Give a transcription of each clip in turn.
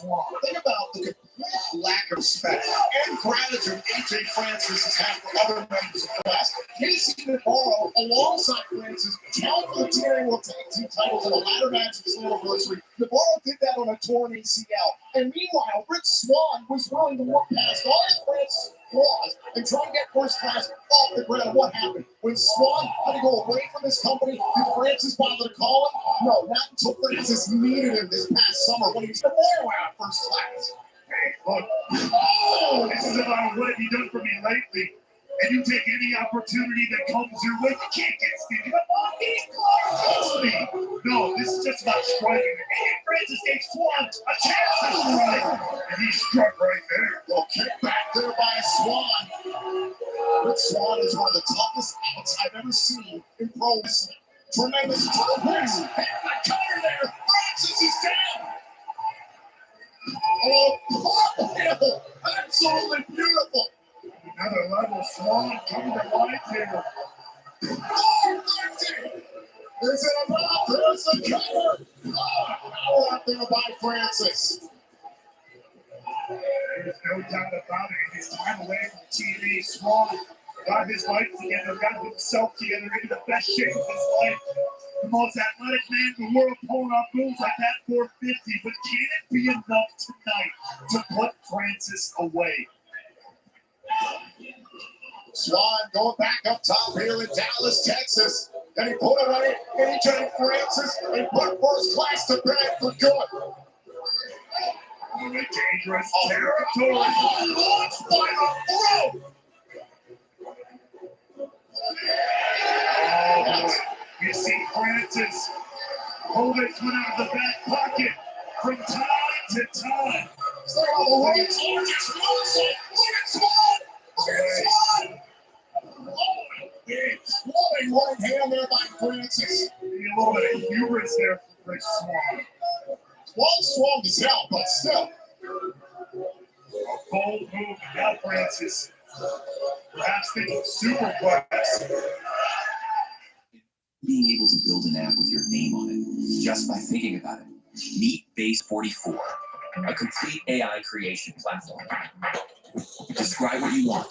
Swan. Think about the complete lack of respect and gratitude AJ Francis has had for other members of the class. Casey Navarro, alongside Francis, challenged for the TNA World Tag Team titles in a ladder match at his anniversary. Navarro did that on a torn ACL. And meanwhile, Rich Swann was willing to look past all of Francis' flaws and try to get first class off the ground. What happened? When Swann had to go away from his company, did Francis bother to call him? No, not until Francis needed him this past summer when he was Navarro out first class. Hey, look, oh, this is about what have you done for me lately? And you take any opportunity that comes your way. You can't get stingy. Come on, be close me. No, this is just about striking. And Francis gave Swann a chance to strike. And he struck right there. Well, kicked back there by Swann. But Swann is one of the toughest outs I've ever seen in pro wrestling. Tremendous toe press. And the cutter there. Francis is down. Oh, beautiful. Absolutely beautiful. Another level Swann coming to life here. Oh, 13. Is it enough? There's the cover. Oh, power out there by Francis. There's no doubt about it. In his time away from the TV, Swann got his life together, got himself together into the best shape of his life. The most athletic man in the world pulling off moves like that 450. But can it be enough tonight to put Francis away? Swann going back up top here in Dallas, Texas. And he put away AJ Francis and put first class to bed for good. Dangerous territory. Launched by the throat. Oh, you see Francis hold his one out of the back pocket from time to time. Stay on the right side, just launch it. Look at Swann. Look at Swann. Oh, big floating right hand there by Francis. A little bit of hubris there for Rich Swann. Swan's strong as hell, but still. A bold move now, Francis. Perhaps thinking superplex. Being able to build an app with your name on it, just by thinking about it. Meet Base 44, a complete AI creation platform. Describe what you want,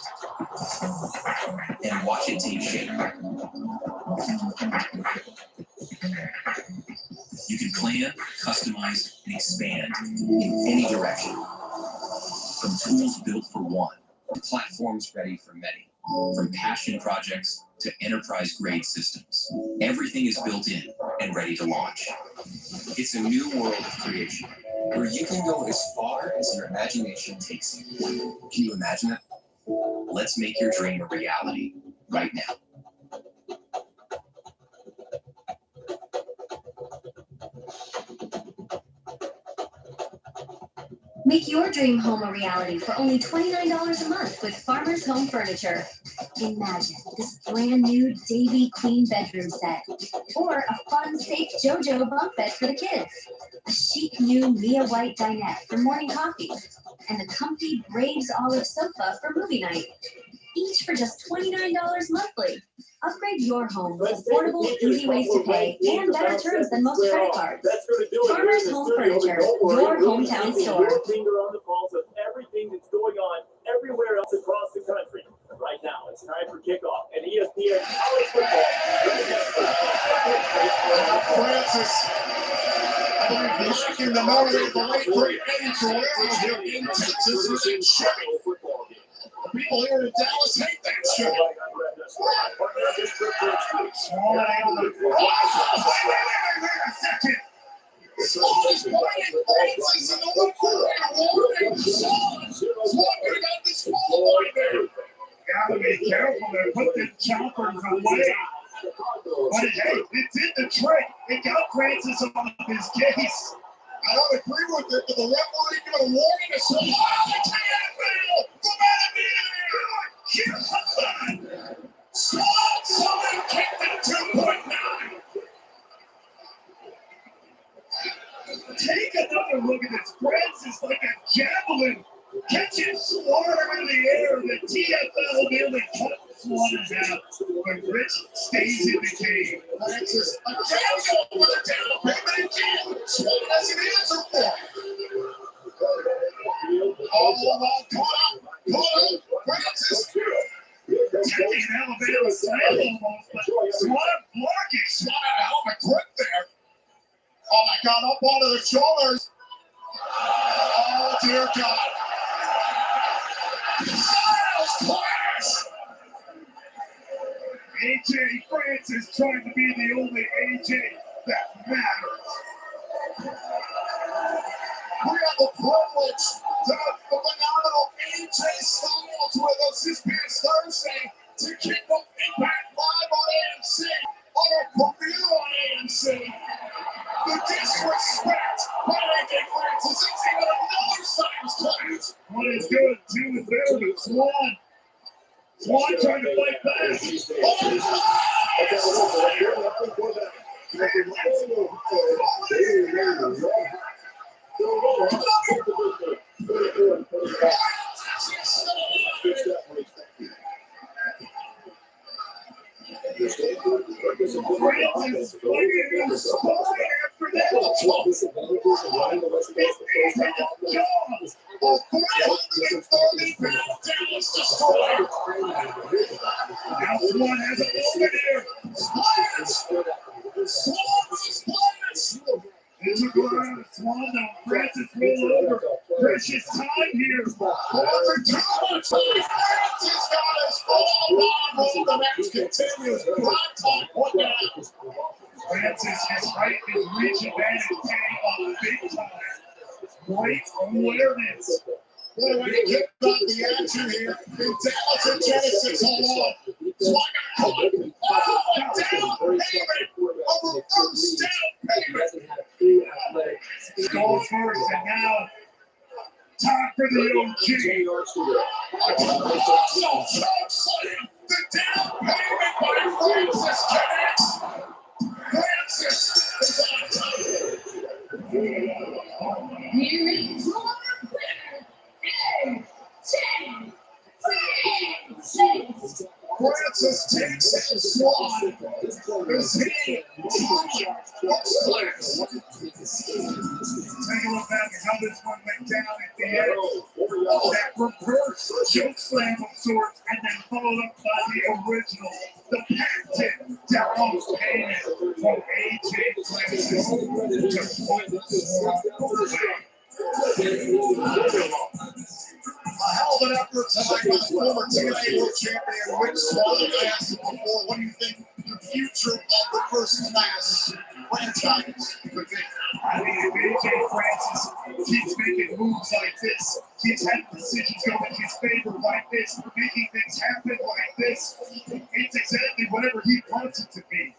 and watch it take shape. You can plan, customize, and expand in any direction. From tools built for one, to platforms ready for many. From passion projects to enterprise-grade systems. Everything is built in and ready to launch. It's a new world of creation, where you can go as far as your imagination takes you. Can you imagine it? Let's make your dream a reality right now. Make your dream home a reality for only $29 a month with Farmer's Home Furniture. Imagine this brand new Davy Queen bedroom set, or a fun, safe JoJo bunk bed for the kids, a chic new Mia White dinette for morning coffee, and a comfy Braves olive sofa for movie night. Each for just $29 monthly. Upgrade your home with affordable, easy ways to pay and better terms than most credit cards. Farmer's Home Furniture, your hometown store. Your finger on the pulse of everything that's going on everywhere else across the country. Right now, it's time for kickoff and ESPN College Football. Francis, I believe, knocking the motor of the late great Eddie Guerrero here in Texas with a Chevy. The people here in Dallas hate that shit. Swann able to. Wait a second. Swann is playing Francis in the one corner. Warning Swann. Swann could have got disqualified there. Gotta be careful there. Put the choppers away. But hey, it did the trick. It got Francis off his case. I don't agree with it, but the referee gave a warning to Swann. Swann, someone kicked at 2.9. Take another look at this. Francis like a javelin catching Swann in the air. The TFL nearly cut Swann out, but Rich stays in the game. Francis, a jab with a down payment again. Swann has an answer for it. Francis. Taking an Alabama slam almost, but Swan blocking. Swan had a hell of a grip there. Oh my God, up onto the shoulders. Oh dear God. Styles clash. AJ Francis trying to be the only AJ that matters. We have the privilege to have the phenomenal AJ Styles with us this past Thursday to kick off Impact Live on AMC, on our premiere on AMC. The disrespect by AJ Francis, it's even another Styles clash. One is good, two is better, but Swan trying to fight back. Francis swinging in the spine after that. A 330-pound Dallas destroyer. Now Swan has a moment here. It's a ground. Swan now. Francis roll over. Precious time here. Francis got his full on. The match continues. Prime time. What now? Francis is right in reach advantage, getting on big time. Great awareness. What a way to kick off the action here in Dallas and Genesis. Hold on. Swung caught. Oh, down payment. A reverse down payment. Goes first, and now time for the OG. The down payment by Francis connects. Francis is on top. Here is your winner, Francis. Francis takes it. Swan is he. Take a look back at how this one went down at the end. That reverse choke slam of sorts, and then followed up by the original, the patented down payment from AJ Francis to put Swan away. A hell of an effort tonight by the former TNA World Champion Rick Swan. I asked him before, what do you think the future of the first class franchise could be? I mean, if AJ Francis keeps making moves like this, keeps having decisions go in his favor like this, making things happen like this, it's exactly whatever he wants it to be.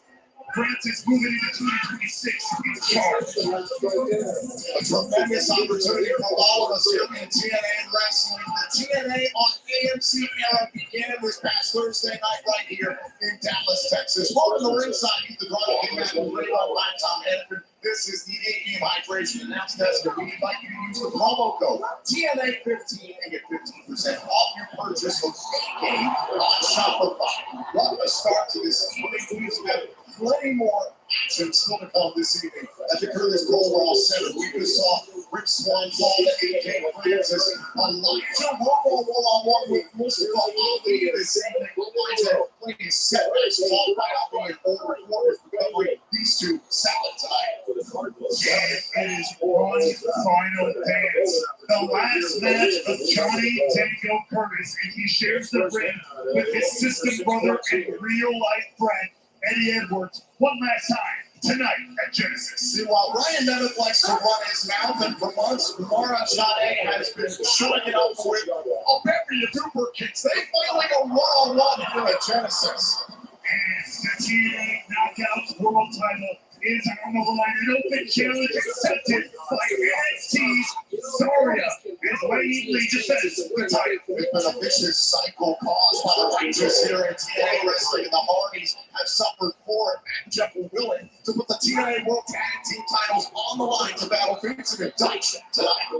Francis moving into 2026 in charge. A tremendous opportunity for all of us here in TNA Wrestling. The TNA on AMC era began this past Thursday night right here in Dallas, Texas. Welcome to ringside. He's the Drama King Man from Radio by Tom Edford. This is the 8-game hydration announce desk. We invite you to use the promo code TNA15 and get 15% off your purchase of 8-game on Shopify. What a start to this evening. We have plenty more action still to come this evening at the Curtis Colwell Center. We just saw Rick Swan fall to AJ Francis. Elijah Robo one-on-one with Mustafa Ali this evening. Elijah playing setbacks followed by Ali and over quarters recovery. These two solid tonight. And it is one final dance. The last match of Johnny Dango Curtis, and he shares the ring with his system brother and real-life friend, Eddie Edwards, one last time tonight at Genesis. See, while Ryan Nemeth likes to run his mouth, and for months, Mara Jade has been showing it up with a bevy of super kicks. They finally go one-on-one here at Genesis. And the TNA Knockouts World title is on the line. An open challenge accepted by NXT's Zarya as Wayne Lee defends the title. It's been a vicious cycle caused by the Rangers here in TNA Wrestling, and the Hardys have suffered for it, and Jeff will willing to put the TNA World Tag Team titles on the line to battle Vincent and Dyson tonight.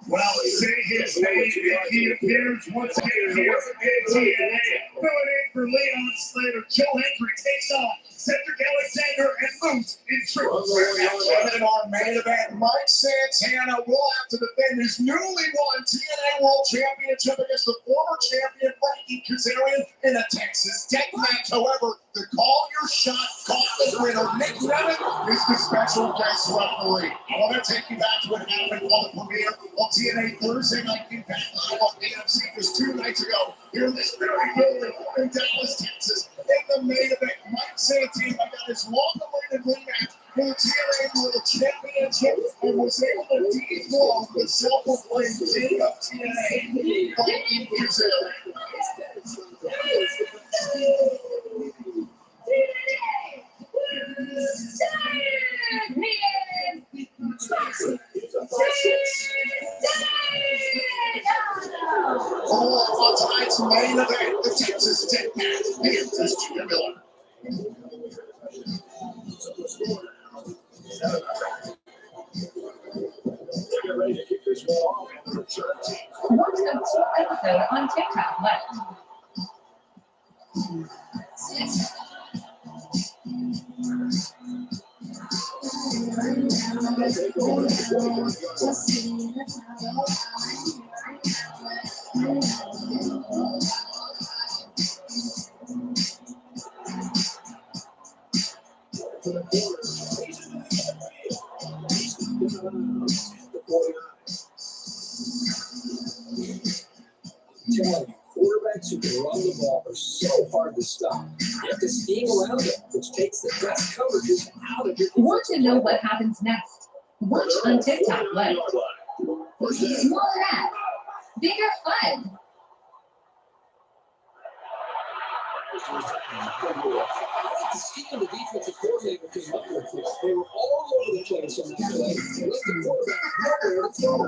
Well, say his name, and he appears once again here in TNA. Filling in for Leon Slater, Joe Hendry takes on Cedric Alexander and moves in triple threat. And in our main event, Mike Santana will have to defend his newly won TNA World Championship against the former champion Frankie Kazarian in a Texas death match. However, the call your shot gauntlet winner, Nick Rennan, is the special guest referee. I want to take you back to what happened on the premiere of TNA Thursday Night Impact Live on AMC just 2 nights ago here in this very building in Dallas, Texas. In the main event, Mike Santana got his long-awaited rematch for the TNA World Championship and was able to dethrone the self-proclaimed king of TNA, Frankie Kazarian. On tonight's main event, the Texas Death Match. Here's Junior Miller. Watch the full episode on TikTok left. Quarterbacks who can run the ball are so hard to stop. You have to scheme around it, which takes the best coverages out of your. Want to know what happens next? Watch on TikTok left. Smaller app, bigger fun. The scheme of the defensive coordinator came up with this. They were all over the place on that play and let the quarterback nowhere to throw.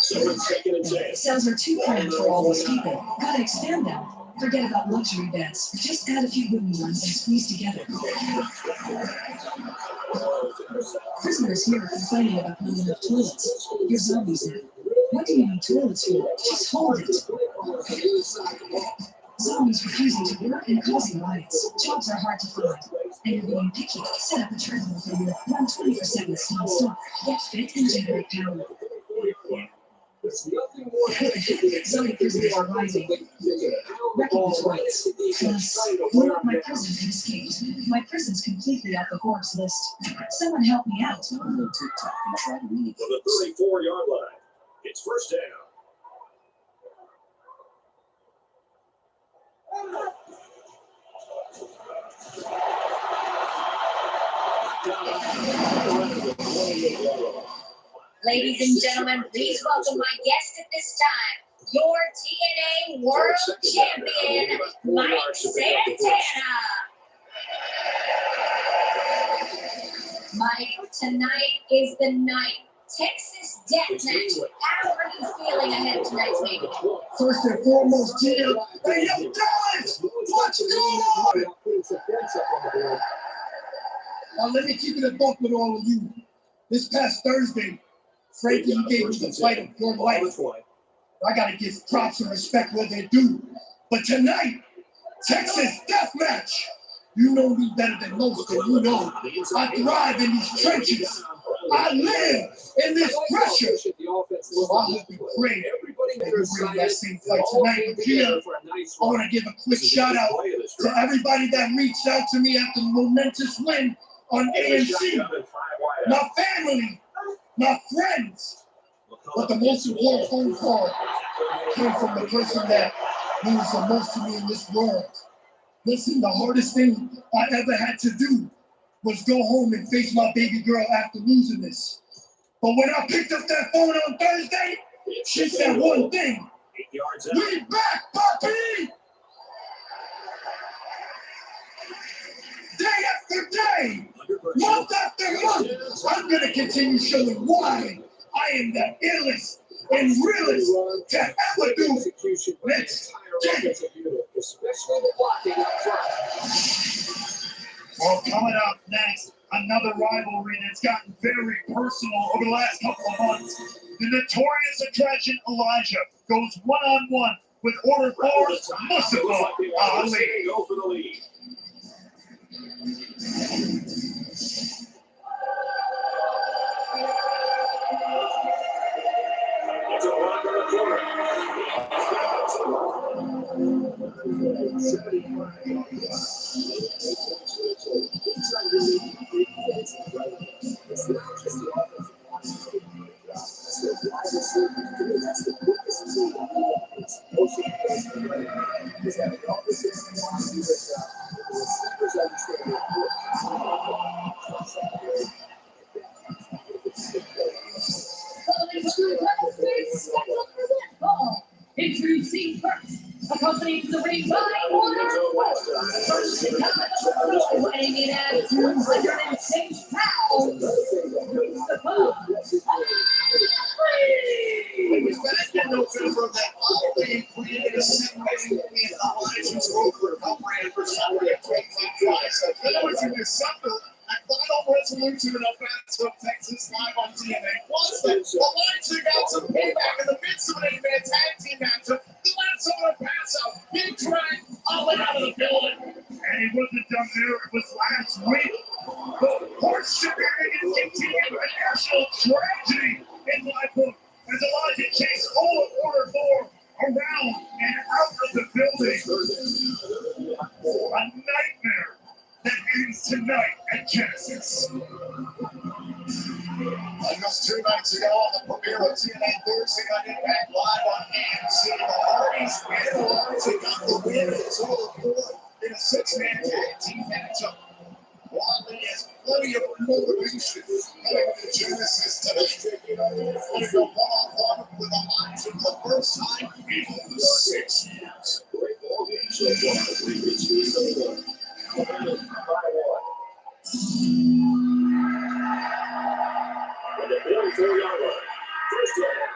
So it's second and 10. Cells are too cramped for all these people. Gotta expand them. Forget about luxury beds. Just add a few wooden ones and squeeze together. Prisoners here are complaining about not enough toilets. You're zombies now. What do you need toilets for? Just hold it. Zombies refusing to work and causing riots. Jobs are hard to find. And you're being picky. Set up a treadmill for you. Run 24/7 non-stop. Get fit and generate power. Zombie prisoners are rising. Wrecking the toilets. Plus, blew up my prison and escaped. My prison's completely off the Forbes list. Someone help me out. On the 34-yard line, it's first down. Ladies and gentlemen, please welcome my guest at this time, your TNA World Champion, Mike Santana. Mike, tonight is the night. Texas Death Match. How are you feeling ahead of tonight's meeting? First and foremost, Gina, hey, yo, Dallas, what's going on? Now, let me keep it a buck with all of you. This past Thursday, Frankie gave me the fight of your life. I gotta give props and respect where they're due. But tonight, Texas Death Match. You know me better than most, and you know I thrive in these trenches. I live in this pressure. So I hope you pray that you bring that same fight tonight. But here, I want to give a quick shout out to everybody that reached out to me after the momentous win on AMC. My family, my friends. But the most important phone call came from the person that means the most to me in this world. Listen, the hardest thing I ever had to do was go home and face my baby girl after losing this. But when I picked up that phone on Thursday, she said one thing. We back, puppy! Day after day, month after month, I'm gonna continue showing why I am the illest and realest to ever do next. Especially the blocking up front. Well, coming up next, another rivalry that's gotten very personal over the last couple of months. The notorious attraction Elijah goes one-on-one with Order 4's Mustafa Ali. Go for the lead. It's a block on the corner. Introducing first, accompanied to the ring by Order 4. First to come at the floor, weighing in at 206 pounds. Mustafa It was back in November that Ali created a segment in Elijah's road recovery and for Saturday at 25 biceps. Then it was in December, a final resolution in offense of Texas Live on TNA. Plus, Elijah got some payback in the midst of an 8-man tag team matchup. The last one to pass out. He dragged Ali out of the building. And he wasn't done there. It was last week. The horse shenanigans continued, a national tragedy in my book as Elijah chased all of Order 4 around and out of the building. A nightmare that ends tonight at Genesis. Just 2 nights ago on the premiere of TNA Thursday Night Impact Live on AMC, the Hardys and Elijah got the win against Order 4 in a 6-man tag team matchup. Wadley has plenty of motivation coming to Genesis tonight. He's going to go one-on-one with Elijah for the first time in 6 years. And the Bill 4-yard line. First down.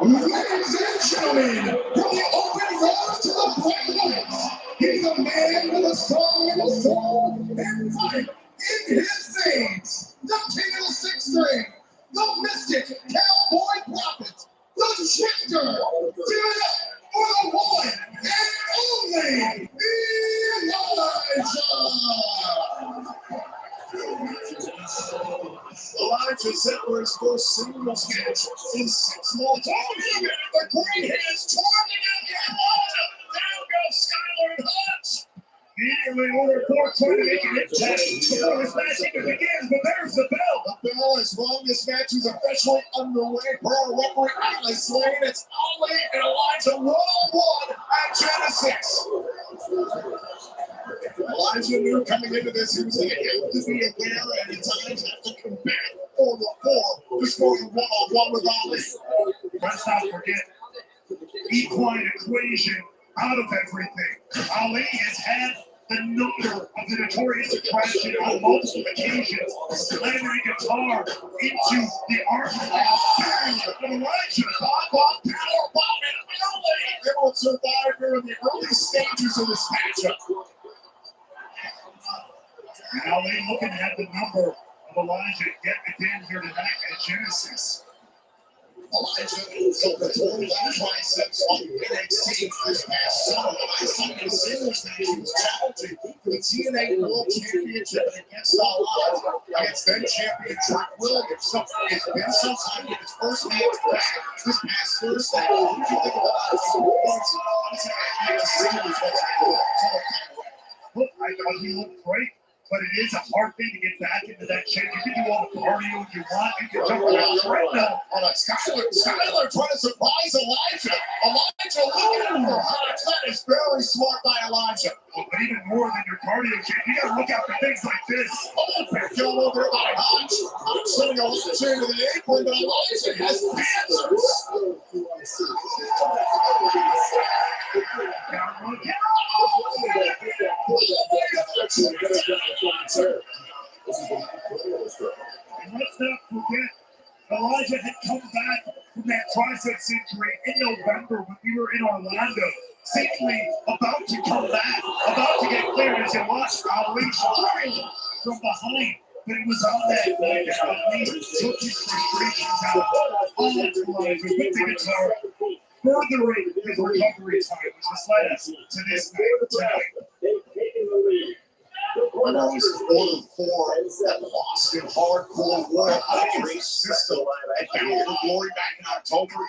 Ladies and gentlemen, from the open road to the planet, he's a man with a song and a soul and fight in his veins. The king of the 6th string, the mystic cowboy prophet, the shifter. Give it up for the one and only Elijah. Elijah set for his first singles match in 6 months. Oh, man, the green hands torn out the Elijah. Down goes Skyler and Hutch. Immediately, Order 4 trying to make an impact before this match even begins, but there's the bell. The bell is rung. This match is officially underway. Per referee Atlas Lane, it's Ali and Elijah one-on-one at Genesis. Elijah knew coming into this he was going to have to be aware and at times have to combat Order 4 just going one-on-one with Ali. Let's not forget, equine equation out of everything. Ali has had the number of the notorious attraction on multiple occasions, slamming a guitar into the arm of Elijah. Powerbomb and Ali able to survive here in the early stages of this matchup. And Ali looking at the number of Elijah getting it in here tonight at Genesis. Elijah held the 20 triceps on NXT this past summer. Last time in a singles match, he was challenging for the TNA World Championship against Elijah, against then champion Trick Williams. So it's been some time with his first match back this past Thursday. What do you think of Elijah? Obviously, I think the singles match. Look, I thought he looked great. But it is a hard thing to get back into that shape. You can do all the cardio you want. You can jump around the treadmill. Skyler trying to surprise Elijah. Elijah looking at for Hutch. That is very smart by Elijah. But even more than your cardio shape, you got to look out for things like this. Picked over there by Hutch. Hutch sending Elijah into the apron, but Elijah has answers. And let's not forget, Elijah had come back from that triceps injury in November when we were in Orlando, seemingly about to come back, about to get cleared as he watched Ali from behind. But it was on that night that Ali took his frustrations out on Elijah with the guitar, furthering his recovery time, which has led us to this night tonight. When I was ordered for that lost in hardcore war country system at Battle for Glory back in October,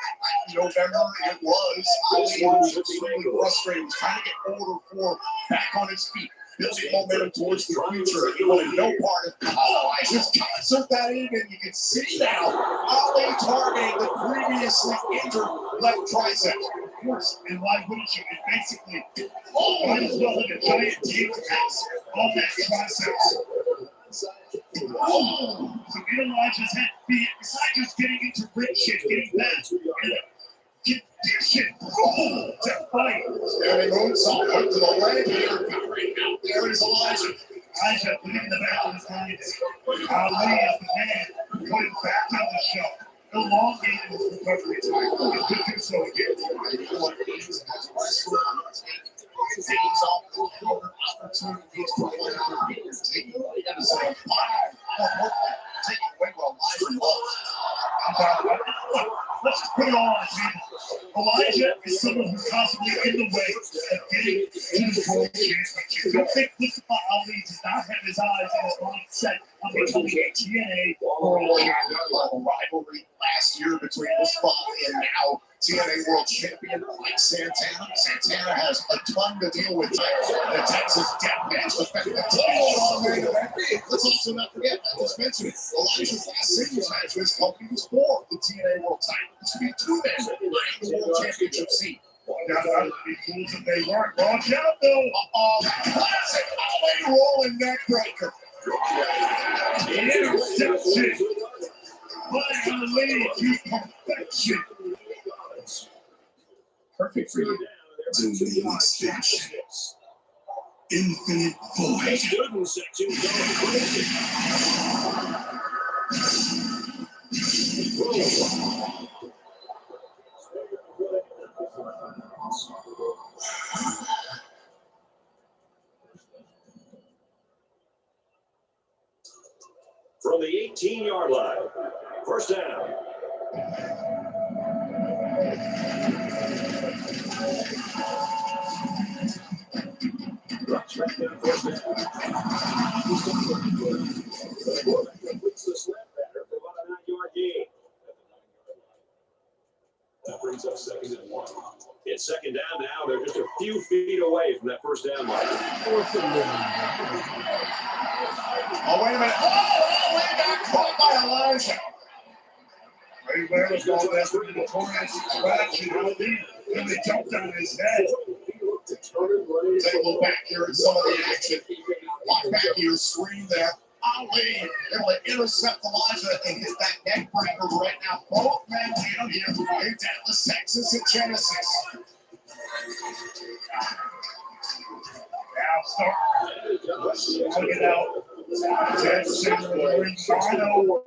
November, it was. I was extremely frustrated. Was trying to get order for back on his feet, building momentum towards the future. He wanted no part of Elijah's concert that evening. You can see now Ali targeting the previously injured left tricep. Of course, and why wouldn't you? It basically might as well have a giant tape X on that triceps. So in Elijah's head, besides just getting into rib shit, getting back in a condition to fight. Standing moonsault up to the leg here. There is Elijah. Elijah putting in the back of his mind. Ali is the man putting back on the show. Elongated his recovery time. He could do so again. Takes off the opportunities for whatever he is taking away. That is like taking away what Elijah loves. Let's just put it all on the table. Elijah is someone who's constantly in the way of getting to the world championship. Don't think Mustafa Ali does not have his eyes and his mind set on becoming a TNA world champion. Rivalry last year between Mustafa and now TNA World Champion Mike Santana. Santana has a ton to deal with. The Texas Death Match affected the total main event. Let's also not forget, I just mentioned it, Elijah's last singles match with his company was for the TNA World title. This would be two men eyeing the World Championship seat. That would be fools if they weren't. Watch out, though. Classic Ali rolling neck breaker. Interception by Ali to perfection. Perfect for you. Doing extension. Infinite void. From the 18-yard line, first down. That brings up 2nd and 1. It's 2nd down now. They're just a few feet away from that first down line. Oh, wait a minute. Oh, Ali got caught by Elijah. Ray Ware was going after the notorious scratch and Ali, and they jumped on his head. Take a look back here at some of the action. Walk back here, screen there. Ali able to intercept Elijah and hit that neck breaker right now. Both men down here in Dallas, Texas, and Genesis. Now start. Look it out. Jackson wearing Rhino.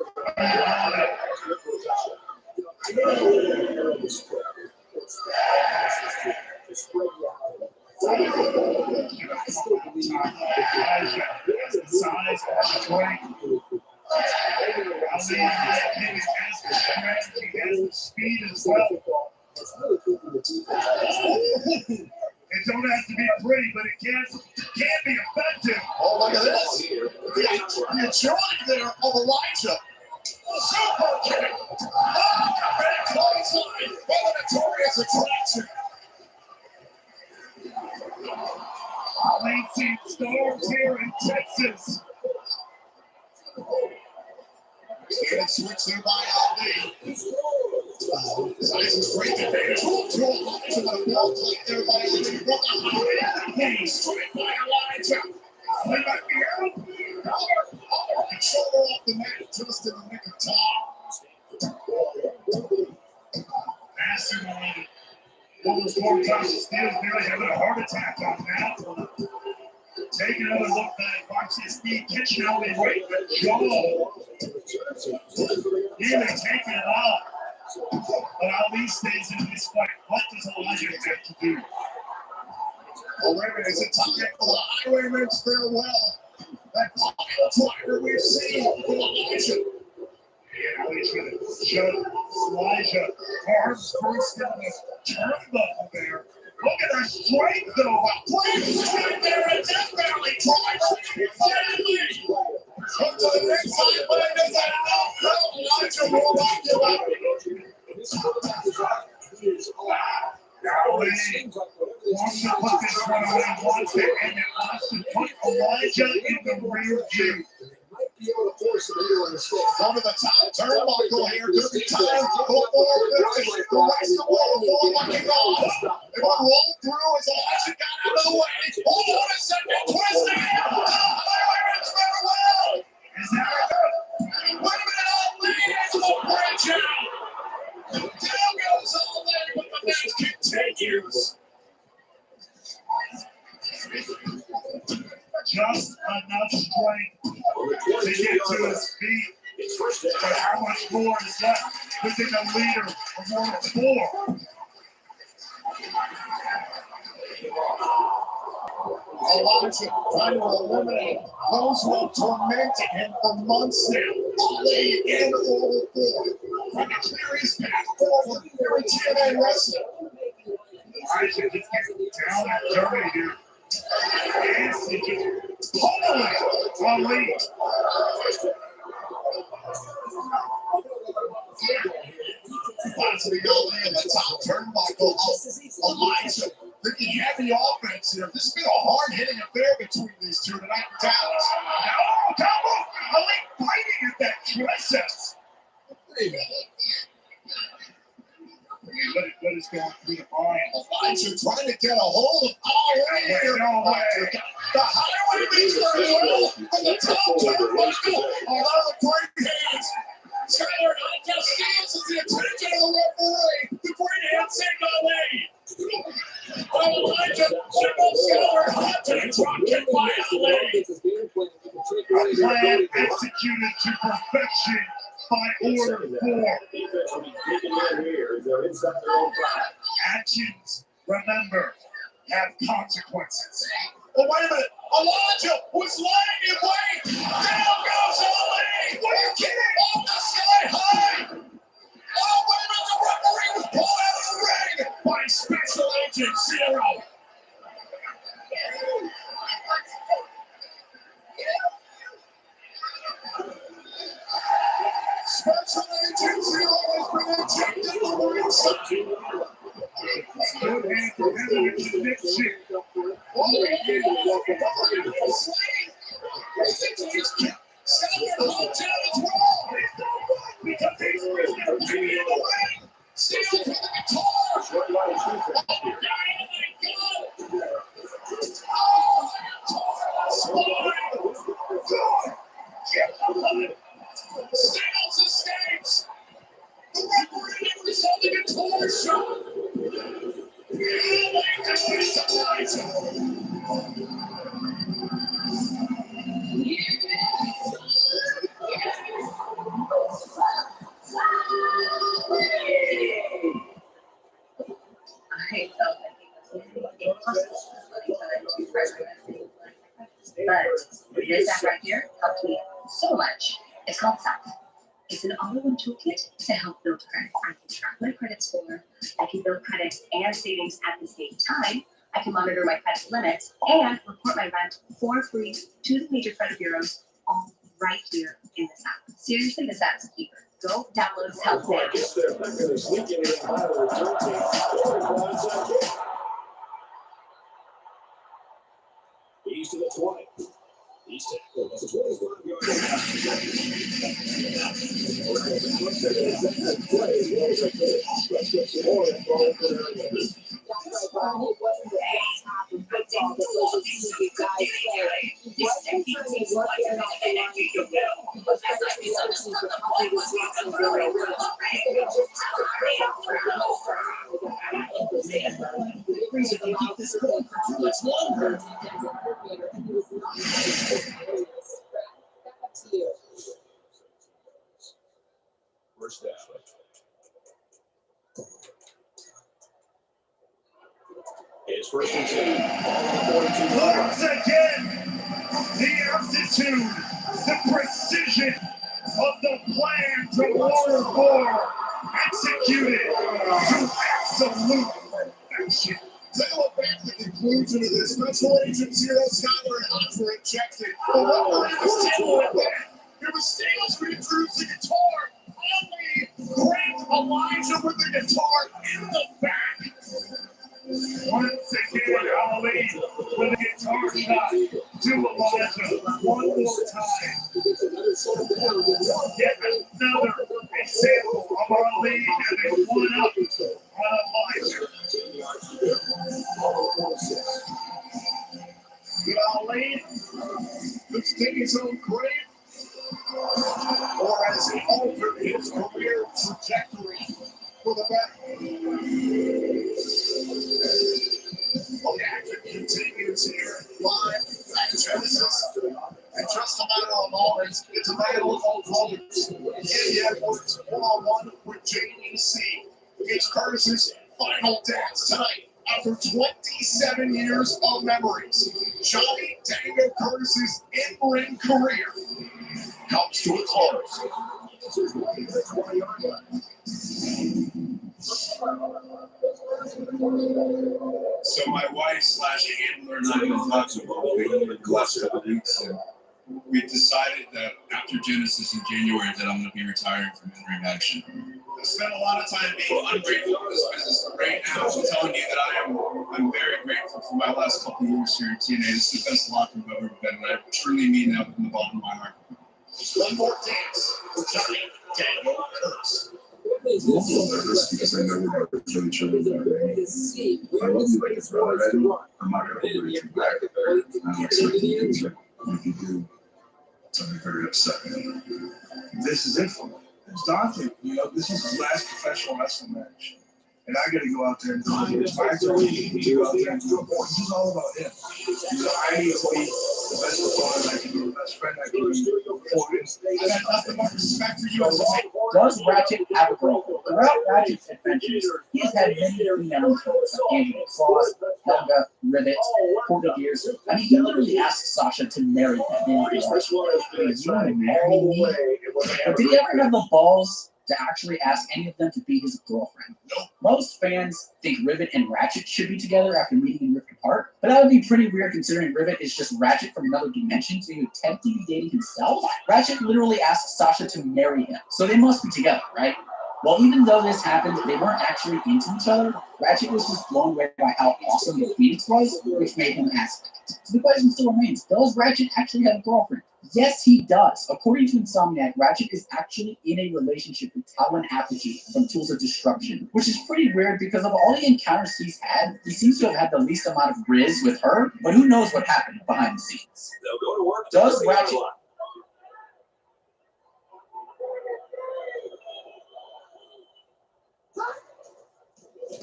Size and strength. Ali has the strength, he has the speed as well. It don't have to be pretty, but it can be effective. Oh, look at this. The agility there of Elijah. Super kick. Oh, great clothesline by the notorious attraction. 19 stars here in Texas. And switch there by Ali. Size and strength advantage. To Elijah, but a ball play there by Elijah. Hey, straight by Elijah. Play back here. And shoulder off the mat just in the nick of time. Mastermind. One of those 4 times steals nearly having a heart attack on that. Take another look back. Watch this knee catching out in right the jaw. Really taking it out. But Ali stays in this fight. What does Elijah have to do? Oh, wait a minute. Is it time for the Highwayman's farewell? That final driver we've seen from Elijah. And Elijah arms first down the turnbuckle there. Look at her strength, though. Great strength there, and Death Valley tries finally up to the next side, but it does that. Elijah will not give up. Now Lee wants to put this one away, wants to end it, wants to put Elijah in the rear view. Over the top turnbuckle here, could be time for finish. The rest of the world fall like a god. They're going to roll through as Elijah got out of the way. Hold on a second, twist it. Highwayman's farewell. Is that good? Wait a minute, Ali is the bridge out. Down goes Ali, but the match continues. Just enough strength to get to his feet. But how much more is left within the leader of World 4? Elijah trying to eliminate those who have tormented him for months now. Ali in World 4. Trying to clear his path forward here in TNA Wrestling. Elijah just gets down and dirty here. Yes, he just pummeling Ali. Possibly Ali in the top turnbuckle. Elijah thinking heavy offense here. This has been a hard-hitting affair between these two tonight in Dallas. No, double! Ali fighting at that tricep. Let us go through the line. Elijah trying to get a hold of Ali here. No way. The Highwayman's farewell from the top turnbuckle. Another great hands. Skyler not just stands as the attention of the referee. The great handshake Ali. Elijah signals Skyler hot to the drop kick by Ali. A plan executed to perfection by Order 4. Actions, remember, have consequences. Oh, wait a minute. Elijah was lying in wait. Down goes Ali. What are you kidding? Off the sky high. Oh, wait a minute. The referee was pulled out of the ring by Special Agent Zero. Special Agent Zero has been ejected from the ringside. Good hand for him in the connection. Because he's in the ring. Steals for the guitar. Oh my God. Oh, spine. Steals escapes. The referee was on the guitar shot. I felt like it was impossible to present. But this app right here helped me so much. It's called SAP. It's an all-in-one toolkit to help build credit. I can track my credit score, I can build credits and savings at the same time, I can monitor my credit limits, and report my rent for free to the major credit bureaus, all right here in this app. Seriously, this app's a keeper. Go download Help now. East to the 20. East tackle. That's a 25-yard aptitude, the precision of the plan to World War executed to absolute perfection. Take a look back at the conclusion of this. Special Agent Zero Skyler and Hopper injected. But what was Channell at that? It was Stamos who introduced the guitar. Only Grant Elijah with the guitar in the back. Once again, Ali with a guitar shot to Elijah one more time. Yet another example of Ali having one up on Elijah. Ali, let's take his own grave, or has he altered his career trajectory for the better? Well, the action continues here live at Genesis. In just a matter of moments, it's a battle of all colors. Andy Edwards one-on-one with JDC. It's Curtis's final dance tonight. After 27 years of memories, Johnny Tango Curtis's in-ring career comes to a close. So my wife / handler and I have been talking about the last couple of weeks, and we decided that after Genesis in January that I'm going to be retiring from in-ring action. I spent a lot of time being ungrateful for this business, but right now I'm telling you that I'm very grateful for my last couple of years here at TNA. This is the best locker room I've ever been, and I truly mean that from the bottom of my heart. One more dance for Johnny Tango Curtis. I'm a little nervous because I know we're about to kill each other. I love you like it's already. I'm not going to hold anything back. I'm not expecting you to do it. If you do, it's going to be very upsetting. This is it for me. It's daunting. You know, this is his last professional wrestling match. And I got to go out there and do it. It's my turn to go out there and do it. This is all about him. You know, I need to be the best opponent I can be, the best friend I can be for him. I got nothing but respect for you as a man. Does Ratchet have a girlfriend? Throughout Ratchet's adventures, he's had many female influences like Angela Cross, Helga, Rivet, Courtney Gears. I mean, he literally asked Sasha to marry him. And he's like, "You want to marry me?" But did he ever have the balls to actually ask any of them to be his girlfriend? Nope. Most fans think Rivet and Ratchet should be together after meeting in Rift Apart, but that would be pretty weird considering Rivet is just Ratchet from another dimension, so he would technically be dating himself. Ratchet literally asked Sasha to marry him, so they must be together, right? Well, even though this happened, they weren't actually into each other. Ratchet was just blown away by how awesome the Phoenix was, which made him ask that. So the question still remains, does Ratchet actually have a girlfriend? Yes, he does. According to Insomniac, Ratchet is actually in a relationship with Talon Apogee from Tools of Destruction, which is pretty weird because of all the encounters he's had, he seems to have had the least amount of riz with her, but who knows what happened behind the scenes. They'll go to work. Does Ratchet...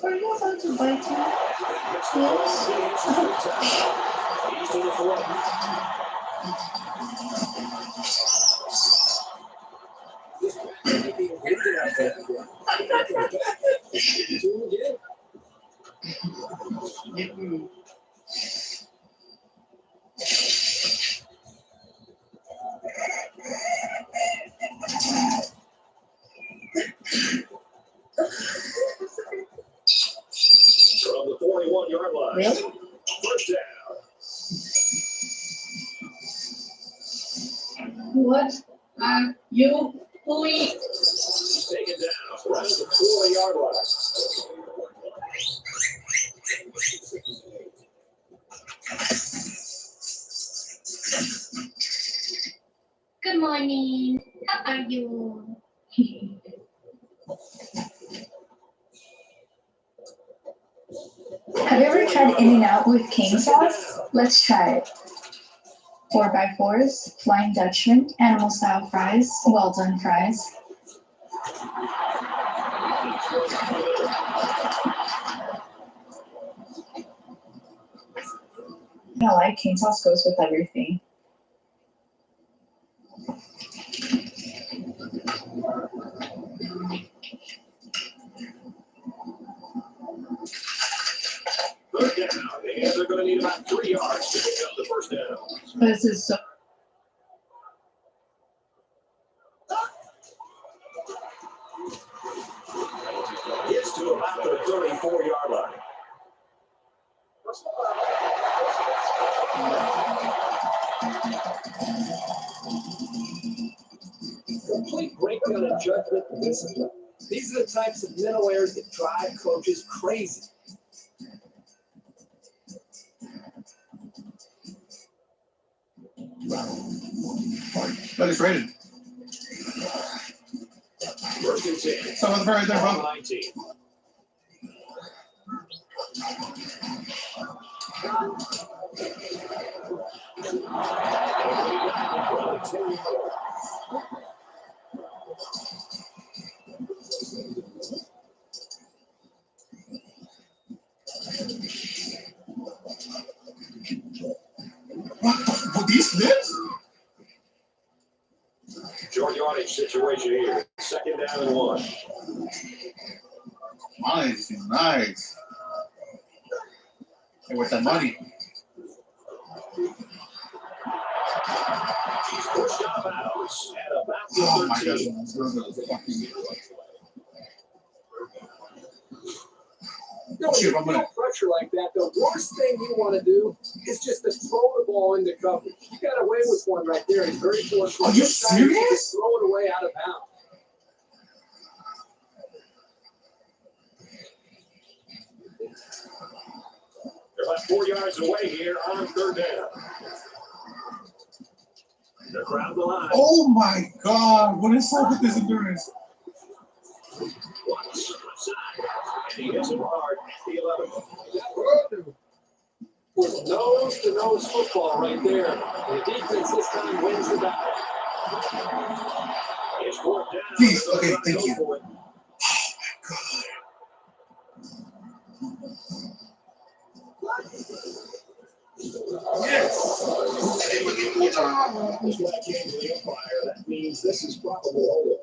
Are you about to bite me? From the 41-yard line. Really? First down. What are you doing? Taken down. Right at the 40-yard line. Good morning. How are you? Have you ever tried In-N-Out with cane sauce? Let's try it. 4x4s, Flying Dutchman, animal style fries, well done fries. I like cane sauce goes with everything. Third down. And they're going to need about 3 yards to pick up the first down. This is so 34-yard line. Complete breakdown in judgment and discipline. These are the types of mental errors that drive coaches crazy. But it's rated. First and 10. So it's right there, bro. 19. What these flips? Short yardage situation here. Second down and 1. Nice, nice. Hey, where's that money? He's pushed out of bounds at about the Oh my 13. God. No, when you feel pressure like that, the worst thing you want to do is just to throw the ball into coverage. You got away with one right there. He's very fortunate. Are you serious? Just throw it away out of bounds. They're about 4 yards away here on third down. The crowd the line. Oh my God. What is up with this endurance? And he hits him hard at the 11. Was nose-to-nose football right there. The defense this time wins the battle. It's fourth down. Please, okay, thank you. For it. Yes. This flag came to the umpire. That means this is probable hold.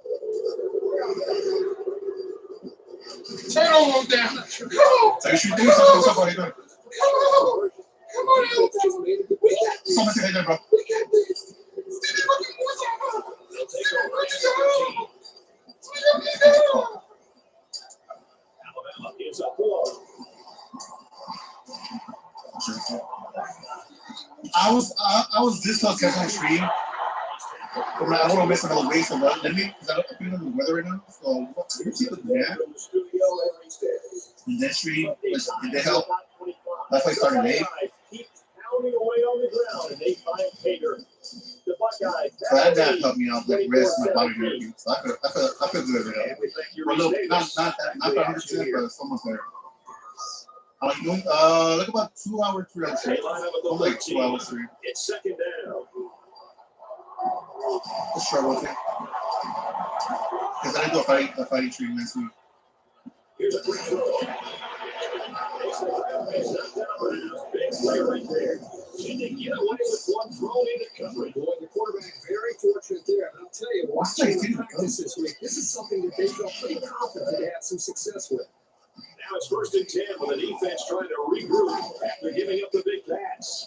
Channell on down. Come on. Thanks for doing something. Somebody doing. Come on. Come on, someone say hey there, bro. We got this. Alabama is up 1. I was this close to catching stream. But I don't want to miss another waste of let me because I don't feel the weather right now. So you see the that? And that stream, did they help? That's why I started late. Keep pounding away on the ground, and they find Tater. The Buckeyes. So that helped me out, like rest my body and everything. So I feel good right now. Well, look, not 100%, but it's almost there. I'm like doing like about 2 hours free. I'm like 2 hours free. It's second down. Let's try one thing. Because I didn't do a fighting stream last week. Here's a quick throw. Big play right there. Can they get away with one throw into coverage? Boy, the quarterback very fortunate there. And I'll tell you, watching practice this week, this is something that they felt pretty confident to have some success with. Now it's first and 10 with the defense trying to regroup after giving up the big pass.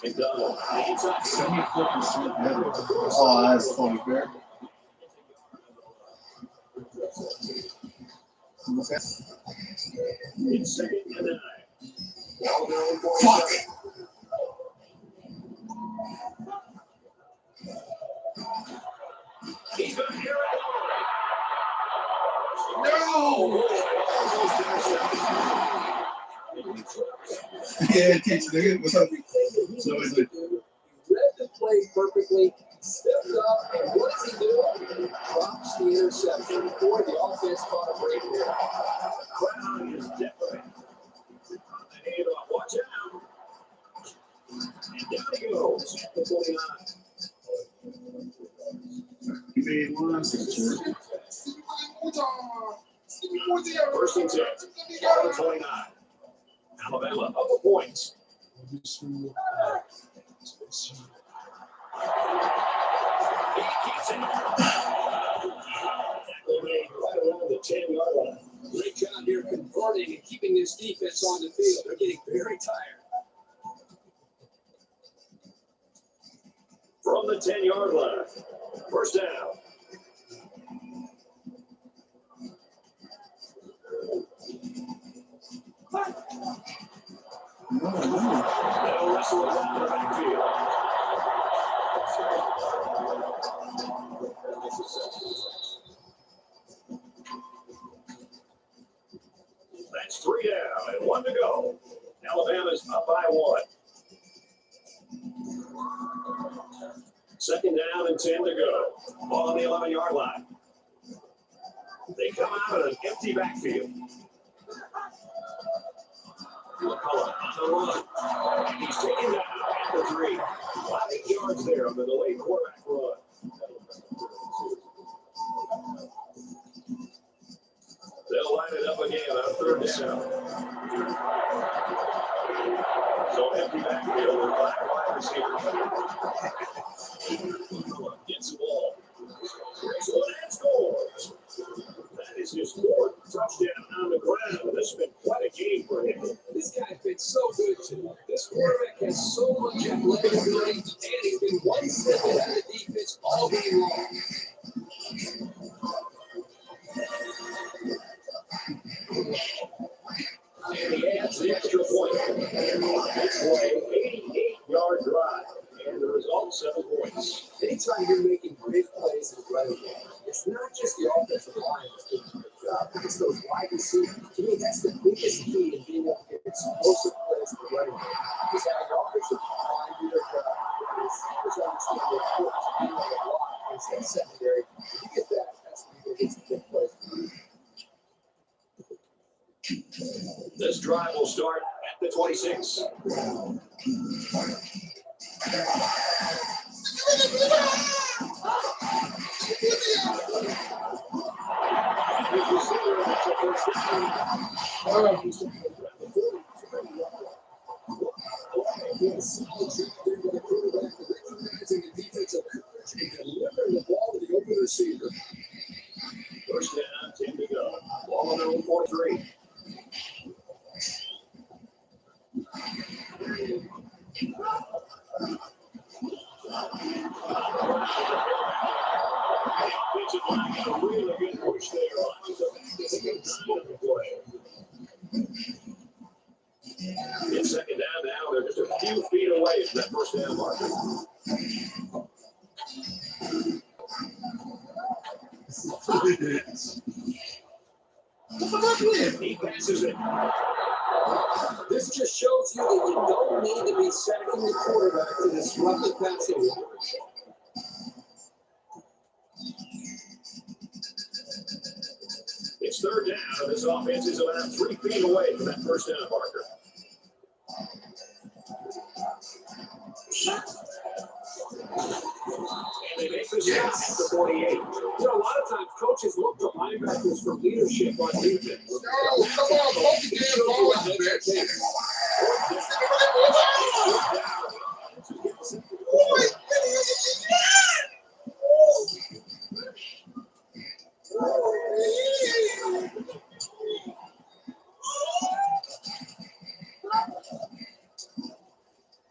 And done. 74% better. Oh, that's totally fair. It's second and 9. Fuck! He's got here. No! Yeah, kids, nigga. What's up? So it's like, He read the play perfectly, stepped up, and what does he do? Drops the interception. Boy, the offense caught a break there. The crowd is deafening. Watch out. And down he goes at the 29. he made one signature. First and 10. On the 29. Alabama up a point. He keeps it. Tackle made right around the 10-yard line. Great job here converting and keeping this defense on the field. They're getting very tired. From the 10-yard line. First down. They'll wrestle it down the backfield. That's 3 down and 1 to go. Alabama's up by 1. 2nd down and 10 to go. Ball on the 11-yard line. They come out of an empty backfield. McCullough on the run. He's taken down at the 3. 5 yards there on the delayed quarterback run. They'll line it up again on 3rd down. So empty backfield with 5 wide receivers. McCullough gets the ball. Breaks one and scores. That is his 4th touchdown on the ground. This has been quite a game for him. This guy fits so good too. This quarterback has so much athletic ability, and he's been one step ahead of the defense all game long. And he adds the extra point. This way, 88-yard drive. And the result, 7 points. Anytime you're making great plays in the running game, it's not just the offensive line that's doing a good job. It's those wide receivers. To me, that's the biggest key in being able to get explosive plays in the running game. Is having the offensive line do their job. The receivers understand the importance of being on the block against that secondary. If you get that, that's when you get some big plays. This drive will start at the 26. First down, 10 to go. Ball on their own 4-3. A really good push there. It's 2nd down now. They're just a few feet away from that first down marker. He passes it. This just shows you that you don't need to be sacking the quarterback to disrupt the passing game. It's 3rd down. This offense is about 3 feet away from that first down marker. And they make the shot at the 48. You know, a lot of times coaches look to linebackers for leadership on defense. Oh, come on, pump the damn ball in, bitch.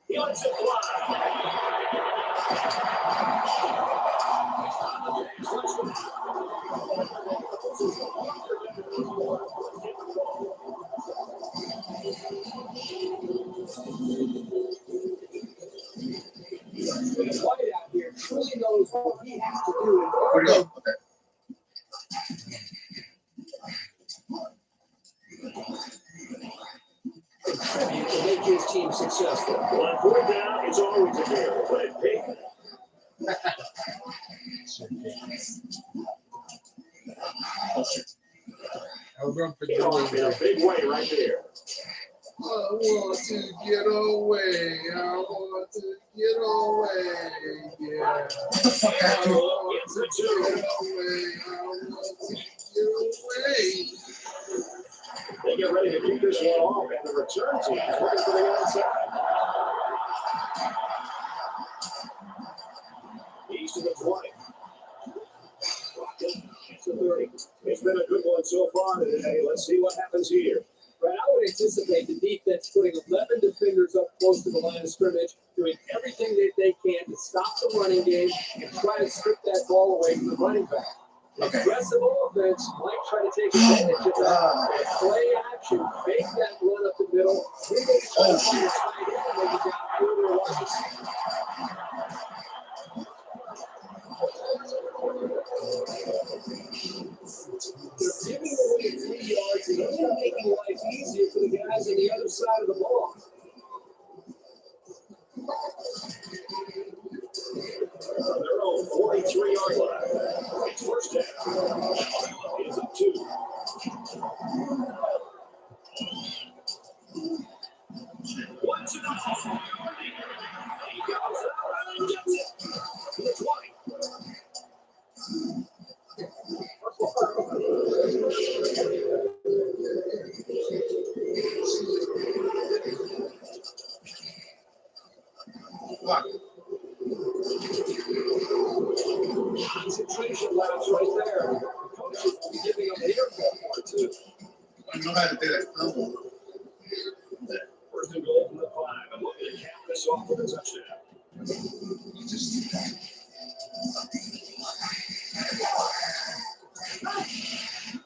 He lets it fly. White out here truly knows what he has to do in order Where'd to make his team successful. Well, on 4th down, it's always a gamble, but it paid. In a big way right there. I want to get away. I want to get away. Yeah. I want to get away. I want to get away. They get ready to keep this one off, and the return team is ready for the outside. He's to the 20. It's the 30. It's been a good one so far today. Let's see what happens here. Right, I would anticipate the defense putting 11 defenders up close to the line of scrimmage, doing everything that they can to stop the running game and try to strip that ball away from the running back. Okay. Aggressive offense might try to take advantage of that. Play action, make that run up the middle. Oh, shit. They're giving away 3 yards and they're making life easier for the guys on the other side of the ball. Their own 43-yard line. It's first down. Is up 2. What's it up? He goes out and gets it. To the 20. Concentration laps right there. The coaches will be giving them the airball for it, too. I know how to do that. First and goal from the 5. And looking to cap this off with a touchdown.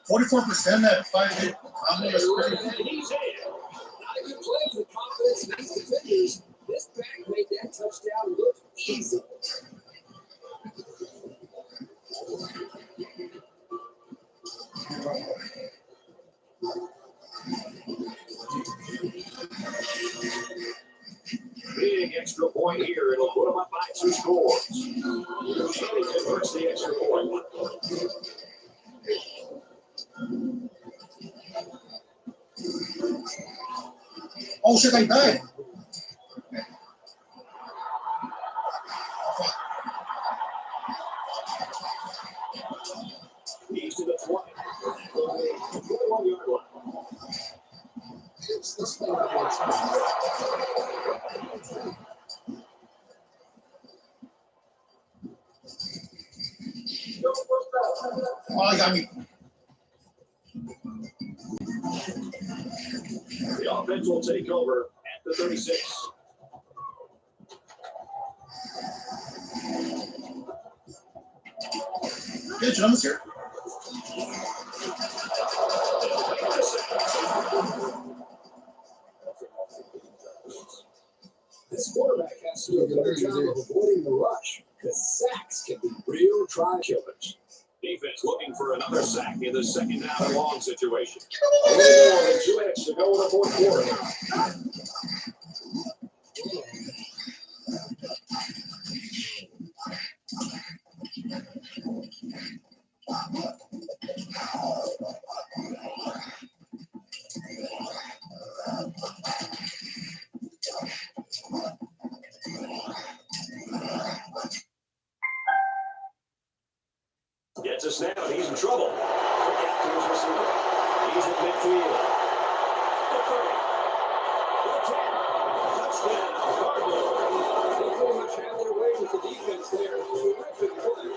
44% that 5-hit combo is pretty good. He's in. Not a good play for confidence, nice defenders. This back made that touchdown look easy. Big extra point here. It'll put them up by 2 scores. Shannon converts the extra point. Oh shit, I died. He's to the 20. 21-yard line. Oh, I got me. The offense will take over at the 36. Good jumps here. This quarterback has to do a better job of avoiding the rush, because sacks can be real drive killers. Defense looking for another sack in the second down and long situation. A little more than 2 minutes to go in the fourth quarter. Gets a snap, and he's in trouble. Back to his receiver. He's in midfield. The 30. The 10. Touchdown, Cardinals. They pretty much have their way with the defense there. Terrific play.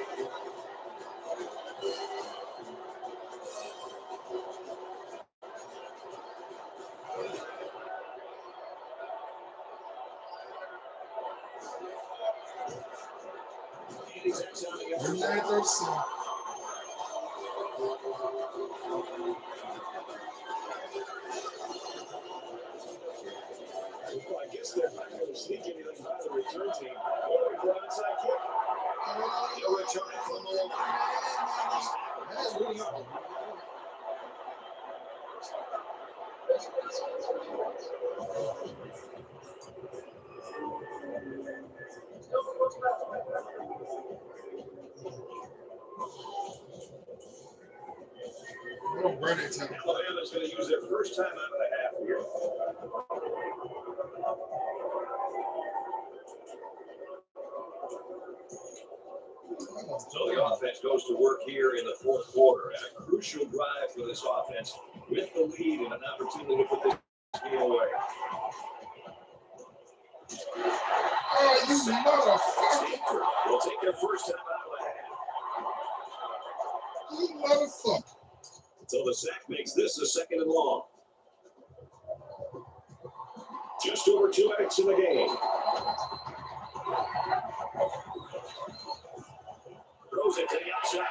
He's out against I guess they're not going to sneak anything by the return team. Or for onside kick. He'll return it from the line. That's really hard. Alabama's going to use their first time out of the half here. So the offense goes to work here in the fourth quarter, and a crucial drive for this offense with the lead and an opportunity to put this game away. Oh, you motherfucker. They'll take their first time out of the half. You motherfucker. So the sack makes this a second and long. Just over 2 minutes in the game. Throws it to the outside.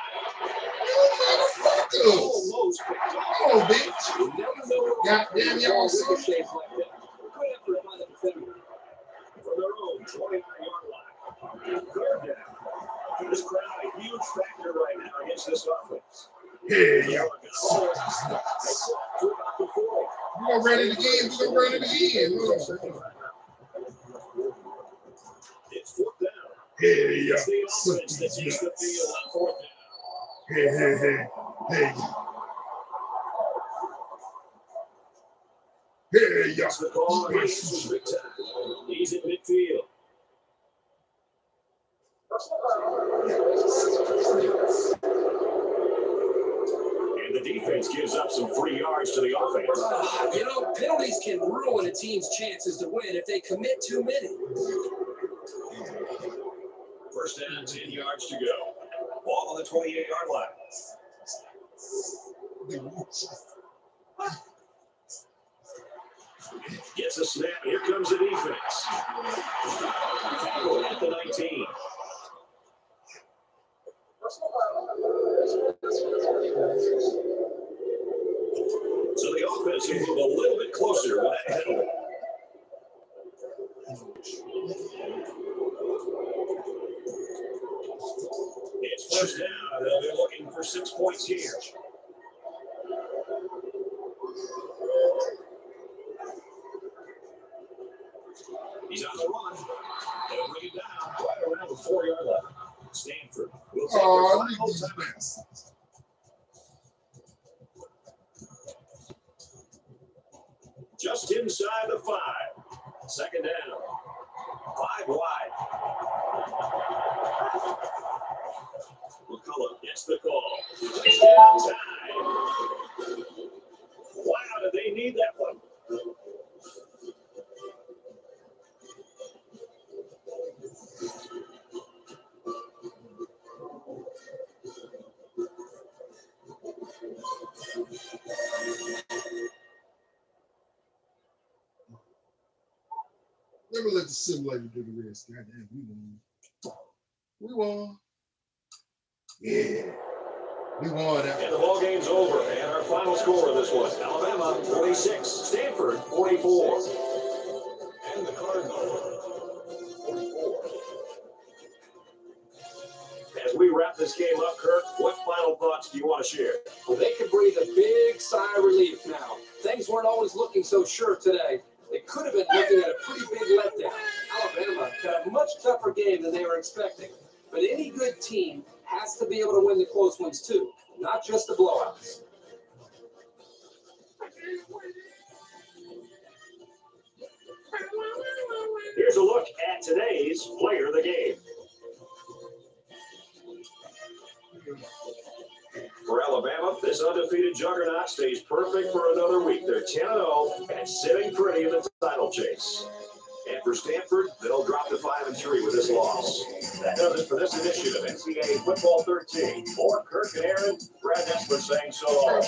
Almost picked off. Oh, bitch. Goddamn y'all son. Good effort by the defender. From their own 29-yard line. Third down. This crowd a huge factor right now against this offense. Yeah, y'all. We're gonna run it again. We're gonna run it again. It's fourth down. Yeah, yeah. It's the offense that takes the field on fourth down. Hey. Hey, yeah. That's the call. He answers big time. He's in midfield. And the defense gives up some free yards to the offense. Penalties can ruin a team's chances to win if they commit too many. First down, 10 yards to go. Ball on the 28-yard line. Gets a snap. Here comes the defense. Tackle at the 19. So the offense will move a little bit closer with that penalty. It's first down. They'll be looking for 6 points here. He's on the run. They'll bring it down right around the 4-yard line. Stanford will take their final timeout. Just inside the 5. Second down. 5 wide. McCullough gets the call. Touchdown time. Wow, did they need that one? Let me let the simulator do the rest. Goddamn, we won. Yeah. We won that. And the ball game's over. And our final score of this one, Alabama 46, Stanford 44. And the Cardinals 44. As we wrap this game up, Kirk, what final thoughts do you want to share? Well, they can breathe a big sigh of relief now. Things weren't always looking so sure today. They could have been looking at a pretty big letdown. Alabama got a much tougher game than they were expecting. But any good team has to be able to win the close ones too, not just the blowouts. Here's a look at today's player of the game. For Alabama, this undefeated juggernaut stays perfect for another week. They're 10-0 and sitting pretty in the title chase. And for Stanford, they'll drop to 5-3 with this loss. That does it for this edition of NCAA Football 13. For Kirk and Aaron, Brad Nessler saying so long.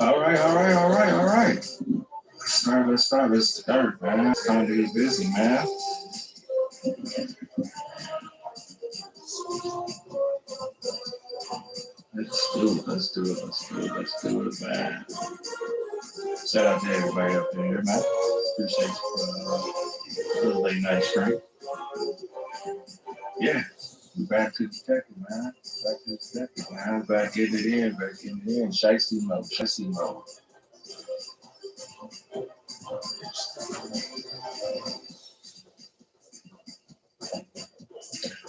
All right. Let's start, man. It's time to get busy, man. Let's do it, man. Shout out to everybody up there, man. Appreciate you for a little late night stream. Yeah, we're back to the second, man. Back getting it in, Shiesty mode.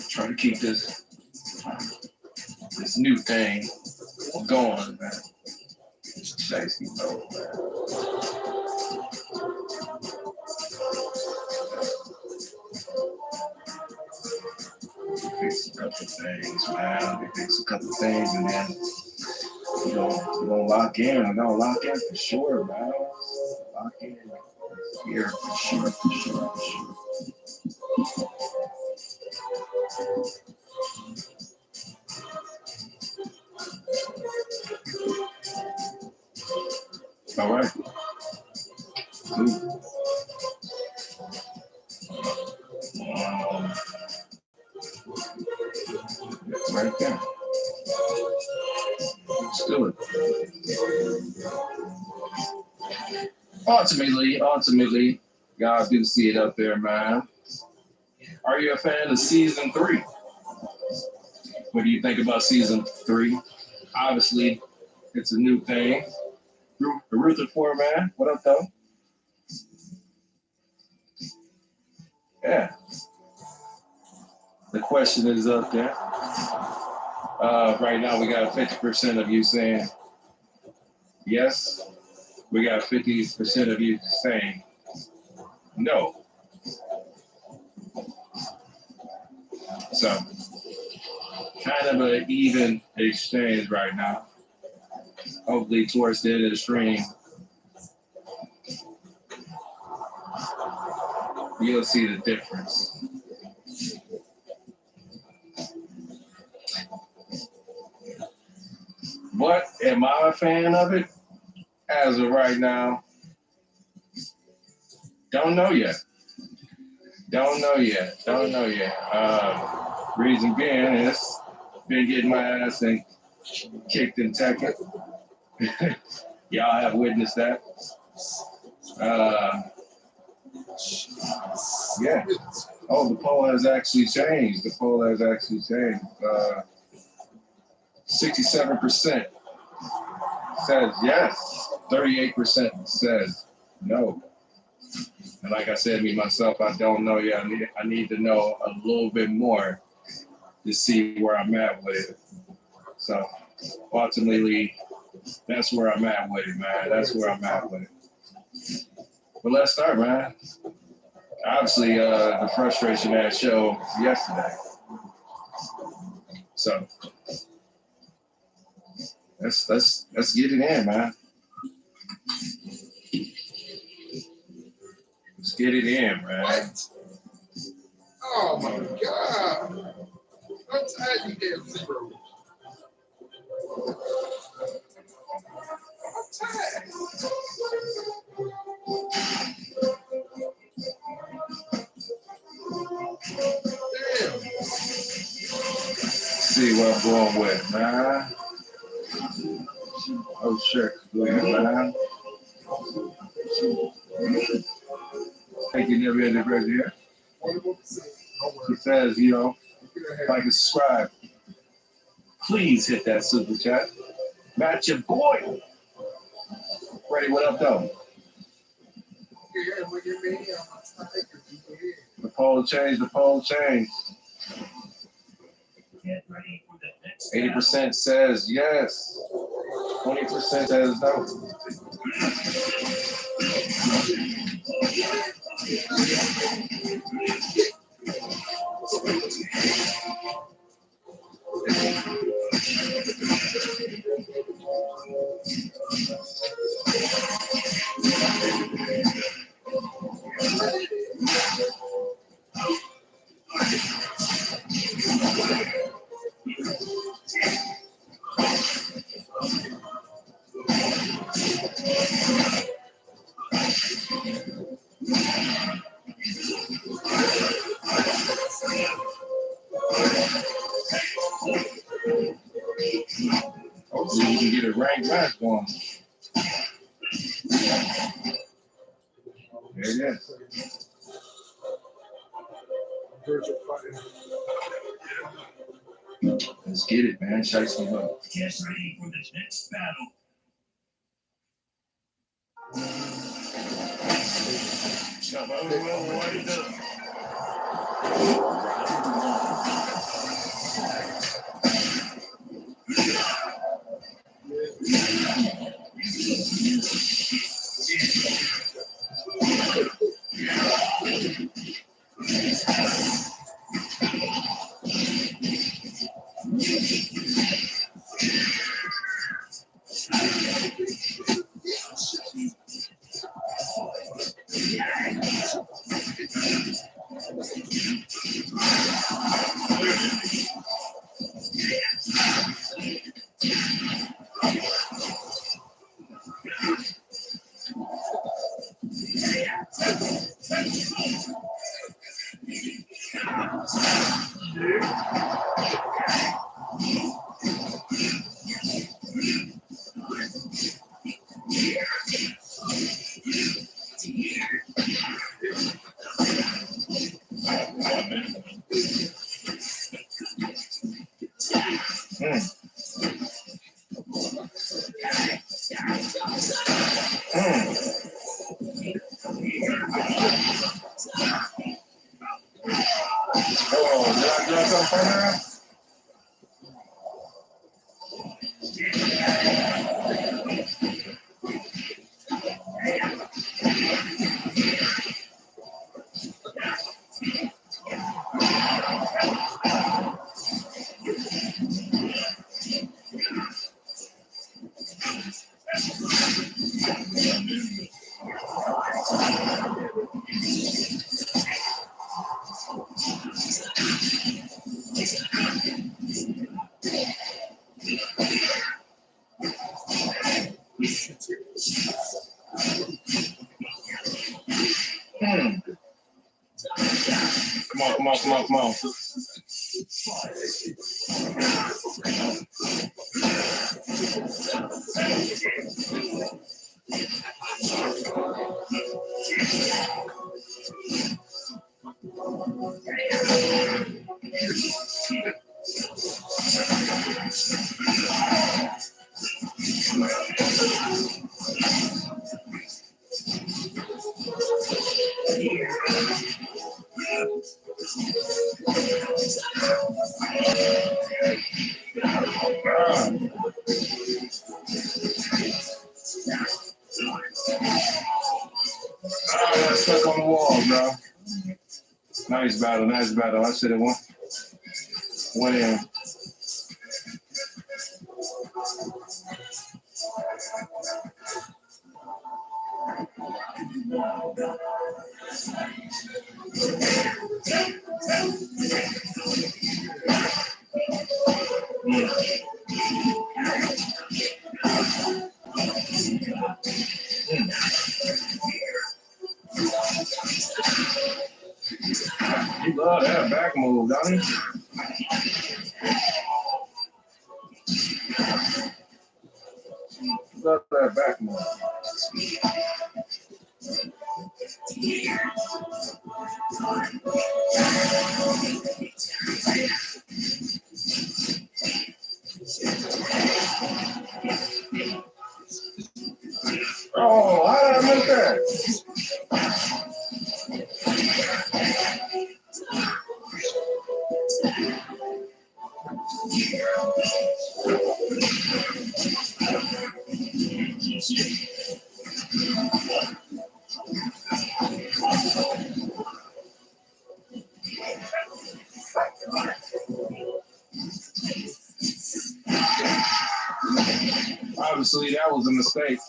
Try to keep this new thing going, man. Chasing mode, man. Fix a couple things, man. We fix a couple things, and then we're gonna lock in. We're gonna lock in for sure, man. Lock in here for sure, for sure, for sure. All right. Cool. Right there. Let's do it. Ultimately, guys, good to see it up there, man. Are you a fan of season 3? What do you think about season 3? Obviously, it's a new thing. Ruther Four, man. What up, though? Yeah. The question is up there. Right now, we got 50% of you saying yes. We got 50% of you saying no. So, kind of an even exchange right now. Hopefully, towards the end of the stream, you'll see the difference. But am I a fan of it? As of right now, don't know yet. Reason being is been getting my ass and kicked in Tekken. Y'all have witnessed that. Yeah. Oh, the poll has actually changed. 67% says yes. 38% says no. And like I said, me myself, I don't know yet. I need to know a little bit more to see where I'm at with it. So ultimately, that's where I'm at with it, man. That's where I'm at with it. But let's start, man. Obviously, the frustration that showed yesterday. So let's get it in, man. Let's get it in, man. What? Oh my God. I'm tired you damn zero. I'm tired. Damn. See what I'm going with, man. Oh, sure. Go ahead, man. Thank you, never had the great here. She says, like and subscribe. Please hit that super chat. Matt, your boy. Freddie, what up, though? The poll changed. Get ready for the next 80% says yes. 20% says no. Hopefully you can get a ranked match going. There it is. Let's get it, man. Shake some up. Get ready for the next battle. Come on, wind up. Come on. Stuck on the wall, bro. Nice battle. I should have went in. He love that back move, don't he? Love that back move. Oh, how did I miss that? Obviously, that was a mistake.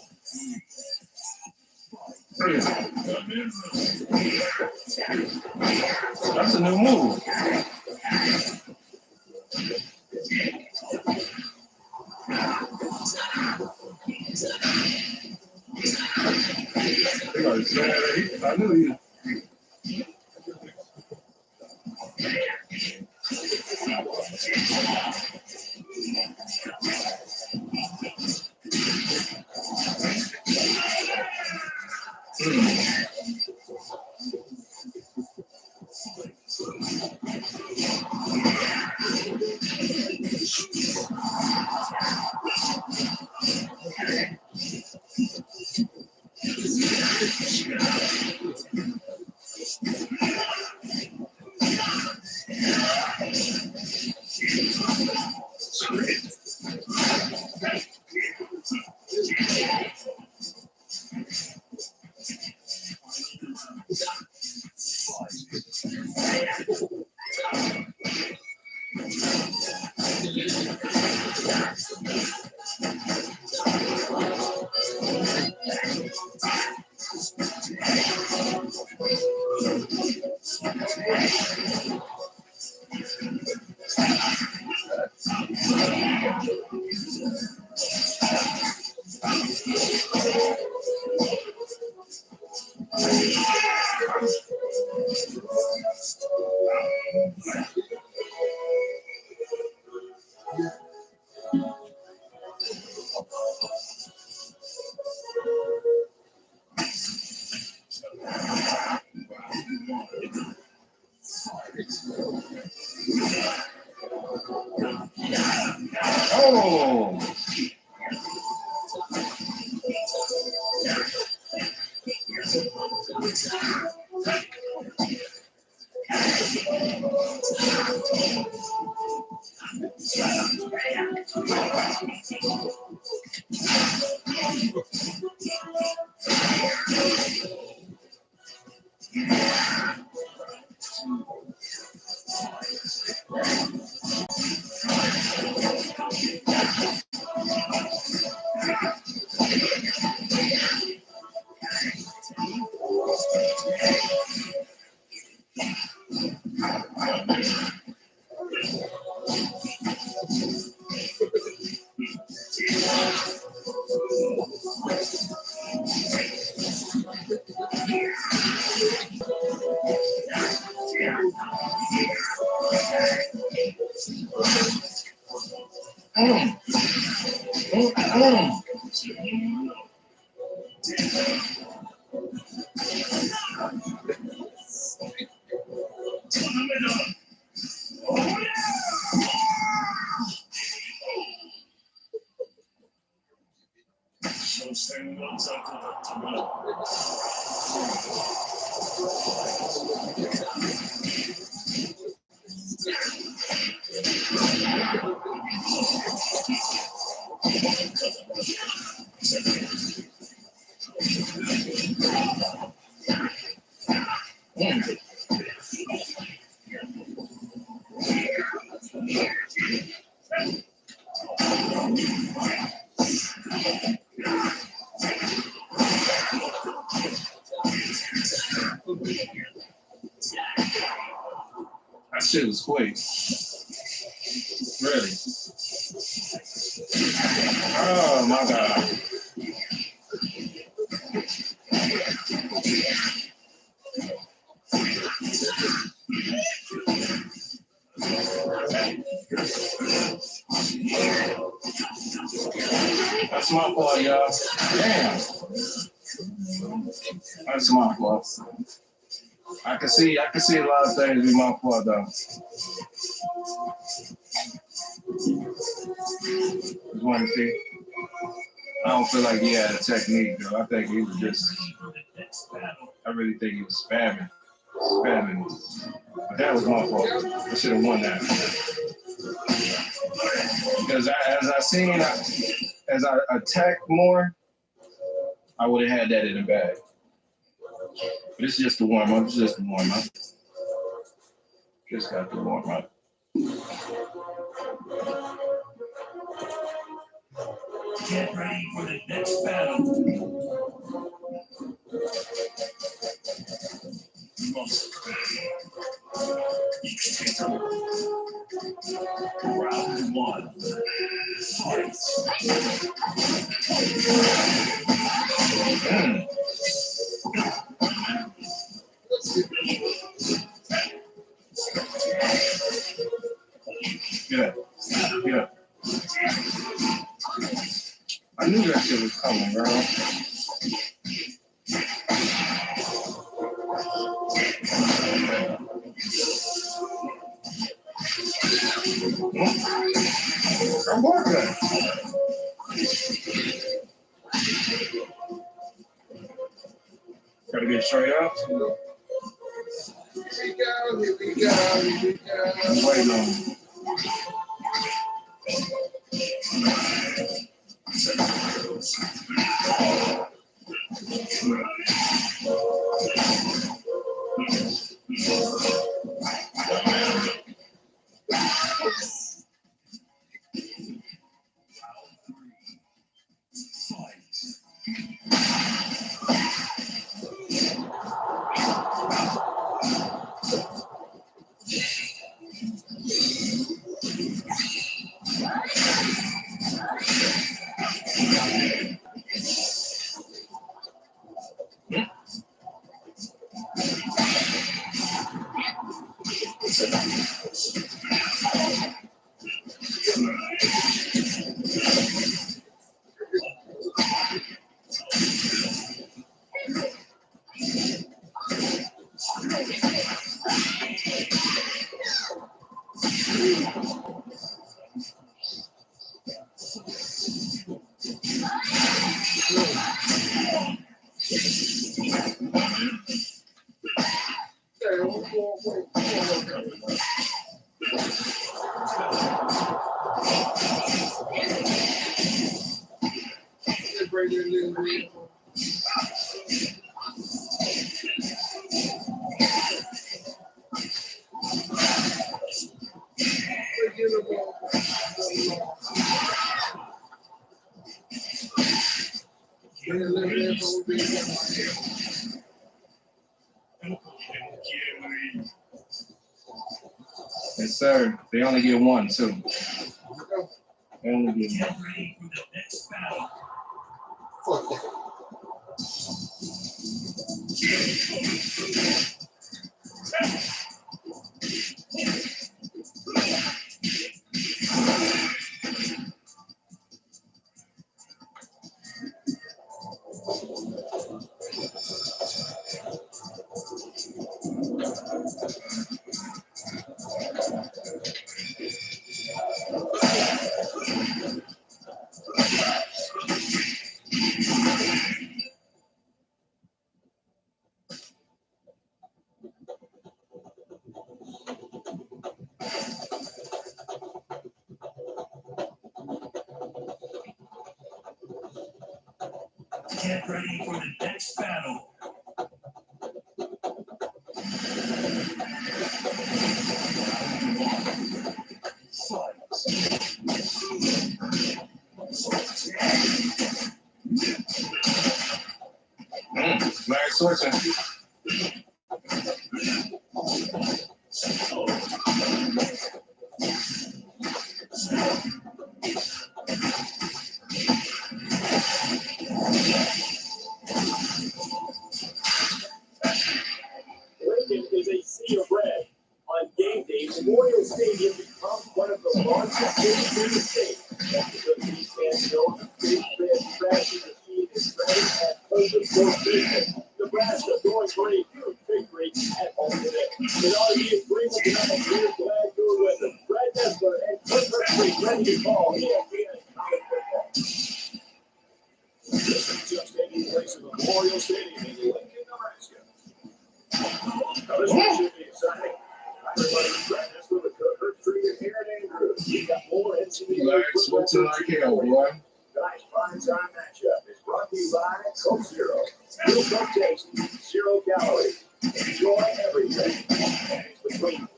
That's a new move. I knew you. That shit was quick. Really. Oh my God. That's my fault, y'all. Damn. That's my fault. I can see a lot of things be my fault though. Just want to see. I don't feel like he had a technique though. I think he was just, I really think he was spamming. But that was my fault. I should have won that. Because as I attacked more, I would have had that in the bag. But it's just a warm up. Just got to warm up. Get ready for the next battle. Round one. Fight. Yeah. I knew that shit was coming, bro. I'm working. Gotta get straight up. Here we go. I'm waiting on you. Yes, sir. They only get one, too. They only get Get one. ready for the next battle. Fuck that. Get ready for the next battle. Larry Swartzen. Lincoln is a sea of red. On game day, Memorial Stadium becomes one of the largest cities in the state. That's because these fans know the big red trash in the scene is ready at home of sports business. Nebraska going for a huge victory at home today. It already is Greenland tonight. We're glad you're with us. Brad Nessler and Kurt Murphy ready to call ESPN College Football. This is just taking place in Memorial Stadium in Lincoln, Nebraska. Now, this one should be exciting. Everybody's Brad Nessler with Kurt Murphy and Aaron Andrews. We got more NCAA Larry football. Swartzen like hell, boy. Tonight's primetime matchup is brought to you by Coke Zero. Real Coke taste, 0 calories. Enjoy everything. And it's between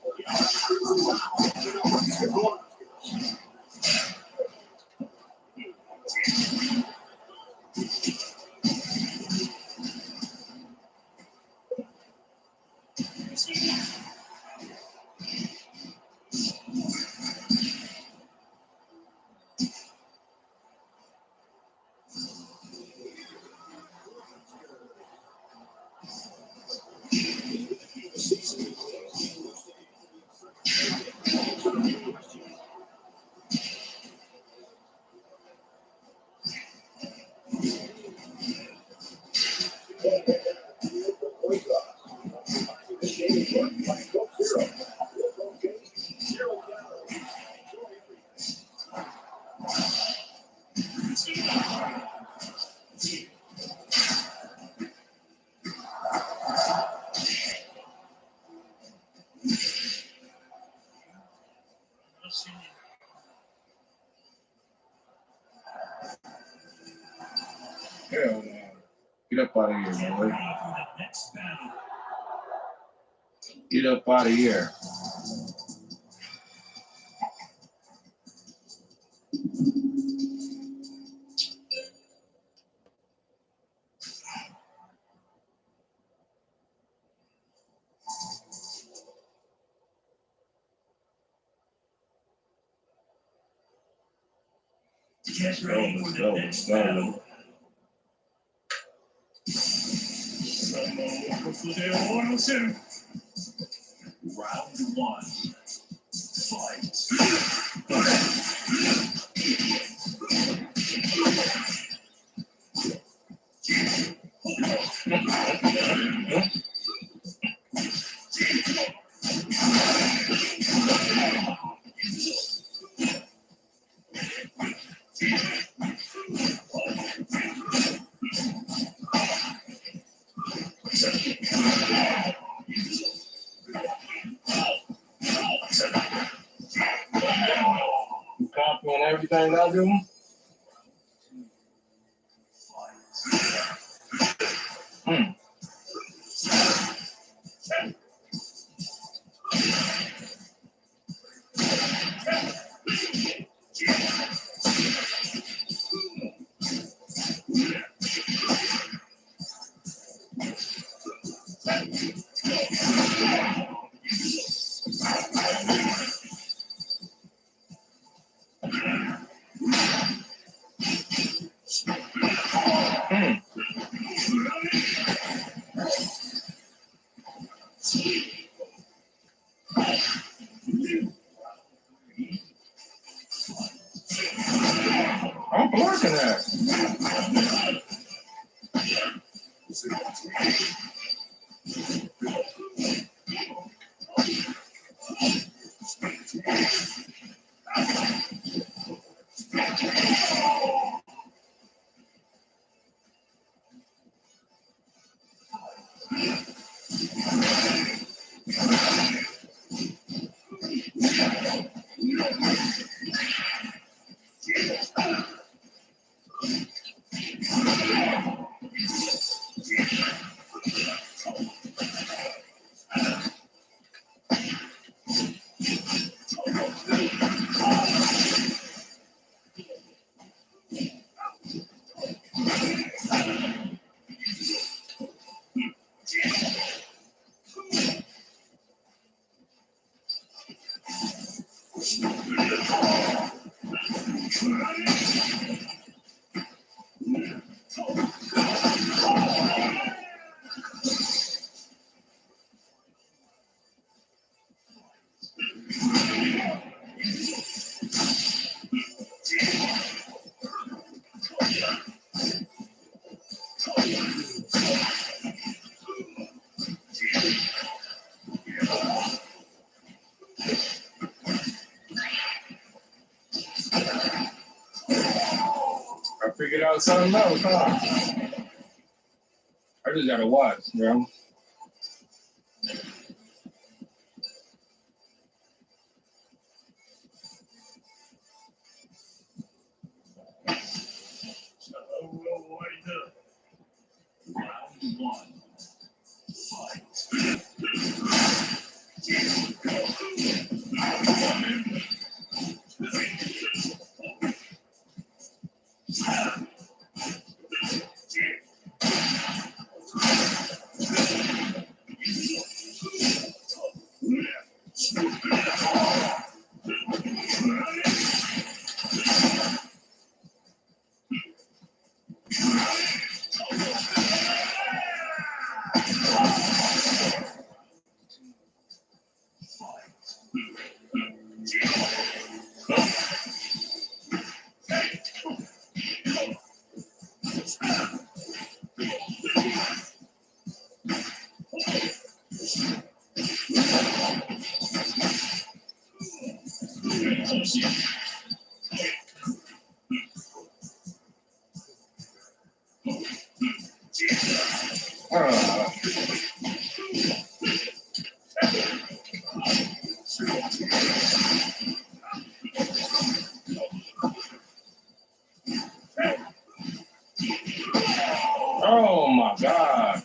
Hell no. Get up out of here, Get boy. ready for the next battle. Get up out of here. Get ready for the next battle. Round 1. Fight. y'all do? I'm blocking that. I figured out something else, huh? I just gotta watch, bro. Oh my God.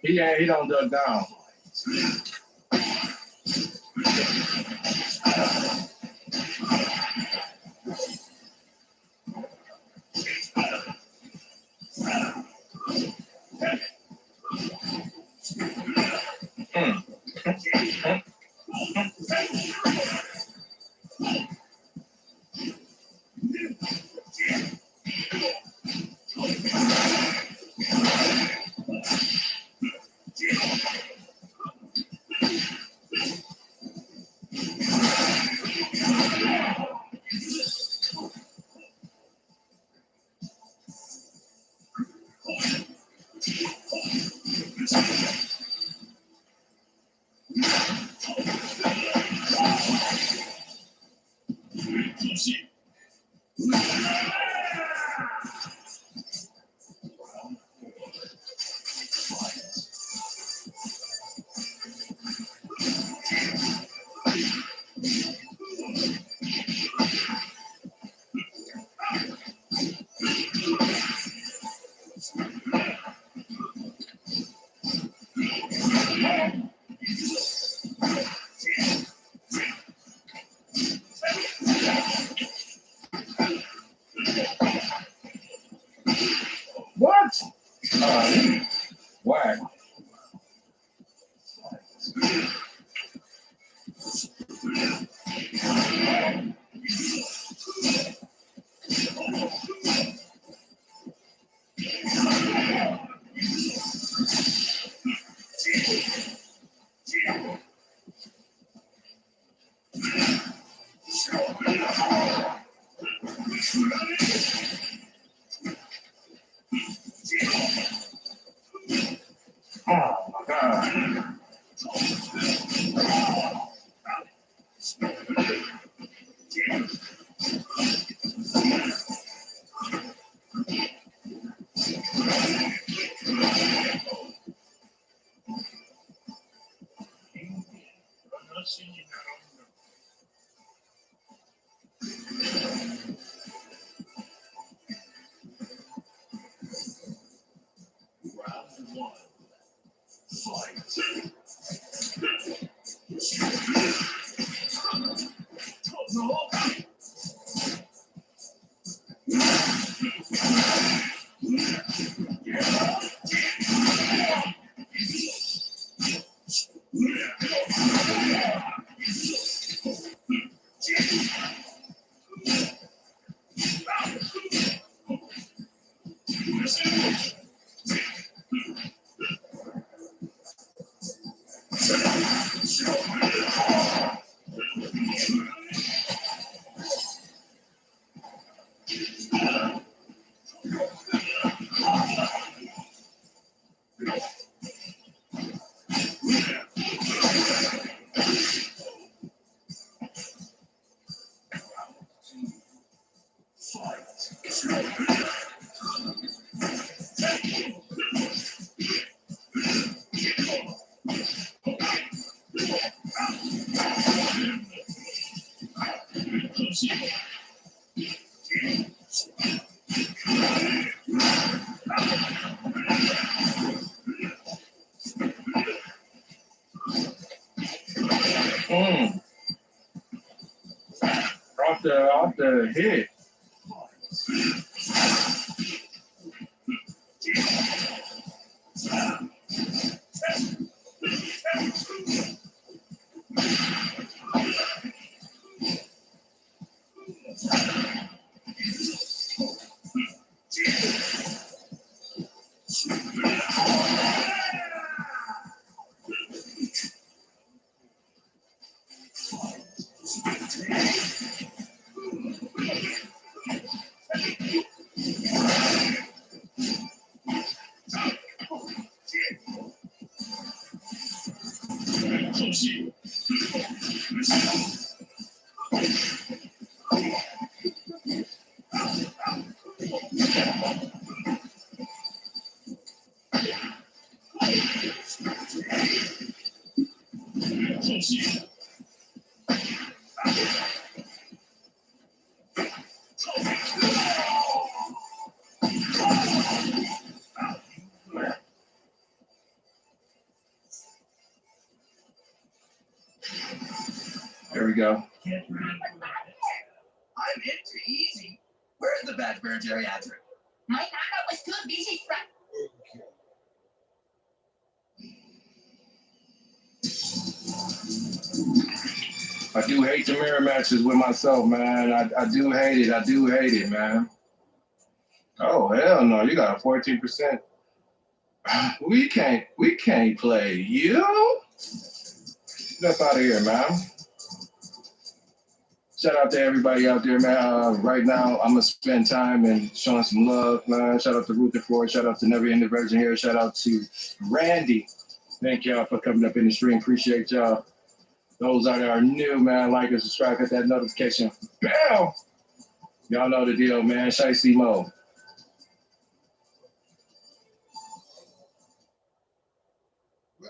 He don't duck down. Whack. Oh my God. Off the hit. There we go. I'm into easy. Where's the Badger Geriatric? My nana was too busy I do hate the mirror matches with myself, man. I do hate it. I do hate it, man. Oh hell no! You got a 14%. We can't play you. Get out of here, man. Shout out to everybody out there, man. Right now, I'm gonna spend time and showing some love, man. Shout out to Rutherford. Shout out to Never Ending Virgin here. Shout out to Randy. Thank y'all for coming up in the stream. Appreciate y'all. Those that are new, man, like and subscribe, hit that notification bell. Y'all know the deal, man. Shiesty Mo.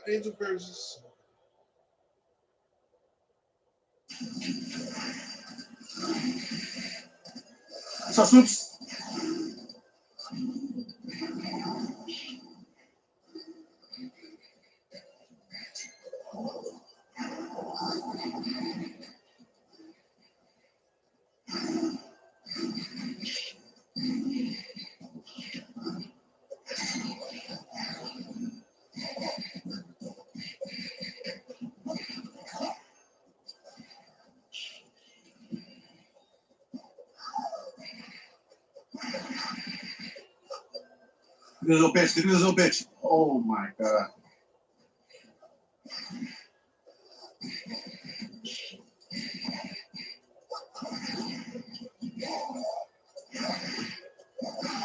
Angel versus. So, Swoops. Look at this little bitch. Look at this little bitch. Oh my god.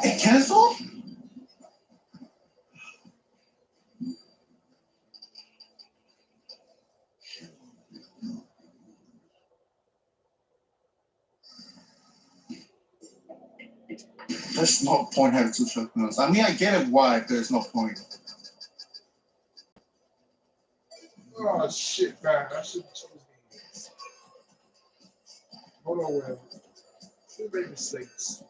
It canceled? There's no point having two shotguns. I mean, I get it why there's no point. Oh shit, man. I should have chosen these. Hold on, well. Should make mistakes.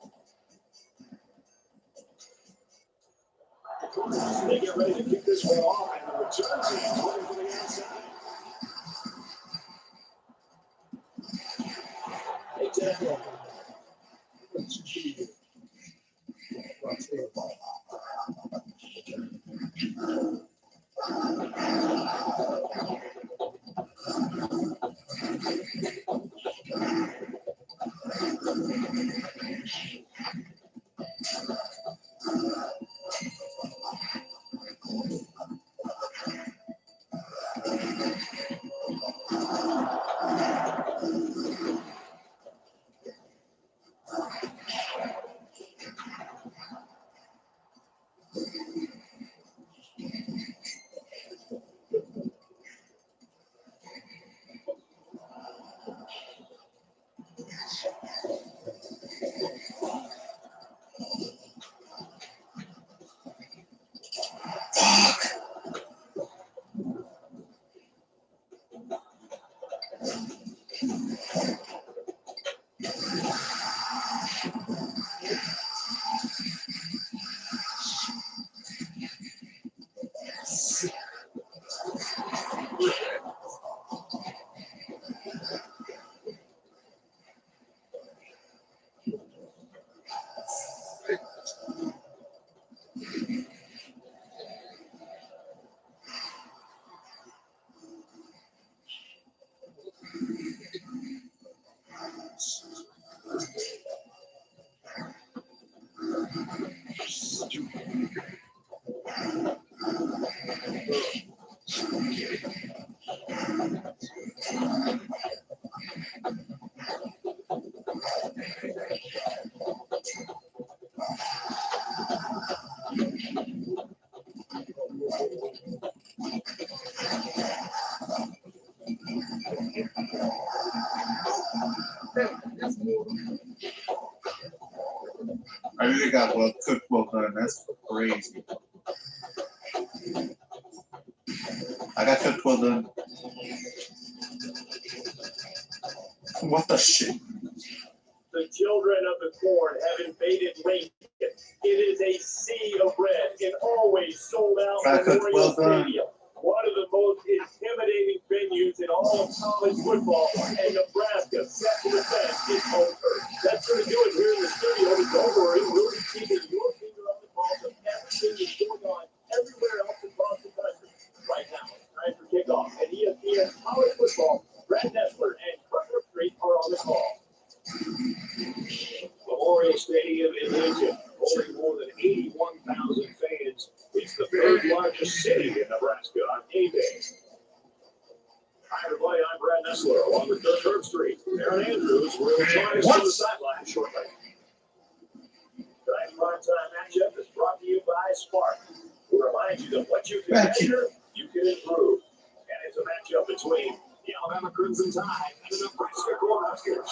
They get ready to kick this one off, and the return team's looking for the outside. Hey, Jack. What you do? I really got well cooked well done. That's crazy. I got cooked well done. What the shit? The children of the corn have invaded Lincoln. It is a sea of red and always sold out Memorial Stadium. One of the most intimidating venues in all of college football, and Nebraska set to defend its home turf. That's going to do it here in the studio, but don't worry, we'll be keeping your finger on the pulse of everything that's going on everywhere else across the country. Right now, it's time for kickoff, and ESPN College Football, Brett Nessler and Kirk Street are on the call. Memorial Stadium in Lincoln, holding more than 81,000 fans. It's the third largest city in Nebraska on game day. Hi, everybody. I'm Brad Nessler, along with Kirk Street. Aaron Andrews will join us on the sideline shortly. Tonight's primetime matchup is brought to you by Spark. We remind you that what you can measure, you can improve. And it's a matchup between the Alabama Crimson Tide and the Nebraska Cornhuskers.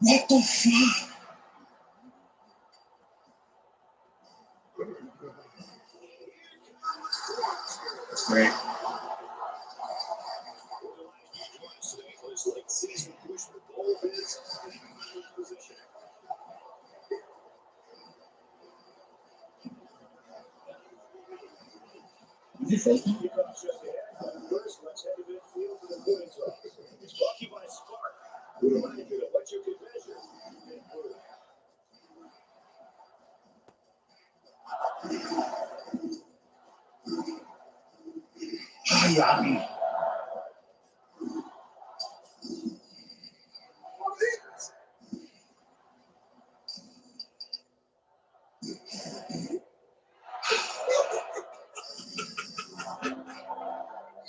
What the fuck? That's great. Is he faking? First, let's head to midfield for the viewing zone. It's brought to you by Spark. We remind you that what you can measure, you can improve. Miami.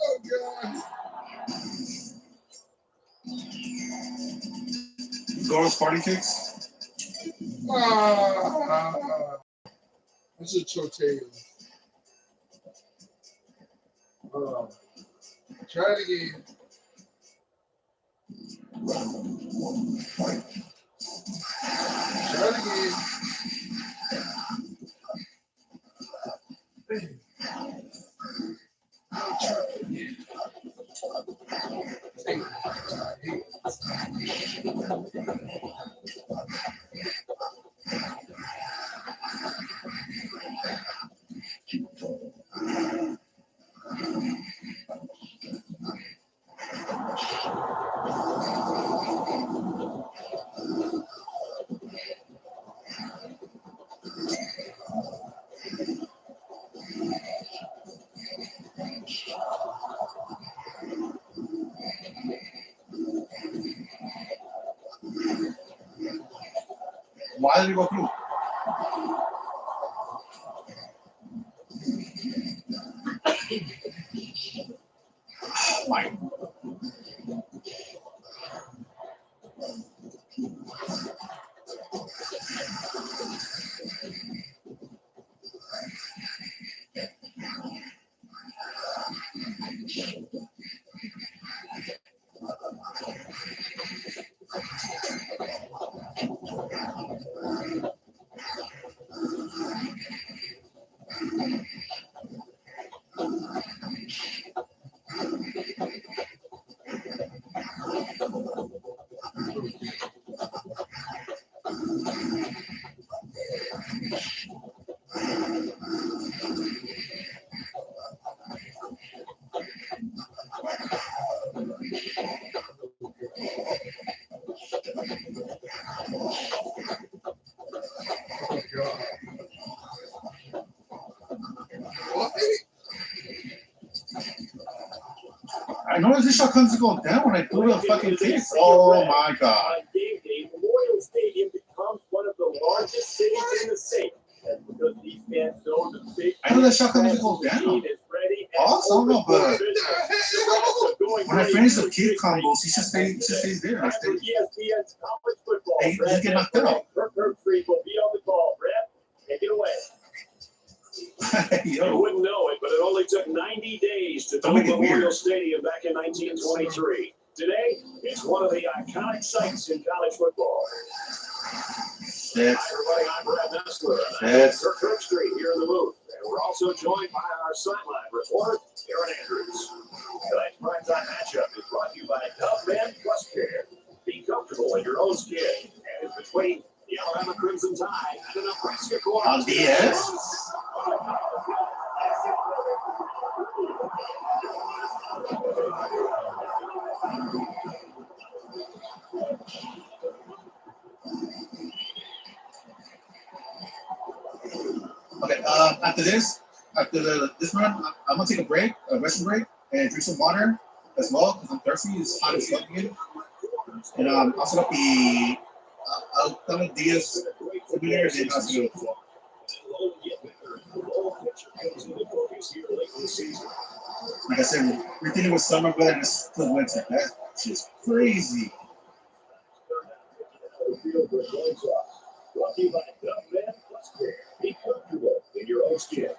Oh God. Girls party kicks. That's a tortilla. Try it again. Try it again. Why did it go through? Like, I noticed this shot comes to go down when I do the fucking kicks. Oh my God. On game day, Memorial Stadium becomes one of the largest cities in the state. That's because these fans know the big I know that shot comes to go down. is ready and Also, no, but going when I finish the kick combos, he should stay there. Time for ESPN's college football. Hey, you get knocked out. Kirk Street will be on the call. Brett, take it away. You wouldn't know it, but it only took 90 days to build Memorial Stadium back in 1923. Today, it's one of the iconic sites in college football. Hi, everybody. I'm Brad Nestler. I'm Kirk Street here in the booth. And we're also joined by our sideline reporter, Aaron Andrews. Tonight's primetime matchup is brought to you by Dove Men Plus Care. Be comfortable in your own skin. And it's between the Alabama Crimson Tide and the Nebraska Corps. Yes. Okay, after this run, I'm gonna take a break, a resting break, and drink some water as well because I'm thirsty. It's hot as fuck again. And I'll set up the Alabama Diaz Familiars and Hospital. Like I said, we're dealing with summer weather and it's still winter. That's just crazy. Brought to you by Dove Men Plus Care. Be comfortable in your own skin.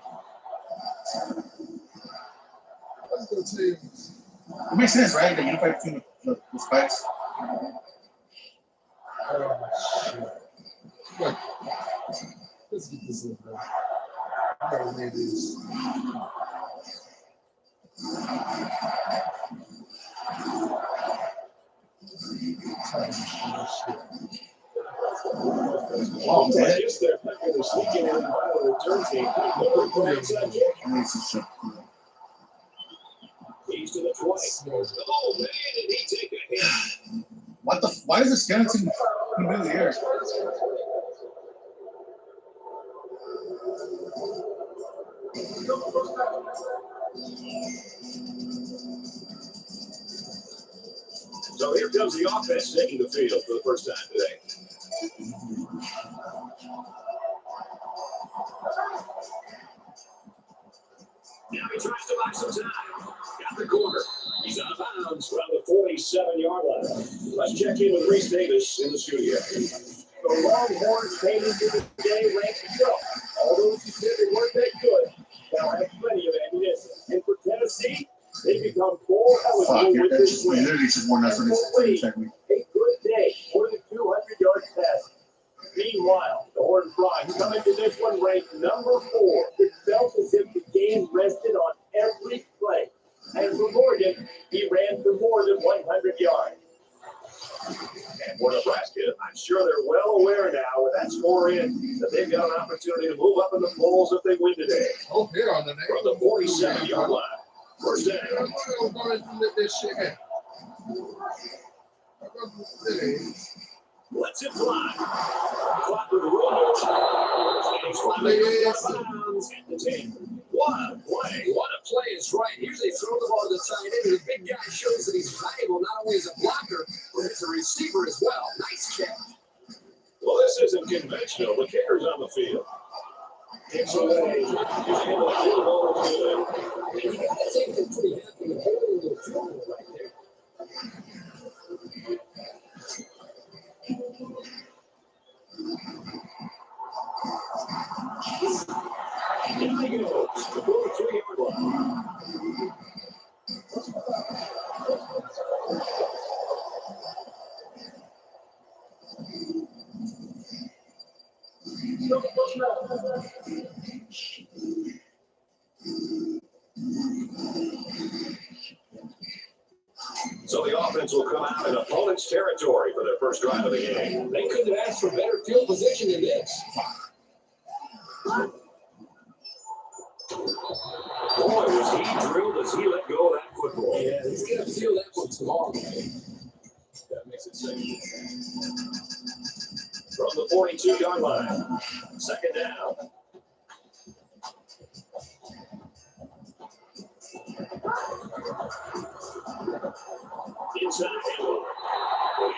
It makes sense, right? The unified between the spikes. Oh, shit. Look. Let's get this in there. I gotta lay this. Oh, man. They're going to sneak in and return team. He's to the 20. Oh, man, did he take a hit? What the? Why is the skeleton in the middle of the air? So here comes the offense taking the field for the first time today. Now he tries to buy some time. Got the corner. He's out of bounds from the 47-yard line. Let's check in with Reese Davis in the studio. The Longhorns came into the day ranked to go. Although you said they weren't that good, they'll have plenty of ammunition. And for Tennessee, they become full eligible with this win. Literally just more nuts on this check me. A good day, more than 200 yards passing. Meanwhile, the Horned Frogs come into this one ranked number 4. It felt as if the game rested on every play. And for Morgan, he ran for more than 100 yards. And for Nebraska, I'm sure they're well aware now with that score in that they've got an opportunity to move up in the polls if they win today. Oh, here on the next from the 47-yard line. First down. I'm going to let this shit in. Let's it fly. Clock with the roll. He's flying bounds at the 10. What a play. What a play is right. Here they throw the ball to the tight end. The big guy shows that he's valuable not only as a blocker, but as a receiver as well. Nice catch. Well, this isn't conventional. The kicker's on the field. Kicks away. He's able to field goal good. And you got to take them pretty happy with holding the field goal right there. Down he goes. The 43-yard line. So the offense will come out in opponent's territory for their first drive of the game. They couldn't have asked for better field position than this. Boy, was he drilled as he let go of that football. Yeah, he's going to feel that one tomorrow. That makes it safe. From the 42-yard line. Second down. Inside.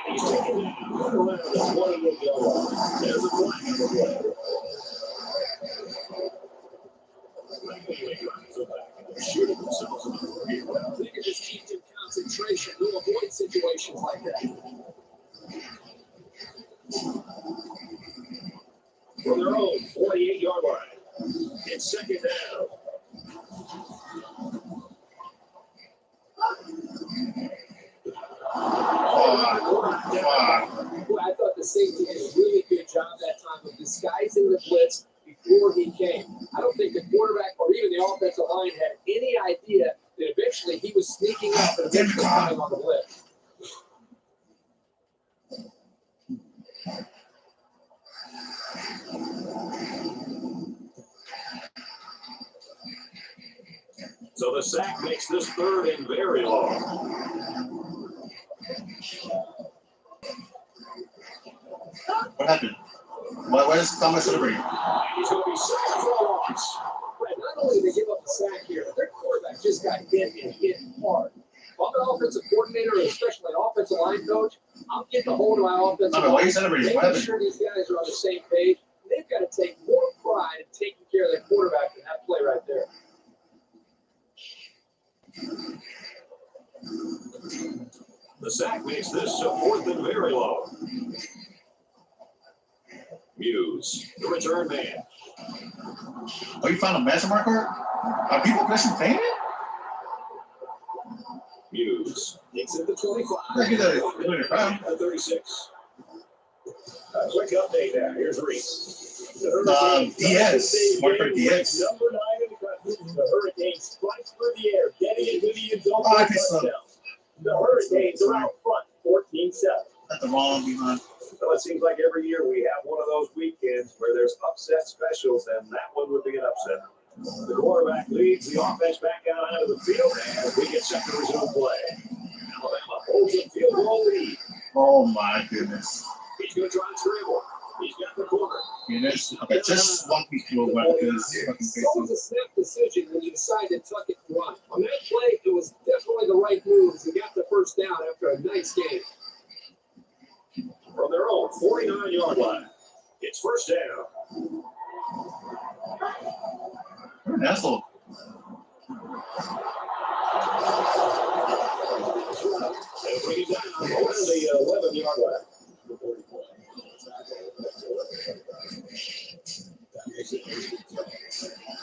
And he's taken down. Right around the 20-yard line. There's a flag on the play. Shooting themselves in the field. Well, they can just keep in concentration. They'll avoid situations like that. From their own 48-yard line. It's second down. Well, I thought the safety did a really good job that time of disguising the blitz before he came. I don't think the quarterback or even the offensive line had any idea that eventually he was sneaking up and eventually coming on the blitz. So the sack makes this third and very long. What happened? Why is Thomas celebrating? He's going to be sacked for a loss. Right, not only did they give up the sack here, but their quarterback just got hit and hit hard. If I'm an offensive coordinator, or especially an offensive line coach, I'm getting a hold of my offensive line. Why are you celebrating? What Making happened? sure these guys are on the same page. They've got to take more pride in taking care of their quarterback than that play right there. The sack makes this a fourth and very long. Muse, the return man. Oh, you found a master marker? Are people actually playing it? Muse. Takes it to 25. Yeah, get that. At 36. A quick update now. Here's Reese. DS. Marker DS. Number 9 in the country, the Hurricanes strikes through the air, getting into the end zone. I think so. The Hurricanes are out front, 14-7. That's the wrong behind. Well, it seems like every year we have one of those weekends where there's upset specials, and that one would be an upset. The quarterback leads the offense back out onto the field, and we get set to resume play. Alabama holds a field goal lead. Oh my goodness. He's going to try and scramble. He's got the corner. Okay, just one piece to over his fucking face. It was a snap decision when you decide to tuck it and run. On that play, it was definitely the right move as he got the first down after a nice game. From their own 49-yard line, it's first down. Asshole. They'll bring it down around the 11-yard line.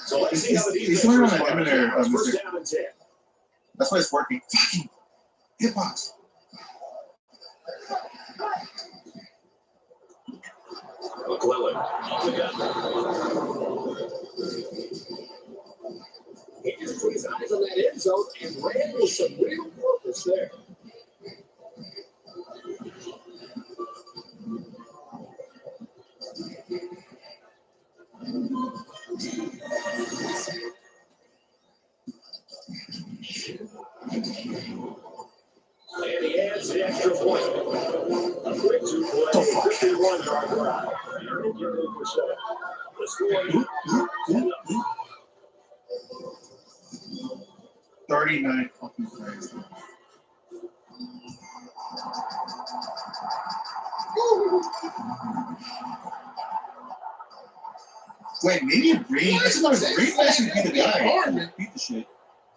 So let's see how the defense He's wearing an responds. emulator, First down and 10. That's why it's working. Fucking hitbox. McClellan on the gun. He just put his eyes on that end zone and ran with some real purpose there. And he adds the extra point. A quick two-play, 51-yard line. The score 39 fucking plays. Wait, maybe Green. That's not Green. Actually, be the guy. Beat the shit.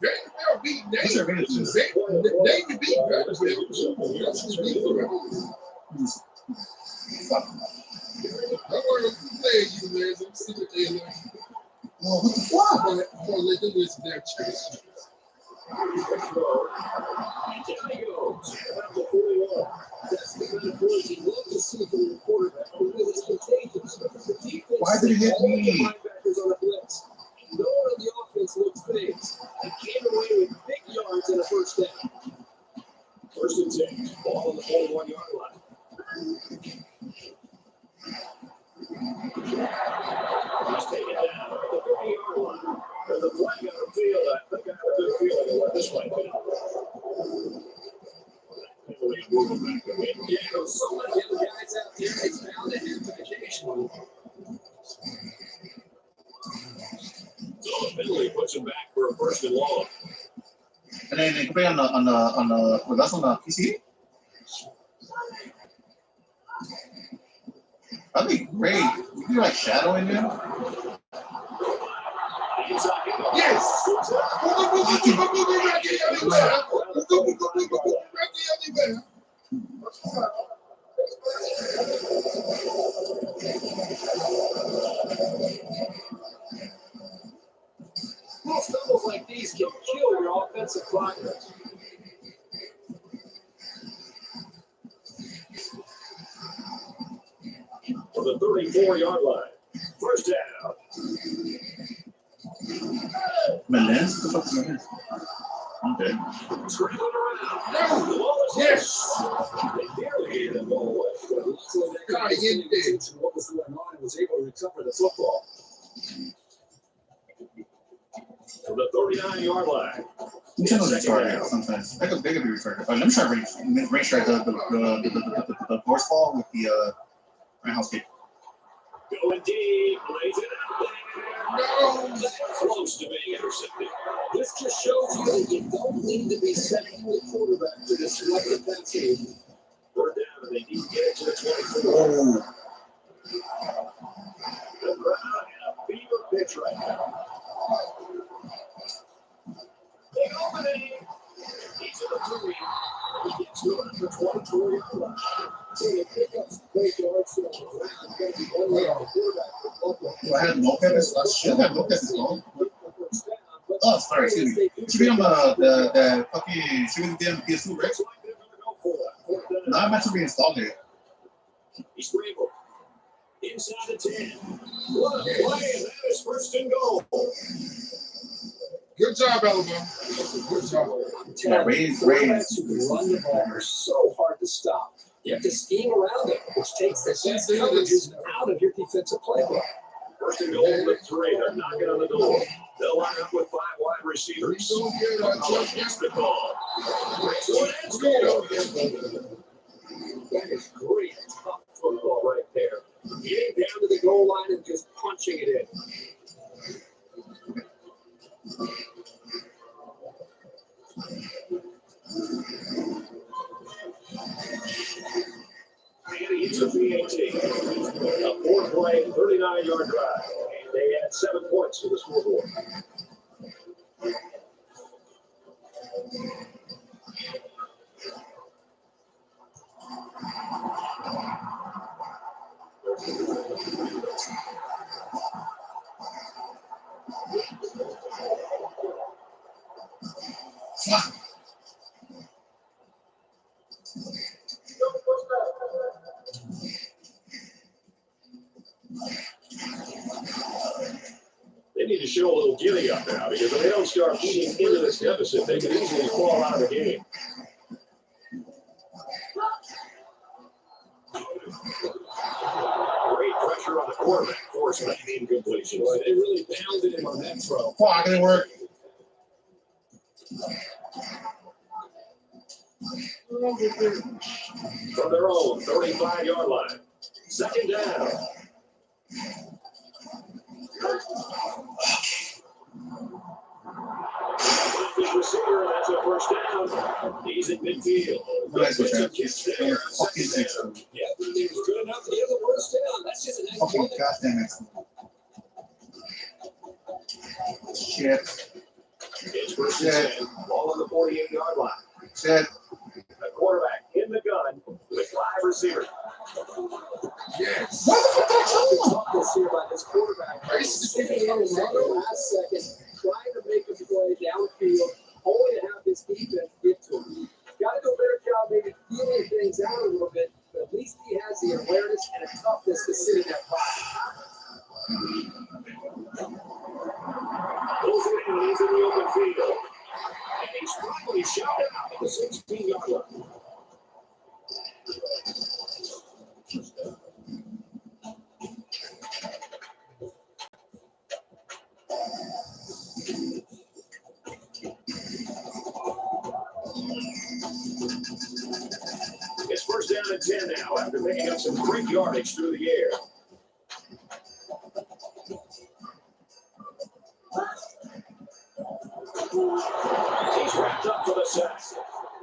They'll beat David. David beat I'm going to play you, man. I'm see what they learn. Oh, what the fuck? I'm going to let them listen to their church. Down he goes. About the 41. That's the kind of play you love to see from your quarterback. It's contagious. The defense Why did he hit all me? the linebackers on the blitz. No one on the offense looks phased. He came away with big yards and a first down. First and 10. Ball on the 41-yard line. He's taken down at the 30-yard line. And the play got a feel that they got a good feeling of what this might be. Yeah, so many other guys out there, it's bound to happen occasionally. So the penalty puts him back for a first and long. And then they play on the well, that's on the PC. That'd be great. You do like shadow in there. Yes! Little stumbles like these can kill your offensive progress. For the 34-yard line. First down. Melens? What the fuck is Melens? Okay. Scrambling around. The ball is Yes! They barely gave the ball away. So that guy indicated what was going on and was able to recover the football. For the 39-yard line. You can know the target sometimes. They could be retarded. Let me try to range try the horse ball with the house kick. Going deep, lays it out there. No! Close to being intercepted. This just shows you that you don't need to be setting the quarterback to disrupt the passing. Third down, and they need to get it to the 24. Oh. The crowd in a fever pitch right now. Big opening. He's in the 3. He gets to it for 24-yard line. So the pickups, great yards to the ground. Going to be one way on the quarterback. Do I have Lopez? I should have Lopez's phone. Oh, sorry, excuse me. It should be on the fucking, should be on the PS2, right? No, I'm meant to reinstall it. He's scrambled. Inside the 10. What a play, and that is first and goal. Good job, Alabama. Good job. Yeah, raise. Quarterbacks who can run the ball are so hard to stop. You have to scheme around it, which takes the best coverages out of your defensive playbook. First and goal for 3. They're knocking on the door. They'll line up with 5 wide receivers. Gets the call. Let's go. That is great top football right there. He launching it in. And it's a ep8. A 4-play, 39-yard drive. And they add 7 points to the scoreboard. They need to show a little giddy up now, because if they don't start eating into this deficit, they can easily fall out of the game. Great pressure on the quarterback, forcing an incompletion. Boy, they really pounded him on that throw. Fuck, it didn't work. From their own 35-yard line. Second down. His receiver, and that's a first down. He's in midfield. Nice one, Chad. There. Fucking excellent. Yeah, it was good enough to get the first down. That's just a nice Fucking play. goddamn excellent. Shit. It's first and 10. Ball on the 48-yard line. Shit. The quarterback in the gun with 5 receivers. Yes. What the fuck did I talk this here about this quarterback? Sitting in the last second, trying to make a play downfield, only to have this defense get to him. Got to do a better job maybe feeling things out a little bit, but at least he has the awareness and a toughness to sit in that pocket. Pulls it in, and he's in the open field. And he's probably shot out at the 16-yard line. It's first down and 10 now after picking up some great yardage through the air. He's wrapped up for the sack.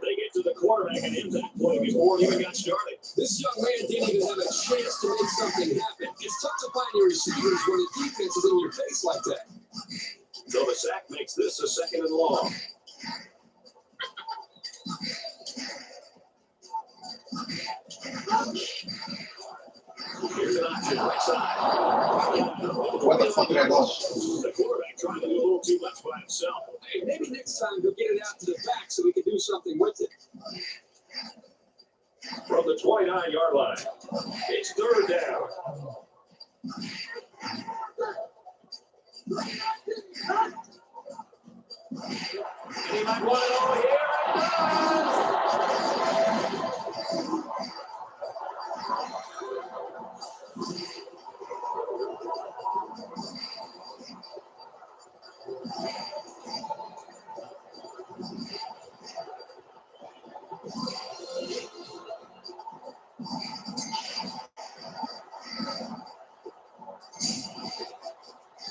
They get to the quarterback and impact play before he even got started. This young man didn't even have a chance to make something happen. It's tough to find your receivers when the defense is in your face like that. So the sack makes this a second and long. Here's an option right side. What the fuck did I go? The quarterback trying to do a little too much by himself. Hey, maybe next time he'll get it out to the back so we can do something with it. From the 29-yard line, it's third down. And he might want it all here.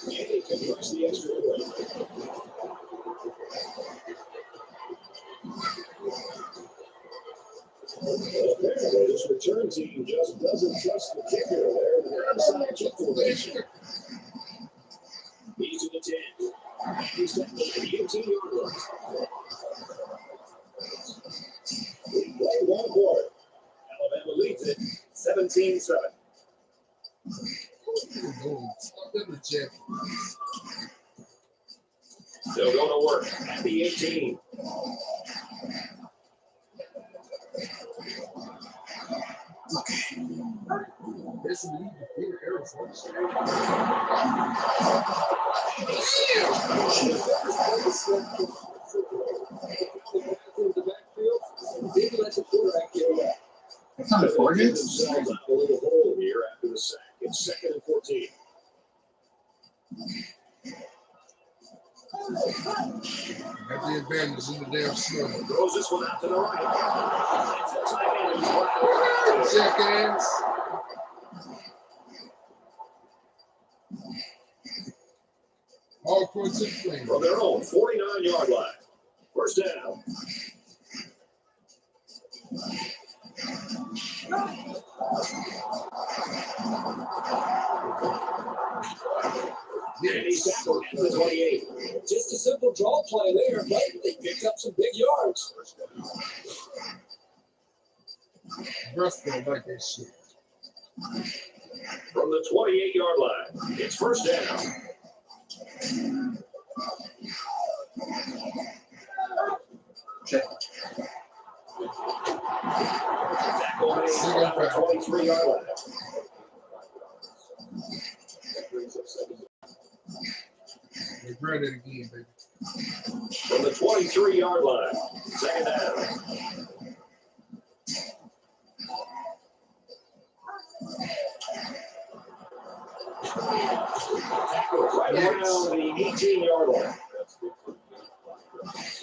He can push the extra point. Apparently, this return team just doesn't trust the kicker there. The outside kick formation. He's in the 10. He's got the 18-yard line. We play one quarter. Alabama leads it 17-7. They'll go to work at the 18. It's not a Forgets? A little hole here after the sack. It's second and 14. Have the advantage in the damn snow. Throws this one out to the right. It's a tight end. Seconds. All courts in play. From their own 49-yard line. First down. And he's tackled at the 28. Just a simple draw play there, but they picked up some big yards. Russ don't like that shit. From the 28-yard line, it's first down. Check. Tackle made around the 23-yard line. Regret it again, baby. From the 23-yard line, second down. Tackle right around the 18-yard line.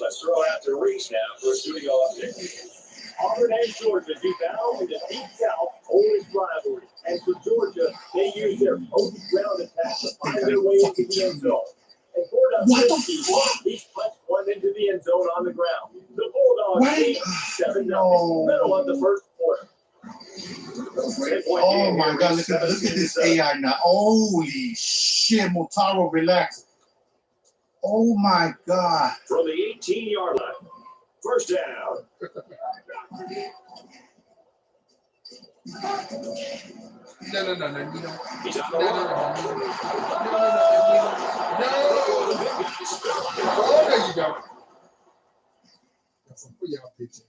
Let's throw out to Reese now for a studio update. Auburn and Georgia do battle in the Deep South oldest rivalry. And for Georgia, they use their potent ground attack to find their way into the end zone. And What the fuck? he punched one into the end zone on the ground. The Bulldogs lead 7-0. Middle of the first quarter. Oh my God! Look at this AI now. Holy shit, Motaro, relax. Oh my God. From the 18-yard line, first down. No, you know. He's on the run. Oh, there you go. That's some for y'all pictures.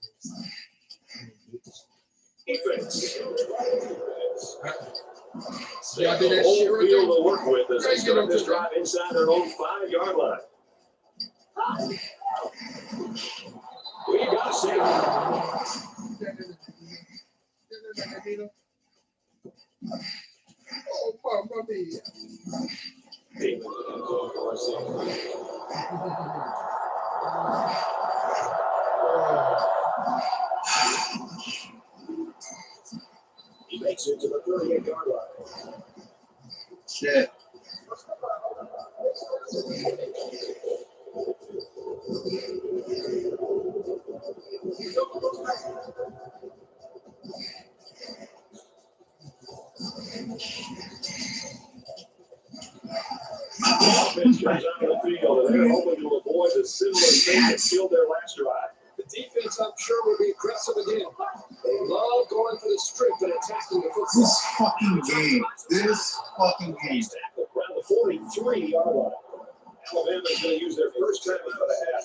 Defense. So y'all did that shit right field there. to work with as they start this drive inside their own 5-yard line. We got to say Oh, mamma mia. He makes it to the 38-yard line. Shit. Offense comes out of the field, and they're hoping to avoid the similar thing that killed their last drive. The defense, I'm sure, will be aggressive again. They love going for the strip and attacking the football. This fucking game. This fucking game. Around the 43-yard line. Alabama's going to use their first time out of the half.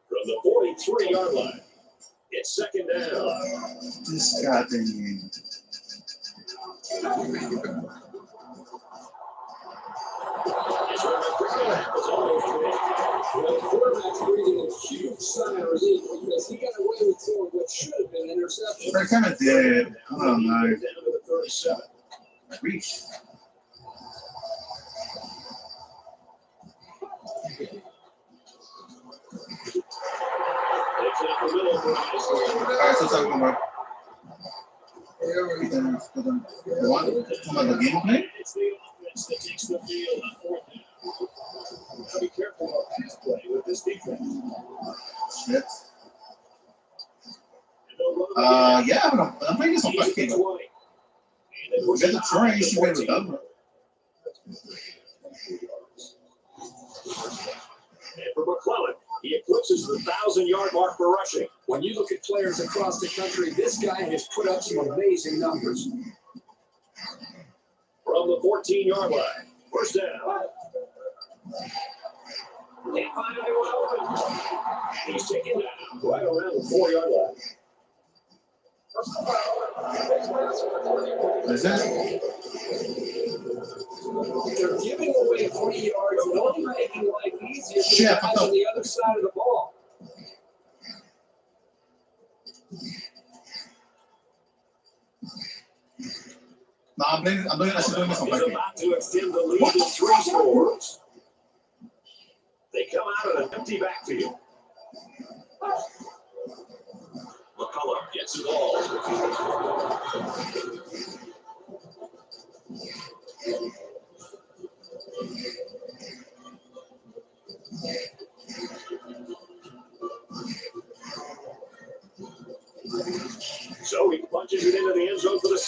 From the 43-yard line, it's second down. This goddamn game. The quarterback's breathing a huge sigh of relief because he got away with throwing what should have been an interception. I kind of did. I don't know. Down to the 37. Reach. Takes it up the middle for Alright, so talking about the game plan? It's the offense that takes the field on fourth down. Gotta be careful about pass play with this defense. Shit. Yeah, but I'm making some fight game. We got the train, you should be able to cover. And for McClellan, he eclipses the 1,000-yard mark for rushing. When you look at players across the country, this guy has put up some amazing numbers. From the 14-yard line, first down. Can't find anyone open. He's taken down right around the 4-yard line. Is it? They're giving away 3 yards and only making life easier for the guys on the other side of the ball. No, I'm doing some He's fight game. about to extend the lead to 3 scores. They come out of an empty backfield. McCullough gets the ball.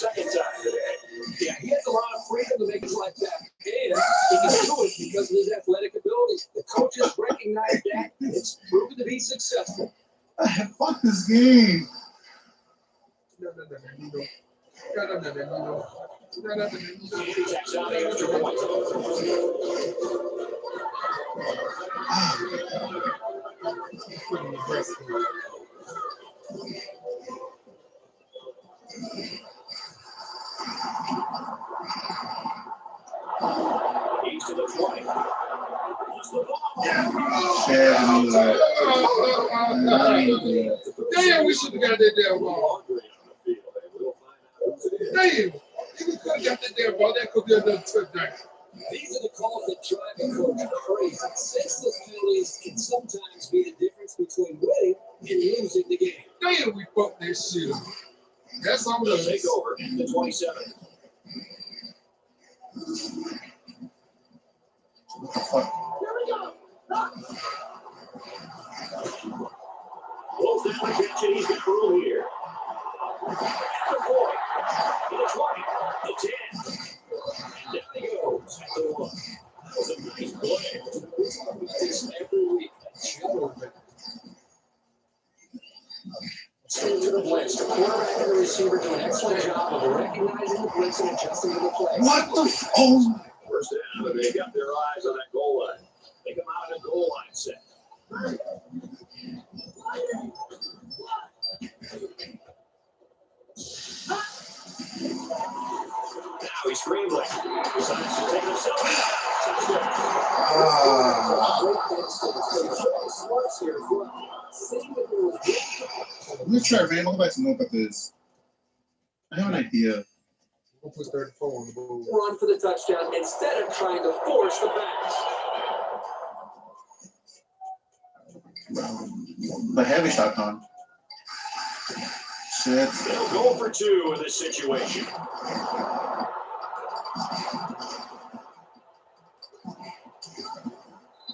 second time today. Yeah, he has a lot of freedom to make it like that. And he can do it because of his athletic abilities. The coaches recognize that. It's proven to be successful. Fuck this game. Checks out the extra point. He's to the 20. Damn, we should have got that damn ball. Damn, he could have got that damn ball. That could be another touchdown. These are the calls that drive a coach crazy. Senseless penalties can sometimes be the difference between winning and losing the game. Damn, we fucked that shit up. That's on They'll us. take over at the 27. What the fuck? Close down the catch, and he's got room here. At the 40, to the 20, the 10. Down he goes at the 1. That was a nice play. We talk about this every week. Straight to the blitz. The quarterback and the receiver do an excellent job of recognizing the blitz and adjusting to the play. What the f? Oh. First down, and they got their eyes on that goal line. They come out in a goal line set. Now he's scrambling. Decides to take himself I'm gonna try random. I'll go back to know about this. I have an idea. We'll put 34 on the board. Run for the touchdown instead of trying to force the pass. The heavy shotgun. Shit. They'll go for 2 in this situation.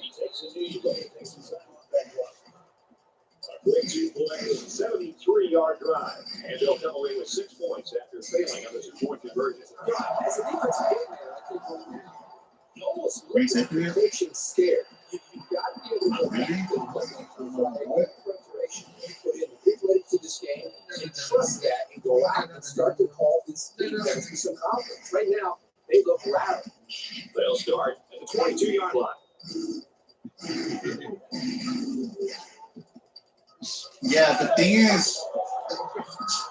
He takes his knee, but he takes his time off that block. A quick 2-play, 73-yard drive, and they'll come away with 6 points after failing on the 2-point conversion. As a defensive coordinator, I think right now, you almost look at the coaching scared. You've got to be able to react and look at the preparation you put in to get ready for this game and trust that and go out and start to call this defense with some confidence. Right now, they look rattled. They'll start at the 22-yard line. Yeah, the thing is,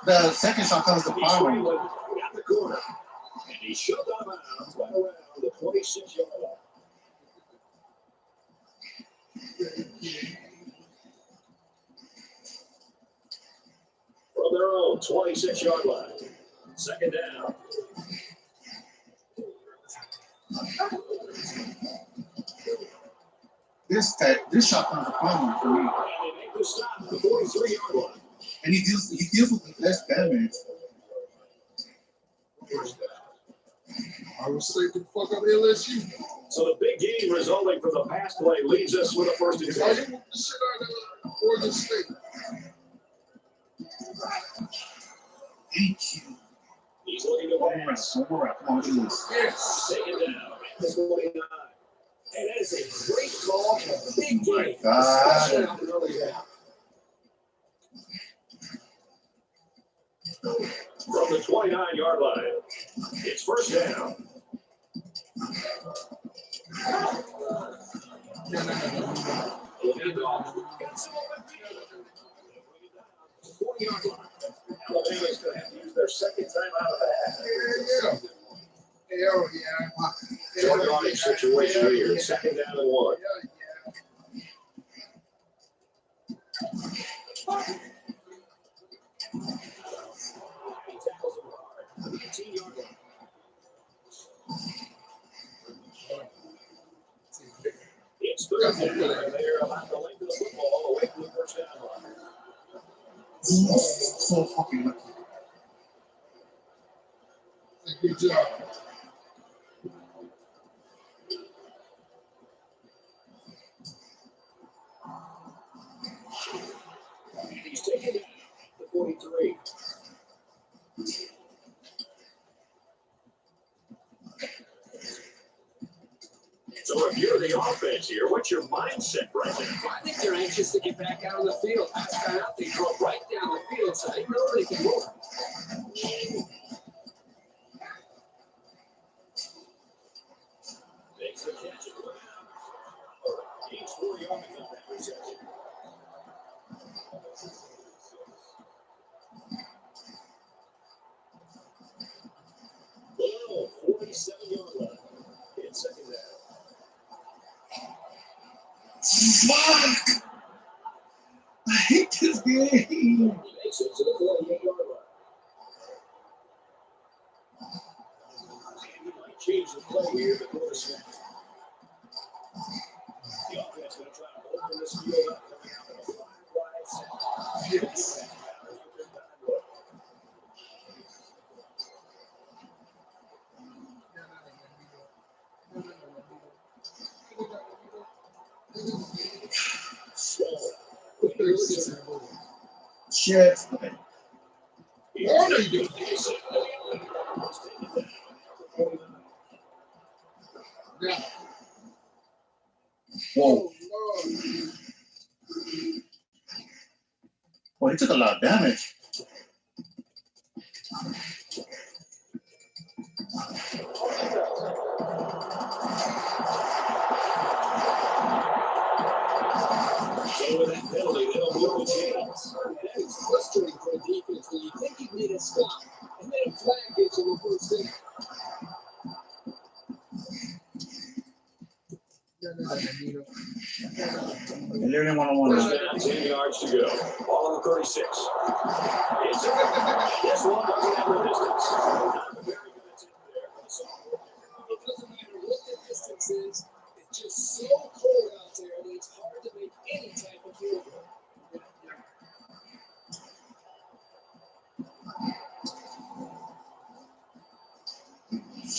the second shot comes the He's problem. scrambling at the corner, and he shoved out of bounds right around the 26-yard line. From their own 26-yard line. Second down. This shot comes the problem for me. And they make the stop at the 43-yard line. And he deals with less damage. First down. I was saying the fuck up LSU. So the big game resulting from the pass play leaves us with a first and 10. Oh, you whooped the shit out of Oregon State. Thank you. He's looking to pass. Come on, do this. Yes. Take it down at the 49. And that is a great call and a big game. God. Especially on an early down. From the 29-yard line, it's first down. Alabama's going to have to use their second time out of that. Hell yeah. Short yardage situation here. Second down and 1. He tackles him hard. 18-yard line. It's third down, and they're about the length of the football away from the first down line. So fucking lucky. Good job. He's taken the 43. So if you're the offense here, what's your mindset right now? I think they're anxious to get back out on the field. Last time out, they drove right down the field, so they know they can move. Makes the catch. Gains 4 yards on that reception. Well, 47-yard line. In second down. Fuck! I hate this game. Makes it to the 48-yard line. He might change the play here before the snap. The offense going to try to open this field up coming out of a 5-wide set. Yes. Shit. Okay. What are you doing? Yeah. Whoa. Oh, Well, he took a lot of damage. So with that penalty, they'll move the chains. That is frustrating for a defense when you think you've made a stop, and then a flag gives you a first down. And they're in one-on-one. First down, 10 yards to go. Ball on the 36. It's this one doesn't have the distance. Not a very good attempt there for the sophomore. It doesn't matter what the distance is, it's just so cold out there that it's hard to make any type of field goal.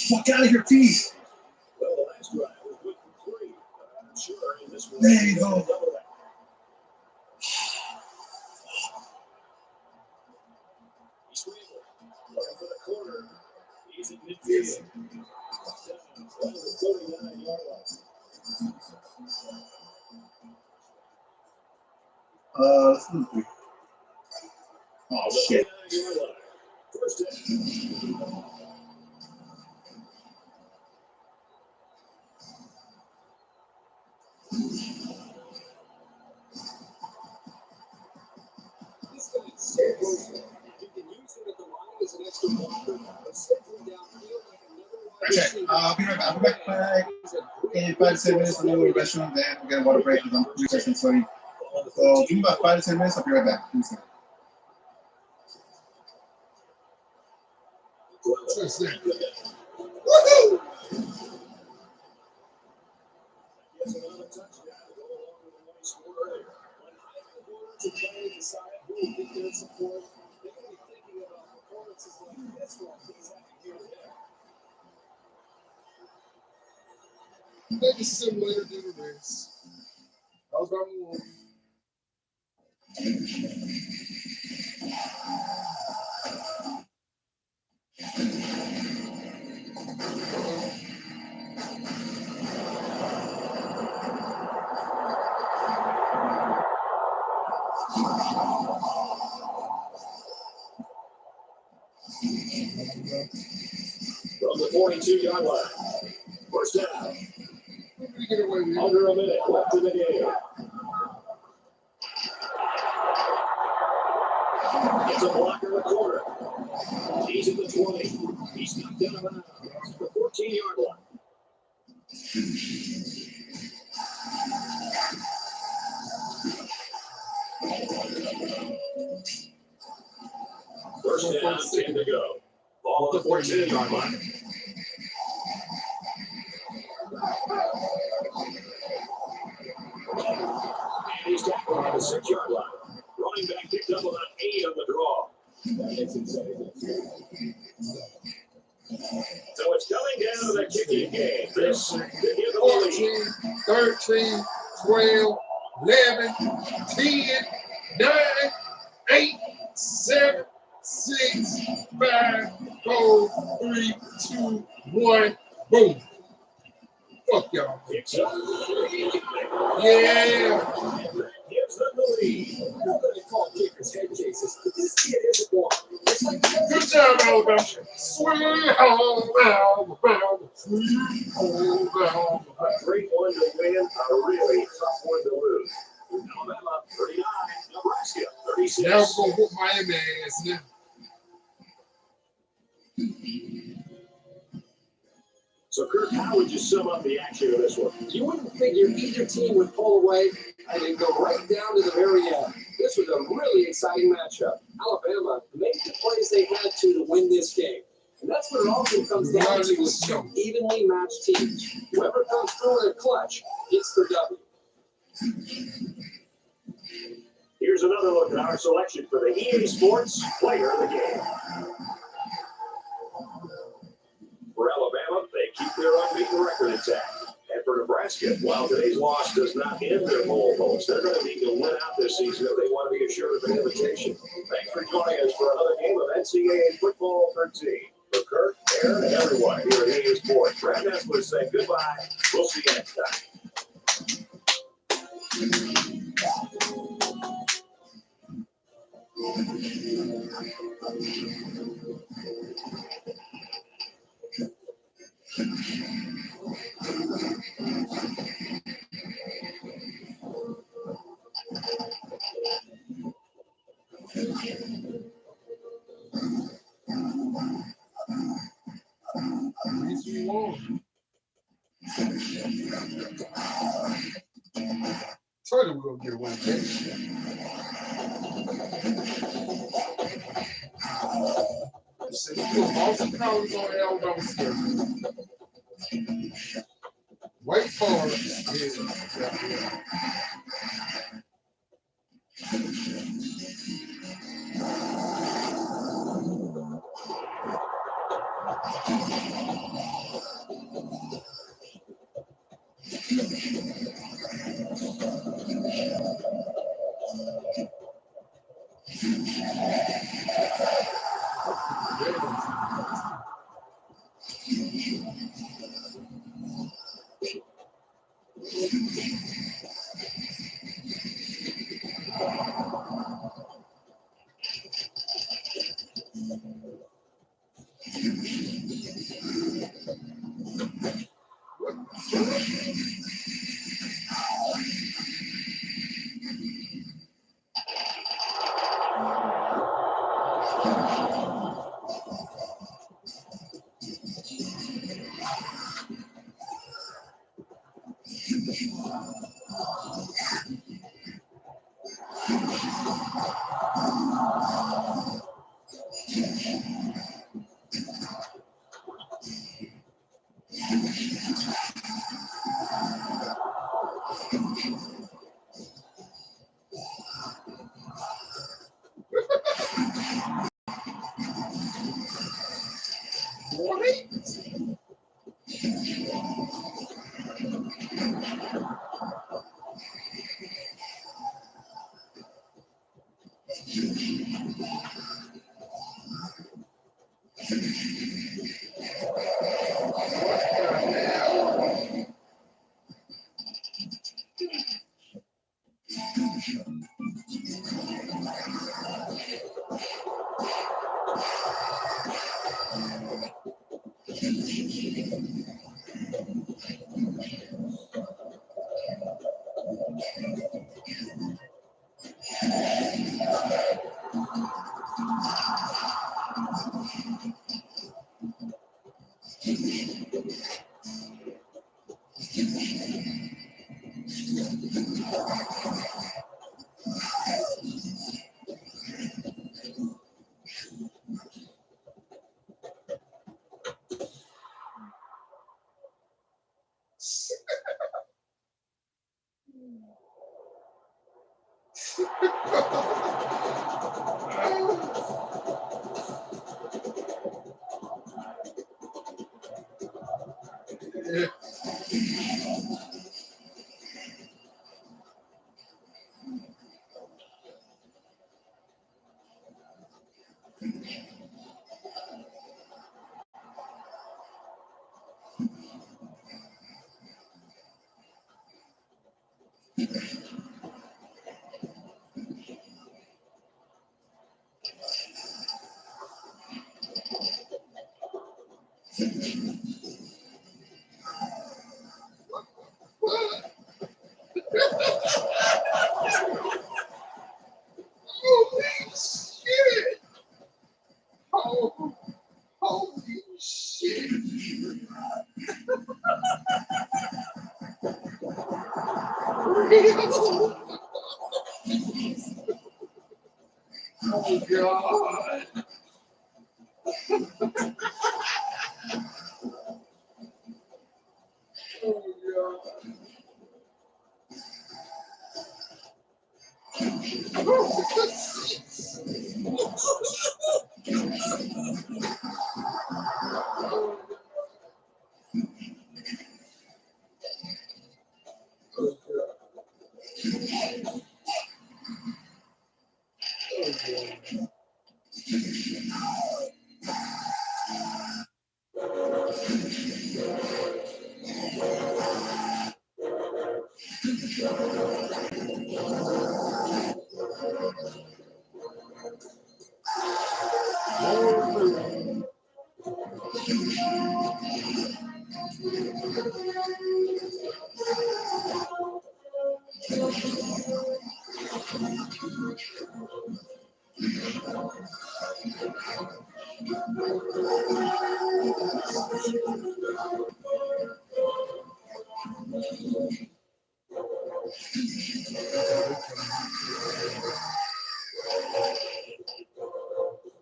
Fuck out of here, please. Well, the last drive was good for 3. I'm sure in this one. There you go. Double that. He scrambled. Looking for the corner. He's in midfield. Down the 39-yard line. Let's move. Oh, shit. 39-yard line. First down. This guy's so versatile. You can use him at the line as an extra blocker, or simply downfield like another wide Okay, receiver. I'll be right back. I'll be back in 5 to 10 minutes. I'm going to the restroom. Then we'll get a water break because I'm researching sweating. So give me about 5 to 10 minutes. I'll be right back. Give me a second. woohoo! Gets another touchdown to go along with the one he scored earlier. When high quarters are trying to decide who will get their support, they're going to be thinking about performances like this one. These have to hear them. Maybe simulator did a race. That was round 1. From the 42-yard line. First down. What did he get away with? Under a minute left in the game. Gets a blocker in the corner. He's at the 20. He's knocked down around the 14-yard line. First down, 10 to go. Ball on the 14-yard line. And he's tackled on the 6-yard line. Running back picked up about 8 on the draw. That makes it 7. So it's coming down to the kicking game. This to give the lead. 14, 13, 12, 11, 10, 9, 8, 7, 6, 5, 4, 3, 2, 1, boom. Fuck y'all. Picks up. Yeah. Gives them the lead. Nobody called kickers head cases, but this kid isn't one. It's like Good job, Alabama. Sweet home Alabama. Sweet home Alabama. A great one to win, a really tough one to lose. Alabama 39, Nebraska 36. Now we're going to whoop Miami ass now. So, Kirk, how would you sum up the action of this one? You wouldn't figure either team would pull away and then go right down to the very end. This was a really exciting matchup. Alabama made the plays they had to win this game. And that's what it also comes down to with two evenly matched teams. Whoever comes through in a clutch gets the W. Here's another look at our selection for the EA Sports Player of the Game. For Alabama, they keep their unbeaten record intact. And for Nebraska, while today's loss does not end their bowl hopes, they're going to need to win out this season if they want to be assured of an invitation. Thanks for joining us for another game of NCAA Football 13. For Kirk, Aaron, and everyone here at EA Sports, Brad Nessler saying goodbye. We'll see you next time. Told you we're going to get a win, okay? So you know, Boston College on Alabama schedule. Wait for it. Holy shit! Oh, holy shit! Oh God! Oh God!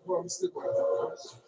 Well, I'm still going to have questions.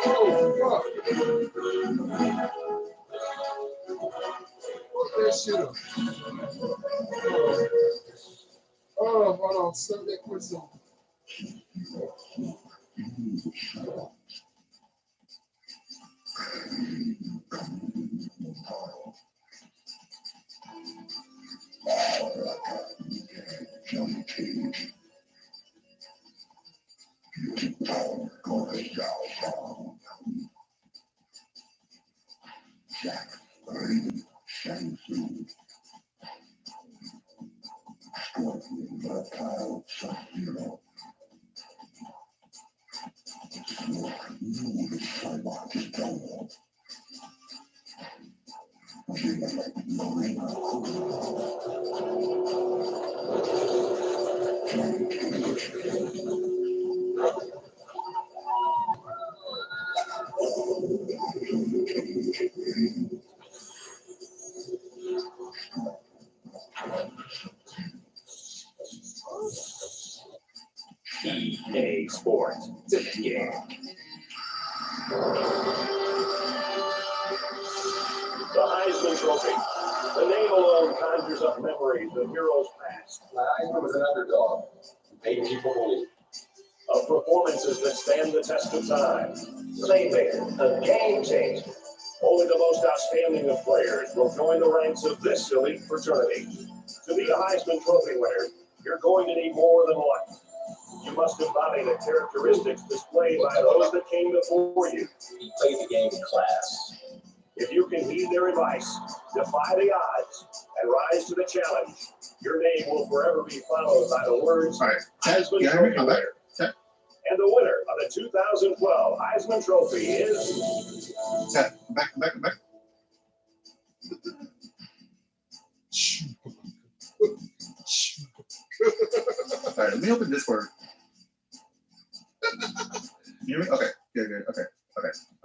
Oh, fuck. Fuck that shit up. Oh, hold on. Stop that question. EA Sports. It's in the game. The Heisman Trophy. The name alone conjures up memories of heroes past. Heisman was an underdog. Made people believe. Of performances that stand the test of time. Playmaker, a game changer. Only the most outstanding of players will join the ranks of this elite fraternity. To be a Heisman Trophy winner, you're going to need more than luck. You must embody the characteristics displayed by those that came before you. He played the game in class. If you can heed their advice, defy the odds, and rise to the challenge, your name will forever be followed by the words Heisman Trophy winner. And the winner of the 2012 Heisman Trophy is... Back. Alright, let me open Discord. You hear me? Okay, good. Okay.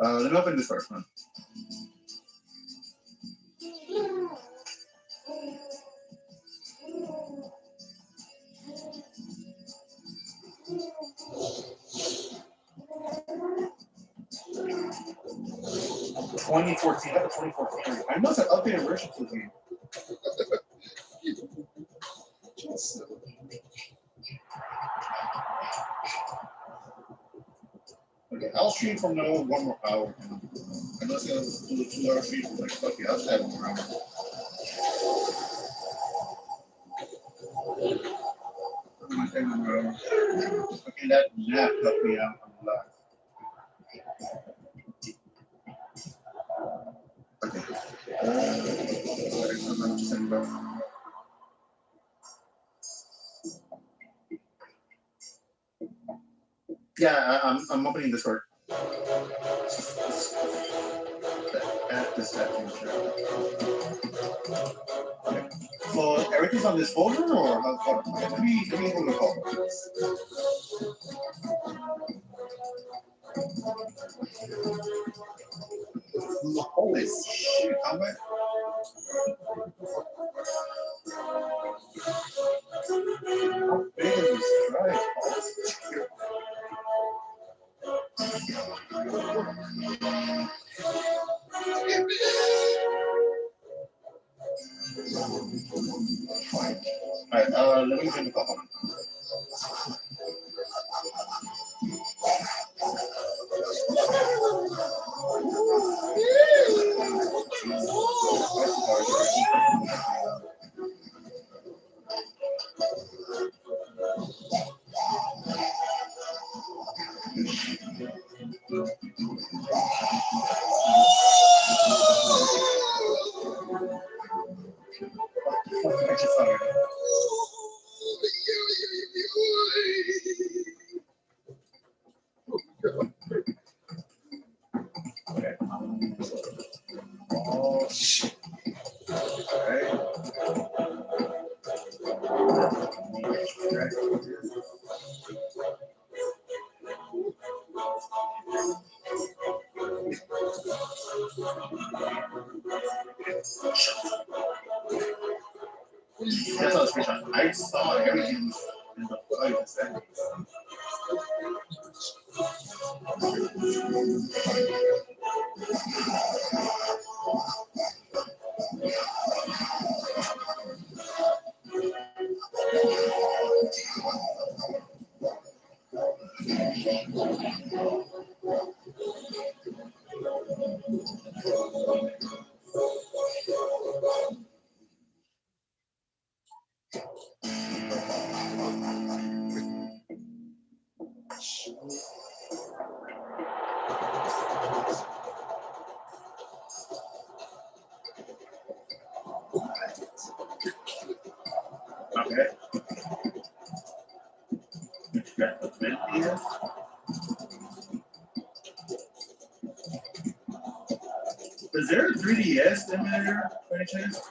Let me open Discord. Huh? I have a 2014. I must have updated versions of the game. Okay, I'll stream from now on 1 more hour. Unless it's do a 2 hour stream, like, fuck yeah, I'll just have 1 more hour. Okay, that nap helped me out a lot. Okay. Yeah, I'm opening Discord. Add this app. Okay. So everything's on this folder, or how? Okay, let me open the folder. Holy shit! How much? How big is this drive? Alright, let me get the call. Oh shit. That's how screenshot. I saw everything in the file settings. 3DS. Is there a 3DS emulator by any chance?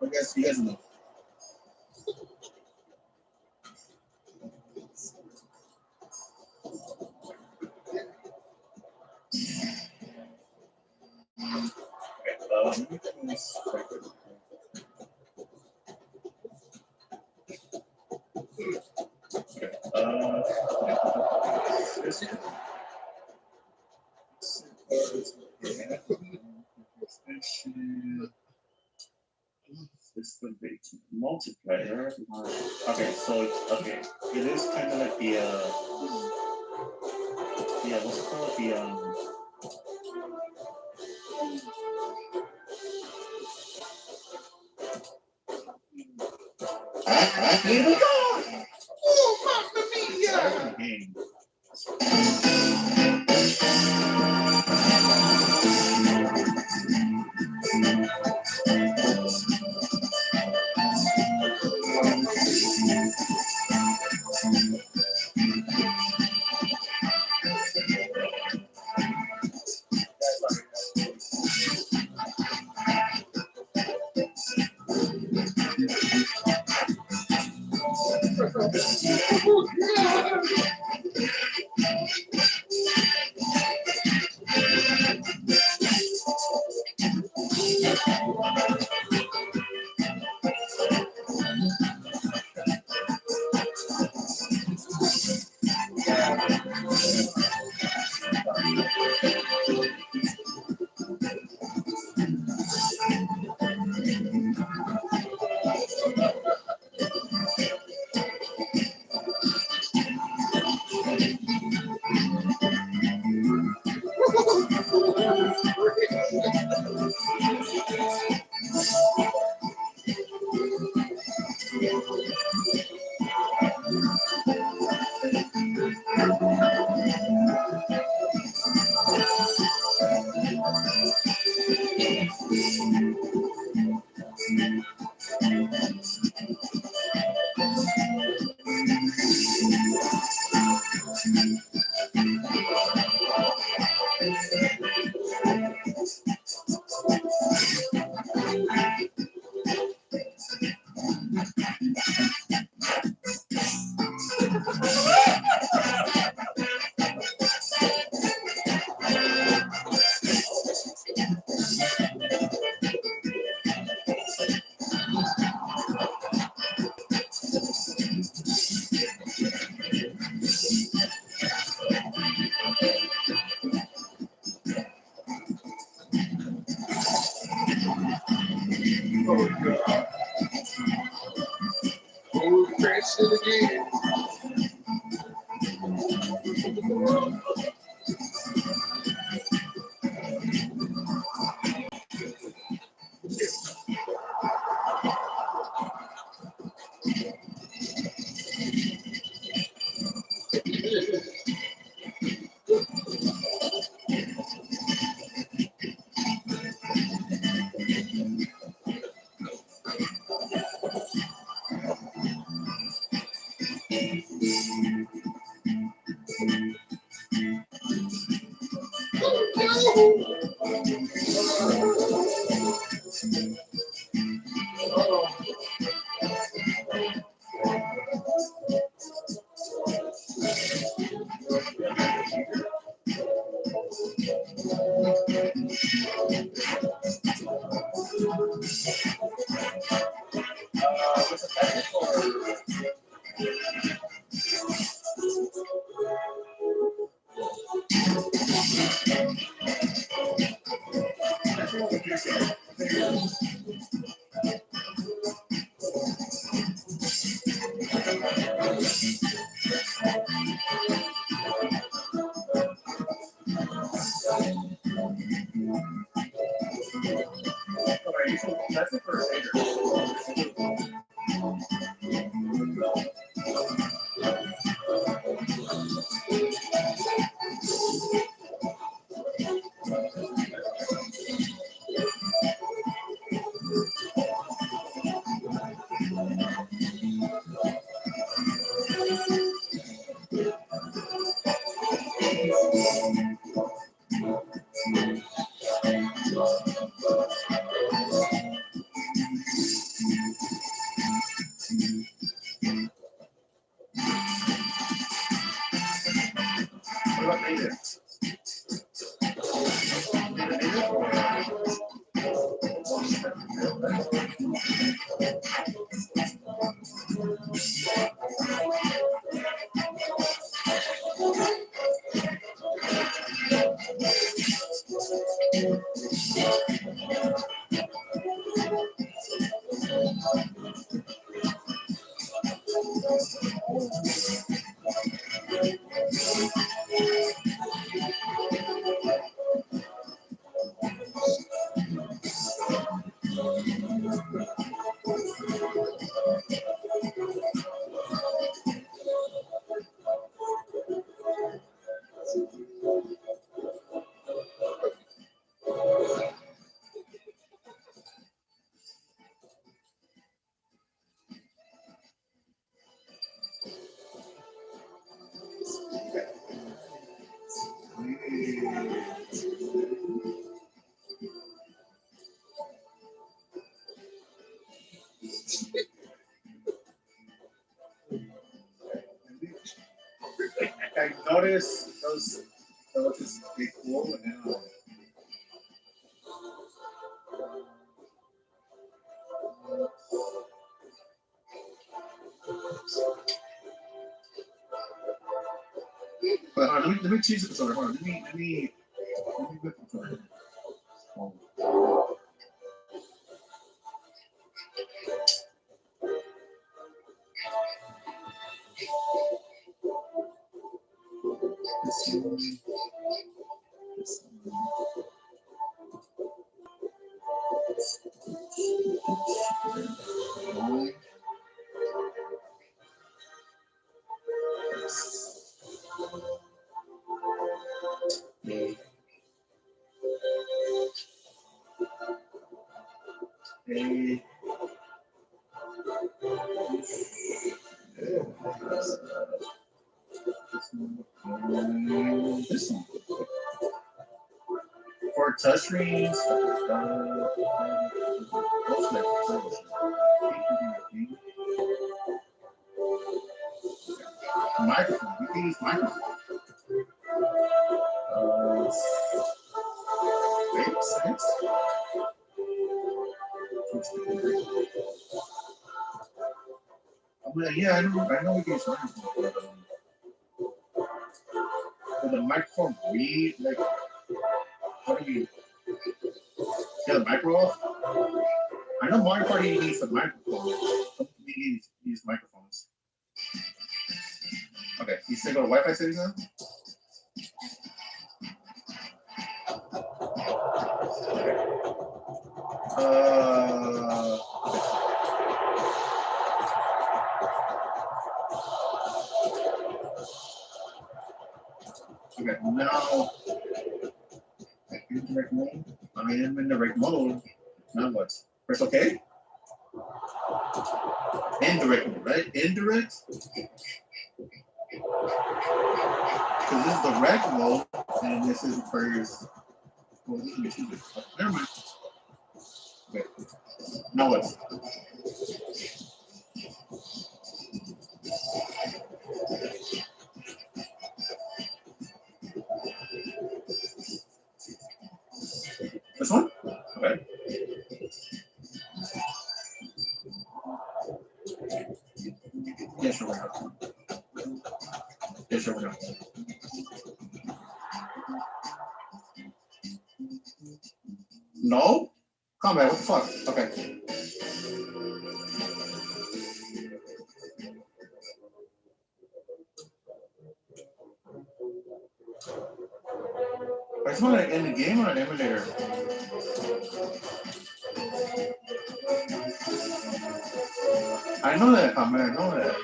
I guess you guys know. This would be multiplayer. Okay, so okay, it is kind of like the yeah, what's it called, the Here we go! Oh, mamma mia! game. Oh, God. Oh, crash it again. That's it for later. What about native? Native or I noticed those just be cool and but let me choose it. Sorry, hold on. Let me whip it for you. This one. For touchscreens, microphone. We can use microphone. Wait, science? Yeah, I know we can use microphone. But the microphone read, like, what do you get the micro off? I know Mario Party needs the microphone. We use microphones. Okay, you still go to Wi-Fi settings now? Okay, now indirect mode. I am in direct mode. Now what? Press OK. Indirect mode, right? Indirect. Because this is direct mode, and this is first. Well, this is never mind. Okay. Now what? This one? Okay. Yeah, sure, why not? Yeah, sure, why not? No? Come on, what the fuck? Okay. I just want to end the game on an emulator. I know that, man. I know that.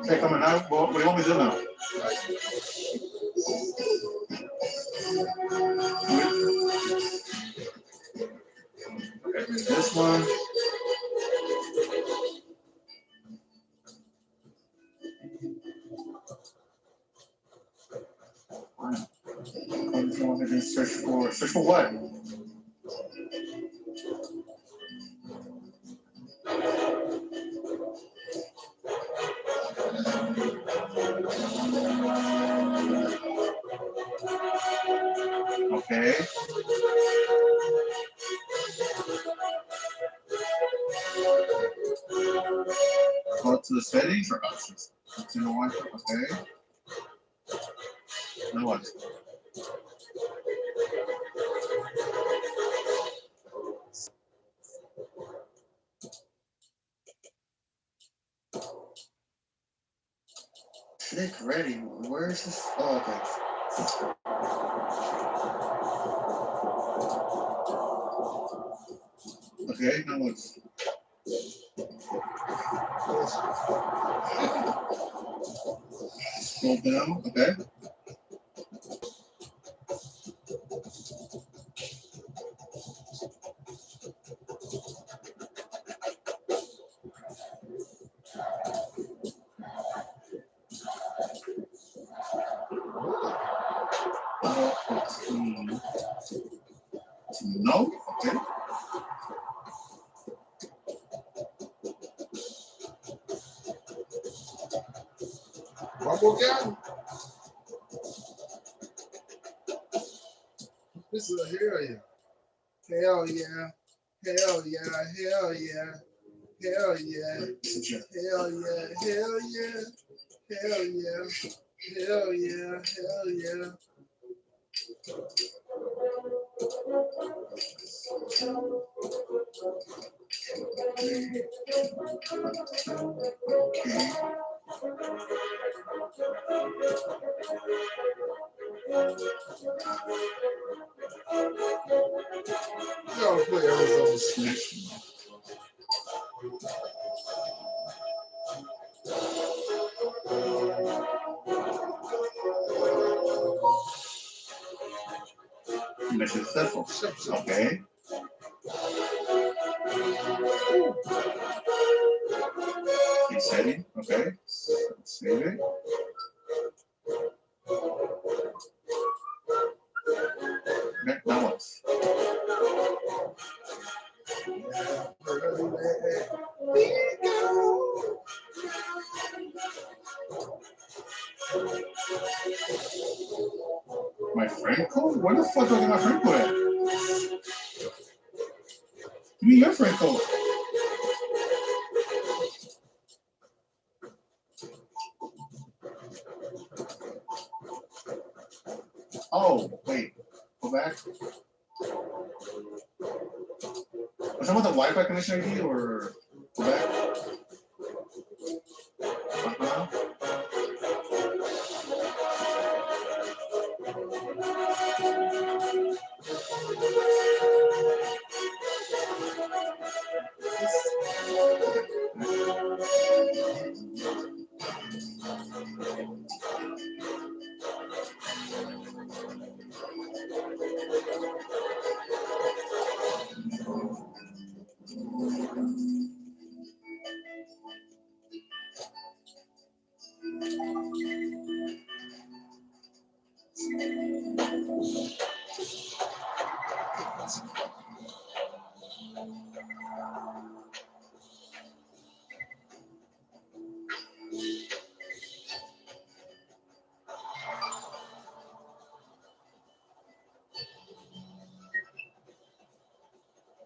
Hey, coming out. What do you want me to do now? Okay, this one. Search for what? Okay. Go to the settings or options. Okay. Now what? Click ready. Where is this? Oh, okay. Okay, now what? Scroll down. Okay. No. Okay. One more game. This is a hell yeah. Hell yeah. Hell yeah. Hell yeah. Hell yeah. Hell yeah. Hell yeah. Hell yeah. Hell yeah. Hell yeah. Y'all play Arizona State. Mission successful. Okay. Keep setting. Okay. Save it. Okay. Now what? My friend code? Where the fuck do I get my friend code at? Give me your friend code. Oh, wait. Go back. Was that with the Wi-Fi connection ID or go back?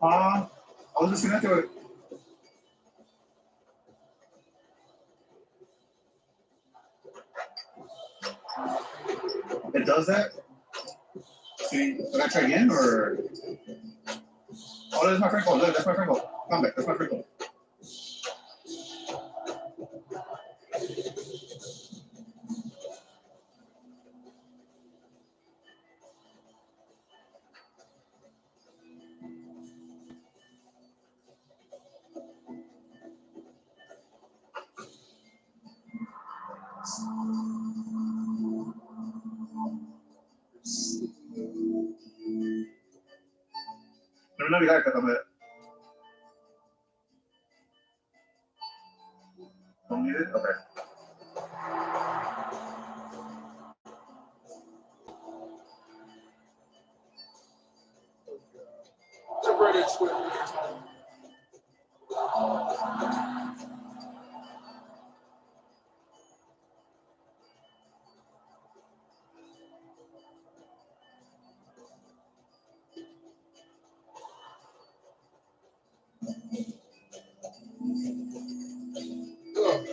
I was disconnected with it. It does that? See, can I try again or? Oh, that's my friend code. Look, that's my friend code. Come back, that's my friend code. No Navidad que también. Don't need it? Okay. Ugh,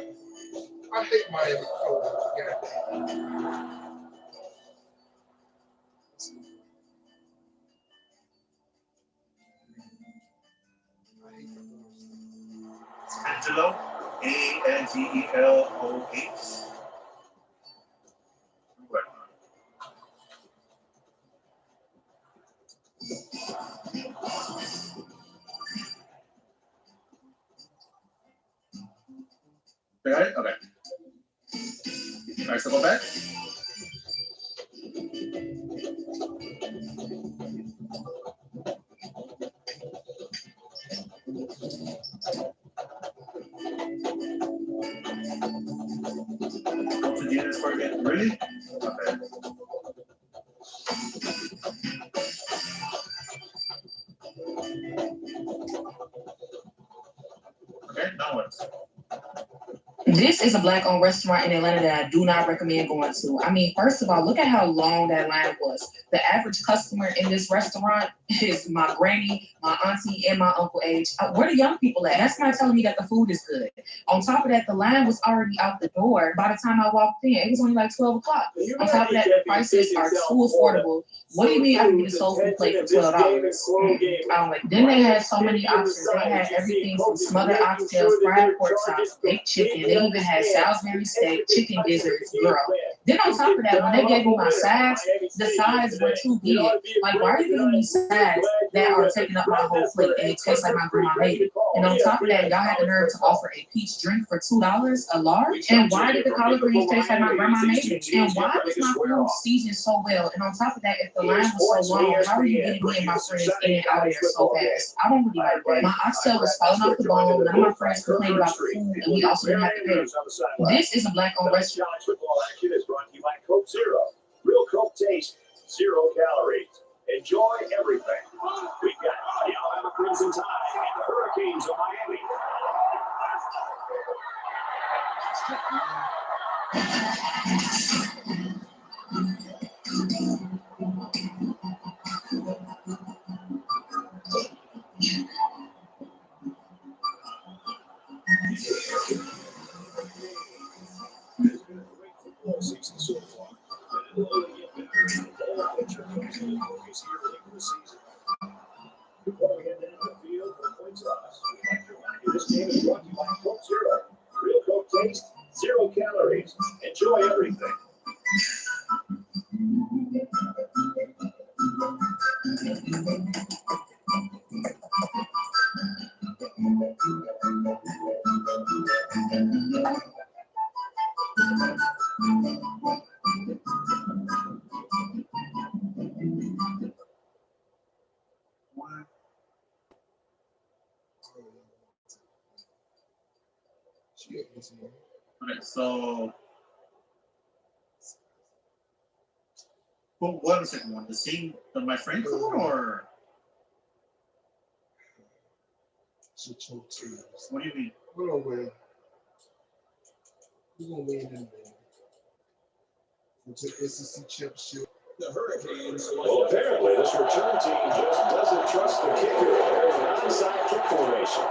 I hate Miami Cold. Goddamn. Angelo, Angeloh. Got it? Okay. All right, so go back. Go to the end part again. Really? Okay. Okay, now what? This is a Black-owned restaurant in Atlanta that I do not recommend going to. I mean, first of all, look at how long that line was. The average customer in this restaurant is my granny, my auntie, and my uncle age. Where the young people at? That's not telling me that the food is good. On top of that, the line was already out the door. By the time I walked in, it was only like 12 o'clock. On top of that, the prices are too affordable. What do you mean I can get a soul food plate for $12? I don't like. Then they had so many options. They had everything from smothered oxtails, fried pork chops, baked chicken. They even had Salisbury steak, chicken gizzards, girl. Then on top of that, when they gave me my sides, the sides were too big. Like, why are you giving me sides that are taking up my whole plate and it tastes like my grandma made it? And on top of that, y'all had the nerve to offer a peach drink for $2 a large? And why did the collard greens taste like my grandma made it? And why was my food seasoned so well? And on top of that, if the line was so long, how are you getting me and my friends in and out of there so fast? I don't really like that. My oxtail was falling off the bone. None of my friends complained about the food, and we also didn't have to pay. This is a Black-owned restaurant. Football action is brought to you by Coke Zero. Real Coke taste, 0 calories. Enjoy everything. We've got the Alabama Crimson Tide and the Hurricanes of Miami. Season so far. And it'll only get better. All picture comes into focus here late in the season. Before we head down the field for points toss, we'd like to remind you this game is brought to you by Coke Zero. Real Coke taste, 0 calories. Enjoy everything. Okay, so what was the second one? The same that my friend called, or what do you mean? Hold on, wait. We're gonna win in there. We'll take SEC championship. The Hurricanes. Well, apparently this return team just doesn't trust the kicker. There's an onside kick formation.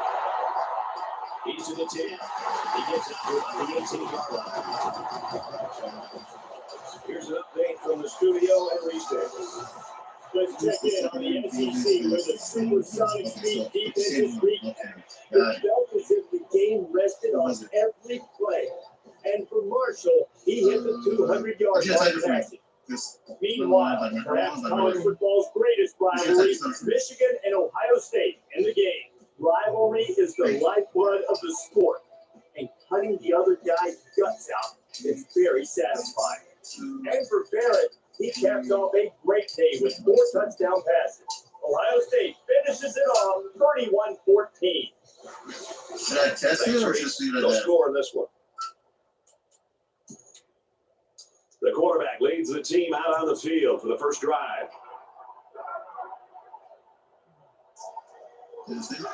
He's to the 10. He gets it to the 18-yard line. Here's an update from the studio at Restates. Let's check in on the SEC with the supersonic speed defense this week. It felt as if the game rested on every play. And for Marshall, he hit the 200-yard mark passing. Meanwhile, perhaps college football's greatest rivalry, Michigan and Ohio State in the game. Rivalry is the lifeblood of the sport, and cutting the other guy's guts out It's very satisfying. And for Barrett, he capped off a great day with 4 touchdown passes. Ohio State finishes it off 31-14. Should I test it or just leave it No at that? score in this one. The quarterback leads the team out on the field for the first drive. Test it?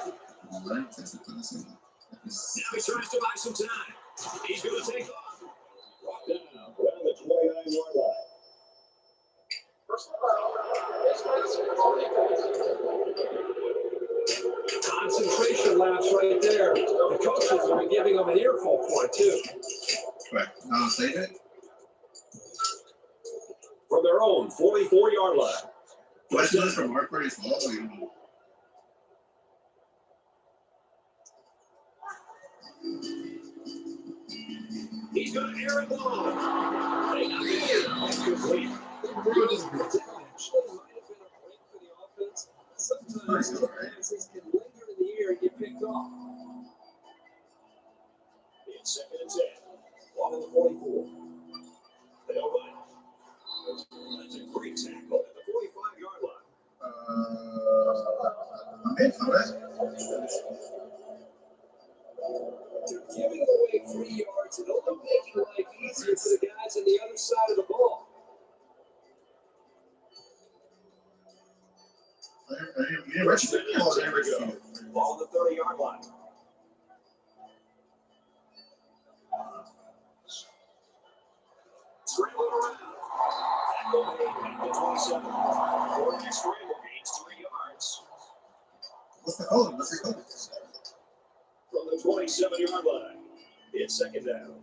All right, test it for the second. Now he tries to buy some time. He's going to take off. Brought down around the 29-yard line. Concentration lapse right there. The coaches will be giving him an earful for it, too. Right, now save it. From their own 44-yard line. What's this from Mark Purdy's ball? He's going to air it long. They got it. Incomplete. Sometimes the passes can linger in the air and get picked off. It's 2nd and 10. Ball on the 44. They'll run. That's a great tackle at the 45-yard line. Okay, all right. They're giving away 3 yards and only making life easier for the guys on the other side of the ball. Ball on the 30-yard line. Scramble around. Tackle made at the 27. Quarterback scramble gains 3 yards. What's the code? What's the code? From the 27-yard line. It's 2nd down.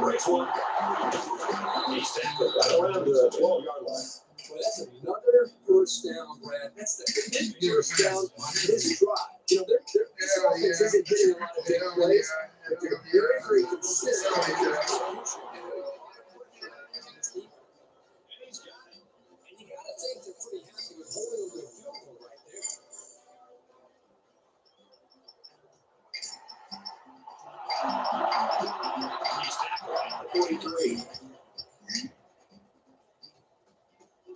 Breaks one. He's tackled right around the 12-yard line. Well, that's another first down, Brad. That's the fifth first down on this drive. You know, this offense isn't getting a lot of big plays, but they're very, very consistent in their execution. And he's got it. And you got to think they're pretty happy with holding them to a field goal right there. He's tackled at the 43.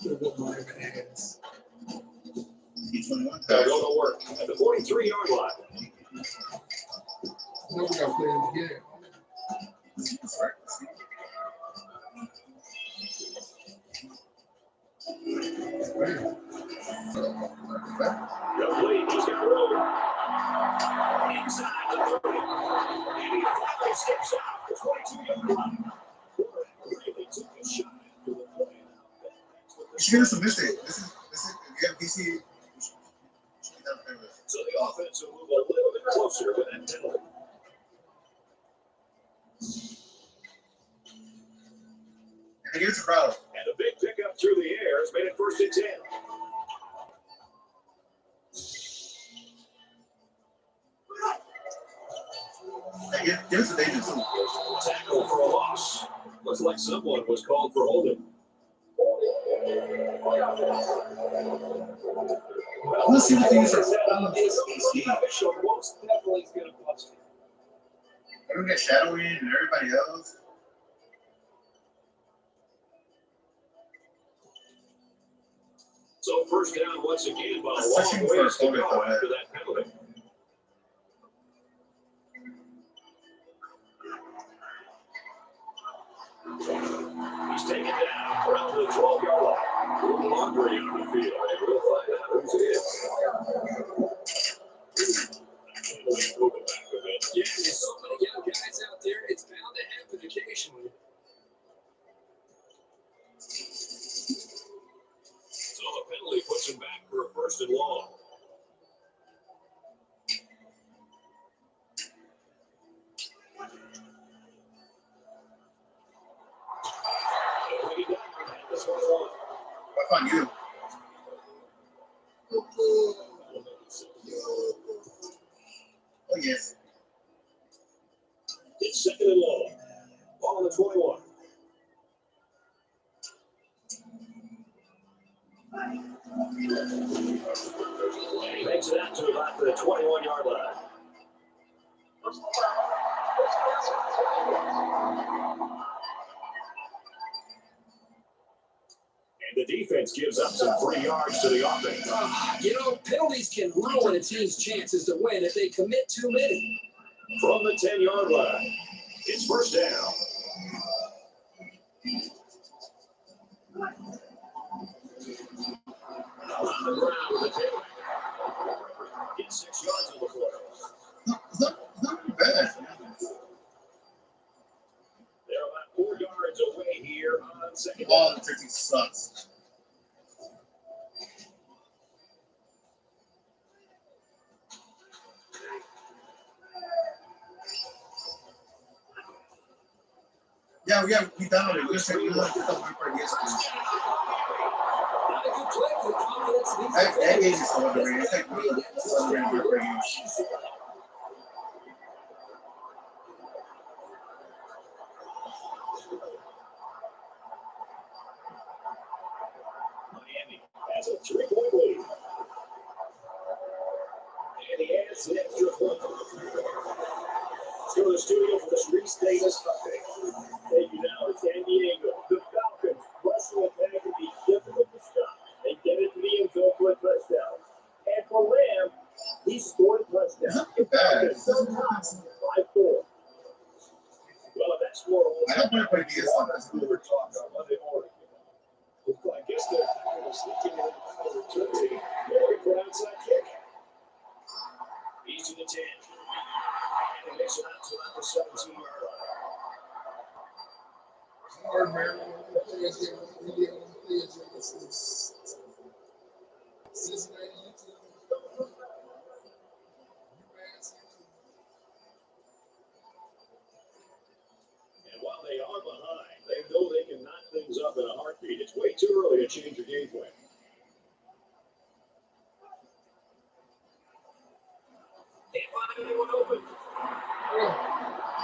They'll go to work at the 43-yard line. No, we got to play this game. Complete. He's got room. Inside the 30. And he finally steps out the 22-yard line. Really took a shot after the play. You should get us a mistake. This is again, DC. So the offense will move a little bit closer with that penalty. And here's the crowd. And a big pickup through the air has made it 1st and 10. Here's the danger too. Tackle for a loss. Looks like someone was called for holding. Let's see what these are. Most definitely is going to bust it. I don't get shadowing and everybody else. So 1st down once again, but a Let's long searching for ways to a go after that penalty. He's taken down around the 12-yard line. A little laundry on the field, and we'll find out who's it is. Yeah, there's so many young guys out there, it's bound to happen occasionally. So the penalty puts him back for a 1st and long. What on you? Oh yes. It's 2nd and long. Ball on the 21. He makes it out to about the 21-yard line. And the defense gives up some free yards to the offense. Penalties can ruin a team's chances to win if they commit too many. From the 10-yard line, it's first down. On the ground with the tail. Get 6 yards on the play. It's not bad. They're about 4 yards away here on second down. Oh, the turkey sucks. Yeah, we downloaded it. We're just trying to get the one part yesterday. That game is so underrated. It's like one of the underrated games. Miami has a 3-point lead. And he adds an extra point. Let's go to the studio for this Reese Davis update. Thank you now to San Diego. The Falcons' rushing attack can be difficult to stop. They get it to the end zone for a touchdown. And for Lamb, he scored a touchdown. The Falcons by 4. Well, if that score holds up, we were talking on Monday morning. Well, I guess they're sneaking in the return. Looking for an outside kick. He's to the 10. And he makes it out to about the 17-yard line. And while they are behind, they know they can knock things up in a heartbeat. It's way too early to change your game plan. Can't find anyone open.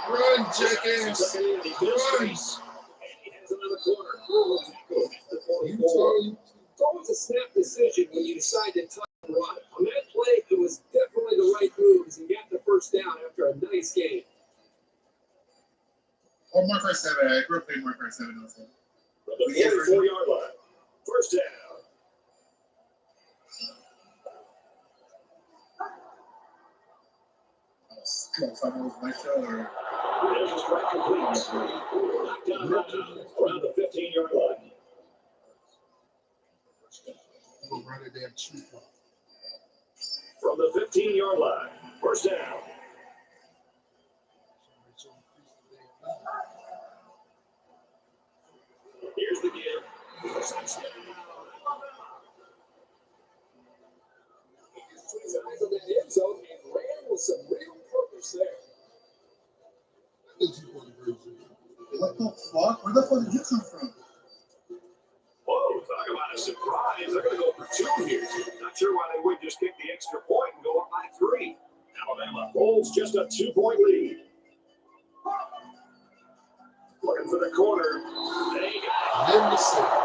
Run, Jenkins. He feels space. And he has another corner. It's always a snap decision when you decide to touch and run. On that play, it was definitely the right move as he got the first down after a nice game. Oh, Mark 7. I grew up playing Mark 7 also. From the 44-yard line. First down. Come on, someone was my show or. There's a strike complete. Knocked down around the 15-yard line. From the 15-yard line. First down. Here's the give. His eyes on that end zone and ran with some real purpose there. What the fuck? Where the fuck did you come from? Whoa, talk about a surprise. They're going to go for 2 here. Not sure why they wouldn't just kick the extra point and go up by 3. Alabama holds just a 2-point lead. Looking for the corner. They got it.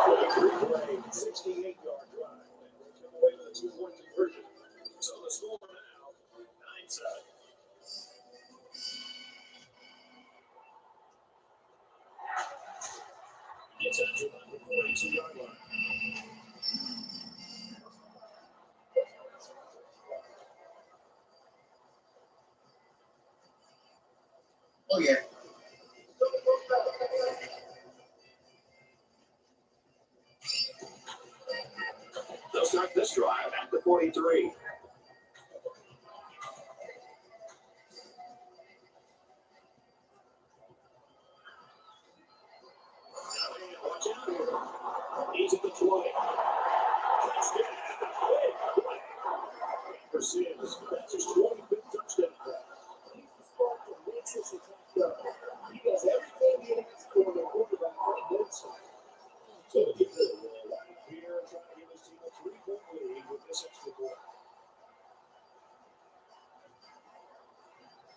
With a 3-play, 68-yard drive. And they come away with a 2-point conversion. So the score now, 9-7. It's up to about the 42-yard line. Oh, yeah. They'll start this drive at the 43. Watch out here. He's at the 20. Touchdown. Big play. For Sims. That's his 25th touchdown pass. He's the spark that makes this attack go. He does everything he needs for the quarterback on the inside. So the kicker will roll right here and try to give his team a 3-point lead with this extra point.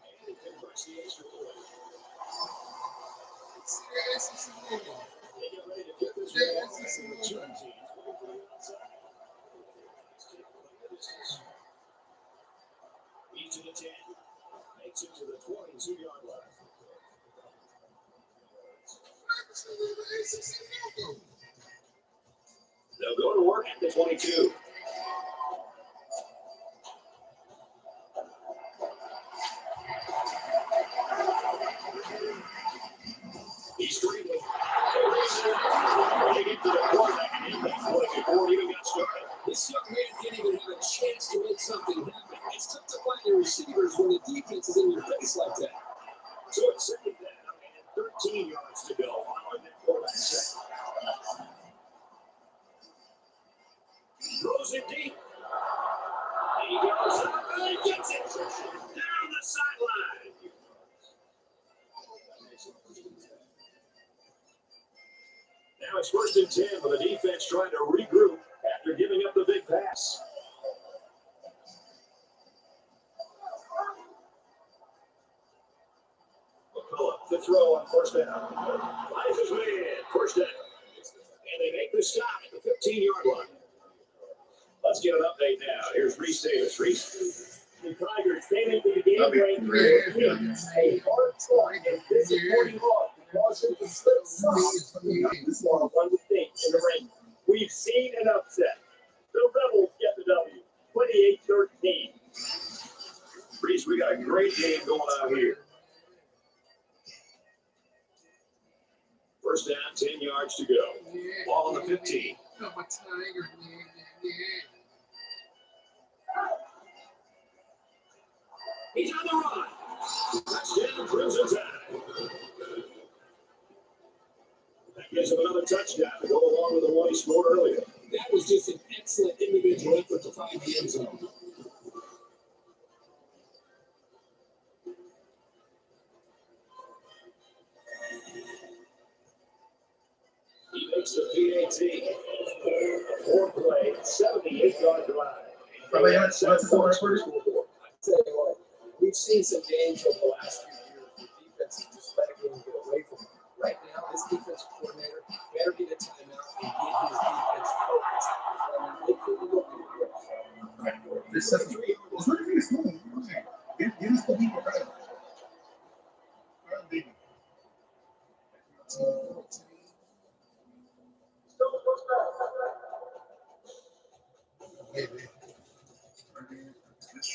And he converts the extra point. They get ready to get this one with 2 teams at the 22. He's straight with running into the quarterback, and he's putting it forward, even got started. This young man didn't even have a chance to make something happen. It's tough to find your receivers when the defense is in your face like that. So it's second down and 13 yards to go following that quarterback sack. Throws it deep. He goes up and he gets it down the sideline. Now it's 1st and 10 with the defense trying to regroup after giving up the big pass. McCullough to throw on 1st down. Finds his man, 1st down. And they make the stop at the 15-yard line. Let's get an update now. Here's Reese Davis. Reese. The Tigers came into the game right here. A hard fought and disappointing loss because of the slip sauce. One would think in the ring. We've seen an upset. The Rebels get the W, 28-13. Reese, we got a great game going on here. 1st down, 10 yards to go. Ball on the 15. He's on the run. Touchdown, Crimson Tide. That gives him another touchdown to go along with the one he scored earlier. That was just an excellent individual effort to find the end zone. He makes the PAT. 4th play, 78-yard drive. Probably had 7 points for scoreboard. I tell you what, we've seen some games over the last few years where defenses just let a game get away from them. Right now, this defensive coordinator better get a timeout and get his defense focused. They couldn't look at This is what it is. Give us the people credit.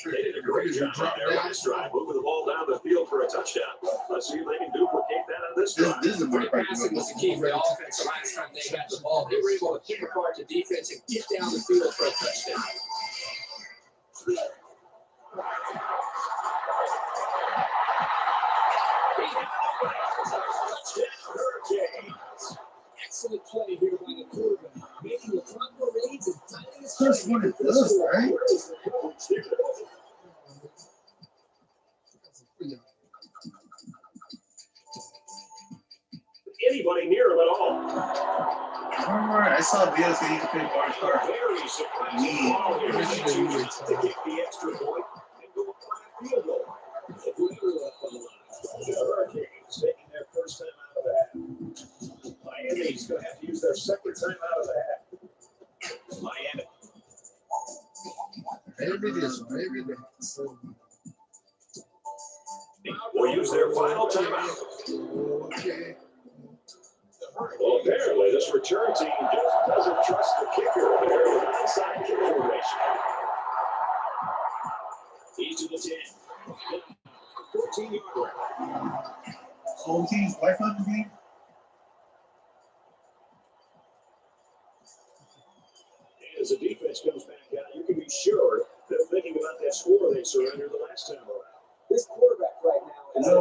They did a great job on their last drive, moving the ball down the field for a touchdown. Let's see if they can duplicate that on this drive. This is more passing was the key for the offense. The last time they got the ball, they were able to pick apart the defense and get down the field for a touchdown. Excellent play here by the quarterback, making the proper reads and timing his First one it does, right? Anybody near him at all? I remember I saw videos that he could play bar car. Very surprising ball here. To kick the extra point and go for a field goal. The Hurricanes taking their first time out of the half. Miami's going to have to use their second time out of the half. Miami. Will use their final timeout. Well, apparently this return team just doesn't trust the kicker. They're in outside kick formation. He's to the 10. 14-yard line. Home team's lifeline game. And as the defense comes back out, you can be sure they're thinking about that score they surrendered the last time around. This quarterback right now is a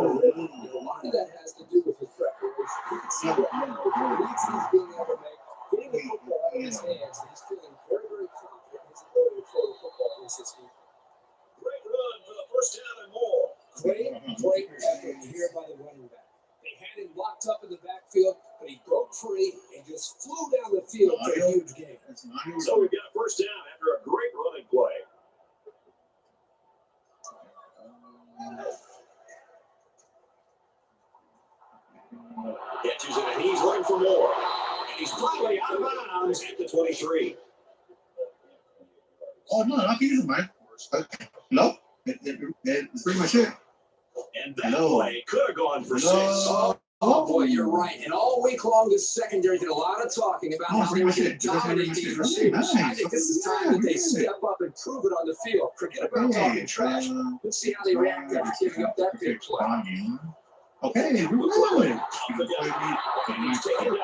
lot of that has to do with his preparation. You can see that now. The leads he's being able to make, getting the football in his hands, and he's feeling very, very confident in his ability to throw the football in this system. Great run for the first down and more. Great effort here by the running back. They had him locked up in the backfield, but he broke free and just flew down the field for a huge gain. So we've got a first down after a great running play. Catches it, and he's looking for more. And he's finally out of bounds at the 23. Oh, no, not easy, man. No, it's pretty much it. And that play could have gone for 6. Oh boy, you're right. And all week long, this secondary did a lot of talking about how they were going to dominate these receivers. I think this is time that they step up and prove it on the field. Forget about talking trash. Let's see how they react after giving up that big play. Okay, we're good. He's taken down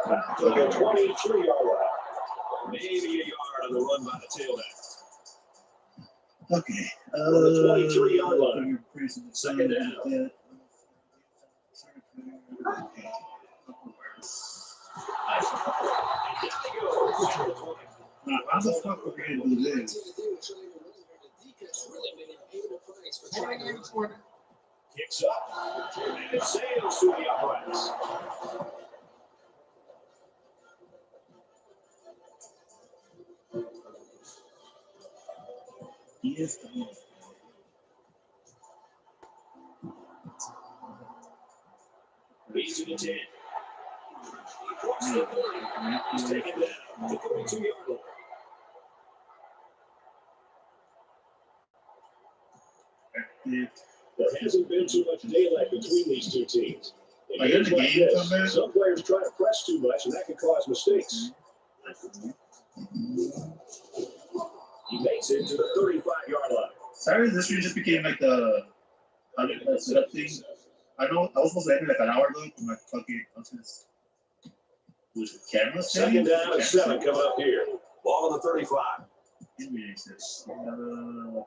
at about the 23-yard line. Maybe a yard on the run by the tailback. Okay. On the 23-yard line. Second down. Now, how the fuck are we gonna do this? Kicks up. And it sails through the uprights. Yes. He's to the 10. He's taken down at the 32-yard line. There hasn't been too much daylight between these two teams. In games like this, some players try to press too much, and that can cause mistakes. He makes it to the 35-yard line. Sorry, this stream just became like the setup thing. I know I was supposed to end it like an hour ago. My fucking was the camera second down and 7 coming up here. Ball on the 35. Yes. On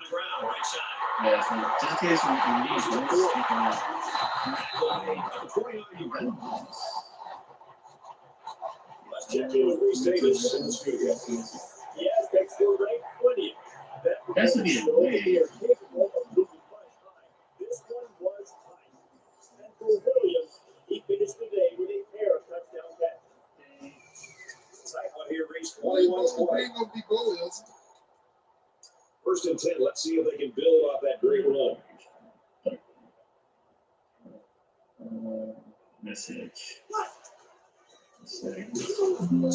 the ground, right side. Yeah, so just in case we need let's check in with Reese Davis in the studio. Yes, that's still ranked 20th. That's to be a way. This one was tight. And for Williams, he finished the day with a pair of touchdown passes. Tight one here, Reese, 21-20. First and 10, let's see if they can build off that great run. Message.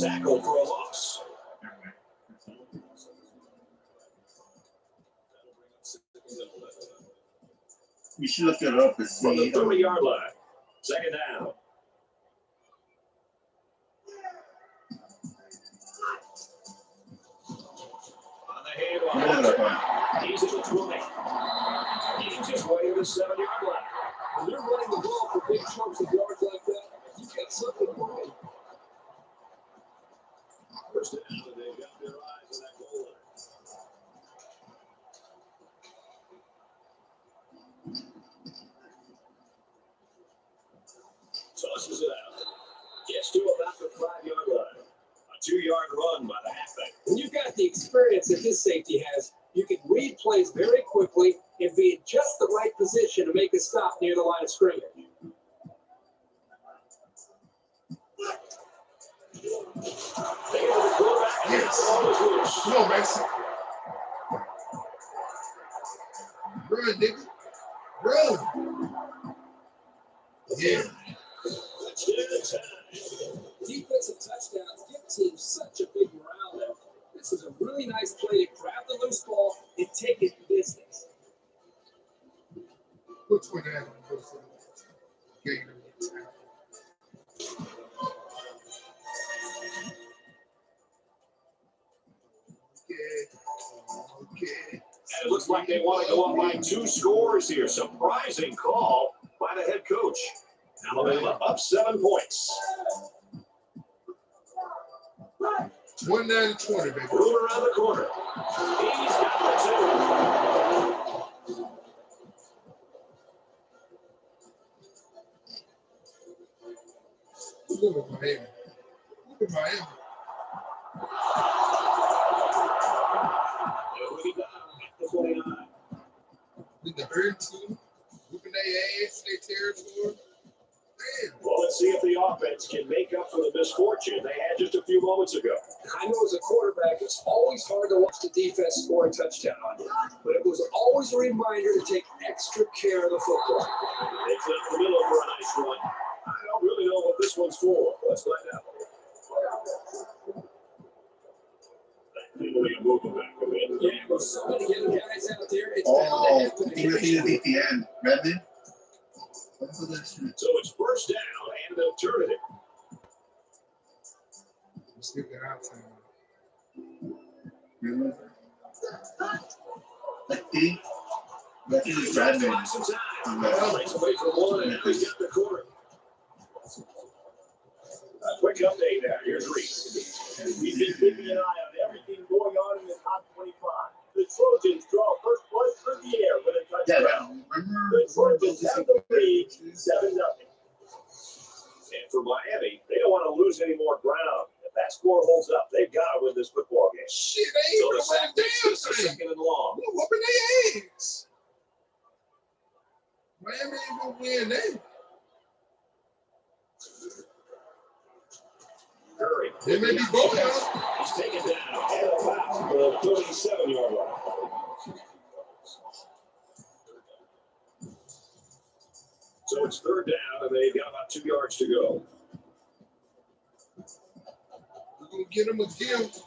Tackle for a loss. We should look it up and see. From the 30-yard line. Second down. On the handoff. He's at the 20. He's just way to the 7-yard line. When you're running the ball for big chunks of yards like that, you got something going. First down, and they've got their eyes on that goal line. Tosses it out. Gets to about the 5-yard line. A 2-yard run by the halfback. When you've got the experience that this safety has, you can read plays very quickly and be in just the right position to make a stop near the line of scrimmage. Yes. Come on, Max. Run, nigga. Run. Yeah. Defensive touchdowns give teams such a big morale lift. This is a really nice play to grab the loose ball and take it to distance. Which one that? Okay. And it looks like they want to go up by 2 scores here. Surprising call by the head coach. Alabama up 7 points. 29-20, baby. Room around the corner. He's got the 2. Look at Miami. Look at Miami. With the herd team, whooping their ass in their territory. Man. Well, let's see if the offense can make up for the misfortune they had just a few moments ago. I know as a quarterback, it's always hard to watch the defense score a touchdown on you, but it was always a reminder to take extra care of the football. It's in the middle for a nice run. I don't really know what this one's for. Let's find out. That penalty movement back come in. Yeah, it was With so many young guys out there, it's Oh, bound to happen. he was at the end. Redmond. So it's first down and an alternative. Let's get that out time. That is Redmond. Breaks away from one, and now he's got the corner. A quick update now. Here's Reese. He's been keeping an eye on everything going on in the top 25. The Trojans draw first blood through the air with a touchdown. The Trojans have the lead 7-0. And for Miami, they don't want to lose any more ground. If that score holds up, they've got to win this football game. Shit, they ain't So the sack makes this a second and long. We're whooping their ass. Miami ain't gonna win that. Curry. They may be both out. He's taken down at about the 37-yard line. So it's third down, and they've got about 2 yards to go. We're gonna get them a gift.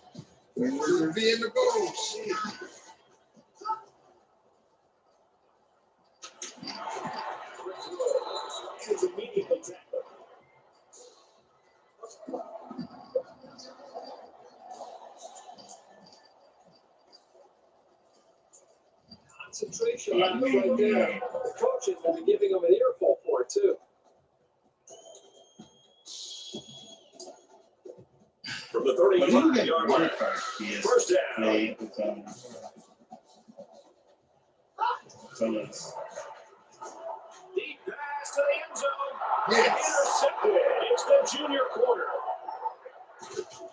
We're be in the goal. Shit. It's immediately tackled. Concentration lapse right there. The coaches will be giving them an earful for it, too. From the 35-yard line. First down. Deep pass to the end zone. Intercepted. It's the junior corner.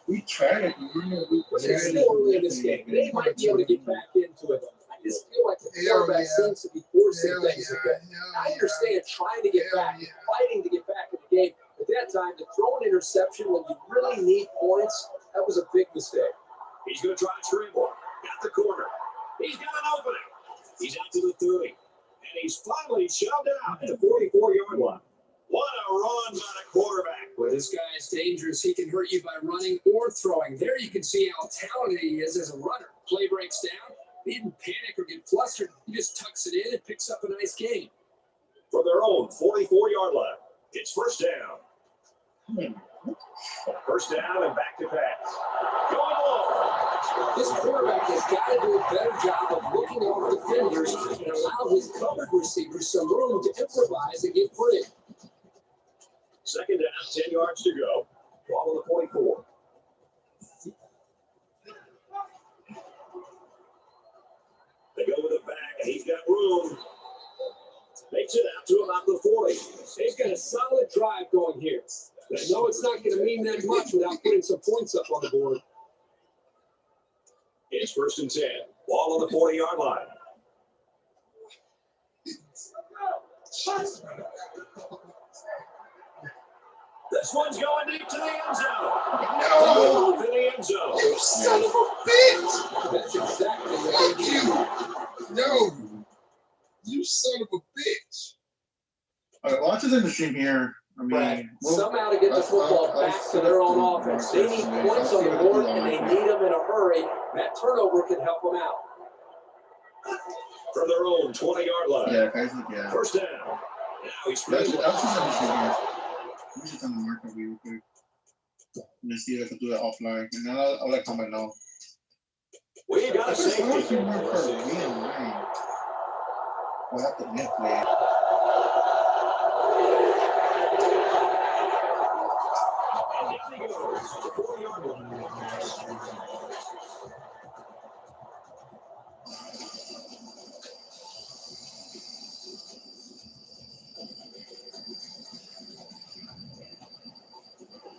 We tried it. It's still early in this game. They might be able to get back into it. I just feel like the quarterback seems to be forcing things a bit. I understand trying to get back, fighting to get back in the game. At that time, to throw an interception when you really need points, that was a big mistake. He's going to try and scramble. At the corner. He's got an opening. He's out to the 30. And he's finally shoved out at the 44-yard line. What a run by the quarterback. Well, this guy is dangerous. He can hurt you by running or throwing. There you can see how talented he is as a runner. Play breaks down. He didn't panic or get flustered. He just tucks it in and picks up a nice gain. From their own 44-yard line, it's first down. First down and back to pass. Going long. This quarterback has got to do a better job of looking over defenders and allow his covered receivers some room to improvise and get free. Second down, 10 yards to go. Ball on the 44. They go with it back, and he's got room. Makes it out to about the 40. He's got a solid drive going here. I know it's not going to mean that much without putting some points up on the board. It's first and 10. Ball on the 40-yard line. This one's going deep to the end zone. No! To the end zone. You son of a bitch! That's exactly what they do. No! You son of a bitch! All right, watch this in the stream here. I mean, somehow to get the football back to their own offense. They need points on the board, and they need them in a hurry. That turnover can help them out. From their own 20-yard line. Yeah, guys, yeah. First down. Now he's That's free. just in the stream here. Let me just on the market real quick. Let me see if I can do that offline, and then I'll let comment know. We got a safety. We'll have to net play.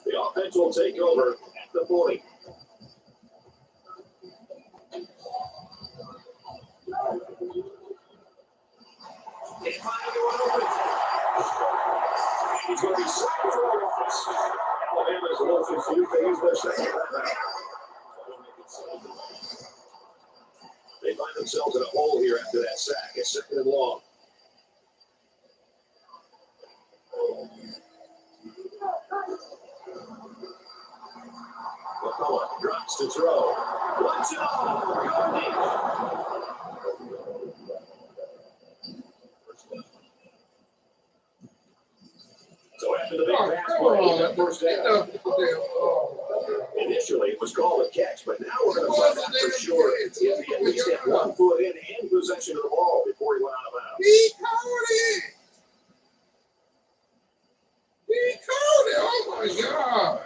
The offense will take over at the 40. He's going to be sacked for the offense. Alabama's a little confused. They use their second round. They find themselves in a hole here after that sack. It's second and long. McCullough drops to throw. Watch out! Gardening. So after the big pass play in the first half, initially it was called a catch, but now we're going to find out for sure if he at least had 1 foot in and possession of the ball before he went out of bounds. He caught it! He caught it! Oh my God!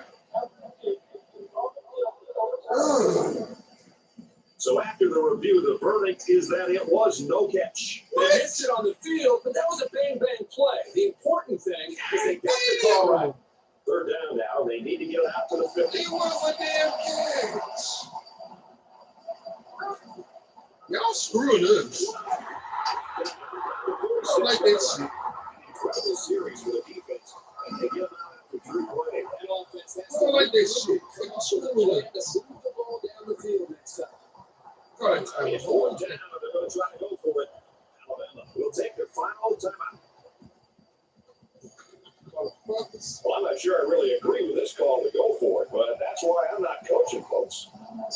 So after the review, the verdict is that it was no catch. They missed it on the field, but that was a bang-bang play. The important thing is they got the call right. Third down now. They need to get out to the 50. It was a damn catch. Y'all screwing us. I don't like that shit. Incredible series for the defense. And they get out after 3 plays. I don't like that shit. The ball down the field next time. It's 4th down. They're going to try to go for it. Alabama will take their final timeout. Well, I'm not sure I really agree with this call to go for it, but that's why I'm not coaching, folks. You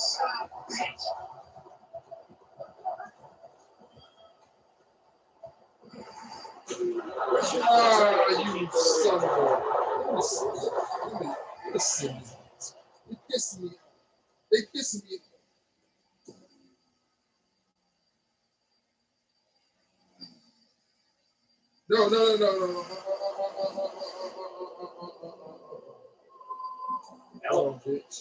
son of a... Listen. They pissing me. They pissing me. No. Hold on, bitch.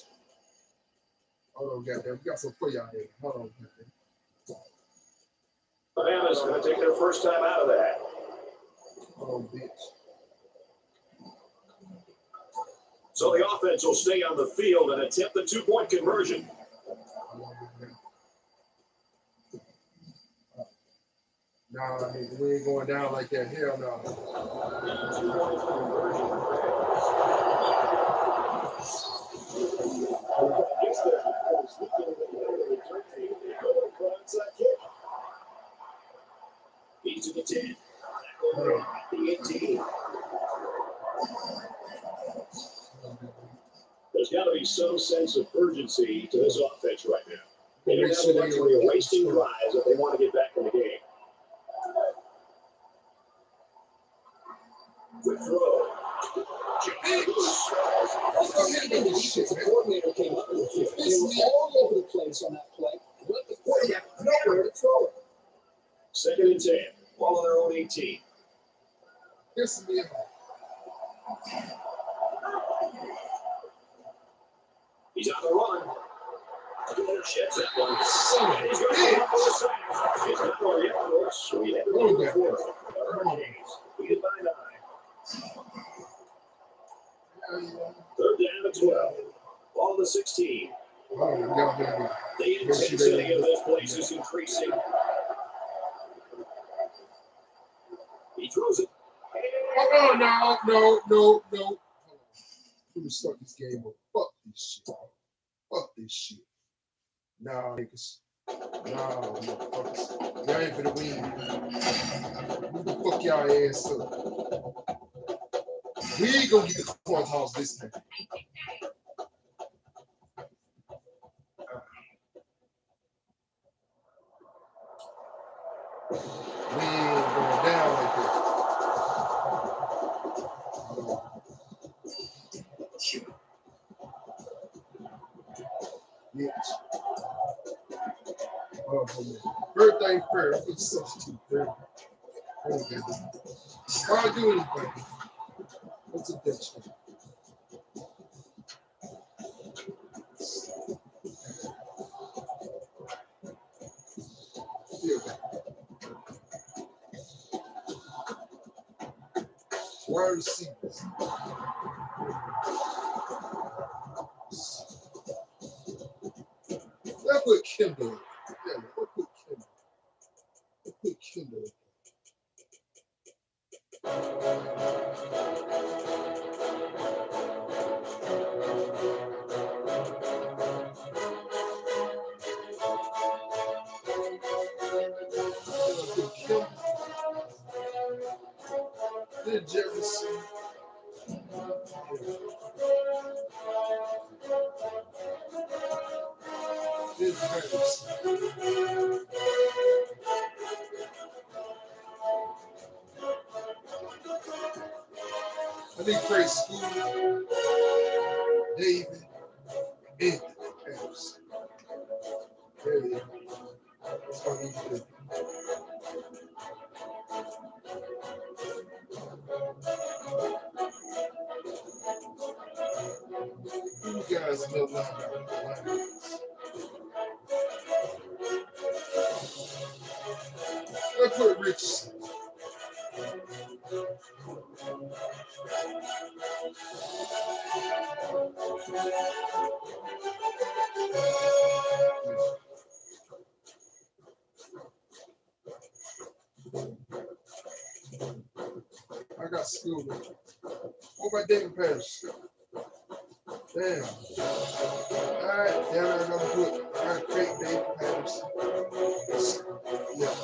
Hold on, goddamn. We got some play out here. Hold on, goddamn. Alabama's going to take their first time out of that. Hold on, bitch. So the offense will stay on the field and attempt the 2-point conversion. Nah, nigga, we ain't going down like that. Hell no. 2-point conversion. He's to the 10. The 18. There's got to be some sense of urgency to this offense right now. They don't have the luxury of wasting drives if they want to get back in the game. Quick throw. The defensive coordinator came up with it. They were all over the place on that play. Let the quarterback nowhere to throw it. 2nd and 10. Ball on their own 18. Piss me off. He's on the run. Sheds that one. Son He's going to go up for the sack. He's not going yet, folks. We have to go for it. Leaded by 9. 3rd down to 12. Ball to the 16. The intensity of this place is increasing. He throws it. Oh, no. Let me start this game up. Fuck this shit. Nah, niggas. Nah, motherfuckers. Y'all ain't finna win. We can fuck y'all ass up. We ain't gonna get the courthouse this time. We ain't going down like that. Yes. Oh, man. First thing first, I'm substitute. Okay. Why do anything? What's a bitch? Wide receivers. Let's put Kendall. Yeah, let's put Kendall. Let's put Kendall. Then Jefferson. Then Paris. I need to create school, David, and Paris. There you go. That's what I need to do. You guys know now about the language. I put Rich. I got school. What about David Paris? Damn. Alright, damn it, I gotta put, I gotta create David Paris. Yeah.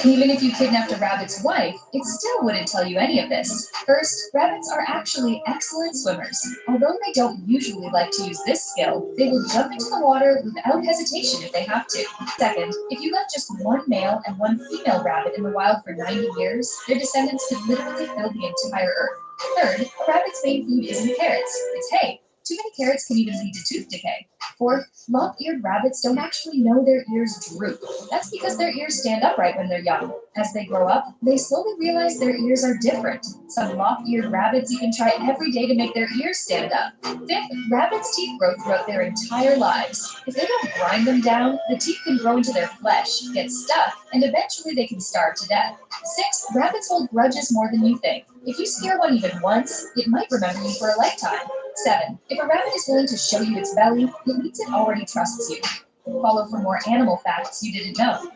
Even if you kidnapped a rabbit's wife, it still wouldn't tell you any of this. First, rabbits are actually excellent swimmers. Although they don't usually like to use this skill, they will jump into the water without hesitation if they have to. Second, if you left just one male and one female rabbit in the wild for 90 years, their descendants could literally fill the entire earth. Third, a rabbit's main food isn't carrots, it's hay. Too many carrots can even lead to tooth decay. Fourth, lop-eared rabbits don't actually know their ears droop. That's because their ears stand upright when they're young. As they grow up, they slowly realize their ears are different. Some lop-eared rabbits even try every day to make their ears stand up. Fifth, rabbits' teeth grow throughout their entire lives. If they don't grind them down, the teeth can grow into their flesh, get stuck, and eventually they can starve to death. Sixth, rabbits hold grudges more than you think. If you scare one even once, it might remember you for a lifetime. 7. If a rabbit is willing to show you its belly, it means it already trusts you. Follow for more animal facts you didn't know.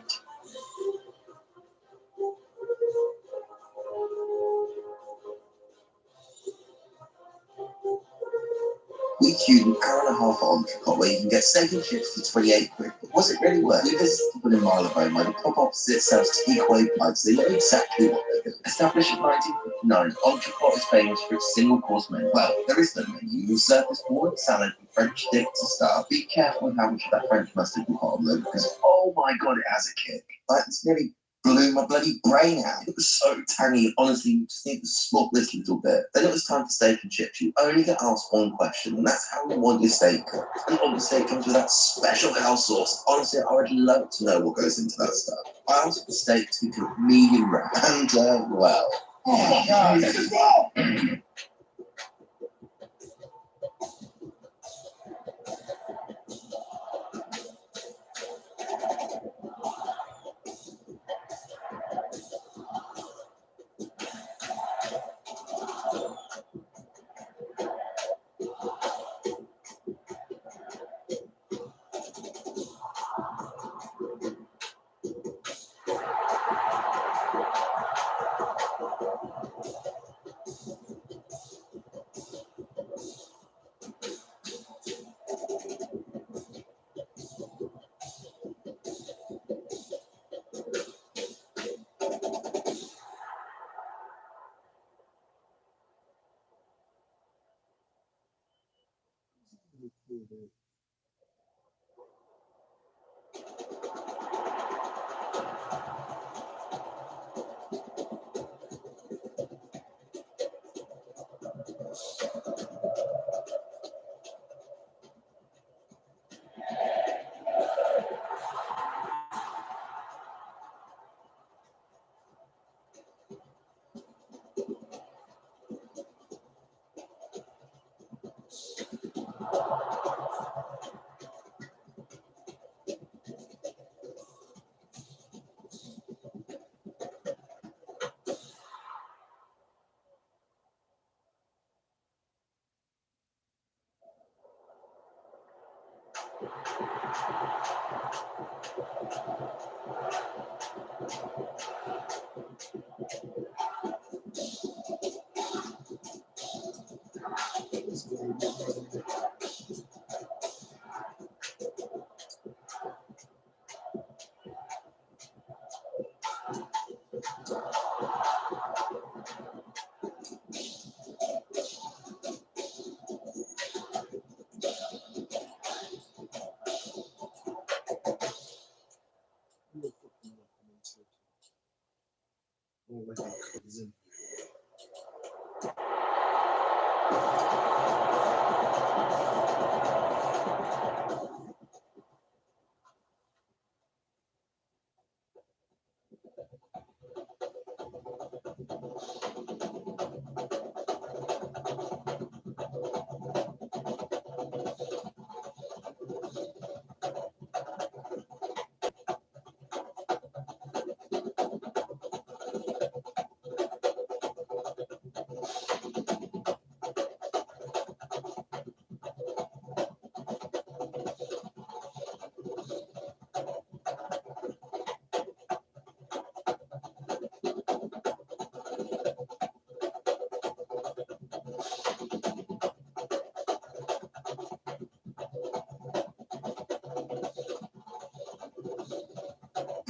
We queued an hour and a half on where you can get steak and chips for 28 quid. But was it really worth it? We visited the Marylebone where the pub opposite sells takeaway pints, so you know exactly what they do. Established in 1959, Entrecote is famous for its single course menu. Well, there is no menu. You serve this boiled salad with French dip to start. Be careful with how much of that French mustard you put on though, because oh my god, it has a kick. Like, it's nearly blew my bloody brain out. It was so tangy, honestly, you just need to slop this little bit. Then it was time for steak and chips. You only get asked one question, and that's how you want your steak cooked. And obviously it comes with that special house sauce. Honestly, I would love to know what goes into that stuff. I asked for the steak to be cooked medium rare, and well. Oh my god. cool, dude.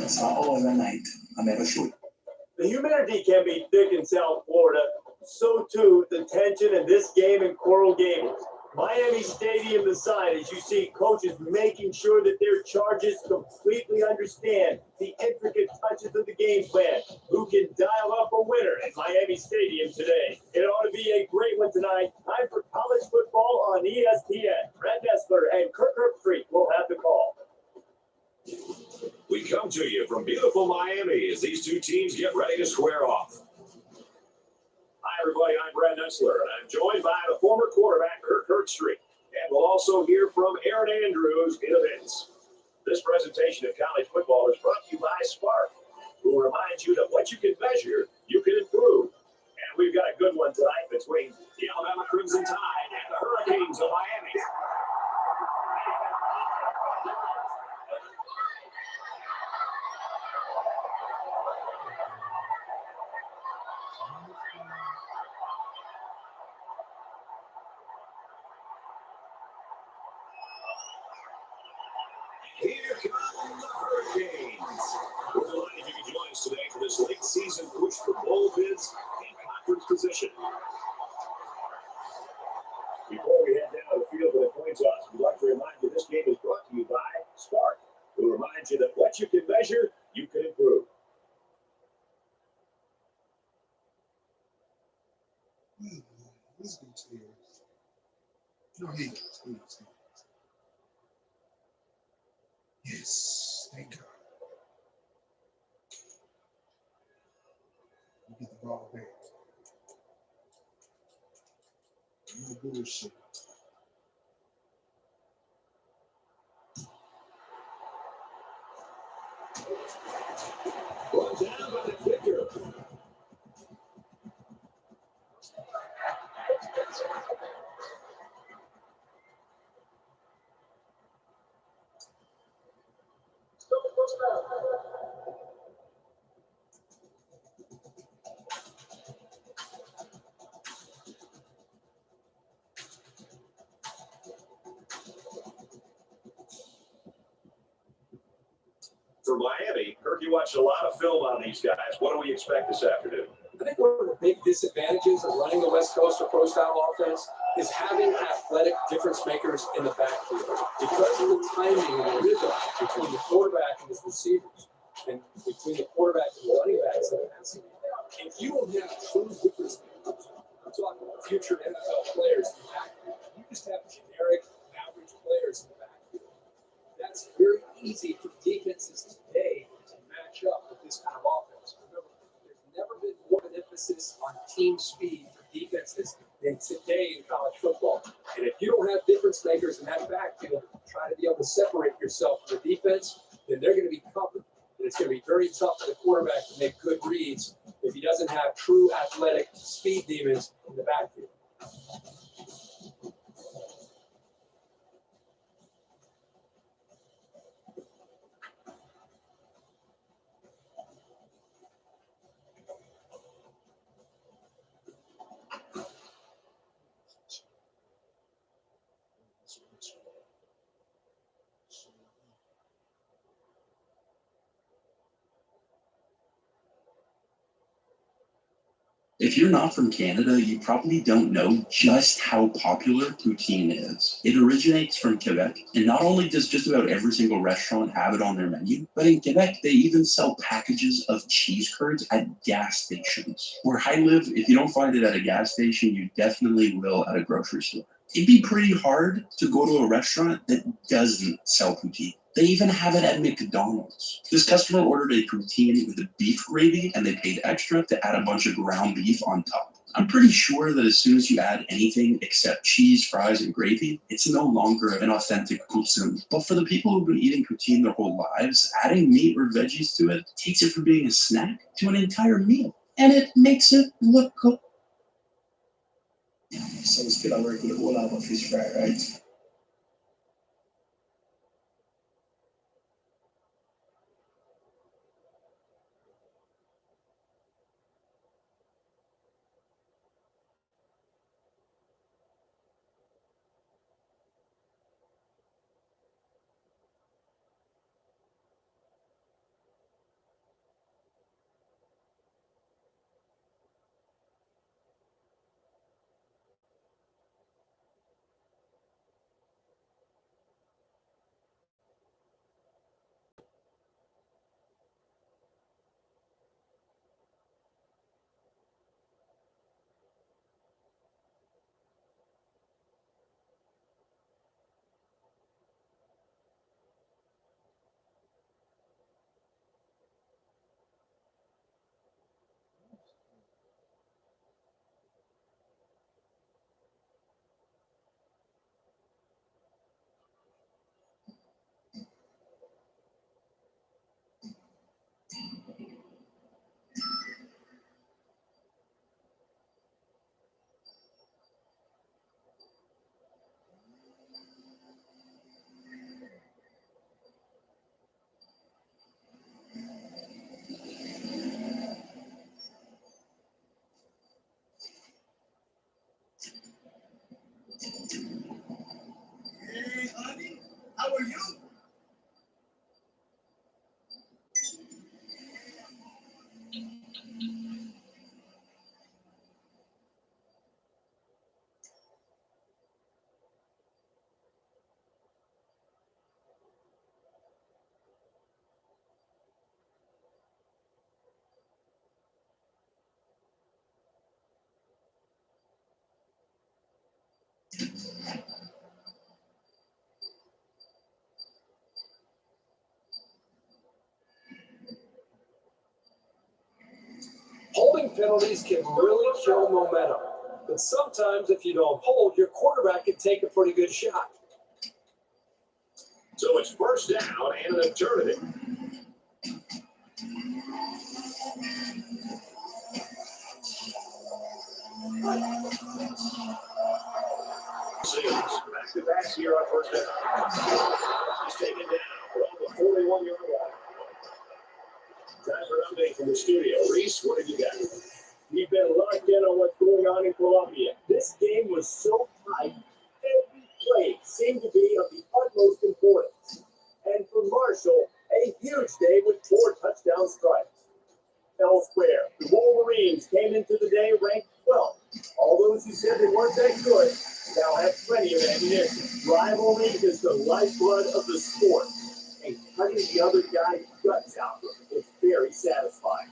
It's not always at night. I never should. The humidity can be thick in South Florida. So too the tension in this game in Coral Gables. Miami Stadium aside, as you see coaches making sure that their charges completely understand the intricate touches of the game plan. Who can dial up a winner at Miami Stadium today? It ought to be a great one tonight. Time for college football on ESPN. Brad Nessler and Kirk Herbstreit will have the call. We come to you from beautiful Miami as these two teams get ready to square off. Hi, everybody. I'm Brad Nessler, and I'm joined by the former quarterback, Kirk Herbstreit. And we'll also hear from Aaron Andrews in events. This presentation of college football is brought to you by Spark, who reminds you that what you can measure, you can improve. And we've got a good one tonight between the Alabama Crimson Tide and the Hurricanes of Miami. Here come the Hurricanes. We're delighted you can join us today for this late season push for bowl bids and conference position. Before we head down to the field that points us, we'd like to remind you this game is brought to you by Spark, who reminds you that what you can measure, you can improve. Let's go to you. No, he is. Yes, thank God. You get the ball back. No bullshit. Brought down by the kicker. For Miami, Kirk, you watched a lot of film on these guys. What do we expect this afternoon? I think one of the big disadvantages of running the West Coast approach style offense is having athletic difference makers in the backfield because of the timing and the rhythm between the quarterback and his receivers, and between the quarterback and the running backs and the passing. If you don't have true difference makers, I'm talking about future NFL players in the backfield, you just have generic, average players in the backfield. That's very easy for defenses today to match up with this kind of offense. Remember, there's never been more of an emphasis on team speed for defenses than today in college football. And if you don't have difference makers in that backfield, try to be able to separate yourself from the defense, then they're going to be covered. And it's going to be very tough for the quarterback to make good reads if he doesn't have true athletic speed demons in the backfield. If you're not from Canada, you probably don't know just how popular poutine is. It originates from Quebec, and not only does just about every single restaurant have it on their menu, but in Quebec, they even sell packages of cheese curds at gas stations. Where I live, if you don't find it at a gas station, you definitely will at a grocery store. It'd be pretty hard to go to a restaurant that doesn't sell poutine. They even have it at McDonald's. This customer ordered a poutine with a beef gravy, and they paid extra to add a bunch of ground beef on top. I'm pretty sure that as soon as you add anything except cheese, fries, and gravy, it's no longer an authentic poutine. But for the people who've been eating poutine their whole lives, adding meat or veggies to it takes it from being a snack to an entire meal. And it makes it look good. So we still work with a whole lot of fish fry, right? Hey, honey, how are you? Holding penalties can really kill momentum. But sometimes if you don't hold, your quarterback can take a pretty good shot. So it's first down and an alternative. Back to back here on first down. He's taken down from the 41-yard line. Time for an update from the studio. Reese, what have you got? We've been locked in on what's going on in Colombia. This game was so tight, every play seemed to be of the utmost importance. And for Marshall, a huge day with 4 touchdown strikes. elsewhere. The Wolverines came into the day ranked 12th. All those who said they weren't that good now have plenty of ammunition. Rivalry is the lifeblood of the sport, and cutting the other guy's guts out is very satisfying.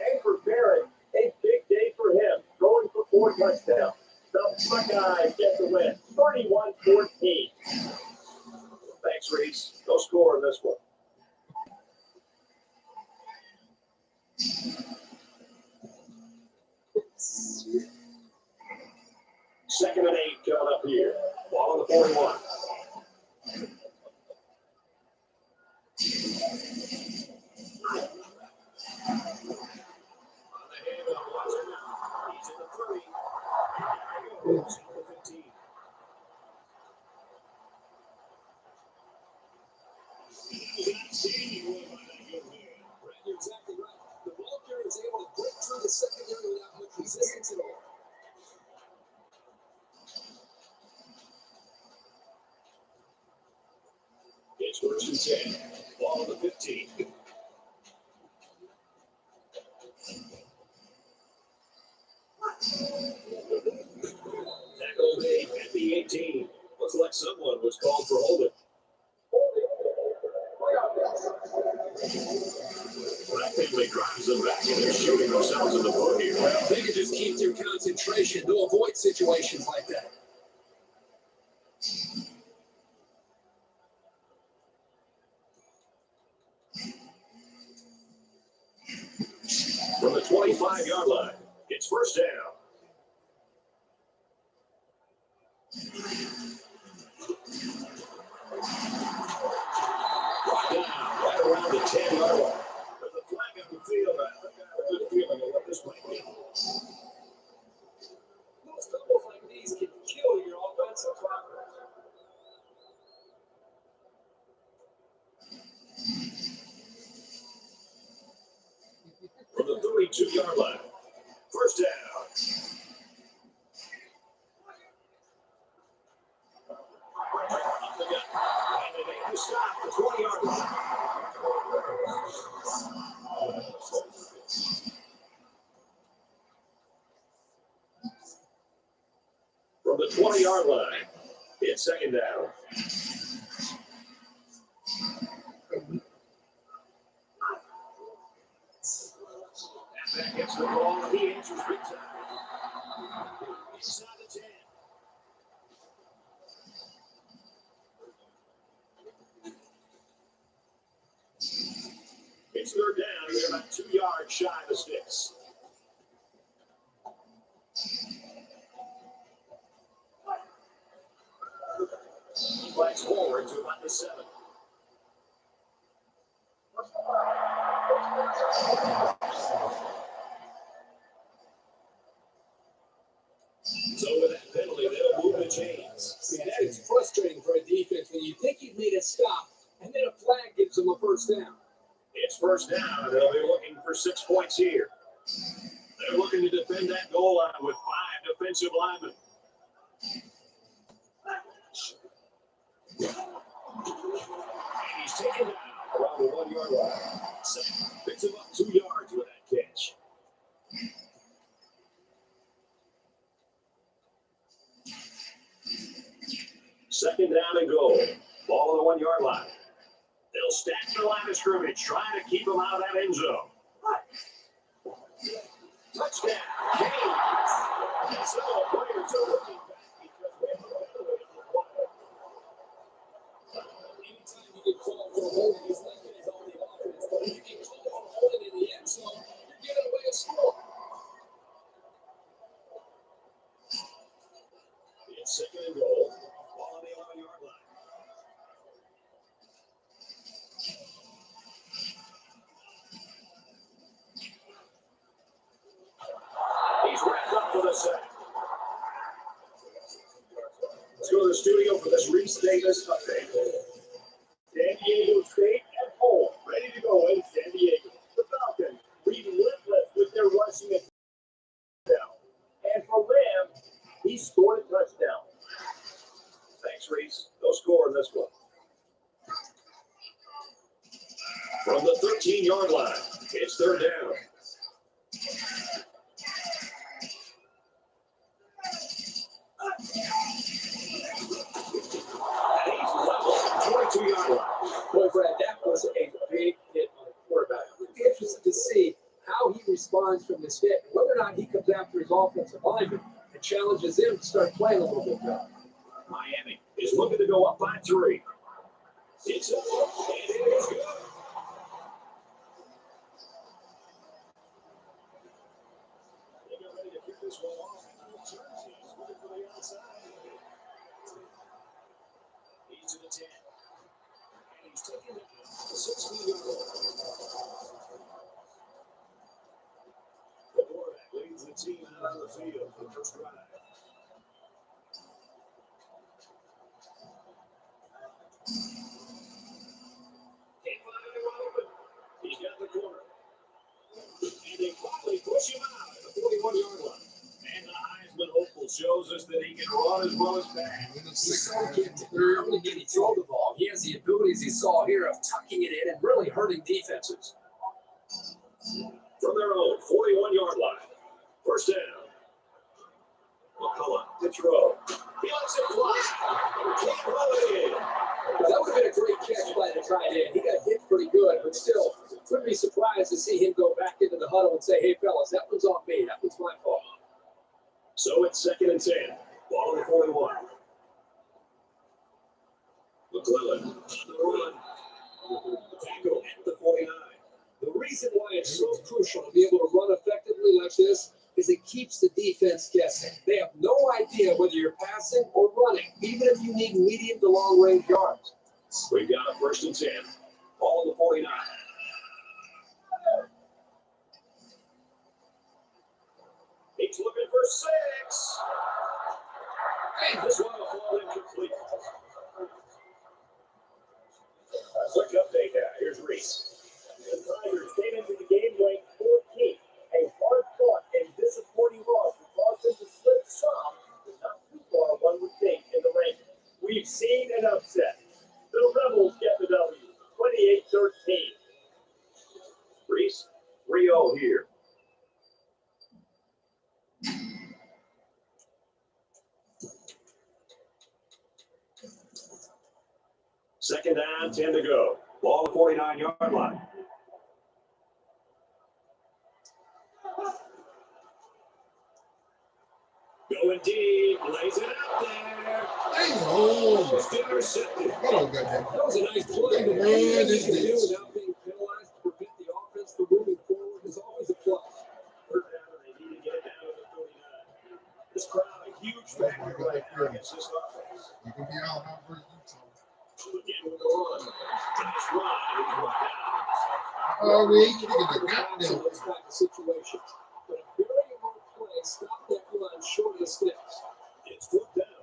And for Barrett, a big day for him, going for 4 touchdowns. The Buckeyes get the win, 31-14. Thanks, Reese. No score in this one. Second and 8 coming up here. Ball on the 41. You're exactly right. The ball carrier is able to break through the secondary without much resistance at all. It's 1st and 10. Ball on the 15. Tackle made at the 18. Looks like someone was called for holding. That quickly drives them back and they're shooting themselves in the foot here. Well, they can just keep their concentration. They'll avoid situations like that. From the 25-yard line, it's 1st down. Right down, right around the 10-yard line. With the flag on the field, I've got a good feeling of what this might be. Those doubles like these can kill your offensive progress. From the 32-yard line, 1st down. Up the gut. And they make the stop, the 20-yard line. From the 20-yard line, it's 2nd down. And that gets the ball, and he answers big time. Inside the 10. It's 3rd down. They're about 2 yards shy of the sticks. Flags forward to about the 7. So with that penalty, they'll move the chains. See, that is frustrating for a defense when you think you've made a stop, and then a flag gives them a 1st down. It's 1st down, and they'll be looking for 6 points here. They're looking to defend that goal line with 5 defensive linemen. And he's taken down around the 1-yard line. Picks him up 2 yards with that catch. Second down and goal. Ball on the 1-yard line. They'll stack the line of scrimmage, trying to keep them out of that end zone. Touchdown. Canes. So players are looking back because we have a penalty on the play. Anytime you get called for holding, he's not going to help the offense. But if you get called for holding in the end zone, you're giving away a score. It's 2nd and goal. Ball on the 11-yard line. He's wrapped up for the sack. Let's go to the studio for this Reese Davis update. San Diego State at home, ready to go in San Diego. The Falcons relentless with their rushing touchdown. And for Lamb, he scored a touchdown. Thanks, Reese. No score in this one. From the 13-yard line, it's 3rd down. responds from this hit, whether or not he comes after his offensive lineman and challenges him to start playing a little bit better. Miami is looking to go up by 3. It's up, and it is good. They get ready to kick this one off. Jersey is looking for the outside. He's to the 10. And he's taking it to 16-yard line. The quarterback leads the team out on the field for the first drive. Can't find anyone open. He's got the corner. And they quickly push him out at the 41-yard line. And the Heisman hopeful shows us that he can run as well as pass. He's so gifted. Not only can he throw the ball, he has the abilities he saw here of tucking it in and really hurting defenses. From their own 41-yard line. First down. McCullough to throw. He lets it fly. Can't roll it in. That would have been a great catch by the tight end. He got hit pretty good, but still, wouldn't be surprised to see him go back into the huddle and say, hey, fellas, that one's on me. That one's my fault. So it's 2nd and 10. Ball on the 41. McClellan on the run. Tackle at the 49. The reason why it's so crucial to be able to run effectively like this is it keeps the defense guessing. They have no idea whether you're passing or running, even if you need medium to long range yards. We've got a 1st and 10. Ball on the 49. He's looking for 6. And this one will fall incomplete. Quick update now. Here's Reese. The Tigers came into the game ranked 14th. A hard-fought and disappointing loss that caused them to slip some, but not too far, one would think, in the rankings. We've seen an upset. The Rebels get the W, 28-13. Reese, 3-0 here. Second down, 10 to go. Ball at the 49-yard line. Going deep, lays it out there. Almost intercepted. That was a nice play. But anything you can do without being penalized to prevent the offense from moving forward is always a plus. Third down, they need to get it down to the 49. This crowd, a huge factor right now against this offense. You can be outnumbered. Again with the run. Nice run. He's brought down. Oh, we ain't getting the goddamn. Those type of situations. But a very hard play stopped that run short of the sticks. It's 4th down.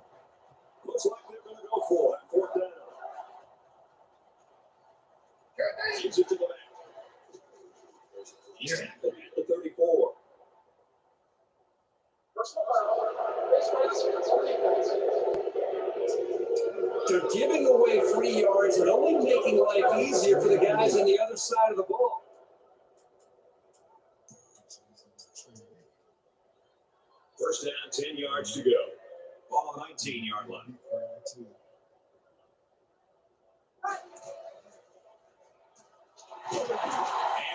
Looks like they're going to go for it. 4th down. Gives it to the back. He's tackled at the 34. They're giving away free yards and only making life easier for the guys on the other side of the ball. First down, 10 yards to go. Ball on 19-yard line.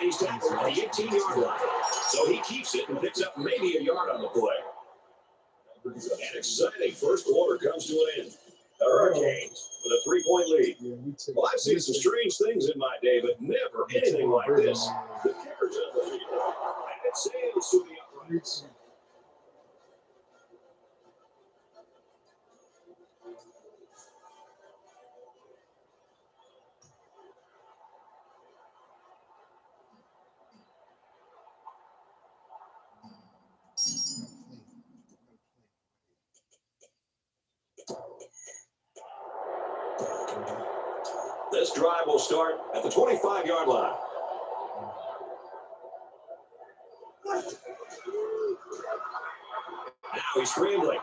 And he's tackled at the 18-yard line. So he keeps it and picks up maybe a yard on the play. An exciting first quarter comes to an end. The Hurricanes with a 3-point lead. Well, I've seen some strange things in my day, but never anything like this. The kicker's on the field, and it sails to the uprights. This drive will start at the 25-yard line. Now he's scrambling.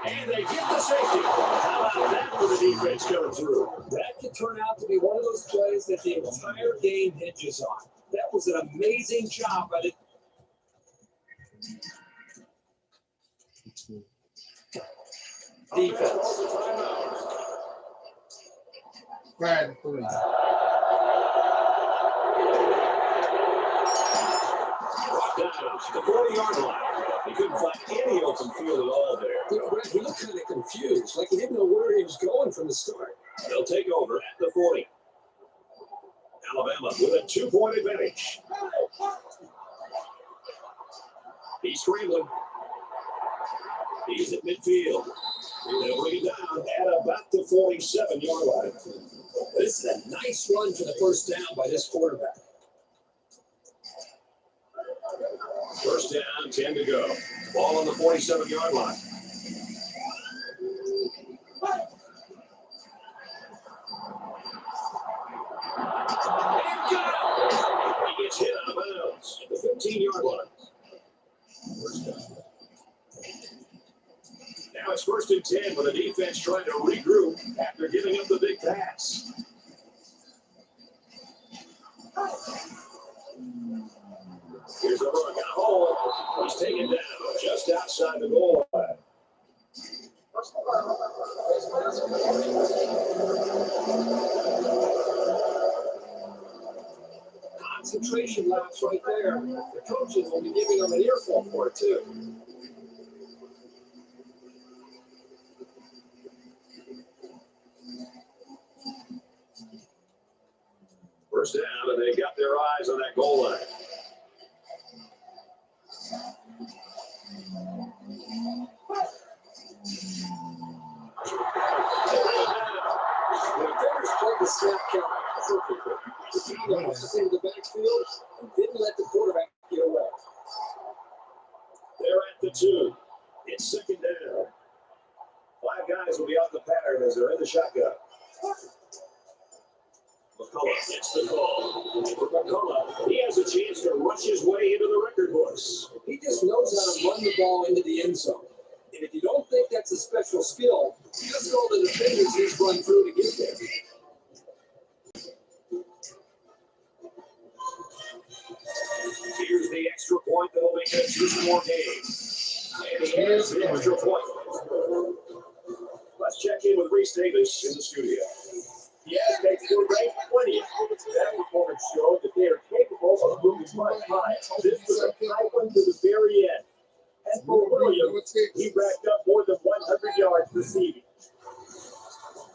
And they get the safety. How about that for the defense coming through? That could turn out to be one of those plays that the entire game hinges on. That was an amazing job by the defense. Brad, please. down at the 40-yard line. He couldn't find any open field at all there. You know, Brett, he looked kind of confused, like he didn't know where he was going from the start. They'll take over at the 40. Alabama with a 2-point advantage. He's scrambling. He's at midfield. They'll bring it down at about the 47-yard line. This is a nice run for the first down by this quarterback. First down, 10 to go. Ball on the 47-yard line. He gets hit out of bounds at the 15-yard line. Now it's 1st and 10 with the defense trying to regroup after giving up the big pass. Here's a run, got a hole. He's taken down just outside the goal line. Concentration laps right there. The coaches will be giving them an earful for it, too. First down, and they got their eyes on that goal line. The defenders played the snap count perfectly. They found the passes into the backfield and didn't let the quarterback get away. They're at the 2. It's 2nd down. 5 guys will be out the pattern as they're in the shotgun. McCullough gets the call. For McCullough, he has a chance to rush his way into the record books. He just knows how to run the ball into the end zone. And if you don't think that's a special skill, just know the defenders he's run through to get there. Here's the extra point that'll make it 2 more games. And here's the extra point. Let's check in with Reese Davis in the studio. The Aztecs were ranked 20th. That performance showed that they are capable of moving much higher. This was a tight one to the very end. And for Williams, he racked up more than 100 yards receiving.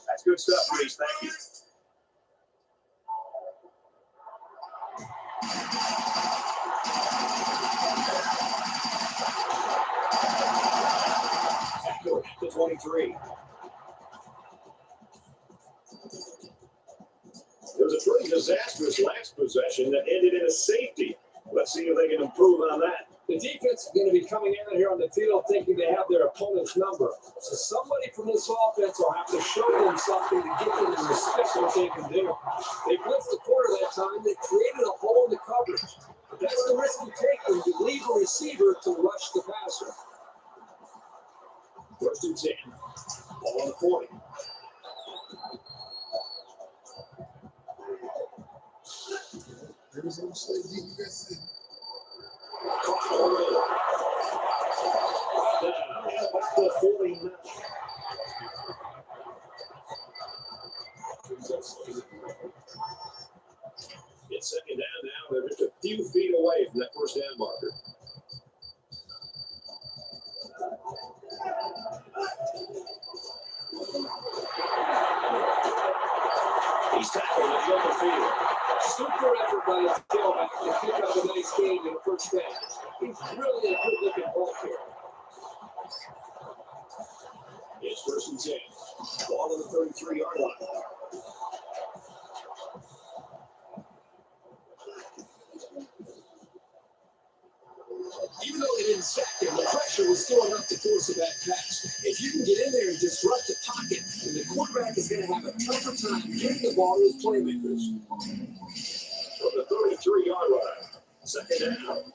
That's good stuff, Reese. Thank you. To 23. There was a pretty disastrous last possession that ended in a safety. Let's see if they can improve on that. The defense is going to be coming out here on the field thinking they have their opponent's number. So somebody from this offense will have to show them something to get them to respect what they can do. They blitzed the quarter that time. They created a hole in the coverage. But that's the risk you take when you leave a receiver to rush the passer. 1st and 10. Ball on the 40. Arizona State USC. About the 49. It's 2nd down now. They're just a few feet away from that first down marker. He's tackled at the open field. Super effort by his tailback to pick up a nice gain in the first down. He's really a good-looking ball carrier. It's 1st and 10. Ball on the 33-yard line. Even though they didn't sack him, the pressure was still enough to force a bad pass. If you can get in there and disrupt the pocket, then the quarterback is going to have a tougher time getting the ball to his playmakers. From the 33-yard line. 2nd down.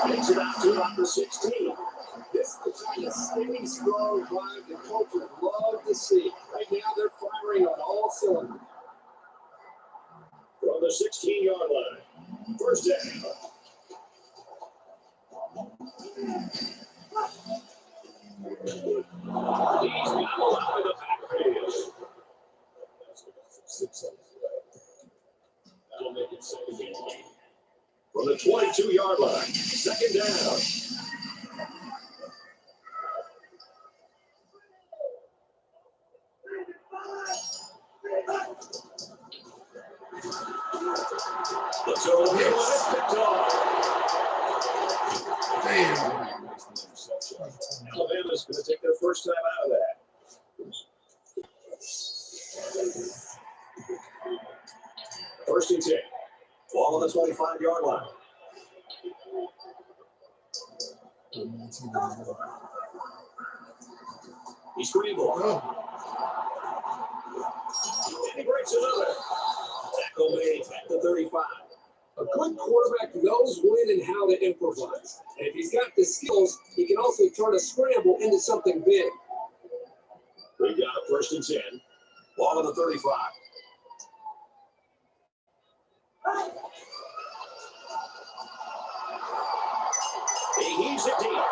Takes it out to about the 16. This is the kind of steady, strong drive the coaches love to see. Right now, they're firing on all cylinders. From the 16-yard line. First down. He's gobbled up in the backfield. the 22-yard line. Second down. Looks over the middle and it's picked off. Alabama's going to take their first time out of that. First and 10. Ball on the 25-yard line. He scrambled. And he breaks another. Tackle made at the 35. A good quarterback knows when and how to improvise. And if he's got the skills, he can also turn a scramble into something big. We got a first and 10. Ball on the 35. He heaves it deep.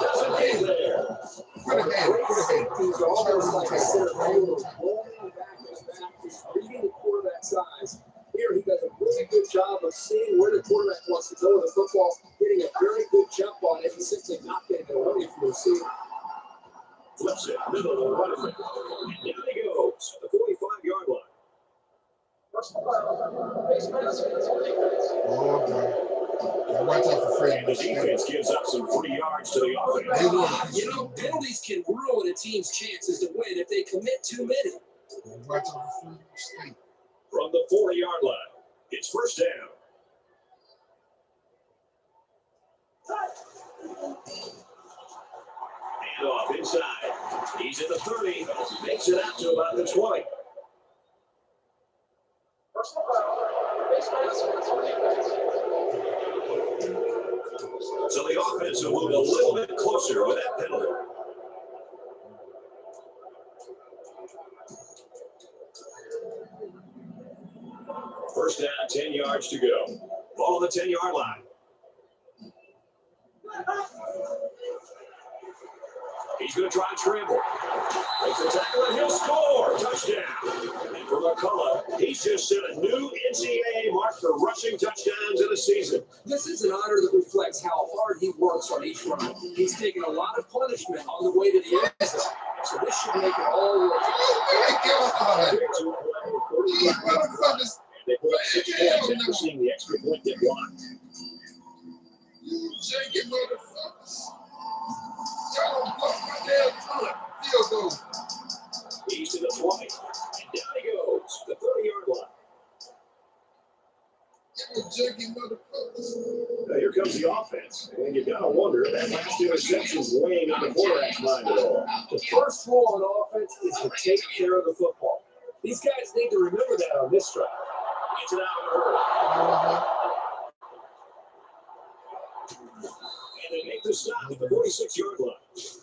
Doesn't get there. Great safeties are almost like a center fielder, rolling back his back, just reading the quarterback's eyes. Here he does a really good job of seeing where the quarterback wants to go with the football, getting a very good jump on it, and simply not getting it away from the receiver. Flips it, middle, right of it. And down he goes, the 45-yard line. Watch out for free. And the defense gives up some free yards to the offense. You know, penalties can ruin a team's chances to win if they commit too many. Watch out for free mistake. From the 40-yard line, it's first down. Hand off inside. He's at the 30. Makes it out to about the 20. So the offense will move a little bit closer with that penalty. First down, 10 yards to go. Ball on the 10-yard line. He's going to try and scramble. Makes the tackle and he'll score. Touchdown. And for McCullough, he's just set a new NCAA mark for rushing touchdowns in a season. This is an honor that reflects how hard he works on each run. He's taken a lot of punishment on the way to the end zone. So this should make it all worth it. They put up 6 points after seeing the extra point get blocked. You janky motherfuckers. Y'all block my damn punt. Field goal. He's to the 20. And down he goes, the 30-yard line. You janky motherfuckers. Now here comes the offense. And you got to wonder if that last interception's weighing on the quarterback's mind at all. The first rule on offense is to take care of the football. These guys need to remember that on this drive. Gets it out of her. And they make the stop at the 46-yard line.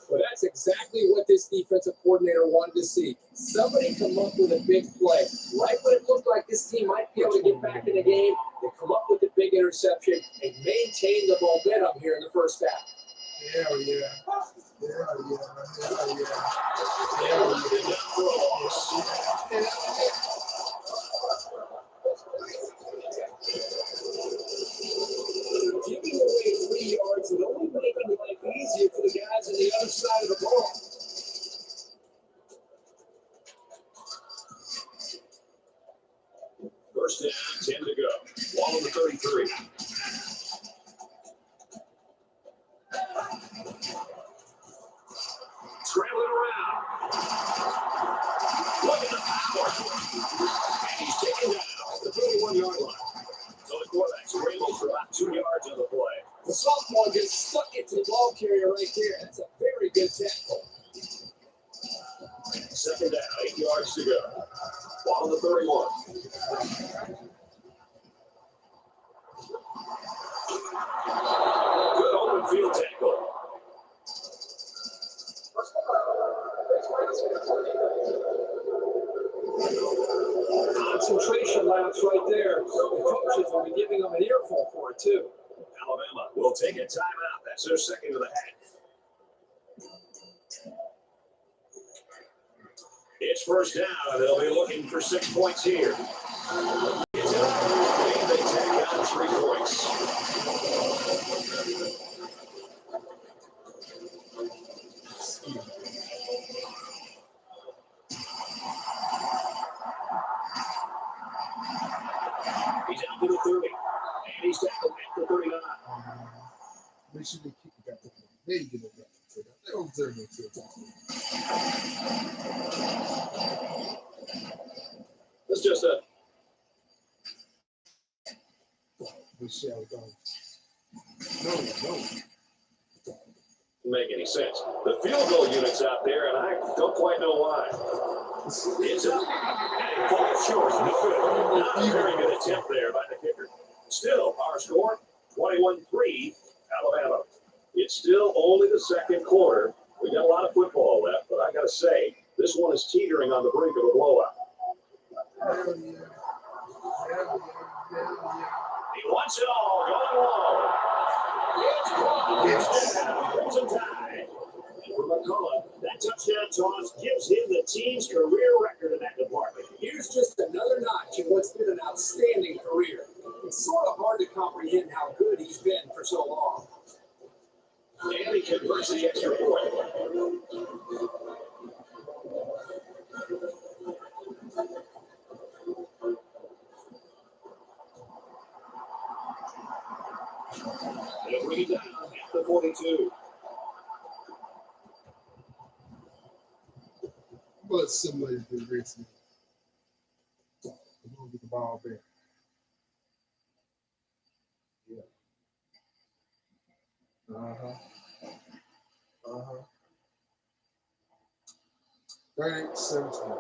Well, that's exactly what this defensive coordinator wanted to see. Somebody come up with a big play. Right when it looked like this team might be able to get back in the game, they come up with a big interception and maintain the momentum here in the first half. Hell yeah. Hell yeah. Hell yeah. Hell yeah. Giving away 3 yards would only make life easier for the guys on the other side of the ball. First down, 10 to go. Ball on the 33. Scrambling around. Look at the power. And he's taken down the 31-yard line. So the quarterback scrambles for about 2 yards on the play. The sophomore just stuck it to the ball carrier right there. That's a very good tackle. Second down, 8 yards to go. Ball on the 31. Good open field tackle. Concentration laps right there. The coaches will be giving them an earful for it, too. Alabama will take a timeout. That's their second of the half. It's first down. They'll be looking for 6 points here. They take out 3 points. He's out to the 30. And he's tackled at the 39. Make sure they kick it back. There you go. They don't deserve no tail. It's just a Michelle gone. No. make any sense. The field goal unit's out there, and I don't quite know why. It's up, and it falls short. No good. Not a very good attempt there by the kicker. Still, our score, 21-3, Alabama. It's still only the second quarter. We got a lot of football left, but I got to say, this one is teetering on the brink of a blowout. He wants it all, going long. It's caught. Crimson Tide. And for McCullough, that touchdown toss gives him the team's career record in that department. Here's just another notch in what's been an outstanding career. It's sort of hard to comprehend how good he's been for so long. And he converts the extra point. They'll bring it down at the 42. But somebody's been racing. Come on, get the ball back. Yeah. 30-17.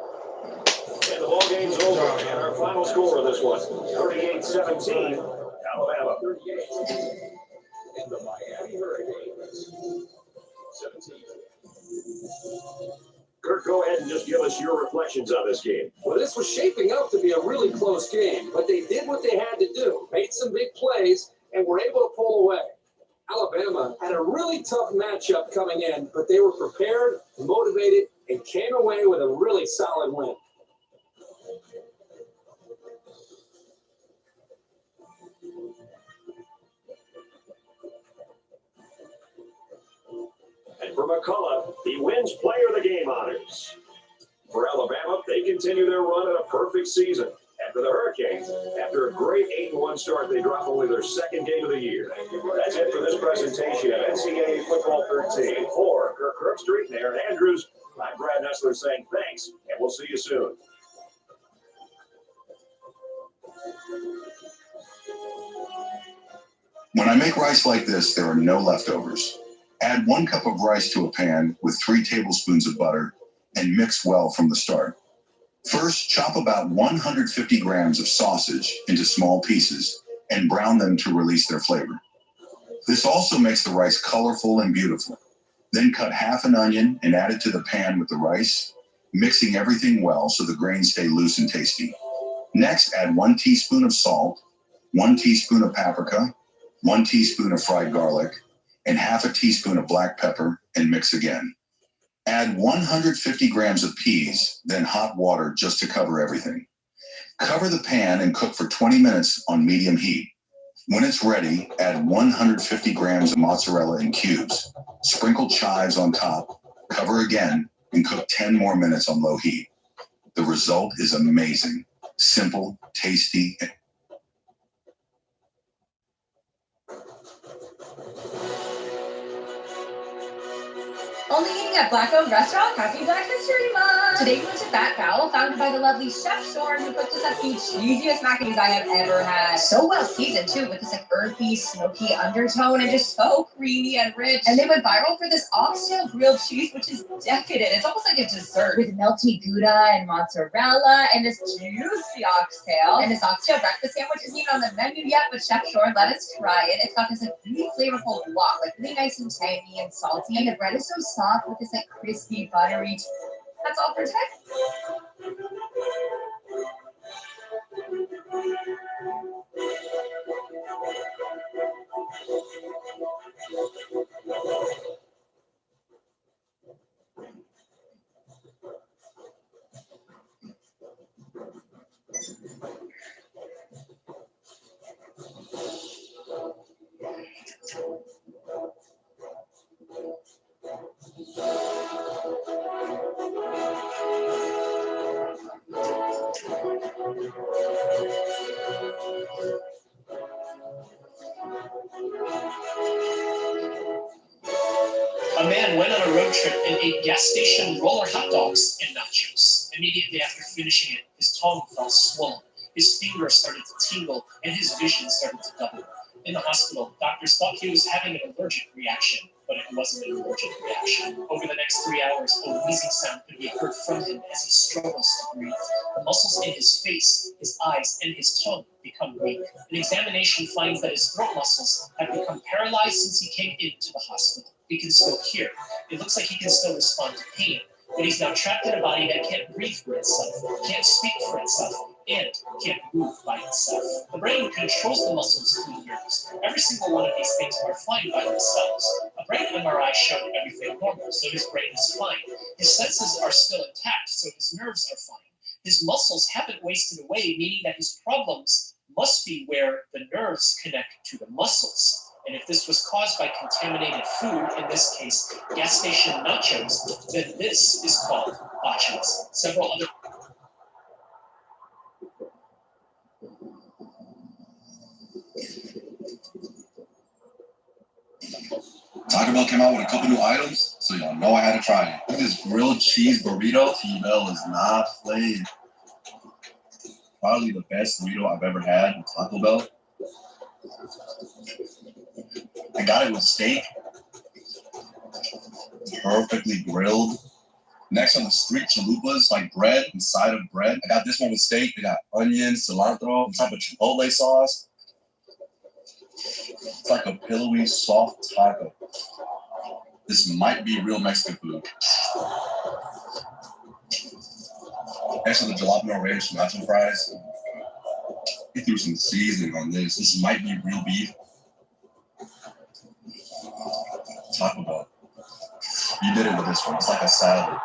And the ball game's over. And our final score of this one, 38-17, Alabama. 38. And the Miami Hurricanes, 17. Kirk, go ahead and just give us your reflections on this game. Well, this was shaping up to be a really close game, but they did what they had to do, made some big plays, and were able to pull away. Alabama had a really tough matchup coming in, but they were prepared, motivated, and came away with a really solid win. And for McCullough, he wins Player of the Game honors. For Alabama, they continue their run at a perfect season. After the Hurricanes, after a great 8-1 start, they drop only their second game of the year. That's it for this presentation of NCAA Football 13. For Kirk Herbstreit and Aaron Andrews, I'm Brad Nessler saying thanks, and we'll see you soon. When I make rice like this, there are no leftovers. Add 1 cup of rice to a pan with 3 tablespoons of butter and mix well from the start. First, chop about 150 grams of sausage into small pieces and brown them to release their flavor. This also makes the rice colorful and beautiful. Then cut half an onion and add it to the pan with the rice, mixing everything well so the grains stay loose and tasty. Next, add 1 teaspoon of salt, 1 teaspoon of paprika, 1 teaspoon of fried garlic, and half a teaspoon of black pepper, and mix again. Add 150 grams of peas, then hot water just to cover everything. Cover the pan and cook for 20 minutes on medium heat. When it's ready, add 150 grams of mozzarella in cubes. Sprinkle chives on top, cover again, and cook 10 more minutes on low heat. The result is amazing. Simple, tasty, and Only eating at Black-owned restaurant, happy Black History Month! Today we went to Fat Fowl, founded by the lovely Chef Shorn, who cooked us up the cheesiest mac and cheese I have ever had. So well seasoned too, with this like earthy, smoky undertone, and just so creamy and rich. And they went viral for this oxtail grilled cheese, which is decadent. It's almost like a dessert. With melty Gouda and mozzarella, and this juicy oxtail. And this oxtail breakfast sandwich isn't even on the menu yet, but Chef Shorn let us try it. It's got this like really flavorful guac, like really nice and tangy and salty. And the bread is so soft with this like crispy, buttery. That's all for today. man went on a road trip and ate gas station roller hot dogs and nachos. Immediately after finishing it, his tongue felt swollen, his fingers started to tingle, and his vision started to double. In the hospital, doctors thought he was having an allergic reaction, but it wasn't an allergic reaction. Over the next 3 hours, a wheezing sound could be heard from him as he struggles to breathe. The muscles in his face, his eyes, and his tongue become weak. An examination finds that his throat muscles have become paralyzed since he came into the hospital. He can still hear. It looks like he can still respond to pain, but he's now trapped in a body that can't breathe for itself, can't speak for itself, and can't move by itself. The brain controls the muscles through the nerves. Every single one of these things are fine by themselves. A brain MRI showed everything normal, so his brain is fine. His senses are still intact, so his nerves are fine. His muscles haven't wasted away, meaning that his problems must be where the nerves connect to the muscles. And if this was caused by contaminated food, in this case, gas station nachos, then this is called botulism. Several other Taco Bell came out with a couple new items, so y'all know I had to try it. Look at this grilled cheese burrito. T-Bell is not playing. Probably the best burrito I've ever had with Taco Bell. I got it with steak. Perfectly grilled. Next on the street, chalupas, like bread inside of bread. I got this one with steak. They got onions, cilantro, on top of chipotle sauce. It's like a pillowy, soft taco. This might be real Mexican food. Next on the jalapeno ranch nacho fries. He threw some seasoning on this. This might be real beef. Taco Bell. You did it with this one. It's like a salad.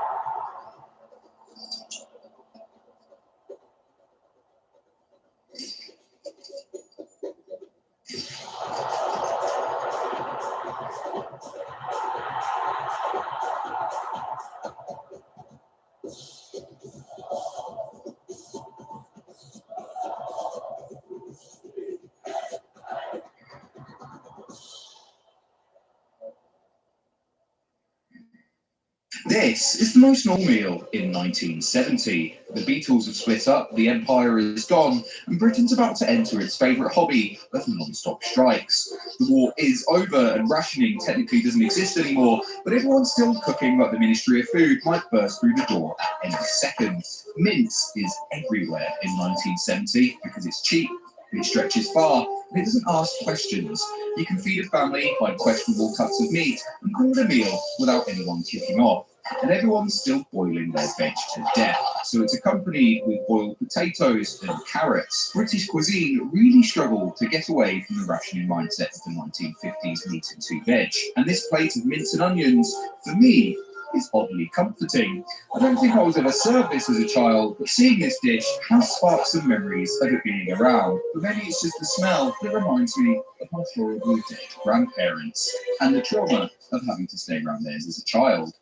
This is the most normal meal in 1970. The Beatles have split up, the Empire is gone, and Britain's about to enter its favourite hobby of non-stop strikes. The war is over and rationing technically doesn't exist anymore, but everyone's still cooking like the Ministry of Food might burst through the door at any second. Mince is everywhere in 1970 because it's cheap, it stretches far, and it doesn't ask questions. You can feed a family by questionable cuts of meat and call it a meal without anyone kicking off. And everyone's still boiling their veg to death. So it's accompanied with boiled potatoes and carrots. British cuisine really struggled to get away from the rationing mindset of the 1950s meat and two veg. And this plate of mince and onions, for me, is oddly comforting. I don't think I was ever served this as a child, but seeing this dish has sparked some memories of it being around. But maybe it's just the smell that reminds me of my horrible dead grandparents and the trauma of having to stay around theirs as a child.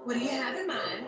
What do you have in mind?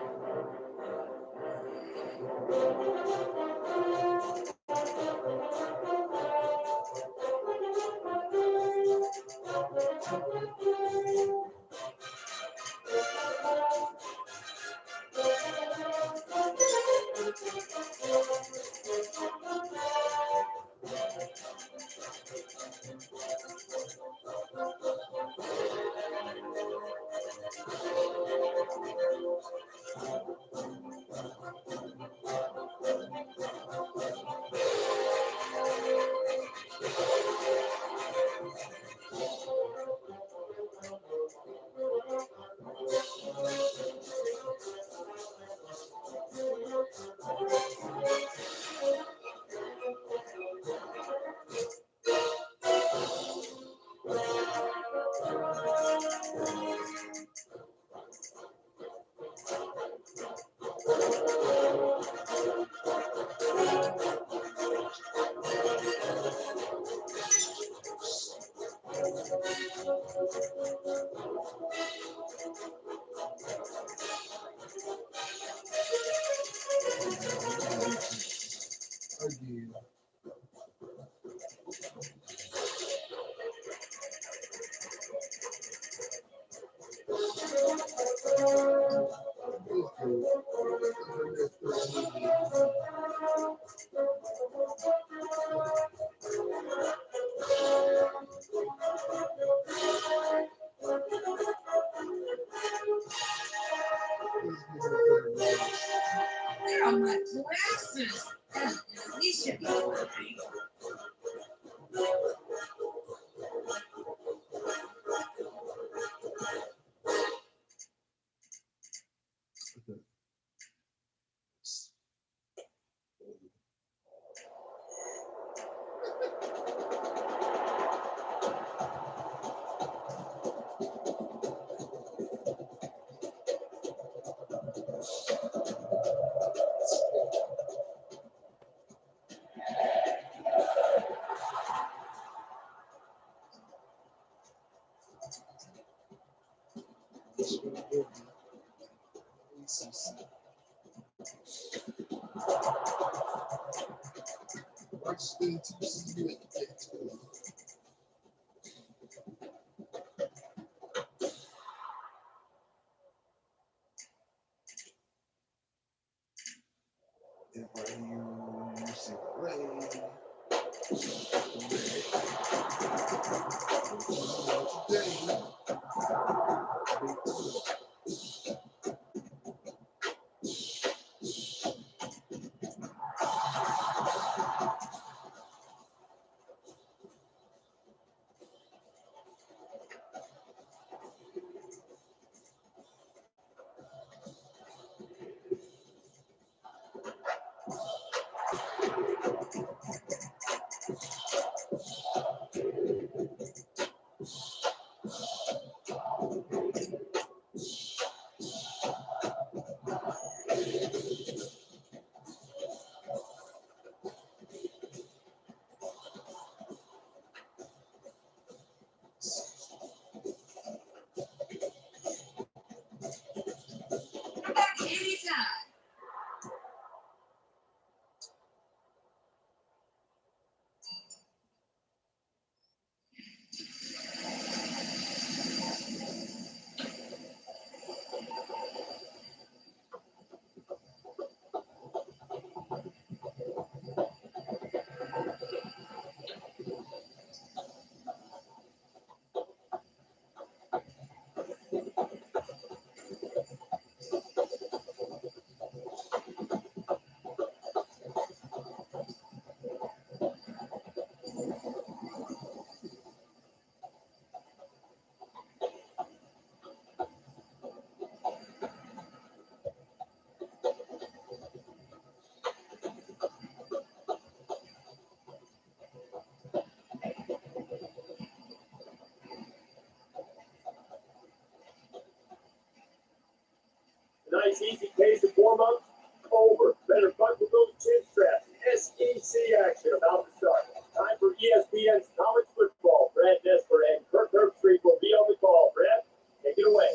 Nice easy pace of warm-up. Over. Better buckle those chin straps. SEC action about to start. Time for ESPN's college football. Brad Nesper and Kirk Herbstreit will be on the call. Brad, take it away.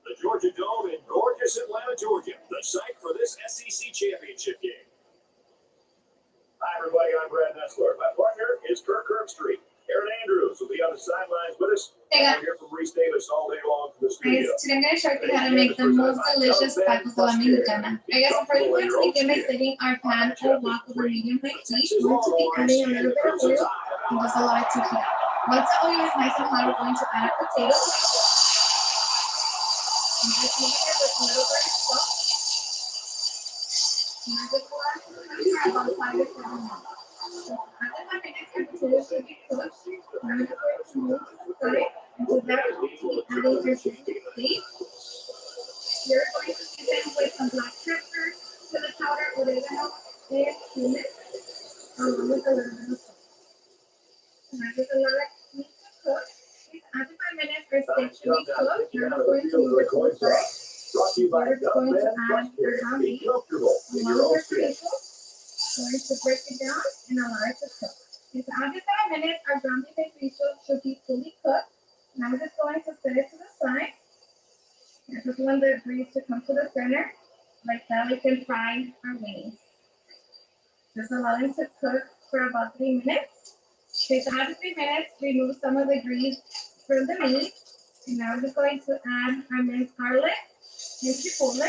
The Georgia Dome in gorgeous Atlanta, Georgia, the site for this SEC championship game. Hi, everybody. I'm Brad Nesper. My partner is Kirk Herbstreit. Aaron Andrews will be on the sidelines with us. Hey, We'll hear from Reese Davis all day long from the studio. guys, today I'm going to show you how to make the most delicious tacos a la mexicana. I guess the first thing we begin by setting our pan or wok over medium high heat. We're going to be adding a little bit of oil and just allow it to heat up. Once the oil is nice and hot, we're going to add our potatoes. And just moving it with a little bit of salt. And I just allow it to cook for about 5 to 7 minutes. So after 5 minutes, our potatoes should be cooked. Now we're going to move to the side. And with that, we'll be adding our chicken paste. You're going to season with some black pepper, chili powder, oregano, and cumin, along with a little bit of salt. And I just allow it to cook. After 5 minutes, our steak should be cooked. Now we're going to move it to the side. We're going to add our ground beef, along with our chorizo. We're going to break it down and allow it to cook. So after 5 minutes, our ground beef and chorizo should be fully cooked. Now we're just going to set it to the side. I just want the grease to come to the center. Like that, we can fry our wings. Just allow them to cook for about 3 minutes. Okay, so after 3 minutes, remove some of the grease from the meat. And now we're just going to add our minced garlic and chipotle,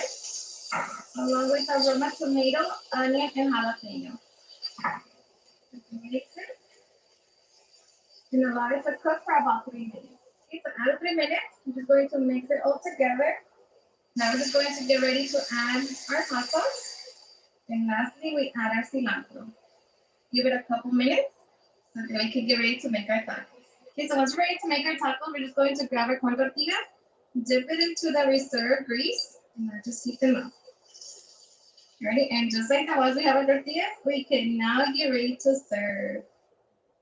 along with aroma tomato, onion, and jalapeno. Mix it. And allow it to cook for about 3 minutes. Okay, so after 3 minutes, I'm just going to mix it all together. Now we're just going to get ready to add our hot sauce. And lastly, we add our cilantro. Give it a couple minutes so that we can get ready to make our tacos. Okay, so once we're ready to make our tacos, we're just going to grab our corn tortilla, dip it into the reserved grease, and now just heat them up. Ready? And just like how as we have our tortillas, we can now get ready to serve.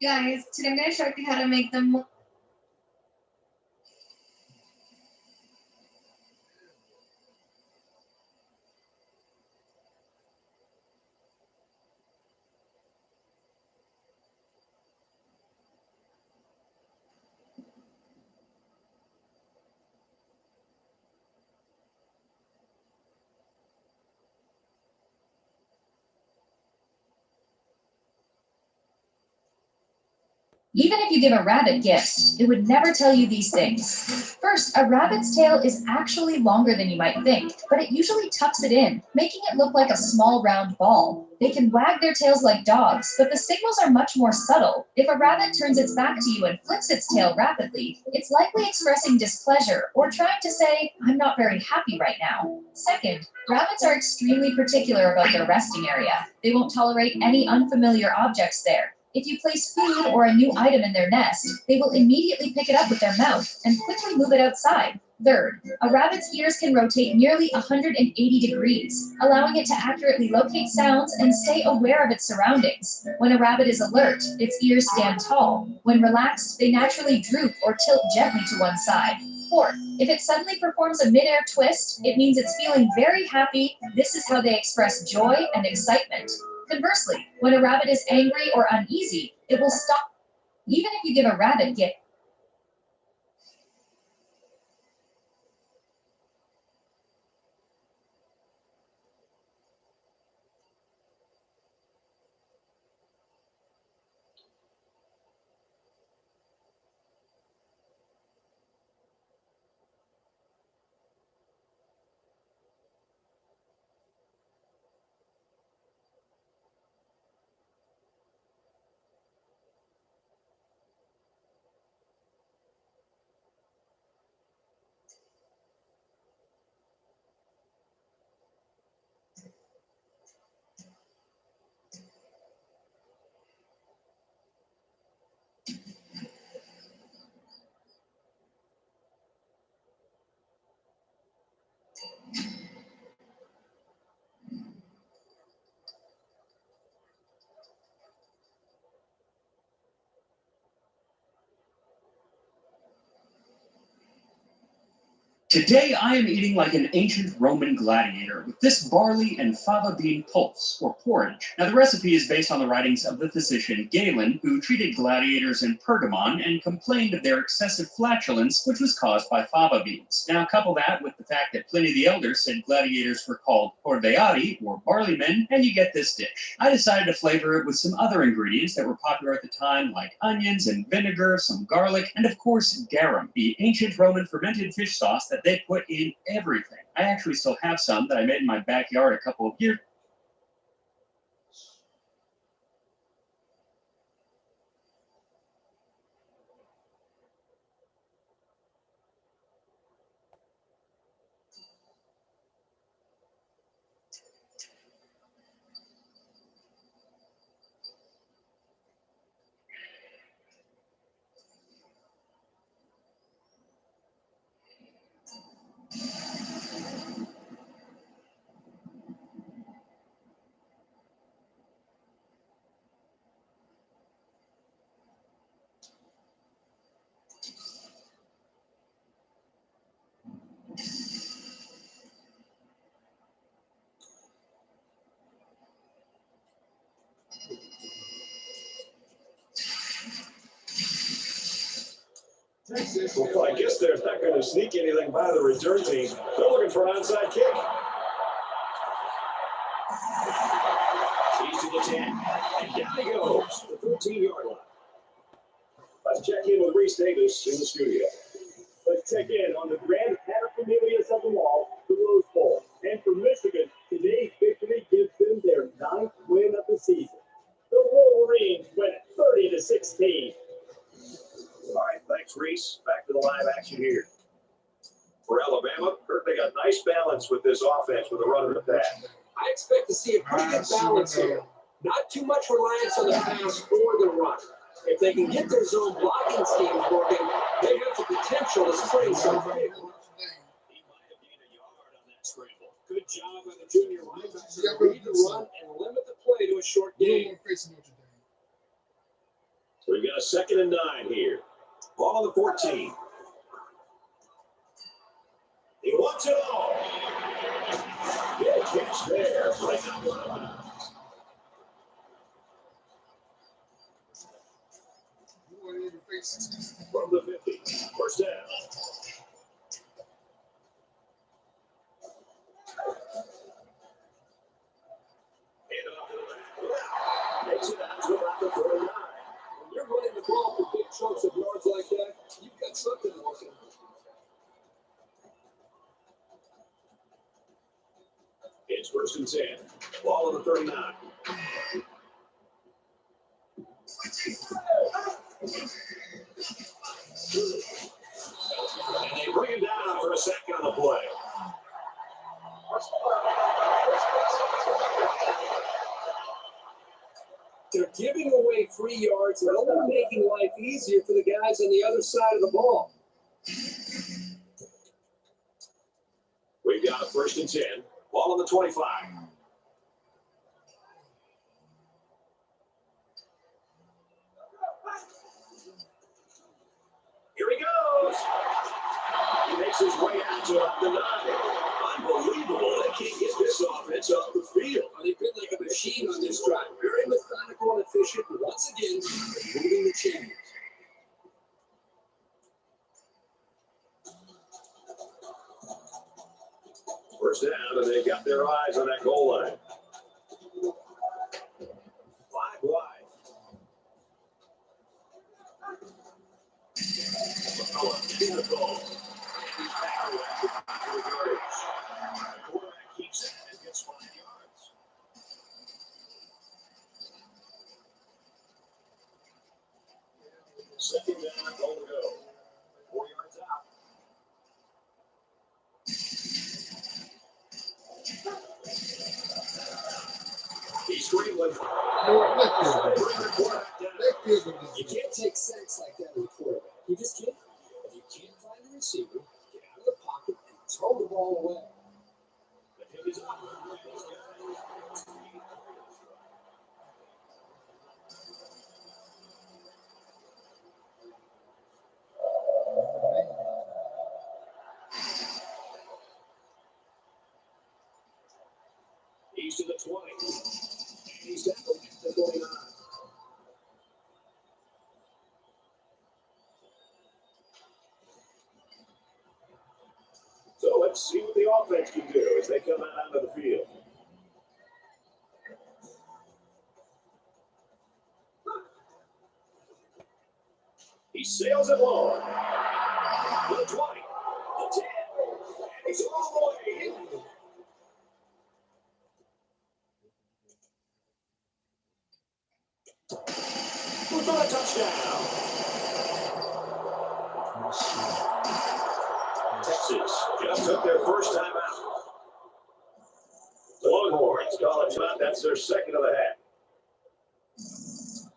Guys, today I'm going to show you how to make them. Even if you give a rabbit gifts, it would never tell you these things. First, a rabbit's tail is actually longer than you might think, but it usually tucks it in, making it look like a small round ball. They can wag their tails like dogs, but the signals are much more subtle. If a rabbit turns its back to you and flicks its tail rapidly, it's likely expressing displeasure or trying to say, "I'm not very happy right now." Second, rabbits are extremely particular about their resting area. They won't tolerate any unfamiliar objects there. If you place food or a new item in their nest, they will immediately pick it up with their mouth and quickly move it outside. Third, a rabbit's ears can rotate nearly 180 degrees, allowing it to accurately locate sounds and stay aware of its surroundings. When a rabbit is alert, its ears stand tall. When relaxed, they naturally droop or tilt gently to one side. Fourth, if it suddenly performs a mid-air twist, it means it's feeling very happy. This is how they express joy and excitement. Conversely, when a rabbit is angry or uneasy, it will stop. Even if you give a rabbit gift, Today I am eating like an ancient Roman gladiator with this barley and fava bean pulse, or porridge. Now the recipe is based on the writings of the physician Galen, who treated gladiators in Pergamon and complained of their excessive flatulence, which was caused by fava beans. Now couple that with the fact that Pliny the Elder said gladiators were called cordeari, or barley men, and you get this dish. I decided to flavor it with some other ingredients that were popular at the time, like onions and vinegar, some garlic, and of course garum, the ancient Roman fermented fish sauce that they put in everything. I actually still have some that I made in my backyard a couple of years. Well, I guess they're not going to sneak anything by the return team. They're looking for an onside kick. He's to the 10. And down he goes, the 13-yard line. Let's check in with Reese Davis in the studio. Let's check in on the grand paterfamilias of them all, the Rose Bowl. And for Michigan, today's victory gives them their 9th win of the season. The Wolverines win it 30-16. All right, thanks, Reese. Back to the live action here. For Alabama, heard they got nice balance with this offense with a run and a pass. I expect to see a pretty good balance here. Not too much reliance on the pass or the run. If they can get their zone blocking schemes working, they have the potential to spring something. He might have gained a yard on that scramble. Good job by the junior linebacker to read the run and limit the play to a short game. So we've got a 2nd and 9 here. Ball on the 14. He wants it all. Good catch there. Right out of bounds. From the 50. First down. Hand off to the back. Makes it out to about the 49. When you're running the ball for first and 10. Ball on the 39. And they bring him down for a sack on the play. They're giving away 3 yards and only making life easier for the guys on the other side of the ball. We've got a first and 10. Ball on the 25. Here he goes. He makes his way out to the 9. Unbelievable. They can't get this offense off the field. They've been like a machine on this drive. Very methodical and efficient. But once again, moving the chains. First down, and they got their eyes on that goal line. 5 wide. McCullough in the goal. He's back away for yardage. The quarterback keeps it and gets 5 yards. Second down, goal to go. 4 yards out. He's screaming. You can't take sacks like that with a quarterback. You just can't. If you can't find the receiver, get out of the pocket and throw the ball away. He's to the 20. He's tackled at the 29. So let's see what the offense can do as they come out onto the field. He sails it long. To the 20. The 10. And he's all the way in. For a touchdown. Texas just took their first time out. The Longhorns call it time. That's their second of the half.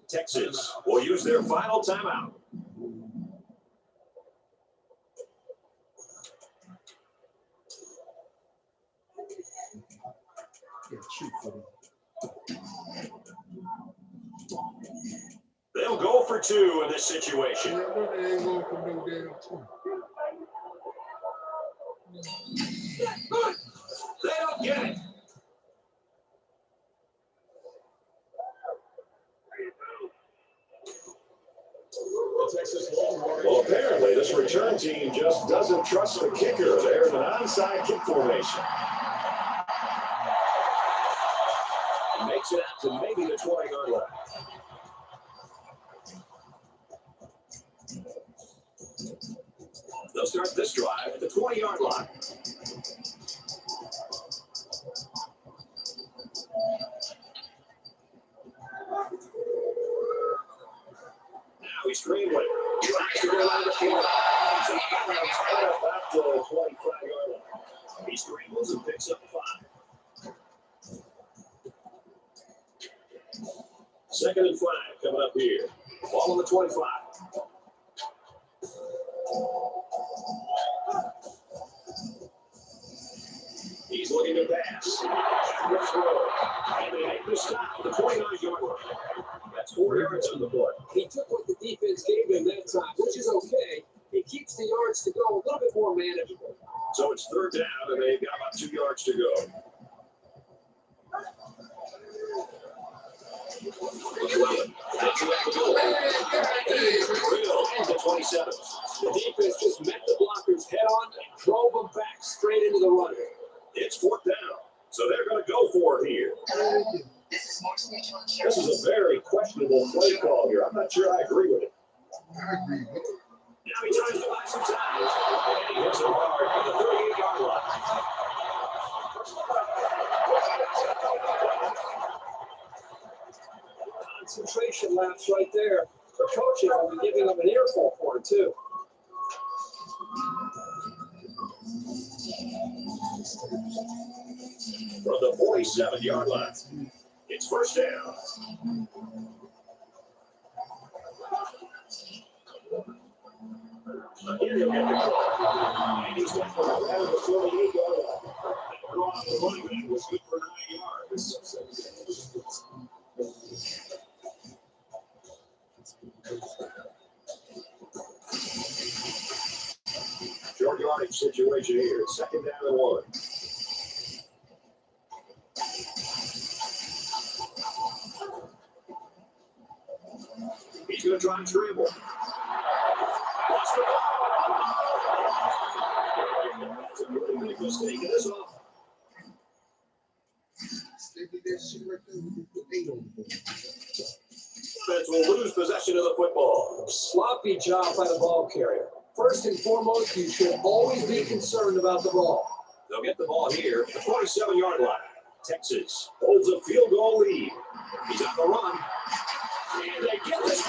Texas will use their final timeout. They'll go for 2 in this situation. They don't get it. Well, apparently this return team just doesn't trust the kicker. They're in an onside kick formation. He makes it out to maybe the 20-yard line. They'll start this drive at the 20-yard line. Now he's scrambling. Tries to go out of the field. About the 25-yard line. He scrambles and picks up 5. Second and 5 coming up here. Ball on the 25. He's looking to pass. And they make the stop at the 29-yard line. That's 4 yards on the play. He took what the defense gave him that time, which is okay. He keeps the yards to go a little bit more manageable. So it's third down, and they've got about 2 yards to go. At the 27. The defense just met the blockers head on and drove them back straight into the runner. It's 4th down, so they're going to go for it here. This is a very questionable play call here. I'm not sure I agree with it. I agree with it. Now he tries to buy some time, and he hits it hard at the 38-yard line. Concentration lapse right there. The coaches will be giving them an earful for it, too. From the 47-yard line, it's first down. Again, he'll get the call. And he's got the ball at the 48-yard line. The draw of the running back was good for 9 yards. Short yardage situation here. Second down and 1. He's going to try and dribble. Lost the ball. That's a really big mistake in this off. Defense will lose possession of the football. Sloppy job by the ball carrier. First and foremost, you should always be concerned about the ball. They'll get the ball here at the 47-yard line. Texas holds a field goal lead. He's on the run. And they get this.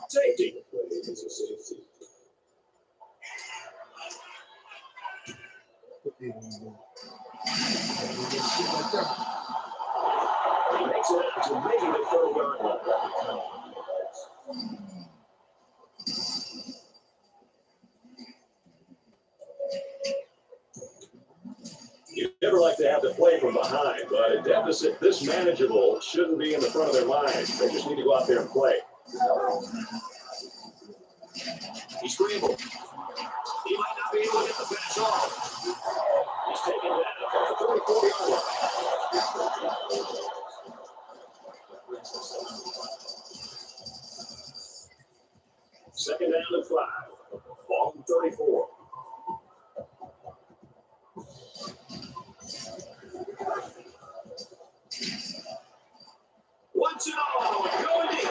Safety. He makes it out to maybe the 30-yard line. You never like to have to play from behind, but a deficit this manageable shouldn't be in the front of their minds. They just need to go out there and play. He scrambled. He might not be able to get the pass off. He's taken down at the 34-yard line. Second down and 5. Ball from 34. Once and all, going deep.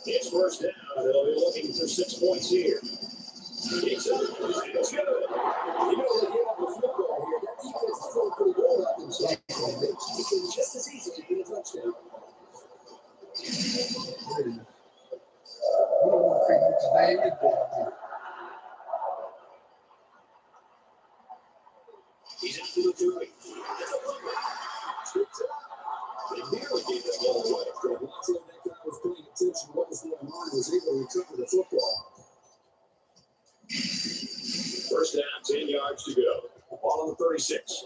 It's first down. They'll be looking for 6 points here. It's up. It's good. You know, they gave up the field goal here. That defense is doing pretty good out there. It can just as easily be a touchdown. He's into the 30. They nearly gave that ball away. That guy was paying attention to what was going on. Was able to recover the football. First down, 10 yards to go. Ball on the 36.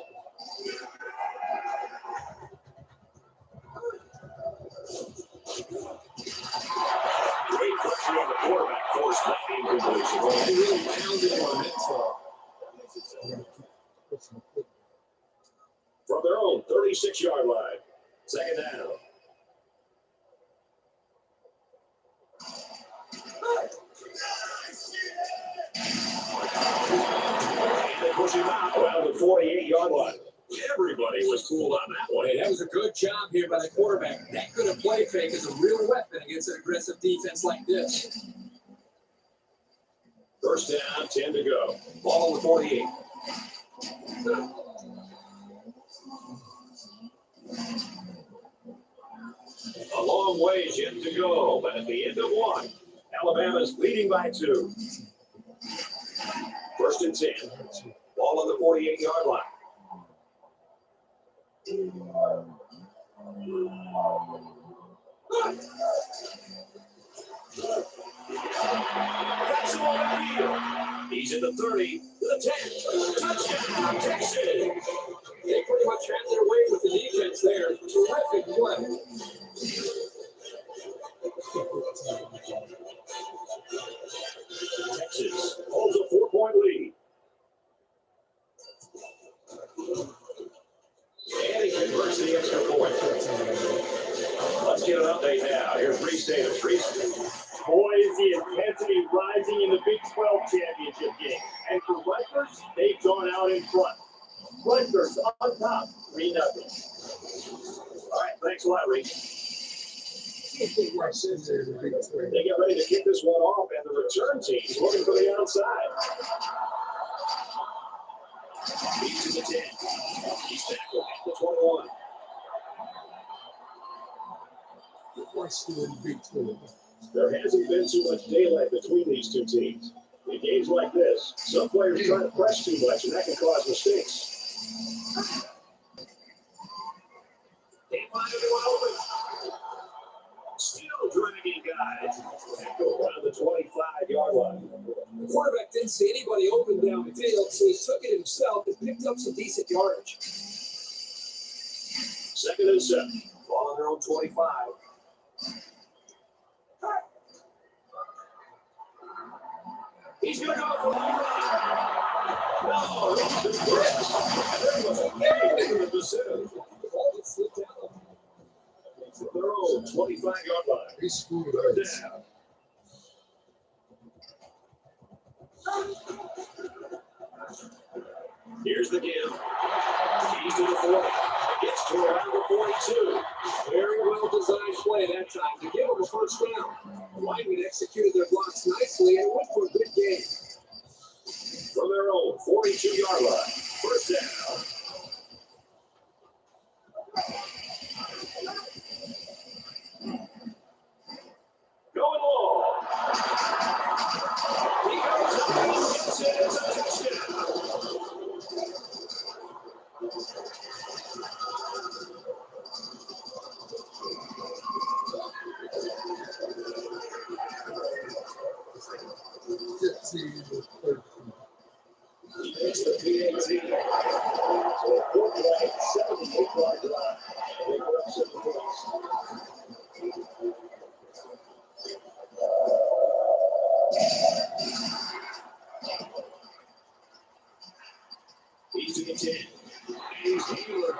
Great pressure on the quarterback, forced that incompletion. He really pounded on it. From their own 36-yard line. Second down. And they push him out around the 48-yard line. Everybody was cool on that one. Hey, that was a good job here by the quarterback. That good a play fake is a real weapon against an aggressive defense like this. First down, 10 to go. Ball on the 48. A long ways yet to go, but at the end of one, Alabama's leading by 2. First and 10. Ball on the 48-yard line. That's all the field. He's in the 30, the 10. Touchdown, Texas. They pretty much had their way with the defense there. Terrific play. Texas holds a 4-point lead. And he converts the extra point. Let's get an update now. Here's Reese Davis. Reese. Boy, is the intensity rising in the Big 12 championship game. And for Rutgers, they've gone out in front. Rutgers on top, 3-0. All right, thanks a lot, Reed. They get ready to kick this one off, and the return team is looking for the outside. He's to the 10. He's tackled at the 21. There hasn't been too much daylight between these two teams. In games like this, some players try to press too much, and that can cause mistakes. Can't find anyone open. Still dragging guys. Around the 25-yard line. The quarterback didn't see anybody open down the field, so he took it himself and picked up some decent yardage. 2nd and 7. Ball on their own 25. He's going to go for the run. No, it's the blitz. There was a game in the pursuit. The ball just slipped out. It's their own 25-yard line. He screwed her down. Here's the give. He's to the 40. Gets to around the 42. Very well designed play that time to give him a first down. The linemen executed their blocks nicely and went for a good game. From their own 42-yard line. First down. Going long. He goes up and gets it. It's a touchdown. He makes the ep8. So a quarter right, 78-yard line. They go up 7 points. He's to the 10. He's Healer down.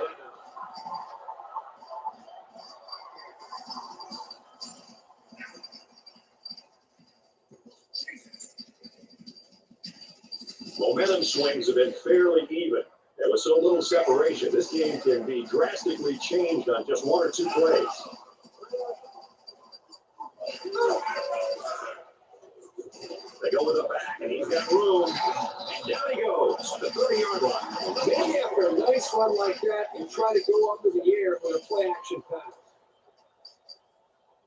Momentum swings have been fairly even. There was so little separation. This game can be drastically changed on just 1 or 2 plays. They go with the back, and he's got room. And down he goes to the 30-yard line. Maybe after a nice run like that, you try to go up in the air for a play-action pass.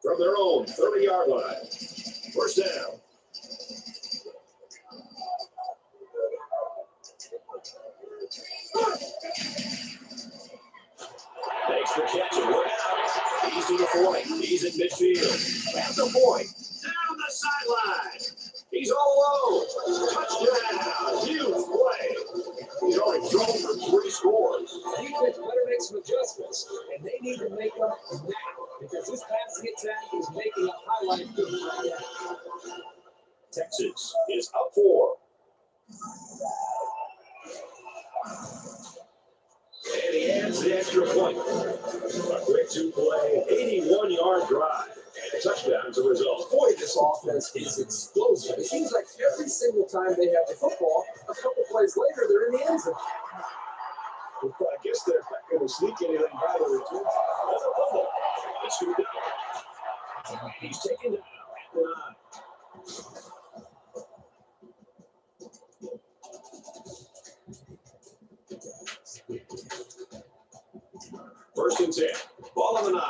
From their own 30-yard line. First down. Makes the catch and way out. He's to the 40. He's in midfield. At the point. Down the sideline. He's all alone. Touchdown. Huge play. He's already thrown for 3 scores. Defense better make some adjustments, and they need to make them now because this passing attack is making a highlight for them right now. Texas is up 4. And he adds the extra point. A quick 2-play, 81-yard drive. And a touchdown as a result. Boy, this offense is explosive. It seems like every single time they have the football, a couple plays later, they're in the end zone. Well, I guess they're not going to sneak anything by the return. That's a fumble. It's going down. He's taken down at the 9. First and 10. Ball on the 9.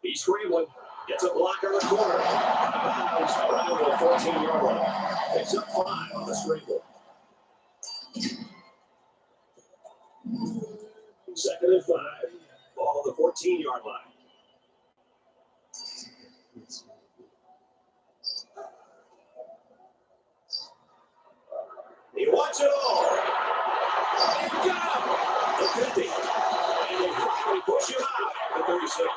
He's scrambling. Gets a block on the corner. Bounds around the 14-yard line. Picks up 5 on the scramble. 2nd and 5. Ball on the 14-yard line. He wants it all. He got him. The 50. And they finally push him out at the 36.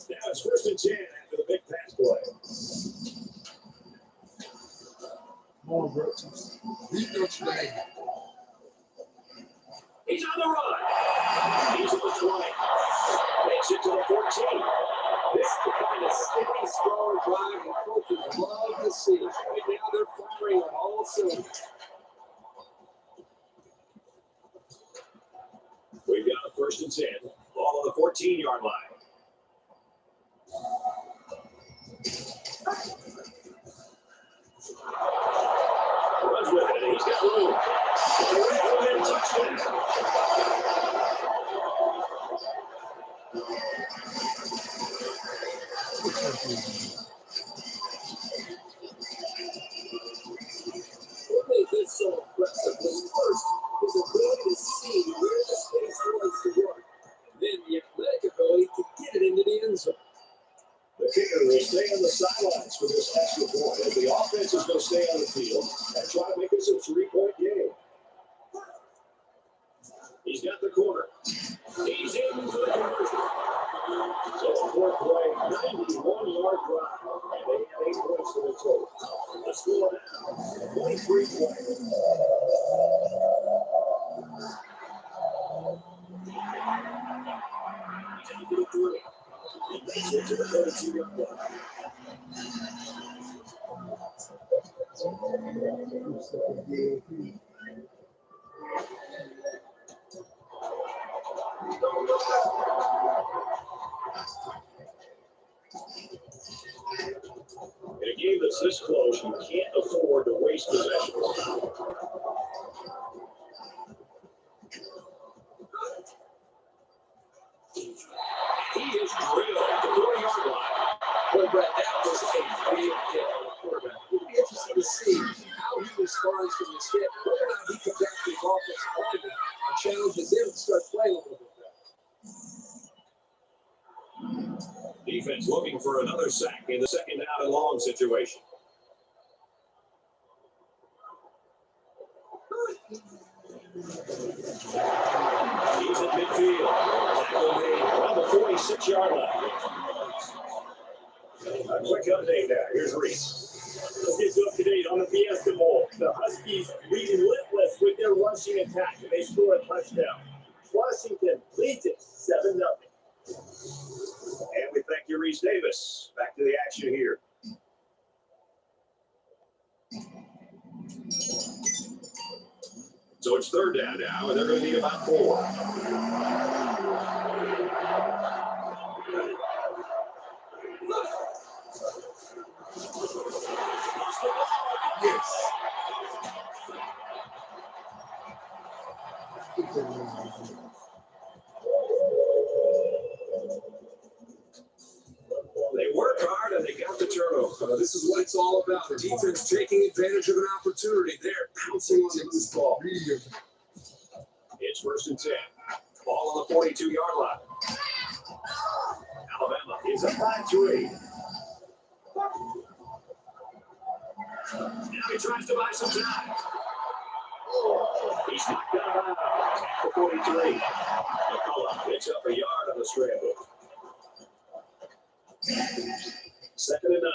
Now it's 1st and 10 after the big pass play. He's on the run. He's at the 20. Makes it to the 14. This is the kind of steady, strong drive that coaches love to see. Right now they're firing on all cylinders. We've got a 1st and 10. Ball on the 14-yard line. Runs with it, and he's got room. Touchdown. What made this so impressive was first his ability to see where the space was to work, then the athletic ability to get it into the end zone. The kicker will stay on the sidelines for this extra point, as the offense is going to stay on the field and try to make this a 3-point game. He's got the corner. He's in for the conversion. So a 4th play, 91-yard drive, and they have 8 points to the total. The score now, 23 points. He's out to the 3. He makes it to the 32-yard line. In a game that's this close, you can't afford to waste possessions. He is drilled at the 40-yard line. Well, Brett, that was a big hit on the quarterback. It'll be interesting to see how he responds to this hit, whether or not he can back his offensive lineman and challenges him to start playing a little bit better. Defense looking for another sack in the 2nd down and long situation. He's at midfield. Tackle made around the 46-yard line. A quick update now. Here's Reese. Let's get you up to date on the Fiesta Bowl. The Huskies relentless with their rushing attack, and they score a touchdown. Washington leads it 7-0. And we thank you, Reese Davis. Back to the action here. So it's 3rd down now, and they're going to need about 4. Yes. They work hard and they got the turnover. This is what it's all about. Defense taking advantage of an opportunity. They're pouncing on the loose ball. It's 1st and 10. Ball on the 42-yard line. Alabama is up by 3. Now he tries to buy some time. He's knocked out of bounds at the 43. McCullough picks up a yard on the scramble. 2nd and 9.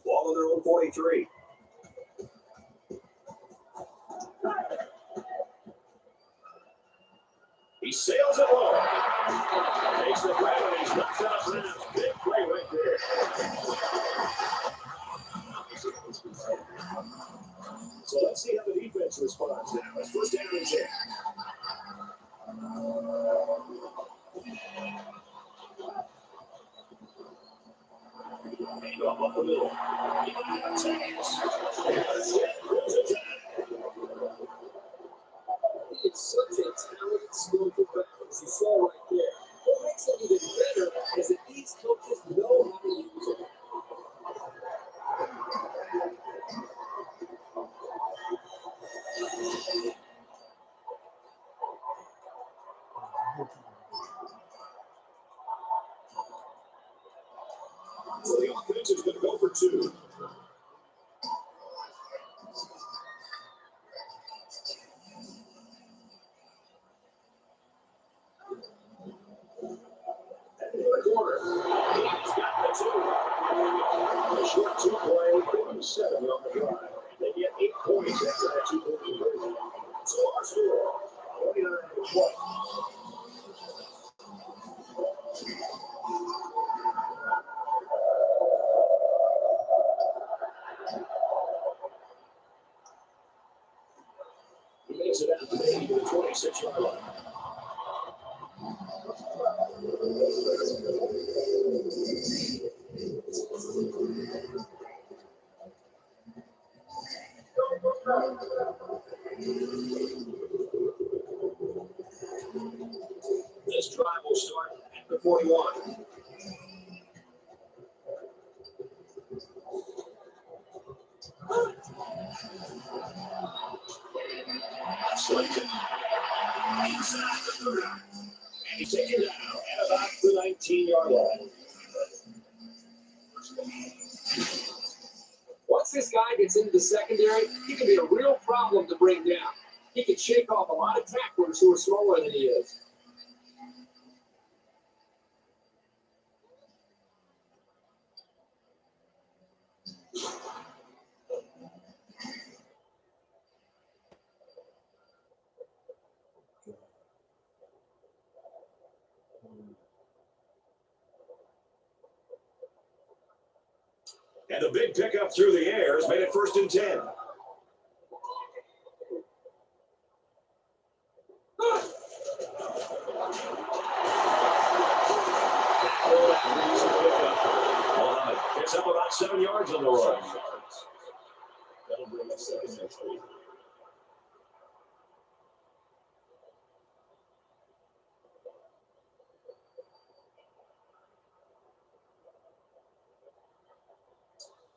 Ball on their own 43. He sails it low. Takes the grab and he's knocked out of bounds. Big play right there. So let's see how the defense responds now. It's 1st down and 10. Hand off up the middle. It's such a talented, skillful back, as you saw right there. What makes it even better is that these coaches know how to use it. So the offense is going to go for 2. And in the corner, he's got the 2. A short 2-play, 7 on the drive. They get 8 points after that 2-point conversion. So our score, 29-20. 6-yard line. This drive will start at the 41. Slayton. Inside the 30. And he's taken down at about the 19-yard line. Once this guy gets into the secondary, he can be a real problem to bring down. He can shake off a lot of tacklers who are smaller than he is. And the big pickup through the air has made it 1st and 10. Mohammed gets up about 7 yards on the run. That'll bring us 2nd and 3.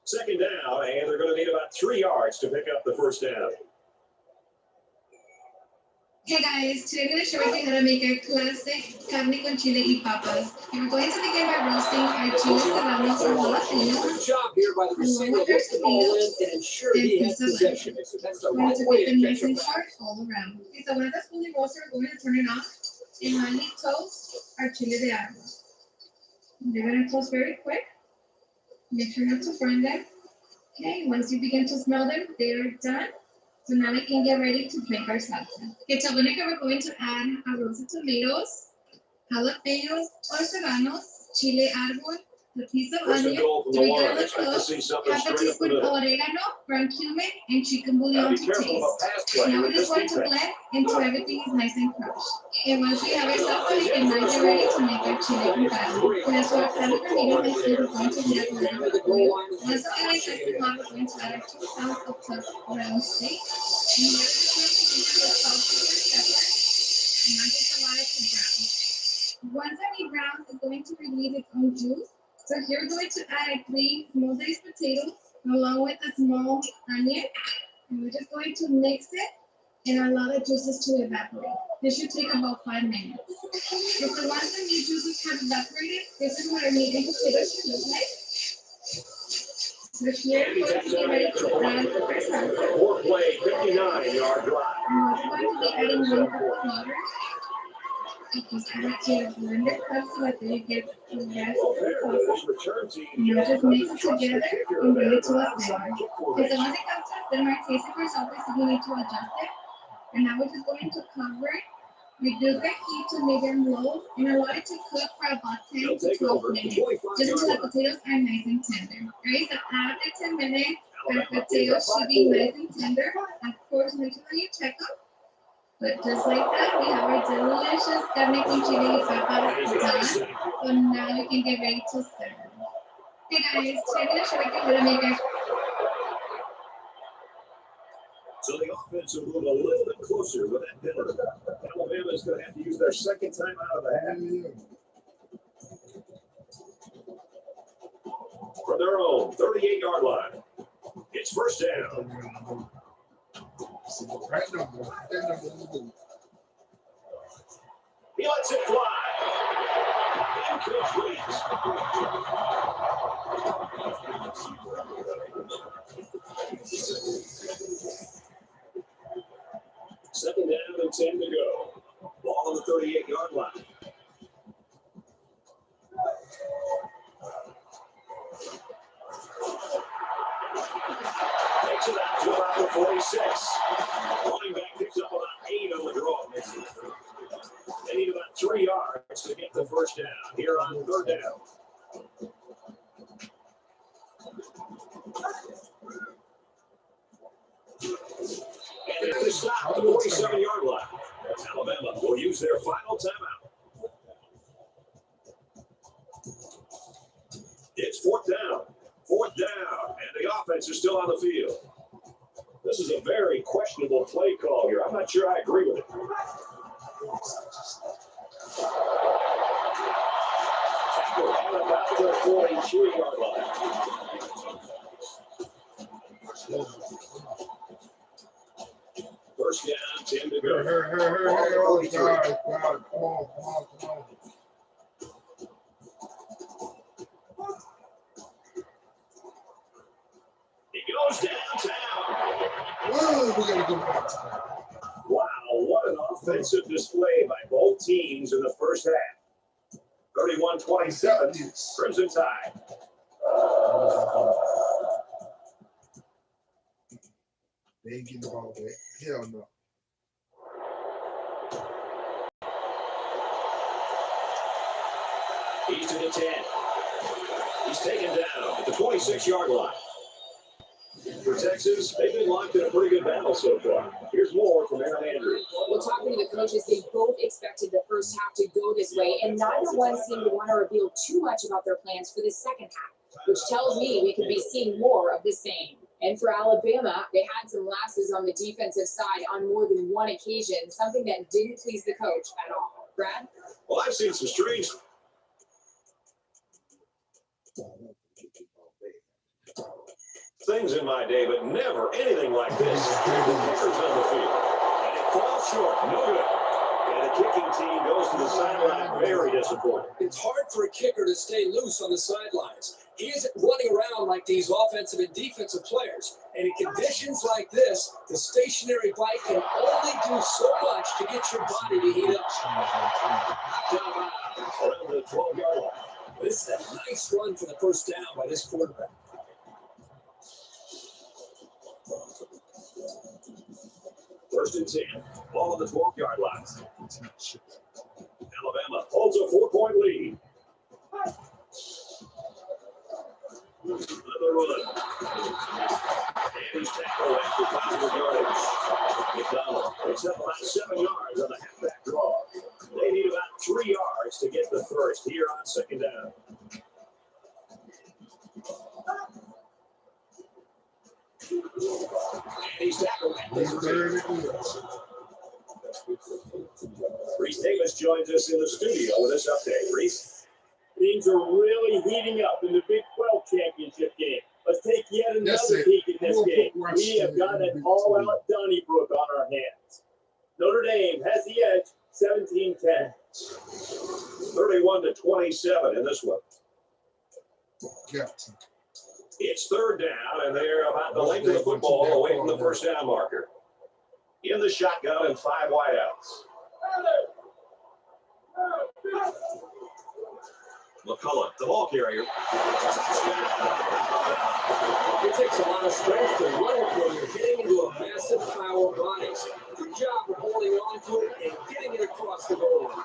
Second down, and they're going to need about 3 yards to pick up the 1st down. Hey guys, today I'm going to show you how to make a classic carne con chile y papas. We're going to begin by roasting our chile serranos or jalapenos. Good job here by the receiver to get the ball in and ensure he has possession. That's the right way to catch him. All around. Okay, so when that's fully roasted, we're going to turn it off and lightly toast our chile de árbol. They're going to toast very quick. Make sure not to burn them. Okay, once you begin to smell them, they're done. So now we can get ready to make our salsa. Okay, to vinegar, we're going to add a roasted tomatoes, jalapenos or serranos, chile árbol, a piece of onion, 3 garlic cloves, half a teaspoon of oregano, ground cumin, and chicken bouillon to taste. Now we're just going to blend until everything is nice and crushed. And once we have our salsa, we can now get ready to make our chile con carne. That's what I'm going to do. We're going to add a little bit of oil. Once the oil is nice and hot, we're going to add our 2 pounds of chopped brown steak. And we're just going to use the salt and pepper. And not just allow it to brown. Once any brown is going to release its own juice. So here we're going to add 3 small diced potatoes along with a small onion. And we're just going to mix it and allow the juices to evaporate. This should take about 5 minutes. Okay, so once the meat juices have evaporated, this is what our meat and potatoes should look like. So here we're going to be ready to add our salsa. 4-play, 59-yard drive. And we're also going to be adding 1 cup of water. Just add it to your blender cup so that you get the rest of the sauce. You just mix it together and bring it to a simmer. Okay, so once it comes to a simmer, taste it for salty, so you need to adjust it. And now we're just going to cover it, reduce the heat to medium low, and allow it to cook for about 10 to 12 minutes, just until the potatoes are nice and tender. Alright, so after 10 minutes, the potatoes should be nice and tender. Of course, make sure that you check them. But just like that, we have our delicious carne con chile y papas done. So now we can get ready to serve. Hey guys, today I'm going to show you how to make our... So the offense will move a little bit closer with that penalty. Alabama is going to have to use their 2nd time out of the half. From their own 38-yard line, it's 1st down. He lets it fly. Incomplete. Second down and 10 to go. Ball on the 38-yard line. Takes it out to about the 46. Running back picks up about 8 on the draw. They need about 3 yards to get the 1st down here on 3rd down. And it's a stop at the 47-yard line. Alabama will use their final timeout. It's fourth down. Fourth down, and the offense is still on the field. This is a very questionable play call here. I'm not sure I agree with it. Tackle at about the 42-yard line. First down, 10 to go. Oh, God, come on. He goes downtown. Whoa, we gotta go back to that. Wow, what an offensive display by both teams in the first half. 31-27, Crimson Tide. They ain't getting the ball back. Hell no. He's to the 10. He's taken down at the 26-yard line. For Texas, they've been locked in a pretty good battle so far. Here's more from Aaron Andrews. Well, talking to the coaches, they both expected the first half to go this way, and neither one seemed to want to reveal too much about their plans for the second half, which tells me we could be seeing more of the same. And for Alabama, they had some lapses on the defensive side on more than one occasion, something that didn't please the coach at all. Brad? Well, I've seen some strange things in my day, but never anything like this. The kicker's on the field, and it falls short. No good. And the kicking team goes to the sideline very disappointed. It's hard for a kicker to stay loose on the sidelines. He isn't running around like these offensive and defensive players. And in conditions like this, the stationary bike can only do so much to get your body to heat up. Around the 12-yard line. This is a nice run for the first down by this quarterback. First and 10. Ball on the 12-yard line. Alabama holds a 4-point lead. Another run. And he's tackled after possible yardage. McDonald picks up about 7 yards on the halfback draw. They need about 3 yards to get the first here on second down. And he's tackled at the 3. Reese Davis joins us in the studio with this update. Reese? Things are really heating up in the Big 12 championship game. Let's take yet another peek at this game. We have got an all-out Donnybrook on our hands. Notre Dame has the edge, 17-10. 31-27 in this one. Yeah. It's third down, and they're about the length of the football away from the first down marker. In the shotgun and 5 wideouts. McCullough, the ball carrier. It takes a lot of strength to run it when you're getting into a massive pile of bodies. Good job of holding on to it and getting it across the goal line.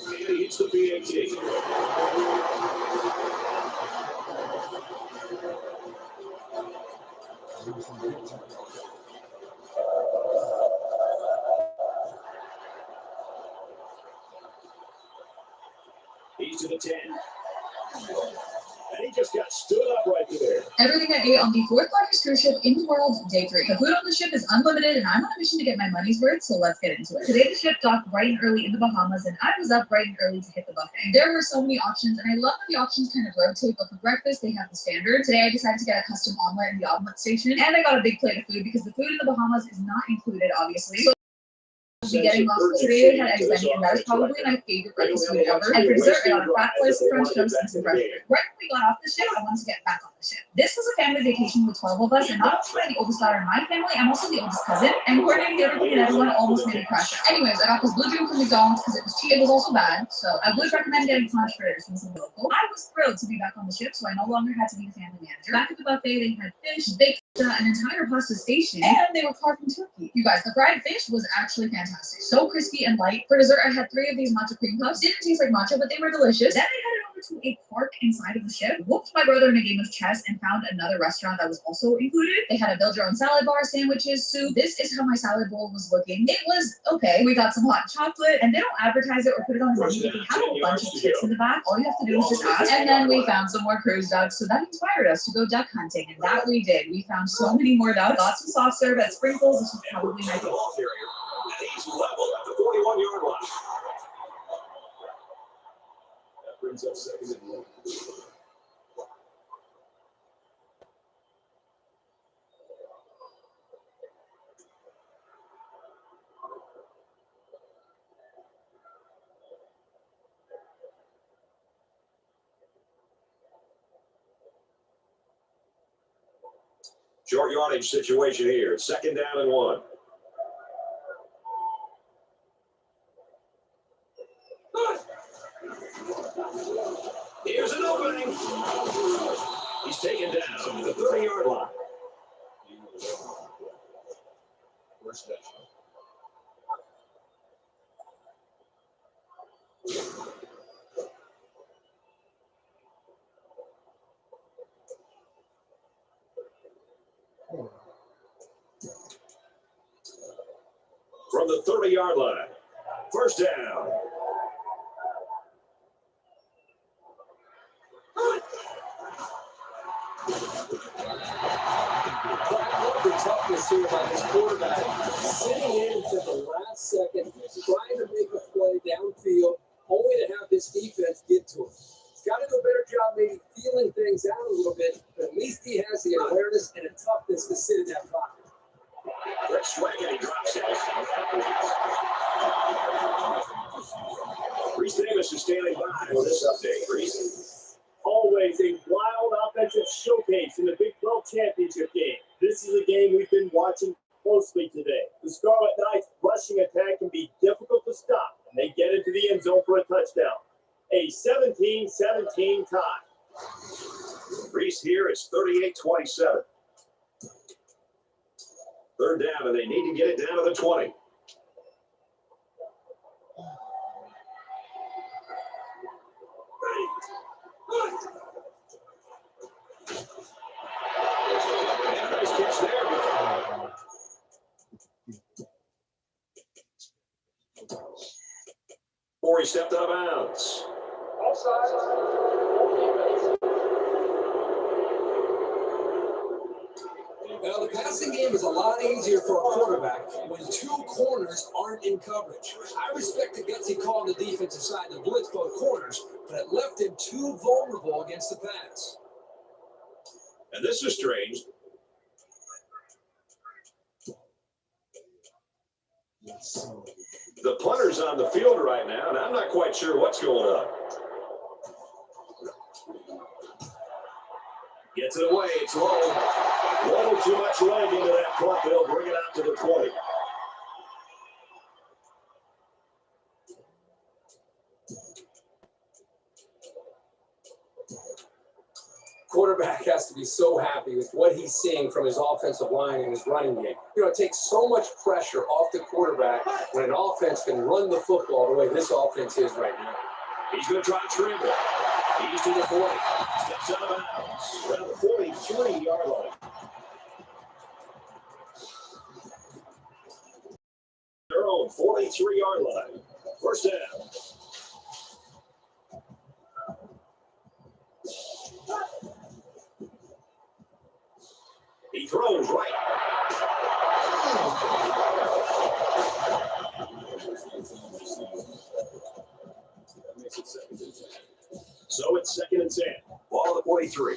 And he hits the ep8. He's to the 10. And he just got stood up right there. Everything I ate on the 4th largest cruise ship in the world, day 3. The food on the ship is unlimited, and I'm on a mission to get my money's worth, so let's get into it. Today, the ship docked bright and early in the Bahamas, and I was up bright and early to hit the buffet. There were so many options, and I love that the options kind of rotate, but for breakfast, they have the standard. Today, I decided to get a custom omelet in the omelet station, and I got a big plate of food because the food in the Bahamas is not included, obviously. So be getting lost. Today they had eggs benny, and that is probably my favorite breakfast food ever. And for dessert, I got a fat slice of French toast and some fresh fruit. Right when we got off the ship, I wanted to get back on the ship. This was a family vacation with 12 of us, and not only am I the oldest daughter in my family, I'm also the oldest cousin, and coordinating everything and everyone almost made me crash out. Anyways, I got this blue drink from McDonald's because it was cheap. It was also bad, so I would recommend getting French fritters from something local. I was thrilled to be back on the ship, so I no longer had to be the family manager. Back at the buffet, they had fish, bacon, an entire pasta station, and they were carved from turkey. You guys, the fried fish was actually fantastic. So crispy and light. For dessert, I had 3 of these matcha cream puffs. Didn't taste like matcha, but they were delicious. Then I headed over to a park inside of the ship, whooped my brother in a game of chess, and found another restaurant that was also included. They had a build your own salad bar, sandwiches, soup. This is how my salad bowl was looking. It was okay. We got some hot chocolate, and they don't advertise it or put it on the menu, but they have a bunch of tips in the back. All you have to do is just ask. And then we found some more cruise ducks, so that inspired us to go duck hunting, and that we did. We found so many more ducks. Got some soft serve at Sprinkles. This was probably my favorite. And he's level at the 41-yard line. That brings up second and 1. Short yardage situation here. Second down and 1. Here's an opening. He's taken down to the 30-yard line. First down. From the 30-yard line. First down. The toughness here by this quarterback, sitting in until the last second, trying to make a play downfield, only to have this defense get to him. He's got to do a better job maybe feeling things out a little bit, but at least he has the awareness and the toughness to sit in that pocket. Let's swing and he drops it. Reese Davis is standing by for this update. Reese. Always a wild offensive showcase in the Big 12 championship game. This is a game we've been watching closely today. The Scarlet Knights' rushing attack can be difficult to stop, and they get into the end zone for a touchdown. A 17-17 tie. Reese here is 38-27. Third down, and they need to get it down to the 20. Nice catch there. Before he stepped out of bounds. Now, the passing game is a lot easier for a quarterback when two corners aren't in coverage. I respect the gutsy call on the defensive side to blitz both corners, but it left him too vulnerable against the pass. And this is strange. The punter's on the field right now, and I'm not quite sure what's going on. Gets it away. It's low. A little too much leg into that punt. They'll bring it out to the 20. Quarterback has to be so happy with what he's seeing from his offensive line and his running game. You know, it takes so much pressure off the quarterback when an offense can run the football the way this offense is right now. He's going to try to trim it. He's to the 40. Steps out of bounds. Around the 43-yard line. Their own 43-yard line. First down. He throws right. So it's second and 10. Ball at 43.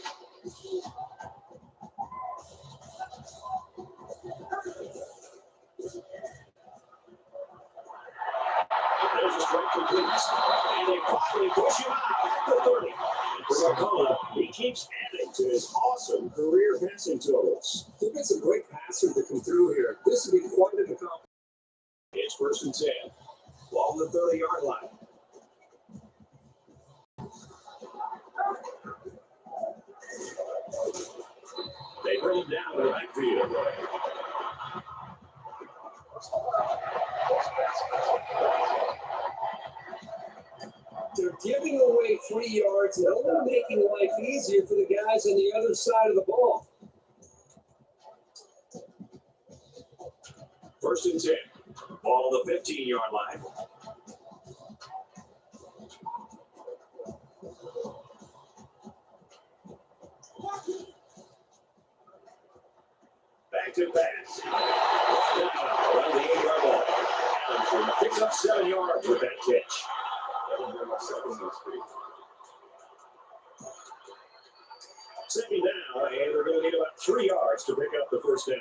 There's a strike complete. And they finally push him out at the 30. For McCullough, he keeps adding to his awesome career passing totals. There's been some great passers that come through here. This would be quite an accomplishment. It's first and 10. Ball at the 30-yard line. They bring him down to the backfield. They're giving away free yards and only making life easier for the guys on the other side of the ball. 1st and 10. Ball on the 15-yard line. Back to pass. Around the 8-yard line. Allen picks up 7 yards with that catch. Second down, and they're going to need about 3 yards to pick up the first down.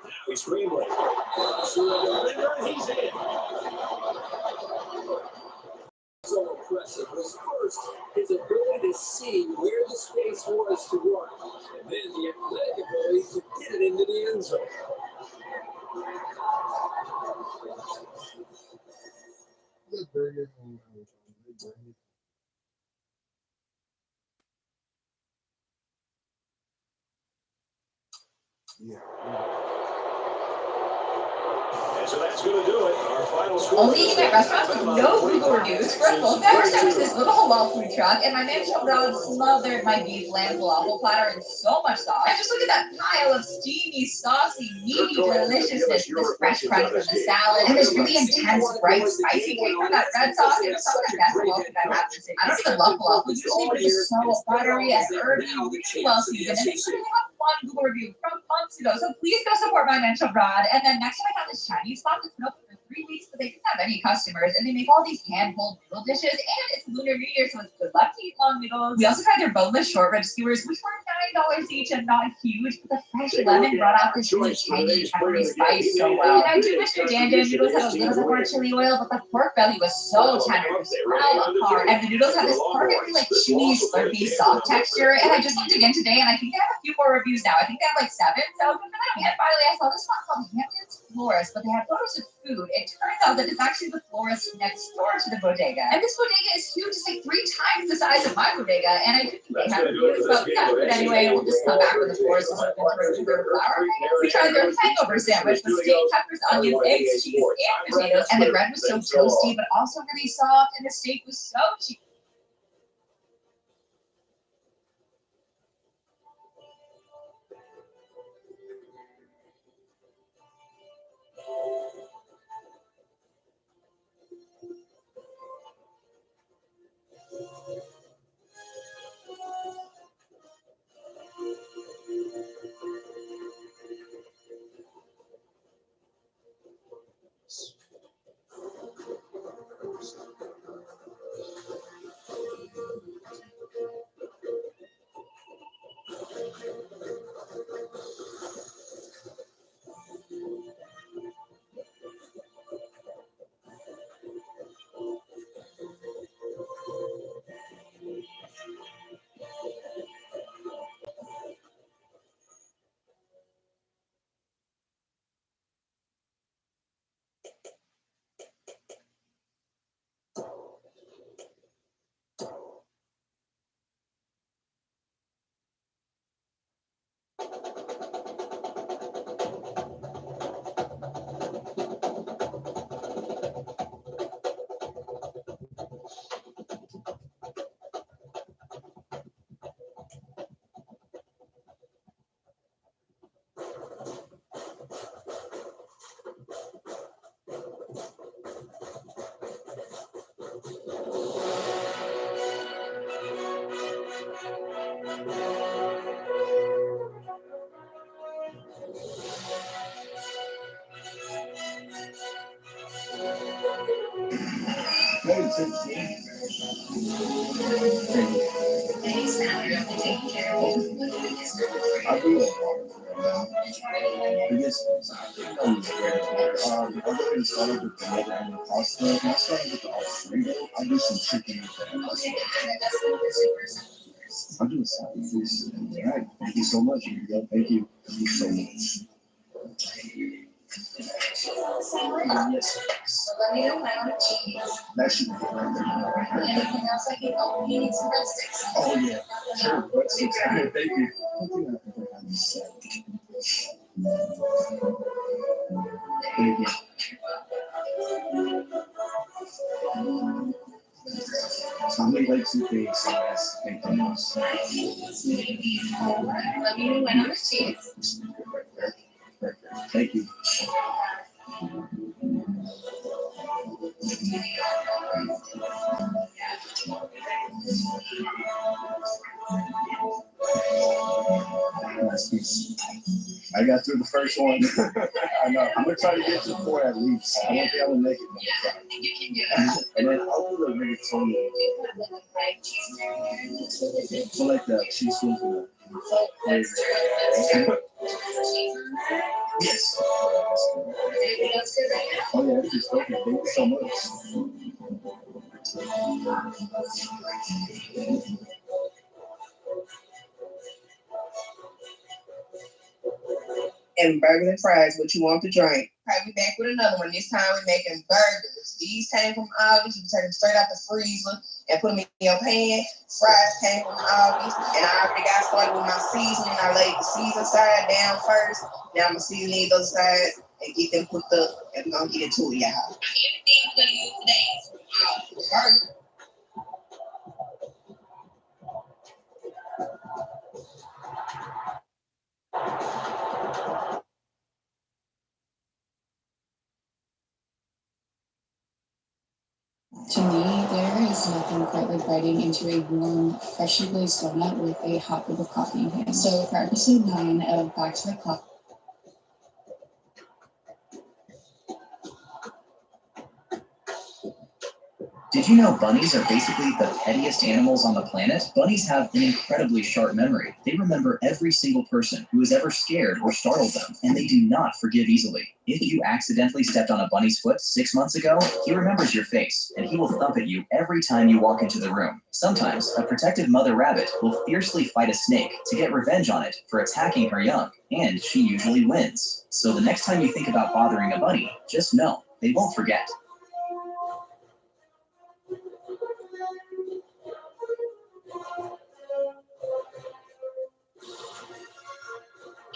Now he's scrambling. He's in. So impressive was first his ability to see where the space was to run, and then the athletic ability to get it into the end zone. And so that's going to do it. Our final score. Only eating at restaurants with no Google reviews. First of all, never stepped to this little halal food truck, and my man Channell smothered my beef lamb falafel platter in so much sauce. And just look at that pile of steamy, saucy, meaty deliciousness. This fresh crunch from the salad, and this really intense, bright, spicy kick from that red sauce. It was some of the best falafel I've had this. I don't even love falafel usually, but it was so buttery and herby, really well seasoned, and it's really one Google review from months ago. So please go support my man Channell. And then next time I got this Chinese spot that's been open for 3 weeks, but they didn't have any customers, and they make all these hand-pulled noodle dishes, and it's Lunar New Year, so it's good luck to eat long noodles. We also tried their boneless short rib skewers, which were $9 each and not huge, but the fresh lemon brought out this really tangy, peppery spice so well. And I do wish their dan noodles had a little bit more chili oil, but the pork belly was so tender, just fell apart, and the noodles have this perfectly like chewy, slurpy, soft texture, and I just looked again today, and I think they have a few more reviews now. I think they have like 7, so good for them. And finally, I saw this one called Hampton's Florist, but they had photos of food. It turns out that it's actually the florist next door to the bodega. And this bodega is huge. It's like 3 times the size of my bodega. And I didn't think they had reviews, but we got food anyway. We'll just come back when the florist is open to roast their flour. We tried their hangover sandwich with steak, peppers, onions, eggs, cheese, and potatoes. And the bread was so toasty, but also really soft. And the steak was so cheap. Thanks, now you're taking care of it. I do I'm going to start with the leather and the pasta. When I started with the Alfredo, I do some chicken with that. I'll do a salad. All right. Thank you so much. Thank you. Thank you so much. Let me know when I want cheese. That should be right there. Anything else I can help? You need some breadsticks. Oh, yeah. Sure. Breadsticks. Thank you. Yeah. So how many legs do you think size make the most? Let me win on the cheese. Perfect. Thank you. Last piece. I got through the first one. I know. I'm gonna try to get to 4 at least. I don't think I'm gonna make it. You can do it. And then I'll do the rigatoni. So like the cheese with the flavor. Yes. Oh yeah, it's just okay. Thank you so much. And burgers and fries, what you want to drink. All right, we back with another one. This time we're making burgers. These came from August. You can take them straight out the freezer and put them in your pan. Fries came from August. And I already got started with my seasoning. I laid the season side down first. Now I'm going to season these other sides and get them cooked up. And we're going to get into it, y'all. Everything we're going to use today is from August. Burger. To me, there is nothing quite like biting into a warm, freshly glazed donut with a hot cup of coffee in hand. So for episode 9 of Back to the Coffee. Did you know bunnies are basically the pettiest animals on the planet? Bunnies have an incredibly sharp memory. They remember every single person who has ever scared or startled them, and they do not forgive easily. If you accidentally stepped on a bunny's foot 6 months ago, he remembers your face, and he will thump at you every time you walk into the room. Sometimes, a protective mother rabbit will fiercely fight a snake to get revenge on it for attacking her young, and she usually wins. So the next time you think about bothering a bunny, just know they won't forget.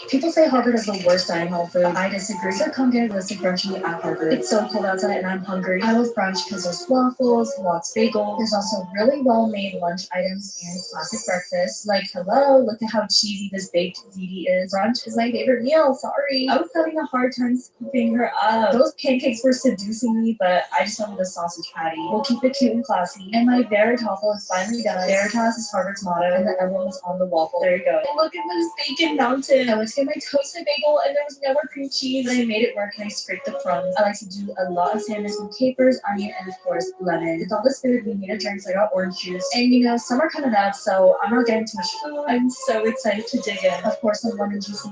People say Harvard is the worst dining hall food. I disagree. So come get a list of brunch at Harvard. It's so cold outside and I'm hungry. I love brunch because there's waffles, lots of bagel. There's also really well-made lunch items and classic breakfast. Like, hello, look at how cheesy this baked ziti is. Brunch is my favorite meal. Sorry. I was having a hard time scooping her up. Those pancakes were seducing me, but I just wanted a sausage patty. We'll keep it cute and classy. And my Veritafel is finally done. Veritas is Harvard's motto, and the emblem is on the waffle. There you go. And look at this bacon mountain. I went to get my toasted bagel and there was no more cream cheese, but I made it work and I scraped the crumbs. I like to do a lot of salmon with capers, onion, and of course lemon. With all this food, we made a drink, so I got orange juice. And you know, summer coming up, so I'm not getting too much food. I'm so excited to dig in. Of course, some lemon juice.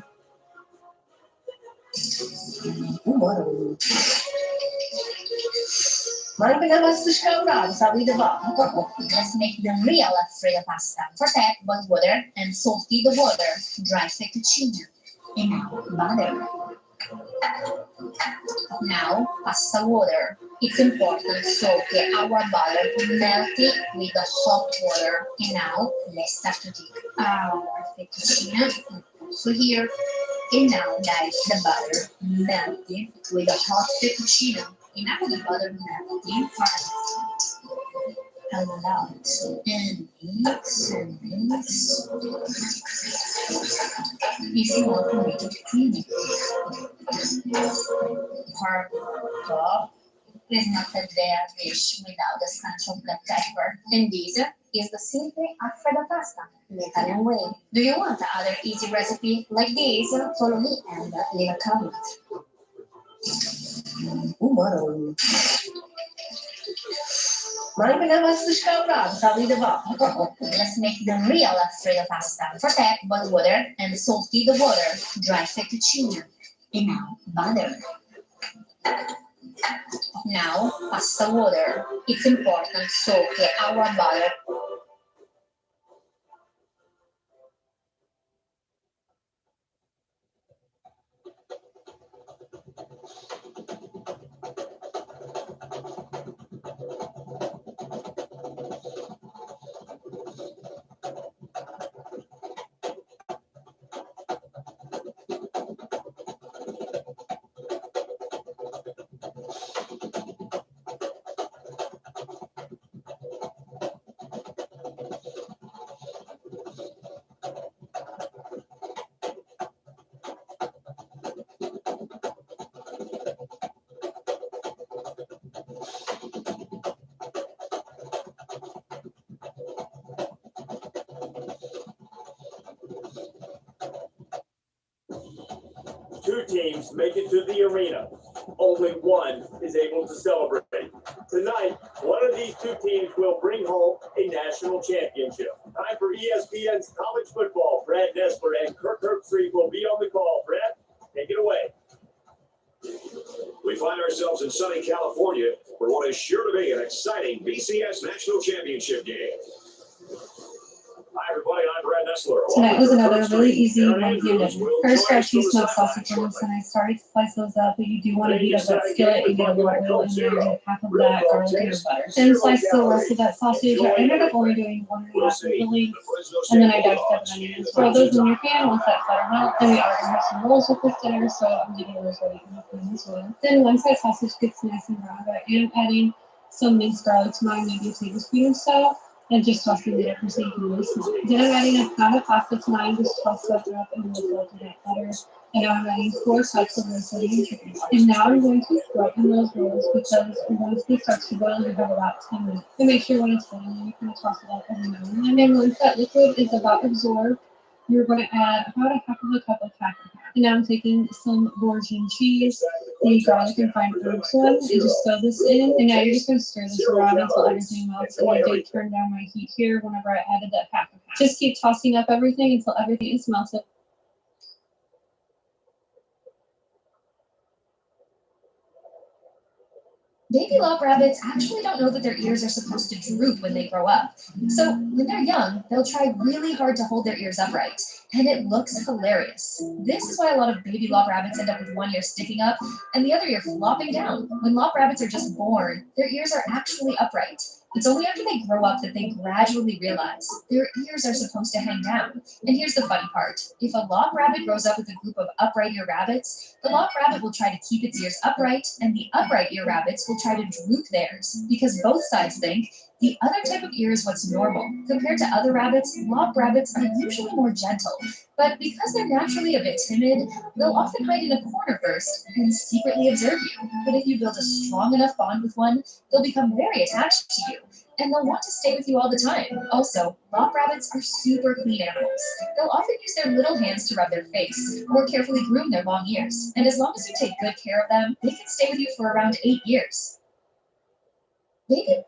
Let's make the real Alfredo pasta. First add boiled water and salty the water. Dry fettuccine. And now butter. Now pasta water. It's important so that our butter melt it with the hot water. And now let's start to dig our fettuccine. So here. And now guys, the butter melted with the hot fettuccine. And after the butter melting, allow it and mix and mix. Easy welcome to creamy. Part top is not a rare dish without the crunch of black pepper. And this is the simple Alfredo pasta, the Italian way. Do you want other easy recipe like this? Follow me and leave a comment. Let's make the real Alfredo pasta. First add boiled water and salty the water. Dry fettuccine. And now butter. Now pasta water. It's important so that our butter two teams make it to the arena. Only one is able to celebrate. Tonight, one of these two teams will bring home a national championship. Time for ESPN's college football. Brad Nessler and Kirk Herbstreit will be on the call. Brad, take it away. We find ourselves in sunny California for what is sure to be an exciting BCS National Championship game. Hi, everybody. I'm Brad Nessler. Tonight was another really easy one-handed. First, grab 2 smoked sausage rolls, and I started to slice those up, but you do want to heat up that skillet and get a little oil in there, and half of that garlic and butter. Then slice the rest of that sausage. I ended up only doing 1.5 really, and then I diced up an onion. Throw those in your pan once that butter melts. Then we already have some rolls with this dinner, so I'm getting those ready in the pan as well. Then once that sausage gets nice and brown, I am adding some minced garlic to mine, maybe a tablespoon or so, and just tossing it up so you can really smell it. Then I'm adding a pound of pasta to mine, just toss that up and mix it in that butter. And now I'm adding 4 cups of roasted chicken. And now I'm going to throw in those rolls because once this starts to boil, you have about 10 minutes. And make sure when it's boiling, you kind of toss it up every now and then. And then once that liquid is about absorbed, you're going to add about a half of a cup of paprika. And now I'm taking some Bourguignon cheese, the garlic and fine herbs one, and just throw this in. And now you're just going to stir this around until everything melts. And I did turn down my heat here whenever I added that paprika. Just keep tossing up everything until everything is melted. Baby lop rabbits actually don't know that their ears are supposed to droop when they grow up. So when they're young, they'll try really hard to hold their ears upright, and it looks hilarious. This is why a lot of baby lop rabbits end up with one ear sticking up and the other ear flopping down. When lop rabbits are just born, their ears are actually upright. It's only after they grow up that they gradually realize their ears are supposed to hang down. And here's the funny part. If a lop rabbit grows up with a group of upright ear rabbits, the lop rabbit will try to keep its ears upright, and the upright ear rabbits will try to droop theirs, because both sides think the other type of ear is what's normal. Compared to other rabbits, lop rabbits are usually more gentle. But because they're naturally a bit timid, they'll often hide in a corner first and secretly observe you. But if you build a strong enough bond with one, they'll become very attached to you, and they'll want to stay with you all the time. Also, lop rabbits are super clean animals. They'll often use their little hands to rub their face or carefully groom their long ears. And as long as you take good care of them, they can stay with you for around 8 years. Baby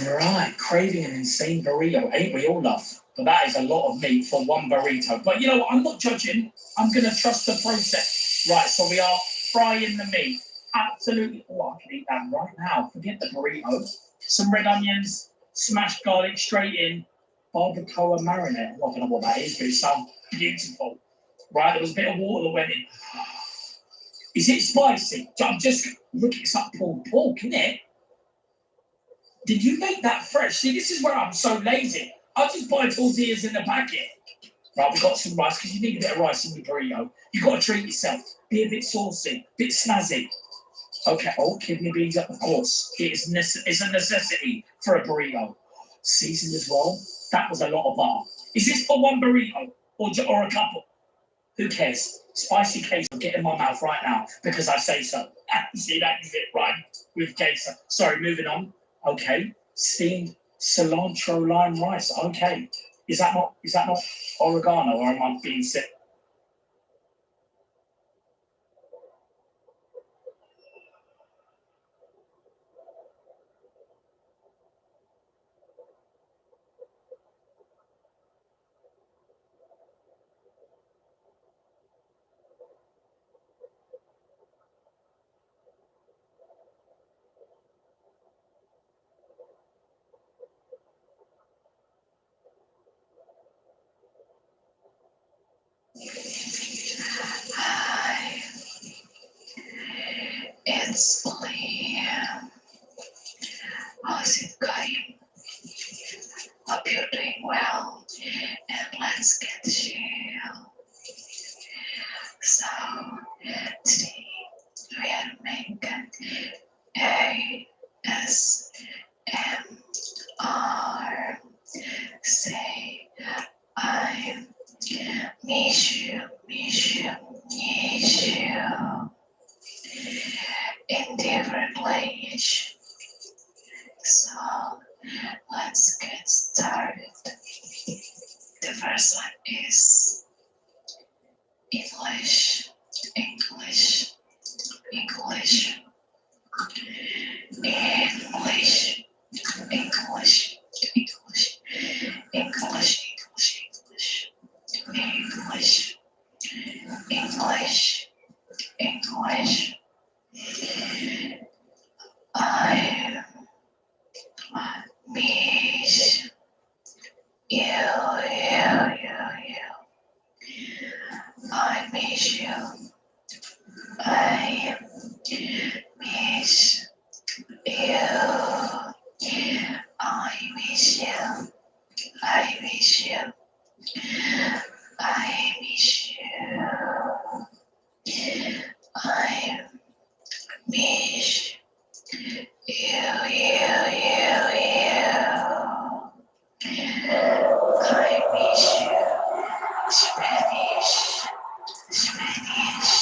Right, craving an insane burrito, ain't we all, love? But that is a lot of meat for one burrito. But you know what, I'm not judging. I'm going to trust the process. Right, so we are frying the meat. Absolutely. Oh, I can eat that right now. Forget the burrito. Some red onions, smashed garlic straight in. Barbacoa marinade. I don't know what that is, but it sounds beautiful. Right, there was a bit of water that went in. Is it spicy? I'm just look, it's like pulled pork, isn't it? Did you make that fresh? See, this is where I'm so lazy. I just buy tortillas in the packet. Right, we've got some rice because you need a bit of rice in your burrito. You've got to treat yourself. Be a bit saucy, a bit snazzy. Okay, oh, kidney beans, of course. It's a necessity for a burrito. Seasoned as well. That was a lot of butter. Is this for one burrito or a couple? Who cares? Spicy queso, get in my mouth right now because I say so. See, that is it, right? With queso. Sorry, moving on. Okay, steamed cilantro lime rice. Okay, is that not oregano, or am I being sick? Hi, it's Liam. How's it going? Hope you're doing well, and let's get chill. So, today we are making ASMR. Say, I miss you in different language. So let's get started. The first one is English. I miss you. I miss you. I miss you. I miss you. I miss you. I miss you. I miss you. I miss you. Spanish. Spanish.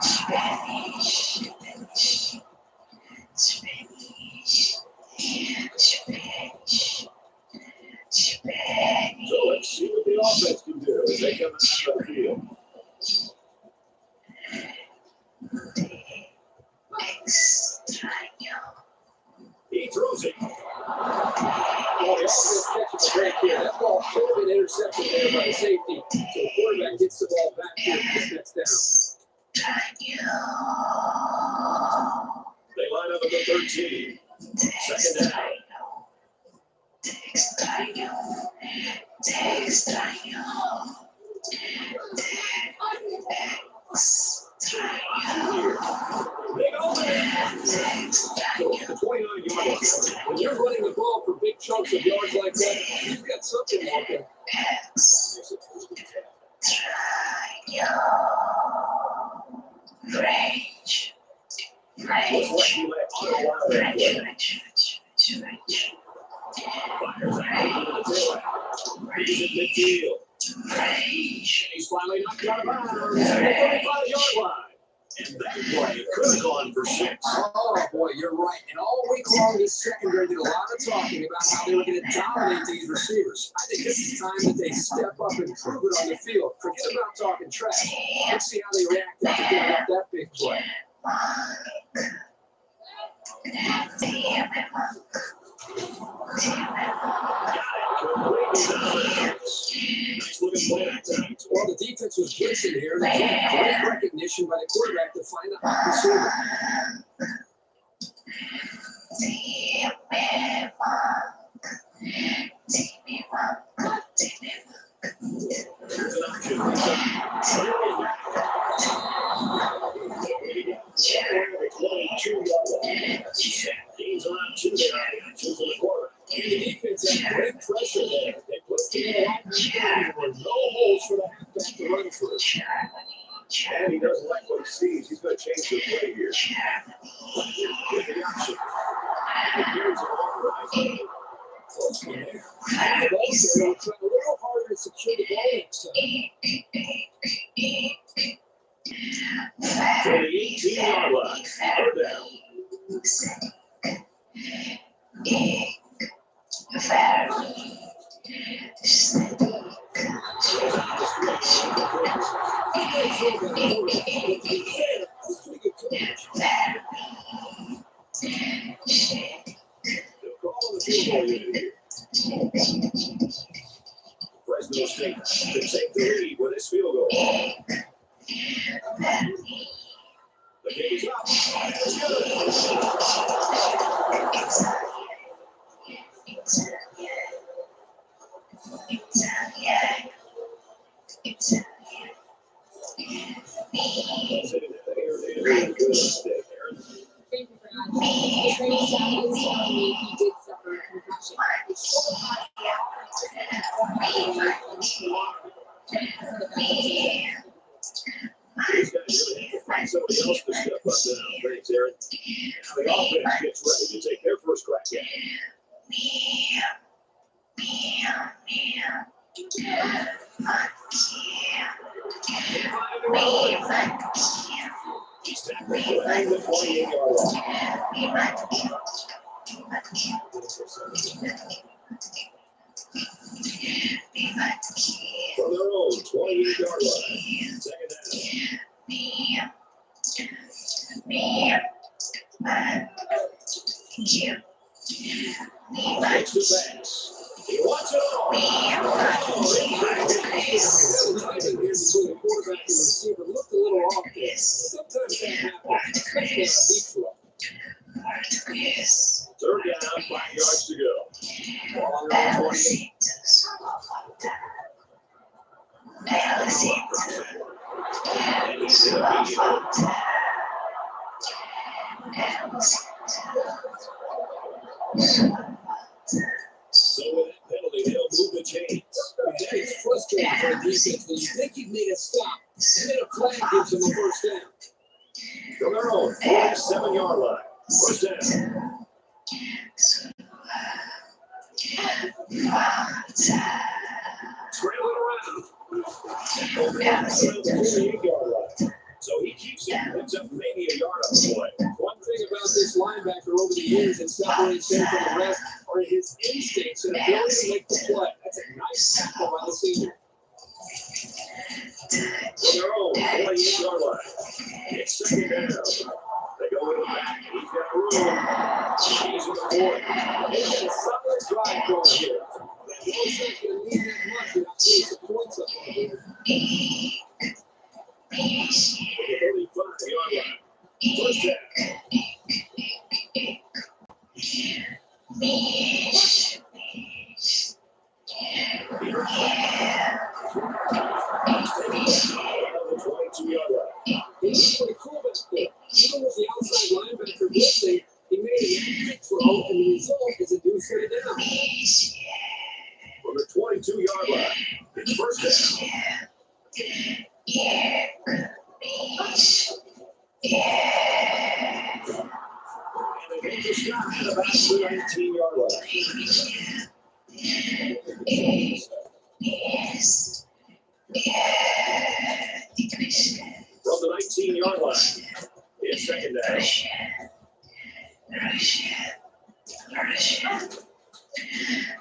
Spanish. Spanish. Spanish. Spanish. So let's see what the offense can do as they come out of the field. He throws it. Oh, the offense catches a break here. That ball should have been intercepted there by the safety. So the quarterback gets the ball back here and gets down. They line up at the 13. Second down. The 29-yard line. When you're running the ball for big chunks of yards like that, you've got something working. Range. He's finally knocked out of bounds. 35-yard line. And that play could have gone for 6. Oh, boy, you're right. And all week long, this secondary did a lot of talking about how they were going to dominate these receivers. I think this is time that they step up and prove it on the field. Forget about talking trash. Let's see how they react after giving up that big play. Well, the defense was blitzing here. They had great recognition by the quarterback to find the hot receiver. Here's an option. There were no holes for the halfback to run through. And he doesn't like what he sees. He's going to change the play here. With the option. He carries it off the right. Close one there. And the ball carrier will try a little harder to secure the ball next time. To the 18-yard line. Third down. Fresno State to take the lead with this field goal. The kick is up. It's good. Thank you for that. The training staff is telling me he did suffer a concussion. It's still These guys really have to find somebody else to step up now. Thanks, Aaron. The offense gets ready to take their first crack at it. He's tackled behind the 28-yard line. From their own 28-yard line. Second down. Takes the pass. He wants it all. Timing here between the quarterback and receiver looked a little off there. Sometimes that happens, especially on a deep throw. Third down, 5 yards to go. Ball on their own 28. And he's in a medium. So with that penalty, they'll move the chains. That is frustrating for a defense when you think you've made a stop, and then a flag gives them a first down. From their own 47-yard line. First down. Scrambling around. Over the 28-yard line. So he keeps it, picks up maybe a yard on the play. One thing about this linebacker over the years that separates him from the rest are his instincts and ability to make the play. That's a nice tackle by the senior. From their own 28-yard line. It's second down. They go in the back. He's got room. He's in the board. They've got a solid drive going here. That North's not going to need that much without putting some points up on the board. 35-yard line. First down. He's pretty cool back there. Even with the outside linebacker blitzing, he made an accurate throw, and the result is a deuce for the down. From the 22-yard line. It's first down. And they make the stop at about the 19-yard line. From the 19-yard line, it's second down.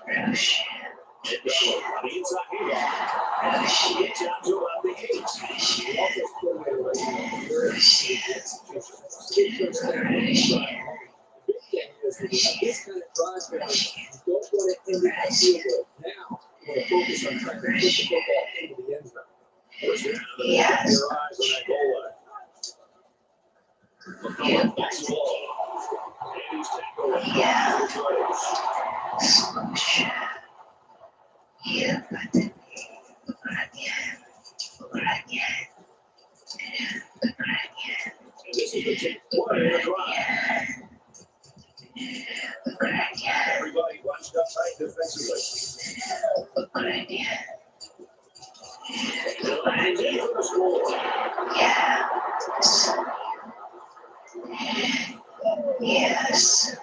And on the inside handoff, gets out to about the 8. The offense coordinator This kind of drive, guys, you don't want to end the field goal. Now, you want to focus on trying to push the football into the end zone. First down, and they keep their eyes on that goal line. McCullough gets the ball. And he's tackled. And this is the 10th play in the drive. Everybody watch up tight defensively. Ukrainian. Ukrainian for the score. Yes.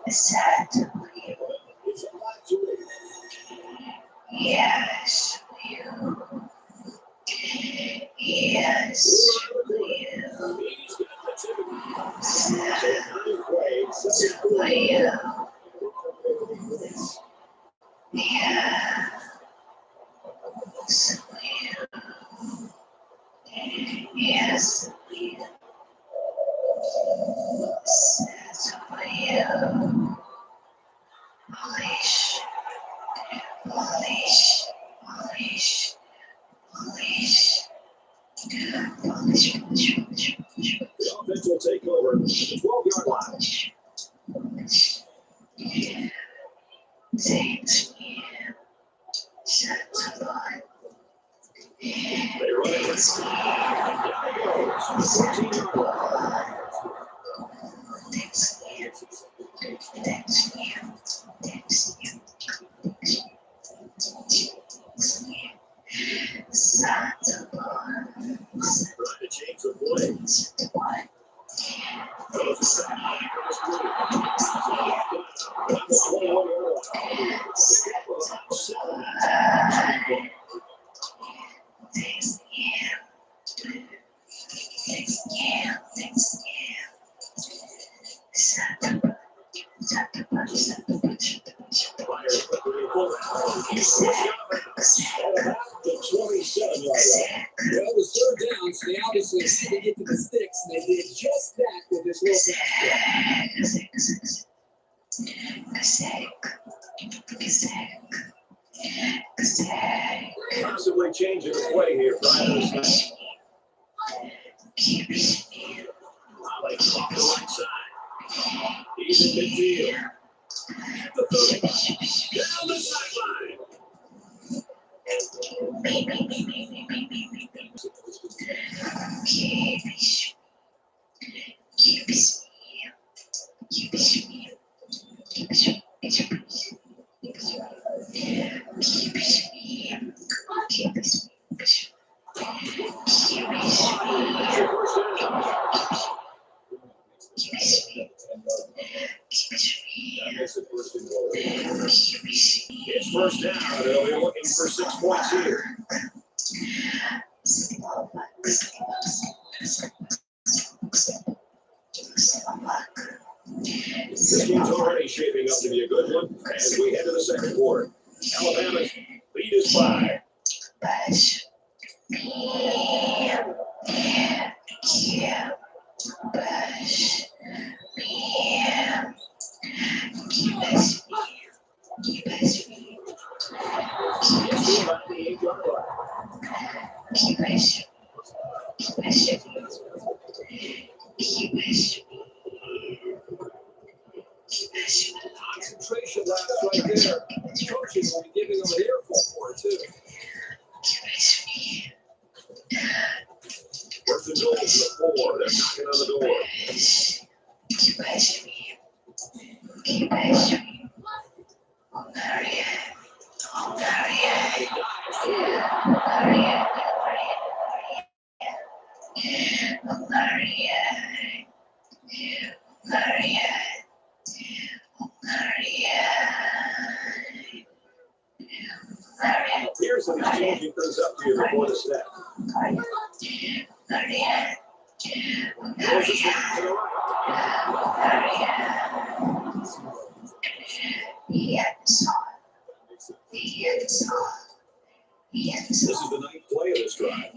Sad. Yes. Yes. Yes. The offense will take over the 12-yard line. They run it. Down he goes. 14-yard line. Trying to change the play. Goes back for the screen. That's 21-yard line. Well, it was third down, so they obviously had to get to the sticks, and they did just that with this little Possibly changing the play here prior to the snap. Molly off the right side. He's in midfield. At the 30. Down the sideline. It's first down. They'll be looking for 6 points here. This game's already shaping up to be a good one as we head to the second quarter. Alabama's lead is 5. About the 8-yard line. concentration lapse right there. Coaches will be giving them an earful for it, too. First and goal for the 4. They're knocking on the door. Pearson is changing things up here before the snap. Goes this one to the right. This is the ninth play of this drive.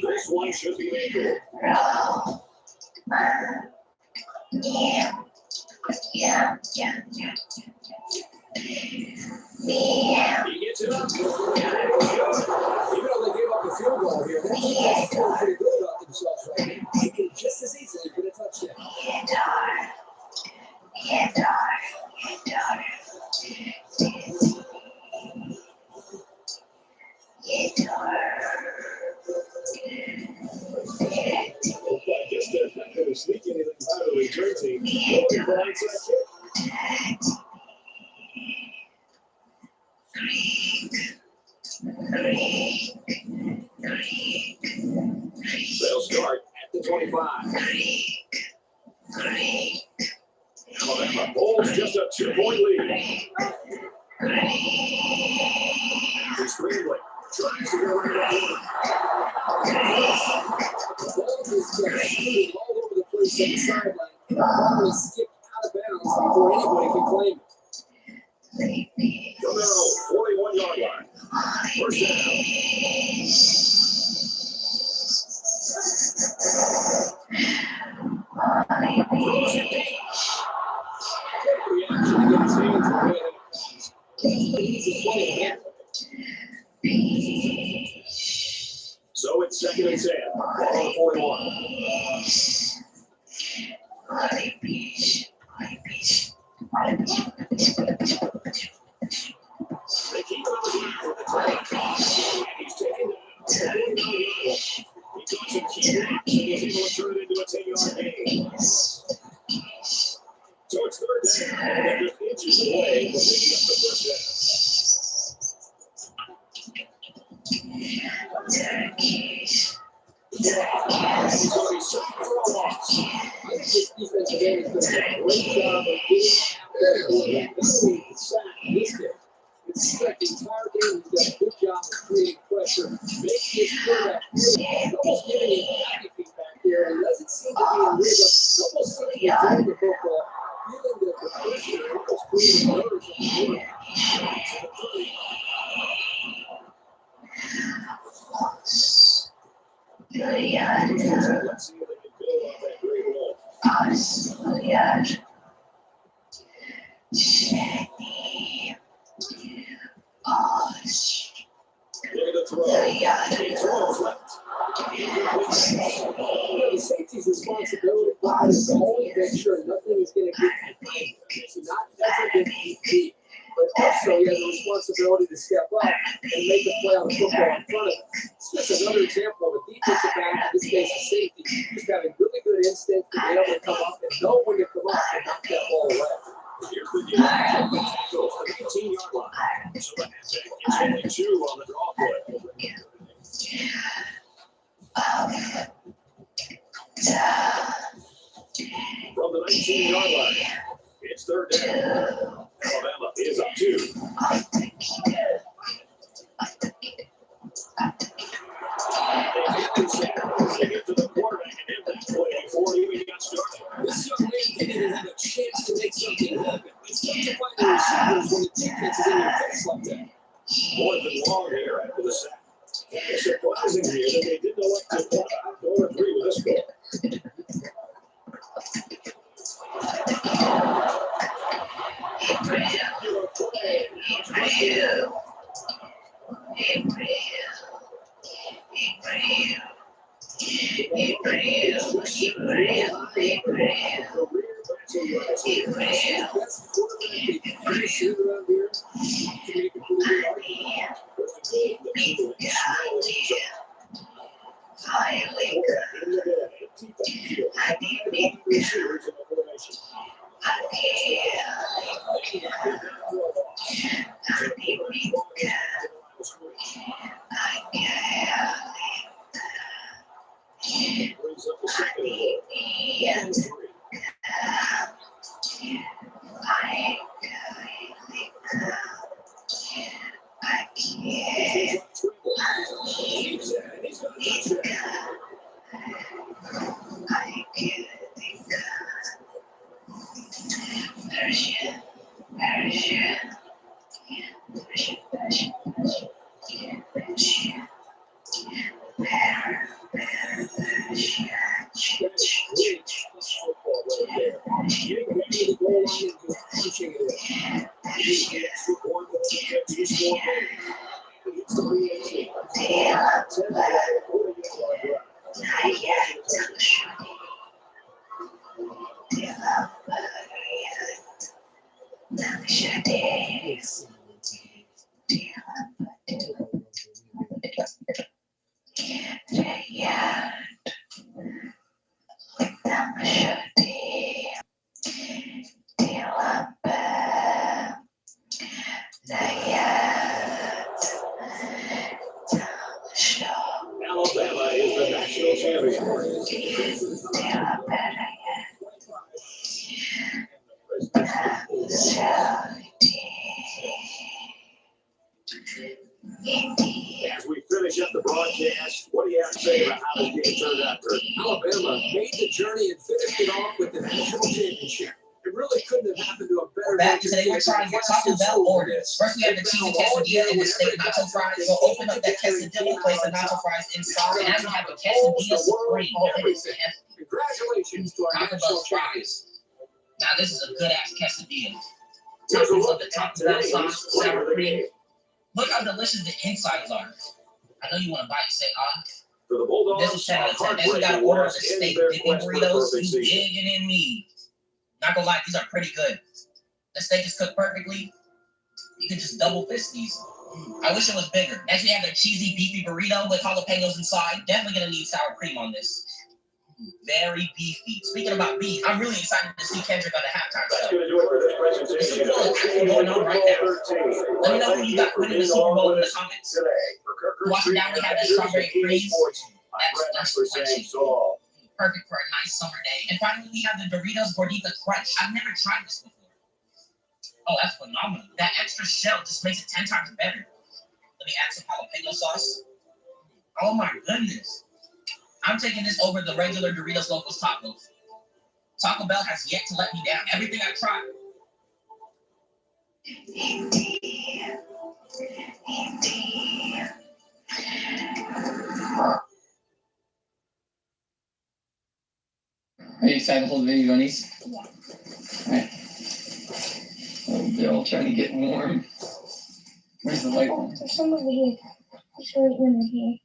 This one should be makeable. He gets it up. Even though they gave up the field goal here, they're feeling pretty good about themselves right now. They could just as easily get a touchdown. Looks like just they're not going to sneak anything out of the return team. Going for an onside kick. They'll start at the 25. Alabama holds just a 2-point lead. He's scrambling. Tries to go around the corner. The ball is shooting all over the place on the sideline. The ball is skipped out of bounds before anybody can claim it. From their own 41-yard line. First down. Throws it deep. Quick reaction to get his hands in the way of the pass. So it's 2nd and 10. On the 41. They keep on the ground with the tag. He's taken down. He got some key blocks and he's able to turn it into a 10-yard gain. So it's 3rd down, and they're just inches away from picking up the first down. He's already sacked for a loss. I think this defensive end is doing a great job of getting after the sack this game. It's like the entire game, he's got a good job of creating pressure, making his quarterback play, almost giving him happy feedback there, and doesn't seem to be in rhythm. It's almost seems to be enjoying the football, feeling the pressure, and almost creating nerves on the quarterback. Let's see if they can build on that great role. They're the throw. He throws left. The safety's responsibility is to only make sure nothing is going to get not deep, but also he has a responsibility to step up and make a play on the football in front of him. It's just another example of a defensive back, in this case a safety, just having really good instinct to be able to come up and know when to come up and knock that ball away. Here's the deal. Tackles the 18-yard line. So the halfback gets only 2 on the draw play. From the 19-yard line, it's 3rd down. Alabama is up 2. They get to the quarterback and hit that play before he even got started. This young man didn't even have a chance to make something happen. It's tough to find the receivers when the defense is in your face like that. More than long here after the sack. It's surprising here that they didn't elect to punt. I don't agree with this goal. Alabama is the national champion. As we finish up the broadcast, what do you have to say about how this game turned out, Kurt? Alabama made the journey and finished it off with the national championship. It really couldn't have happened to a better Back today, we're trying to get Taco Bell orders. First, we have the cheesy quesadilla and the steak nacho fries. We'll open up that quesadilla, place the nacho fries inside, and now we have the quesadilla supreme. Oh, it is hefty. Congratulations to our Taco national Bell champions. fries. Now, this is a good ass quesadilla. Toppings of the Taco Bell sauce, sour cream. Look how delicious the insides are. I know you want to bite, say For the Bulldogs, this is 10 out of 10. Next, we got to order the steak dipping burritos. You digging in me. Not gonna lie, these are pretty good. The steak is cooked perfectly. You can just double fist these. I wish it was bigger. Next, we have the cheesy beefy burrito with jalapenos inside. Definitely gonna need sour cream on this. Very beefy. Speaking about beef, I'm really excited to see Kendrick on the halftime show. The Super Bowl is actually going on right now. Let me know who you got winning the Super Bowl in the comments. Watching down, we have the strawberry freeze. That's delicious. Perfect for a nice summer day. And finally, we have the Doritos Gordita Crunch. I've never tried this before. Oh, that's phenomenal. That extra shell just makes it 10 times better. Let me add some jalapeno sauce. Oh my goodness. I'm taking this over the regular Doritos Locos Tacos. Taco Bell has yet to let me down. Everything I tried. Indeed. Are you excited to hold the baby bunnies? Yeah. Alright. Oh, they're all trying to get warm. Where's the light one? There's some over here. There's right one here.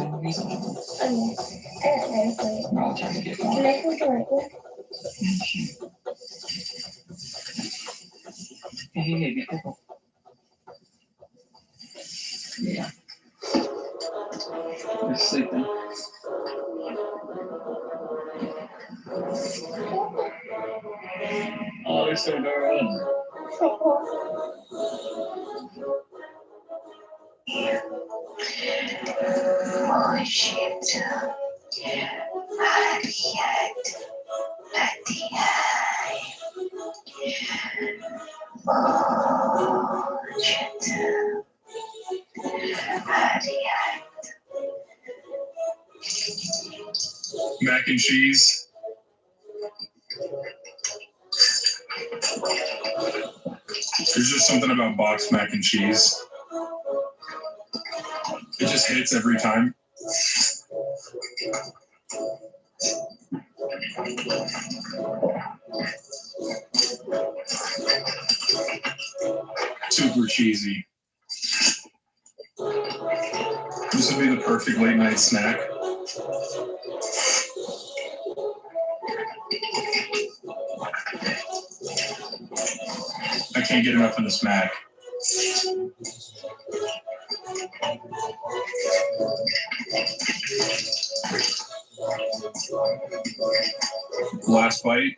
Okay. I got ready for it. We're all trying to get warm. Can I hold the light one? Hey, be careful. Yeah. They're sleeping. Oh, they're so adorable. Oh shit. Mac and cheese. There's just something about boxed mac and cheese. It just hits every time. Super cheesy. This would be the perfect late night snack. I can't get enough of this mac. Last bite.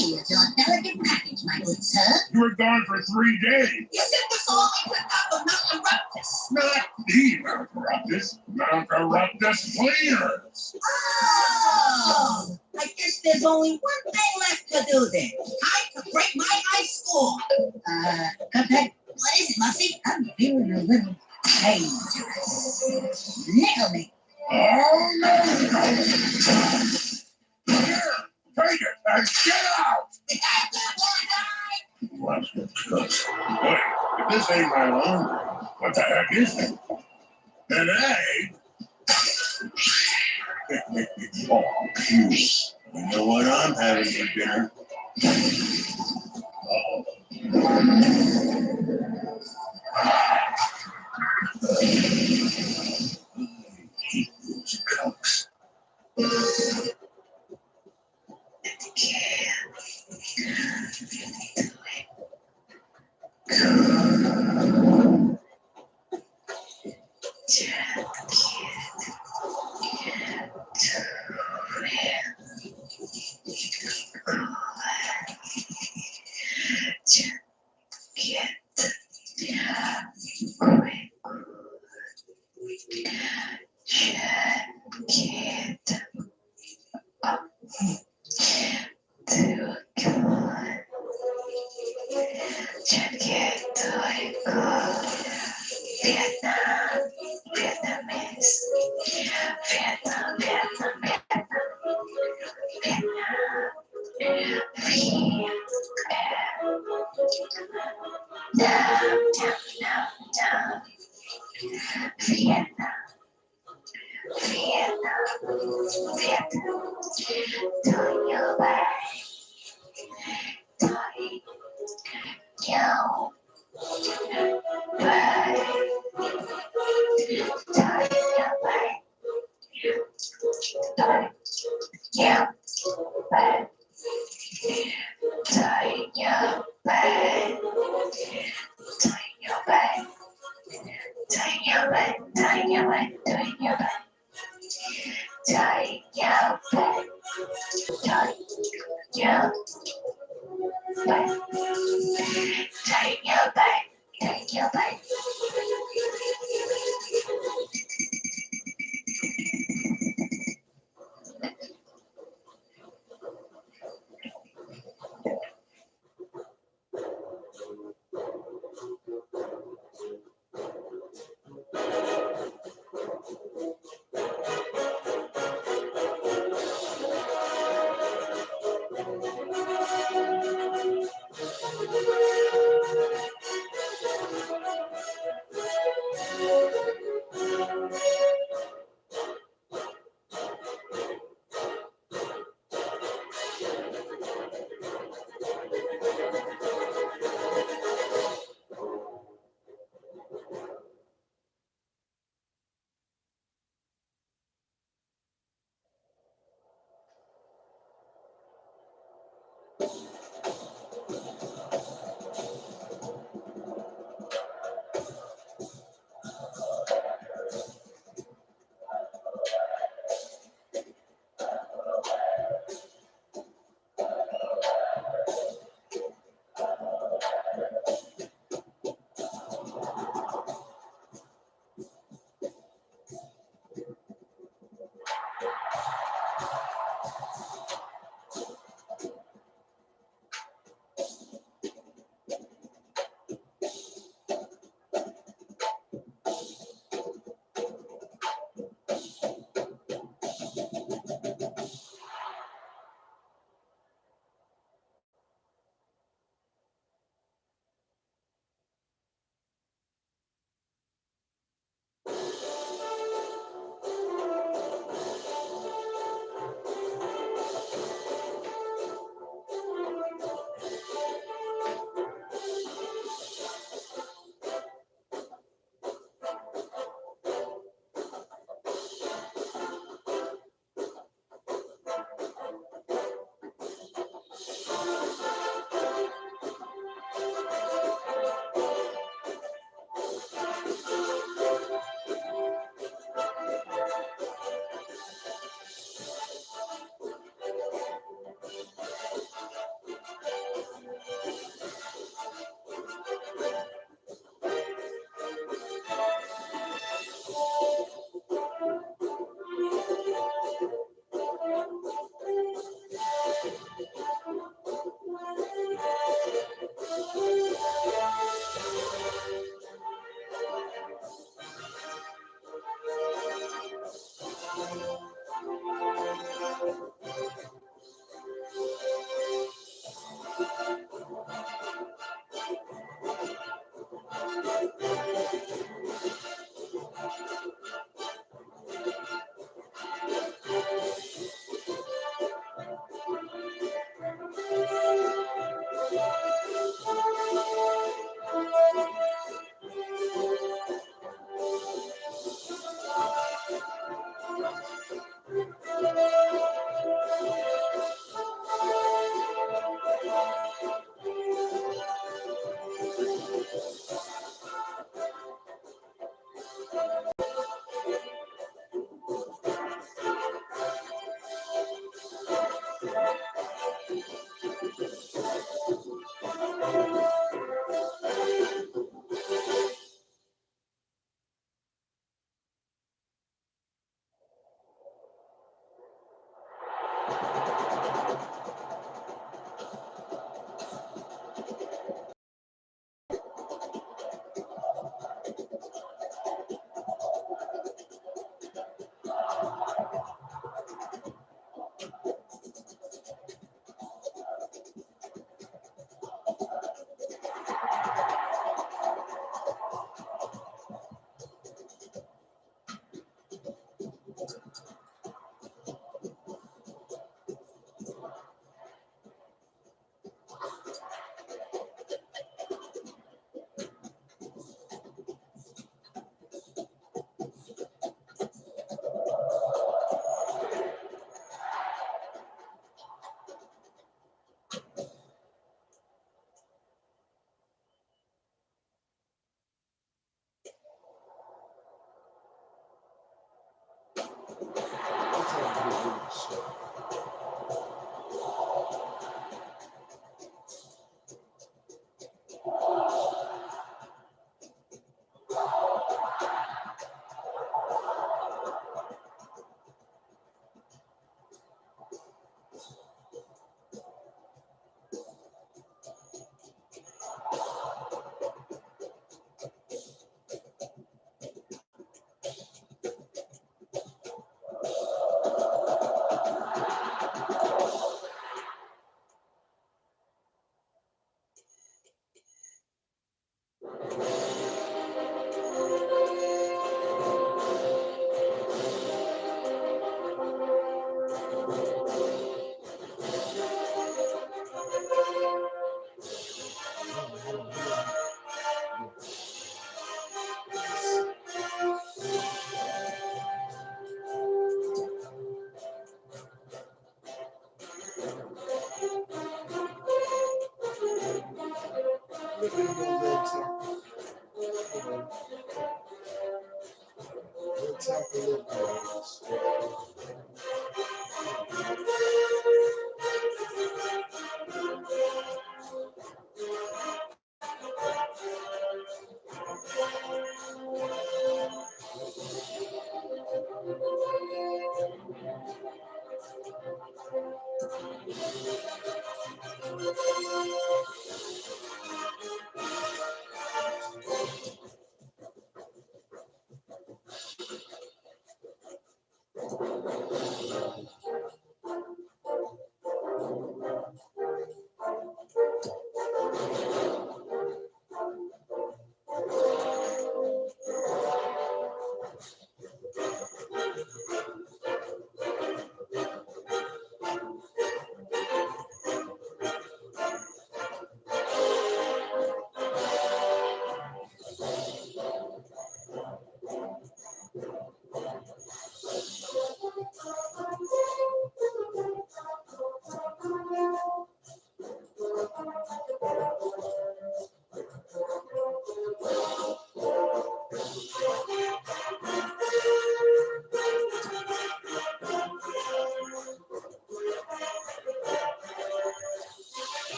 Here's your delicate package, my good sir. You were gone for 3 days. You said this all went up of Mount Eruptus. Not the Mount Eruptus. Mount Eruptus cleaners. Oh! I guess there's only one thing left to do then. Time to break my high score. Cuphead, what is it, Muffy? I'm feeling a little dangerous. Nickel me. Oh, no. Here, take it and get out. What's the cuss? Wait, if this ain't my laundry, what the heck is it? An egg? Oh, cute. You know what I'm having for dinner? Oh. I hate those cucks.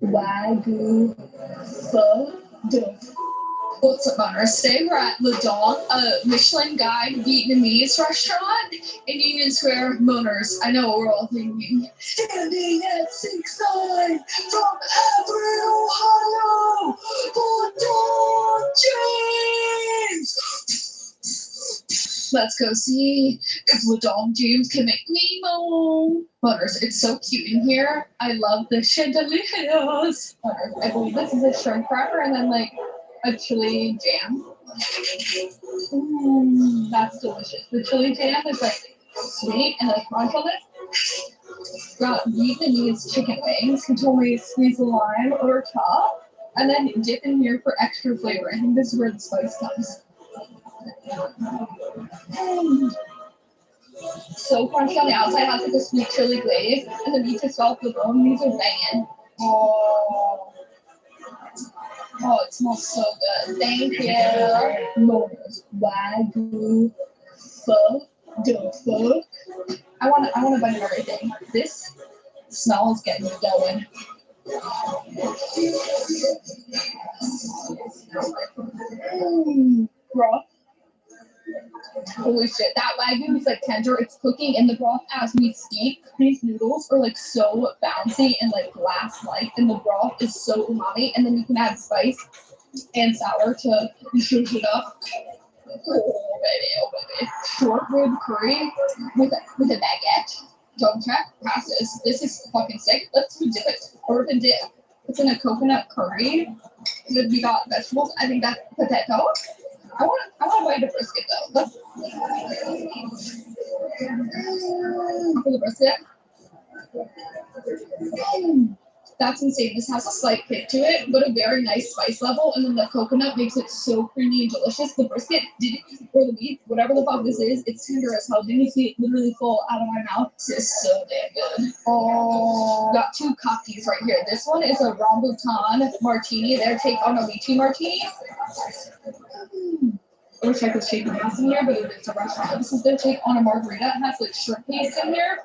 Wagyu pho duck. What's up, runners? Today we're at Le Don, a Michelin Guide Vietnamese restaurant in Union Square, Motors. I know what we're all thinking. Standing at 6'9" from Everett, Ohio, Le Don James! Let's go see if Le Don James can make me moan. Motors, it's so cute in here. I love the chandeliers. Motors, I believe this is a shrimp wrapper and then like a chili jam. That's delicious. The chili jam is like sweet and like crunch on it. Got Vietnamese chicken wings. He told me squeeze the lime over top and then dip in here for extra flavor. I think this is where the spice comes. So crunchy on the outside, has like a sweet chili glaze, and the meat is soft with bone. These are banging. Oh, it smells so good. Thank you. Motors, Wagyu pho duck. I want a bite of everything. This smell is getting me going. Broth. Holy shit, that wagyu is like tender. It's cooking in the broth as we speak. These noodles are like so bouncy and like glass-like, and the broth is so umami. And then you can add spice and sour to zhuzh it up. Oh baby, oh baby. Short rib curry with a baguette. Don't check, passes. This is fucking sick. Let's do dip it. Urban dip. It's in a coconut curry. We got vegetables. I think that's potato. I want to bite a brisket though. For the brisket. That's insane. This has a slight kick to it, but a very nice spice level. And then the coconut makes it so creamy and delicious. The brisket, or the beef, whatever the fuck this is, it's tender as hell. Didn't you see it literally fall out of my mouth? This is so damn good. Oh, got two cocktails right here. This one is a rambutan martini. Their take on a lychee martini. I wish I could shake the glass in here, but it's a restaurant. This is their take on a margarita. It has like shrimp paste in here.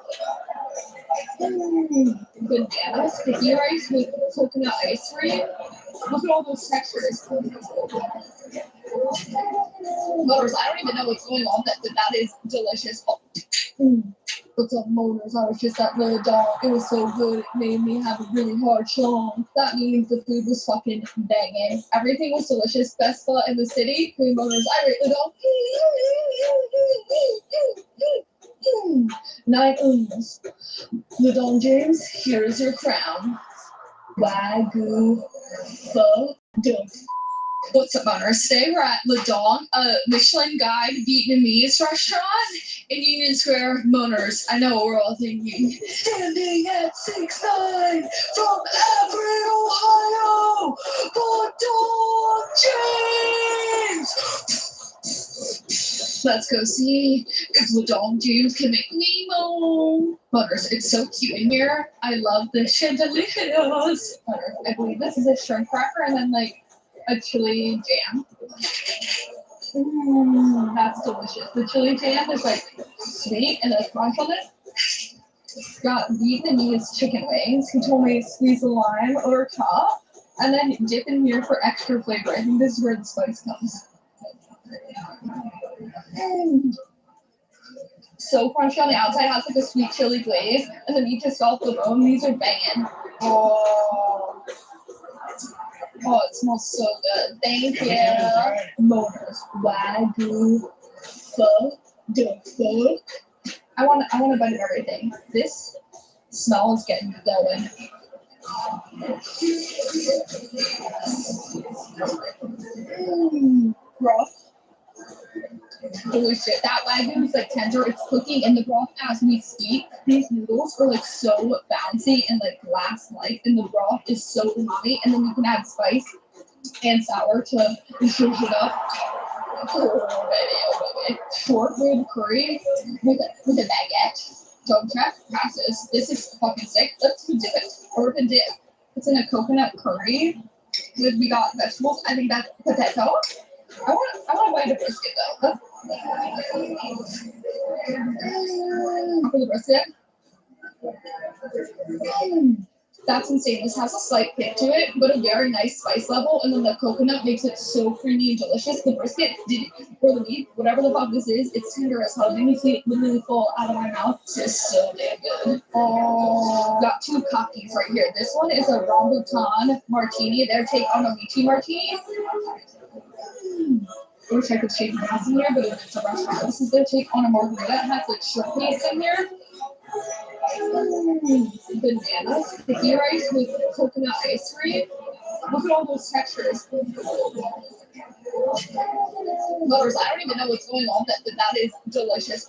Banana sticky rice with coconut ice cream. Look at all those textures. Motors, I don't even know what's going on. That is delicious. What's up, motors? I was just at the dog. It was so good. It made me have a really hard song. That means the food was fucking banging. Everything was delicious. Best spot in the city. Cream motors. I rate the dog. 9 ooms. LeDon James, here is your crown. Wagyu pho duck. What's up, owners? Today we're at LeDon, a Michelin Guide Vietnamese restaurant in Union Square. Moners, I know what we're all thinking. Standing at 6'9" from Everett, Ohio, LeDon James. Let's go see if LeDon James can make me moan. Butters, it's so cute in here. I love the chandeliers. Butters, I believe this is a shrimp cracker and then like a chili jam. That's delicious. The chili jam is like sweet and there's crunch on it. Got Vietnamese chicken wings. He told me squeeze the lime over top and then dip in here for extra flavor. I think this is where the spice comes. So crunchy on the outside, has like a sweet chili glaze, and the meat just off the bone. These are banging. Oh, it smells so good. Thank you. Motors, Wagyu pho duck. I want a bite of everything. This smell is getting me going. Broth. Holy shit, that wagyu is like tender. It's cooking in the broth as we speak. These noodles are like so bouncy and like glass-like, and the broth is so umami. And then you can add spice and sour to zhuzh it up. Oh baby, oh baby. Short rib curry with a baguette. Don't check, passes. This is fucking sick. Let's do dip it. Urban dip. It's in a coconut curry. We got vegetables. I think that's potato. I want to bite a brisket though. For the brisket. That's insane. This has a slight kick to it, but a very nice spice level, and then the coconut makes it so creamy and delicious. The brisket, or the beef, whatever the fuck this is, it's tender as hell. Didn't you see it literally fall out of my mouth? This is so damn good. Oh, got two cocktails right here. This one is a rambutan martini. Their take on a lychee martini. I wish I could shake the glass in here, but it's a restaurant. This is their take on a margarita. It has like shrimp paste in here. Banana sticky rice with coconut ice cream. Look at all those textures. Motors, I don't even know what's going on. That is delicious.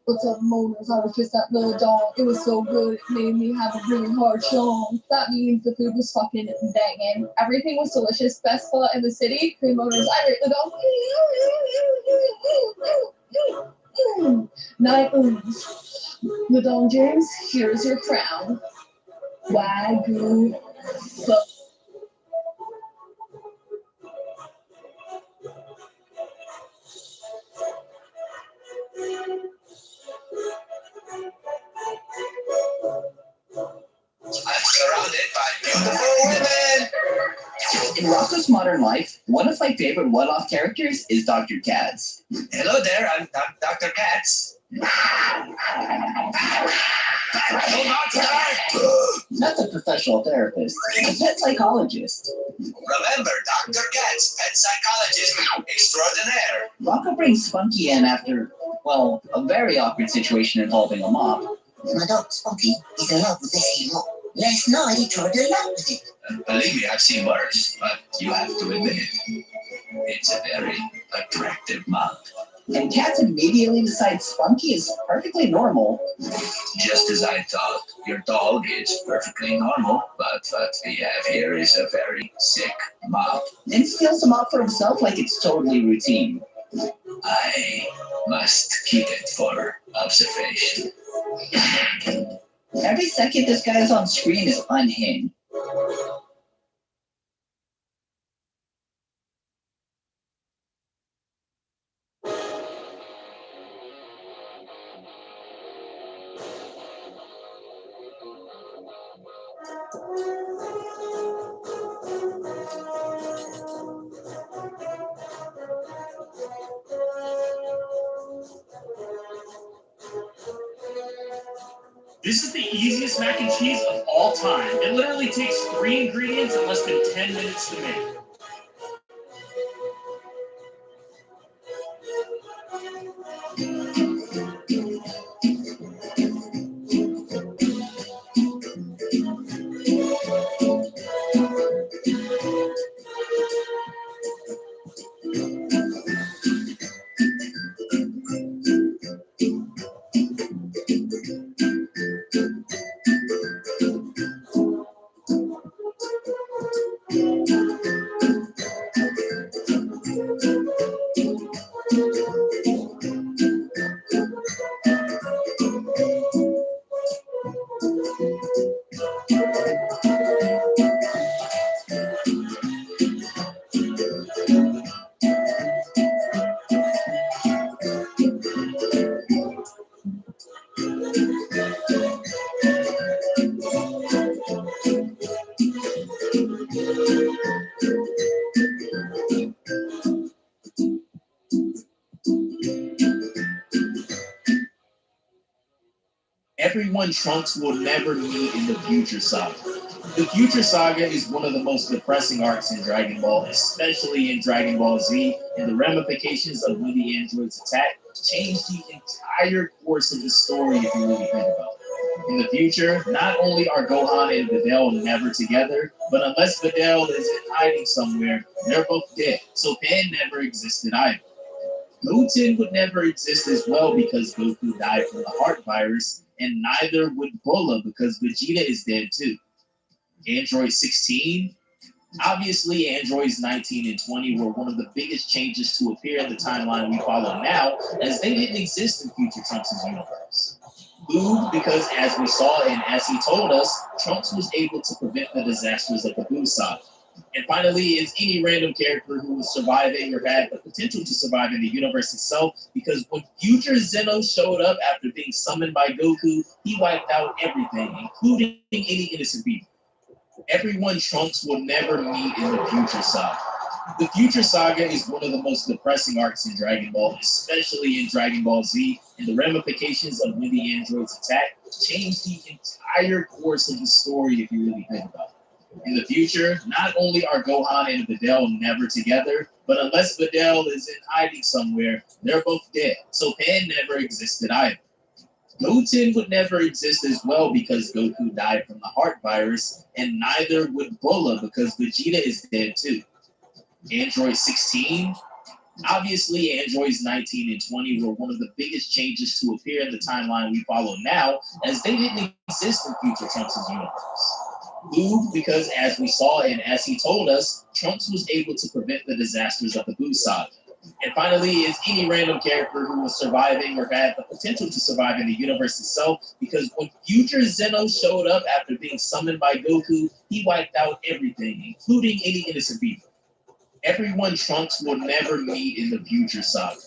What's up, motors? I was just at the dog. It was so good. It made me have a really hard song. That means the food was fucking banging. Everything was delicious. Best spot in the city. Cream motors. I rate the dog. 9 ooms. LeDon James, here's your crown. Wagyu pho. In Rocco's Modern Life, one of my favorite one-off characters is Dr. Katz. Hello there, I'm Dr. Katz. Not a professional therapist, a pet psychologist. Remember, Dr. Katz, pet psychologist extraordinaire. Rocco brings Spunky in after, well, a very awkward situation involving a mop. My dog, Spunky, is in love with this hero. Last night he tried to love with it. Believe me, I've seen worse, but you have to admit it. It's a very attractive mop. And Katz immediately decides Spunky is perfectly normal. Just as I thought, your dog is perfectly normal, but what we have here is a very sick mop. And steals the mop for himself like it's totally routine. I must keep it for observation. Every second this guy is on screen is unhinged. This is the easiest mac and cheese of all time. It literally takes 3 ingredients and less than 10 minutes to make. Everyone Trunks will never meet in the Future Saga. The Future Saga is one of the most depressing arcs in Dragon Ball, especially in Dragon Ball Z, and the ramifications of when the androids attack change the entire course of the story if you really think about it. In the future, not only are Gohan and Videl never together, but unless Videl is in hiding somewhere, they're both dead, so Pan never existed either. Goten would never exist as well because Goku died from the heart virus, and neither would Bulma because Vegeta is dead too. Android 16? Obviously, Androids 19 and 20 were one of the biggest changes to appear in the timeline we follow now, as they didn't exist in Future Trunks' universe. Boo, because as we saw and as he told us, Trunks was able to prevent the disasters of the Boo Saga. And finally, is any random character who was surviving or had the potential to survive in the universe itself, because when Future Zeno showed up after being summoned by Goku, he wiped out everything, including any innocent people. Everyone Trunks will never meet in the Future Saga. The Future Saga is one of the most depressing arcs in Dragon Ball, especially in Dragon Ball Z, and the ramifications of when the androids attack change the entire course of the story if you really think about it. In the future, not only are Gohan and Videl never together, but unless Videl is in hiding somewhere, they're both dead, so Pan never existed either. Goten would never exist as well because Goku died from the heart virus, and neither would Bulma because Vegeta is dead too. Android 16? Obviously, Androids 19 and 20 were one of the biggest changes to appear in the timeline we follow now, as they didn't exist in Future Trunks' universe. Boo, because as we saw and as he told us, Trunks was able to prevent the disasters of the Boo Saga. And finally, is any random character who was surviving or had the potential to survive in the universe itself, because when Future Zeno showed up after being summoned by Goku, he wiped out everything, including any innocent people. Everyone Trunks will never meet in the Future Saga.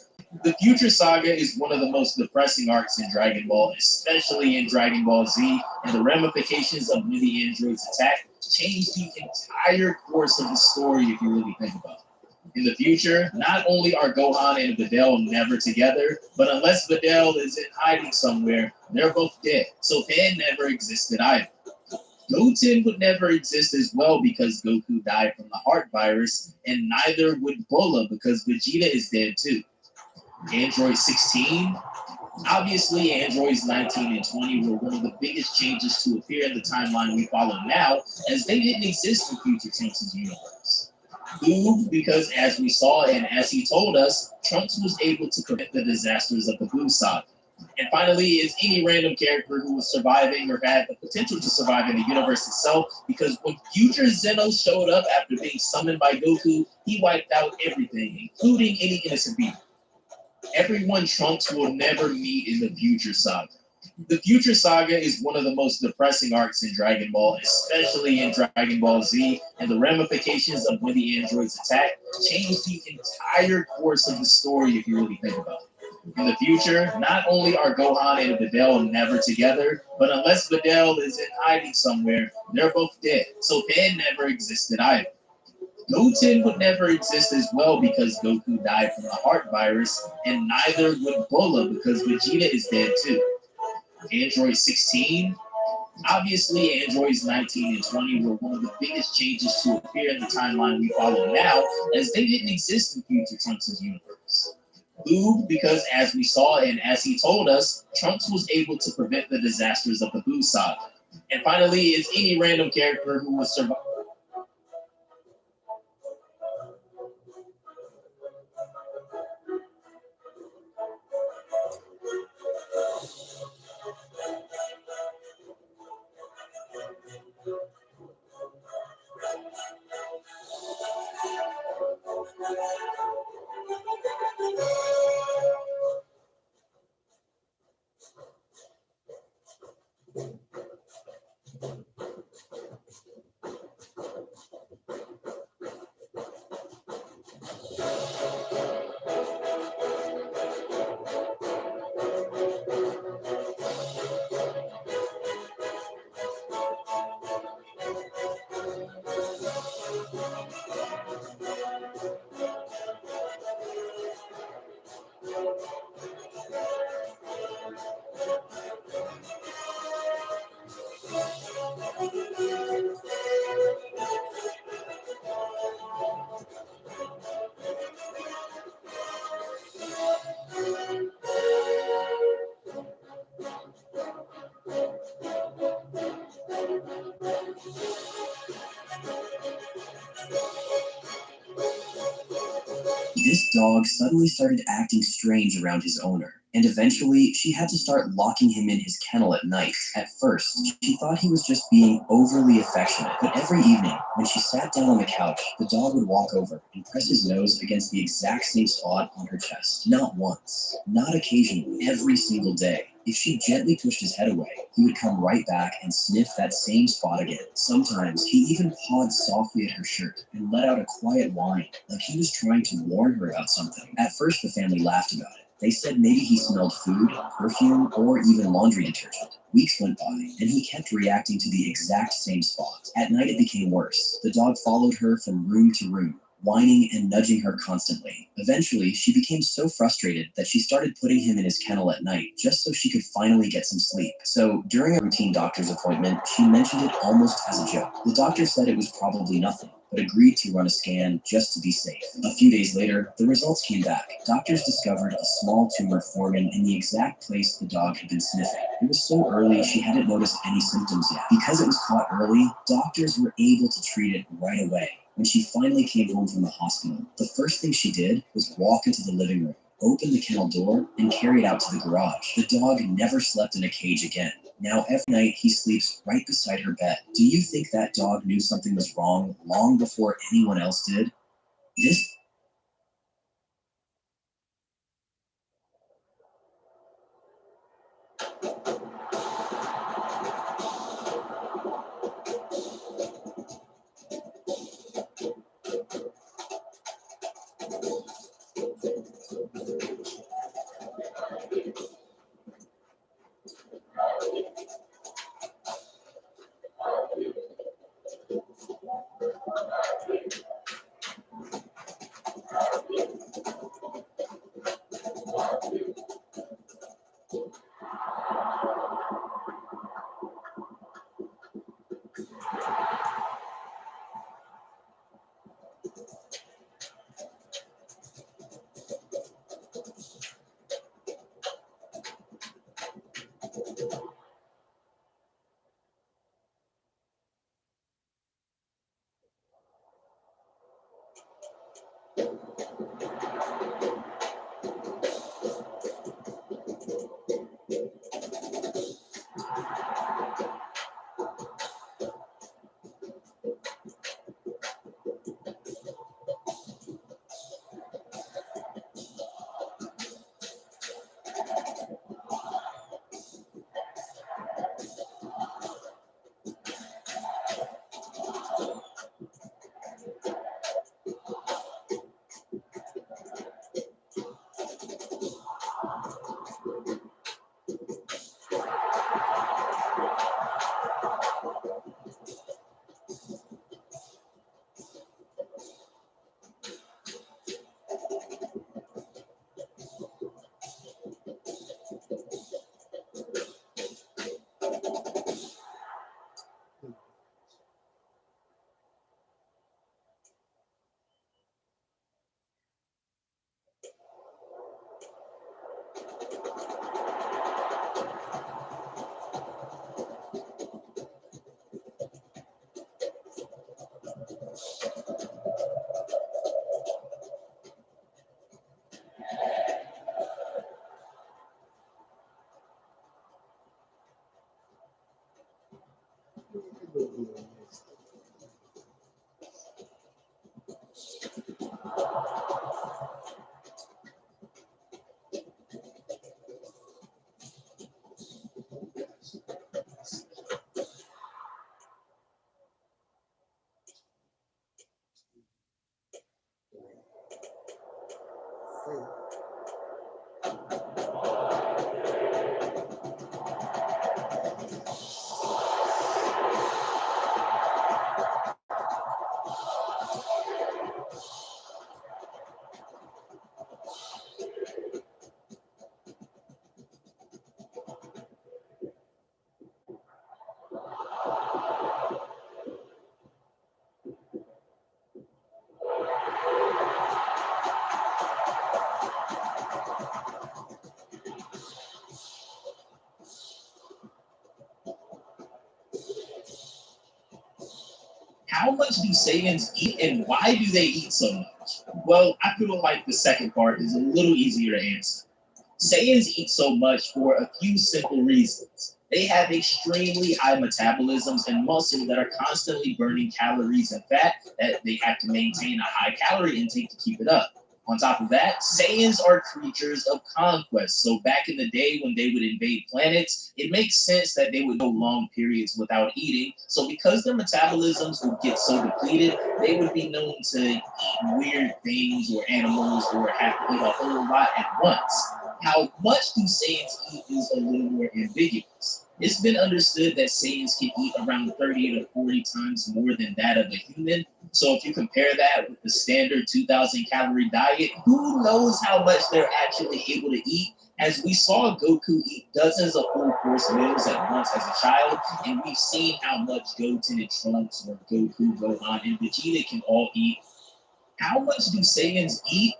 The Future Saga is one of the most depressing arcs in Dragon Ball, especially in Dragon Ball Z, and the ramifications of when the androids attack changed the entire course of the story if you really think about it. In the future, not only are Gohan and Videl never together, but unless Videl is in hiding somewhere, they're both dead. So Pan never existed either. Goten would never exist as well because Goku died from the heart virus, and neither would Bulma because Vegeta is dead too. Android 16? Obviously, Androids 19 and 20 were one of the biggest changes to appear in the timeline we follow now, as they didn't exist in Future Trunks' universe. Boo, because as we saw and as he told us, Trunks was able to prevent the disasters of the Boo saga. And finally, is any random character who was surviving or had the potential to survive in the universe itself, because when Future Zeno showed up after being summoned by Goku, he wiped out everything, including any innocent people. Everyone Trunks will never meet in the Future Saga. The Future Saga is one of the most depressing arcs in Dragon Ball, especially in Dragon Ball Z, and the ramifications of when the androids attack changed the entire course of the story if you really think about it. In the future, not only are Gohan and Videl never together, but unless Videl is in hiding somewhere, they're both dead. So Pan never existed either. Goten would never exist as well because Goku died from the heart virus, and neither would Bulma because Vegeta is dead too. Android 16? Obviously, Androids 19 and 20 were one of the biggest changes to appear in the timeline we follow now, as they didn't exist in Future Trunks' universe. Boo, because as we saw and as he told us, Trunks was able to prevent the disasters of the Boo saga. And finally, is any random character who was survive. This dog suddenly started acting strange around his owner, and eventually she had to start locking him in his kennel at night. At first, she thought he was just being overly affectionate, but every evening, when she sat down on the couch, the dog would walk over and press his nose against the exact same spot on her chest. Not once, not occasionally, every single day. If she gently pushed his head away, he would come right back and sniff that same spot again. Sometimes he even pawed softly at her shirt and let out a quiet whine, like he was trying to warn her about something. At first, the family laughed about it. They said maybe he smelled food, perfume, or even laundry detergent. Weeks went by, and he kept reacting to the exact same spot. At night, it became worse. The dog followed her from room to room, whining and nudging her constantly. Eventually, she became so frustrated that she started putting him in his kennel at night just so she could finally get some sleep. So, during a routine doctor's appointment, she mentioned it almost as a joke. The doctor said it was probably nothing, but agreed to run a scan just to be safe. A few days later, the results came back. Doctors discovered a small tumor forming in the exact place the dog had been sniffing. It was so early she hadn't noticed any symptoms yet. Because it was caught early, doctors were able to treat it right away. When she finally came home from the hospital, the first thing she did was walk into the living room, open the kennel door, and carry it out to the garage. The dog never slept in a cage again. Now every night he sleeps right beside her bed. Do you think that dog knew something was wrong long before anyone else did? This How much do Saiyans eat and why do they eat so much? Well, I feel like the second part is a little easier to answer. Saiyans eat so much for a few simple reasons. They have extremely high metabolisms and muscle that are constantly burning calories and fat that they have to maintain a high calorie intake to keep it up. On top of that, Saiyans are creatures of conquest. So back in the day when they would invade planets, it makes sense that they would go long periods without eating. So because their metabolisms would get so depleted, they would be known to eat weird things or animals or have to eat a whole lot at once. How much do Saiyans eat is a little more ambiguous. It's been understood that Saiyans can eat around 30 to 40 times more than that of a human. So if you compare that with the standard 2,000 calorie diet, who knows how much they're actually able to eat? As we saw Goku eat dozens of full course meals at once as a child, and we've seen how much Goten and Trunks or Goku, Gohan, and Vegeta can all eat. How much do Saiyans eat?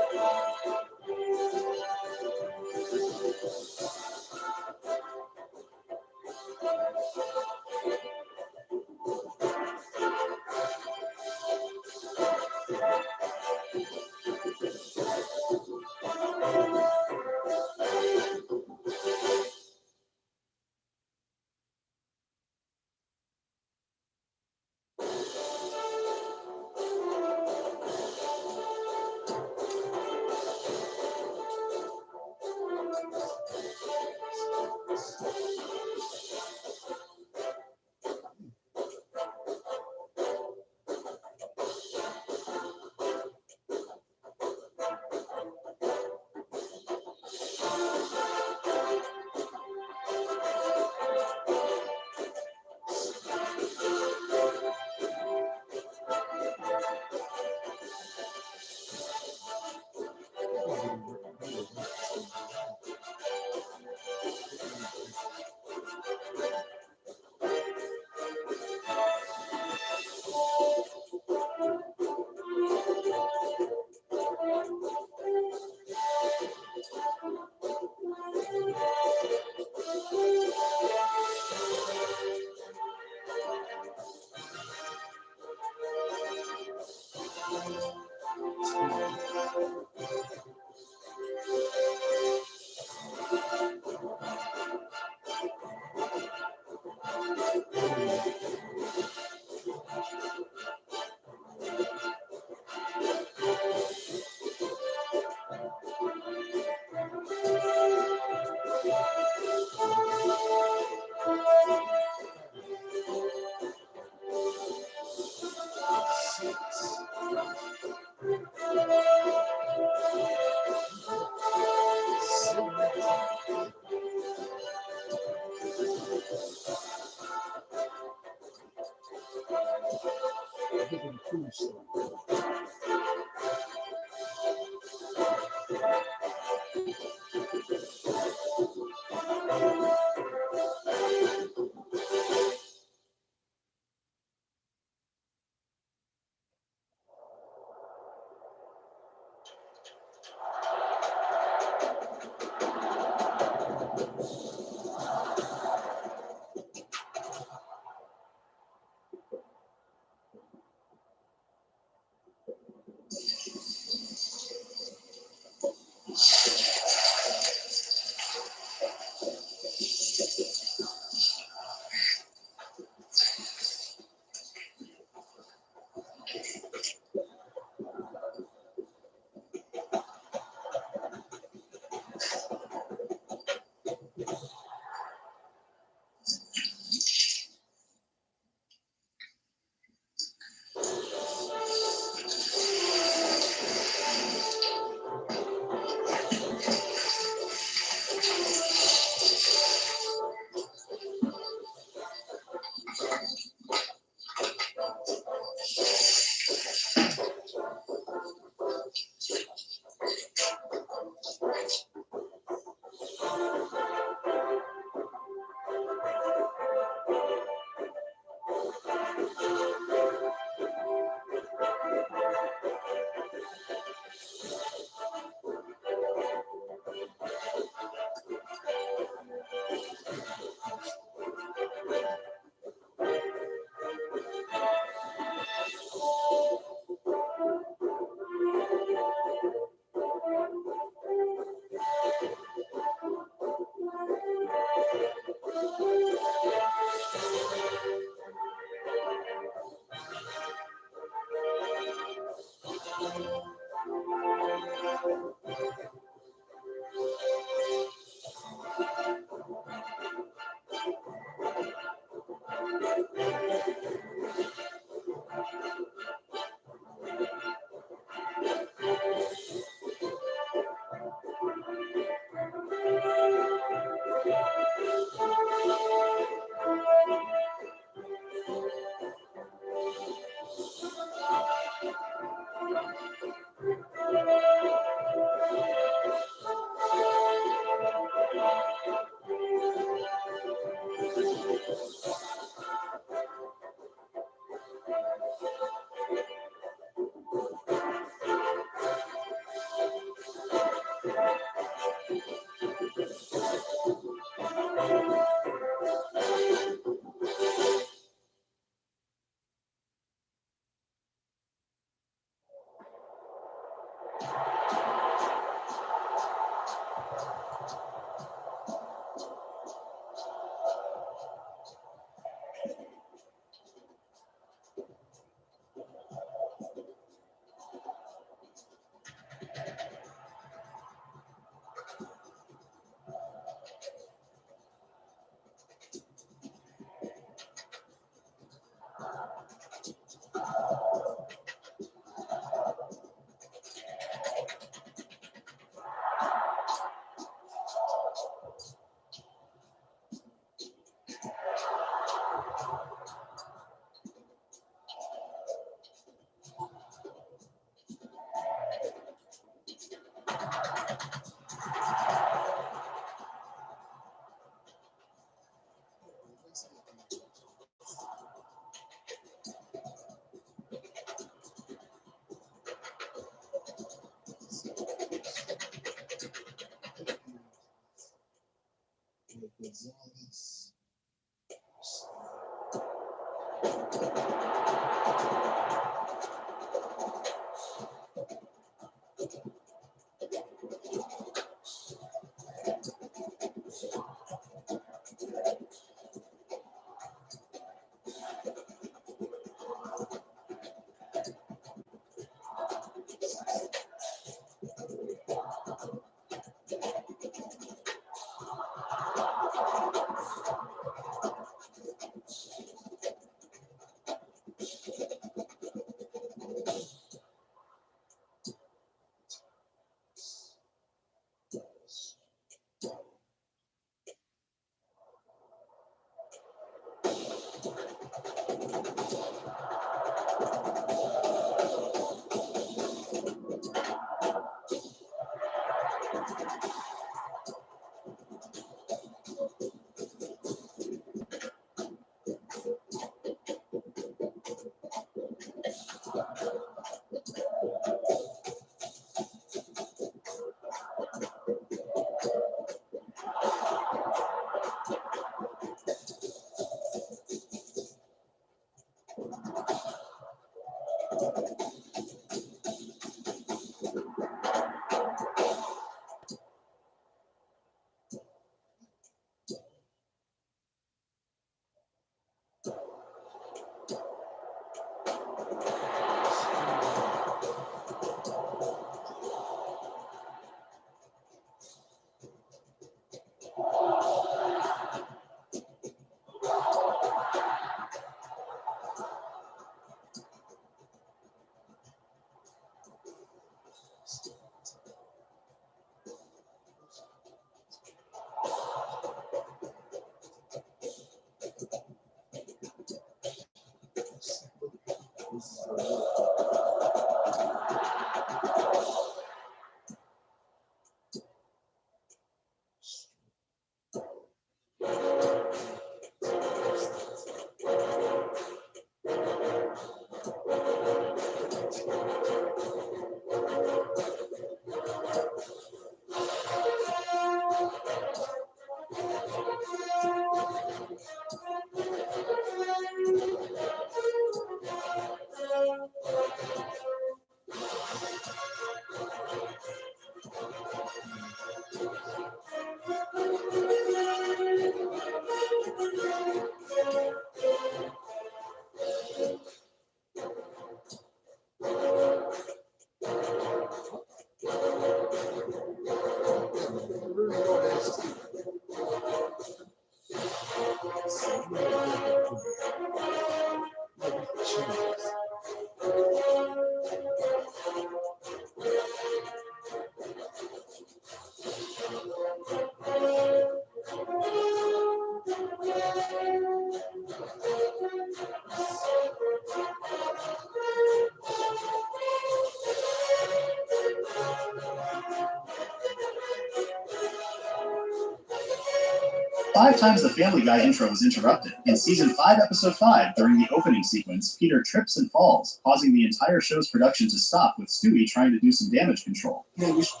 Five times the Family Guy intro is interrupted. In season 5, episode 5, during the opening sequence, Peter trips and falls, causing the entire show's production to stop with Stewie trying to do some damage control. Yeah, we should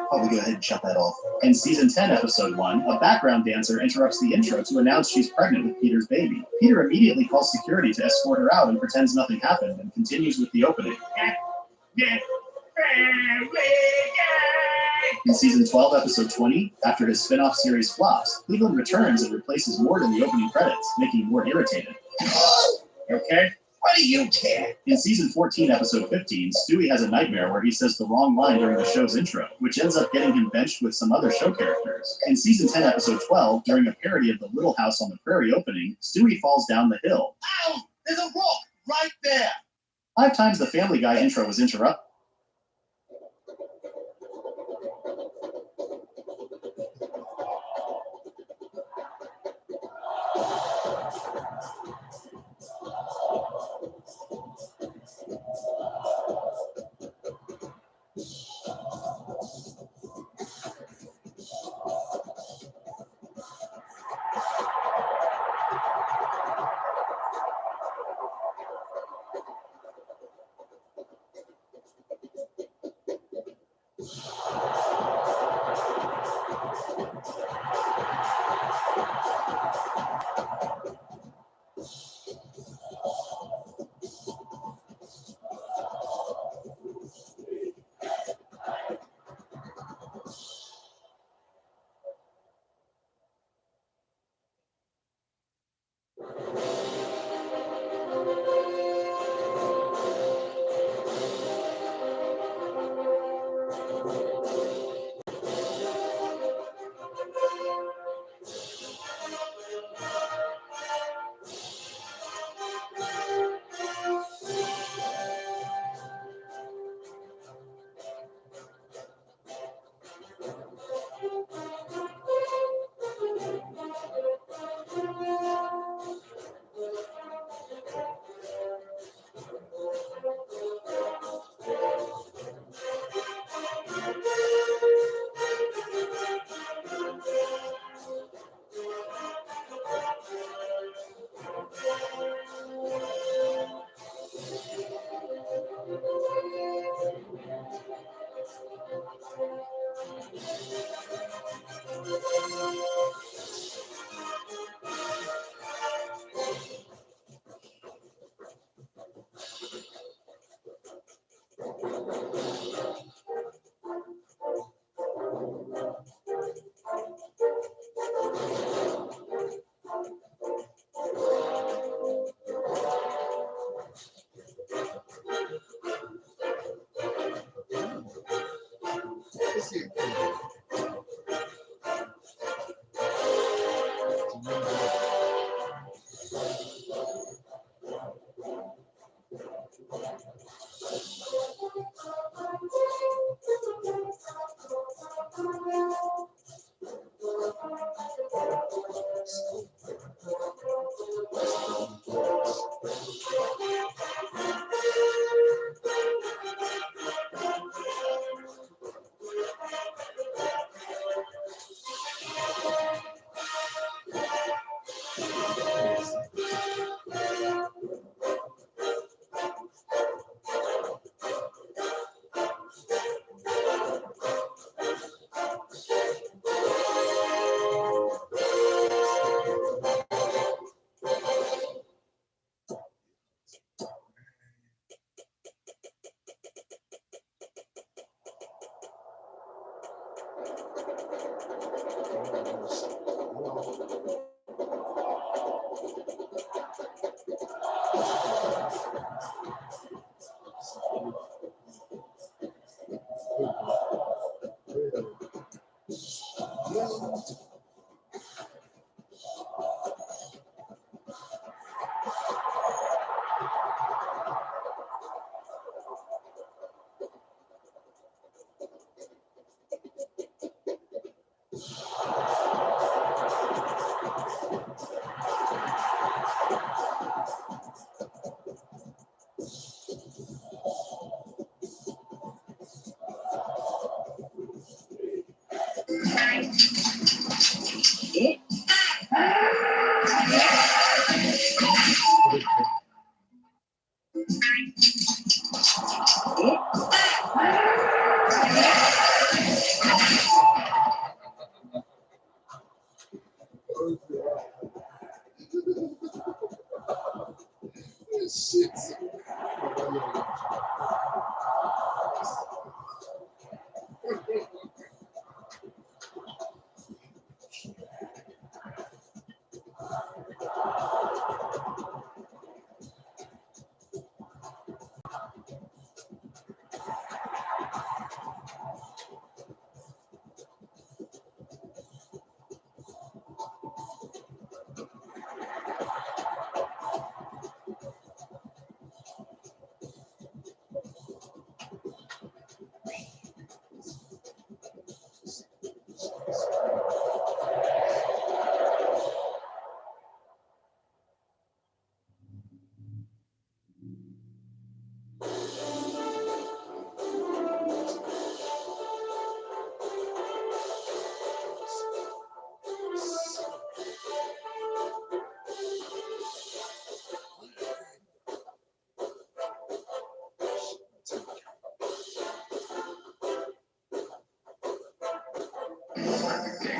probably go ahead and shut that off. In season 10, episode 1, a background dancer interrupts the intro to announce she's pregnant with Peter's baby. Peter immediately calls security to escort her out and pretends nothing happened and continues with the opening. In season 12, episode 20, after his spin-off series flops, Cleveland returns and replaces Mort in the opening credits, making Mort irritated. Okay? What do you care? In season 14, episode 15, Stewie has a nightmare where he says the wrong line during the show's intro, which ends up getting him benched with some other show characters. In season 10, episode 12, during a parody of the Little House on the Prairie opening, Stewie falls down the hill. Ow! There's a rock right there! 5 times the Family Guy intro was interrupted. Became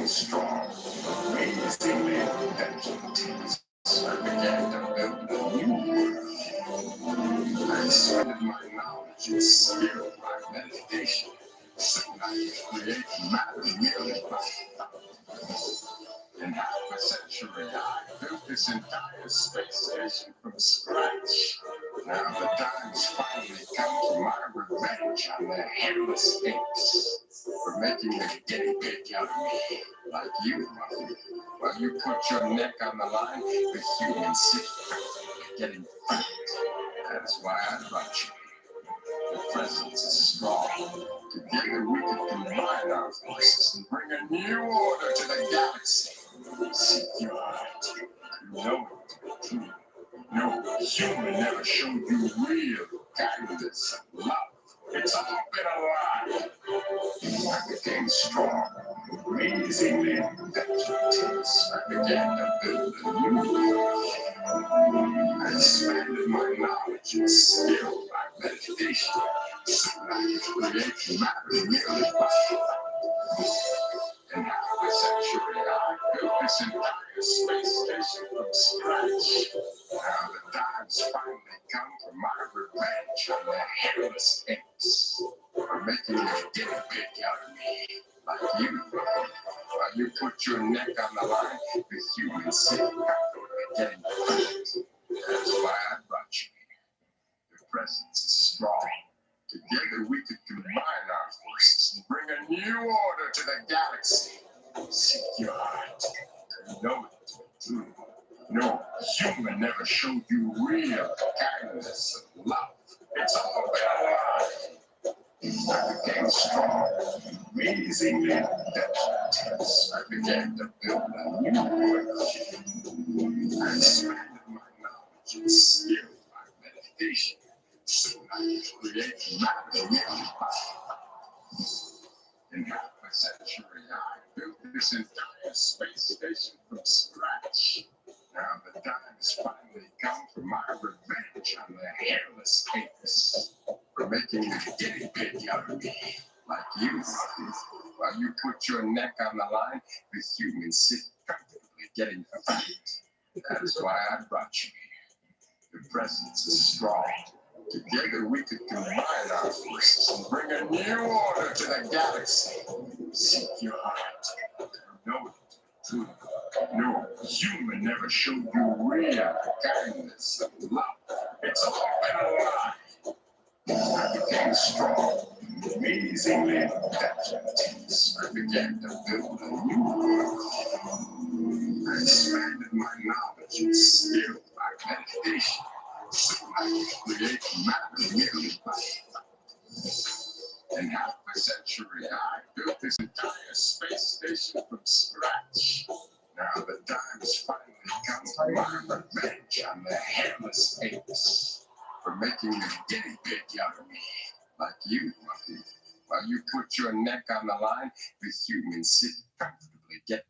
strong, amazingly intelligent. I began to build a new world. I expanded my knowledge and skill by meditation, so I could create matter merely by thought. In half a century, I built this entire space station from scratch. Now the time's finally come for my revenge on the hairless apes for making a guinea pig out of me, like you, Muffin. While you put your neck on the line, the humans sit getting fat. That's why I brought you. The presence is strong. Together we can combine our forces and bring a new order to the galaxy. Seek your heart. You know it to be true. No human ever showed you real kindness and love. It's all been a lie. I became strong, amazingly intelligent. I began to build a new world. I expanded my knowledge and skill by meditation, so I could create matter merely by thought. In half a century, I built this entire space station from scratch. Now the time's finally come for my revenge on the hairless apes for making a guinea pig out of me, like you. While you put your neck on the line, the humans sit happily getting fat. That's why I brought you here. Your presence is strong. Together we could combine our forces and bring a new order to the galaxy. Seek your heart. Know it to be true. No human never showed you real kindness and love. It's all been a lie. I became strong, amazingly intelligent. I began to build a new world. I expanded my knowledge and skill by meditation. Soon I could create matter nearby. In half a century, I built this entire space station from scratch. Now the time has finally come for my revenge on the hairless apes for making a guinea pig out of me, like you. While you put your neck on the line, the humans sit comfortably getting fat. That is why I brought you here. Your presence is strong. Together we could combine our forces and bring a new order to the galaxy. Seek your heart. Know it to be true. No human never showed you real kindness and love. It's all been a lie. I became strong, amazingly intelligent. I began to build a new world. I expanded my knowledge and skill by meditation. Soon I could create matter nearly by in half a century, I built this entire space station from scratch. Now the time has finally come for my revenge on the hairless apes for making a guinea pig out of me, like you, monkey. While you put your neck on the line, the humans sit comfortably get.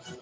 Let's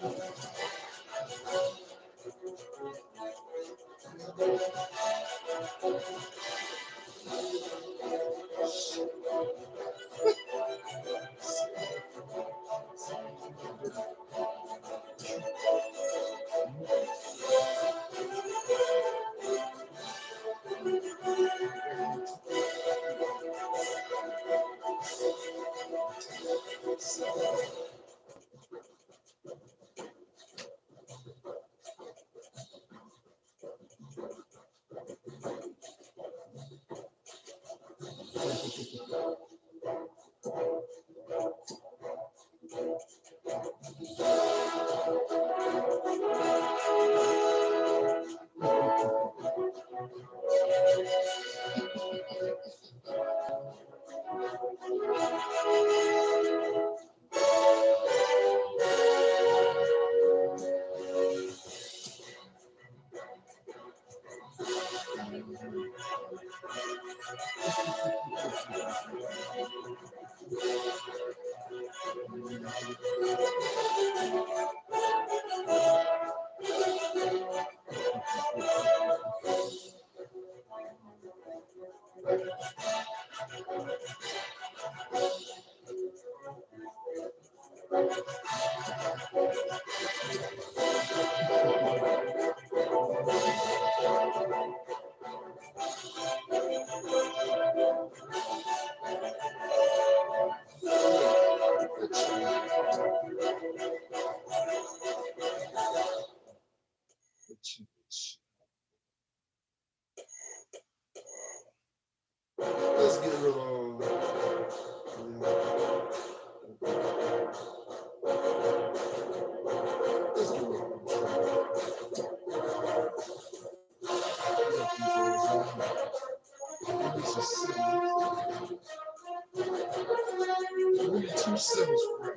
get rid of let's get rid of only 2 sevens for right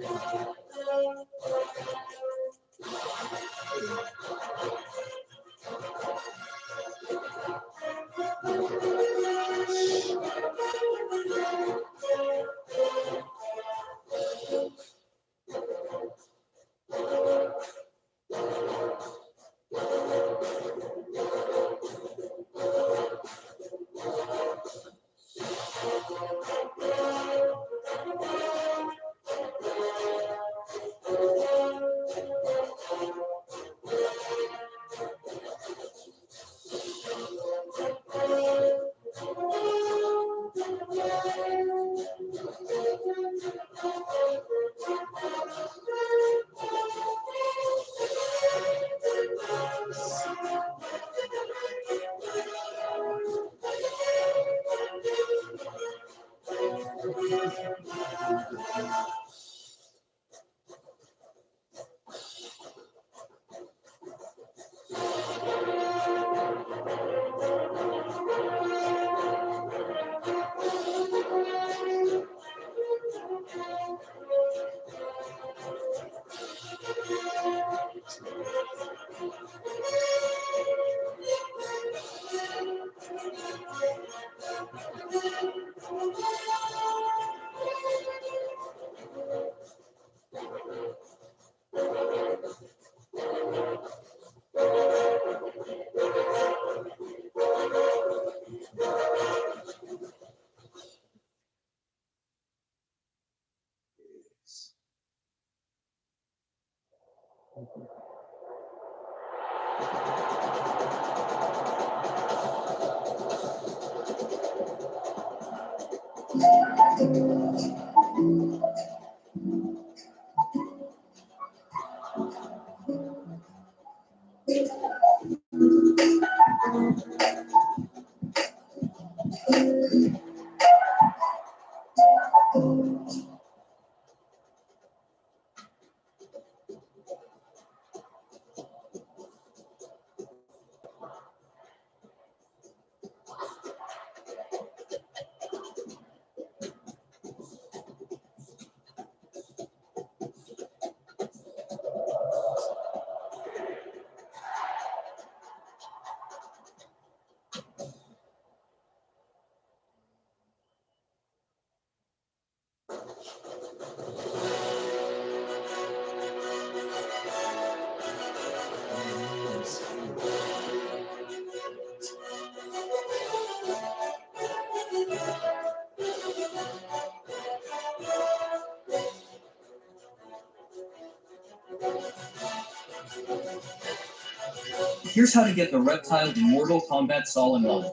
Here's how to get the reptile in Mortal Kombat Solid 1.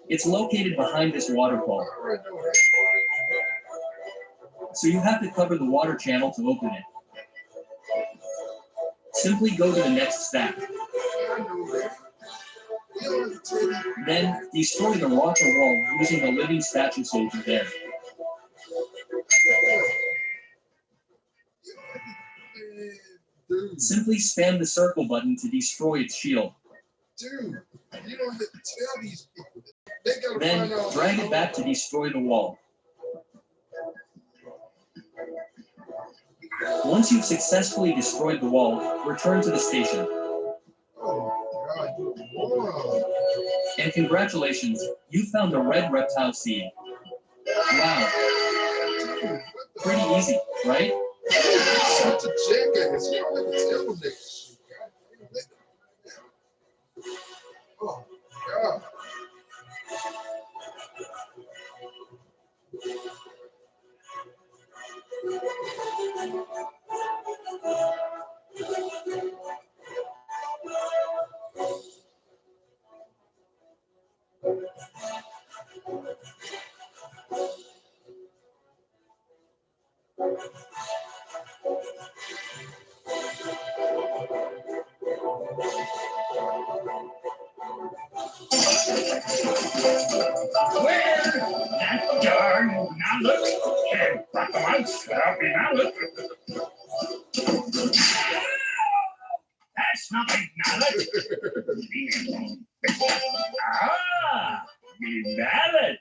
It's located behind this waterfall. So you have to cover the water channel to open it. Simply go to the next stack. Then destroy the rock or wall using the living statue soldier there. Simply spam the circle button to destroy its shield. Dude, you don't have to tell these people. They gotta Then find out. drag it back to destroy the wall. Once you've successfully destroyed the wall, return to the station. Oh God, you moron. And congratulations, you found a red reptile seed. Wow. Pretty easy, right? Such a jackass. You don't have to tell them that shit. Oh God. Well, that darn mallet can't fuck a mouse without me mallet. That's not a mallet. Ah, the mallet.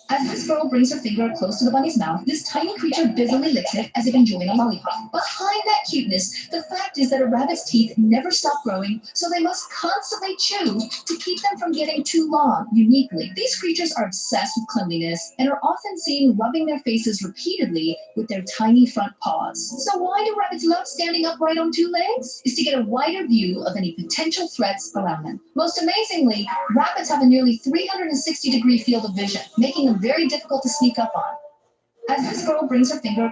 As this girl brings her finger close to the bunny's mouth, this tiny creature busily licks it as if enjoying a lollipop. Behind that cuteness, the fact is that a rabbit's teeth never stop growing, so they must constantly chew to keep them from getting too long, uniquely. These creatures are obsessed with cleanliness and are often seen rubbing their faces repeatedly with their tiny front paws. So why do rabbits love standing upright on two legs? Is to get a wider view of any potential threats around them. Most amazingly, rabbits have a nearly 360-degree field of vision, making them very difficult to sneak up on. As this girl brings her finger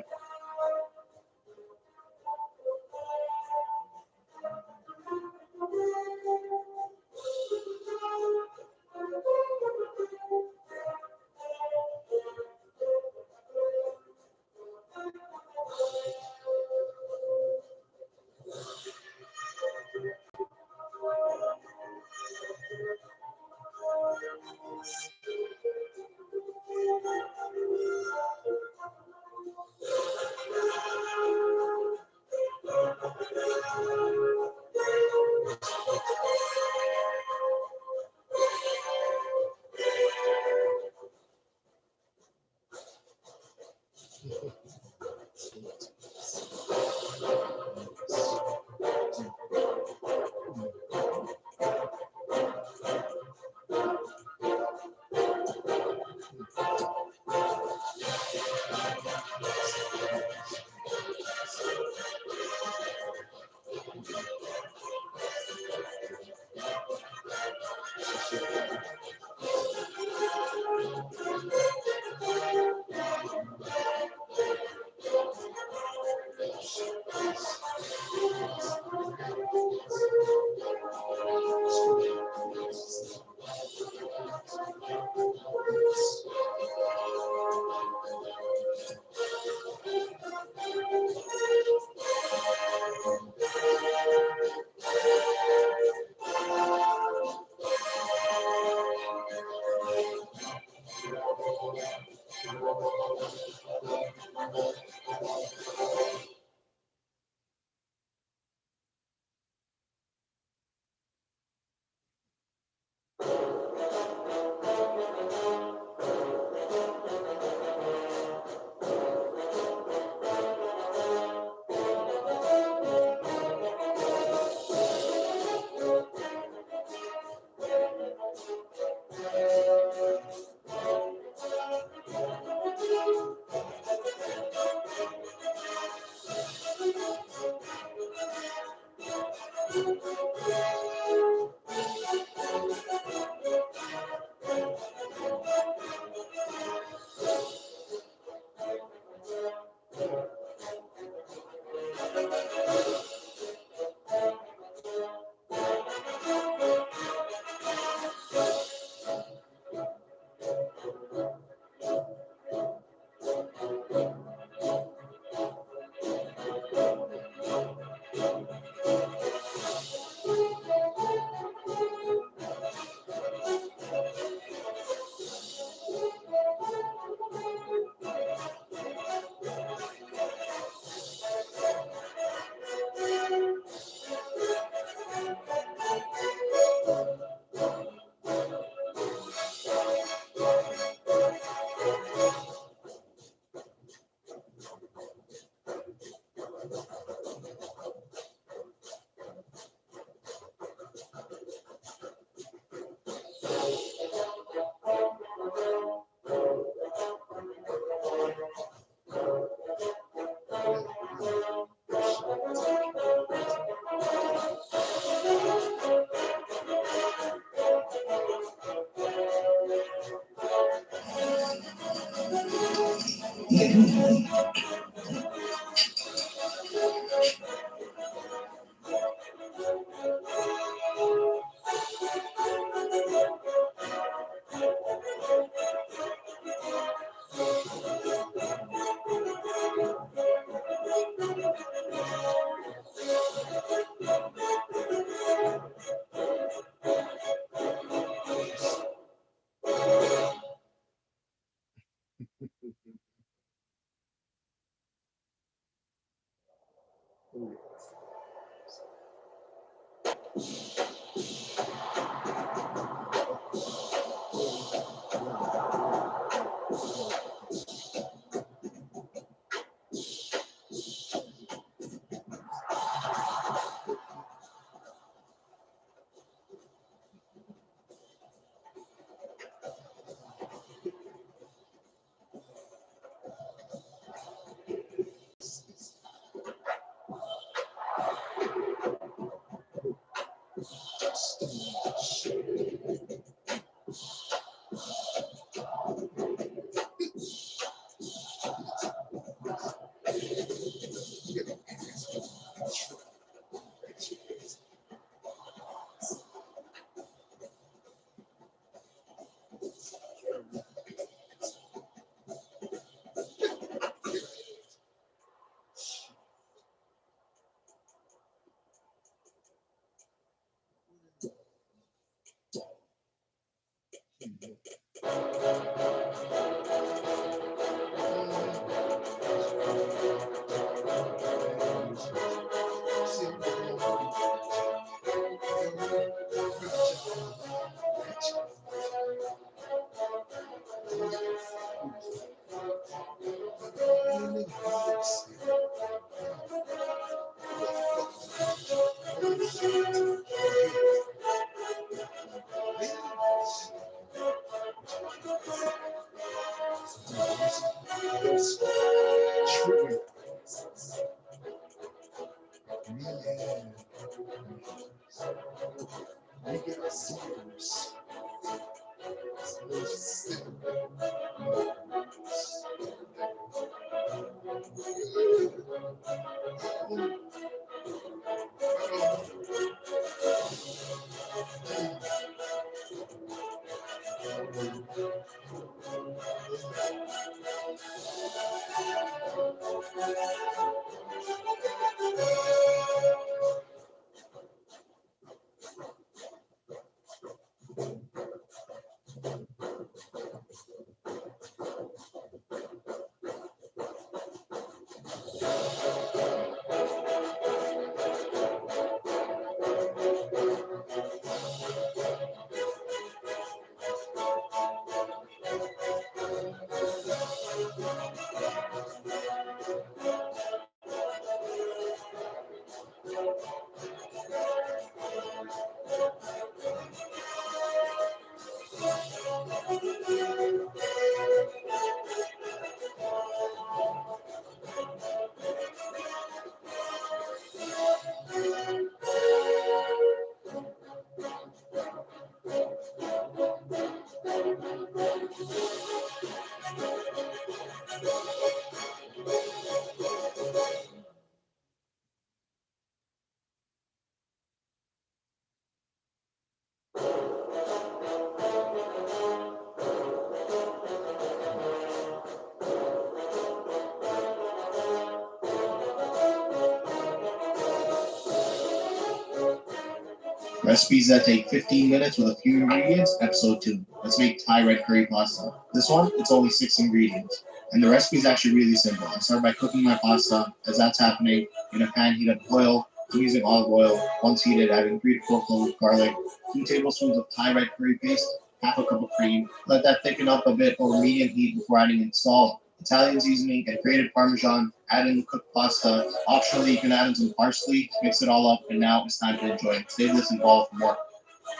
Recipes that take 15 minutes with a few ingredients, episode 2. Let's make Thai red curry pasta. This one, it's only 6 ingredients. And the recipe is actually really simple. I start by cooking my pasta. As that's happening, in a pan, heat up oil. I'm using olive oil. Once heated, adding 3 to 4 cloves of garlic, 2 tablespoons of Thai red curry paste, half a cup of cream. Let that thicken up a bit over medium heat before adding in salt, Italian seasoning, and grated Parmesan. Add in the cooked pasta. Optionally, you can add in some parsley, mix it all up, and now it's time to enjoy. Save this and follow for more.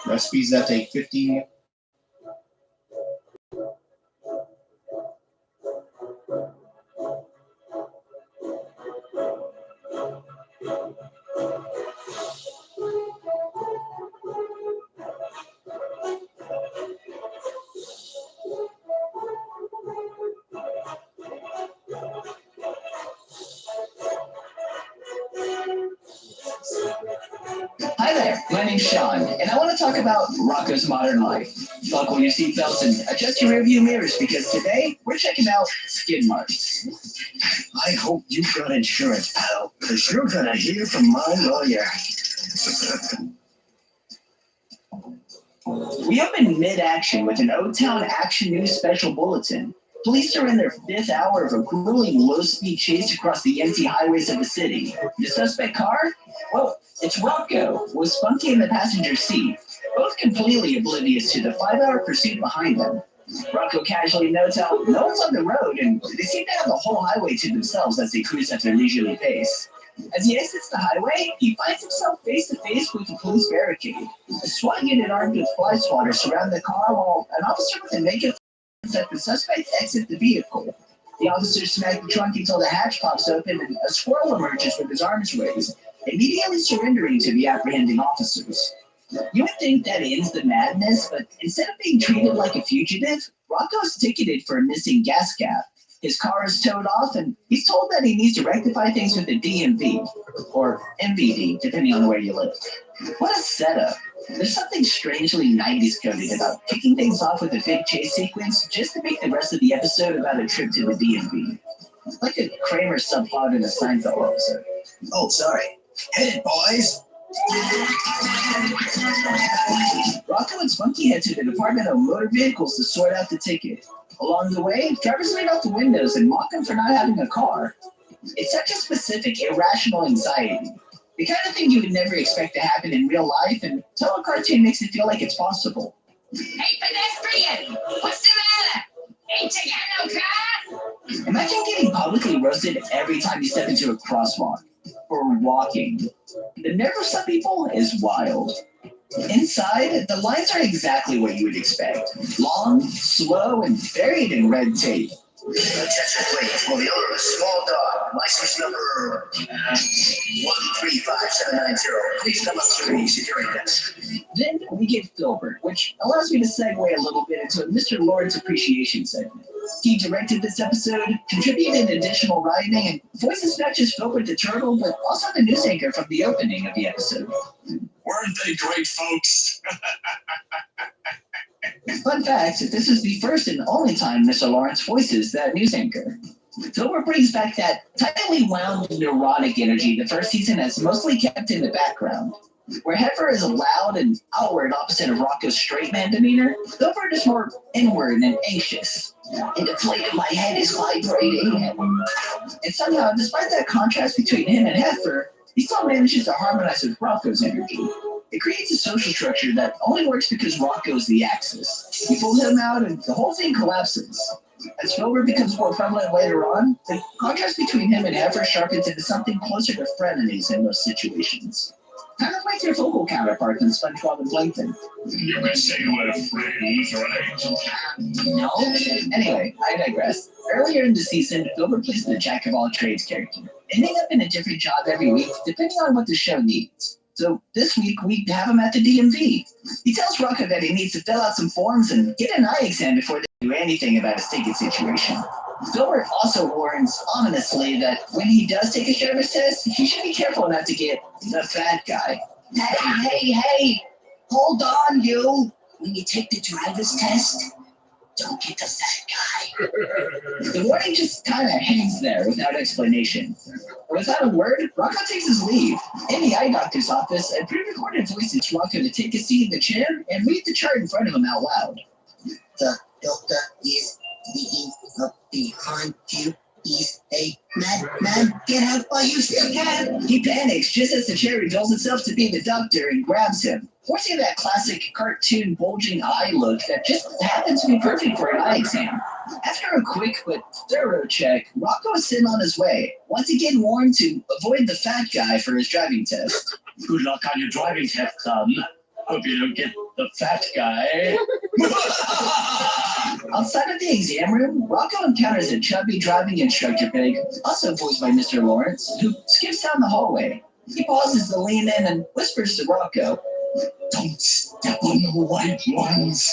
Recipes that take 15 minutes. Hi there, my name's Sean, and I want to talk about Rocco's modern life. Buckle your seatbelts and adjust your rearview mirrors because today we're checking out skid marks. I hope you've got insurance, pal, because you're gonna hear from my lawyer. We open mid-action with an O-Town Action News special bulletin. Police are in their 5th hour of a grueling low-speed chase across the empty highways of the city. The suspect car? Well, it's Rocco, with Spunky in the passenger seat, both completely oblivious to the 5-hour pursuit behind them. Rocco casually notes how no one's on the road, and they seem to have the whole highway to themselves as they cruise at their leisurely pace. As he exits the highway, he finds himself face-to-face with a police barricade. A SWAT unit armed with fly swatters surround the car while an officer with a naked that the suspect exit the vehicle. The officers smack the trunk until the hatch pops open and a squirrel emerges with his arms raised, immediately surrendering to the apprehending officers. You would think that ends the madness, but instead of being treated like a fugitive, Rocco's ticketed for a missing gas cap. His car is towed off, and he's told that he needs to rectify things with the DMV, or MVD, depending on where you live. What a setup. There's something strangely 90s coded about kicking things off with a big chase sequence just to make the rest of the episode about a trip to the DMV. Like a Kramer subplot in a Seinfeld episode. Oh, sorry. Hit it, boys. Rocco and Spunky head to the Department of Motor Vehicles to sort out the ticket. Along the way, drivers lean out the windows and mock him for not having a car. It's such a specific, irrational anxiety. The kind of thing you would never expect to happen in real life until a cartoon makes it feel like it's possible. Hey, pedestrian! What's the matter? Ain't you got no car? Imagine getting publicly roasted every time you step into a crosswalk. Or walking. The nerve of some people is wild. Inside, the lines are exactly what you would expect. Long, slow, and buried in red tape. Attention, please. For the owner of a small dog, license number 135790. Please come up to the security desk. Then we get Filbert, which allows me to segue a little bit into a Mr. Lawrence appreciation segment. He directed this episode, contributed additional writing, and voices not just Filbert the Turtle, but also the news anchor from the opening of the episode. Weren't they great, folks? Fun fact, this is the first and only time Mr. Lawrence voices that news anchor. Filbert brings back that tightly wound, neurotic energy the first season has mostly kept in the background. Where Heifer is loud and outward opposite of Rocco's straight man demeanor, Filbert is more inward and anxious. And the plate of my head is vibrating. And somehow, despite that contrast between him and Heifer, he still manages to harmonize with Rocco's energy. It creates a social structure that only works because Rocco is the axis. You pull him out and the whole thing collapses. As Filbert becomes more prevalent later on, the contrast between him and Heifer sharpens into something closer to frenemies in most situations. Kind of like their vocal counterparts in SpongeBob and Plankton. You could say we're friends, right? No. Anyway, I digress. Earlier in the season, Filbert plays the jack-of-all-trades character, ending up in a different job every week, depending on what the show needs. So this week, we have him at the DMV. He tells Rocco that he needs to fill out some forms and get an eye exam before they do anything about his ticket situation. Filbert also warns ominously that when he does take a driver's test, he should be careful not to get the fat guy. Hey, hold on, you. When you take the driver's test, don't get the fat guy. The warning just kind of hangs there without explanation. Without a word, Rocco takes his leave. In the eye doctor's office, a pre-recorded voice asks Rocco to take a seat in the chair and read the chart in front of him out loud. The doctor is speaking up behind you. He's a madman. Get out while you still can. He panics just as the chair reveals itself to be the doctor and grabs him, forcing that classic cartoon bulging eye look that just happens to be perfect for an eye exam. After a quick but thorough check, Rocco is sent on his way, once again warned to avoid the fat guy for his driving test. Good luck on your driving test, son. Hope you don't get the fat guy. Outside of the exam room, Rocco encounters a chubby driving instructor pig, also voiced by Mr. Lawrence, who skips down the hallway. He pauses to lean in and whispers to Rocco, Don't step on the white ones.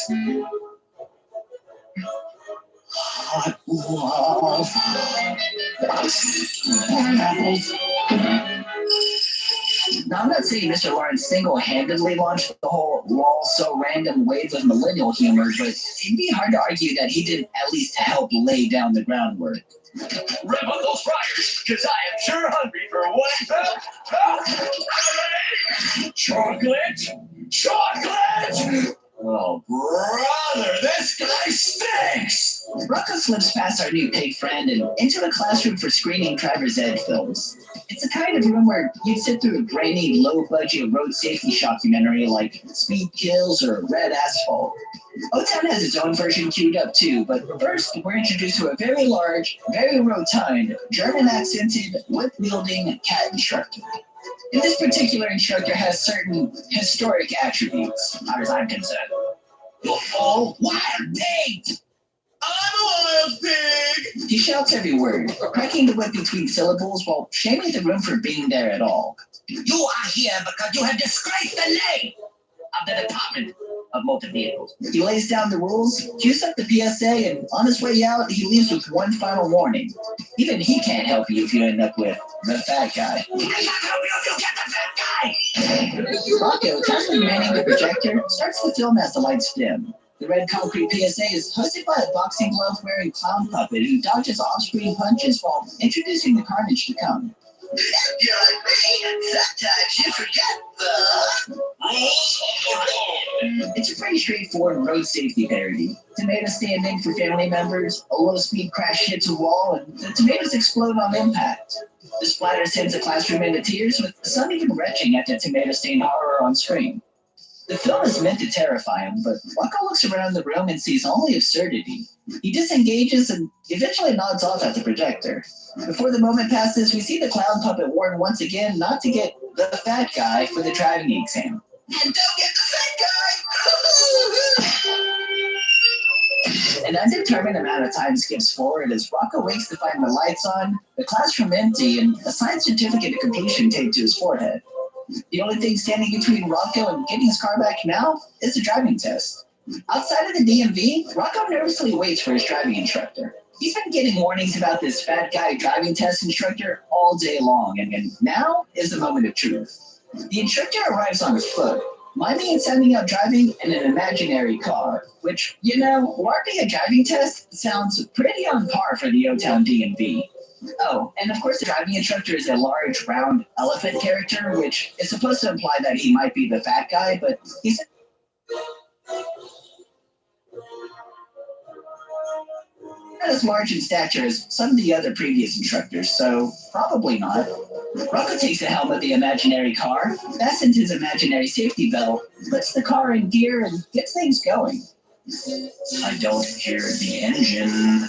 Hot lava. Pineapples. Now, I'm not saying Mr. Lawrence single-handedly launched the whole lol so random wave of millennial humor, but it'd be hard to argue that he didn't at least help lay down the groundwork. Rev up those fryers, because I am sure hungry for one chocolate. Chocolate! Oh, brother, this guy stinks! Rocco slips past our new pig friend and into a classroom for screening driver's ed films. It's the kind of room where you'd sit through a grainy, low-budget road safety documentary like Speed Kills or Red Asphalt. O-Town has its own version queued up too, but first we're introduced to a very large, very rotund, German-accented, whip-wielding cat instructor. And this particular instructor has certain historic attributes, as far as I'm concerned. Oh, wild pig! I'm a wild pig! He shouts every word, cracking the whip between syllables while shaming the room for being there at all. You are here because you have disgraced the name of the Department of Motor Vehicles. He lays down the rules, cues up the PSA, and on his way out, he leaves with one final warning. Even he can't help you if you end up with the fat guy. I can't help you if you get the fat guy! Rocco, casually manning the projector, starts the film as the lights dim. The red concrete PSA is hosted by a boxing glove-wearing clown puppet who dodges off-screen punches while introducing the carnage to come. Sometimes you forget the It's a pretty straightforward road safety parody. Tomatoes stand in for family members, a low-speed crash hits a wall, and the tomatoes explode on impact. The splatter sends the classroom into tears, with some even retching at the tomato-stained horror on screen. The film is meant to terrify him, but Rocco looks around the room and sees only absurdity. He disengages and eventually nods off at the projector. Before the moment passes, we see the clown puppet warn once again not to get the fat guy for the driving exam. And don't get the fat guy! An undetermined amount of time skips forward as Rocco wakes to find the lights on, the classroom empty, and a signed certificate of completion taped to his forehead. The only thing standing between Rocco and getting his car back now is the driving test. Outside of the DMV, Rocco nervously waits for his driving instructor. He's been getting warnings about this fat guy driving test instructor all day long, and now is the moment of truth. The instructor arrives on foot, miming and sounding out driving in an imaginary car, which, LARPing a driving test sounds pretty on par for the O-Town DMV. Oh, and of course the driving instructor is a large, round elephant character, which is supposed to imply that he might be the fat guy, but he's not as large in stature as some of the other previous instructors, so probably not. Rocco takes the helm of the imaginary car, fastens his imaginary safety belt, puts the car in gear, and gets things going. I don't hear the engine.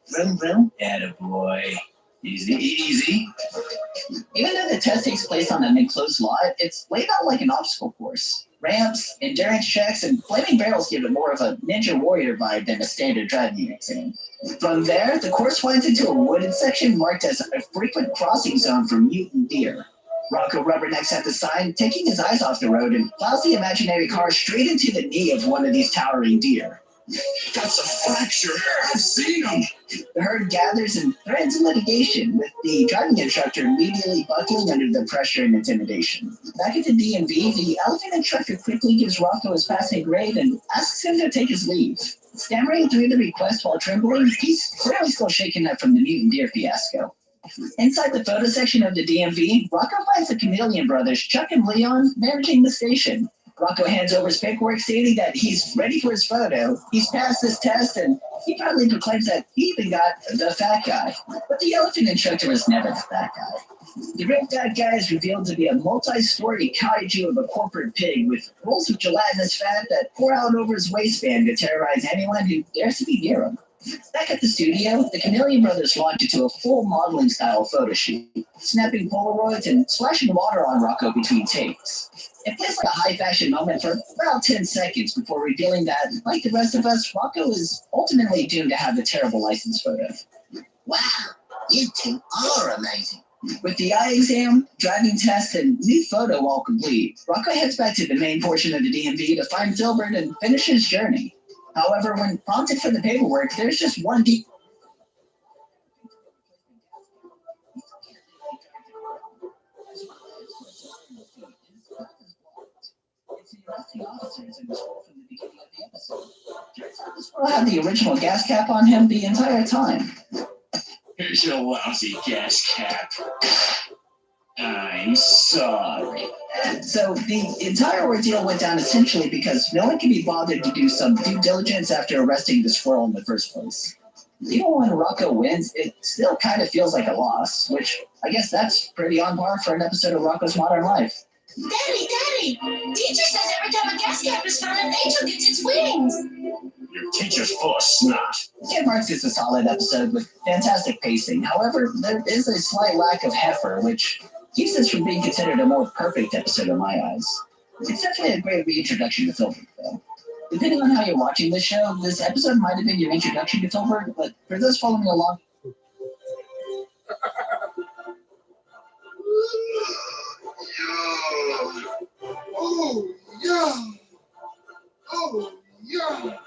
Vroom, vroom. Attaboy. Easy, easy. Even though the test takes place on an enclosed lot, it's laid out like an obstacle course. Ramps, endurance checks, and flaming barrels give it more of a Ninja Warrior vibe than a standard driving exam. From there, the course winds into a wooded section marked as a frequent crossing zone for mutant deer. Rocco rubbernecks at the sign, taking his eyes off the road, and plows the imaginary car straight into the knee of one of these towering deer. That's a fracture. I've seen him. The herd gathers and threatens litigation, with the driving instructor immediately buckling under the pressure and intimidation. Back at the DMV, the elephant instructor quickly gives Rocco his passing grade and asks him to take his leave. Stammering through the request while trembling, he's clearly still shaken up from the mutant deer fiasco. Inside the photo section of the DMV, Rocco finds the Chameleon brothers, Chuck and Leon, managing the station. Rocco hands over his paperwork stating that he's ready for his photo, he's passed this test, and he proudly proclaims that he even got the fat guy. But the elephant instructor was never the fat guy. The real fat guy is revealed to be a multi-story kaiju of a corporate pig with rolls of gelatinous fat that pour out over his waistband to terrorize anyone who dares to be near him. Back at the studio, the Chameleon brothers launch into a full modeling-style photo shoot, snapping Polaroids and splashing water on Rocco between takes. It plays like a high-fashion moment for about 10 seconds before revealing that, like the rest of us, Rocco is ultimately doomed to have a terrible license photo. Wow, you two are amazing. With the eye exam, driving test, and new photo all complete, Rocco heads back to the main portion of the DMV to find Filbert and finish his journey. However, when prompted for the paperwork, there's just one monsters in the squirrel from the beginning of the episode. Turns out the squirrel had the original gas cap on him the entire time. Here's your lousy gas cap. I'm sorry. So the entire ordeal went down essentially because no one can be bothered to do some due diligence after arresting the squirrel in the first place. Even when Rocco wins, it still kind of feels like a loss, which I guess that's pretty on par for an episode of Rocco's Modern Life. Daddy! Teacher says every time a gas cap is found, an angel gets its wings. Your teacher's full of snot. Kid Marks is a solid episode with fantastic pacing. However, there is a slight lack of heifer, which keeps this from being considered a more perfect episode in my eyes. It's definitely a great reintroduction to Filbert, though. Depending on how you're watching this show, this episode might have been your introduction to Filbert, but for those following along, Oh, yeah. Oh, yeah.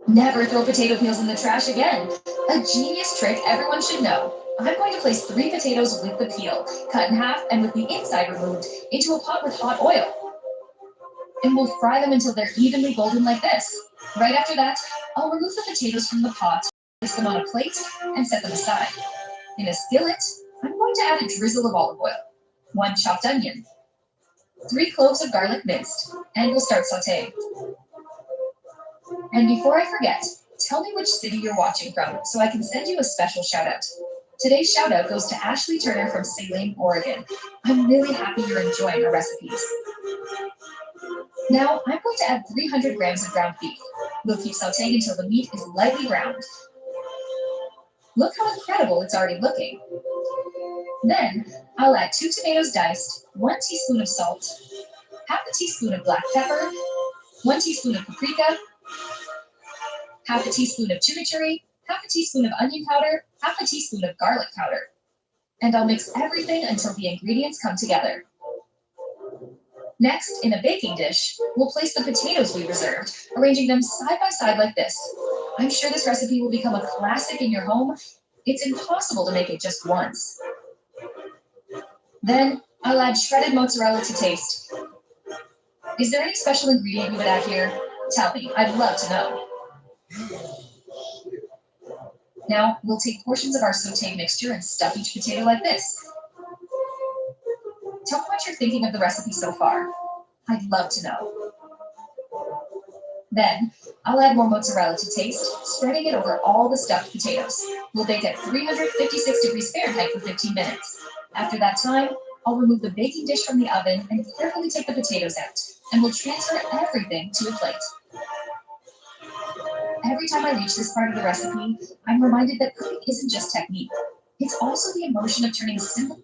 Never throw potato peels in the trash again. A genius trick everyone should know. I'm going to place 3 potatoes with the peel, cut in half and with the inside removed, into a pot with hot oil. And we'll fry them until they're evenly golden like this. Right after that, I'll remove the potatoes from the pot, place them on a plate, and set them aside. In a skillet, I'm going to add a drizzle of olive oil, 1 chopped onion, 3 cloves of garlic minced, and we'll start sauteing. And before I forget, tell me which city you're watching from so I can send you a special shout out. Today's shout out goes to Ashley Turner from Salem, Oregon. I'm really happy you're enjoying our recipes. Now I'm going to add 300 grams of ground beef. We'll keep sauteing until the meat is lightly browned. Look how incredible it's already looking. Then I'll add 2 tomatoes diced, 1 teaspoon of salt, half a teaspoon of black pepper, 1 teaspoon of paprika, half a teaspoon of chimichurri, half a teaspoon of onion powder, half a teaspoon of garlic powder. And I'll mix everything until the ingredients come together. Next, in a baking dish, we'll place the potatoes we reserved, arranging them side by side like this. I'm sure this recipe will become a classic in your home. It's impossible to make it just once. Then, I'll add shredded mozzarella to taste. Is there any special ingredient you would add here? Tell me, I'd love to know. Now, we'll take portions of our sauteed mixture and stuff each potato like this. Tell me what you're thinking of the recipe so far. I'd love to know. Then, I'll add more mozzarella to taste, spreading it over all the stuffed potatoes. We'll bake at 356 degrees Fahrenheit for 15 minutes. After that time, I'll remove the baking dish from the oven and carefully take the potatoes out, and we'll transfer everything to a plate. Every time I reach this part of the recipe, I'm reminded that cooking isn't just technique. It's also the emotion of turning simple.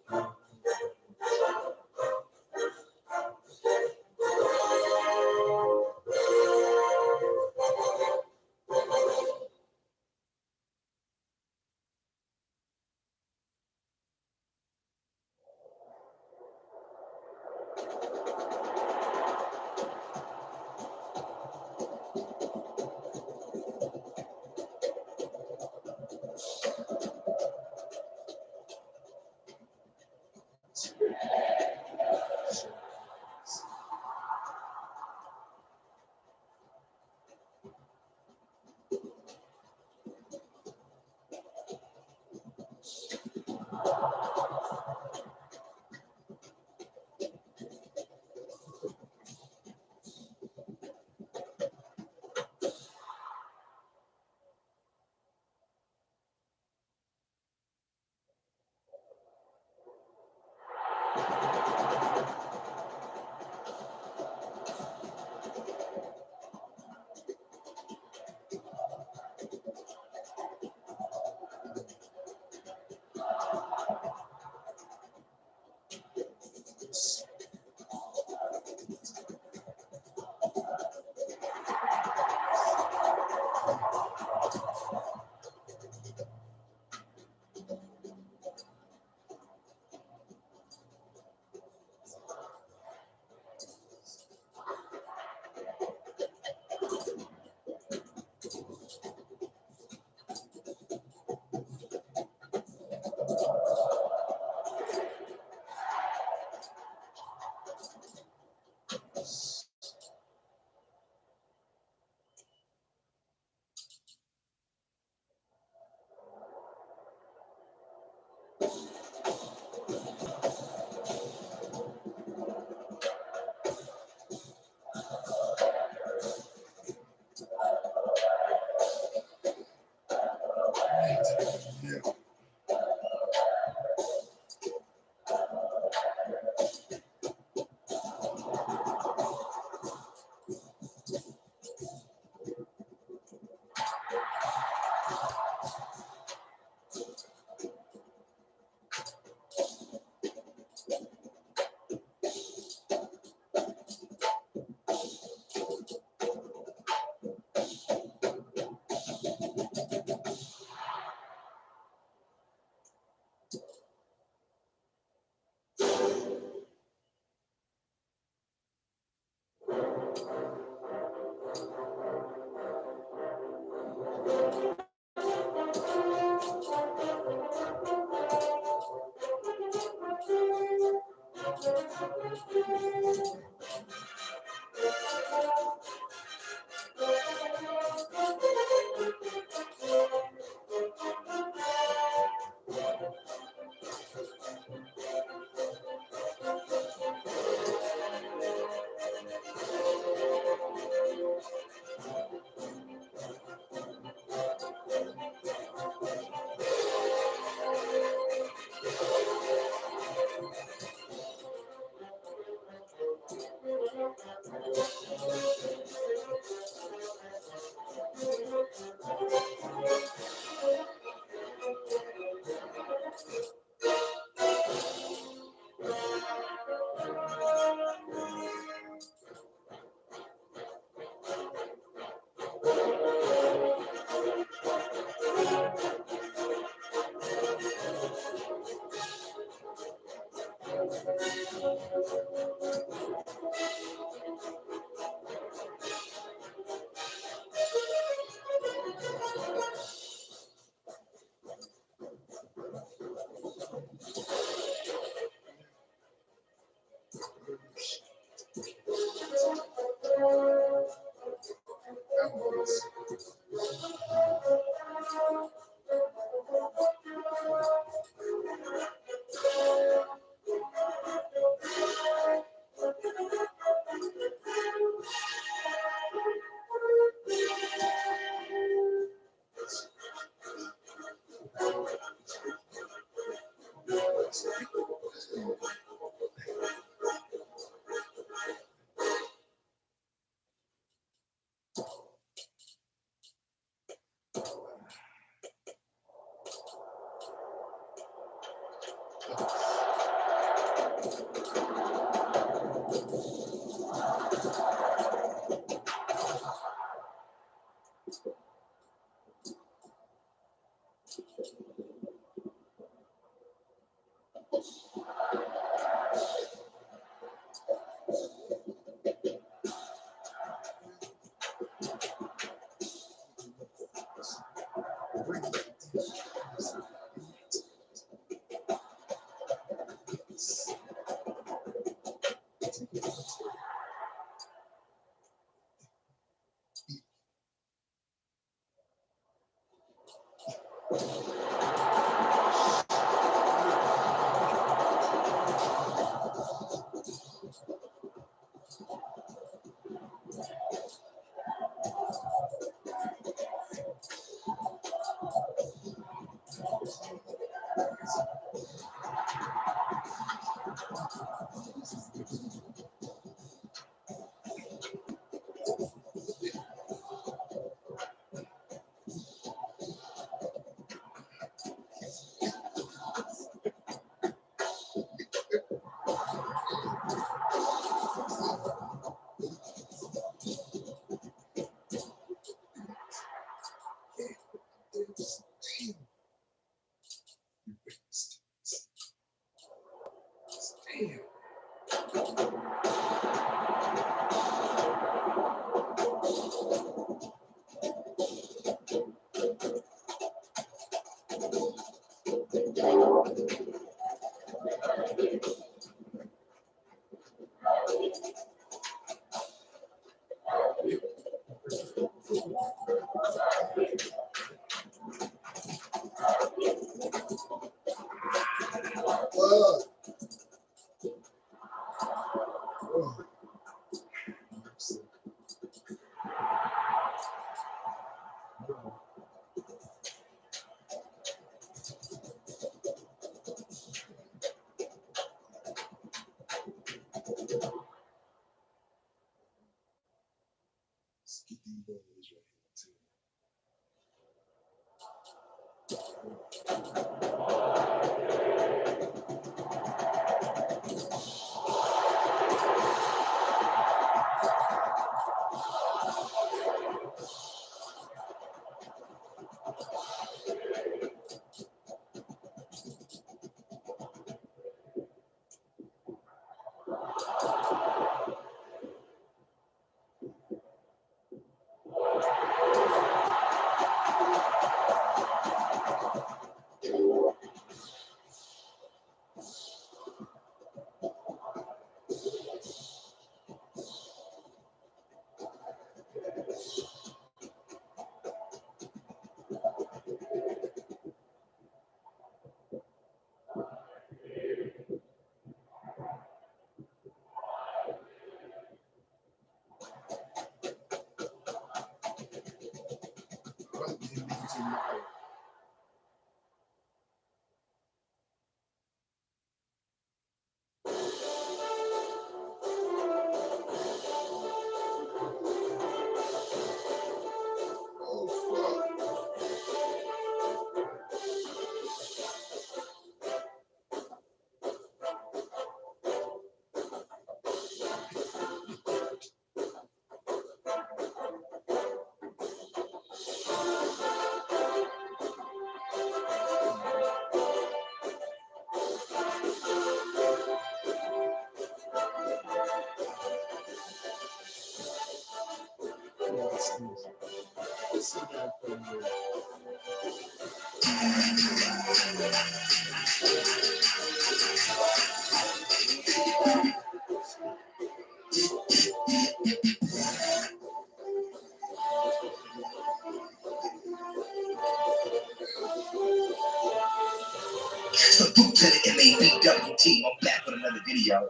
Salute to the MABW team. I'm back with another video.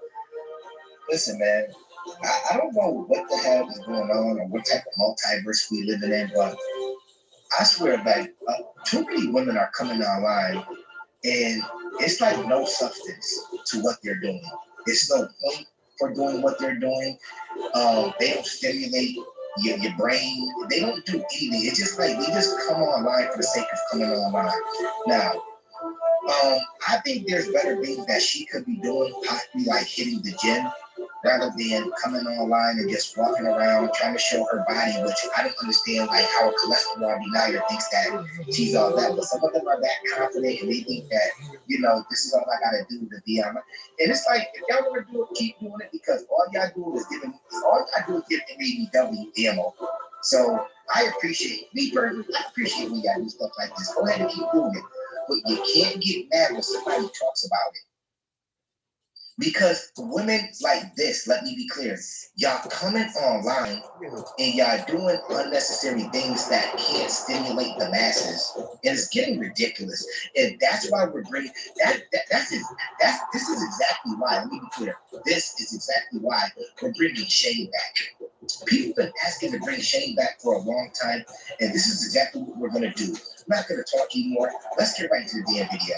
Listen, man, I don't know what the hell is going on or what type of multiverse we living in, but I swear, like, too many women are coming online, and it's like no substance to what they're doing. There's no point for doing what they're doing. They don't stimulate your brain. They don't do anything. It's just like they just come online for the sake of coming online. Now, I think there's better things that she could be doing, possibly like hitting the gym, rather than coming online and just walking around trying to show her body, which I don't understand, like how a cholesterol denier thinks that she's all that. But some of them are that confident and they think that, you know, this is all I gotta do to be on. And it's like, if y'all want to do it, keep doing it, because all y'all do is give MABW ammo. So I appreciate, me personally, I appreciate when y'all do stuff like this. Go ahead and keep doing it. But you can't get mad when somebody talks about it. Because women like this, let me be clear, y'all coming online and y'all doing unnecessary things that can't stimulate the masses. And it's getting ridiculous. And that's why we're bringing, this is exactly why, let me be clear, this is exactly why we're bringing Shane back. People have been asking to bring Shane back for a long time, and this is exactly what we're going to do. I'm not going to talk anymore. Let's get right to the damn video.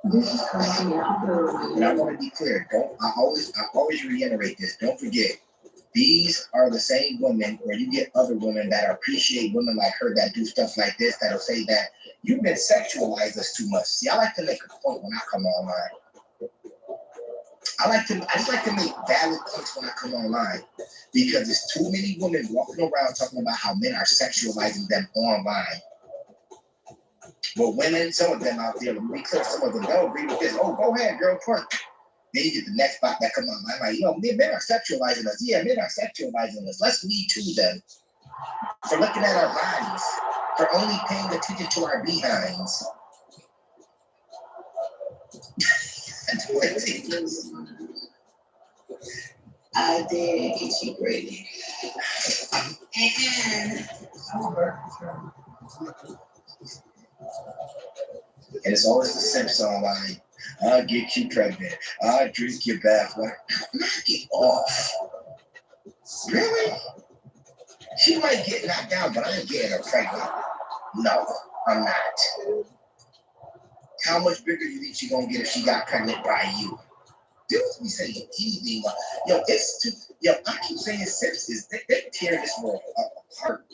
This is crazy. And I want to be clear. I always reiterate this. Don't forget, these are the same women, or you get other women that appreciate women like her that do stuff like this, that'll say that you've been sexualized us too much. See, I like to make a point when I come online. I just like to make valid points when I come online, because there's too many women walking around talking about how men are sexualizing them online. But women, some of them out there, we clear, some of them don't agree with this. Oh, go ahead, girl, twerk. Then you get the next bot that come on. I'm like, you know, men are sexualizing us. Yeah, men are sexualizing us. Let's Me Too them for looking at our bodies, for only paying attention to our behinds. I did get you ready. And it's always the simps online. I'll get you pregnant. I'll drink your bathwater. Knock it off. Really? She might get knocked down, but I ain't getting her pregnant. No, I'm not. How much bigger do you think she's gonna get if she got pregnant by you? Dudes be saying anything. Yo, I keep saying simps is they tear this world apart.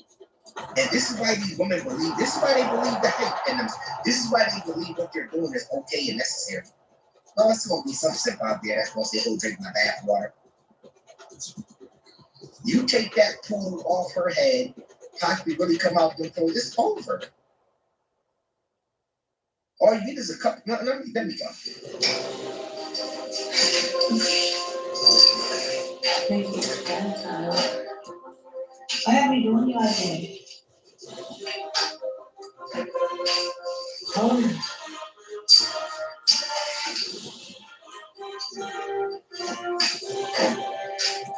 And this is why these women believe, this is why they believe the hype in them. This is why they believe what they're doing is okay and necessary. Well, it's going to be some simp out there that's going to say, oh, drink my bath water. You take that poodle off her head, possibly really come out the pool, it's over. All you need is a couple. No, let me go. Thank you. What have you doing all day?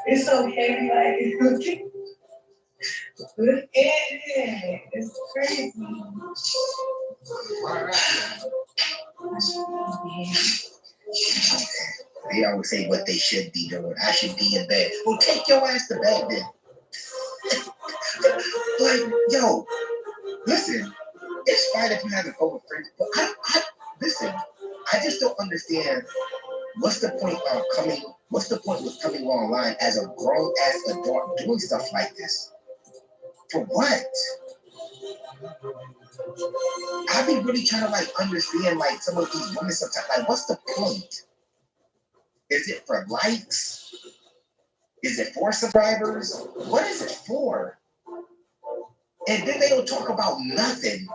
It's so heavy, like look at it. It's crazy. They always say what they should be doing. I should be in bed. Well, take your ass to bed then. Like, yo, listen, it's fine if you have a go with friends, but listen, I just don't understand what's the point with coming online as a grown ass adult doing stuff like this? For what? I be really trying to like understand like some of these women sometimes. Like, what's the point? Is it for likes? Is it for subscribers? What is it for? And then they don't talk about nothing.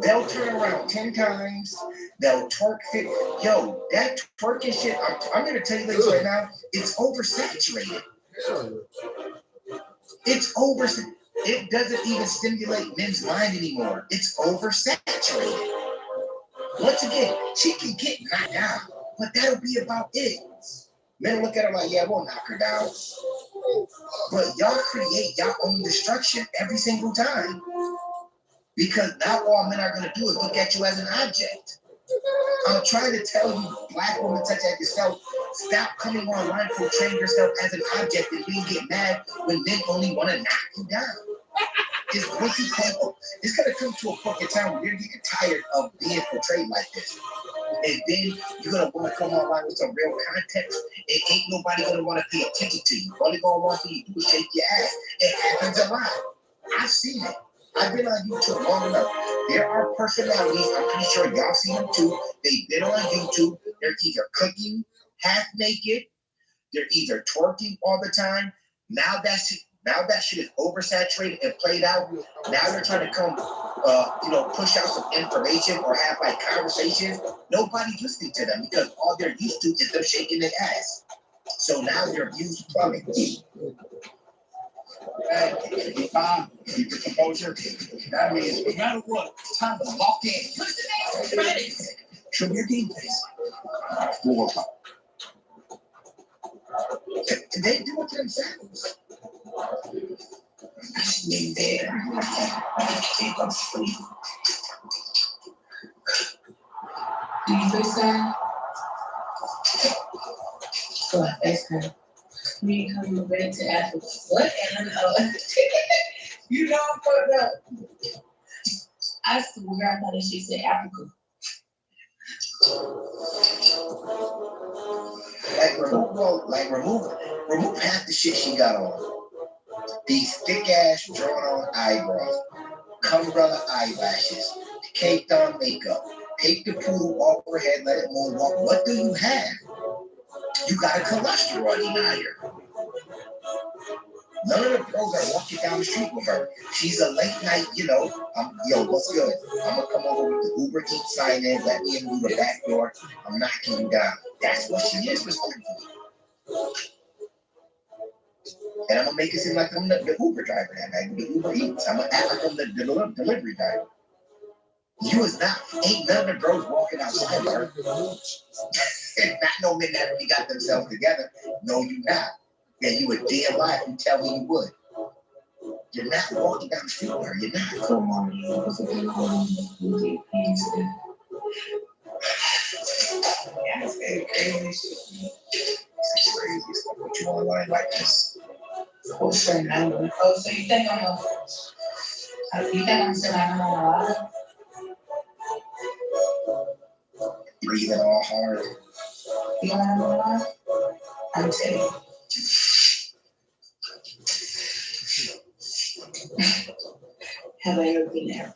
They'll turn around 10 times. They'll twerk fit. Yo, that twerking shit, I'm going to tell you ladies right now, it's oversaturated. It's oversaturated. It doesn't even stimulate men's mind anymore. It's oversaturated. Once again, she can get knocked down, but that'll be about it. Men look at her like, yeah, we'll knock her down. But y'all create your own destruction every single time. Because now all men are going to do is look at you as an object. I'm trying to tell you, black women such as yourself, stop coming online portraying yourself as an object and then get mad when men only want to knock you down. It's going to come to a point in time where you're getting tired of being portrayed like this. And then you're going to want to come online with some real context. And ain't nobody going to want to pay attention to you. All they're going to want to do is shake your ass. It happens a lot. I've seen it. I've been on YouTube long enough. There are personalities, I'm pretty sure y'all see them too. They've been on YouTube. They're either cooking half naked. They're either twerking all the time. Now that shit is oversaturated and played out. Now they're trying to come, push out some information or have like conversations. Nobody's listening to them because all they're used to is them shaking their ass. So now their views plummet. Keep calm, keep your composure. That means no matter what, it's time to lock in. Push the names, ready. Show me your game face. 4 o'clock. They do it themselves. I should be there. Keep them sleep. Do you FaceTime? What? FaceTime. Me coming back to Africa. What? And you know I'm fucked up. I swear I thought that shit said Africa. Remove half the shit she got on. These thick ass drawn on eyebrows, cumbrella eyelashes, caked on makeup. Take the poodle off her head, let it move on. What do you have? You got a cholesterol denier. None of the bros are walking down the street with her. She's a late night, what's good? I'm gonna come over with the Uber Eats sign in, let me in through the back door. I'm knocking you down. That's what she is, respectfully. And I'm gonna make it seem like I'm the Uber driver that night, the Uber Eats. I'm gonna act like I'm the delivery driver. You is not, ain't none of the bros walking outside with her. Not no men that really got themselves together. No, you not. Yeah, you a damn lie if you tell me you would. You're not walking down the street with her. You're not. Come on, that's crazy. It's crazy. Put you online like this. Oh, so you think I'm still on a breathing all hard. You want to move on? I'm telling you. Have I ever been there?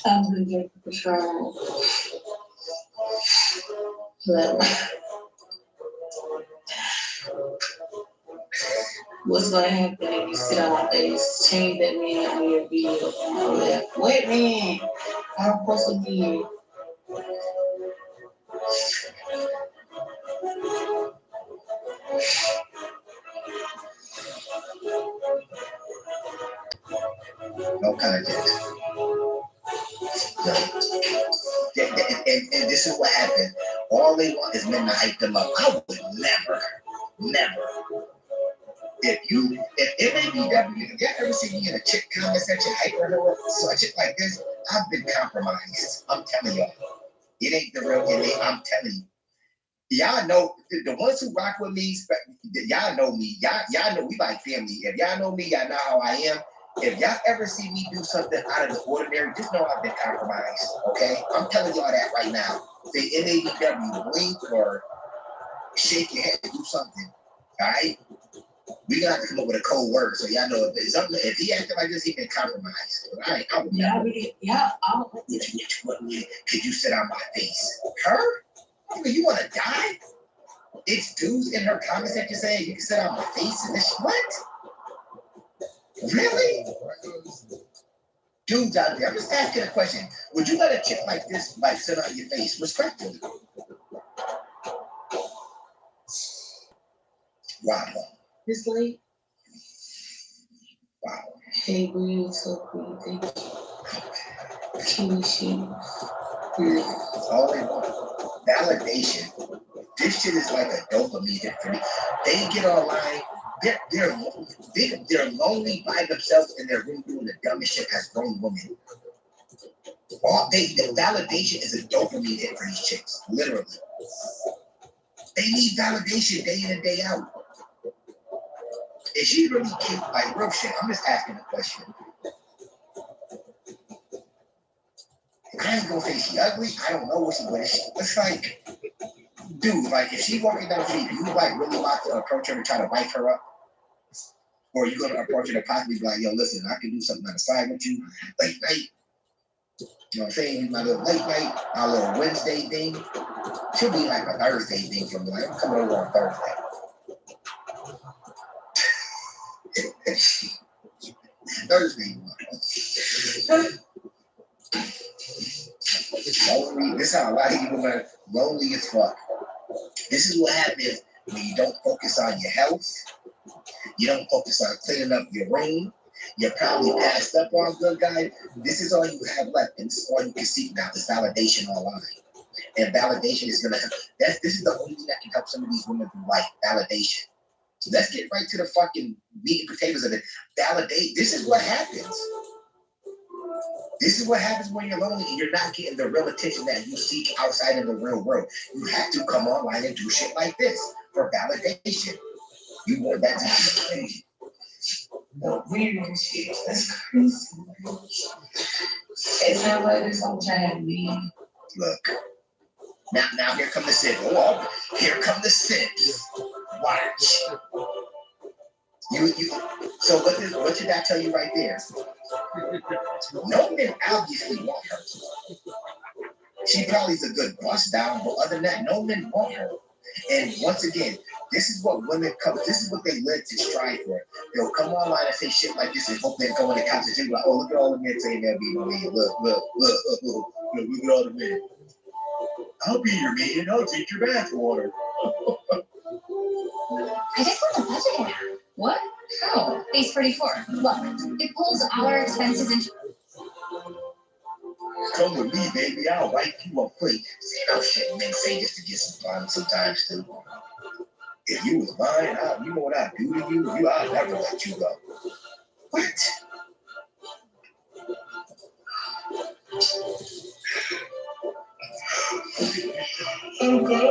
I'm going to get the patrol. What's gonna happen if you sit on my face? Change that man on your video. What man? I'm supposed to be. No context. No. And this is what happened. All they want is men to hype them up. I would never. If MABW, if y'all ever see me in a chick comment section hyping her up, so a chick like this, I've been compromised. I'm telling y'all. It ain't the real it ain't, I'm telling you. Y'all know the ones who rock with me, y'all know me. Y'all know we like family. If y'all know me, y'all know how I am. If y'all ever see me do something out of the ordinary, just know I've been compromised. Okay? I'm telling y'all that right now. Say NABW, blink or shake your head, do something. Alright? We gotta come up with a code word so y'all know if he acting like this, he been compromised. Alright, I would never. Could you sit on my face? Her? You wanna die? It's dudes in her comment section saying you can sit on my face and this what? Really? Dudes out there, I'm just asking a question. Would you let a chick like this like sit on your face respectfully? Wow. It's late. Wow. Hey, boo, you look so pretty. Thank you. Cutie shoes. All they want. Validation. This shit is like a dopamine hit for me. They get online. They're lonely by themselves in their room doing the dumbest shit as grown women. The validation is a dopamine hit for these chicks, literally. They need validation day in and day out. Is she really cute? Like real shit. I'm just asking a question. I ain't gonna say she ugly. I don't know what she is. It's like, dude, like if she walking down the street, you like really about to approach her and try to wipe her up? Or you gonna approach her to possibly be like, yo, listen, I can do something on the side with you, late night. You know what I'm saying? My little late night, our little Wednesday thing. She'll be like a Thursday thing for me. Like, I'm coming over on Thursday. Thursday. Lonely. This is how a lot of people are lonely as fuck. This is what happens when you don't focus on your health. You don't focus on cleaning up your room. You're probably passed up on good guy. This is all you have left, and this is all you can seek now is validation online. And validation is gonna help. This is the only thing that can help some of these women through life. Validation. So let's get right to the fucking meat and potatoes of it. Validate. This is what happens. This is what happens when you're lonely and you're not getting the real attention that you seek outside of the real world. You have to come online and do shit like this for validation. You want that to happen. The weirdest shit. That's crazy. It's not like this all time, man. Look. Now here come the sips. Oh, here come the sips. Watch. So what did I tell you right there? No men obviously want her. She probably is a good bust down, but other than that, no men want her. And once again, this is what women come. This is what they live to strive for. They'll come online and say shit like this and hope they go in the comments and like, oh, look at all the men saying that be my man. Look at all the men. I'll be your man. I'll take your bath water. I just want the budget now. What? How? Base 44. Look, it pulls our expenses into. Come with me, baby. I'll wipe you up quick. See how shit men say just to get some fun sometimes too. If you was mine, you know what I'd do to you? I'd never let you go. What? And they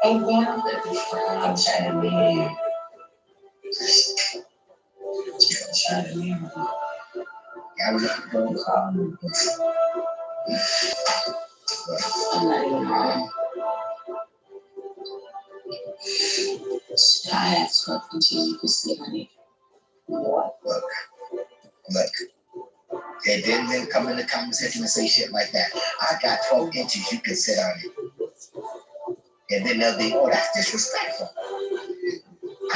and now that we found outside of me. Outside of me. I was just going to call me. I'm not even home. I have spoken to you to see, honey. Look. And then they come in the comment section and say shit like that. I got 12 inches, you can sit on it. And then they'll be, oh, that's disrespectful.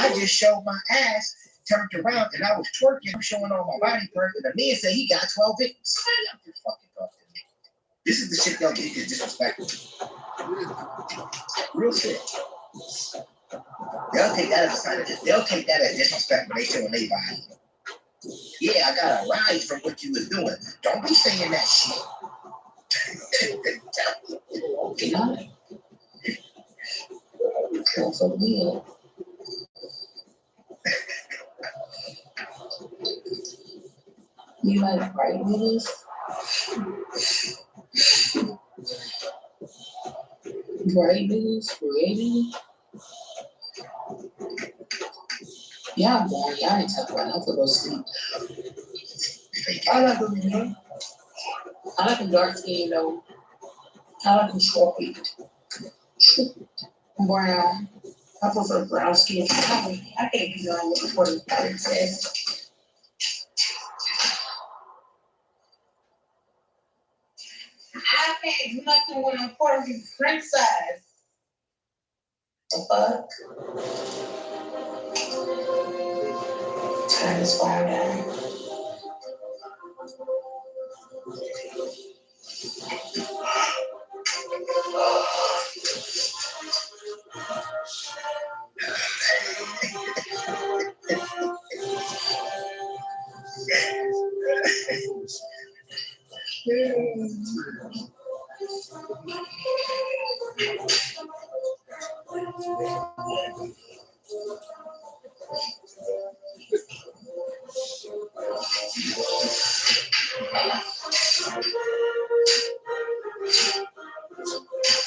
I just showed my ass, turned around, and I was twerking, showing all my body part, and the man said he got 12 victims. Y'all just fucking talk to me. This is the shit they'll get disrespectful. Real shit. They'll take that as a sign of they'll take that as disrespect when they showing their body. Yeah, I got a rise from what you was doing. Don't be saying that shit. Okay, not. So weird. You like right noodles? Right noodles? Ready? Yeah, boy, y'all ain't talking about nothing but sleep. I like them, you know. I like them dark skin though. I like them short feet. Brown. I prefer brown skin. I can't be on with the princess. I can't do nothing when I'm part of the princess. The fuck? Turn this fire down.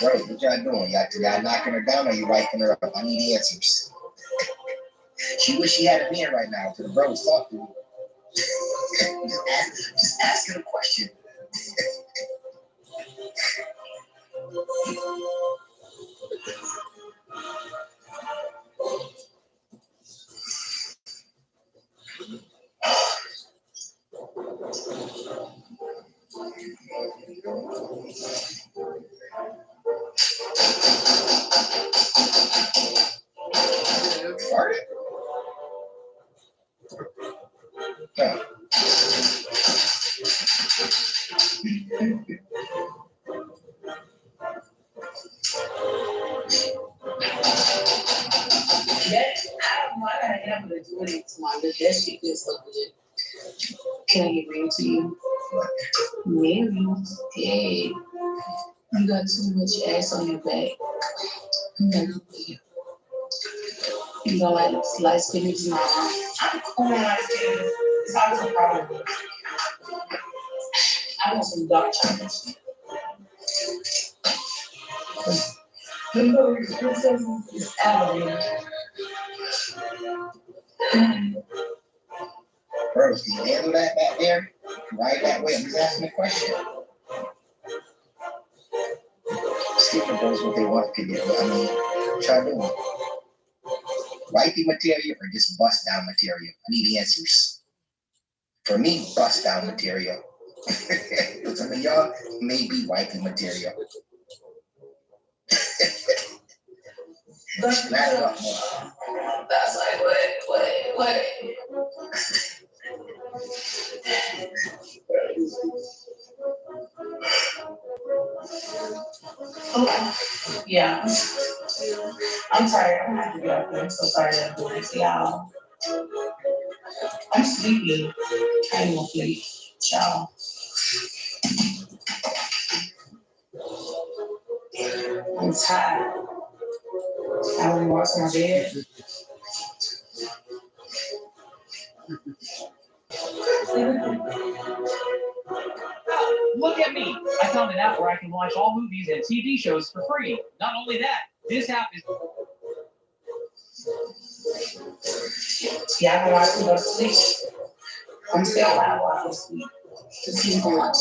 Right, what y'all doing? Y'all knocking her down or you wiping her up? I need answers. She wish she had a man right now, because the bro was talking to me. Just ask her a question. Farted? Yeah. That, I don't know, I gotta have to do it tomorrow. That shit feels so good. Can I get real to you? What? Mary, hey, you got too much ass on your back. I'm gonna go for you. You know, like light skin is not. I'm cool light skin. It's always a problem. I want some dark chocolate. You know, the princess is out of here. Bro, can you handle that back there? Right that way. I'm just asking a question. Stupid knows what they want to do. I mean, try doing. Wifey material or just bust down material? I need answers. For me, bust down material. Some of y'all may be wifey material. That's like, what? Oh, yeah. I'm tired. I'm gonna have to get up there. I'm so sorry that I'm doing this, y'all. I'm sleepy. I ain't gonna sleep. Ciao. I'm tired. I want to watch my bed. Look at me! I found an app where I can watch all movies and TV shows for free. Not only that, this app is... Yeah, I watch to go to sleep. I'm still allowed to watch to sleep. To see who watch.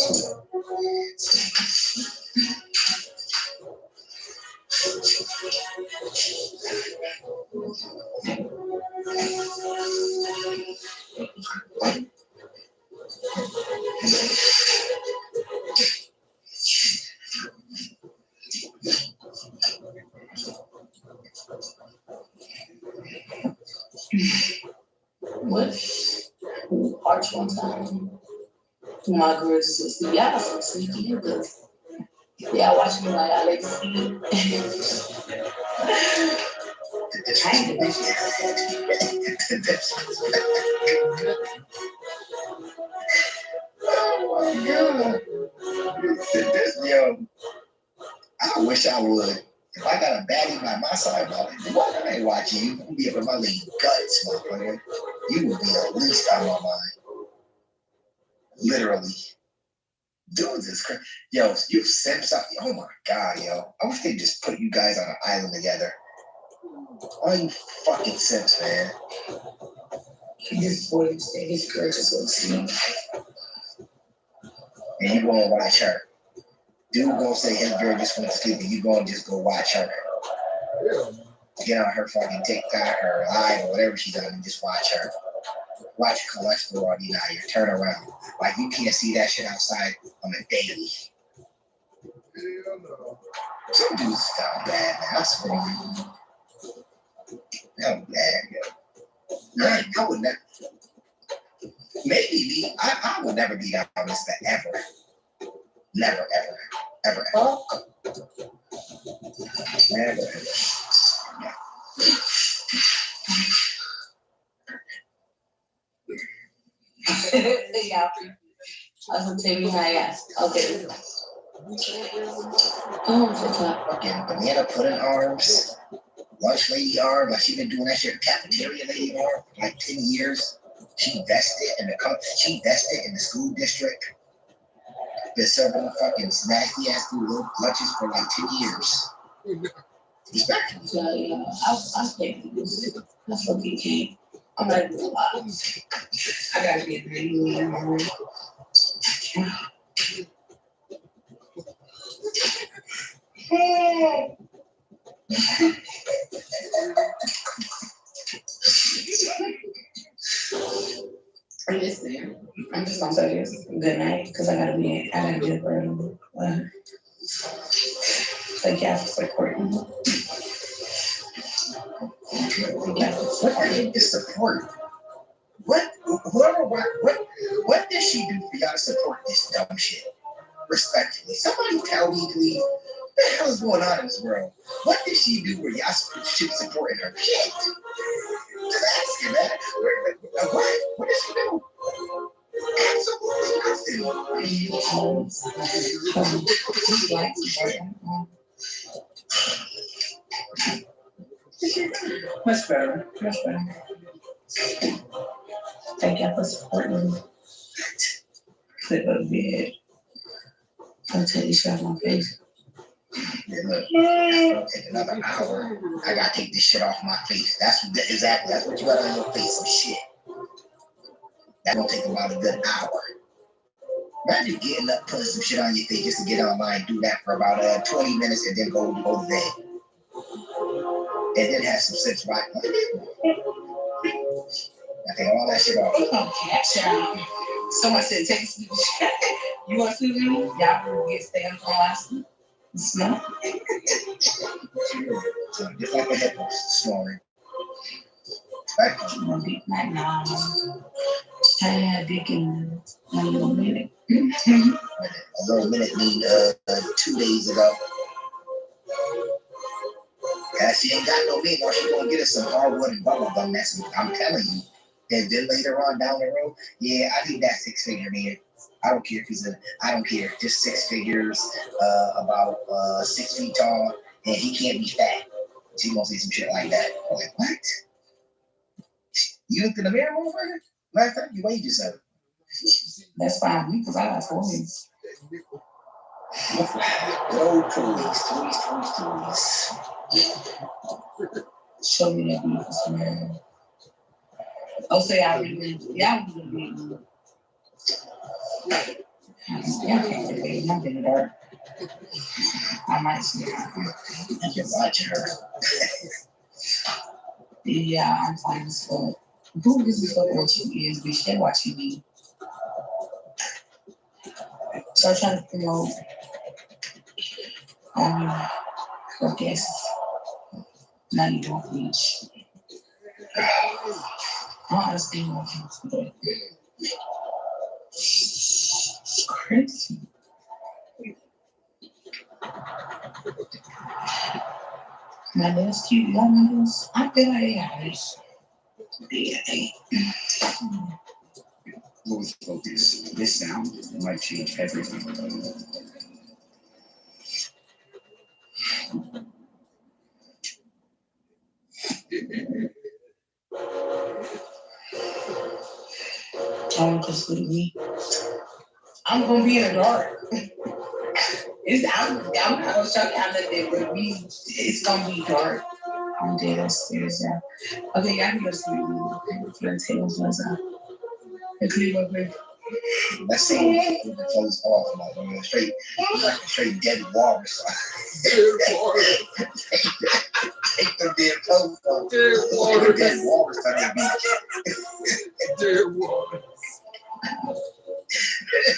one time. My girl just was sleepy. Yeah, I was so sleepy. Yeah, watch me like I like to sleep. I ain't the best. Oh my God. Yo, I wish I would. If I got a baddie by my side, what? I ain't watching you. I'm gonna be up in my little guts, motherfucker. You would be the least on my mind. Literally. Dudes is crazy. Yo, you simps out. Oh my God, yo. I wish they just put you guys on an island together. All you fucking simps, man. This boy said his girl just wants to sleep. And you gonna watch her. Dude gonna say his girl just went to sleep and you gonna just go watch her. Get on her fucking TikTok or live or whatever she's on and just watch her. Watch her cholesterol be higher. Turn around. Like you can't see that shit outside on a daily. Some dudes sound bad, man. I swear. I'm bad, yo. I would never. Maybe me. I would never be down on this ever. Never, ever, ever, ever. Never, ever. Yeah. I was gonna tell you how I asked. Okay. Fucking banana pudding arms, lunch lady arm. Like she been doing that shit. Cafeteria lady arm for like 10 years. She vested in the school district. Been serving fucking nasty ass food lunches for like 10 years. Respectfully. Yeah. I think this. That's what he came. I'm not gonna lie. I gotta get ready. Hey. Listen, I'm just gonna say this. Good night, because I gotta be up early. Thank you for supporting me. What is support? What does she do for y'all to support this dumb shit? Respectfully. Somebody tell me, please, what the hell is going on in this world? What did she do where y'all should be supporting her? Shit. Just asking, man. What did she do? Absolutely nothing. Much better. Much better. Thank you for supporting me. Clip of bed. I'll tell you shit on my face. Yeah, look, that's gonna take another hour. I gotta take this shit off my face. That's what you got on your face, some shit. That's gonna take about a good hour. Imagine getting up, putting some shit on your face just to get online, do that for about 20 minutes, and then go to bed. And then have some sense right. I take all that shit off. Someone said, take a sleep. You want to sleep with me? Y'all will get stay up on last night. Smell. Just like a hippo snoring. Night now. I had dick in a little minute. A little minute mean 2 days ago. She ain't got no meat, or she gonna get us some hardwood and bubble gum. That's what I'm telling you. And then later on down the road, yeah, I need that 6-figure man. I don't care if he's I don't care. Just 6 figures, about 6 feet tall, and he can't be fat. She gonna say some shit like that. I'm like, what? You looked in the mirror, motherfucker? Last time you weighed yourself. That's 5 weeks, because I got 4 weeks. No toys. Show me that beautiful smile. Oh, say I really, yeah, I really. Yeah, I can't believe I'm in the dark. I might see her. I can watch her. Yeah, I'm fine as fuck. Who gives a fuck what you is, bitch? They watching me. So I'm trying to promote her guests. Now you don't reach. I don't understand what you're doing. crazy. My nails cute, you got my nails? I feel like they got this. Always focus. This sound might change everything. Just look at me. I'm gonna be in the dark. I'm not gonna show you how nothing would be. It's gonna be dark. I'm dead upstairs, yeah. Okay, y'all can go to sleep. Okay, let's take those ones out. Let's leave real quick. Let's say with the clothes off, like when you're straight, like a straight dead walrus. Take the dead clothes off. Dead walrus on the beach. Dead walrus.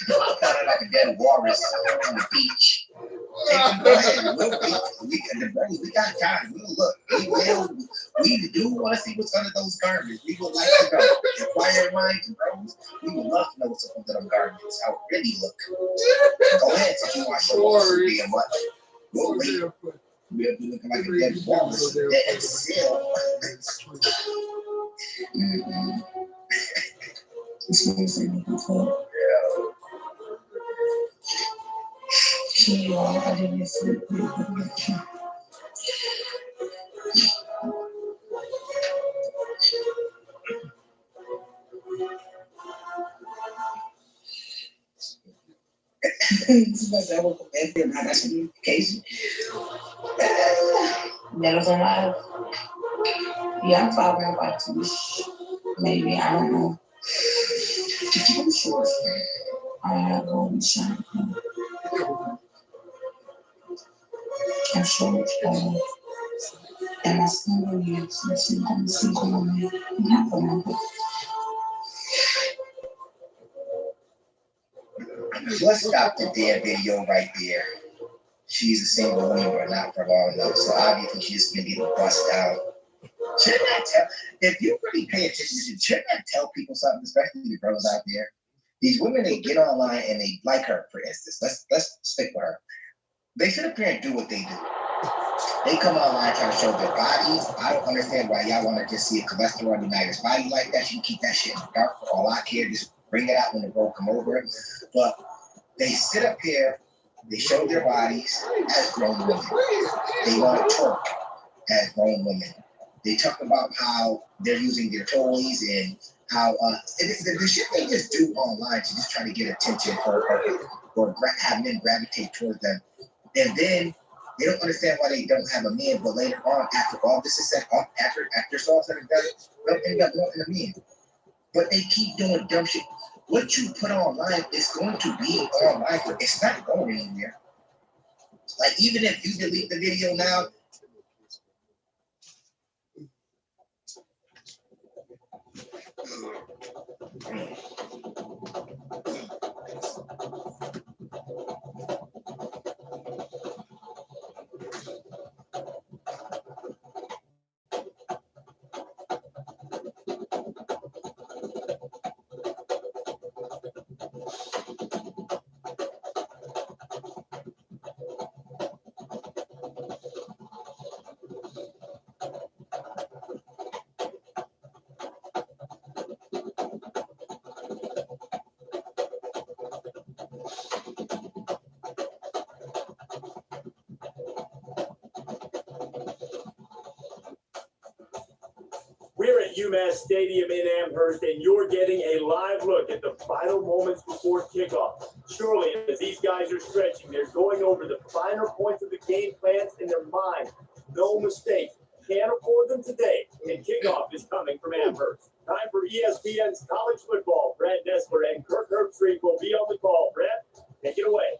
Like a dead walrus on the beach. We got time. We'll look. We do want to see what's under those garments. We would like to know. Inquire minds and bros. We would love to know what's under those garments. How it really look. Go ahead, since you want to show us being much. We'll wait. We'll be looking like a dead walrus. Dead still. This one's in the cold. I didn't sleep. I woke up every night. That's an indication. Never alive. Yeah, I'm talking about 2. Maybe, I don't know. I'm sure. I have one shot. I'm sure it's and I still believe since you come to see me. Not for me. Let's stop the dead video right there. She's a single woman, but not for long enough. So obviously she's been getting bust out. Shouldn't I tell? If you really pay attention, shouldn't I tell people something, especially the girls out there? These women, they get online and they like her, for instance. Let's stick with her. They sit up here and do what they do. They come online trying to show their bodies. I don't understand why y'all want to just see a cholesterol uniter's body like that. You can keep that shit in the dark for all I care. Just bring it out when the girl come over. But they sit up here, they show their bodies as grown women. They want to twerk as grown women. They talk about how they're using their toys and how the shit they just do online to just try to get attention or have men gravitate towards them. And then they don't understand why they don't have a man, but later on, after all this is said, after it's all said and done, they'll end up wanting a man. But they keep doing dumb shit. What you put online is going to be online. It's not going anywhere. Like, even if you delete the video now, We're at UMass Stadium in Amherst, and you're getting a live look at the final moments before kickoff. Surely, as these guys are stretching, they're going over the finer points of the game plans in their mind. No mistake. Can't afford them today, and kickoff is coming from Amherst. Time for ESPN's college football. Brad Nessler and Kirk Herbstreit will be on the call. Brad, take it away.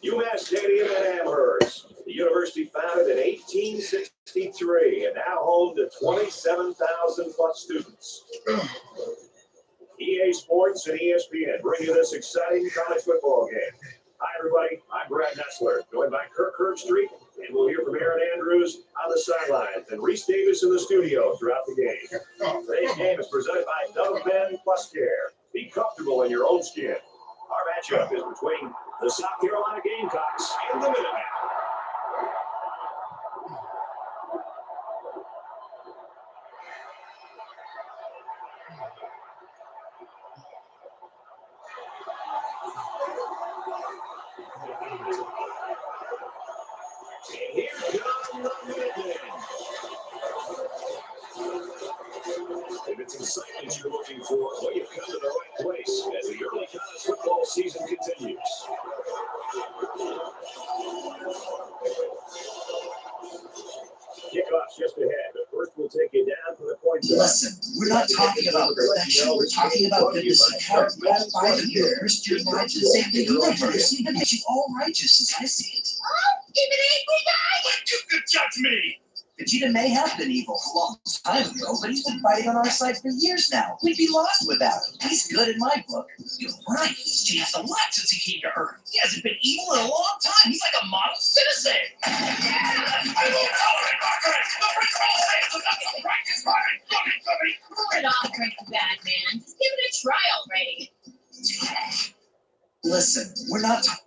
UMass Stadium in Amherst. The university founded in 1863 and now home to 27,000 plus students. EA Sports and ESPN bring you this exciting college football game. Hi, everybody. I'm Brad Nessler, joined by Kirk Herbstreit, and we'll hear from Aaron Andrews on the sidelines and Reese Davis in the studio throughout the game. Today's game is presented by Dove Men Plus Care. Be comfortable in your own skin. matchup is between the South Carolina Gamecocks and the Minutemen. And here come the Minutemen. If it's excitement you're looking for, well, you've come to the right place as the early college football season continues. Kickoff's just ahead, but first we'll take you down to the point. Listen, we're not talking about perfection. We're talking about goodness and heart. All 5 of you are Christian rights and save the universe. That makes you all righteous as I see it. Even angry guy. But you could judge me. Vegeta may have been evil a long time ago, but he's been fighting on our side for years now. We'd be lost without him. He's good in my book. You're right. He's changed a lot since he came to Earth. He hasn't been evil in a long time. He's like a model citizen. Yeah! I won't tolerate Margaret! The ritual says that the righteous mind. Pull it off, Breaking Bad, man. Just give it a try already. Listen, we're not talking.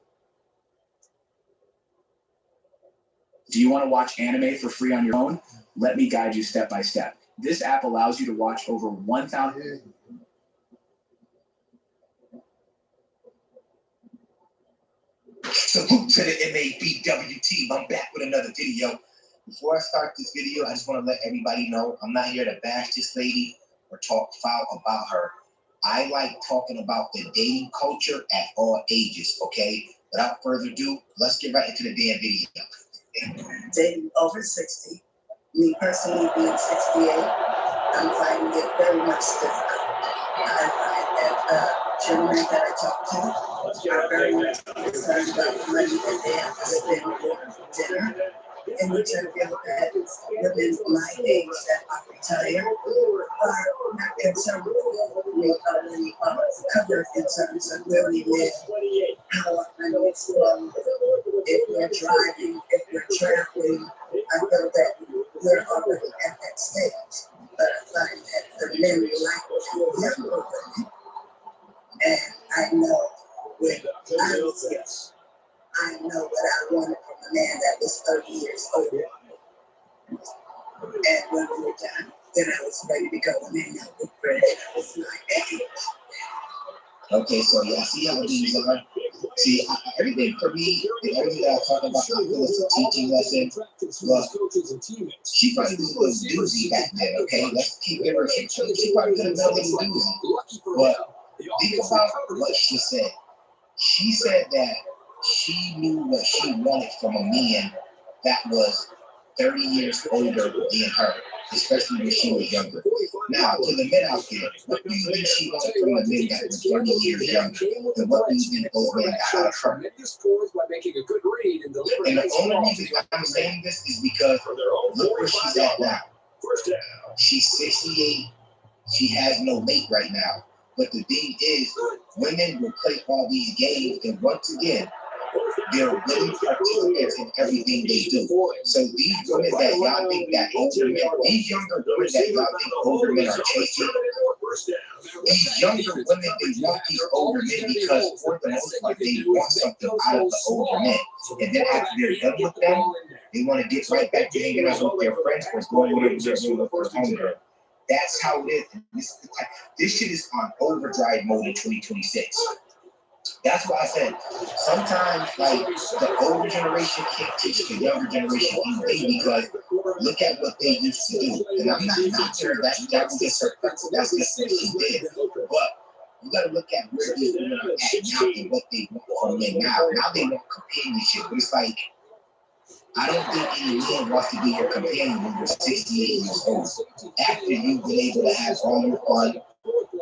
Do you want to watch anime for free on your own? Let me guide you step by step. This app allows you to watch over 1,000. Salute to the MABW team. I'm back with another video. Before I start this video, I just want to let everybody know I'm not here to bash this lady or talk foul about her. I like talking about the dating culture at all ages, okay? Without further ado, let's get right into the damn video. Dating over 60, me personally being 68, I'm finding it very much difficult. I find that gentlemen that I talk to are very much concerned about the money that they have to spend on dinner. In return, feel that women my age that are retired are not concerned with covered in terms of where we live, how our money is flowing, if we're driving, if we're traveling. I feel that we're already at that stage. But I find that the men like younger women, and I know when I was young, I know what I wanted from a man that was 30 years older. And when we were done, then I was ready to go and hang out with friends that was my age. Okay, so yeah, see how these are. See, everything for me, and everything that I talk about, I feel it's a teaching lesson. But she probably was a little doozy back then, okay? Let's keep it real. She probably could have been a little doozy. But think about what she said. She said that she knew what she wanted from a man that was 30 years older than her, especially when she was younger. Now, to the men out there, what do you think she wanted from a man that was 30 years younger? And what do you think those men got out of her? And the only reason I'm saying this is because look where she's at now. She's 68. She has no mate right now. But the thing is, women will play all these games, and once again, they're willing participants in everything they do. So these women that y'all think that older men, these younger women that y'all think older men are chasing, these younger women, they want these older men because for the most part, they want something out of the older men. And then after they're done with them, they want to get right back to hanging out with their friends or going whatever they're doing with their homegirl. That's how it is. This shit is on overdrive mode in 2026. That's why I said sometimes like the older generation can't teach the younger generation anything because look at what they used to do. And I'm not sure that was just her preference. That's just what she did. But you gotta look at where these women are at now and what they want from men now. Now they want companionship. But it's like I don't think any man wants to be your companion when you're 68 years old. After you've been able to have all your fun,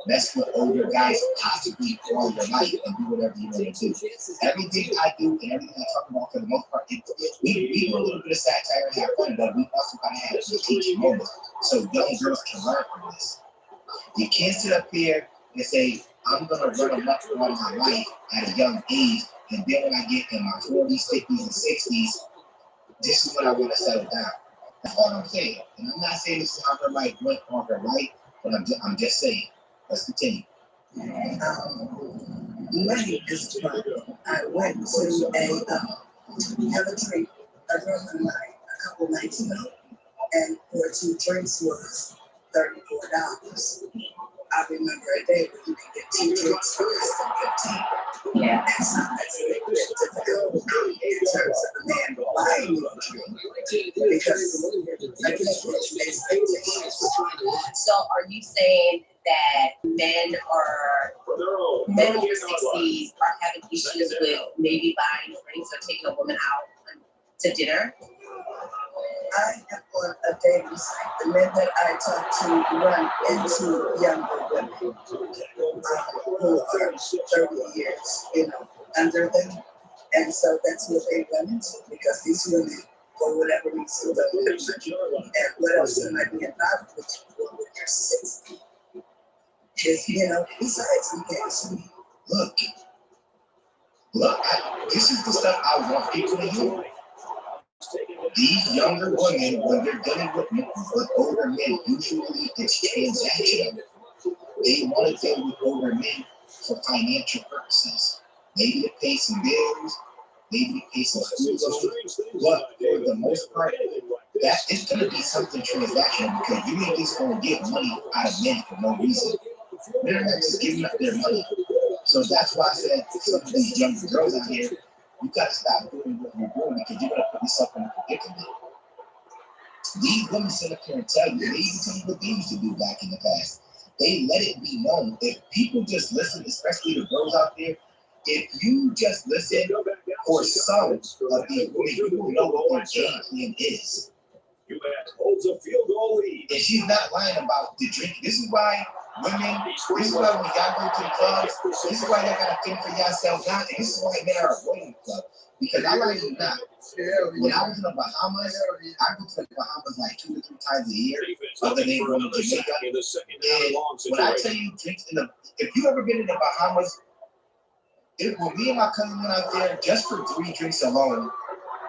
mess with older guys possibly for all your life and do whatever you want to do. Everything I do and everything I talk about for the most part, we do a little bit of satire and have fun, but we also gotta have some teaching moments so young girls can learn from this. You can't sit up here and say, I'm gonna run a much more of my life at a young age, and then when I get in my 40s, 50s, and 60s, this is when I want to settle down. That's all I'm saying. And I'm not saying this is on her right, went on her right, but I'm just saying. Let's continue. money is a problem. I went to have a drink, a girl and I, a couple nights ago, and for 2 drinks was $34. I remember a day when you could get 2 drinks for less than 15. Yeah. And so that's a bit difficult in terms of the man buying you a drink because I guess it's expectations. So are you saying that men over 60s are having issues with maybe buying drinks or taking a woman out to dinner? I am on a dating site. The men that I talk to run into younger women who are 30 years, under them. And so that's what they run into because these women, for whatever reason, don't have money. And what else am I being involved with you for when you're 60? Is, besides engagement. Look, this is the stuff I want people to hear. These younger women, when they're dealing with older men, usually it's transactional. They want to deal with older men for financial purposes. Maybe to pay some bills, maybe to pay some school loans, but for the most part, that is going to be something transactional because you ain't just going to get money out of men for no reason. They're not just giving up their money. So that's why I said some of these younger girls out here, you got to stop doing what you're doing because you're going to put yourself in a predicament. These women sit up here and tell you, they even tell you what they used to do back in the past. They let it be known. If people just listen, especially the girls out there, if you just listen for some of these women, you will know what their game plan is. Holds a field goal lead. And she's not lying about the drink. This is why women, this is why when y'all go to the clubs, this is why y'all gotta think for yourselves out. And this is why men are avoiding the club. Because I like you not. When I was in the Bahamas, I go to the Bahamas like 2 to 3 times a year, other than going to Jamaica. And when I tell you drinks if you ever been in the Bahamas, when me and my cousin went out there, just for 3 drinks alone,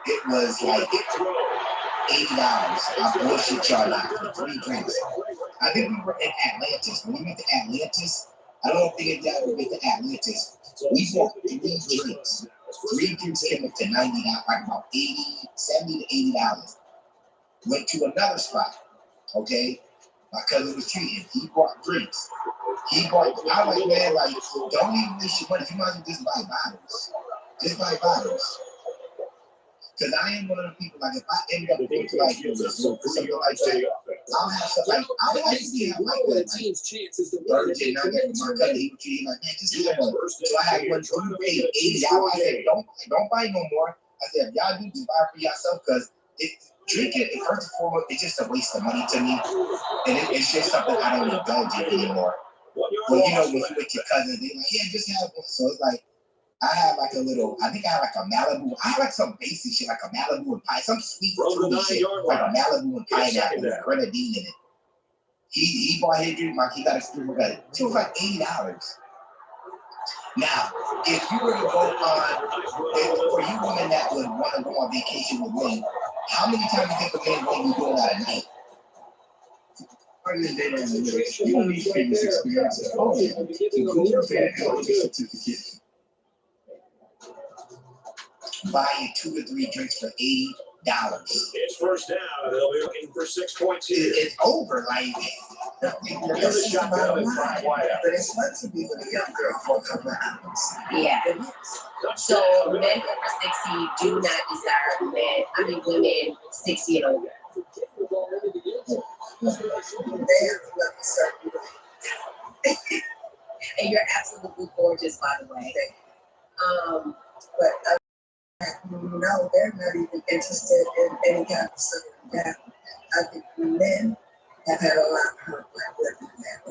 it was like $80. I bullshit y'all not for 3 drinks. I think we were in Atlantis. When we went to Atlantis, I don't think y'all ever been to Atlantis. We bought 3 drinks. 3 drinks came up to $90, like about $70 to $80. Went to another spot, okay? My cousin was treating. He bought drinks. I was like, man, like, don't even waste your money. You might as well just buy bottles. Just buy bottles. Because I ain't one of the people, like, if I end up going to, like, something like that, I'll have stuff like, I'll have to be like, Virgin Nugget for my cousin. He would treat like, man, just have one. So I had one who paid $80. I said, don't buy no more. I said, if y'all do, just buy for yourself, because drinking, first and foremost, it's just a waste of money to me. And it's just something I don't indulge in anymore. But when you with your cousins, they're like, yeah, just have one. So it's like, I have like a little, I think I have like a Malibu. I have like some basic shit, like a Malibu and pie, some sweet fruity shit, like a Malibu and pineapple with grenadine in it. He bought his drink, like he got a screw cut. It was like $80. Now, if you were to go on, for you women that would want to go on vacation with men, how many times do you think a man when you go out at night? You don't need previous experiences. Oh, yeah. The Google fan certificate. Buying 2 to 3 drinks for $80. It's first down. They'll be looking for 6 points here. It's over, like. But it's fun to be with a young girl for a couple of hours. Yeah. So men over 60 do not desire women 60 and older. They have to let me start with. And you're absolutely gorgeous, by the way. But no, they're not even interested in any kind of settling down. I think men have had a lot of hurt like women have.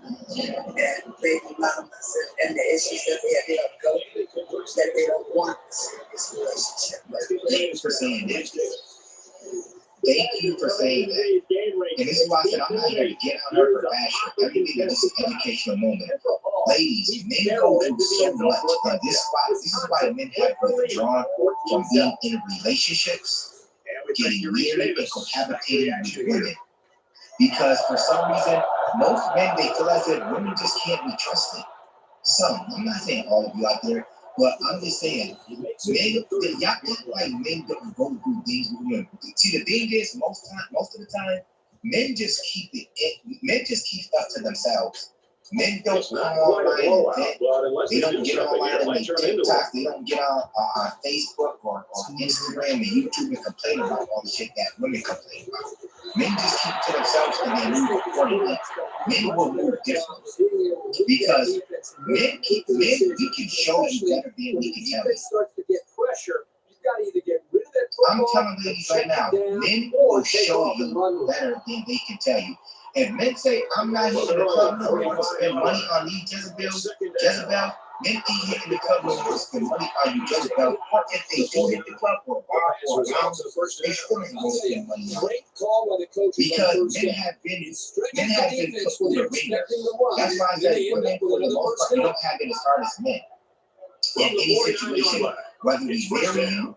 And baby mamas and the issues that they have go through, that they don't want this relationship. Thank you for saying that. Thank you for saying that. And this is why I said I'm not here to get on her for fashion. Everything is just an educational moment. Ladies, men go through so much. And this is why men have withdrawn from being in relationships, getting married, and cohabitating with women. Because for some reason, most men, they feel as if women just can't be trusted. some. I'm not saying all of you out there, but I'm just saying, men, y'all act like men don't go through things with women. See, the thing is, most of the time, men just keep stuff to themselves. Men don't come online and vent. They don't get online and make TikToks. They don't get on Facebook or Instagram and YouTube and complain about all the shit that women complain about. Men just keep to themselves and they move accordingly. Men will move differently because we can show you better than we can tell you. I'm telling ladies right now, men will show you better than they can tell you. If men say, I'm not hitting the club no more to spend money on these Jezebel, men ain't hitting the club no more to spend money on you, Jezebel. Or if they do hit the club or bar or a lounge, they still ain't going to spend money on it. Because men have been put through the ringer. That's why I said women, for the most part, they don't have it as hard as men. In any situation, whether we marry you,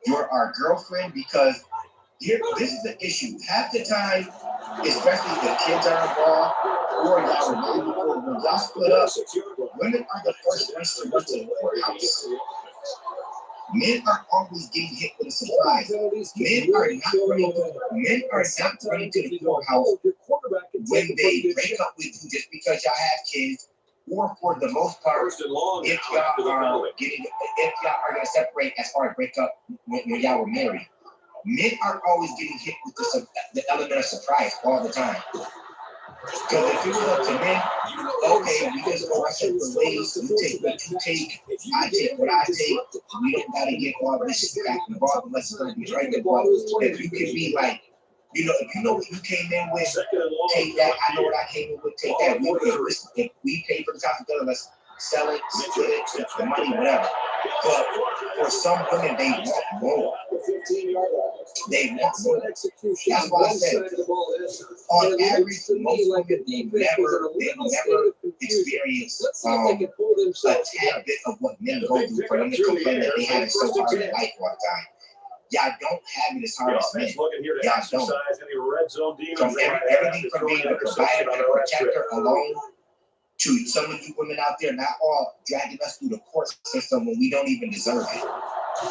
you're our girlfriend, because this is the issue. Half the time, especially if the kids are involved or y'all are married before, when y'all split up, women are the first ones to run to the courthouse. Men are always getting hit with a surprise. Men are not running to the courthouse when they break up with you just because y'all have kids, or for the most part, if y'all are gonna separate as far as break up when y'all were married. Men are always getting hit with the element of surprise all the time. Because if it was up to men, okay, we just go our separate ways. You take what you take, I take what I take. We don't gotta get all this back involved unless it's gonna be right involved. If you can be like, if you know what you came in with, take that. I know what I came in with, take that. If we pay for the top together, let's sell it, split it, the money, whatever. But for some women, they want more. They want more. That's why I said, on average, most women, they never experience a tad bit of what men go through for them to complain that they have it so hard in life one time. Y'all don't have it as hard as men. Y'all don't. From everything from being a provider and protector alone to some of you women out there not all dragging us through the court system when we don't even deserve it.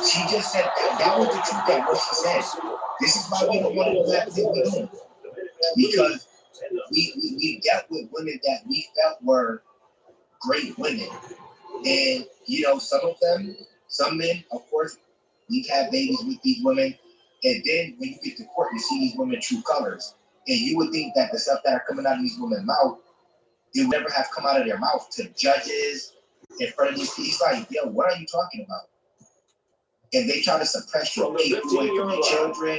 She just said that was the truth that what she said. This is why we don't want to do everything we do. Because we dealt with women that we felt were great women. And, some men, of course, we've had babies with these women. And then when you get to court, you see these women true colors. And you would think that the stuff that are coming out of these women's mouth, it would never have come out of their mouth to judges in front of these people. It's like, yo, what are you talking about? And they try to suppress your away from your children.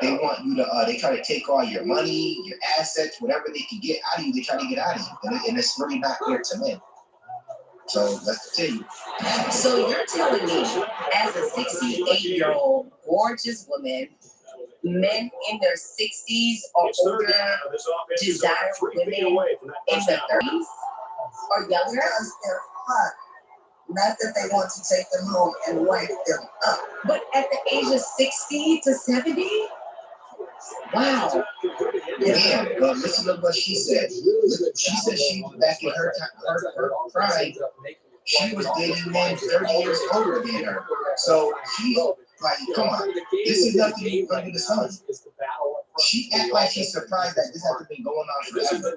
They want you to, they try to take all your money, your assets, whatever they can get out of you, they try to get out of you. And it's really not fair to men. So let's continue. So you're telling me, as a 68-year-old gorgeous woman, men in their 60s or older desire women in their 30s or younger? Because they're hot. Not that they want to take them home and wipe them up. But at the age of 60 to 70? Wow. Yeah, but listen to what she said. She said she was back in her prime. She was dating men 30 years older than her. So she's like, come on, this is nothing new under the sun. She act like she's surprised that this hasn't been going on forever.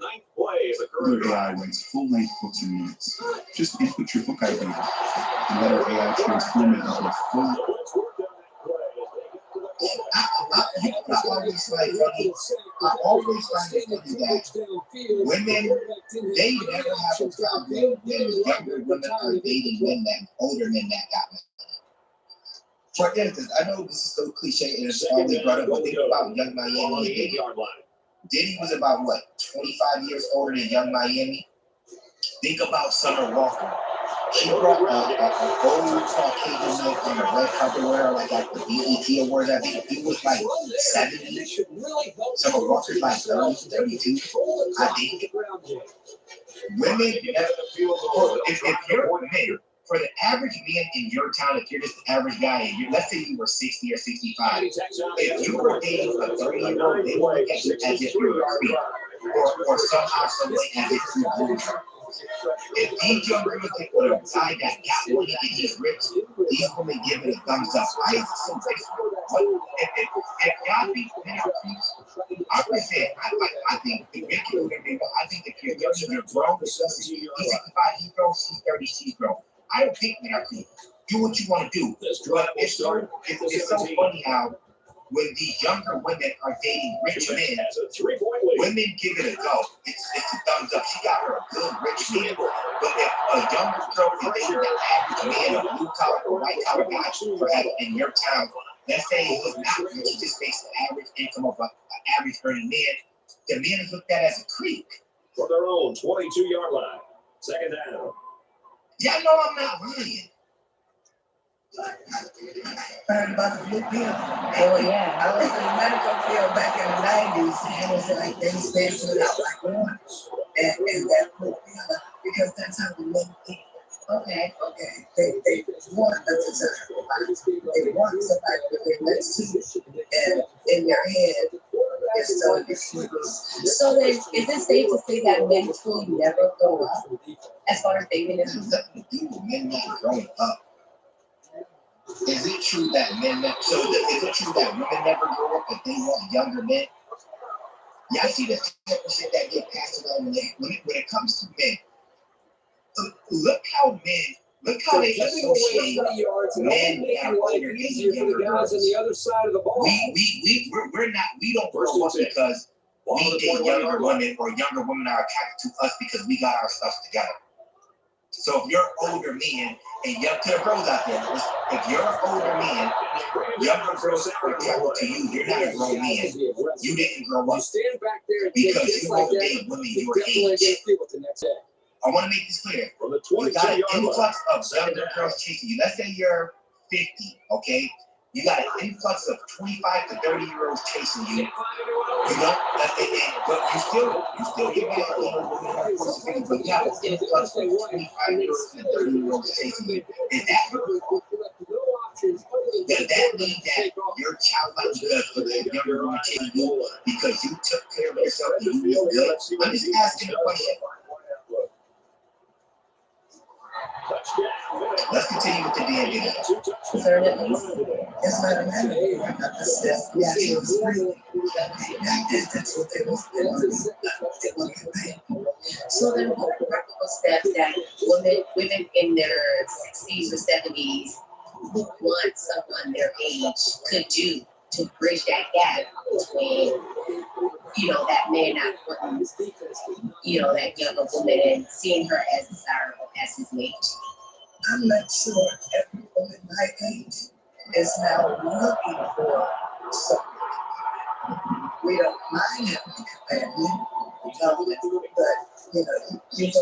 Your AI writes full-length books in minutes. Just input your book idea and let our AI transform it into a full. I always find it funny that women, they never have a problem when younger women are dating men that older men that got money. For instance, I know this is so cliche and it's always brought up, but think about Young Miami and Diddy. Diddy was about 25 years older than Young Miami. Think about Summer Walker. She brought a old Caucasian man on the red carpet wearer, like at the BET Awards. I think he was like 70. Summer Walker's like 30, 32. I think. Women, if you're a man, for the average man in your town, if you're just the average guy, and let's say you were 60 or 65, if you were dating a 30-year-old, they would look at you as if you're Barbie, or somehow, some way, as if you're Barbie. If these young women can put a guy that got money and he's rich, these women give it a thumbs up. Why is it so different? If y'all think men are creeps, I'm gonna say it. I think the men can do whatever they want. I think if you're 30, you're grown. He's 65, he's grown. She's 30, she's grown. I don't think men are creeps. Do what you want to do. But it's so funny how when these younger women are dating rich men, women give it a go. It's a thumbs up. She got her a good rich man. But if a younger girl is dating an average man, a blue collar or white collar guy, perhaps in your town, let's say he's not rich, he just makes the average income of an average earning man, the man is looked at as a creep. From their own 22-yard line. Second down. Y'all know I'm not lying. Heard about the blue pill. Oh yeah. I was in the medical field back in the 90s, and it was like they was passing it out like orange. And that blue pill, because that's how the men think. Okay. They want a desire. They want somebody to live next to, and in their head, it's so different. So then, is it safe to say that men truly never grow up as far as dating is concerned? Men not growing up. Is it true that is it true that women never grow up but they want younger men? Y'all see the type of shit that get passed around when it comes to men. Look how they associate men that are older dating younger girls. We don't grow up because we date younger women or younger women are attracted to us because we got our stuff together. So if you're older men and young to the girls out there, if you're an older man, younger girls are attracted to you, you're not a grown man. You didn't grow up because you won't date women your age. I want to make this clear. You got an influx of younger girls chasing you. Let's say you're 50, okay? You got an influx of 25 to 30-year-olds chasing you. You don't, but you still get back a little bit, but you have an influx of 25-year-olds and 30-year-olds chasing you. Is that does that mean that your child might be good for the younger woman chasing you because you took care of yourself and you feel good? I'm just asking a question. Let's continue with the DNA. It's not a matter of natural spring. That's what they was doing. So then what are the practical steps that women in their 60s or 70s who want someone their age could do to bridge that gap between, that man not wanting, that younger woman and seeing her as desirable as his mate? I'm not sure every woman my age is now looking for something. We don't mind having a companion, but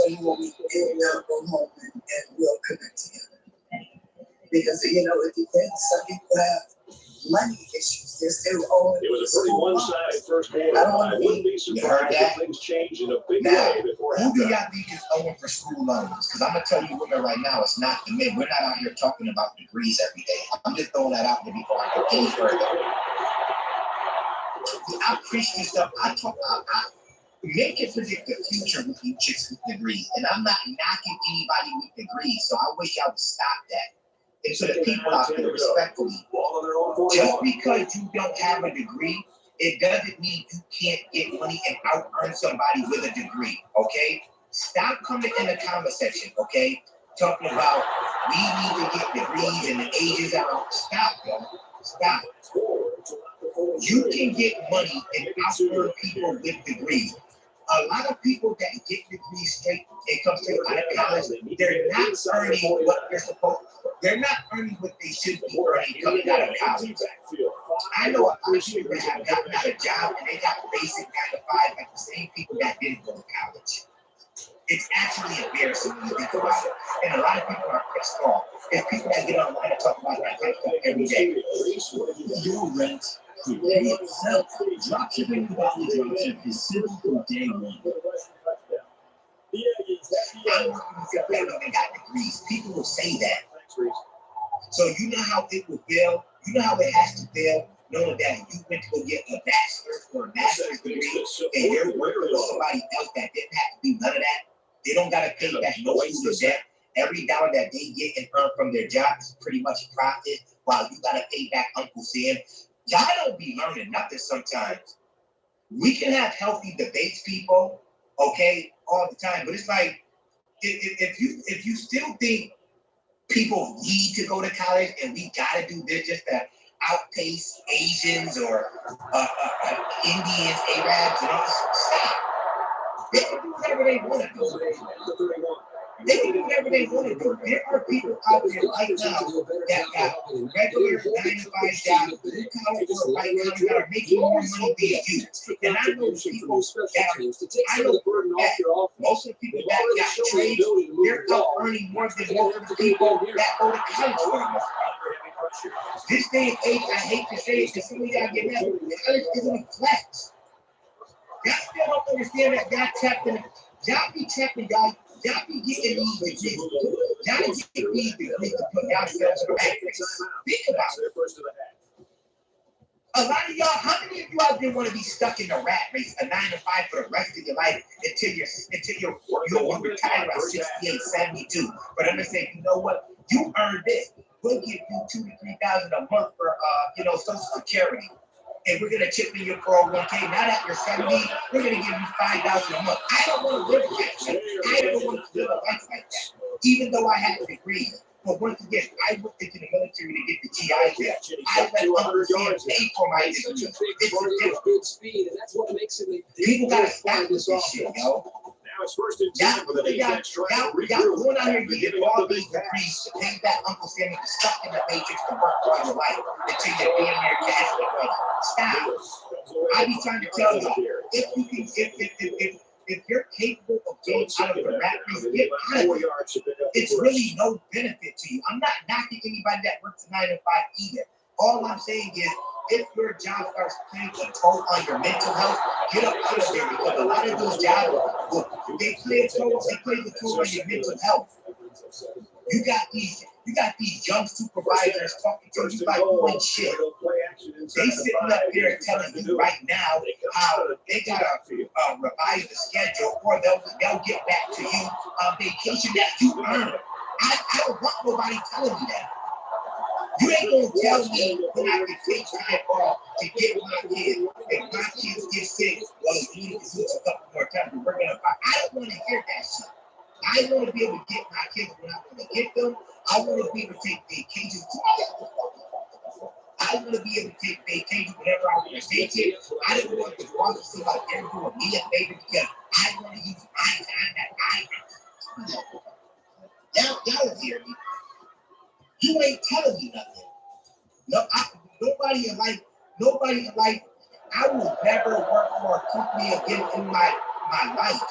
you want me to go home and we'll connect together. Because it depends. Some people have money issues. They're still owing. It was a pretty one-sided first quarter. I wouldn't be surprised if things change in a big way before halftime. Who do y'all think is owing for school loans? Because I'm gonna tell you women right now, it's not the men. We're not out here talking about degrees every day. I'm just throwing that out there before I go any further. I preach this stuff. Men can predict the future with you chicks with degrees, and I'm not knocking anybody with degrees. So I wish y'all would stop that. And to the people out there, respectfully, just because you don't have a degree, it doesn't mean you can't get money and out-earn somebody with a degree, okay? Stop coming in the comment section, okay? Talking about we need to get degrees and the ages out. Stop, yo. Stop. You can get money and out-earn people with degrees. A lot of people that get degrees straight and come straight out of college, they're not earning what they're supposed to. They're not earning what they should be earning coming out of college. I know a lot of people that have gotten out of job and they got basic 9 to 5 like the same people that didn't go to college. It's actually embarrassing when you think about it. And a lot of people are pissed off. There's people that get online and talk about that type of stuff every day. Your rent could pay itself. Dropshipping without the dropship is simple from day one. I'm working with your family that got degrees. People will say that. So you know how it will feel. You know how it has to feel knowing that you went to go get a bachelor's or a master's degree and you're working with somebody else that didn't have to do none of that. They don't gotta pay back no student debt. Every dollar that they get and earn from their job is pretty much profit, while you gotta pay back Uncle Sam. Y'all don't be learning nothing sometimes. We can have healthy debates, people, okay, all the time, but it's like if you still think people need to go to college and we gotta do this just to outpace Asians or Indians, Arabs, and all this, stop. They can do whatever they want to do. They can do whatever they want to do. There are people out there right now that got regular 9-to-5 jobs, blue-collar work right now that are making more money than you. And I know people that I know that most of the people that got trades, they're out earning more than most of the people that go to college for them. This day and age, I hate to say it, because some of y'all get mad, college isn't a flex. Y'all still don't understand that y'all tapping, y'all be tapping, y'all be getting these degrees. Y'all get these degrees to put yourselves in the back. Think about it. A lot of y'all, how many of you out there want to be stuck in the rat race, a 9-to-5 for the rest of your life until you retire at 68, 72? But I'm gonna say, you know what? You earned this. We'll give you $2,000 to $3,000 a month for Social Security. And we're gonna chip in your 401k. Now that you're 70, we're gonna give you $5,000 a month. I don't want to live like that. I don't want to live a life like that. Even though I have a degree. But once again, I went into the military to get the GI Bill. I let Uncle Sam pay for my degree. It's a difference. People gotta stop with this shit, yo. Y'all going out here getting all these degrees to pay back Uncle Sam and be stuck in the matrix to work all your life until you're being there cash flow. Stop. I be trying to tell you, if you're capable of getting out of the rat race, get out of it. It's really no benefit to you. I'm not knocking anybody that works a 9-to-5 either. All I'm saying is, if your job starts playing a toll on your mental health, get up out of there, because a lot of those jobs, they play the toll on your mental health. You got these young supervisors talking to you like you ain't shit. They sitting up there telling you right now how they gotta revise the schedule, or they'll get back to you on vacation that you earned. I don't want nobody telling me that. You ain't gonna tell me when I can take time off to get my kids. If my kids get sick, well, you need to switch a couple more times. We're gonna fight. I don't want to hear that shit. I want to be able to get my kids when I want to get them. I want to be able to take vacations. I want to be able to take vacations whenever I want to take it. I don't want the boss to feel like they're doing me a favor because I want to use my time that I earn. Y'all hear me? You ain't telling me nothing. No, nobody in life. I will never work for a company again in my life.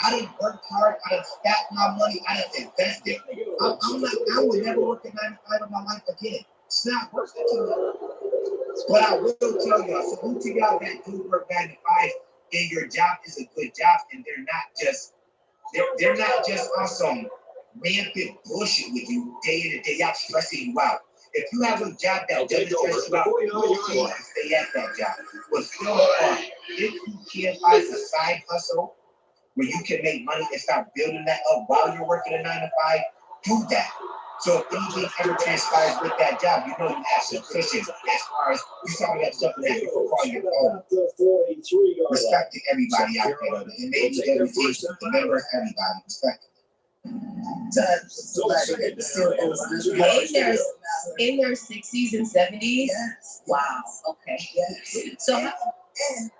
I didn't work hard. I didn't stack my money. I didn't invest it. I will never work a 9-to-5 in my life again. It's not worth it to me. But I will tell you, I salute to y'all that do work 9-to-5, and your job is a good job, and they're not just on some rampant bullshit with you day in and day out, stressing you out. If you have a job that doesn't stress you out, you can stay at that job. But still, if you can find a side hustle where you can make money and start building that up while you're working a 9-to-5, do that. So if anything ever transpires with that job, you know you have some cushion as far as you probably have something that you can call your own. Respect to everybody out there. And maybe everything, remember everybody, respect. In their 60s and 70s. Yes. Wow. Okay. Yes. So and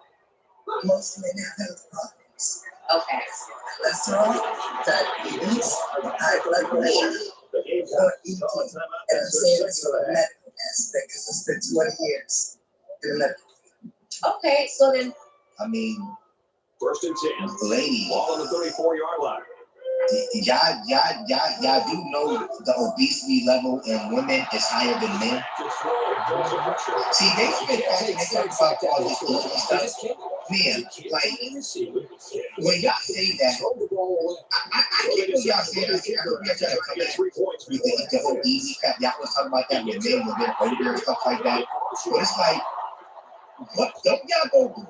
most men have health problems. Okay. Cholesterol, diabetes, high blood pressure, or eating. And I'm saying this from a medical aspect because I spent 20 years in the medical. Okay, so then, I mean, 1st and 10. Ladies. Ball on the 34-yard line. Y'all do know the obesity level in women is higher than men. See, they talk about all this stuff. Man, like, when y'all say that, I get what y'all say. I heard y'all try to come at with the whole easy crap. Y'all was talking about that with men, when they're older and stuff like that. But it's like, what don't y'all go do?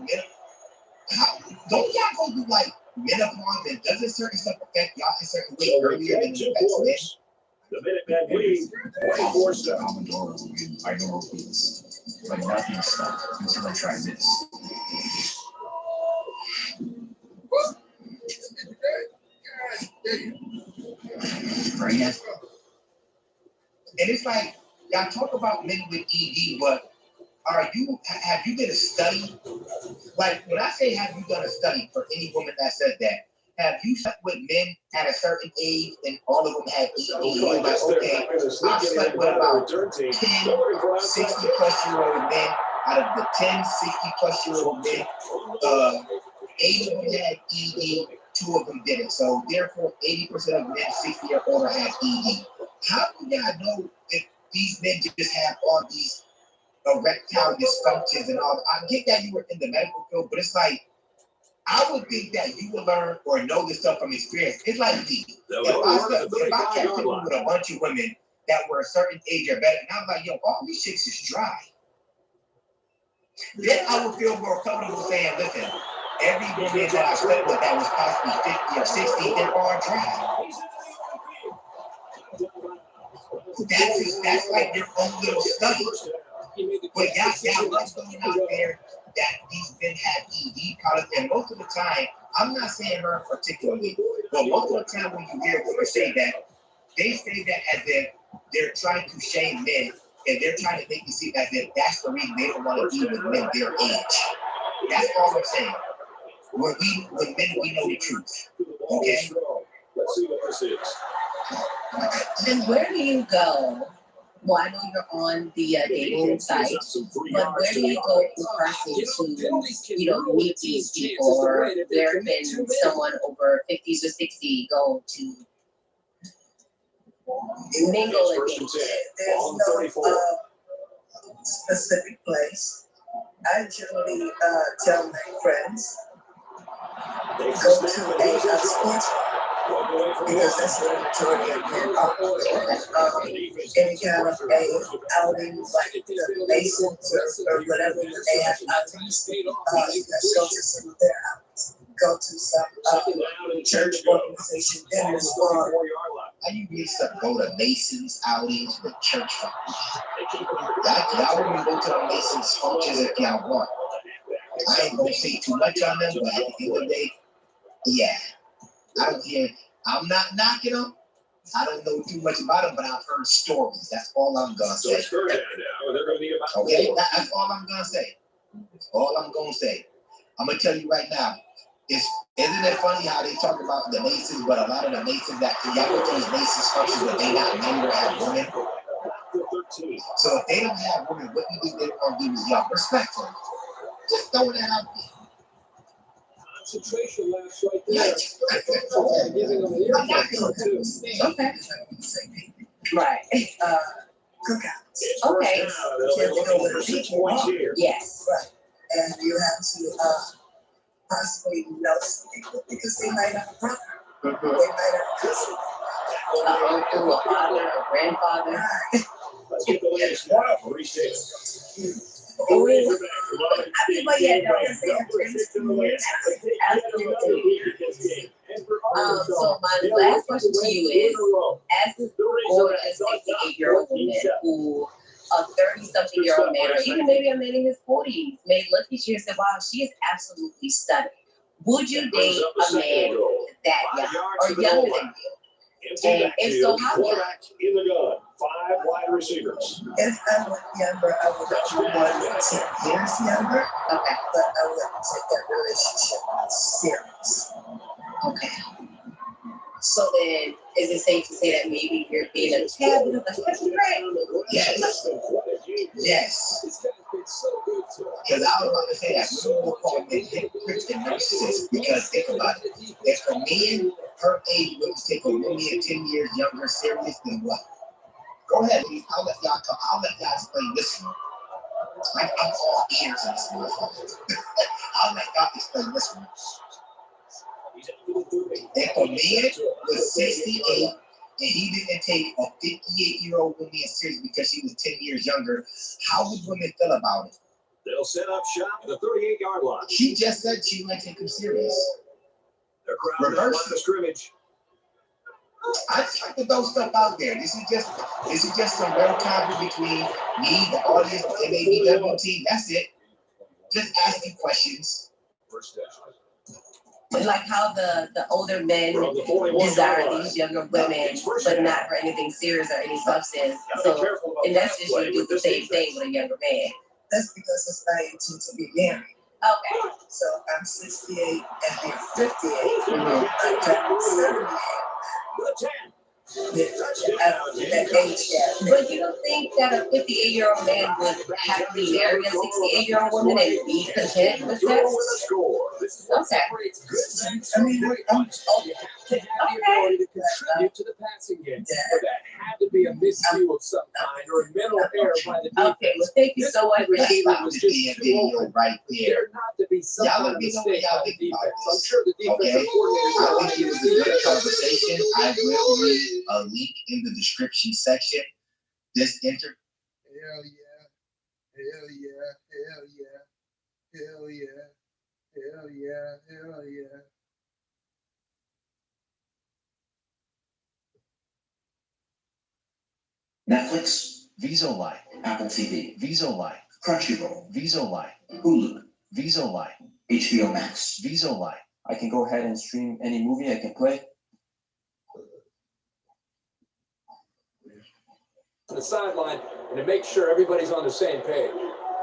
Don't y'all go do like menopause and doesn't certain stuff affect y'all in certain way earlier than it affects men? The Minutemen lead 24-7. I know things, but nothing stopped until I tried this. Bring it. And it's like, y'all talk about men with ED, but have you done a study? Like, when I say have you done a study, for any woman that said that, have you slept with men at a certain age and all of them had ED? You're like, okay, I've slept with about 10 60-plus-year-old men. Out of the 10 60-plus-year-old men, 8 of them had ED, 2 of them didn't. So therefore, 80% of men 60 or older have ED. How do y'all know if these men just have all these erectile dysfunctions and all? I get that you were in the medical field, but it's like, I would think that you would learn or know this stuff from experience. It's like me. If I kept living with a bunch of women that were a certain age or better, and I'm like, yo, all these chicks is dry. Then I would feel more comfortable saying, listen, every woman that I slept with that was possibly 50 or 60, they're all dry. That's like your own little study. But y'all what's going out there that these men have ED products, and most of the time, I'm not saying her particularly, but most of the time when you hear women say that, they say that as if they're trying to shame men, and they're trying to make you see as if that's the reason they don't want to be with men their age. That's all I'm saying. When men, we know the truth. Okay? Let's see what this is. Then where do you go? Well, I know you're on the dating site, but where do you go in person to, meet these people? Or where can someone over 50s or 60 go to mingle and date? There's no specific place. I generally tell my friends, go to a sports bar, because that's where the majority of men are. Any kind of a outing like the Masons or whatever, when they have outings, you can go to some of their outings. Go to some church organization dinners or I used to go to Masons outings with church functions. Y'all want to go to the Masons functions if y'all want. I ain't gonna say too much on them, but at the end of the day, yeah. I'm not knocking them. I don't know too much about them, but I've heard stories. That's all I'm gonna say. Okay, that's all I'm gonna say. All I'm gonna say. I'm gonna tell you right now. Isn't it funny how they talk about the Masons, but a lot of the Masons that y'all go to these Masons functions, but they not men or have women. So if they don't have women, what do you think they're gonna do with y'all? Respectful. Just throw that out there. Concentration laughs right there. Okay. Right. Cookouts. Okay. Yes. Right. And you have to possibly know some people because they might have a brother. They might have a cousin. An uncle, a father, a grandfather. Let's get the latest now. Appreciate it. But yeah, no, so my last question to you is, as older as 68-year-old woman who a 30-something-year-old man, or even maybe a man in his 40s, may look at you and say, wow, she is absolutely stunning. Would you date a man that young or younger than you? And if so, how young? In the gun, 5 wide receivers. If I were younger, I would have 1 to 10 years younger. Okay. But I wouldn't take that relationship serious. Okay. So then, is it safe to say that maybe you're being a tad bit of a hypocrite? Yes. Yes. Because I was about to say that women will call men hypocrites and narcissists, because think about it. If a man her age wouldn't take a woman 10 years younger serious, then what? Go ahead, ladies. I'll let y'all talk. I'll let y'all explain this one. I'm all ears in this one. I'll let y'all explain this one. If a man was 68 and he didn't take a 58-year-old woman serious because she was 10 years younger, how would women feel about it? They'll set up shop at the 38-yard line. She just said she might take him serious. reverse the scrimmage. I just like to throw stuff out there. This is just some real conversation between me, the audience, the MABWT. That's it. Just asking questions. Like how the older men desire these younger women, but not for anything serious or any substance. So in essence, you do the same thing with a younger man. That's because it's my intent to be married. Okay. So I'm 68 and they're 58. I'm turning 78. That age gap. But you don't think that a 58-year-old man would happily marry a 68-year-old woman and be content with that? Okay. I mean, I'm To contribute to the passing game. But that had to be a miscue of some kind or a mental error by the defense. Okay, well, thank you so much for That's being about the damn video right there. Not to be some Y'all kind let of me know what mistake y'all by the think about defense. I'm this. sure the defensive Okay? coordinator I think it was a good conversation. I will leave a link in the description section. This Hell yeah. Hell yeah. Hell yeah. Hell yeah. Hell yeah. Hell yeah. Netflix, Viso Live, Apple TV, Viso Live, Crunchyroll, Viso Live, Hulu, Viso Live, HBO Max, Viso Live. I can go ahead and stream any movie I can play. To the sideline and to make sure everybody's on the same page.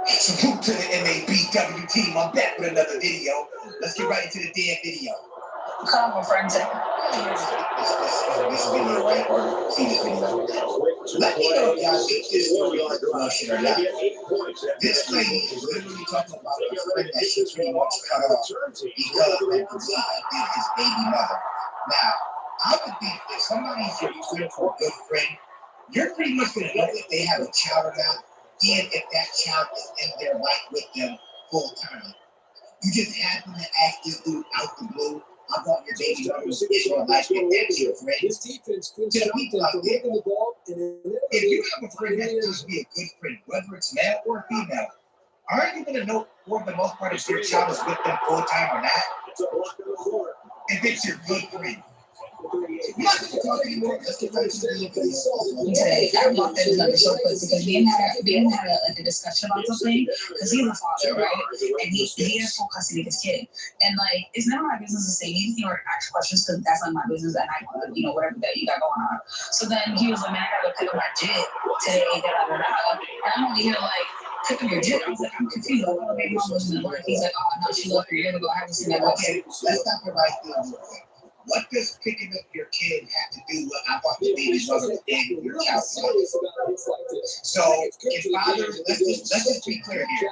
Salute to the MABW team. I'm back with another video. Let's get right into the damn video. Call my friend too. This video, right? Or see this video. Let me know if y'all think this story is bullshit or not. This lady is literally talking about a friend that she pretty much cut off because of the his baby mother. Now, I would think if somebody's your friend or a good friend, you're pretty much going to know if they have a child or not, and if that child is in their life with them full time. You just happen to ask this dude out the blue, I thought your baby mother was in your life with that your friend. To the people out there, if you have a friend that's supposed to be a good friend, whether it's male or female, aren't you going to know for the most part if your child is with them full time or not? If it's your good friend. I'm not going to talk anymore. Let's get right to the video. Today, I walked in his number so quick because me and him had a discussion about something because he's a father, right? And he has full custody of his kid. And like, it's never my business to say anything or ask questions because that's not my business and I want to, whatever that you got going on. So then he was like, man, I gotta pick up my jit today, da. And I'm over here like, pick up your jit. I was like, I'm confused. I thought maybe mom wasn't at work. He's like, oh no, she left 3 years ago. I haven't seen that. Okay, let's stop it right there. What does picking up your kid have to do with I thought the baby mother was in your child's life? So can fathers, let's just be clear here.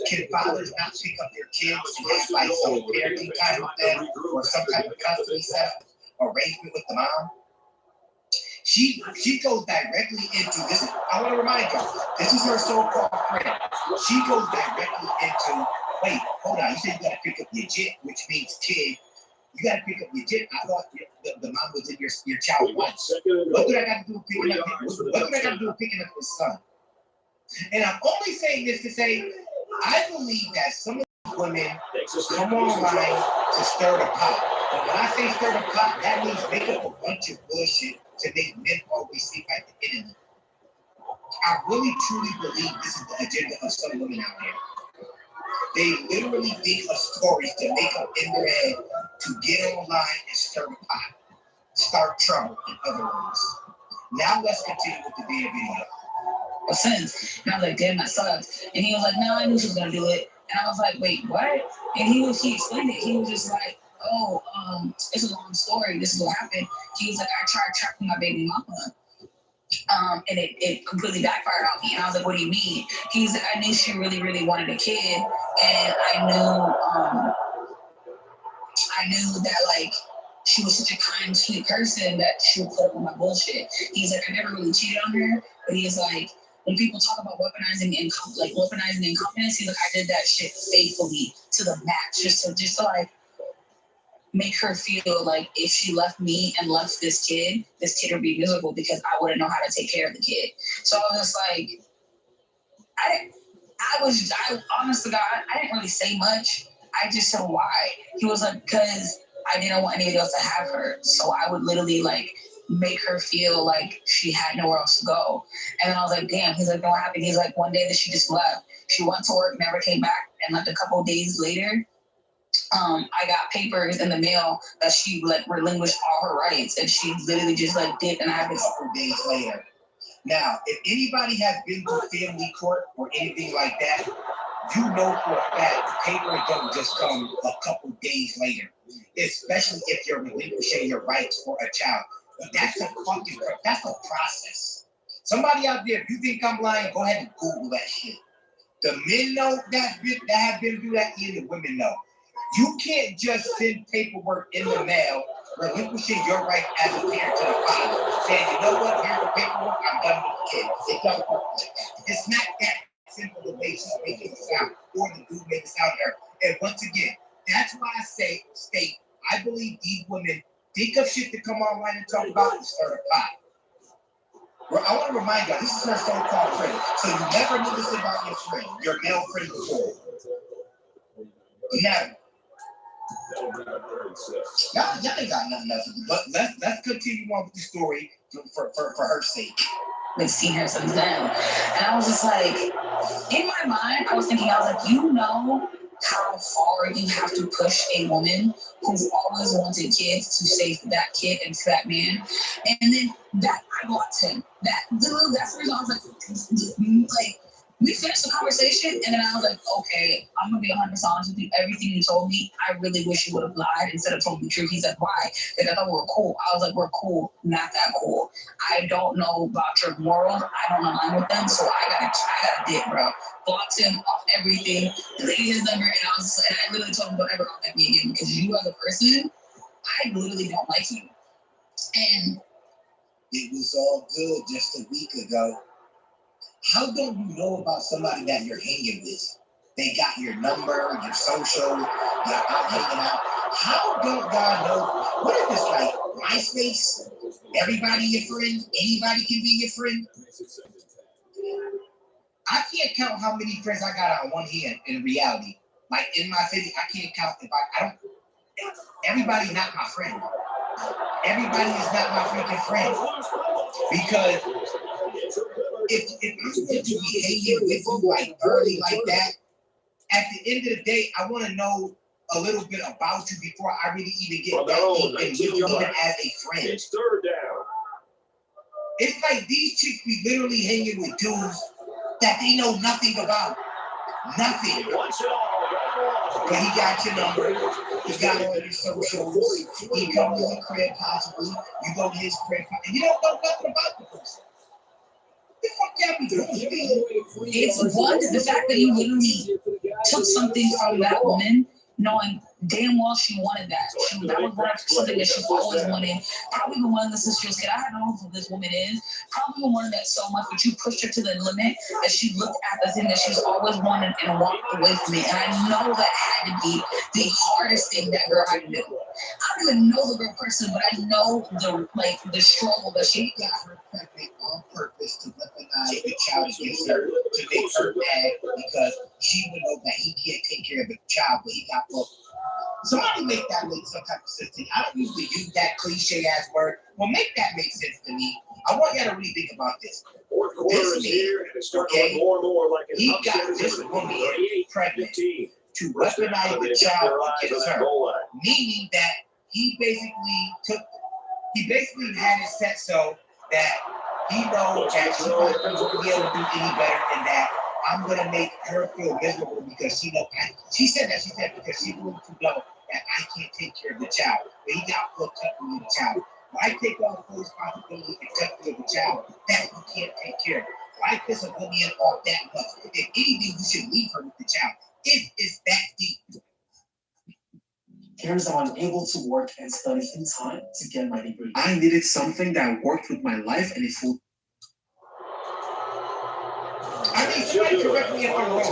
Can fathers not pick up their kids and have like some parenting time with them or some type of custody setup arrangement with the mom? She goes directly into this. I want to remind you, this is her so-called friend. She goes directly into, wait, hold on, you said you got to pick up your jit, which means kid. You got to pick up your jit. I thought the mom was in your child's life. What do I got to do with picking up? What do I got to do with picking up his son? And I'm only saying this to say, I believe that some of these women come online to stir the pot. And when I say stir the pot, that means make up a bunch of bullshit to make men always seem like the enemy. I really truly believe this is the agenda of some women out there. They literally think of stories to make up in their head to get online and stir the pot. Start trouble, in other words. Now let's continue with the damn video. Since, and I was like, damn, that sucks. And he was like, no, I knew she was gonna do it. And I was like, wait, what? And he explained it. He was just like, oh, it's a long story. This is what happened. He was like, I tried tracking my baby mama. And it completely backfired on me. And I was like, what do you mean? He's like, I knew she really, really wanted a kid. And I knew that like she was such a kind, sweet person that she would put up with my bullshit. He's like, I never really cheated on her, but he's like, when people talk about weaponizing incompetence, he's like, I did that shit faithfully to the max, just to like make her feel like if she left me and left this kid would be miserable because I wouldn't know how to take care of the kid. So I was just like, I honest to God, I didn't really say much. I just said why. He was like, because I didn't want anybody else to have her. So I would literally like make her feel like she had nowhere else to go. And then I was like, damn. He's like, no, what happened? He's like, one day that she just left. She went to work, never came back. And like a couple of days later, I got papers in the mail that she like relinquished all her rights, and she literally just like did, and I had A couple days later. Now, if anybody has been to family court or anything like that, you know for a fact the paper don't just come a couple days later, especially if you're relinquishing your rights for a child. But that's a process. Somebody out there, if you think I'm lying, go ahead and Google that shit. The men know that have been through that, and the women know. You can't just send paperwork in the mail, relinquishing your right as a parent to the father, saying, you know what, here's the paperwork, I'm done with the kid. It doesn't work like that. It's not that simple the way she's making it sound, or the dude made it sound her. And once again, that's why I state, I believe these women think of shit to come online and talk about and stir a pot. Well, I want to remind y'all, this is her so-called friend. So you never knew this about your friend, your male friend before. Never. Y'all ain't got nothing else. But let's continue on with the story for her sake. I've seen her since then. And I was just like, in my mind, I was thinking, I was like, you know how far you have to push a woman who's always wanted kids to save that kid and for that man. And then that I got him. That's the reason I was like, we finished the conversation, and then I was like, okay, I'm going to be 100% honest with you. Everything you told me, I really wish you would have lied instead of told me the truth. He said, why? Like, I thought we were cool. I was like, we're cool, not that cool. I don't know about your morals. I don't align with them, so I gotta dip, bro. Blocked him off everything, deleted his number, and I literally told him, don't ever contact me again, because you as a person, I literally don't like you. And it was all good just a week ago. How don't you know about somebody that you're hanging with? They got your number, your social, you're out hanging out. How don't God know? What is this, like MySpace? Everybody your friend? Anybody can be your friend? I can't count how many friends I got on one hand in reality. Like in my city, I can't count if I don't. Everybody's not my friend. Everybody is not my freaking friend. Because if I'm going to be hanging with you like early like that, at the end of the day, I want to know a little bit about you before I really even get that deep and you even as a friend. It's third down. It's like these chicks be literally hanging with dudes that they know nothing about. Nothing. But he got your number. He got all your socials. He come to your crib possibly. You go to his crib and you don't know nothing about the person. The fuck y'all be doing? It's one, the fact that you literally took something from that woman, knowing damn well she wanted that. That was something that she's always wanted. Probably been wanting this since she was a kid. I don't know who this woman is. Probably been wanting that so much, but you pushed her to the limit that she looked at the thing that she's always wanted and walked away from it. And I know that had to be the hardest thing that girl had to do. I don't even know the girl person, but I know the struggle that she got her pregnant on purpose to weaponize the child against her, to make her mad because she would know that he can't take care of the child, but he got both. Somebody make that make some type of sense to me. I don't usually use that cliche ass word. Well, make that make sense to me. I want y'all to really think about this. This man, okay, he got this woman pregnant to weaponize the child against her, meaning that he basically had it set so that he knows that she's not going to be able to do any better than that. I'm gonna make her feel miserable because she said because she wanted to know that I can't take care of the child. But he got full custody of the child. Why take on full responsibility and custody of the child that you can't take care of? Why piss a woman off that much? If anything, you should leave her with the child. It is that deep. Here's how I'm able to work and study in time to get my degree. I needed something that worked with my life and it full. I mean, somebody correct me if I'm wrong.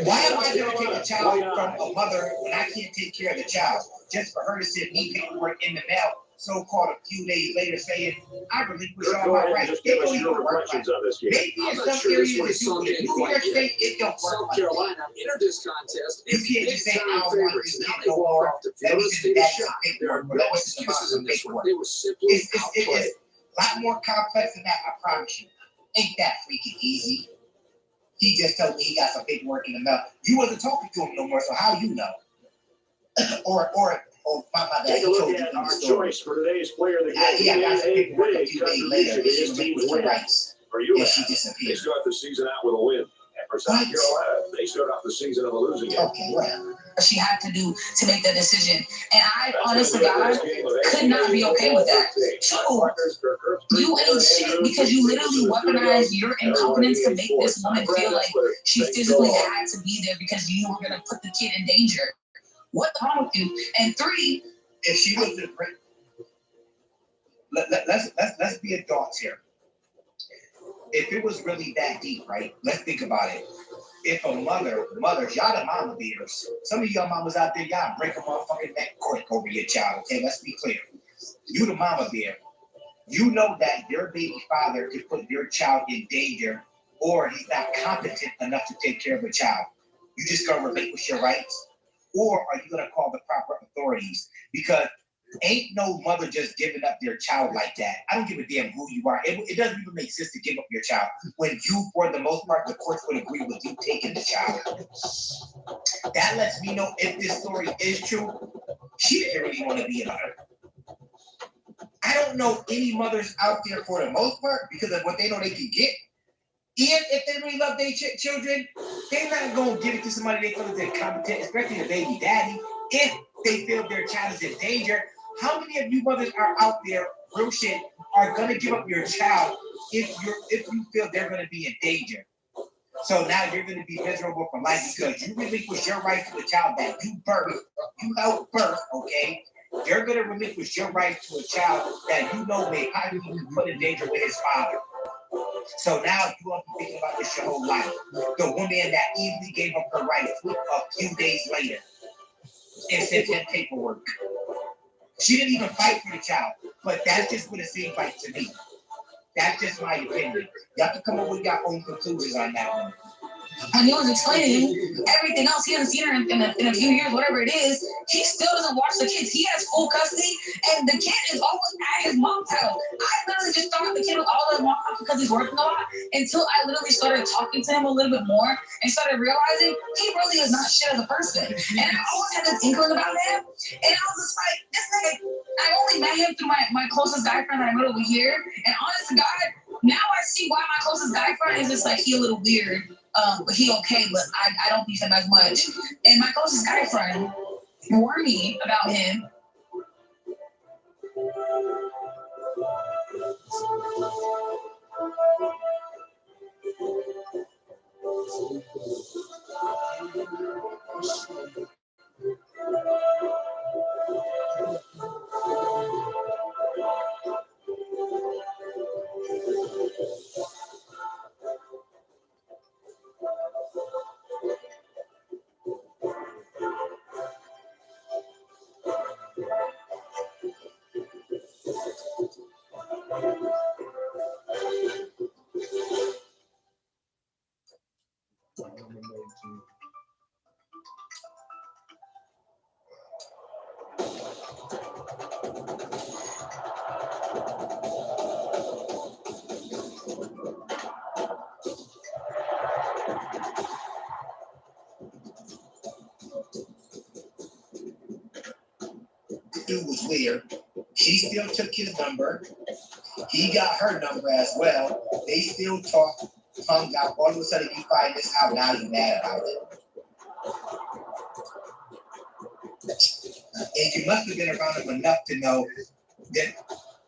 Why am I going to take a child from a mother when I can't take care of the child just for her to send me paperwork in the mail so-called a few days later saying, I relinquish all my rights. It don't even work like that. Maybe in some areas it do. In New York State, it don't work South like Carolina that. entered this contest. You can't just say, I don't want favorites. this Now kid they no walk more. off the Let me field see and that's shot. some There are paperwork. no Let me see excuses some in this one. paperwork. They were simply It's outplayed. a lot more complex than that, I promise you. Ain't that freaking easy? He just told me he got some paperwork in the mail. You wasn't talking to him no more, so how you know? or my bad. Take a look at our choice for today's player of the game. Yeah, I got some paperwork a Big few days later. contribution to his team's win. For you, And she they disappeared. start the season out with a win. And for South Carolina, they start off the season of a losing game. Okay, well. She had to do to make that decision. And I, honest to God, could not be okay with that. Two, you ain't shit because you literally weaponized your incompetence to make this woman feel like she physically had to be there because you were going to put the kid in danger. What's wrong with you? And three, if she was the let's be adults here. If it was really that deep, right? Let's think about it. If a mothers, y'all the mama bears. Some of y'all mamas out there, y'all break a motherfucking neck quick over your child, okay? Let's be clear. You the mama bear. You know that your baby father could put your child in danger or he's not competent enough to take care of a child. You just gonna relinquish your rights? Or are you gonna call the proper authorities? Because ain't no mother just giving up their child like that. I don't give a damn who you are. It doesn't even make sense to give up your child when you, for the most part, the courts would agree with you taking the child. That lets me know if this story is true, she didn't really want to be a mother. I don't know any mothers out there for the most part because of what they know they can get. Even if they really love their children, they're not going to give it to somebody they feel is incompetent, especially the baby daddy, if they feel their child is in danger. How many of you mothers are out there, real shit, are gonna give up your child if you feel they're gonna be in danger? So now you're gonna be miserable for life because you relinquish your right to the child that you birthed, you helped birth, okay? You're gonna relinquish your right to a child that you know may possibly be put in danger with his father. So now you're gonna be thinking about this your whole life. The woman that easily gave up her rights a few days later and sent him paperwork. She didn't even fight for the child, but that's just what it seems like to me. That's just my opinion. Y'all can come up with your own conclusions on that one. and he was explaining everything else. He hasn't seen her in a few years, whatever it is. He still doesn't watch the kids. He has full custody, and the kid is always at his mom's house. I literally just thought the kid was all at mom's house because he's working a lot until I literally started talking to him a little bit more and started realizing he really is not shit as a person. And I always had this inkling about him, and I was just like, this nigga, I only met him through my closest guy friend that I met over here, and honest to God, now I see why my closest guy friend is just like, he a little weird. But he okay, but I don't beef him as much. And my closest guy friend warned me about him. Dude was weird. She still took his number. He got her number as well. They still talked, hung out. All of a sudden, you find this out. Now you're mad about it. And you must have been around him enough to know that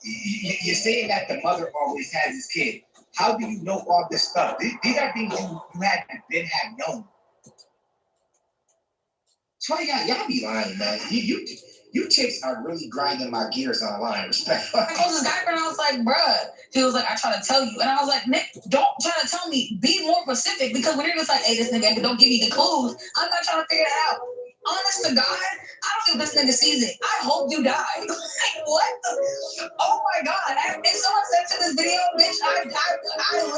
you're saying that the mother always has his kid. How do you know all this stuff? These are things you had to have known. That's why y'all be lying, man. You chicks are really grinding my gears online. Respect. I told this guy friend, I was like, bruh. He was like, I try to tell you. And I was like, Nick, don't try to tell me. Be more specific. Because when you're just like, hey, this nigga don't give me the clues, I'm not trying to figure it out. Honest to God, I don't think this nigga sees it. I hope you die. Like, what the? Oh my God. If someone said to this video, bitch, I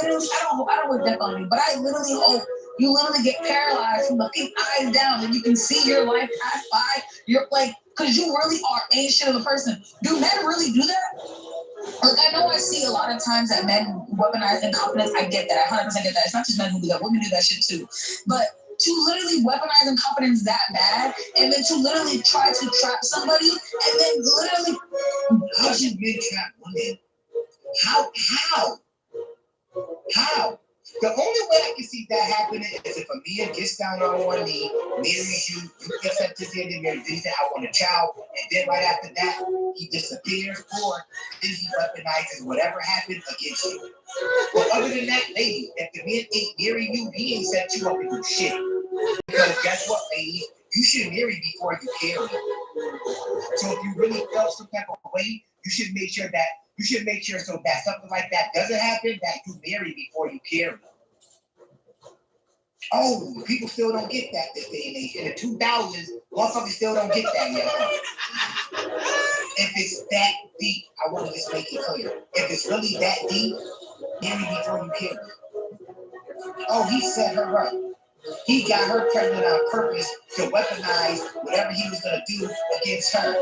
literally, I don't wish death on you, but I literally hope you literally get paralyzed from the fucking eyes down and you can see your life pass by. You're like, because you really are ain't shit of a person. Do men really do that? Like, I know I see a lot of times that men weaponize incompetence. I get that. I 100% get that. It's not just men who do that. Women do that shit too. But to literally weaponize incompetence that bad, and then to literally try to trap somebody, and then literally... How should men trap women? How? The only way I can see that happening is if a man gets down on one knee, marries you, you accept his hand and marries, he said, I want a child, and then right after that, he disappears, or then he weaponizes whatever happened against you. But other than that, lady, if the man ain't marrying you, he ain't set you up to do shit. Because guess what, lady? You should marry before you carry. So if you really felt some type of way, you should make sure so that something like that doesn't happen, that you marry before you carry. Oh, people still don't get that this day and age. In the 2000s, motherfuckers still don't get that yet. If it's that deep, I want to just make it clear. If it's really that deep, marry before you carry. Oh, he set her up. He got her pregnant on purpose to weaponize whatever he was going to do against her.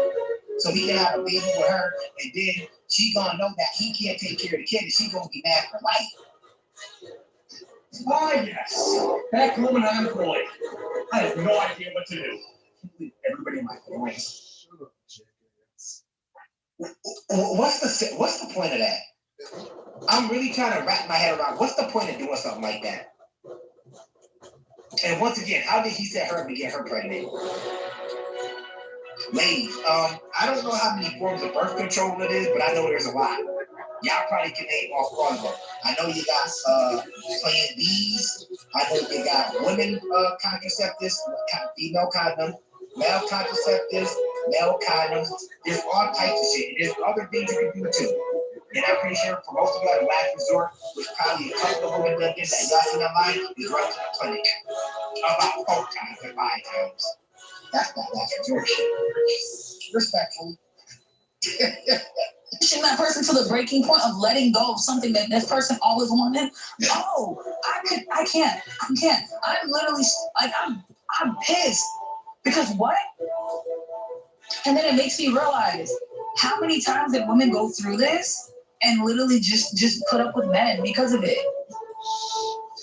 So he can have a baby with her, and then she gonna know that he can't take care of the kid, and she gonna be mad for life. Ah, yes. Back home and unemployed. I have no idea what to do. Everybody in my voice. What's the point of that? I'm really trying to wrap my head around what's the point of doing something like that? And once again, how did he set her up to get her pregnant? Ladies, I don't know how many forms of birth control it is, but I know there's a lot. Y'all probably can name off all of them. I know you got Plan Bs. I know you got women contraceptives, female condoms, male contraceptives, male condoms. There's all types of shit. There's other things you can do too. And I'm pretty sure for most of y'all, the last resort, which probably a couple of women done this that y'all seen online, is right to the clinic. About 4 times or 5 times. That's not last resort shit. Respectfully. Pushing that person to the breaking point of letting go of something that this person always wanted. Oh, I can't. I'm literally like I'm pissed because what? And then it makes me realize how many times did women go through this and literally just put up with men because of it.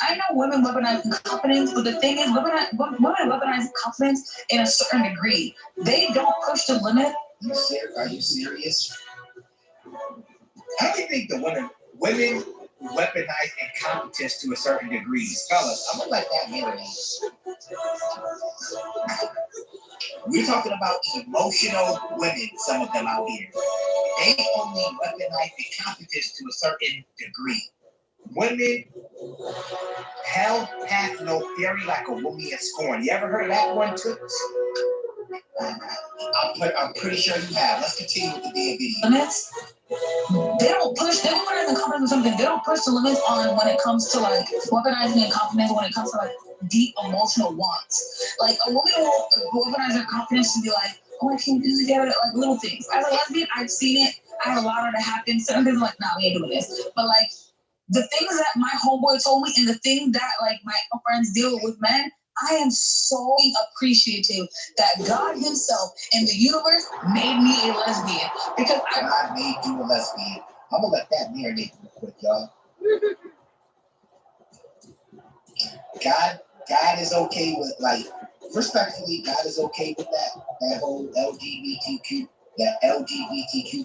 I know women weaponize incompetence, but the thing is, women weaponize incompetence in a certain degree. They don't push the limit. Are you serious? How do you think the women weaponize incompetence to a certain degree? Fellas, I'm gonna let that marinate. We're talking about emotional women, some of them out here. They only weaponize incompetence to a certain degree. Women, hell hath no fury like a woman in scorn. You ever heard that one, Toots? I'm pretty sure you have. Let's continue with the damn video. Limits. They don't push. They weaponize incompetence or something. They don't push the limits on when it comes to like weaponizing incompetence. When it comes to like deep emotional wants, like a woman will weaponize her confidence to be like, "Oh, I can't do this together." Like little things. As a lesbian, I've seen it. I have allowed it to happen. Certain things like, "Nah, we ain't doing this." But like the things that my homeboy told me, and the thing that like my friends deal with men. I am so appreciative that God himself and the universe made me a lesbian. Because God made you a lesbian. I'm going to let that marinate real quick, y'all. God is okay with, like, respectfully, God is okay with that whole LGBTQ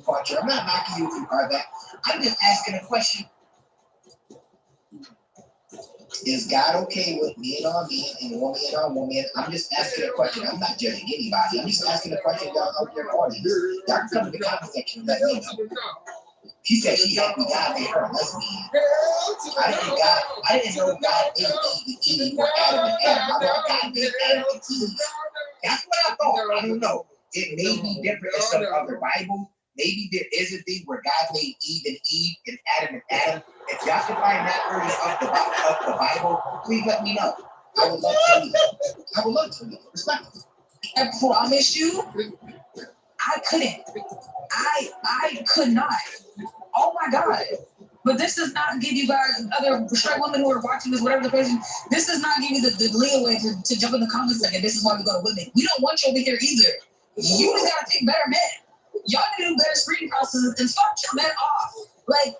culture. I'm not knocking you if you are that. I'm just asking a question. Is God okay with man on man and woman on woman? I'm just asking a question. I'm not judging anybody. I'm just asking a question y'all out there in the audience. Y'all can come to the comment section and let me know. She said she happy God made her a lesbian. I didn't know God made Eve or Adam and Adam. I thought God made Adam and Eve. That's what I thought. I don't know. It may be different in some other Bibles. Maybe there is a thing where God made Eve and Adam and Adam. If y'all can find that version of the Bible, please let me know. I would love to read it. Respectfully. I promise you, I couldn't. I could not. Oh my God. But this does not give you guys, other straight women who are watching this, whatever the person, this does not give you the leeway to jump in the comments like, this is why we go to women. We don't want you over here either. You just gotta take better men. Y'all need to do better screening processes and stop killing men off. Like,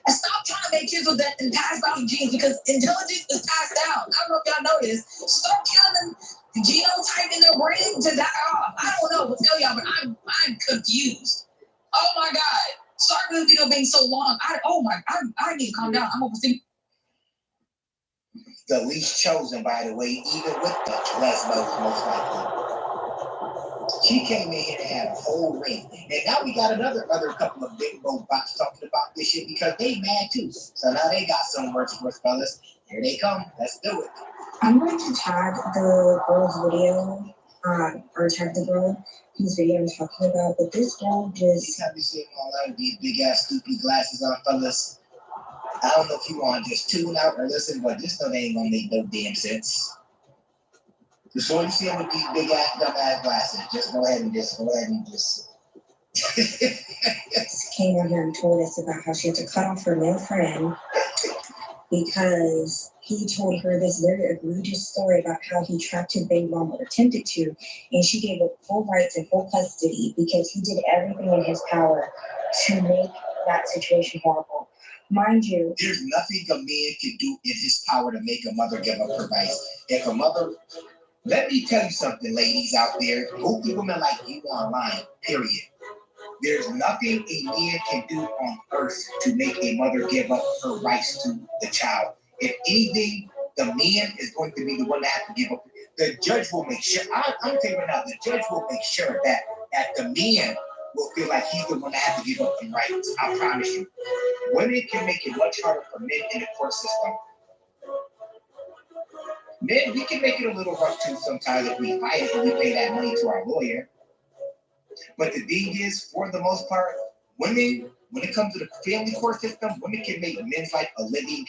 and stop trying to make kids with that and pass down genes because intelligence is passed down. I don't know if y'all know this. Start killing them genotype in their brain to die off. I don't know what to tell y'all, but I'm confused. Oh my God. Sorry for the video being so long. I need to calm down. I'm overthinking. The least chosen, by the way, even with the lesbos, most likely. She came in here and had a whole ring. And now we got other couple of big robots talking about this shit because they mad too. So now they got some words for us, fellas. Here they come. Let's do it. I'm going to tag the girl's video, or tag the girl whose video I'm talking about, but this girl just... You have me seeing all of these big ass stupid glasses on, fellas. I don't know if you want to just tune out or listen, but this stuff ain't gonna make no damn sense. Just so you see him with these big ass dumb ass glasses, just go ahead and just came on here and told us about how she had to cut off her male friend because he told her this very egregious story about how he tracked his baby mom or attempted to, and she gave up full rights and full custody because he did everything in his power to make that situation horrible. Mind you, there's nothing a man can do in his power to make a mother give up her rights. If a mother, let me tell you something, ladies out there, goofy women like you online, period. There's nothing a man can do on earth to make a mother give up her rights to the child. If anything, the man is going to be the one that has to give up. The judge will make sure, I'm telling you right now, the judge will make sure that the man will feel like he's the one that has to give up the rights. I promise you. Women can make it much harder for men in the court system. Men, we can make it a little rough too sometimes if we fight it and we pay that money to our lawyer. But the thing is, for the most part, women, when it comes to the family court system, women can make men's life a living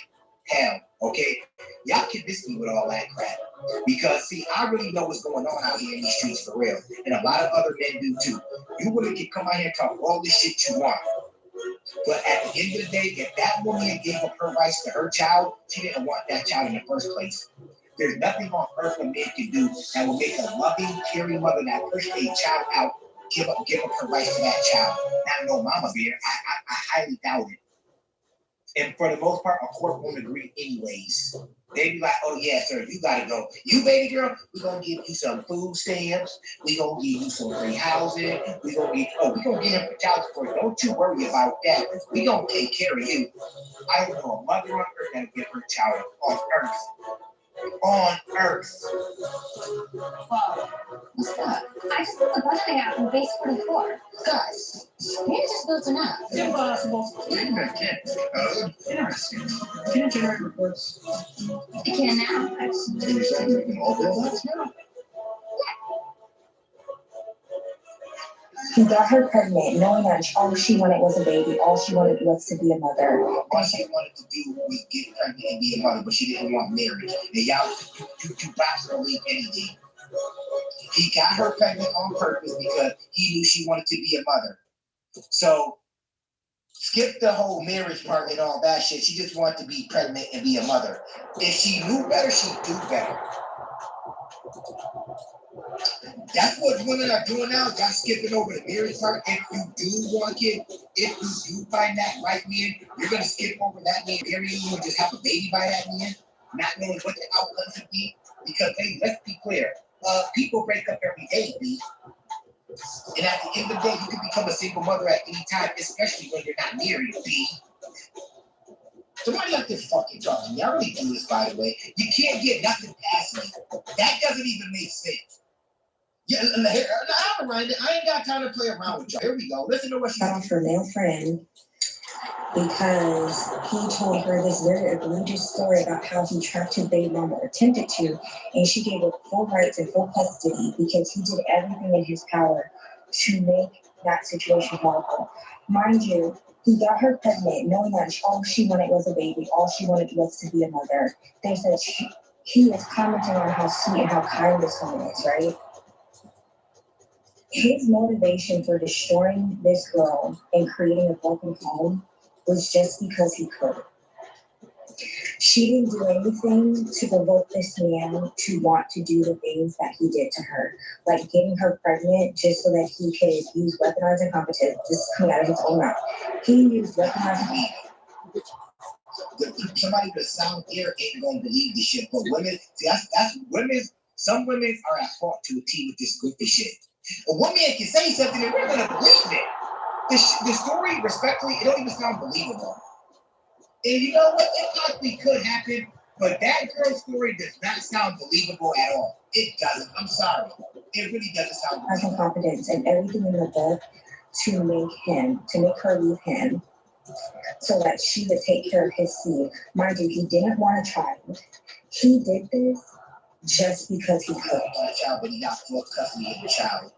hell, okay? Y'all can miss me with all that crap. Because, see, I really know what's going on out here in these streets for real. And a lot of other men do too. You women can come out here and talk all this shit you want. But at the end of the day, if that woman gave up her rights to her child, she didn't want that child in the first place. There's nothing on earth a man can do that will make a loving, caring mother that pushed a child out give up her rights to that child. Not no mama bear. I highly doubt it. And for the most part, a court won't agree anyways. They be like, oh yeah, sir, you gotta go. You baby girl, we're gonna give you some food stamps, we're gonna give you some free housing, we're gonna give him for child support. Don't you worry about that. We're gonna take care of you. I don't know a mother on earth that'll give her child on earth. On earth. Wow. What's that? I just put the button out from base 44. Guys, maybe it just built enough. Impossible. Interesting. Can it generate reports? It can now. Can you say you can all build that now? he got her pregnant, knowing that all she wanted was a baby. All she wanted was to be a mother. All she wanted to do was get pregnant and be a mother, but she didn't want marriage. And y'all, you box her leave anything. He got her pregnant on purpose because he knew she wanted to be a mother. So skip the whole marriage part and all that shit. She just wanted to be pregnant and be a mother. If she knew better, she'd do better. That's what women are doing now. Y'all skipping over the marriage part. If you do want a kid, if you do find that right man, you're gonna skip over that man, marry you, and just have a baby by that man, not knowing what the outcome could be. Because hey, let's be clear, people break up every day, B. And at the end of the day, you can become a single mother at any time, especially when you're not married, B. Somebody out there fucking talking to me. I really do this, by the way. You can't get nothing past me. That doesn't even make sense. Yeah, I'm around it. I ain't got time to play around with y'all. Here we go. Listen to what she Got off her male friend because he told her this very egregious story about how he tracked his baby mama or attempted to, and she gave up full rights and full custody because he did everything in his power to make that situation horrible. Mind you, he got her pregnant, knowing that all she wanted was a baby. All she wanted was to be a mother. They said he was commenting on how sweet and how kind this woman is, right? His motivation for destroying this girl and creating a broken home was just because he could. She didn't do anything to provoke this man to want to do the things that he did to her, like getting her pregnant just so that he could use weaponized incompetence. This is coming out of his own mouth. He used weaponized. Somebody with a sound ear ain't gonna believe this shit. But women, see, that's women. Some women are at fault to a T with this goofy shit. A woman can say something and we're gonna believe it. The story, respectfully, it don't even sound believable. And you know what? It possibly could happen, but that girl's story does not sound believable at all. It doesn't. I'm sorry. It really doesn't sound believable. Has confidence and everything in the book to make her leave him, so that she would take care of his seed. Mind you, he didn't want a child. He did this just because he could. A child, but he got full custody of the child.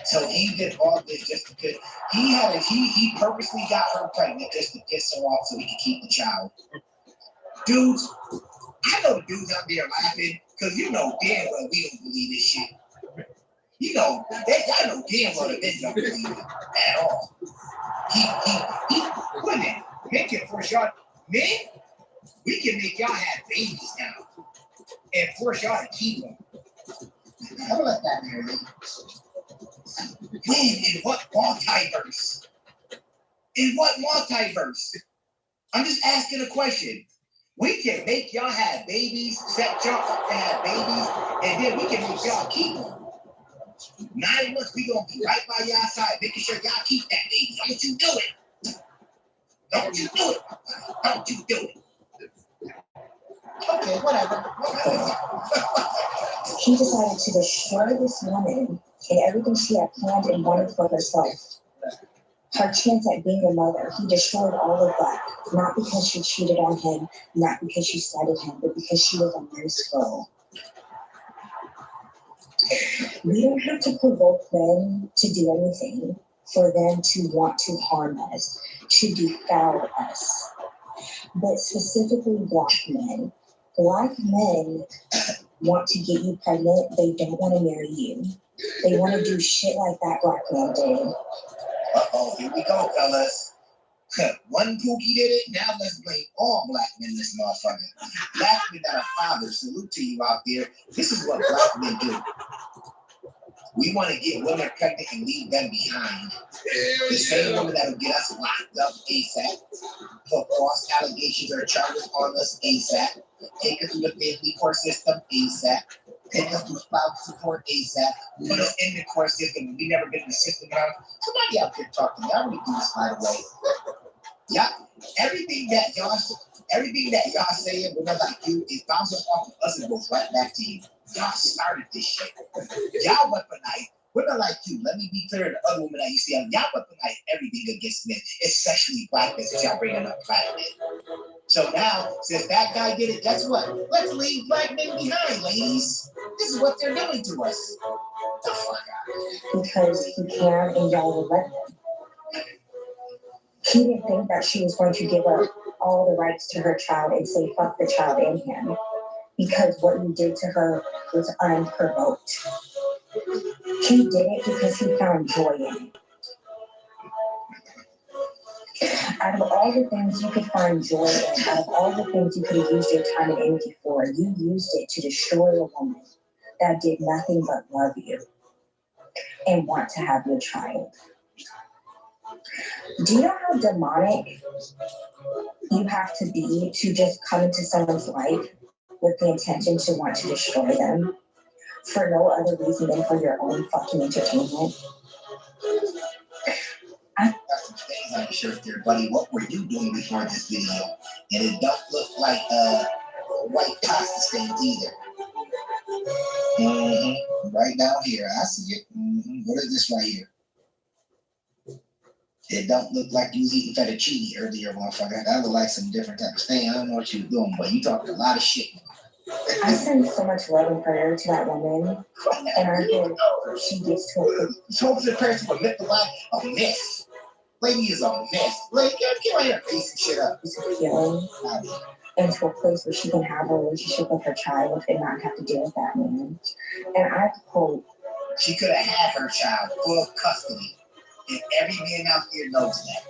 So he did all this just because he purposely got her pregnant just to piss her off so he could keep the child. Dudes, I know the dudes out there laughing because you know damn well we don't believe this shit. You know, I know damn well the men don't believe it at all. Women, men can force y'all. Men, we can make y'all have babies now and force y'all to keep them. Don't let that hear me. Man, in what multiverse? In what multiverse? I'm just asking a question. We can make y'all have babies, set y'all up to have babies, and then we can make y'all keep them. 9 months, we gonna be right by y'all side, making sure y'all keep that baby. Don't you do it. Don't you do it. Don't you do it. Okay, whatever. He decided to destroy this woman and everything she had planned and wanted for herself. Her chance at being a mother, he destroyed all of that. Not because she cheated on him, not because she slighted him, but because she was a nice girl. We don't have to provoke men to do anything for them to want to harm us, to defile us. But specifically Black men. Black men want to get you pregnant. They don't want to marry you. They want to do shit like that Black man did. Uh-oh, here we go, fellas. One Pookie did it, now let's blame all Black men in this motherfucker. Black men that are fathers, salute to you out there. This is what Black men do. We want to get women pregnant and leave them behind. The same woman that will get us locked up ASAP, put false allegations or charges on us ASAP, take us through the family court system ASAP, take us through spouse support ASAP, put us in the court system when we never been in the system now. Somebody out there talk to me. I already do this, by the way. Yeah, everything that y'all saying, we're not like you, it bounces off of us and goes right back to you. Y'all started this shit. Y'all weaponize. Women like you, let me be clear to other women that you see, y'all weaponize everything against men, especially Black men, since y'all bringing up Black men. So now, since that guy did it, guess what? Let's leave Black men behind, ladies. This is what they're doing to us. The fuck out. Because he can and y'all will let him. He didn't think that she was going to give up all the rights to her child and say fuck the child and him. Because what you did to her was unprovoked. He did it because he found joy in it. Out of all the things you could find joy in, out of all the things you could have used your time and energy for, you used it to destroy a woman that did nothing but love you and want to have your child. Do you know how demonic you have to be to just come into someone's life with the intention to want to destroy them for no other reason than for your own fucking entertainment? Got some stains on your shirt there, buddy. What were you doing before this video? And it don't look like white pasta stains either. Right down here. I see it. What is this right here? It don't look like you was eating fettuccine earlier, motherfucker. That look like some different type of stain. I don't know what you were doing, but you talking a lot of shit. I send so much love and prayer to that woman, and I hope she gets to a so the prayer to a mess. Lady is a mess. Lady, get right here, face some shit up. healing into a place where she can have a relationship with her child and not have to deal with that man. And I hope She could have had her child full custody. And every man out there knows that.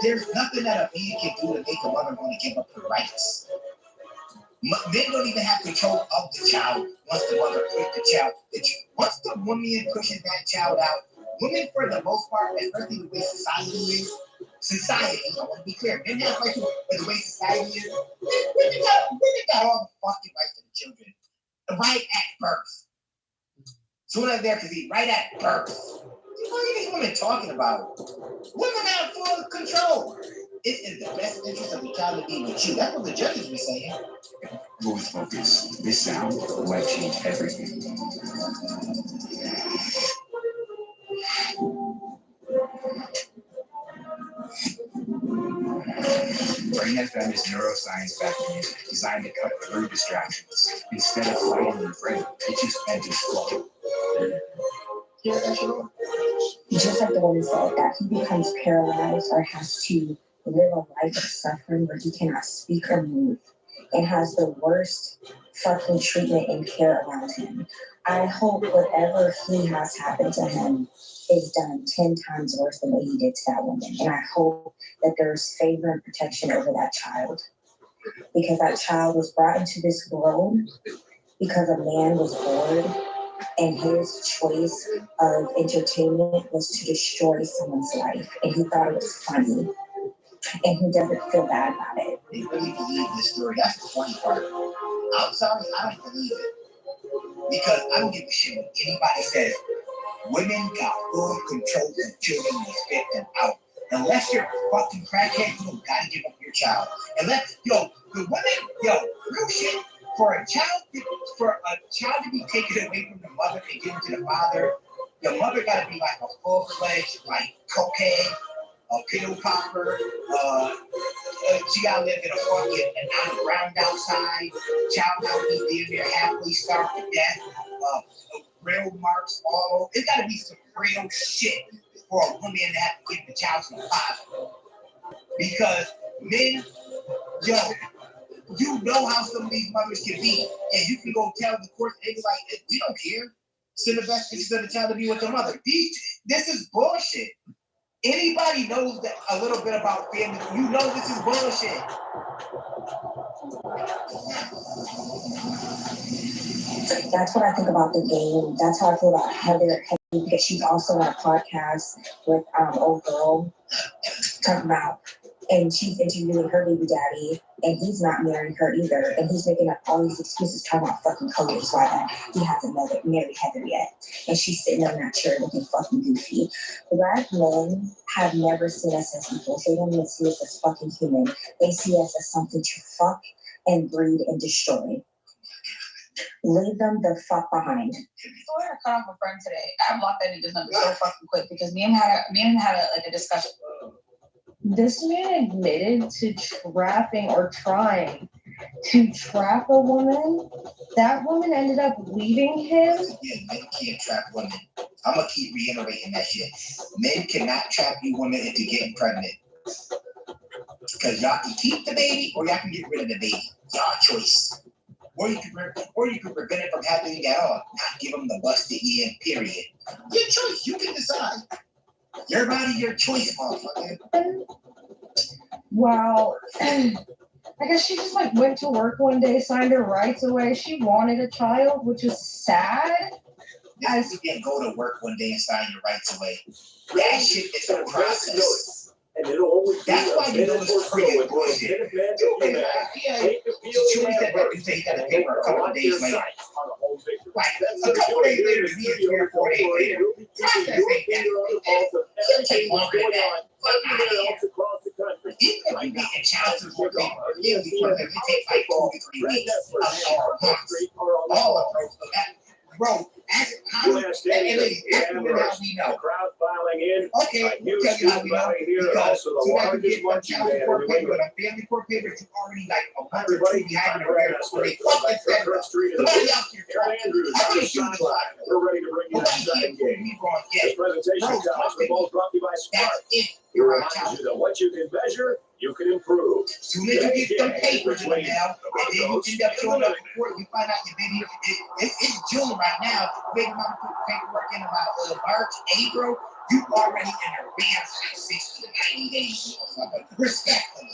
There's nothing that a man can do to make a mother want to give up her rights. Men don't even have control of the child once the mother pushes the child. Once the woman pushes that child out, women, for the most part, especially the way society is, I want to be clear, men have rights, but the way society is, women got all the fucking rights to the children. Right at birth. Soon as they're conceived, right at birth. What are these women talking about? Women have full control. It is the best interest of the child to be with you. That's what the judges were saying. Go with focus. This sound might change everything. Brain FM is neuroscience-backed music designed to cut through distractions. Instead of fighting your brain, it just enters flow. Just like the woman said, that he becomes paralyzed or has to live a life of suffering where he cannot speak or move and has the worst fucking treatment and care around him. I hope whatever he has happened to him is done 10 times worse than what he did to that woman. And I hope that there's favor and protection over that child. Because that child was brought into this world because a man was bored and his choice of entertainment was to destroy someone's life. And he thought it was funny. And he doesn't feel bad about it. They really believe this story. That's the funny part. I'm sorry, I don't believe it. Because I don't give a shit what anybody says. Women got full control of children and spit them out. Unless you're a fucking crackhead, you don't gotta give up your child. Unless, the women, real shit, for a child to be taken away from the mother and given to the father, the mother gotta be like a full-fledged, like cocaine, a pill popper, she gotta live in a fucking ground outside, child gotta be damn near halfway starved to death, real marks all over. It's gotta be some real shit for a woman to have to give the child to the father. Because men, you know how some of these mothers can be, and you can go tell the court, they be like, we don't care. Send the best interest of the child to be with the mother. This is bullshit. Anybody knows that a little bit about family, you know this is bullshit. That's what I think about the game. That's how I feel about Heather, because she's also on a podcast with old girl talking about, and she's interviewing her baby daddy, and he's not marrying her either, and he's making up all these excuses talking about fucking colors why that he hasn't married Heather yet, and she's sitting on that chair looking fucking goofy. Black men have never seen us as equals. They don't even see us as fucking human. They see us as something to fuck and breed and destroy. Leave them the fuck behind. So I had to cut off a friend today. I blocked that nigga's number so fucking quick because me and him had a discussion. This man admitted to trapping or trying to trap a woman. That woman ended up leaving him. Yeah, men can't trap women. I'm gonna keep reiterating that shit. Men cannot trap you women into getting pregnant. Because y'all can keep the baby or y'all can get rid of the baby. Y'all choice. Or you can prevent it from happening at all. Not give them the busted end, period. Your choice. You can decide. Your body, your choice, motherfucker. Wow. I guess she just went to work one day, signed her rights away. She wanted a child, which is sad. You can't go to work one day and sign your rights away. That shit is a process. That's why you know it's pretty bullshit. You say you got to pay her a couple of days later. Like, a couple of days later to me, 3 or 4 days later. Process ain't that. It'll take longer than that. Even if you get a child support paper, it takes like 2 to 3 weeks or months. All of those. Bro, Last day, the crowd filing in. Okay, A huge tell you how we know. crowd here, Because also the so that you largest get marching child band in support New paper, England. the family court papers, you already like a month or Everybody, two behind the I'm rear. So they fucking set Kirk up. Street Somebody else here Aaron Andrews on the sideline. We're ready to bring you the second game. This presentation comes from both brought to you by Spark. It reminds you that what you can measure, you can improve. Soon as you get some papers in the mail, and then you end up showing up to court, you find out your baby, it's June right now, baby mama put paperwork in about March, April, you already in advance like 60 to 90 days. Respectfully.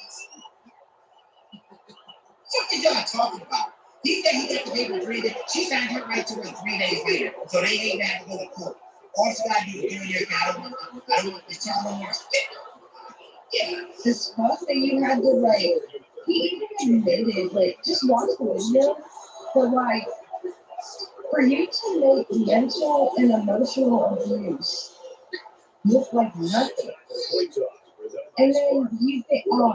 What are y'all talking about? He said he got the paper 3 days. She signed her right to wait 3 days later. So they ain't have to go to court. All she gotta do is give her I don't want this child no more. Yeah. Disgusting. You had to like, he even admitted, like, just watch the video, but like, for you to make mental and emotional abuse look like nothing. And then you think, oh, I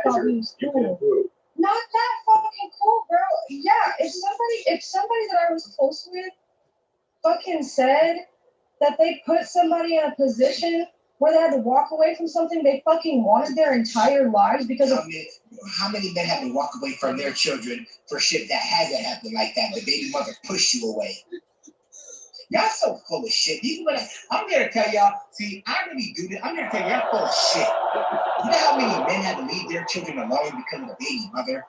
thought he was cool. Not that fucking cool, bro. Yeah, if somebody that I was close with fucking said that they put somebody in a position where they had to walk away from something they fucking wanted their entire lives because of... How many men have to walk away from their children for shit that hasn't happened like that? The baby mother pushed you away. Y'all so full of shit. I'm here to tell y'all, see, I really do this. I'm here to tell y'all full of shit. You know how many men had to leave their children alone because of the baby mother?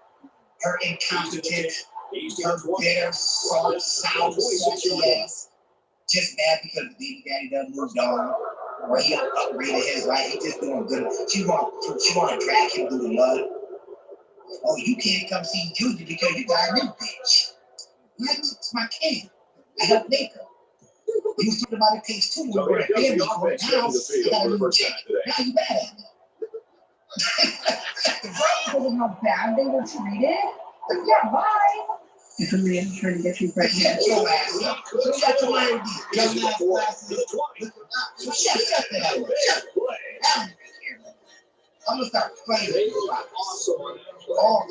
Her incompetent, her bitter, sour, salty ass. Just mad because the baby daddy done moved on. Or he upgraded his life. He just doing good. She want to drag him through the mud. Oh, you can't come see Junior because you got a new bitch. What? It's my kid. I helped make her. You was talking about it takes two when we're a family court. Now, you got a new chick. Now you mad at me. Because of how bad they were treated? Yeah, bye. If a man trying to get you pregnant, Shut your ass up. You got your mind beat. Young ass glasses. Shut the hell up. I'm gonna start playing with you. All of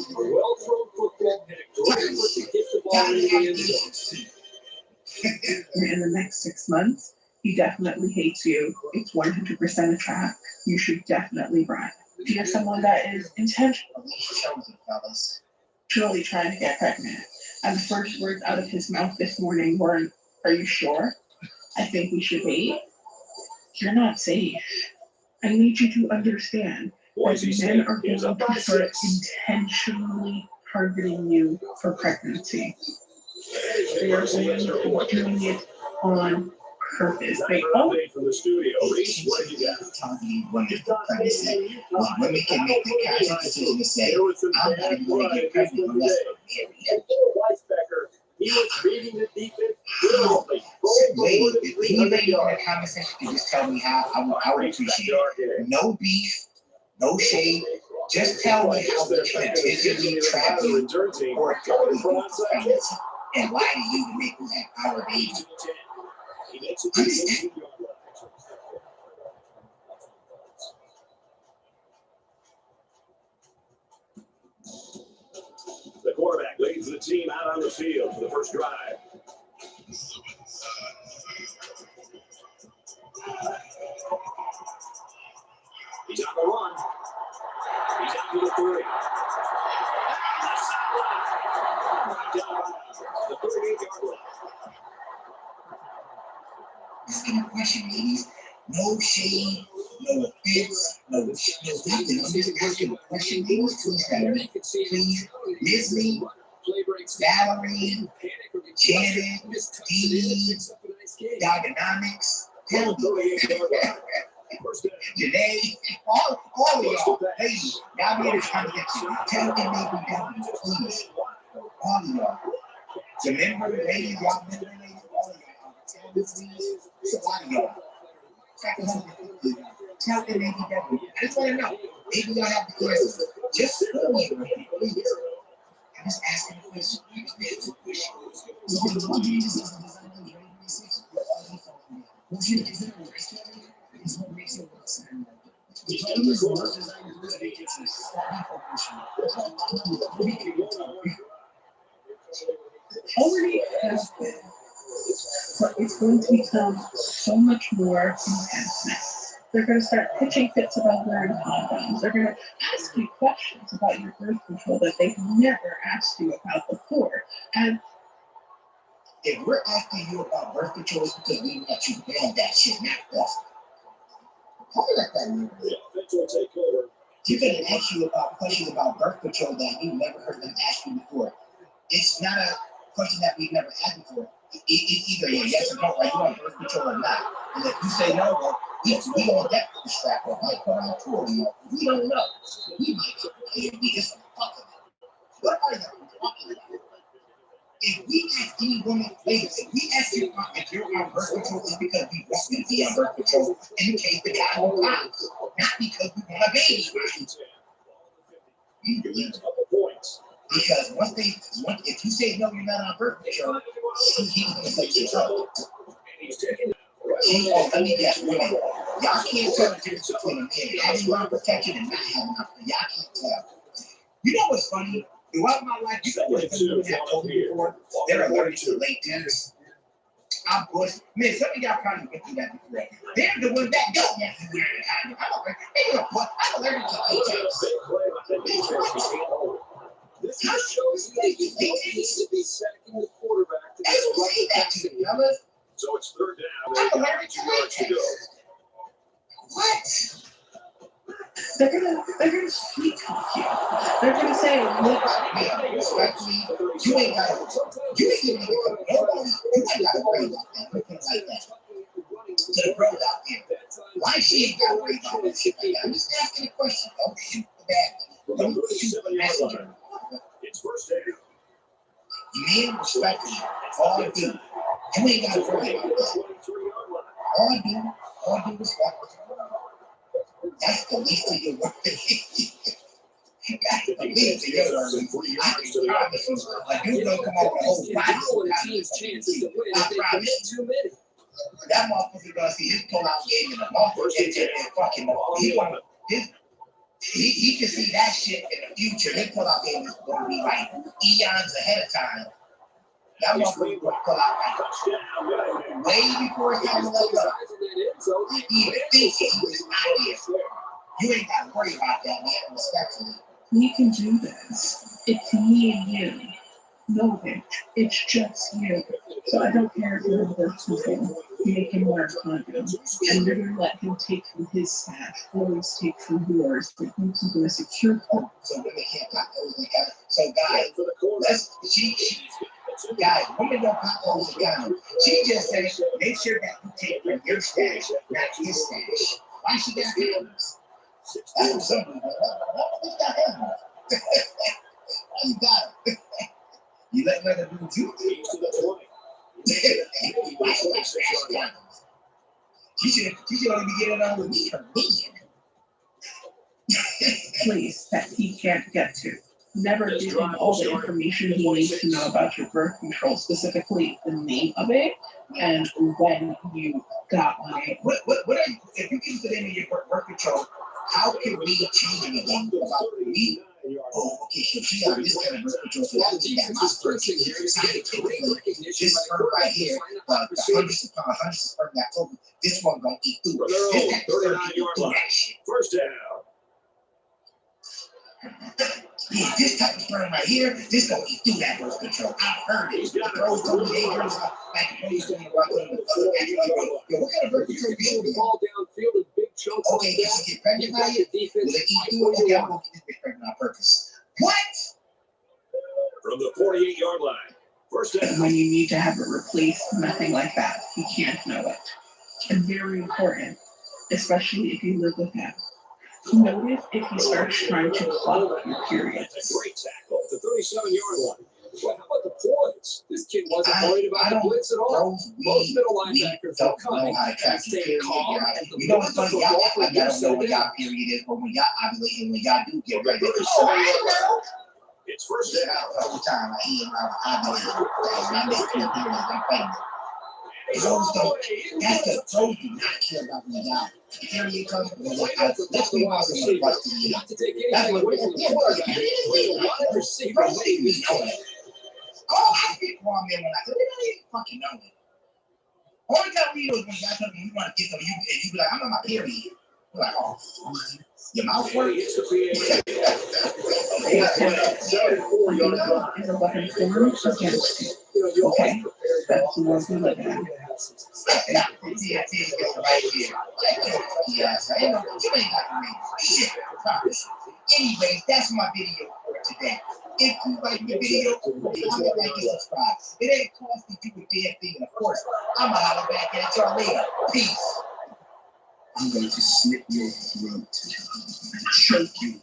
in the next 6 months, he definitely hates you. It's 100% a trap. You should definitely run. If you have someone that is intentionally trying to get pregnant, and the first words out of his mouth this morning were, "Are you sure? I think we should wait." You're not safe. I need you to understand that men are going to start intentionally targeting you for pregnancy. They are going to be doing it on purpose. They Update from the studio. Reese, what did you got? Women can make the conscious decision to say, I'm not even going to get pregnant unless I'm married. He was reading the defense. Lady, if anybody in the comment section can just tell me how, I would appreciate it. No beef, no shade. Just tell me how we can intentionally trap you or target you for pregnancy and lie to you to make you have our baby. Understand? The quarterback leads the team out on the field for the first drive. He's on the run. He's out to the 3. The 38-yard line. Asking a question, ladies. No shade, no offense, no nothing. I'm just asking a question, ladies. Please tell me. Please, Miss Lee, Valerie, Janet, Dee, Dogonomics, tell me. Janae, all of y'all, ladies, y'all be in this conversation. Tell me, maybe, please. All of y'all. Remember, ladies, y'all remember, ladies, all of y'all. Tell me, please. It's a lot of y'all. Tell me, maybe, I just want to know. Maybe y'all have the answers. Just tell me, please. I'm just asking a question. already has been but it's going to become so much more intense now. They're going to start pitching fits about wearing condoms. They're going to ask you questions about your birth control that they've never asked you about before. And if we're asking you about birth control, it's because we let you ban that shit, not us. How do you let that mean? They're going to ask you about questions about birth control that you've never heard them ask you before. It's not a question that we've never had before. It's either a yes or no, like you want birth control or not. And if you say no, well, we don't get the strap or might put on tour. We don't know. We might get be just fucking. What are you talking about? If we ask any woman, ladies, if we ask you if you're on birth control, it's because we want you to be on birth control in case the guy won't lie, not because we want a baby. You believe it. Because if you say no, you're not on birth control, he's gonna say you're trouble. Let me guess, women, y'all can't tell the difference between a man having lung protection and not having lung protection. Y'all can't tell. You know what's funny? Throughout my life, you know what some women have told me before? They're allergic to latex. I'm Bush. Man, some of y'all probably went through that before. They're the ones that don't have to wear a condom. I'm allergic to latex. This shows that he needs to be sacking the quarterback to say that to me, fellas. So it's third down. They got 2 yards to go. What? They're gonna sweet talk you. They're gonna say, look, respectfully, you ain't gotta nobody, you ain't gotta worry about that. Put it like that. To the bros out there. Why she ain't gotta worry about that shit like that? I'm just asking a question. Don't shoot the bad. Don't shoot the messenger. It's first down. Men, respectfully, all I do, you ain't gotta worry about that. All I do respect. That's the least of your work. That's the least of your work. I can promise you, a dude don't come over the whole I promise you. That motherfucker gonna see his pull-out game in the motherfucker. He can see that shit in the future. His pull-out game is gonna be like eons ahead of time. That motherfucker gonna pull out like way before it's time to let go. He even thinks he was out there. You ain't got to worry about that, man, respectfully. We can do this. It's me and you. No, bitch. It's just you. So I don't care if you're birth control. Make him wear a condom. And you're going to let him take from his stash, always take from yours. But you're keeping a secure code. So women can't pop those. So guys, women don't pop those condom. She just says, make sure that you take from your stash, not his stash. Why she got condoms? That's what some people do. Got condoms. Why you got them? You let another dude do it? Why she got trash condoms? She should only be getting on with me for me. Place that he can't get to. Never give him all the information he needs to know about your birth control, specifically the name of it and when you got on it. What are you, if you give the name of your birth control, how can we change anything about me? Oh, okay, so she on this kind of birth control, so that means that my sperm here, this sperm right here, the hundreds of sperm that over, this one gonna eat through. This type of sperm can eat through that shit. First down. Yeah, this type of sperm right here, this gonna eat through that birth control. I've heard it. The pros told me they girls like the pros told me about the other yo, what kind of birth control you should be on? Okay, did she get pregnant by it? Will it eat through it? Okay, I'm gonna get this bitch pregnant on purpose. What? From the 48-yard line. First down. When you need to have it replaced, nothing like that. He can't know it. And very important, especially if you live with him. Notice if he starts trying to clock your period. Great tackle at the 37-yard line. Well, how about the points? This kid wasn't worried about the blitz at all. Most middle linebackers are coming and staying calm. You know what's funny? Y'all act like y'all don't know what y'all period is, but when y'all ovulate and when y'all do get ready, it's first down. All the time I hear I make clear periods, I'm pregnant. Pros don't, that's the pros do not care about when y'all period comes. Let's be honest with you. That's what it is. Pros ain't even know that. Oh, I speak wrong, man, when I said, they don't even fucking know it. Only time we know is when y'all tell me you want to get something, you be like, I'm on my period. You're like, oh, your mouth works. It's a weapon form against you. Okay, that's the world we live in. Anyways, that's my video for today. If you like the video, comment, like, and subscribe. It ain't costing you a damn thing. And of course, I'ma holler back at y'all later. Peace. I'm going to slit your throat and choke you.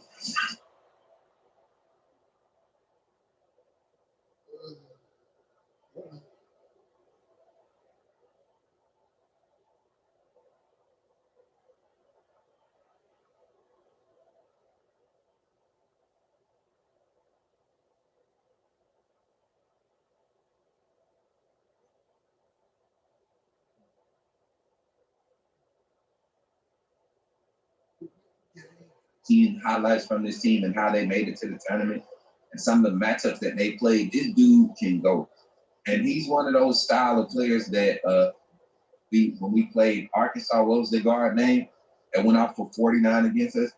Seeing highlights from this team and how they made it to the tournament and some of the matchups that they played, this dude can go. And he's one of those style of players that when we played Arkansas, what was the guard name that went off for 49 against us?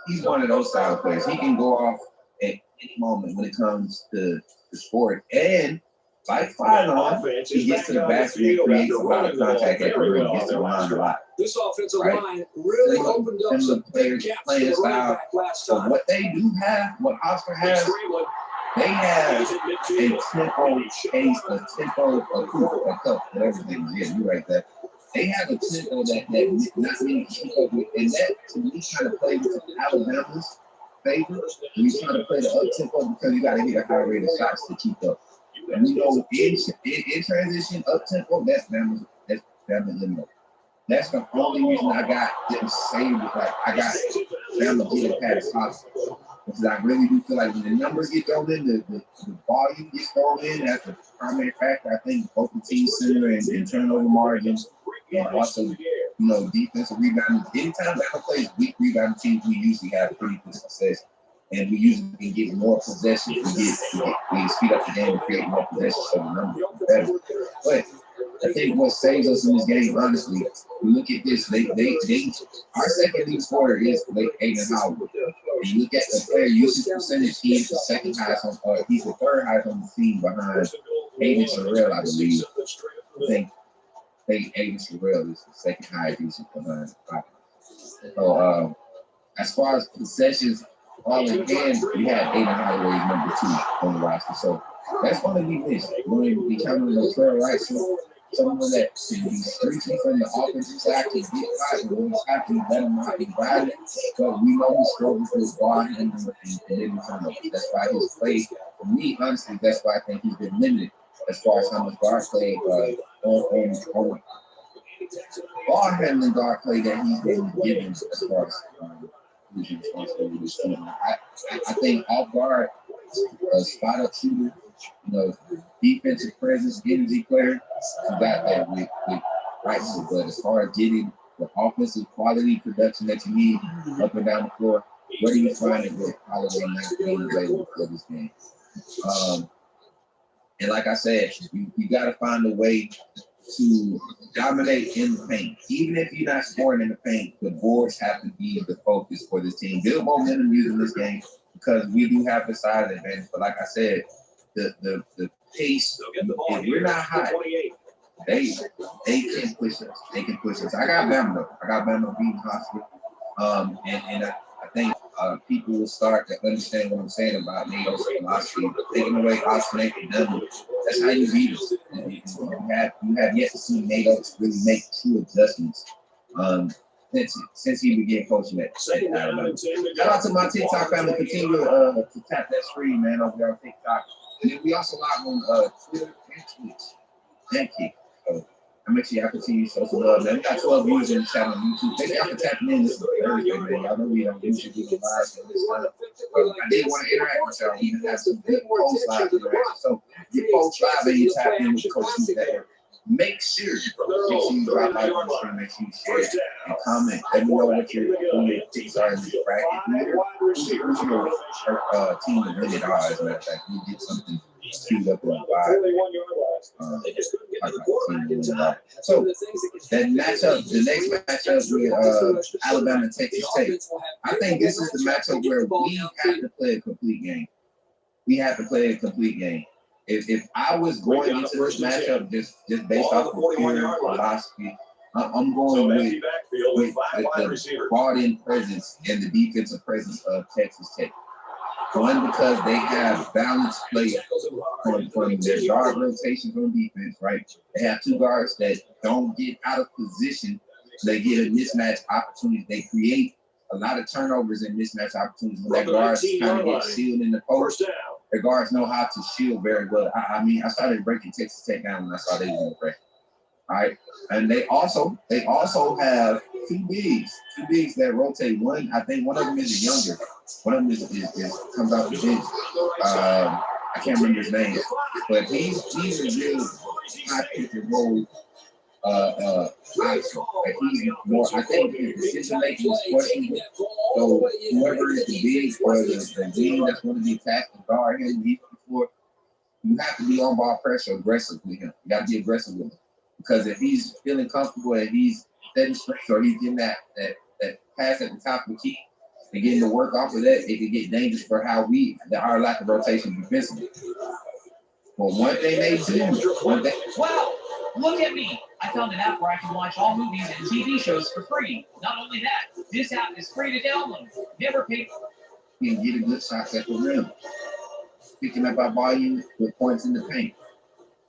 He's one of those style of players. He can go off at any moment when it comes to the sport. And like Phylon, he gets to the basket and creates a lot of contact at the rim, gets to the line a lot. This offensive Right? line really opened up some players playing style. So what they do have, what Oscar has, they have a tempo pace, a tempo, a cup, whatever they yeah, you right there. They have a tempo that not many keep up with, and that to me kind of plays with Alabama's favor. When you try to play the up tempo because you got to hit a high rate of shots to keep up. And we know in transition up tempo, that's Bama's limit. That's the only reason I got them saved. Like I got Bama getting past Oscar. Because I really do feel like when the numbers get thrown in, the volume gets thrown in, that's the primary factor. I think both the team center and turnover margins, and also, defensive rebounding. Anytime Bama plays weak rebounding teams, we usually have pretty good success. And we usually can get more possession. We speed up the game and create more possession, so the numbers are better. But I think what saves us in this game, honestly, we look at this. Our second lead scorer is Aiden Howard. And you look at the player usage percentage, he is the second highest he's the third highest on the team behind Aiden Sherrill, I believe. I think Aiden Sherrill is the second highest usage behind So as far as possessions, all again, we had Aiden Holloway number 2 on the roster. So that's going to be missed. When we count on the trail right, someone that can be streaky from the offensive side, can get hot, and when he's hot, you let him not be violent. But we know he struggles with ball handling and turnovers. That's why his play, for me, honestly, that's why I think he's been limited as far as how much guard play on ball handling guard play that he's been given as far as his responsibilities. I think off guard, spot up shooter, defensive presence, getting the player, you got that with Rice. But as far as getting the offensive quality production that you need up and down the floor, what are you finding with Holloway not being available for this game? And like I said, you got to find a way to dominate in the paint. Even if you're not scoring in the paint, the boards have to be the focus for this team. Build momentum using this game because we do have the size advantage. But like I said, the pace, if we're not hot, they can push us. They can push us. I got Bama. I got Bama beating Hospital. And I think people will start to understand what I'm saying about NATO's philosophy. Taking away Hospital and them, that's how you beat us. You have yet to see NATO really make true adjustments since he began coaching at Alabama. Shout out to my TikTok family. Continue to tap that screen, man, over there on TikTok. And then we also live on Twitter and Twitch. Thank you. So make sure y'all continue to show some love, man. We got 12 viewers in the chat on YouTube. Thank y'all for tapping in. This is Thursday, man. Y'all know we don't usually do the live on this time. But I did want to interact with y'all. We even have some good post live interaction. So get post live and you tap in with Coach Network. make sure you drop by on the make sure you share and comment. Let me know what your picks are in the bracket. Who's your team to win it all? As a matter of fact, you get something queued up on so that matchup, the next matchup with Alabama and Texas Tech, I think this is the matchup where we have to play a complete game. We have to play a complete game. If I was going into this matchup just based off of pure philosophy, I'm going with the brought-in presence and the defensive presence of Texas Tech. One, because they have balanced play from their guard rotation from defense, right? They have two guards that don't get out of position. They get a mismatch opportunity. They create a lot of turnovers and mismatch opportunities when their guards kind of get shielded in the post. Their guards know how to shield very well. I mean, I started breaking Texas Tech down when I saw they were going to break. All right, and they also have two bigs that rotate. One, I think one of them is younger. One of them is comes out the bench. I can't remember his name, but he's a real high pick and roll option. Like he's more. I think his decision making is questionable. So whoever is the big or the team that's going to be attacked and guard him, you have to be on ball pressure aggressive with him. You got to be aggressive with him. Because if he's feeling comfortable and he's setting strength or he's getting that pass at the top of the key and getting the work off of that, it can get dangerous for our lack of rotation defensively. Well, one thing they do, Wow, look at me. I found an app where I can watch all movies and TV shows for free. Not only that, this app is free to download. Never pay. You can get a good shot at the rim. Picking up our volume with points in the paint.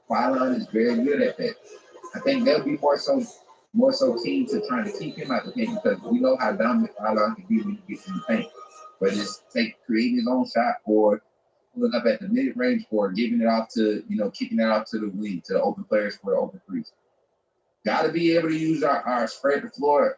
Qualon is very good at that. I think they'll be more so keen to trying to keep him out the paint because we know how dominant Qualon can be when he gets in the paint. But it's creating his own shot or pulling up at the mid range or giving it off to, kicking it off to the wing, to the open players for the open threes. Got to be able to use our spread the floor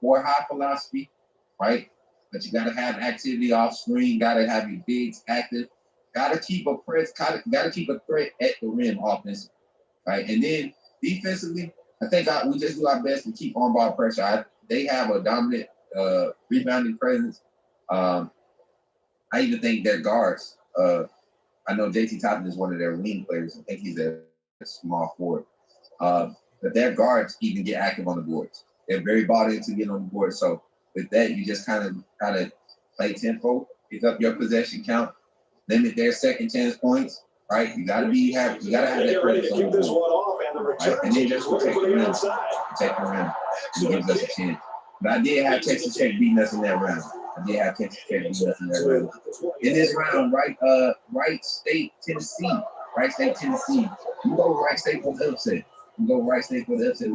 for high philosophy, right? But you got to have activity off screen. Got to have your bigs active. Got to keep a press. Got to keep a threat at the rim offensively, right? And then defensively, I think we just do our best to keep on ball pressure. They have a dominant rebounding presence. I even think their guards. I know JT Toppin is one of their wing players. I think he's a small forward. But their guards even get active on the boards. They're very bought into getting on the board. So with that, you just kind of play tempo, pick up your possession count, limit their second chance points. Right, you gotta have that presence on the board, right? And then just protect the rim, and gives us a chance. But I did have Texas Tech beating us in that round. In this round, Wright State, Tennessee. You go Wright State for the upset. We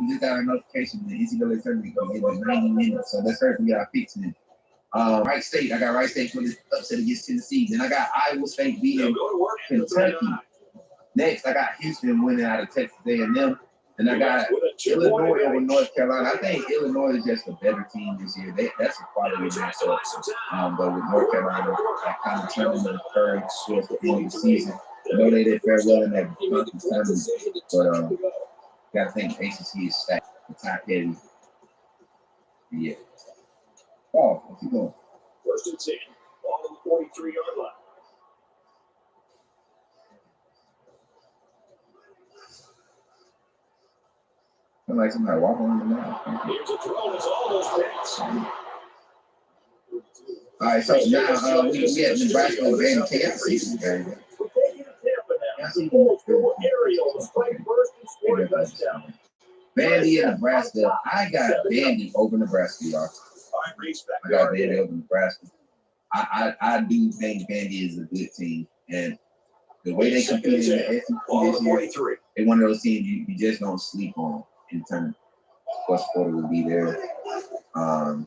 just got a notification the NCAA tournament going to give us 90 minutes, so let's hurry to get our picks in. Wright State. I got Wright State for the upset against Tennessee. Then I got Iowa State beating Kentucky. Next, I got Houston winning out of Texas A&M. And I got Illinois over North Carolina. I think Illinois is just a better team this year. That's a quality matchup. But with North Carolina, I kind of turning the curve towards the end of the season. I know they did very well in that conference tournament, but got to think ACC is stacked. The top heavy. Yeah. Oh, what's he doing? 1st and 10. Ball on the 43-yard line. I'm like somebody walking on the line. Here's a throw. It's almost picked. All right, so now we have Nebraska and ncaaf season. Vandy and Nebraska. I got Vandy over Nebraska, y'all. I got Vandy over Nebraska. I do think Vandy is a good team, and the way they competed in the SEC this year, they're one of those teams you just don't sleep on in the tournament. Of course, Porter will be there. I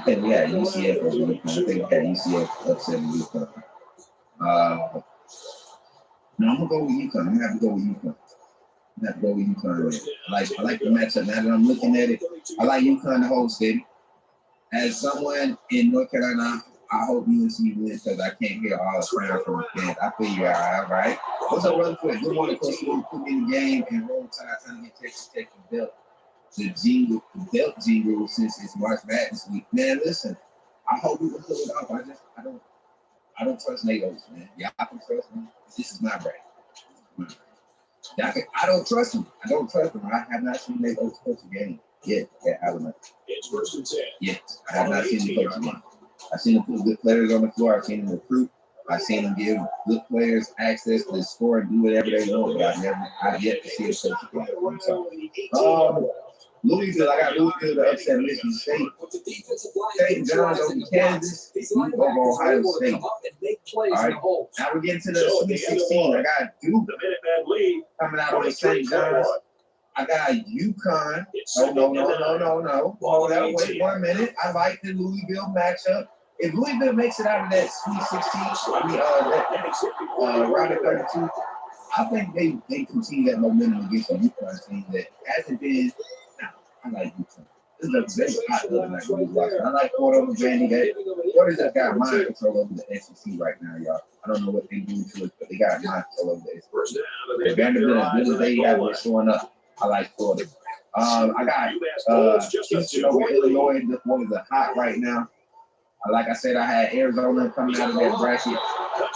think we had UCF over UConn. I think we had UCF upsetting UConn. No, I'm gonna go with UConn. I'm gonna have to go with UConn. I like the matchup. Now that I'm looking at it, I like UConn to hold steady. As someone in North Carolina, I hope UNC wins because I can't hear all the crowd from the fans. I feel you all right. What's up, brother? Good morning, Coach. Put me in the game and roll tide trying to get Texas Tech the belt. The belt jingle since it's March Madness week. Man, listen, I hope we can pull it off. I don't trust Nate Oates, man. Y'all can trust me. This is my brand. I don't trust him. I have not seen Nate Oates coach a game yet. Yeah, I don't know. It's first and 10. Yet. I have not seen him coach a game. I've seen him put good players on the floor. I've seen him recruit. I've seen him give good players access to score and do whatever they want. But I've yet to see him coach a game. So, Louisville, I got Louisville to upset Michigan State. St. John's over Kansas. Duke over Ohio State. All right. Now we're getting to the Sweet 16. I got Duke coming out over St. John's. I got UConn. No. Hold up. Wait 1 minute. I like the Louisville matchup. If Louisville makes it out of that Sweet 16, round of 32, I think they continue that momentum against the UConn team that hasn't been. I like UConn. This is a hot other night when watching. I like Ford over Vandy. What is that got mind control over the SEC right now, y'all? I don't know what they do to it, but they got mind control over the SEC. If Vanderbilt as good as they have been showing up, I like Florida. I got Houston over Illinois. This one is hot right now. Like I said, I had Arizona coming out of that bracket.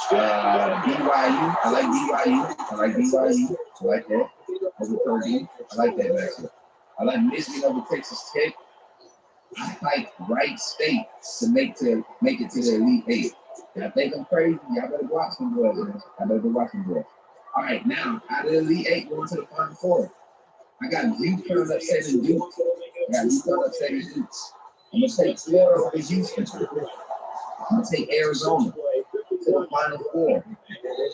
BYU. I like BYU. I like that. Over Purdue. I like that matchup. I like Michigan over Texas Tech. I like Wright State to make it to the Elite Eight. I think I'm crazy. Y'all better watch them boys, man. All right, now out of the Elite Eight, going to the Final Four. I got UConn upsetting Duke. I'm going to take Florida over Houston. I'm going to take Arizona to the Final Four.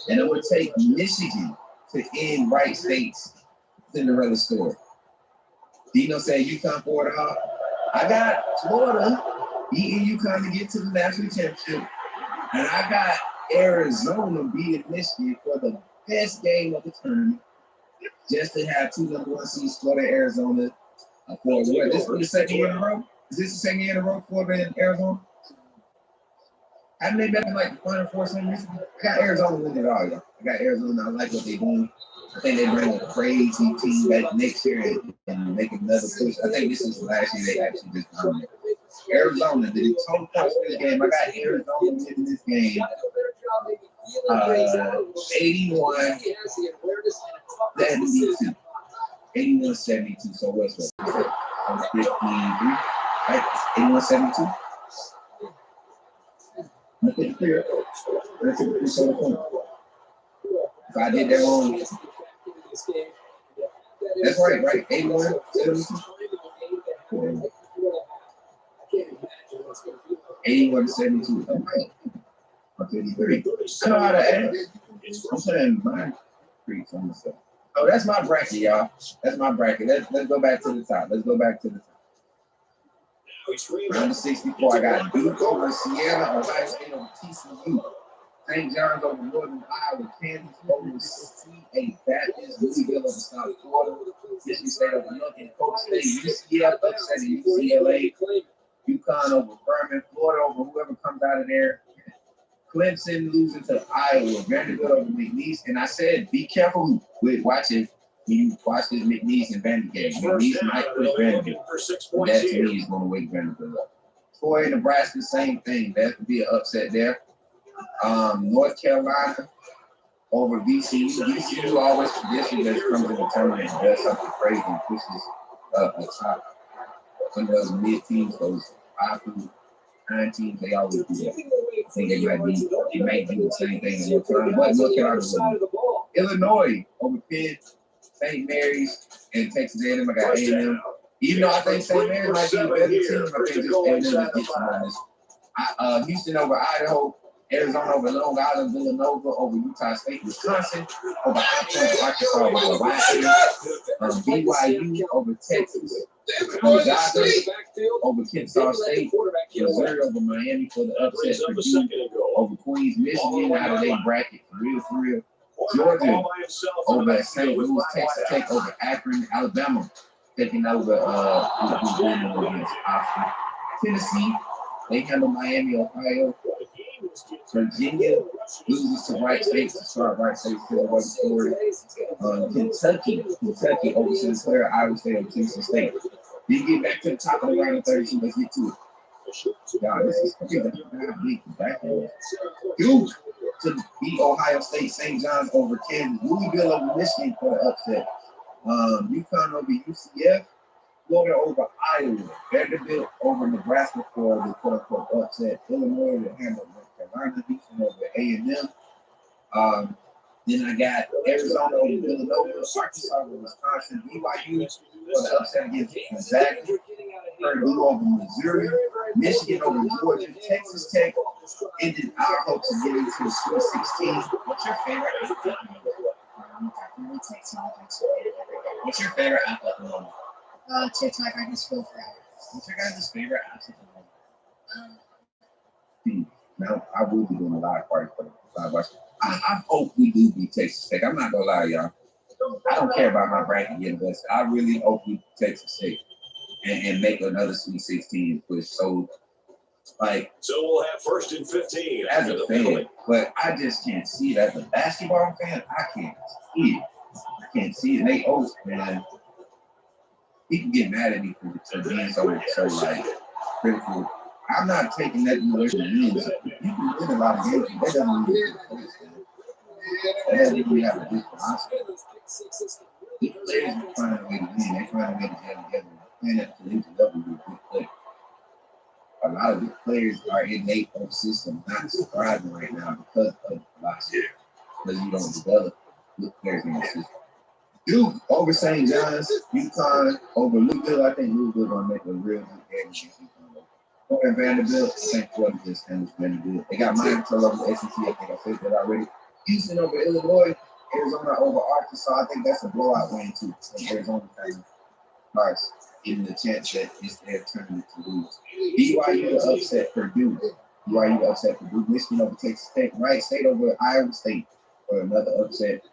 And I'm going to take Michigan to end Wright State's Cinderella story. Dino said UConn for the hop. I got Florida beating UConn to get to the national championship. And I got Arizona beating Michigan for the best game of the tournament. Just to have two number one seeds, Florida, Arizona. For what? This is the second year in a row? Is this the second year in a row, Florida and Arizona? Haven't they been like the Final Four some reason? I got Arizona winning it all, y'all. I got Arizona. I like what they're doing. I think they bring a crazy team back next year and make another push. I think this is the last year they actually just dominated. Arizona, the total points for this game. I got Arizona winning this game. 81, 72. 81, 72. So what's that? 53. Right? 81, 72. I'm 53. That's a point. If I did that wrong, that's right? 81, 72. 81 to 72. I'm right. I'm 53. I know how to add. I'm saying mine. Oh, that's my bracket, y'all. That's my bracket. Let's go back to the top. Round of 64, I got Duke over Sierra, Ohio State over TCU. St. John's over Northern Iowa, Kansas over CA Baptist, Louisville over South Florida, Michigan State over North Dakota State, UCF upsetting UCLA, UConn over Furman, Florida over whoever comes out of there, Clemson losing to Iowa, Vanderbilt over McNeese, and I said be careful with watching when you watch this McNeese and Vanderbilt game. McNeese might push Vanderbilt, but that to me is going to wake Vanderbilt up. Troy, Nebraska, same thing. That could be an upset there. North Carolina over VCU. VCU always traditionally just comes in the tournament and does something crazy and pushes up the top. Some of those mid teams, those 5 through 9 teams, they always do that. I think they might do the same thing in North Carolina, but North Carolina will. Illinois over Penn, St. Mary's, and Texas A&M. I got A&M. Even though I think St. Mary's might be a better team, I think just A&M just gets them on this. Houston over Idaho. Arizona over Long Island, Villanova over Utah State, Wisconsin over Arkansas over Washington, BYU over Texas, Gonzaga over Kennesaw State, Missouri over Miami for the upset, Purdue over Queens, Michigan out of their bracket, for real. Georgia over St. Louis, Texas Tech over Akron, Alabama taking over against Austin, Tennessee They handle Miami, Ohio. Virginia loses to Wright State to start Wright State for story. Kentucky over Sinclair, Iowa State, and Houston State. Then get back to the top of the round of 32. Let's get to it. God, this is crazy. Duke to beat Ohio State, St. John's over Kansas, Louisville over Michigan for the upset. UConn over UCF, Florida over Iowa, Vanderbilt over Nebraska for the quote-unquote upset. Illinois to handle North Carolina, Houston over A&M. Then I got Arizona over Villanova, Arkansas over Wisconsin, BYU for the upset against Gonzaga, Purdue over Missouri, Michigan over Georgia, Texas Tech ended our hopes of getting to the Sweet 16. What's your favorite athlete? What's your favorite athlete at the moment? TikTok, I can scroll for hours. What's your guys' favorite athlete at the moment? Now, I will be doing a live party for the live watch. I hope we do beat Texas Tech. I'm not gonna lie, y'all. I don't care about my bracket yet, but I really hope we beat Texas Tech and make another Sweet 16 push. So we'll have 1st and 15 as a fan, but I just can't see it as a basketball fan. I can't see it. I can't see it. Nate Oates, man, people get mad at me for being so critical. I'm not taking that away from wins. You can win a lot of games, but that doesn't mean that doesn't mean you have a good philosophy. Good players find a way to win. They find a way to get together. Playing at the collegiate level with good players. A lot of the players are in Nate Oates' system, not surprising right now because of philosophy. Because you don't develop good players in the system. Duke over St. John's, UConn over Louisville. I think Louisville gonna make a real good game against UConn. And Vanderbilt, St. Florida just handles Vanderbilt. They got mine control over the SEC. I think I said that already. Houston over Illinois, Arizona over Arkansas. I think that's a blowout win too. Arizona kind of starts getting the chance that it's their turn to lose. BYU upset Purdue. Michigan over Texas Tech. Wright State over Iowa State for another upset.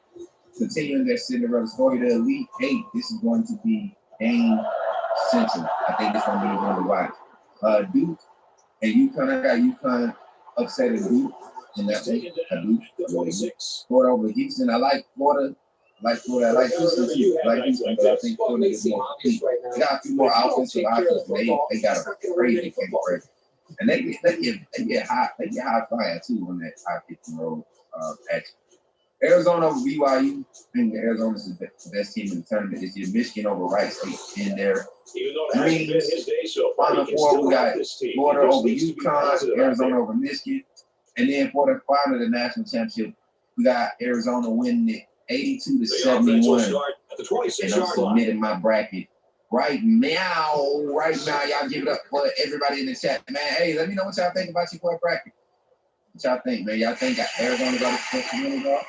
Continuing their Cinderella story, the Elite Eight. This is going to be game central. I think it's going to be one to watch. Duke and UConn. I got UConn upset in Duke, and that's Duke. Florida over Houston. I like Florida. I like Houston too. I like Houston, but I think Florida is more complete. They got a few more offensive options. They got a crazy kick press, and they get high fire too on that high pick and roll action. Arizona over BYU. I think Arizona is the best team in the tournament. It's your Michigan over Wright State in there. Greens, Final Four, we got Florida over UConn, Arizona over Michigan. And then for the final of the national championship, we got Arizona winning it 82-71. And I'm submitting my bracket right now. Y'all give it up for everybody in the chat. Man, hey, let me know what y'all think about your boy bracket. What y'all think, man? Y'all think Arizona got a special winner off?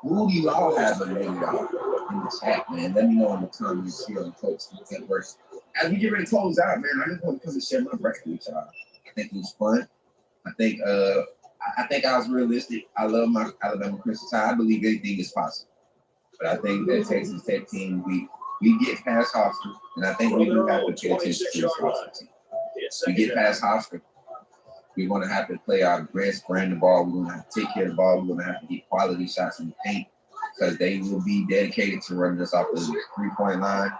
Who do you all have a name out in the chat, man? Let me know in the comments here on Coach Network. As we get ready to close out, man, I just want to come and share my bracket with y'all. I think it was fun. I think I was realistic. I love my Alabama Crimson Tide. I believe anything is possible. But I think that Texas Tech team, we get past Hofstra, and I think we do have to pay attention to this Hofstra team. We get past Hofstra. We're going to have to play our best brand of ball. We're going to have to take care of the ball. We're going to have to get quality shots in the paint because they will be dedicated to running us off the 3-point line.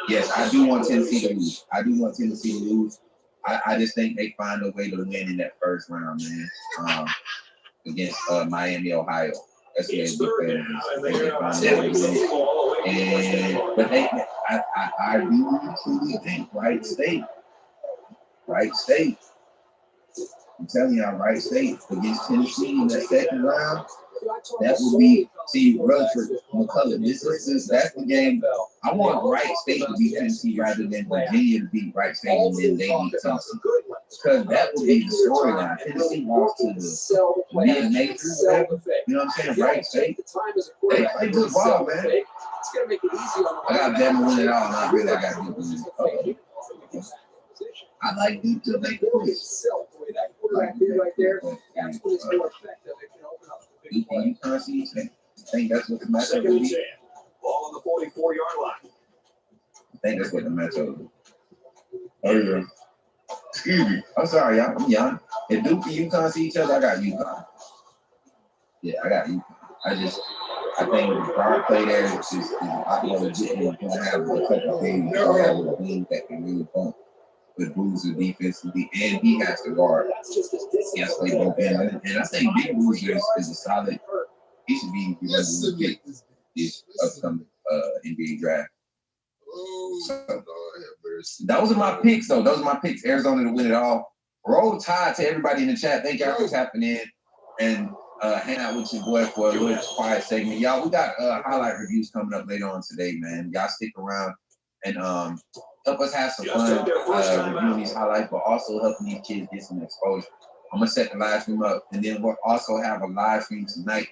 Yes, I do want Tennessee to lose. I just think they find a way to win in that first round, man, against Miami, Ohio. That's what they do. They find a way to win. But I do truly think Wright State. I'm telling y'all, Wright State against Tennessee in that second round, that will be, Rutherford, McCullough, that's the game. I want Wright State to beat Tennessee rather than Virginia to beat Wright State and then they beat Tennessee. Because that would be the storyline. Tennessee lost to the mid-majors, you know what I'm saying? Wright State, they play good ball, man. I got them win it all, not really. I got Duke win it. I like Duke to make the push. You can't see anything. I think that's what the matchup will be. Ball on the 44-yard line. I think that's what the matchup will be. Excuse me. I'm sorry, y'all. I'm young. If Duke and UConn see each other, I got UConn. Yeah, I got UConn. I think the guard play there is a lot more legit. You're going to have a couple of things. You're going to have a team that can really bump with Boozer defensively, and he has to guard. He has to play both ends. And I think Big Boozer is a solid. He should be the number one pick this upcoming NBA draft. So, those are my picks, though. Those are my picks. Arizona to win it all. Roll Tide to everybody in the chat. Thank y'all for tapping in and hang out with your boy for a little quiet segment. Y'all, we got highlight reviews coming up later on today, man. Y'all stick around and help us have some fun reviewing these highlights, but also helping these kids get some exposure. I'm going to set the live stream up, and then we'll also have a live stream tonight,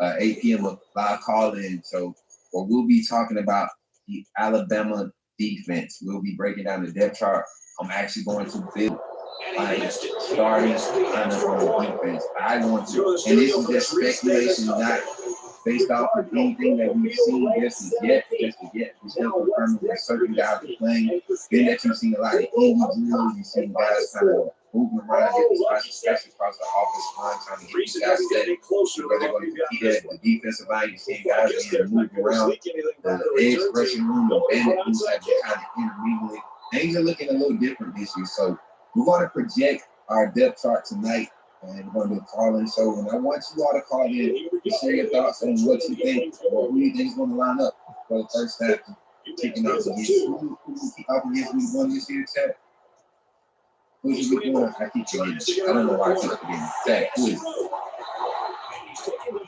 8 p.m. a live call-in. So we'll be talking about the Alabama defense. We'll be breaking down the depth chart. I'm actually going to build starting on the defense. I want to, and this is just speculation, not based off of anything that we've seen just as yet. We're still confirming that certain guys are playing. Then that you've seen a lot of indie drills, you've seen guys kind of moving around, getting special across the offensive line, trying to get these guys set where they're going to compete at the defensive line. You've seen guys being moved around the edge rushing room, the bandit moves have been kind of intermingling. Things are looking a little different this year, so we're going to project our depth chart tonight, and we're going to do a call-in show. And I want you all to call in to share your thoughts on what you think or who you think is going to line up for the first half. Kicking off against who against week one this year, chat? Who's your week one? I keep forgetting. I don't know why I keep forgetting. Chat, who is it?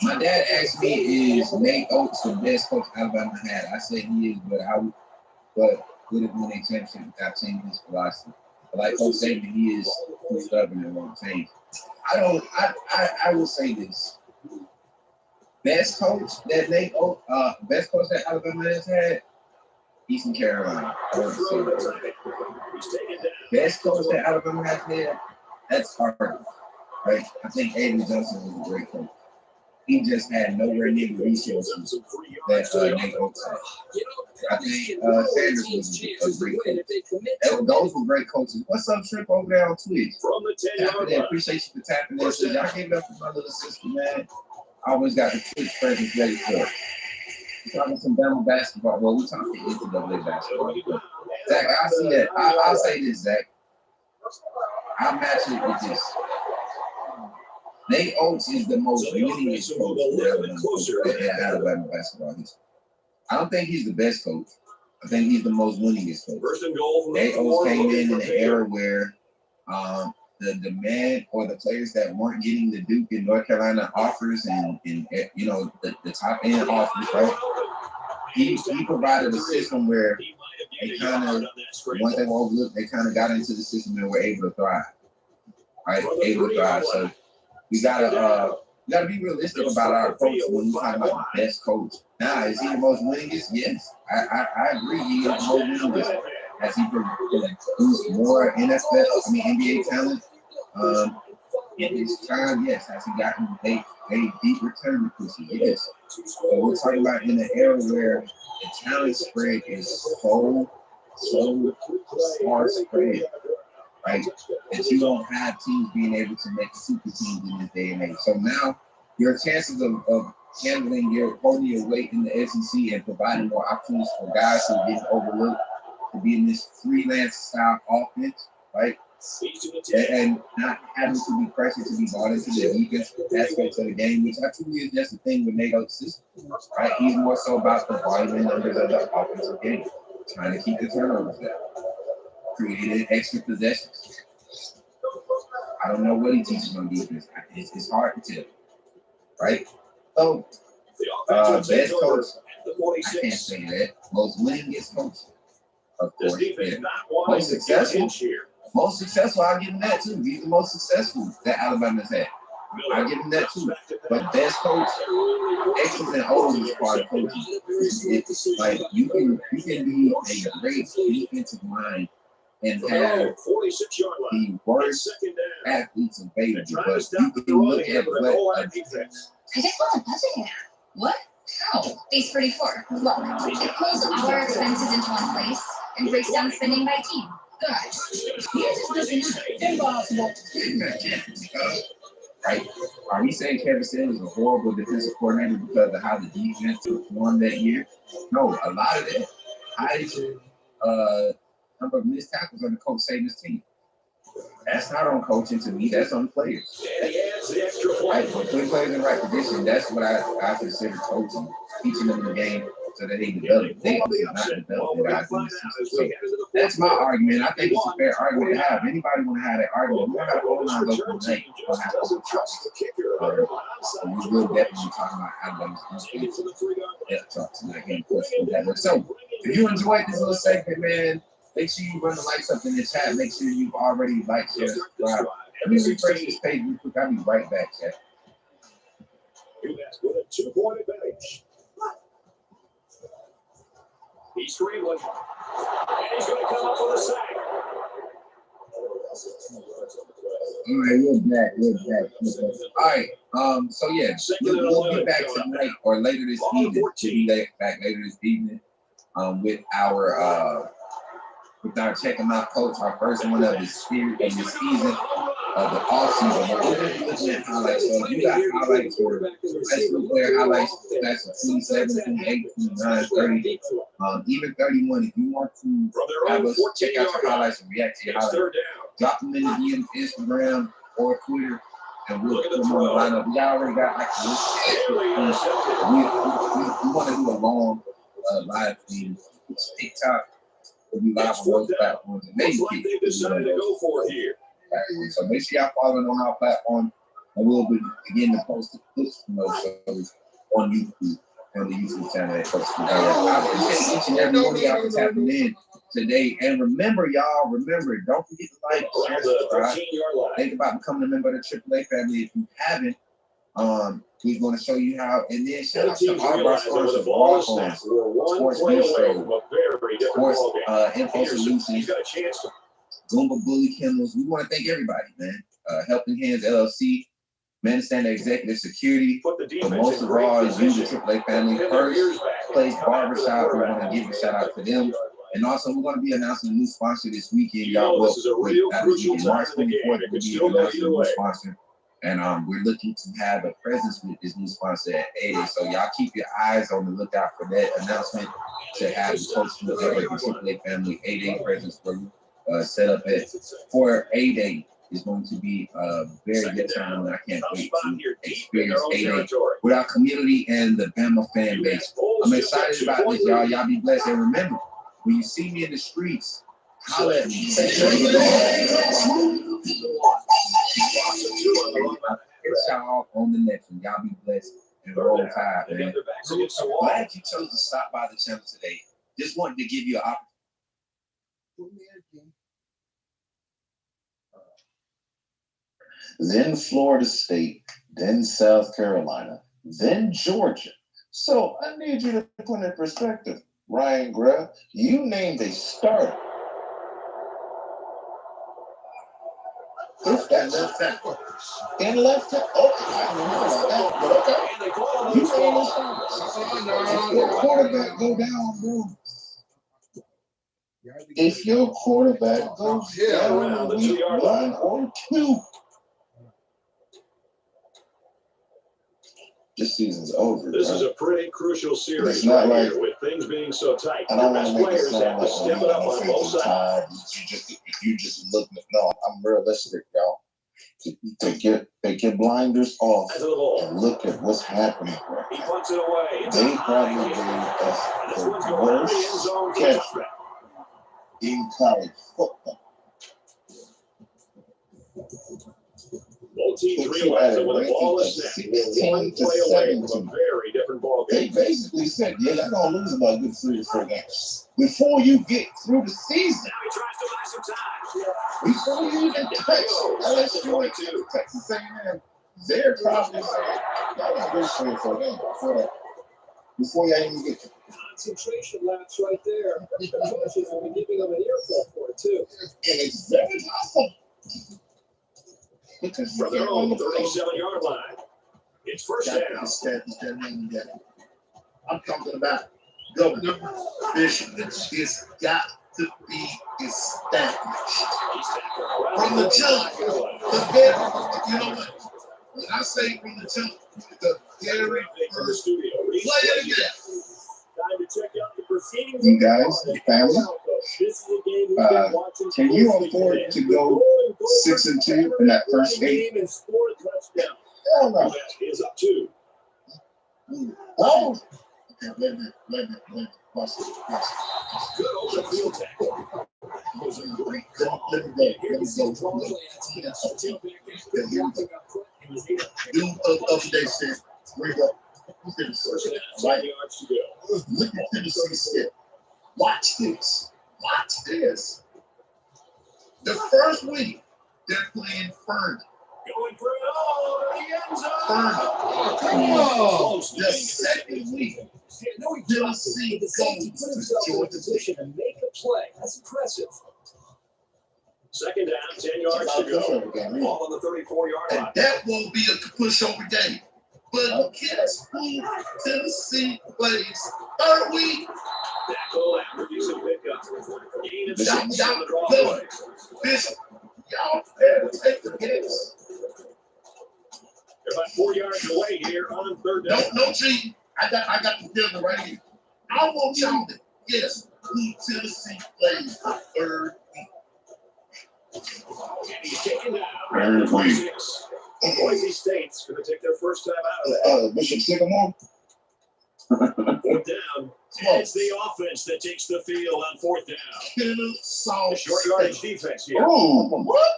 My dad asked me, is Nate Oates the best coach Alabama had? I said he is, but would it win a championship without changing his philosophy? But like Coach said, he is too stubborn and won't change. I will say this. Best coach that Alabama has had, Eastern Carolina. Best coach that Alabama has had, that's hard. Right? I think Avery Johnson was a great coach. He just had nowhere near the resources that Nate Oates had. I think Sanders was a great coach. Those were great coaches. What's up, Shrimp, over there on Twitch? Tapping in. Appreciate you for tapping in. So y'all gave it up for my little sister, man. I always got the Twitch presence ready for it. We're talking some Bama basketball. Well, we're talking NCAA basketball. Zach, I see that. I'll say this, Zach. I'll match it with this. Nate Oates is the most winningest coach in Alabama basketball history. I don't think he's the best coach. I think he's the most winningest coach. Nate Oates came in an era where the demand or the players that weren't getting the Duke and North Carolina offers and you know the top end offers, right? He provided a system where they kind of, once they were overlooked, they kind of got into the system and were able to thrive. Right? Able to thrive. So we gotta be realistic about our approach when we're talking about the best coach. Now, is he the most winningest? Yes. I agree he is the most winningest. Has he produced more NBA talent in his time? Yes. Has he gotten a deep return pushes? Yes. So we're talking about in an era where the talent spread is so far spread, right? That you don't have teams being able to make super teams in this day and age. So now your chances of holding your weight in the SEC and providing more opportunities for guys who get overlooked to be in this freelance style offense, right? And not having to be pressured to be brought into the defense aspects of the game, which actually is just the thing with Nate Oates' system, right? He's more so about the volume and numbers of the offensive game, trying to keep the turnovers down, creating extra possessions. I don't know what he teaches on defense. It's hard to tell, right? So, best coach, I can't say that. Most winningest coach, of course. Yeah. Most successful, I'll give him that too. He's the most successful that Alabama's had. I'll give him that too. But best coach, X's and O's is part of coaching. It's like you can be a great defensive mind and have the worst athletes available, but you can look at what I guess what's a budget now? What? How? Base 34. Look, it pulls our expenses into one place and breaks down spending by team. Guys, he just doesn't impossible. Right? Are we saying Kevin Sanders is a horrible defensive coordinator because of how the defense performed that year? No, a lot of that highest number of missed tackles on the coach saving his team. That's not on coaching to me. That's on players. Right? When putting players in the right position, that's what I consider coaching, teaching them the game so that they develop. They do not develop their guys in the system. So that's my argument. I think it's a fair argument to have. Anybody want to have that argument? We're not going to go through the night. We're going to have to we will definitely talk about Alabama's defense. Talk tonight game question that. So if you enjoyed this little segment, man, make sure you run the likes up in the chat. Make sure you've already liked, share, subscribe. Let me refresh this page real quick. I'll be right back, chat. UMass with a 2-point advantage. He's scrambling. And he's going to come up with a sack. All right, we're back. All right. So yeah, we'll get back tonight or later this evening. We'll be back later this evening with our check them out coach, our first one of the season, of the off season. We're going to be looking at highlights. So if you got highlights for high school player highlights, that's 27, 28, 29, 30, even 31. If you want to have us check out your highlights and react to your highlights, drop them in the DM, Instagram or Twitter, and we'll put them on the lineup. We already got like this. We want to do a long live feed. TikTok will be live on those platforms. And maybe decided to go for it here. So make sure y'all following on our platform, and we'll be beginning to post the clips from those shows on YouTube, on the YouTube channel at Coach School. I appreciate each and every one of y'all for tapping in today. And remember, don't forget to like, share, subscribe. Think about becoming a member of the AAA family if you haven't. We're going to show you how, and then shout out to all of our sponsors, Walk-On, Sports Bistro, Sports Info Solutions, Goomba Bully Kennels. We want to thank everybody, man. Helping Hands LLC, Man Standard Executive Security, but most of all is you, the AAA family. First Place Barbershop, we want to give a shout out to them. And also, we're going to be announcing a new sponsor this weekend. Y'all will, March 24th, we'll be announcing a new sponsor. And we're looking to have a presence with this new sponsor at 8. So y'all keep your eyes on the lookout for that announcement to have the Coach School AAA family 8 presence for you set up for 8. Is going to be a very good time, and I can't wait to experience 8 with our community and the Bama fan base. I'm excited about this, y'all. Y'all be blessed. And remember, when you see me in the streets, holler at me. It's y'all on the next one. Y'all be blessed and roll tide, man. Glad you chose to stop by the channel today. Just wanted to give you an opportunity. Then Florida State, then South Carolina, then Georgia. So I need you to put in perspective. Ryan Grubb, you named a starter. If that left tackle. In left tackle. Okay, I don't know about that, but okay. You named a starter. If your quarterback go down, bro. If your quarterback goes down week 1 or 2, this season's over. This is a pretty crucial series. It's not like with things being so tight. I don't want Best to make it players sound have to like step it up on both sides. If you just look, no, I'm realistic, y'all. Take your blinders off and look at what's happening right He now. puts it away. They probably gave us the worst catch in college football. Both teams realize that when the ball is snapped, 16 to 17. Very different ball game. They basically said, yeah, they're going to lose about a good 3 or 4 games before you get through the season. Now he tries to buy some time. Before you even touch LSU and Texas A&M, they're probably saying, y'all got to lose 3 or 4 games before y'all even get to Concentration lapse right there. The coaches will be giving them an earful for it, too. And it's very possible. Because From their own 37-yard line. It's first down. I'm talking about Governor Bishop. It's got to be established. From the jump, the very, you know what? When I say from the jump, the very first play of the game. You guys, the family, can you afford to go 6-2 in that first game? Hell no. Oh. Let me. Watch this. Good open field tackle. Let me go. Dude of they said, bring up. Right. Look at Tennessee skip. Watch this. The first week, they're playing Fern. Going for it all over the end zone. Come on. The second week, Tennessee goes to Georgia position and make a play. That's impressive. Second down, 10 yards to go. Ball on the 34-yard line. And that won't be a pushover game. But guess who Tennessee plays third week? Tackle after decent pickup. Gain of 6 on the draw play. Bishop, y'all better take the guess. They're about 4 yards away here on third down. No cheating. I got the building right here. I want y'all to guess who Tennessee plays third week. And he's taken down. Boise State's going to take their first time out of that. Bishop Sycamore. Fourth down. And it's the offense that takes the field on fourth down. Kennesaw Short yardage defense here. Oh, what?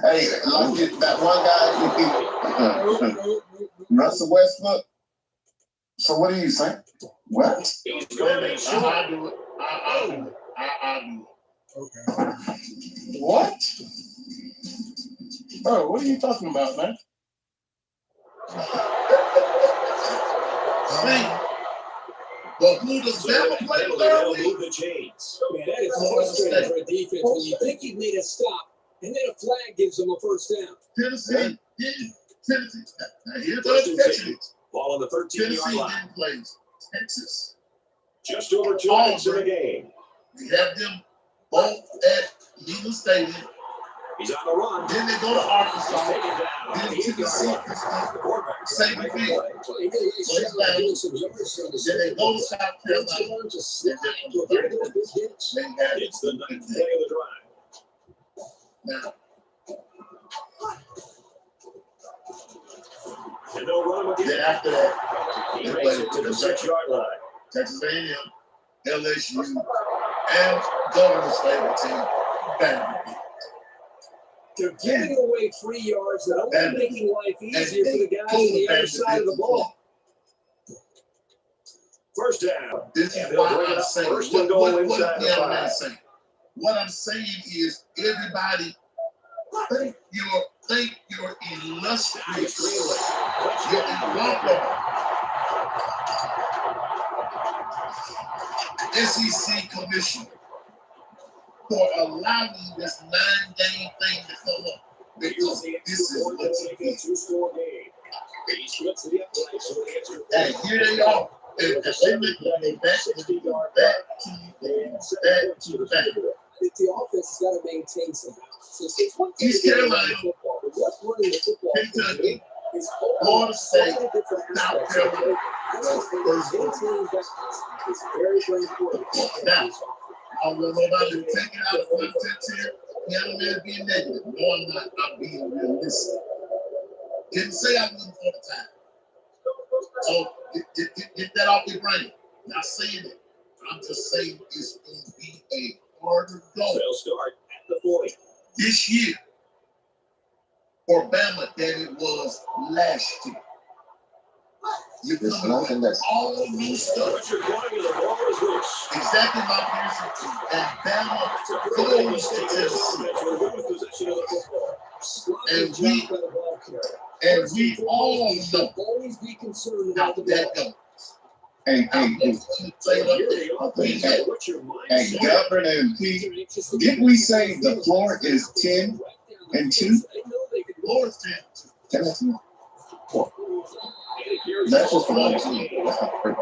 Hey, like that one guy, Russell Westbrook. So what do you think? What? He's going to be short. I do it. I do it. Okay. What? Oh, what are you talking about, man? See, but who does Bama play third week? Move the chains. Man, that is frustrating for a defense when you think you've made a stop and then a flag gives them a first down. Tennessee. Now here's First the and catch. 10. Ball on the 13-yard Tennessee line. didn't play Texas. Just over 2 minutes in the game. We have them both at Leland Stadium. He's on the run. Then they go to Arkansas. He's taken down. Then He's Tennessee. got the quarterback. Same field. Then they go to South Carolina. It's the ninth play of the drive. Now, and they'll run him again. then after that, He they makes play it to the 6-yard line. Texas A&M, LSU, and Governor State team. Bam. They're giving away 3 yards and only making life easier for the guys on the other side of the ball. First down. This is why I'm saying, First and goal inside the 5. What I'm saying is, everybody think you're illustrious. You're illustrious. SEC commissioner for allowing this 9-game thing to come up. Because this is what you get. Two-score game. He splits the upright, so the answer. And here they are. If they make it, they back to the back. The offense has got to maintain some balance. It's one thing East to get Carolina, football, but what's running the football Kentucky, is Florida State, South Carolina. maintaining balance is very, very important. Now, I don't know nobody to take it out of context here. Young man being negative. No, I'm not. I'm being realistic. Didn't say I wouldn't for the time. So get that off your brain. Not saying it. I'm just saying it's going to be a harder goal. They'll start at the 40. This year for Bama than it was last year. You're coming with all new stuff. Richard Warning, the ball is loose. Exactly my position. And Bama goes to Tennessee. And we all know always be concerned how about that goes. Hey, Governor and Pete, didn't we say the floor is 10-2? Floor is 10. Tennessee? That's just for one team. That's not pretty.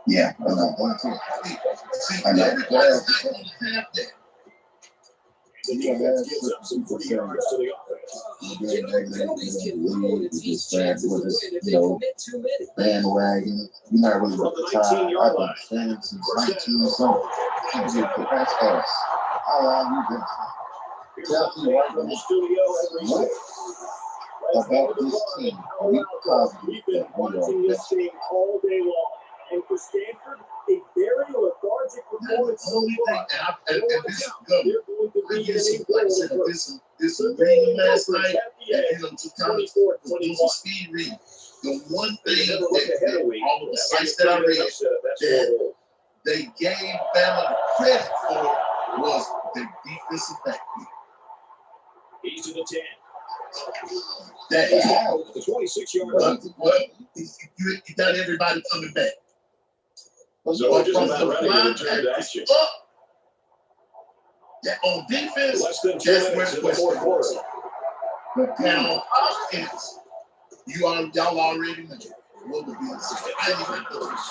Yeah, I know. I know. Everybody's not going to have that. The defense gives up some free yards to the offense. Bandwagon. You're not really with the time. I've been playing since 19 something. You get the pass pass. How long you been? Tell me what about this team? We positive that we are best. All day long. And for Stanford, a very lethargic performance so far. And this is good. Like I said, this reading last night, just kind of doing some speed reading. The one thing that all of the sites that I read that they gave Bama the credit for was their defensive backfield. He's to the 10. That is how. The 26-yard line. Well, you got everybody coming back. So just about ready to return to action. That on defense, Less than 2 minutes in the fourth quarter. Now, offense, y'all already know what would be the system. I didn't even know this.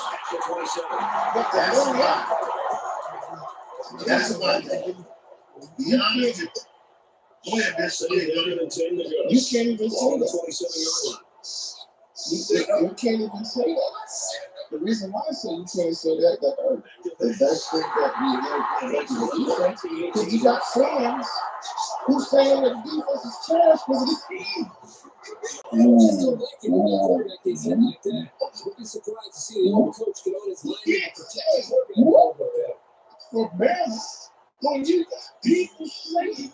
That's why. Be honest with you. Go ahead, this You can't even say that. You can't even say that. The reason why I say you can't say that, the best thing that we have to the defense, because you got fans who's saying that the defense is trash because of the team. For Bama, when you people say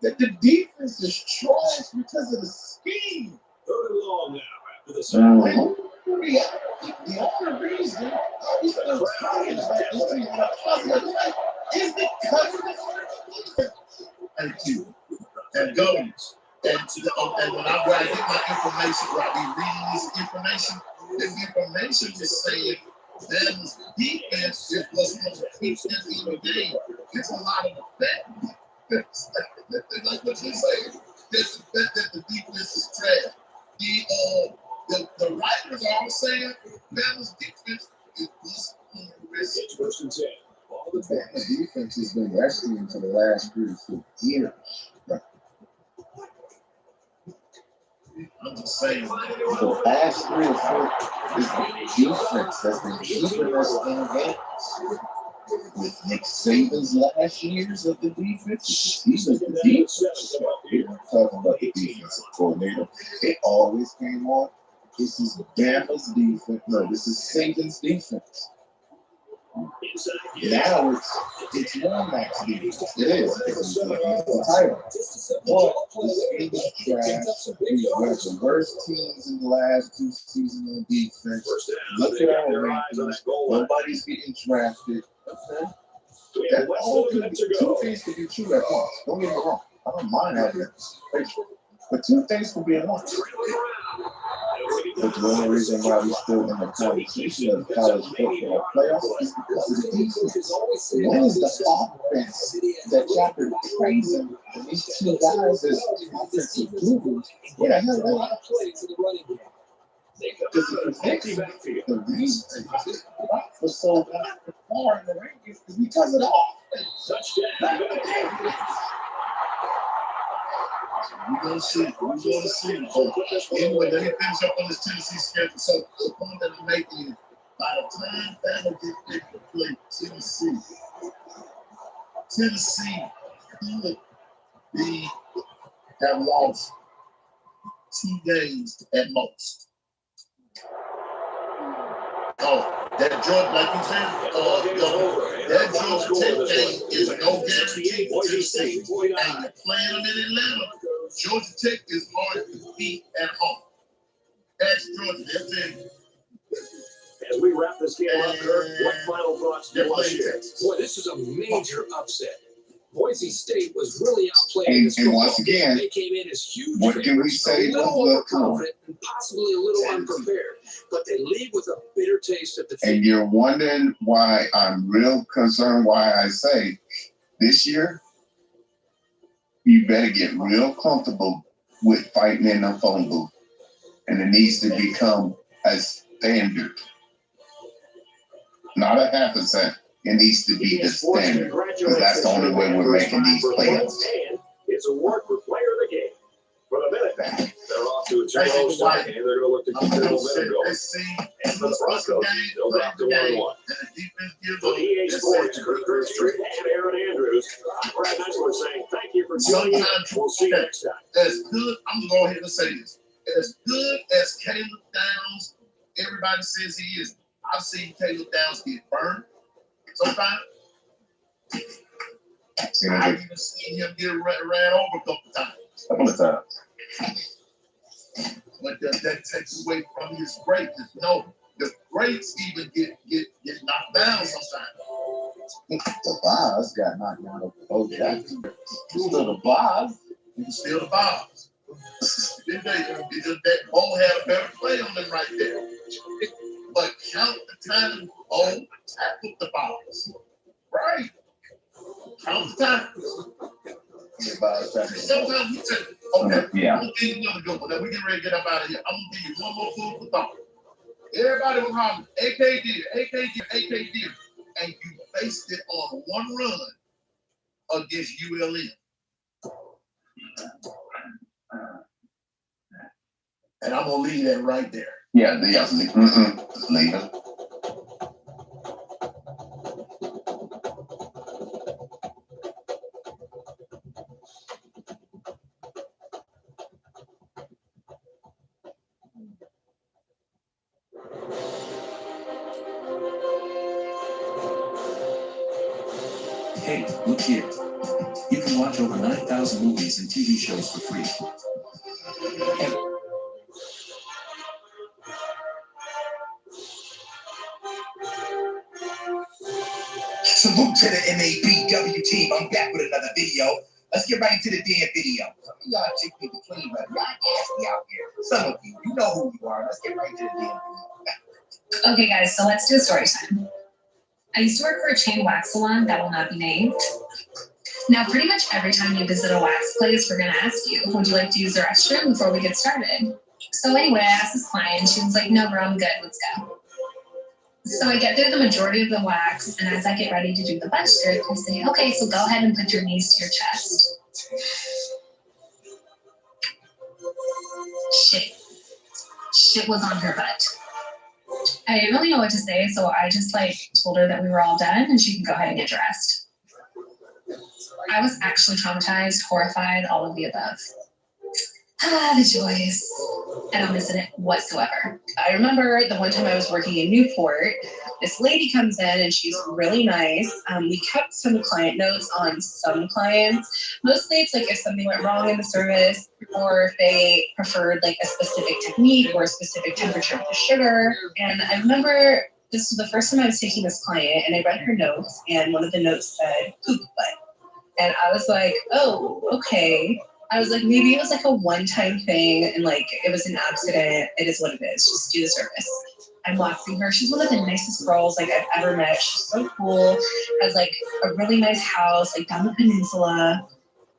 that the defense is trash because of the scheme. Third and long now after the sack. The only reason I'm still talking about this team is because of the defense. Thank you. And governance. And when I get my information, where I be reading this information is saying Bama's defense is what's going to keep them in the game. It's a lot of effect. Like what you're saying, that the defense is trash. The writers are all saying Bama's defense is what's going to risk it. First and 10. Bama's defense has been wrestling for the last 3 or 4 years. I'm just saying. The last 3 or 4 is the defense that's been keeping us in games. With Nick Saban's last years of the defense, he's the defense. We're talking about the defensive coordinator. It always came on. This is Bama's defense. No, this is Saban's defense. Now it's Womack's defense. It is. It's the title. But this is trash. We've got the worst teams in the last 2 seasons on defense. Look at our rankings. Nobody's getting drafted. That all could be, 2 things could be true at once. Don't get me wrong. I don't mind having it. But 2 things could be at once. But the only reason why we're still in the conversation of college football playoffs is because of the defense. When is the offense that y'all been praising these 2 guys as offensive gurus? Where the hell are they? Because the reason for so far in the rankings is because of the offense. We're going to see. But anyway, let me finish up on this Tennessee schedule. So the point that I'm making is by the time Bama gets ready to play Tennessee could have lost 2 games at most. Oh, that Georgia, like you said, that Georgia Tech game is no guarantee for Tennessee. And you're playing them in Atlanta. Georgia Tech is hard to beat at home. That's Georgia. That's it. As we wrap this game up, Kirk, what final thoughts do you want to share? Boy, this is a major upset. Boise State was really outplayed in this and once again, they came in as huge what can we say? a little overconfident and possibly a little unprepared, but they leave with a bitter taste of defeat. And you're wondering why I'm real concerned, why I say this year, you better get real comfortable with fighting in the phone booth. And it needs to become a standard. Not a half a cent. It needs to be the standard, because that's the only way we're making these playoffs. It's award for player of the game. For the minute, they're off to a 2-0 start, and they're going to look to keep their momentum going. And for the Broncos, they'll drop to 1-1. For EA Sports, Kurt Street and Aaron Andrews, Brad Nessler saying thank you for joining us. We'll see you next time. As good, I'm going to go ahead and say this. As good as Caleb Downs, everybody says he is. I've seen Caleb Downs get burned sometimes. I've even seen him get ran over a couple of times. But that takes away from his greatness. No, the greats even get knocked down sometimes. The Boz got knocked down over Bo Jackson. Still the Boz. Still the Boz. That Bo had a better play on them right there. But count the time Bo tackled the Boz. Right? Count the time. Sometimes we say, okay, yeah. I'm going to give you another good one. Now we get ready to get up out of here. I'm going to give you one more food for thought. Everybody was hollering, AK deer, AK deer, AK deer. And you faced it on one run against ULM. And I'm going to leave that right there. Yeah, leave it. Hey, look here. You can watch over 9,000 movies and TV shows for free. Salute to the NABW team. I'm back with another video. Let's get right into the damn video. Some of y'all chicks need to clean, but y'all nasty out here. Some of you know who you are. Let's get right into the damn video. Okay, guys, so let's do a story time. I used to work for a chain wax salon that will not be named. Now, pretty much every time you visit a wax place, we're going to ask you, would you like to use the restroom before we get started? So anyway, I asked this client, she was like, no, bro, I'm good, let's go. So I get through the majority of the wax, and as I get ready to do the butt strip, I say, okay, so go ahead and put your knees to your chest. Shit was on her butt. I didn't really know what to say, so I just told her that we were all done and she can go ahead and get dressed. I was actually traumatized, horrified, all of the above. The joys. I don't miss it whatsoever. I remember the one time I was working in Newport, this lady comes in and she's really nice. We kept some client notes on some clients. Mostly it's if something went wrong in the service or if they preferred a specific technique or a specific temperature of the sugar. And I remember this was the first time I was taking this client and I read her notes and one of the notes said poop butt. And I was like, oh, okay. I was like, maybe it was a one-time thing and it was an accident. It is what it is. Just do the service. I'm waxing her. She's one of the nicest girls I've ever met. She's so cool. Has a really nice house down the peninsula.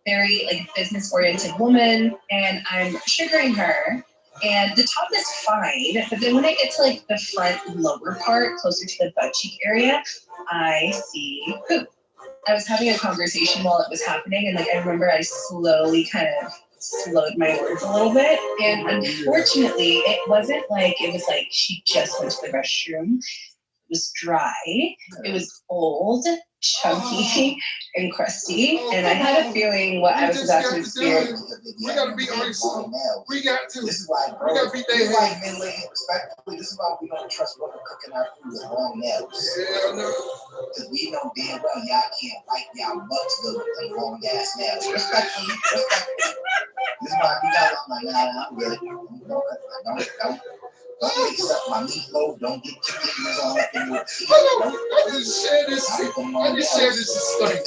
Very business-oriented woman. And I'm sugaring her. And the top is fine. But then when I get to the front lower part, closer to the butt cheek area, I see poop. I was having a conversation while it was happening, and I remember I slowly kind of slowed my words a little bit. And unfortunately, it wasn't it was she just went to the restroom. It was dry. It was old, chunky, and crusty. And I had a feeling what I was about to experience. We gotta be honest. We got to. This is why, bro. We gotta be there. Mentally, respectfully, this is why we don't trust women cooking our food with long nails. Yeah, no. Because we know damn well y'all can't wipe y'all butts good with them long ass nails. Respectfully. This is why we got. I'm nah, I'm good. Don't mix up my meatloaf. Don't get your fingers all up in your teeth. I just share this. I just share this story.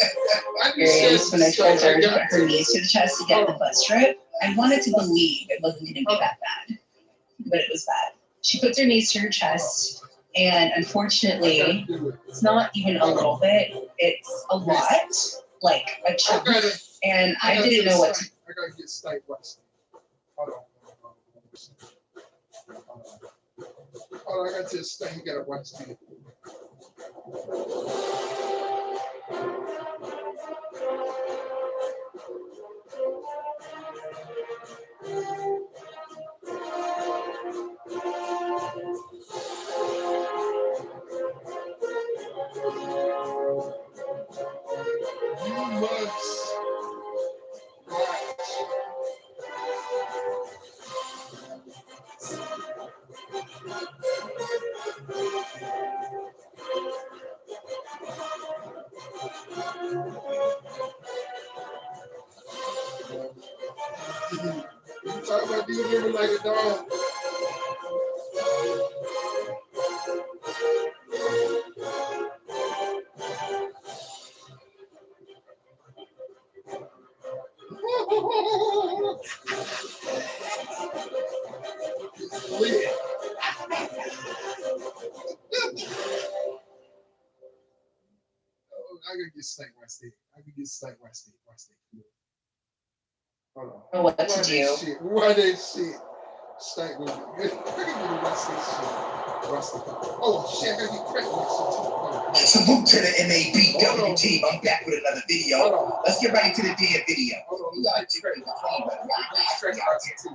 When I tried to put her knees to the chest to get the butt strip, I wanted to believe it wasn't going to be that bad, but it was bad. She puts her knees to her chest, and unfortunately, it's not even a little bit. It's a lot, a chunk, and I didn't know what to. I gotta get steak west. Hold on. Hold on, I got this thing. You gotta watch it. Talk about these women like a dog. I could get snaked by steak. I could get snaked by steak. Hold on. Know what to do. Why they shit? Steak with it. I can get a rusty shit. Rusty. Oh shit, I get cracked with shit too. Salute to the NABW team. I'm back with another video. Let's get right into the damn video. You gotta check the clean, but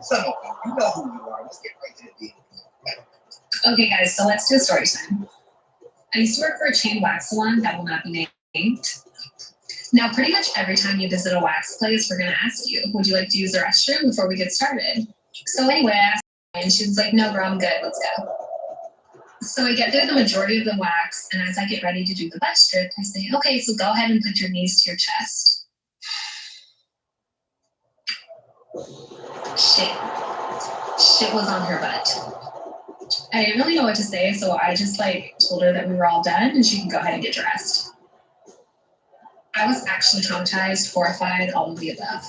some of you know who you are. Let's get right to the video. Okay, guys, so let's do a story time. I used to work for a chain wax salon that will not be named. Now, pretty much every time you visit a wax place, we're going to ask you, would you like to use the restroom before we get started? So anyway, I asked her, and she was like, no, girl, I'm good. Let's go. So I get through the majority of the wax, and as I get ready to do the butt strip, I say, okay, so go ahead and put your knees to your chest. Shit was on her butt. I didn't really know what to say, so I just told her that we were all done and she can go ahead and get dressed. I was actually traumatized, horrified, all of the above.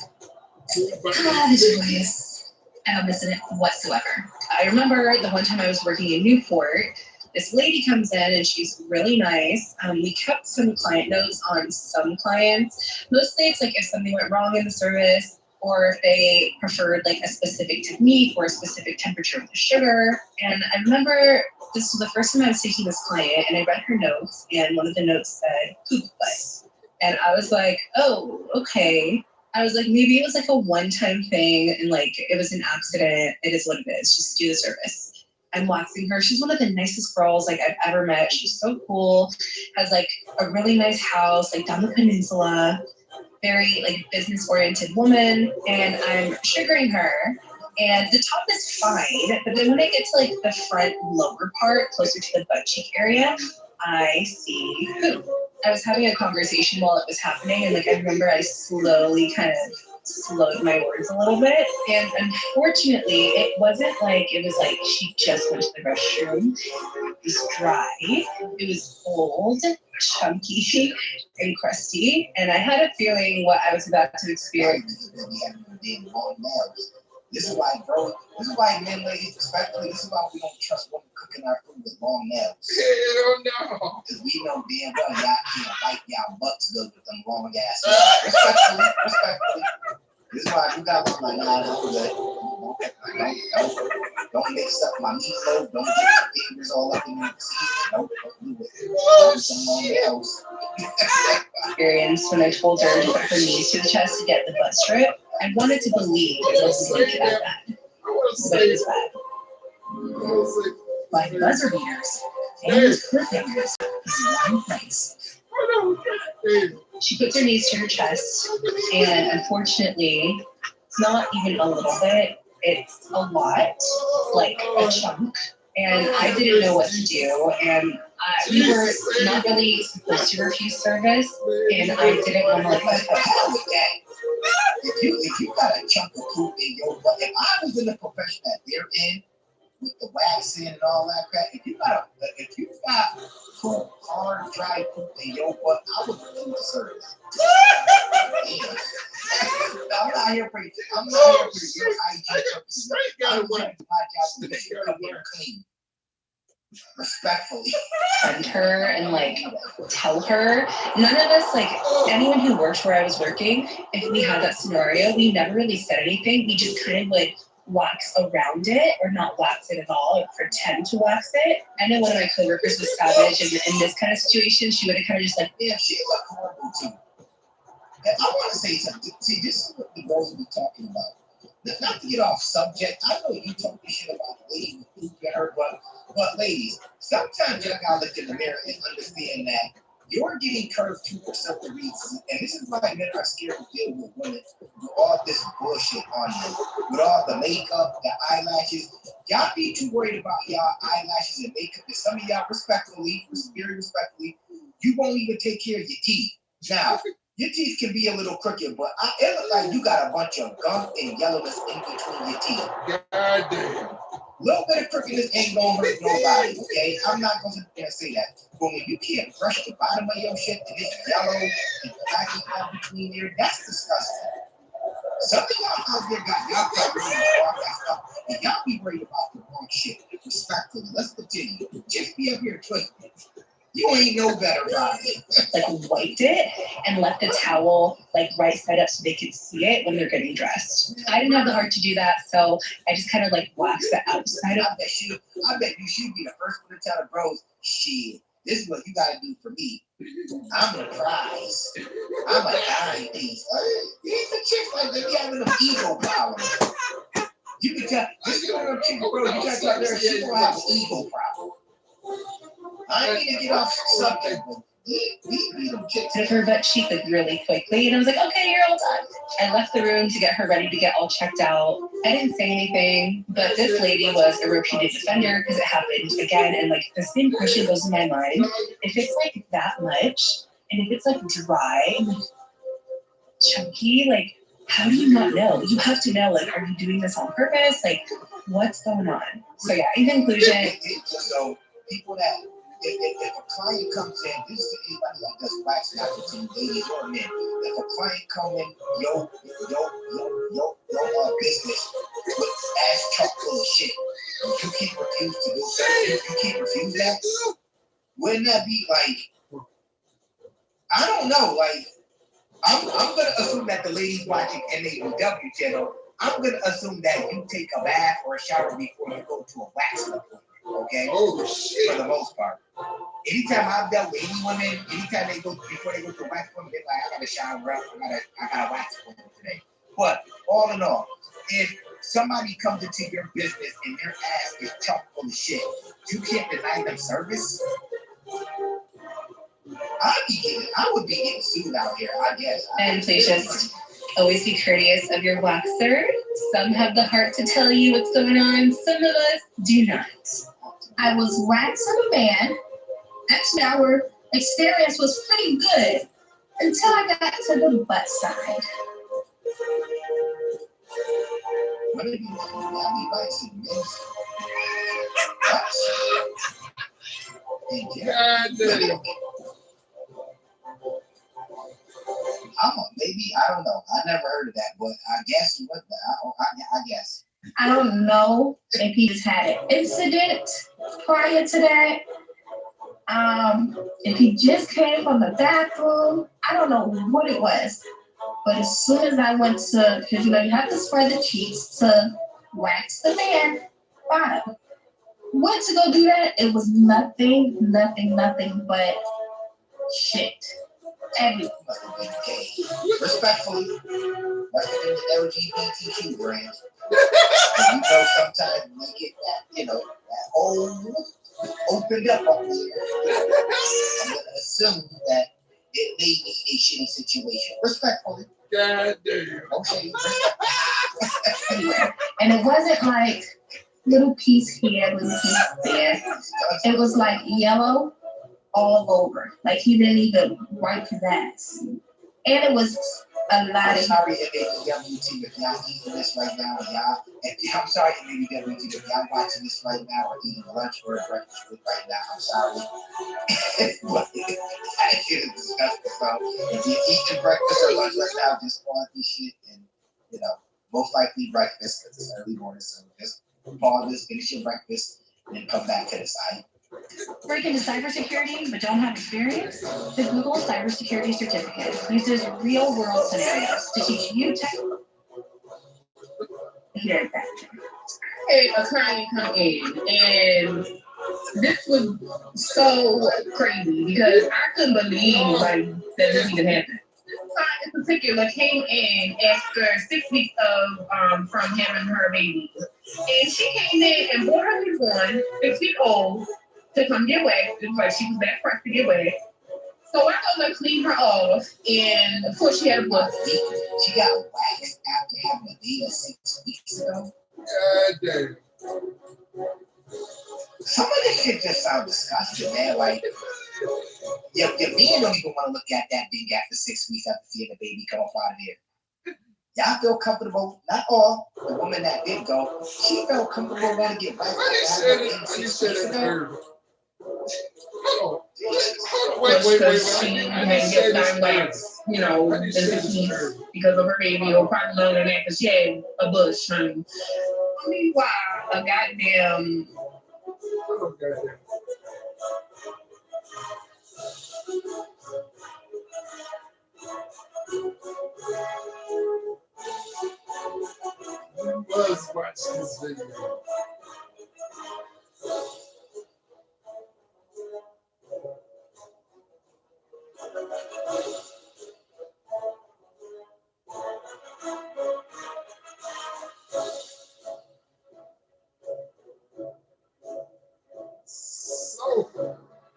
The joys. I don't miss it whatsoever. I remember the one time I was working in Newport, this lady comes in and she's really nice. We kept some client notes on some clients. Mostly it's if something went wrong in the service, or if they preferred a specific technique or a specific temperature of the sugar. And I remember this was the first time I was taking this client, and I read her notes, and one of the notes said poop butt. And I was like, oh, okay. I was like, maybe it was a one-time thing, and it was an accident. It is what it is. Just do the service. I'm waxing her. She's one of the nicest girls I've ever met. She's so cool. Has a really nice house down the peninsula. Very business-oriented woman, and I'm sugaring her, and the top is fine, but then when I get to the front lower part, closer to the butt cheek area, I see poop. I was having a conversation while it was happening, and I remember I slowly kind of slowed my words a little bit, and unfortunately, it wasn't it was she just went to the restroom. It was dry, it was old, chunky, and crusty, and I had a feeling what I was about to experience. This is why men, ladies, especially, this is why we don't trust women cooking our food with long nails. Hell no. Because we know damn well y'all can't wipe y'all butts good with them long ass nails. Respectfully. This is why we got one like, nah, don't do that. Don't mix up my meatloaf. Don't get your fingers all up in the season. Don't do it. Some long nails. Experience when I told her to put her knees to the chest to get the butt strip. I wanted to believe it wasn't going to be that bad, but it was bad. By buzzer beaters and cliffhangers in one place. She puts her knees to her chest, and unfortunately, it's not even a little bit, it's a lot, a chunk. And I didn't know what to do, and we were not really supposed to refuse service, and I didn't want to what the hell with that? If you got a chunk of poop in your butt, if I was in the profession that they're in, with the waxing and all that crap, if you got poop, hard, dry poop in your butt, I would refuse the service. I'm not here for your hygiene purposes. My job is to make sure you're clean. Respectfully. Send her and tell her. None of us, anyone who worked where I was working, if we had that scenario, we never really said anything. We just kind of wax around it or not wax it at all, or pretend to wax it. I know one of my coworkers was savage, and in this kind of situation, she would have kind of just like, Yeah, she looked horrible too. And I want to say something. See, this is what the girls will be talking about. Not to get off subject, I know you talk this shit about the lady who get hurt, but ladies, sometimes you gotta look in the mirror and understand that you're getting curved too for certain reasons. And this is why men are scared to deal with women with all this bullshit on you. With all the makeup, the eyelashes. Y'all be too worried about y'all eyelashes and makeup. And some of y'all respectfully, very respectfully, you won't even take care of your teeth. Now, your teeth can be a little crooked, but it looks like you got a bunch of gum and yellowness in between your teeth. God damn. A little bit of crookedness ain't gonna hurt nobody, okay? I'm not gonna sit there and say that. But when you can't brush the bottom of your shit and it's yellow and black out between there, that's disgusting. Some of y'all out there got y'all problems and all that stuff, and y'all be worried about the wrong shit. Respectfully, let's continue. Just be up here twisting. You ain't no better about it. like wiped it and left the towel like right side up so they could see it when they're getting dressed. I didn't have the heart to do that, so I just kind of like waxed the outside of I bet you should be the first one to tell the bros, shit, this is what you gotta do for me. I'm the prize. I'm a dime piece. These are chicks like they be having an ego problem. You can tell this is one of them chicks, bro. You gotta tell her she gonna have an ego problem. I need to get off subject, but we beat them chicks. Did her butt cheek like really quickly, and I was like, okay, you're all done. I left the room to get her ready to get all checked out. I didn't say anything, but this lady was a repeated offender because it happened again, and like the same question goes in my mind. If it's like that much, and if it's like dry and like chunky, like how do you not know? You have to know, like, are you doing this on purpose? Like, what's going on? So yeah, in conclusion. So people that, if a client comes in, this is anybody that does wax to ladies or men. If a client come in, your business with ass chock full of shit, you can't refuse to do that. You can't refuse that. Wouldn't that be like? I don't know. Like, I'm gonna assume that the ladies watching NABW channel, I'm gonna assume that you take a bath or a shower before you go to a wax appointment. Okay? Oh shit. For the most part. Anytime I've dealt with any women, anytime they go before they go to a wax appointment, they're like, I gotta shower up, I got a wax appointment today. But all in all, if somebody comes into your business and their ass is chock full of shit, you can't deny them service. I would be getting sued out here, I guess. And please just always be courteous of your waxer. Some have the heart to tell you what's going on. Some of us do not. I was waxing a man. Actually, our experience was pretty good until I got to the butt side. What did you be waxing this? Maybe, I don't know. I never heard of that, but I guess what I guess. I don't know if he just had an incident prior to that. If he just came from the bathroom, I don't know what it was. But as soon as I went to, because you have to spread the cheeks to wax the man bottom. Went to go do that, it was nothing but shit. Everything. Respectfully, that's the LGBTQ brand. And sometimes we get that, that whole opened up there. I'm gonna assume that it may be a shitty situation. Respectfully. God damn. Okay. And it wasn't like little piece here, little piece there. It was like yellow all over. Like he didn't even wipe his ass. And it was a lot of. Sorry, NABWT, if y'all eating this right now, I'm sorry, NABWT, if y'all watching this right now or eating lunch or breakfast right now, I'm sorry. But that shit is disgusting. So if you're eating breakfast or lunch right now, just pause this shit and, most likely breakfast because it's early morning. So just pause this, finish your breakfast, and then come back to the side. Break into cybersecurity but don't have experience? The Google Cybersecurity Certificate uses real-world scenarios to teach you tech. had a client come in, and this was so crazy because I couldn't believe like that this even happened. Client in particular came in after 6 weeks of from having her baby, and she came in and brought her newborn, 6 weeks old, to come get waxed because she was that pressed to get waxed. So I told her to clean her off, and of course she had a blood. She got waxed after having a baby 6 weeks ago. God damn. Some of this shit just sounds disgusting, man. Like, your men don't even want to look at that thing after 6 weeks after seeing the baby come up out of there. Y'all feel comfortable? Not all. The woman that did go, she felt comfortable going to get waxed. He said it terrible. Hold on, wait. She had to get done waxed, you know, in 6 weeks because of her baby, or probably longer than that because she had a bush. I mean, wow, a goddamn. You must watch this video.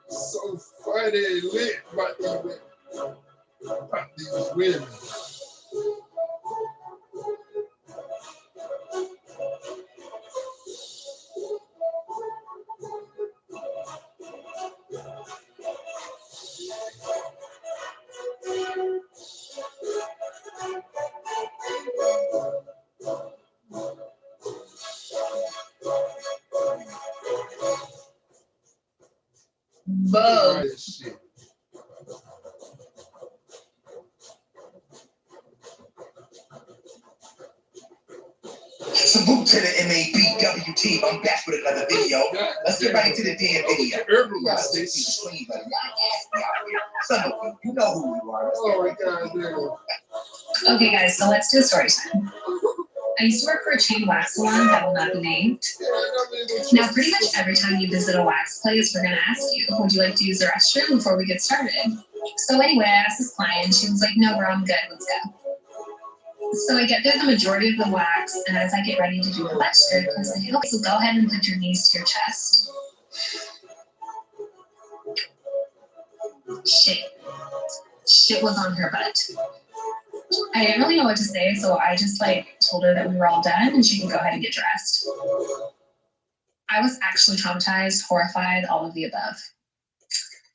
So funny, lit about these women. Bug. Salute to the MABW team. I'm back with another video. Let's get right into the damn video. Y'all see the screen, but y'all ask me out here. Some of you know who you are. Okay, guys, so let's do a story time. I used to work for a chain wax salon that will not be named. Now, pretty much every time you visit a wax place, we're going to ask you, would you like to use the restroom before we get started? So anyway, I asked this client, she was like, no, bro, I'm good, let's go. So I get through the majority of the wax, and as I get ready to do the butt strip, I say, okay, so go ahead and put your knees to your chest. Shit was on her butt. I didn't really know what to say, so I just told her that we were all done and she can go ahead and get dressed. I was actually traumatized, horrified, all of the above.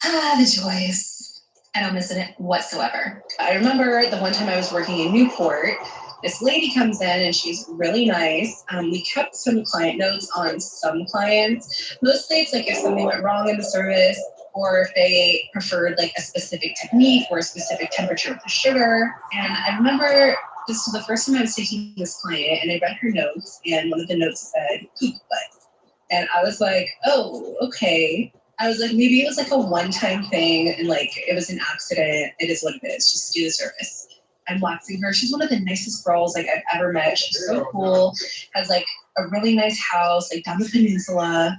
The joys. I don't miss it whatsoever. I remember the one time I was working in Newport, this lady comes in and she's really nice. We kept some client notes on some clients. Mostly it's like if something went wrong in the service, or if they preferred like a specific technique or a specific temperature of the sugar. And I remember this was the first time I was taking this client, and I read her notes, and one of the notes said poop butt. And I was like, oh, okay. I was like, maybe it was like a one-time thing and like it was an accident. It is what it is. Just do the service. I'm waxing her. She's one of the nicest girls like I've ever met. She's so cool. Has like a really nice house like down the peninsula.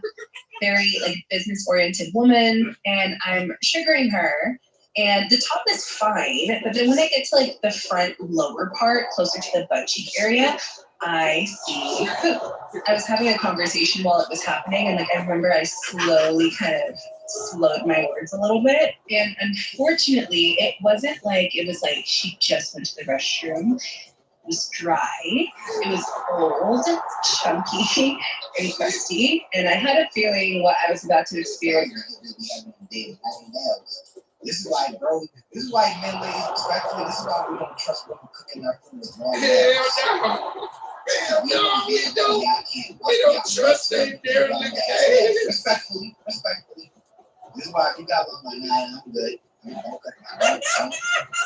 Very like business-oriented woman. And I'm sugaring her. And the top is fine, but then when I get to like the front lower part, closer to the butt cheek area, I see poop. I was having a conversation while it was happening, and like I remember I slowly kind of slowed my words a little bit. And unfortunately, it wasn't like it was like she just went to the restroom. It was dry, it was old, chunky, and crusty, and I had a feeling what I was about to experience. This is why, bro. This is why men, ladies, respectfully, this is why we don't trust women cooking their food with long Hell no, we don't. We don't trust them, Darren. Respectfully. This is why if you got one like, nah, I'm good. Don't cut my meat.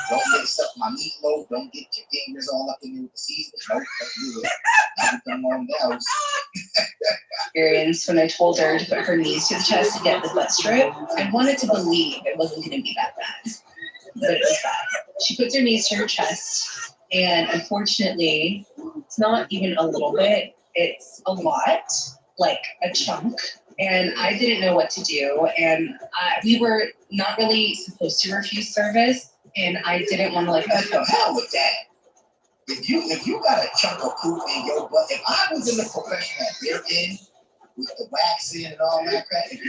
Don't mix up my meatloaf. Don't get your fingers all up in there with the seasoning. Nope, don't do it. Now we come on down. Experience when I told her to put her knees to the chest to get the butt strip. I wanted to believe it wasn't going to be that bad, but it was bad. She puts her knees to her chest, and unfortunately, it's not even a little bit. it's a lot, like a chunk, and I didn't know what to do. And we were not really supposed to refuse service, and I didn't want to like. What the hell with that? If you got a chunk of poop in your butt, if I was in the profession that they're in, with the waxing and all that crap, if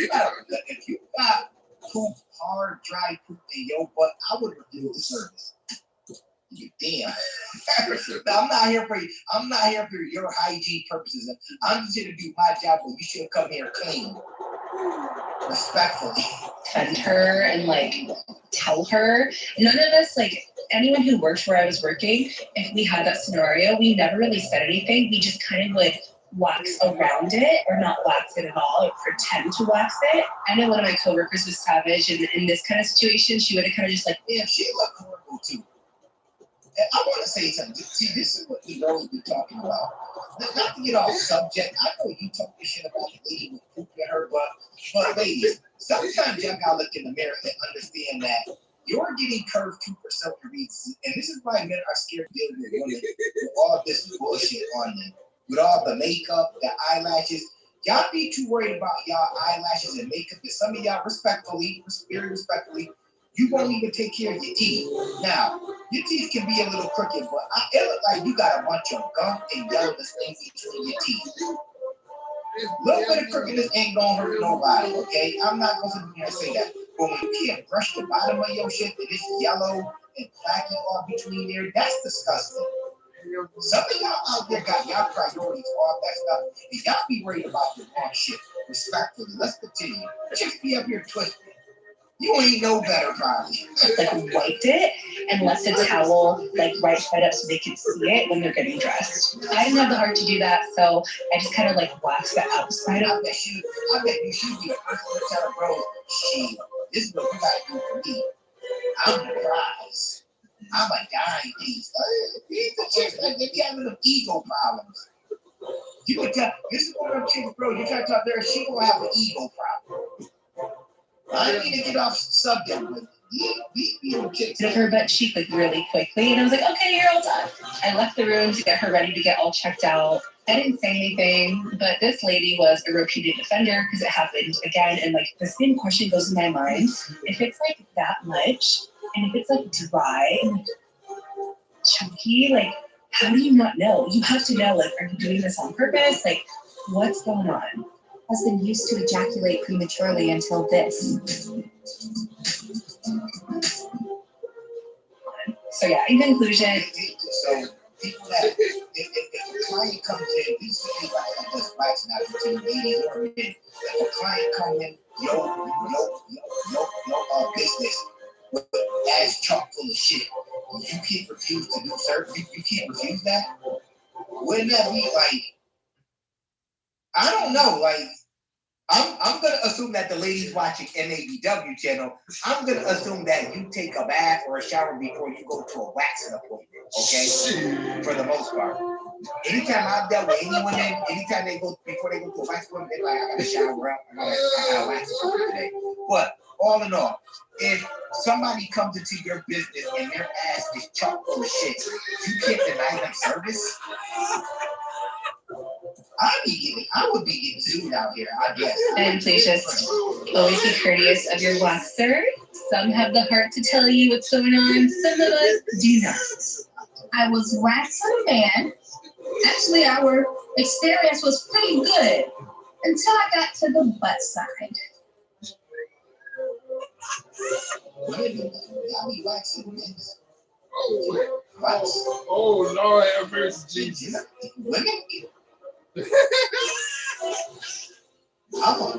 you got poop, hard, dry poop in your butt, I would refuse the service. You damn. I'm not here for your hygiene purposes. I'm just here to do my job, but you should come here clean. Respectfully. Defend her and like tell her. None of us, like anyone who worked where I was working, if we had that scenario, we never really said anything. We just kind of would wax around it, or not wax it at all, or pretend to wax it. I know one of my coworkers was savage, and in this kind of situation, she would have kind of just like, yeah, she looked horrible too. I want to say something. See, this is what we've always been talking about. Not to get off subject. I know you talk this shit about the lady with poop in her butt, but ladies, sometimes y'all gotta look in the mirror and understand that you're getting curved too for certain reasons, and this is why men are scared to deal with women with all this bullshit on them, with all the makeup, the eyelashes. Y'all be too worried about y'all eyelashes and makeup, and some of y'all very respectfully, you won't even take care of your teeth. Now, your teeth can be a little crooked, but it looks like you got a bunch of gunk and yellowness in between your teeth. A little bit of crookedness ain't gonna hurt nobody, okay? I'm not gonna sit here and say that. But when you can't brush the bottom of your shit and it's yellow and placky all between there, that's disgusting. Some of y'all out there got y'all priorities, all that stuff, and y'all be worried about the wrong shit. Respectfully, let's continue. Chicks be up here twisted. You ain't no better, probably. Like wiped it and left the towel like right side up so they could see it when they're getting dressed. I didn't have the heart to do that, so I just kind of like waxed the outside I up. bet you should be the first one to tell her, bro, shit, this is what you gotta do for me. I'm the prize. I'm a dying piece. These the chicks, like, they be having them ego problems. You can tell, this is one of them chicks, bro, you try to talk to her, she gonna have an ego problem. I didn't mean to get off subject, but these chicks. Of her butt cheek like really quickly, and I was like, okay, you're all done. I left the room to get her ready to get all checked out. I didn't say anything, but this lady was a repeated offender because it happened again. And like the same question goes in my mind: if it's like that much, and if it's like dry and like chunky, like how do you not know? You have to know. Like, are you doing this on purpose? Like, what's going on? Husband used to ejaculate prematurely until this. So yeah, in conclusion. So people that, if a client comes in, these things like this wax not between ladies or men. If a client comes in, your business with ass chock full of shit, you can't refuse to do service. You can't refuse that. Wouldn't that be like? I don't know, like. I'm gonna assume that the ladies watching NABW channel, I'm gonna assume that you take a bath or a shower before you go to a waxing appointment, okay? For the most part. Anytime I've dealt with any women, anytime before they go to a waxing appointment, they're like, I gotta shower up, I gotta wax appointment today. But all in all, if somebody comes into your business and their ass is chock full of shit, you can't deny them service. I would be getting sued out here, I guess. And please just always be courteous of your waxer. Some have the heart to tell you what's going on. Some of us do not. I was waxing a man. Actually, our experience was pretty good until I got to the butt side. I'll be waxing this. Oh, Lord have mercy, Jesus. Women?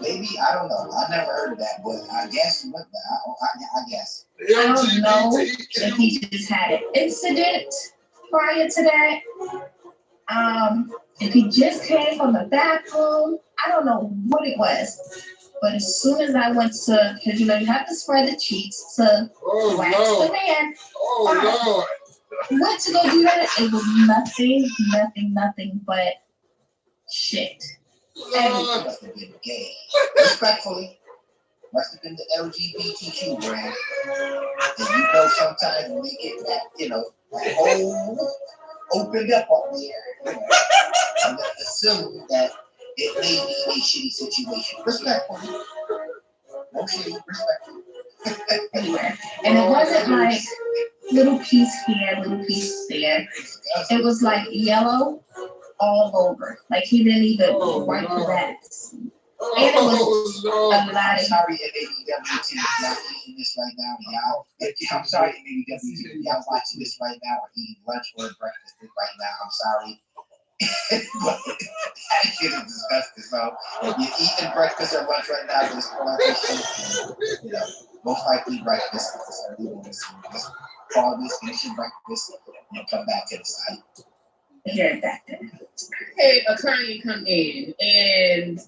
Maybe, I don't know. I never heard of that, but I guess I guess. I don't know if he just had an incident prior to that. If he just came from the bathroom, I don't know what it was. But as soon as I went to, because you have to spread the cheeks to wax the man. Oh, Lord. Went to go do that. It was nothing but shit. Must have been gay. Respectfully, must have been the LGBTQ brand. And sometimes when they get that, opened up on there, and the assuming that it may be a shitty situation. Respectfully. No shitty, respectfully. Anywhere. And it wasn't like little piece here, little piece there. It was like yellow all over. Like he didn't even wipe the backs. And it was a lot of. Sorry, ABWT is not eating this right now. Y'all, I'm sorry, ABWT. Y'all watching this right now or eating lunch or breakfast right now. I'm sorry. But that shit is disgusting. So if you're eating breakfast or lunch right now, just call this shit. You know, most likely breakfast. Just call this, finish your breakfast, and come back to the site. Yeah, back there. I had a client come in, and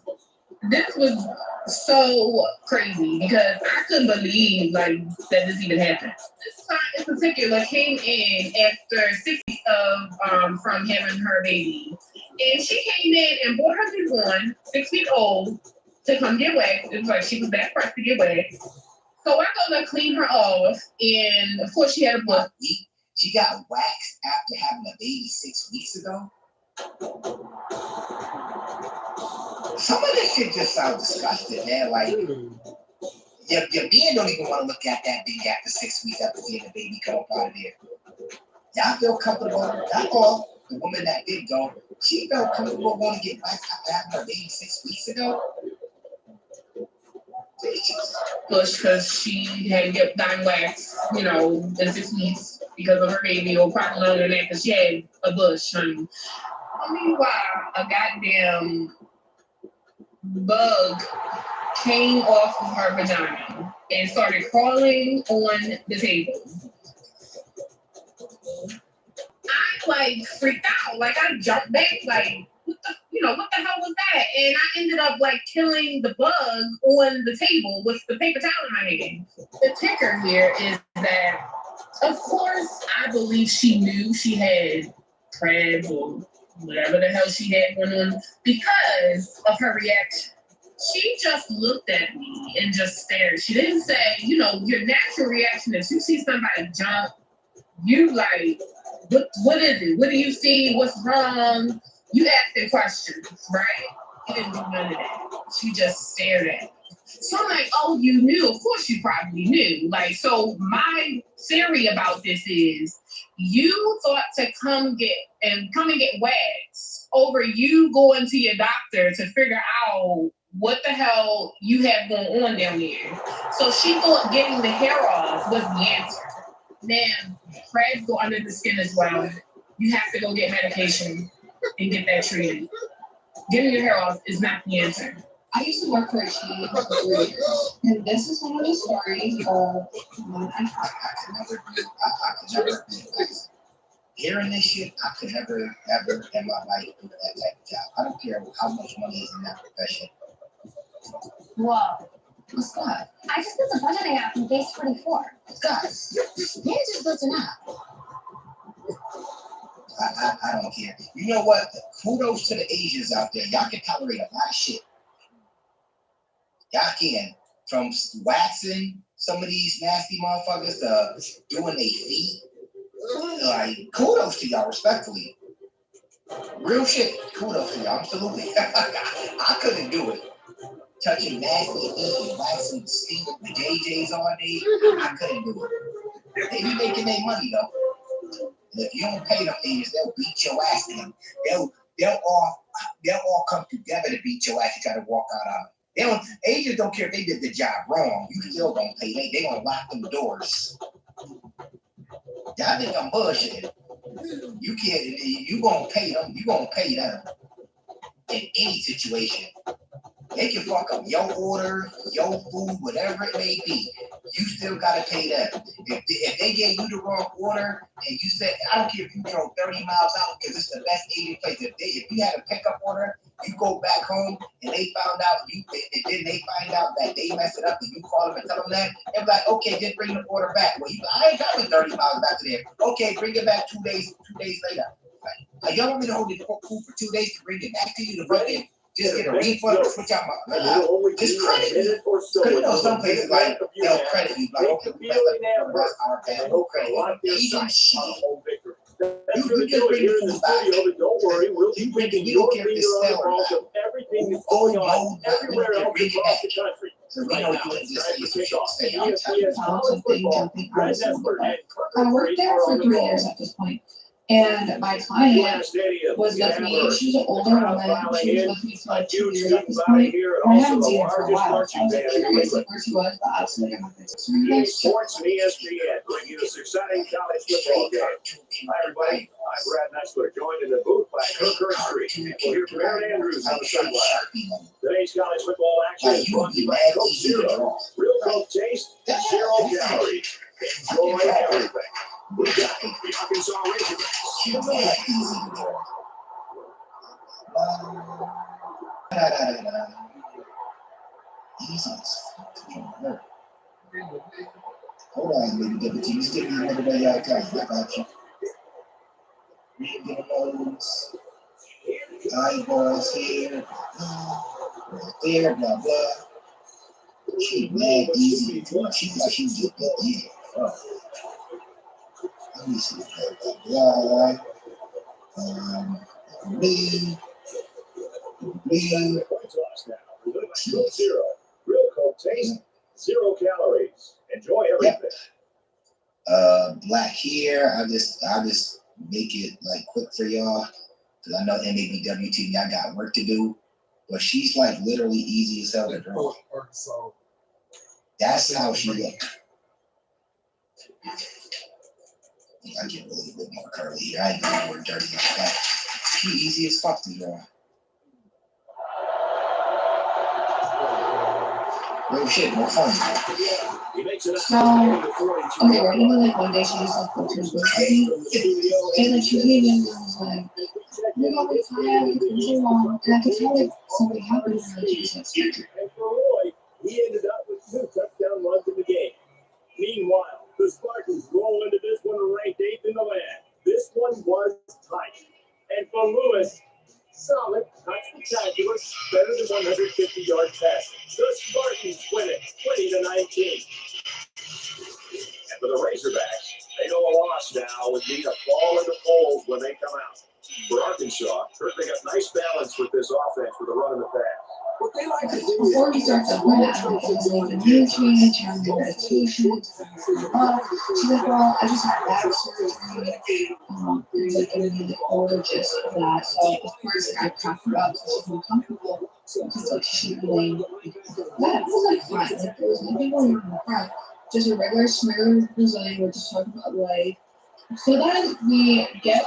this was so crazy because I couldn't believe like that this even happened. This client in particular came in after 6 weeks of from having her baby, and she came in and brought her newborn, 6 weeks old, to come get waxed. It was like she was back first to get waxed. So I go to clean her off, and of course she had a blood. She got waxed after having a baby 6 weeks ago. Some of this shit just sounds disgusting, man. Like, your man don't even want to look at that thing after 6 weeks after seeing the baby come up out of there. Y'all feel comfortable? Not all. The woman that did go, she felt comfortable going to get waxed after having her baby 6 weeks ago. Bush because she had gotten waxed, you know, in 6 weeks because of her baby, or probably longer than that because she had a bush. And meanwhile, a goddamn bug came off of her vagina and started crawling on the table. I like freaked out. Like I jumped back, like, what the hell was that? And I ended up like killing the bug on the table with the paper towel in my hand. The kicker here is that, of course, I believe she knew she had crabs or whatever the hell she had going on because of her reaction. She just looked at me and just stared. She didn't say, you know, your natural reaction is you see somebody jump, you like, what is it? What do you see? What's wrong? You asking questions, right? She didn't do none of that. She just stared at me. So I'm like, oh, you knew? Of course you probably knew. Like, so my theory about this is you thought to come and get waxed over you going to your doctor to figure out what the hell you have going on down there. So she thought getting the hair off was the answer. Now, crabs go under the skin as well. You have to go get medication and get that treated. Getting your hair off is not the answer. I used to work for a chain for 3 years, and this is one of the stories of when I could never hearing this shit, I could never, ever in my life do that type of job. I don't care how much money is in that profession. Whoa. What's that? I just built a budgeting app in base 24. Guys, you just built an app. I don't care. You know what? Kudos to the Asians out there. Y'all can tolerate a lot of shit. Y'all can. From waxing some of these nasty motherfuckers to doing their feet. Like, kudos to y'all, respectfully. Real shit. Kudos to y'all, absolutely. I couldn't do it. Touching nasty feet and waxing skin with the JJs all day. I couldn't do it. They be making their money though. And if you don't pay them Asians, they'll beat your ass to them. They'll all come together to beat your ass and try to walk out on them. Asians don't care if they did the job wrong. You still gonna pay. They gonna lock them doors. Y'all think I'm bullshitting. You can't. You gonna pay them. You gonna pay them in any situation. They can fuck up your order, your food, whatever it may be. You still gotta pay them. If they gave you the wrong order and you said, I don't care if you drove 30 miles out because it's the best Asian place. If you had a pickup order, you go back home and they found out and then they find out that they messed it up and you call them and tell them that, they're like, okay, just bring the order back. Well, I ain't driving 30 miles back to there. Okay, bring it back 2 days later. Like, y'all want me to hold the food for 2 days to bring it back to you to fucking just get a refund or switch out my just credit me. Because you know some places like they'll credit you like, okay, we messed up, that's our bad, no credit. Asian shit. That's going to do it here in the studio, but don't worry, we'll be keeping your finger on the pulse of everything that's going on everywhere else across the country. Right now, it's time to kick off ESPN's college football. Red Nesper and I worked there for 3 years at this point. And my client was with me. She was an older woman. She was with me for like 2 years at this point. I haven't seen her for a while. So I was like curious like where she was, but absolutely I'm not going to Sports and ESPN bring you this exciting college football game. Hi, everybody. I'm Brad Nessler, joined in the booth by Kirk Street. We'll hear from Aaron Andrews on the sideline. Today's college football action is brought to you by Coke Zero. Real Coke taste, 0 calories. Enjoy everything. We got the Arkansas Razorbacks. Easy as fuck to hurt. Hold on, baby, deputy. You still need another way out of I got you. Read the nose. Eyeballs here. Right there, blah, blah. She mad easy. She thought she was just that easy. Let me see. Blah, blah. Me. Zero. Real Coke taste, 0 calories. Enjoy everything. Black here. I just make it like quick for y'all because I know MABWT y'all got work to do, but she's like literally easy as hell to draw. That's how she looks. I get a little bit more curly here. I ain't gonna work dirty like that. She easy as fuck to draw. Real shit, no fun. So, okay, we're gonna like one day she just like pictures with me, and like she came in and was like, "You know, we're tired, things are wrong," and I could tell like something happened and like she was like scared. And for Roy, he ended up with 2 touchdown runs in the game. Meanwhile, the Spartans roll into this one ranked 8th in the land. This one was tight. And for Lewis, solid, not spectacular, better than 150 yards passing. The Spartans win it, 20-19. And for the Razorbacks, they know a loss now would mean a fall in the polls when they come out. For Arkansas, they got nice balance with this offense with a run in the pass. What they like to do before we start the whole things like the nutrients, and the meditation, she's like, well, I just had back surgery. There's like gonna be the whole gist of that. So of course I cracked her up so she's more comfortable because like she should be laying that. It was like fine. Like there was nothing going on in the front. Just a regular smear design. We're just talking about life. So then we get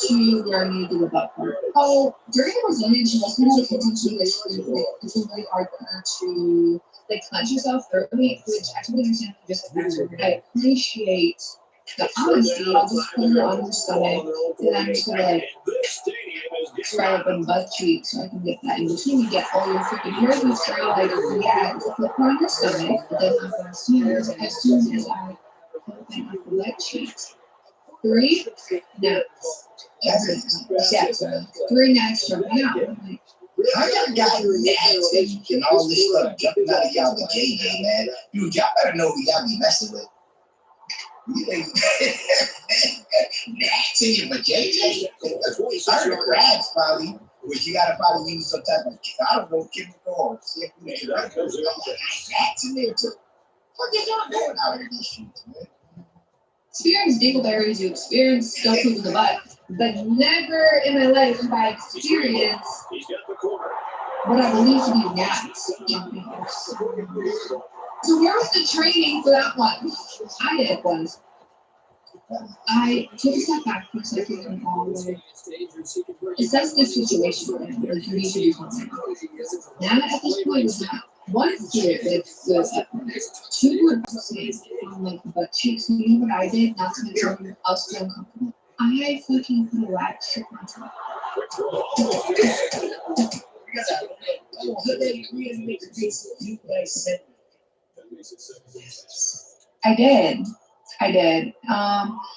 to where I need to do the butt part. Oh, during the Brazilian, she wasn't able to continue this. It's really hard for her to like clench herself thoroughly, which I totally understand. Just I appreciate the honesty. I'll just put her on her stomach, and I'm just gonna like try up in butt cheek so I can get that in between. You get all your freaking hair boots straight, like yeah, flip her on her stomach. But then as soon as I put them on the butt cheeks. 3 naps. Yeah, 3 naps jumping out. How y'all got gnats and all this stuff jumping out of y'all with JJ, man? Dude, y'all better know who y'all be messing with. You ain't gnats in your JJ? I heard the crabs probably, which you gotta probably use some type of, I don't know, chemical or gnats in there too. What is y'all doing out in these streets, man? Experience dingleberries, you experience stuff in the butt, but never in my life have I experienced what I believe to be gnats jumping off. So where was the training for that one? I did was I took a step back for a second and like, assess this situation for him, like you need to do something. Now at this point was not one fear it's good. 2 would say on like the butt cheeks. You know what I did? Not to make sure else feel uncomfortable. I fucking put a wax strip on top. I did.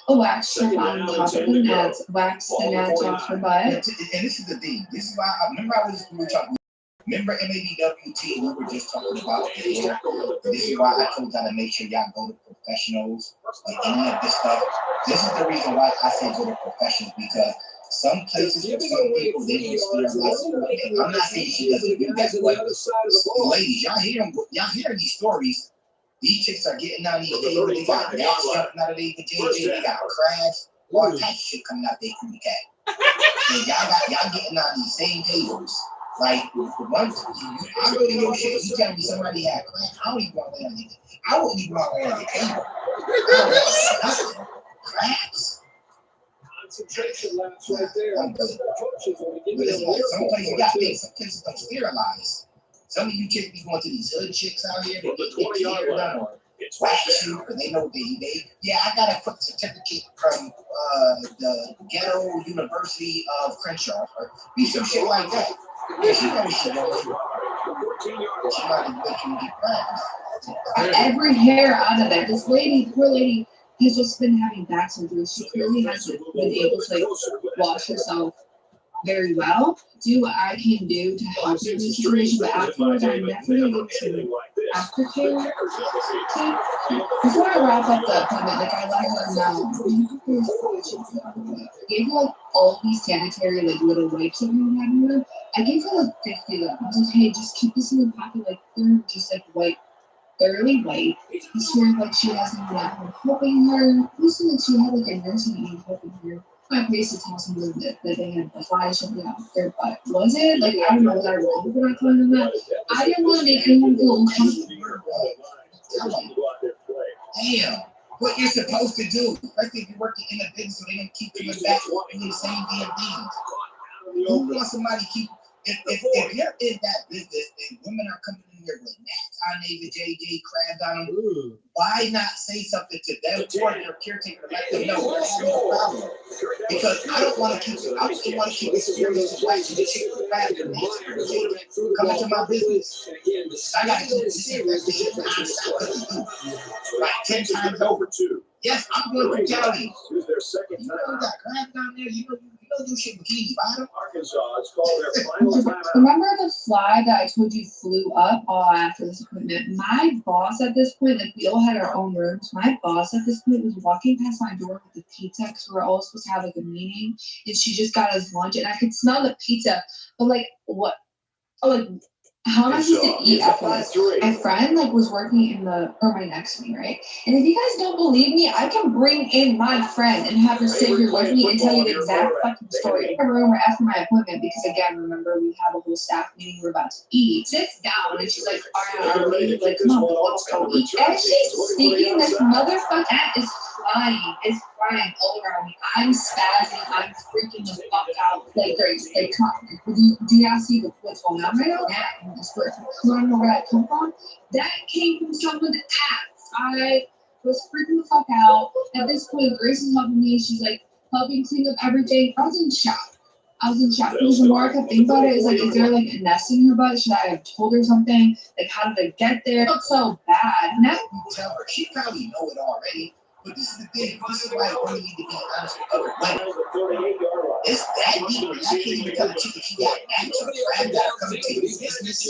A wax strip on top of the nuts, wax the nuts off her butt. And this is the thing. This is why we were talking. Remember MABWT, we were just talking about it here. This is why I told y'all to make sure y'all go to professionals with any of this stuff. This is the reason why I say go to professionals, because some places for some people they don't sterilize it. I'm not saying she doesn't do that, but ladies, y'all hear these stories. These chicks are getting out of these tables. They got gnats jumping out of these JJ. They got crabs, all types of shit coming out their cootie cat. And y'all getting on these same tables. Like once I go to your shit, you tell me somebody had crabs. I don't even want to lay on the table. I wouldn't even want to lay on the table. I don't want nothing. Crabs. Concentration laps right there. I'm good. But it's like some places you got things, some places don't sterilize. Some of you chicks be going to these hood chicks out here that get their hair done or wax you because they know they I got a quick certificate from the Ghetto University of Crenshaw or be some shit like that. Yeah, she knows she knows. She might have let you get crabs. Every hair out of there. This lady, poor lady, has just been having back surgery. She clearly hasn't been able to like wash herself very well. Do what I can do to help in this situation, but afterwards I'm definitely going to aftercare. Before I wrap up the appointment, like I let her know. I gave her like all these sanitary like little wipes that we had in her. I gave her like 50 of them. I was like, hey, just keep this in the pocket, like they're just like white. Thoroughly white. I swear like she hasn't been helping her. Also like she had like a nursing aide helping her. My place to tell someone that they had the fly shoved out their butt. Was it? Like I don't know, was I wrong for not telling them that? I didn't want to make anyone feel uncomfortable. Damn, what you're supposed to do. Especially if you're working in a business so they don't keep you back doing the same damn things. Who wants somebody keep if you're in that business and women are coming in here with gnats on their JJ crabs on them, why not say something to them or their caretaker to let them know we're having a problem? Because I don't want to keep it. I just want to keep it serious. Like the chick with crabs and gnats come into my business. I got to keep this shit like 10 times over. Yes, I'm going to Cali. You know that crabs down there. You know you shit bikini bottom. Arkansas, it's called their final timeout. Remember the fly that I told you flew up all after this appointment? My boss at this point, like we all had our own rooms. My boss at this point was walking past my door with the pizza because we were all supposed to have like a meeting, and she just got us lunch, and I could smell the pizza. But like what? Oh, like how am I supposed to eat after this? My friend like was working in the right next to me, right? And if you guys don't believe me, I can bring in my friend and have her sit here with me and tell you the exact fucking story. I remember after my appointment because again, remember we have a whole staff meeting. We're about to eat. Sits down and she's like, "All right, like come on, let's go eat." As she's speaking, this motherfucker is flying all around me. I'm spazzing. I'm freaking the fuck out. Like Grace, like come on. Do y'all see what's going on right now? Yeah. You want to know where that come from? That came from someone's ass. I was freaking the fuck out. At this point, Grace is helping me. She's like helping clean up everything. I was in shock. Because the more I kept thinking about it, is like, is there like a nest in her butt? Should I have told her something? Like, how did it get there? It felt so bad. Now you tell her. She probably know it already. But this is the thing. This is why women need to be honest with other women. It's that deep. I can't even tell a chick if she got gnats or crabs that are coming to your business.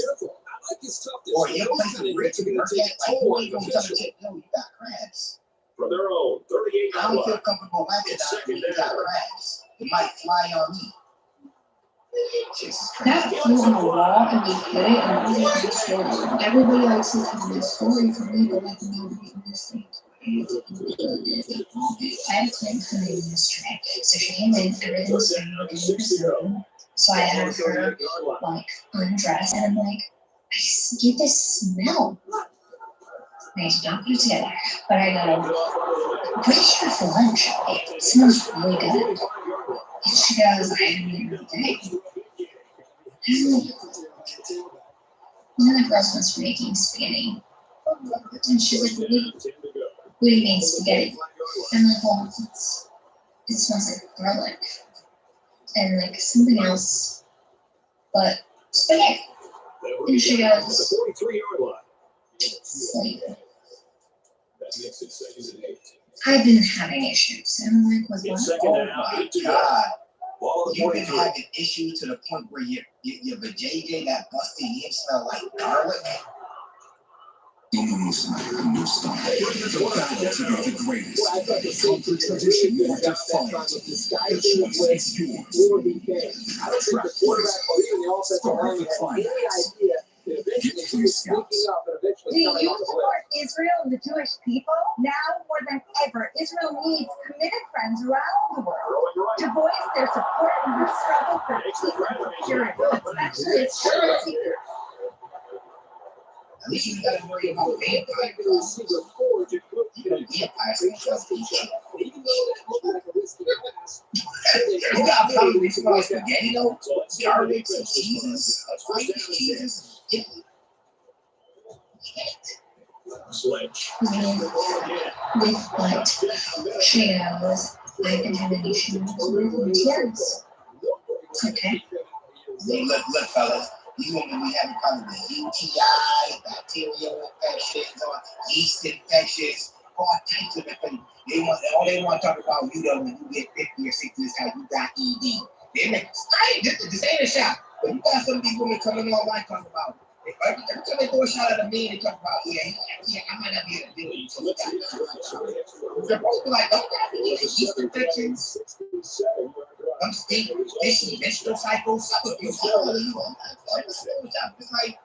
Or your place of rich and work at. Like, who ain't going to tell a chick, no, you got crabs? For their own 38 I don't feel comfortable waxing out when you got crabs. It might fly on me. Jesus Christ. That flew on a wall and we hit it and it was like a story. Everybody likes to tell this story for me, but like nobody understands. I had a client come in yesterday. So she came in, everything was fine, in her. So I had her like undress and I'm like, I just get this smell. I just don't put it together. But I go, what did you have for lunch? It smells really good. And she goes, I haven't eaten all day. One of the girls was making spaghetti. And she's like, what do you mean spaghetti? I'm like, well, it smells like garlic. And like something else, but spaghetti. And she goes, like, I've been having issues. And I'm like, what? Oh my God. You've been having issues to the point where your vajayjay got busted and you smell like garlic? The new style. The battle to be the greatest. Conquer tradition or defy it. The choice is yours. Track place. Start the climax. Get through scouts. Do you support Israel and the Jewish people? Now more than ever, Israel needs committed friends around the world to voice their support in the struggle for peace and security, especially its currency. At least you gotta worry about vampires. You know, vampires can trust each other. You got probably small spaghetti though, garlic, some cheeses, cheeses. With what channels I contamination with yes. Okay. Look, fellas. You want to be having probably the UTI, bacterial infections, or yeast infections, all types of infections. All they want to talk about you though when you get 50 or 60 is how you got ED. They make this ain't a shot. But you got some of these women coming online talking about every time they throw a shot at a man, they talk about I might not be able to deal with it. They're supposed to be like, don't have any yeast infections. I'm speaking fishy menstrual cycles. It's like,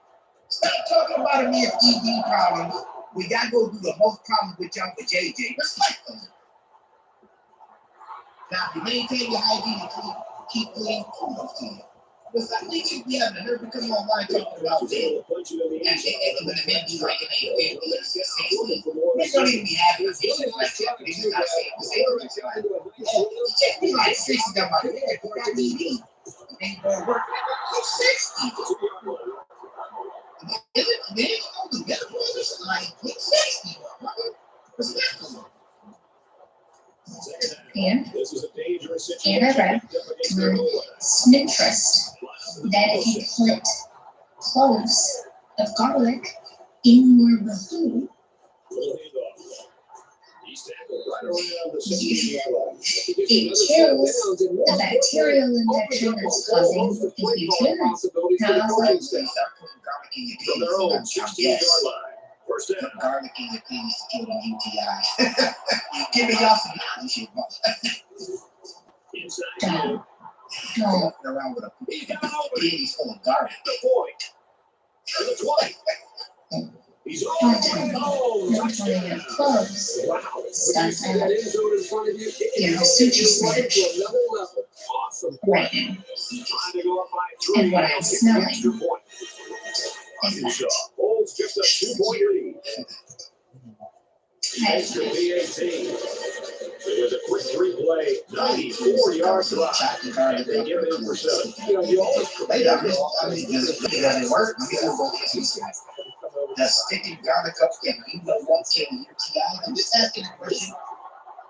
stop talking about me as ED problems. We gotta go do the most problems with y'all with JJ. Respectfully. Now, if you maintain your hygiene and keep clean, kudos to you. But some things you be having the nerve to come online talking about men. And when the men be like in their 50s, 60s, men don't even be having this issue like that. They just gotta say it. Just be like 60, I'm like, yeah, you got ED. And you go to work, you're 60. Is it men on the medical position? Like, you're 60, bro. Respectfully. And I read on Pinterest that if you put cloves of garlic in your behu, it kills the bacterial infection that's causing the UTI. Now, I was like, yes. Put garlic in your penis to kill the UTI. Give me y'all some knowledge here, don't. Around with a penis full of garlic. Don't tell me your clothes stuff and your sushi sandwich right now. And what I'm smelling is that. Extra VAT. It was a quick three-play, 94-yard drive. They give it in for 7. You always does it work? Does sticking garlic up there, you know what kill UTI? I'm just asking a question.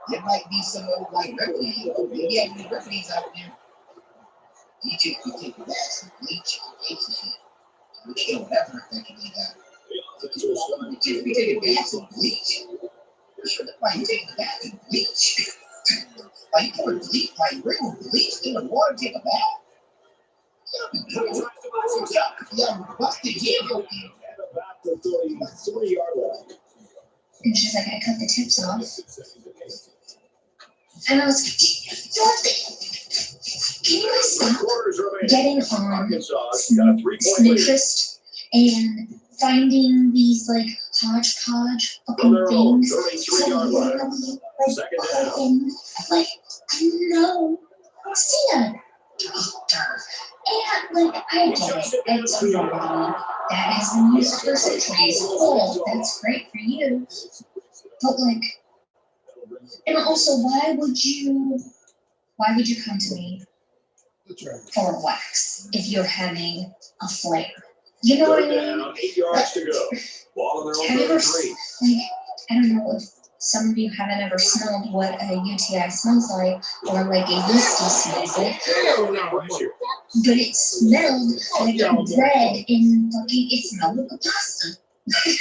There might be some old like remedy. Maybe have any remedies out there. You take some bleach, we kill whatever infection they got. We take a bath in bleach. Like you take a bath in bleach. Like you put bleach, like bring bleach in the water, take a bath. Yeah, busted here. And she's like, I cut the tips off. And I was like, can you guys stop getting on Pinterest and finding these like hodgepodge fucking things? Like, no, see a doctor. And like, I get it, it's normal. That has been used for centuries. Cool, that's great for you. But like, and also, why would you come to me for a wax if you're having a flare? You know what I mean? 8 yards to go. Ball in their own Have you ever, 3. like, I don't know if some of you haven't ever smelled what a UTI smells like, or like a yeasty smells like. But it smelled like a bread in fucking, it smelled like a pasta. It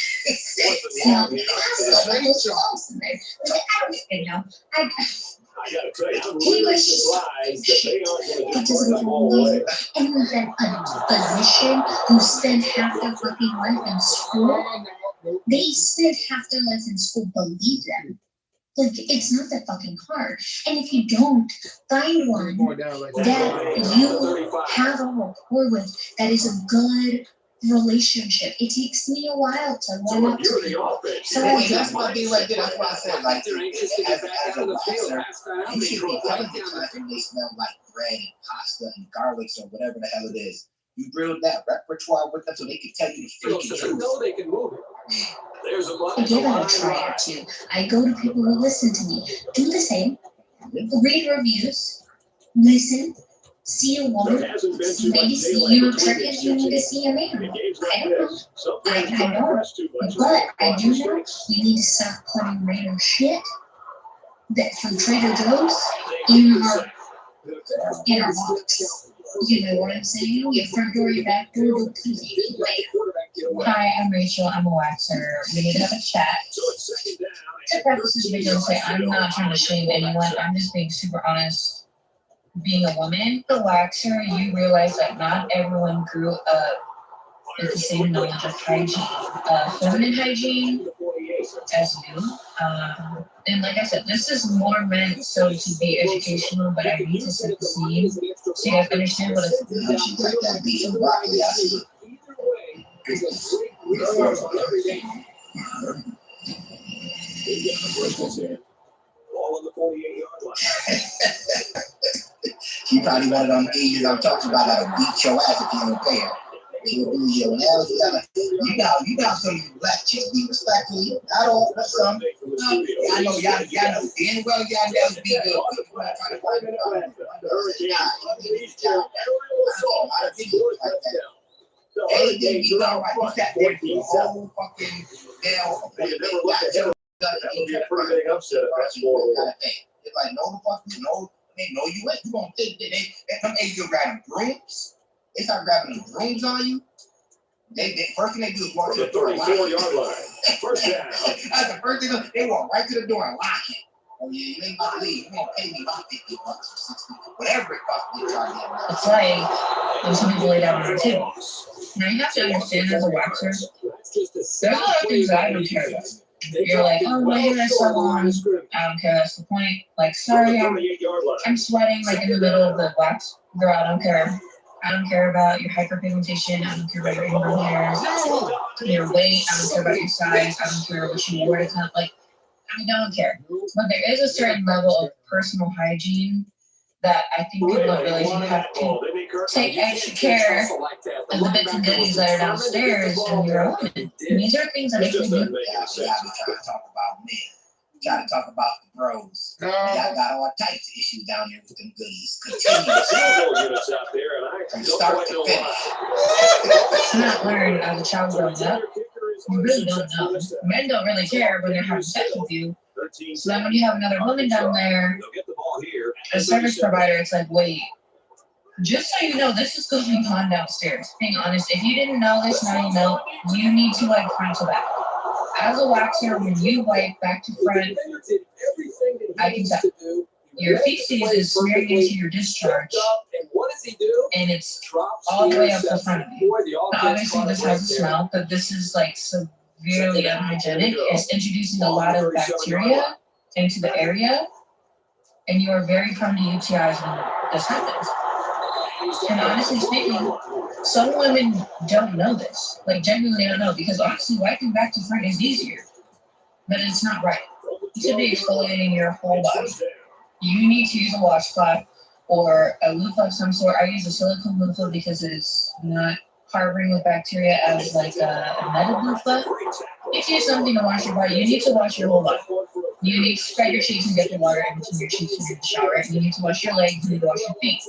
smelled like pasta, but it was sauce in there. Like, I don't even know. I gotta tell you, I'm really surprised that they aren't going to just all the way. And then a physician who spent half their fucking life in school They spent half their life in school, believe them. Like, it's not that fucking hard. And if you don't, find one that you have a rapport with that is a good relationship. It takes me a while to warm up to people. So that's my thing right there. That's why I said, like, as a waxer, you should be telling the time they smell like bread and pasta and garlics or whatever the hell it is. You build that repertoire with them so they can tell you the freaking truth. They can move it. There's a I give it a try or two. I go to people who listen to me. Do the same. Read reviews. Listen. See a woman. Maybe see you trick if you need to see a man. I don't know. I don't. But I do know we need to stop putting random shit that from Trader Joe's in our box. You know what I'm saying? Your front door, your back door, go easy. Hi, I'm Rachel. I'm a waxer. We need to have a chat. To preface this video and say I'm not trying to shame anyone. I'm just being super honest. Being a woman, the waxer, you realize that not everyone grew up with the same knowledge of hygiene. Feminine hygiene as you. And like I said, this is more meant so to be educational, but I need to set the scene so you guys understand what it's All on the 48-yard line. She probably one of them ages I'm talking about that'll beat your ass if you don't pay her. She'll do your nails. You got some black chicks be respectful. Not all, but some. I know y'all know damn well y'all nails be good. Anything be all right. You sat there for the whole fucking nail. It's like, no, the fuck, no. They know you ain't. You gonna think that they come and you grabbing brooms. They start grabbing the brooms on you. They first thing they do is walk to the door. 34-yard line. First down. That's the first thing they walk right to the door and lock it. Oh yeah, you ain't about to leave. You gonna pay me about $50 or $60, whatever it costs me to charge you. It's like when some people lay down on the table. Now you have to understand as a waxer, there's a lot of things that I don't care about. You're like, oh, my hair is so long. I don't care. That's the point. Like, sorry, I'm sweating like in the middle of the wax. Girl, I don't care. I don't care about your hyperpigmentation. I don't care about your ingrown hairs, your weight. I don't care about your size. I don't care what you wear to come. Like, I don't care. But there is a certain level of personal hygiene that I think people don't realize you have to take extra care of the bits and goodies that are downstairs when you're a woman. And these are things that I can do. Yeah, we trying to talk about men. We trying to talk about the bros. Y'all got all types of issues down here with them goodies. From start to finish. It's not learned as a child growing up. You really don't know. Men don't really care when they're having sex with you. So then when you have another woman down there, a service provider, it's like, wait, just so you know, this is going on downstairs. Being honest, if you didn't know this, now you know, you need to wipe front to back. As a waxer, when you wipe back to front, I can tell. Your feces is smearing into your discharge, and it's all the way up the front of you. Now, obviously, this has a smell, but this is like severely unhygienic. It's introducing a lot of bacteria into the area, and you are very prone to UTIs when this happens. And honestly speaking, some women don't know this. Like, genuinely don't know, because honestly, wiping back to front is easier, but it's not right. You should be exfoliating your whole body. You need to use a washcloth or a loofah of some sort. I use a silicone loofah because it's not harboring with bacteria as like a metal loofah. If you use something to wash your body, you need to wash your whole body. You need to spread your cheeks and get the water in between your cheeks when you're in the shower. You need to wash your legs, you need to wash your feet.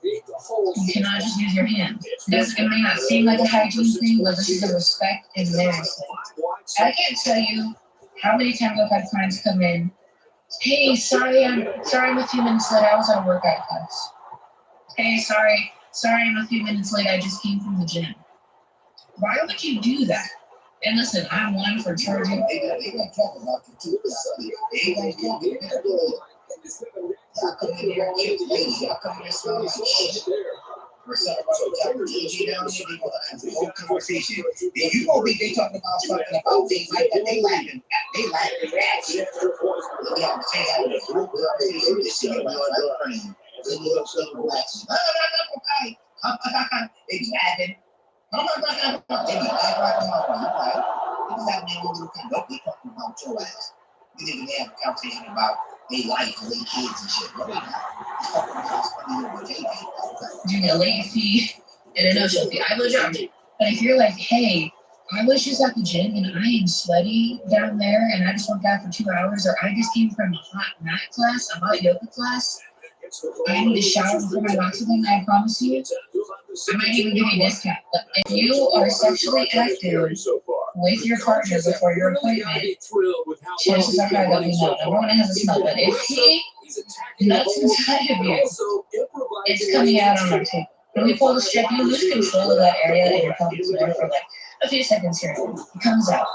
You cannot just use your hands. It may not seem like a hygiene thing, but this is a respect and manners thing. I can't tell you how many times I've had clients come in, hey, sorry I'm a few minutes late. I was on a workout class. Hey, sorry I'm a few minutes late. I just came from the gym. Why would you do that? And listen, I'm one for charging. They gonna talk about you too. They gonna talk about you. Y'all come in here and kill the ladies. Y'all come in here and smell like shit. or something about the type of DJ down there, they gonna have a whole conversation. Then you gonna think they talking about something about things like that. They laughing at shit. They have to say that in a group conversation. This shit right in front of you. They need to stay relaxed. They be laughing. They be laughing like a motherfucker. Niggas out there on the don't be talking about your ass. You think they have a conversation about their life and their kids and shit. No, they not. Doing a latency and a no-show fee. I will jump. But if you're like, hey, I was just at the gym and I am sweaty down there and I just worked out for 2 hours, or I just came from a hot mat class, a hot yoga class, I need to shower before my oxygen, I promise you, I might even give you a discount. But if you are sexually active with your partner before your appointment, chances are high that we know. Everyone has a smell, but if he nuts inside of you, it's coming out on our table. When we pull the strip, you lose control of that area and you're coming to there for like a few seconds here. It comes out.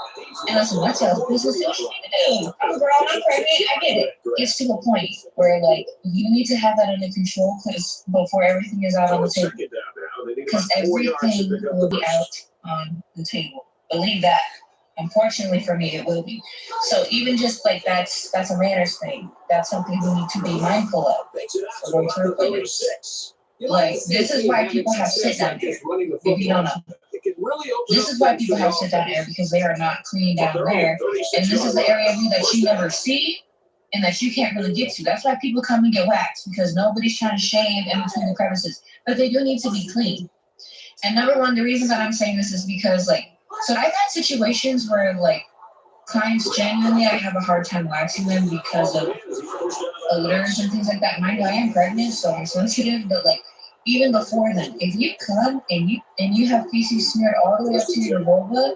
And listen, that's how business do what you need to do. I'm a girl, I'm pregnant, I get it. It's to a point where like you need to have that under control because before everything is out on the table. Because everything will be out on the table. Believe that. Unfortunately for me, it will be. So even just like that's a manners thing. That's something we need to be mindful of. We're going to replace. Like, this is why people have sit down here, if you don't know. This is why people have sit down here, because they are not clean down there. And this is the area of you that you never see and that you can't really get to. That's why people come and get waxed, because nobody's trying to shave in between the crevices. But they do need to be clean. And number one, the reason that I'm saying this is because, like, so I've had situations where, like, clients genuinely, I have a hard time waxing them because of odors and things like that. Mind you, I am pregnant, so I'm sensitive, but like even before then, if you come and you have feces smeared all the way up to your vulva,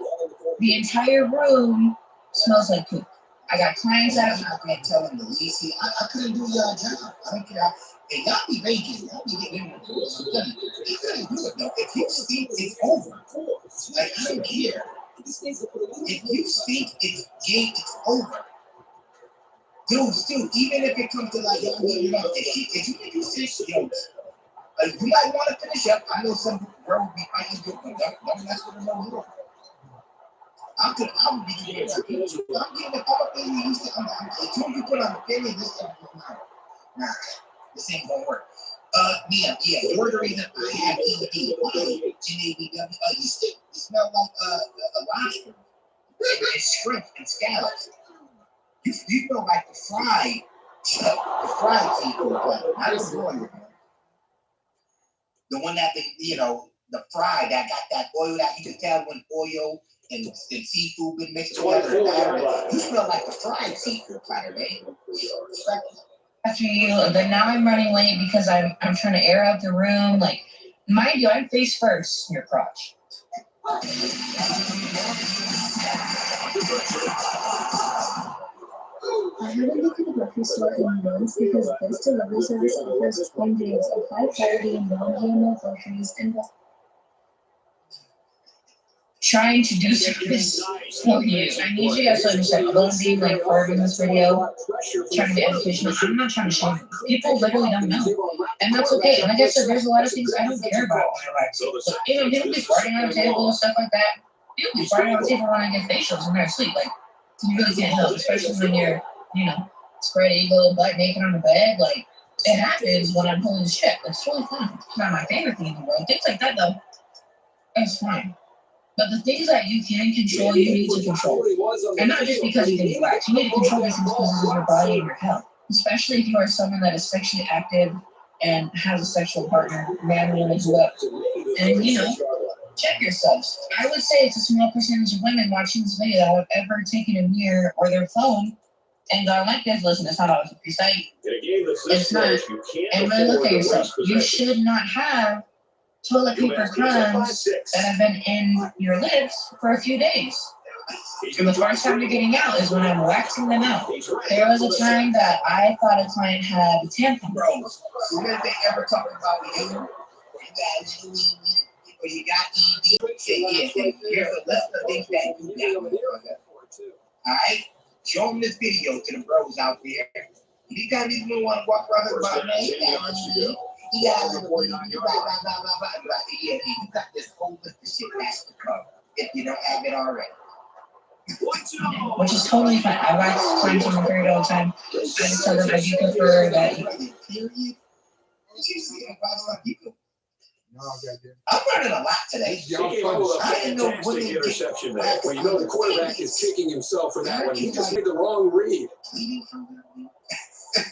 the entire room smells like poop. I got clients out. I can't tell them to leave. See, I couldn't do y'all job. I don't care. And y'all be making, y'all be getting in the pool. You couldn't do it though. If you stink, it's over. Like, I don't care. If you stink, it's game, it's over. Dude, even if it comes to like y'all getting up, if you think you sick, yo, you might want to finish up. I know some girls be fighting good, but don't mess with them no more. I'm be doing that. I'm getting the fuck thing you used to. As soon as you put on the penny, this stuff is not. Nah, this ain't gonna work. Yeah, you're the reason I have ED. NABW. You stink. You smell like a lobster. It's shrimp and scallops. You smell like the fried seafood, not the broiled. The one that the fried that got that oil that you can tell when oil and seafood been mixed together. You smell like the fried seafood platter, man. After you, but now I'm running late because I'm trying to air out the room. Like, mind you, I'm face first in your crotch. I haven't been to the grocery store in months because this delivery service offers 20 days of high-quality non-GMO groceries and Trying to do service for you. I need you guys to understand. Although I'm being like hard in this video, trying to be educational, I'm not trying to shame them. People literally don't know. And that's okay. And like I said, there's a lot of things I don't care about when I wax. But, people be farting on the table and stuff like that. People be farting on the table when I get facials and they're asleep. Like, you really can't help, especially when you're, spread eagle, butt naked on the bed. Like, it happens when I'm pulling shit. It's totally fine. It's not my favorite thing in the world. Things like that, though, it's fine. But the things that you can control, you need to control. And not just because you can wax. You need to control these things because this is your body and your health. Especially if you are someone that is sexually active and has a sexual partner, man, woman, whoever. And, check yourselves. I would say it's a small percentage of women watching this video that have ever taken a mirror or their phone and gone like this. Listen, it's not always a precise. It's not. And really look at yourself. You should not have toilet paper crumbs that have been in your lips for a few days. And the first time they're getting out is when I'm waxing them out. There was a time that I thought a client had a tampon. Bro, when they ever talk about you got little or you got ED, say, here's a list of things that you got. Alright? Show them this video to the bros out there. Anytime these men want to walk around about me, You got a little, yeah, you got this whole list of shit that's to come if you don't have it already. Which is totally fine. I watch Crimes on the Period all the time. I just tell them I do prefer that. I'm learning a lot today. I didn't know what they interception there. Well, you know the quarterback is kicking himself for that one. He just made the wrong read.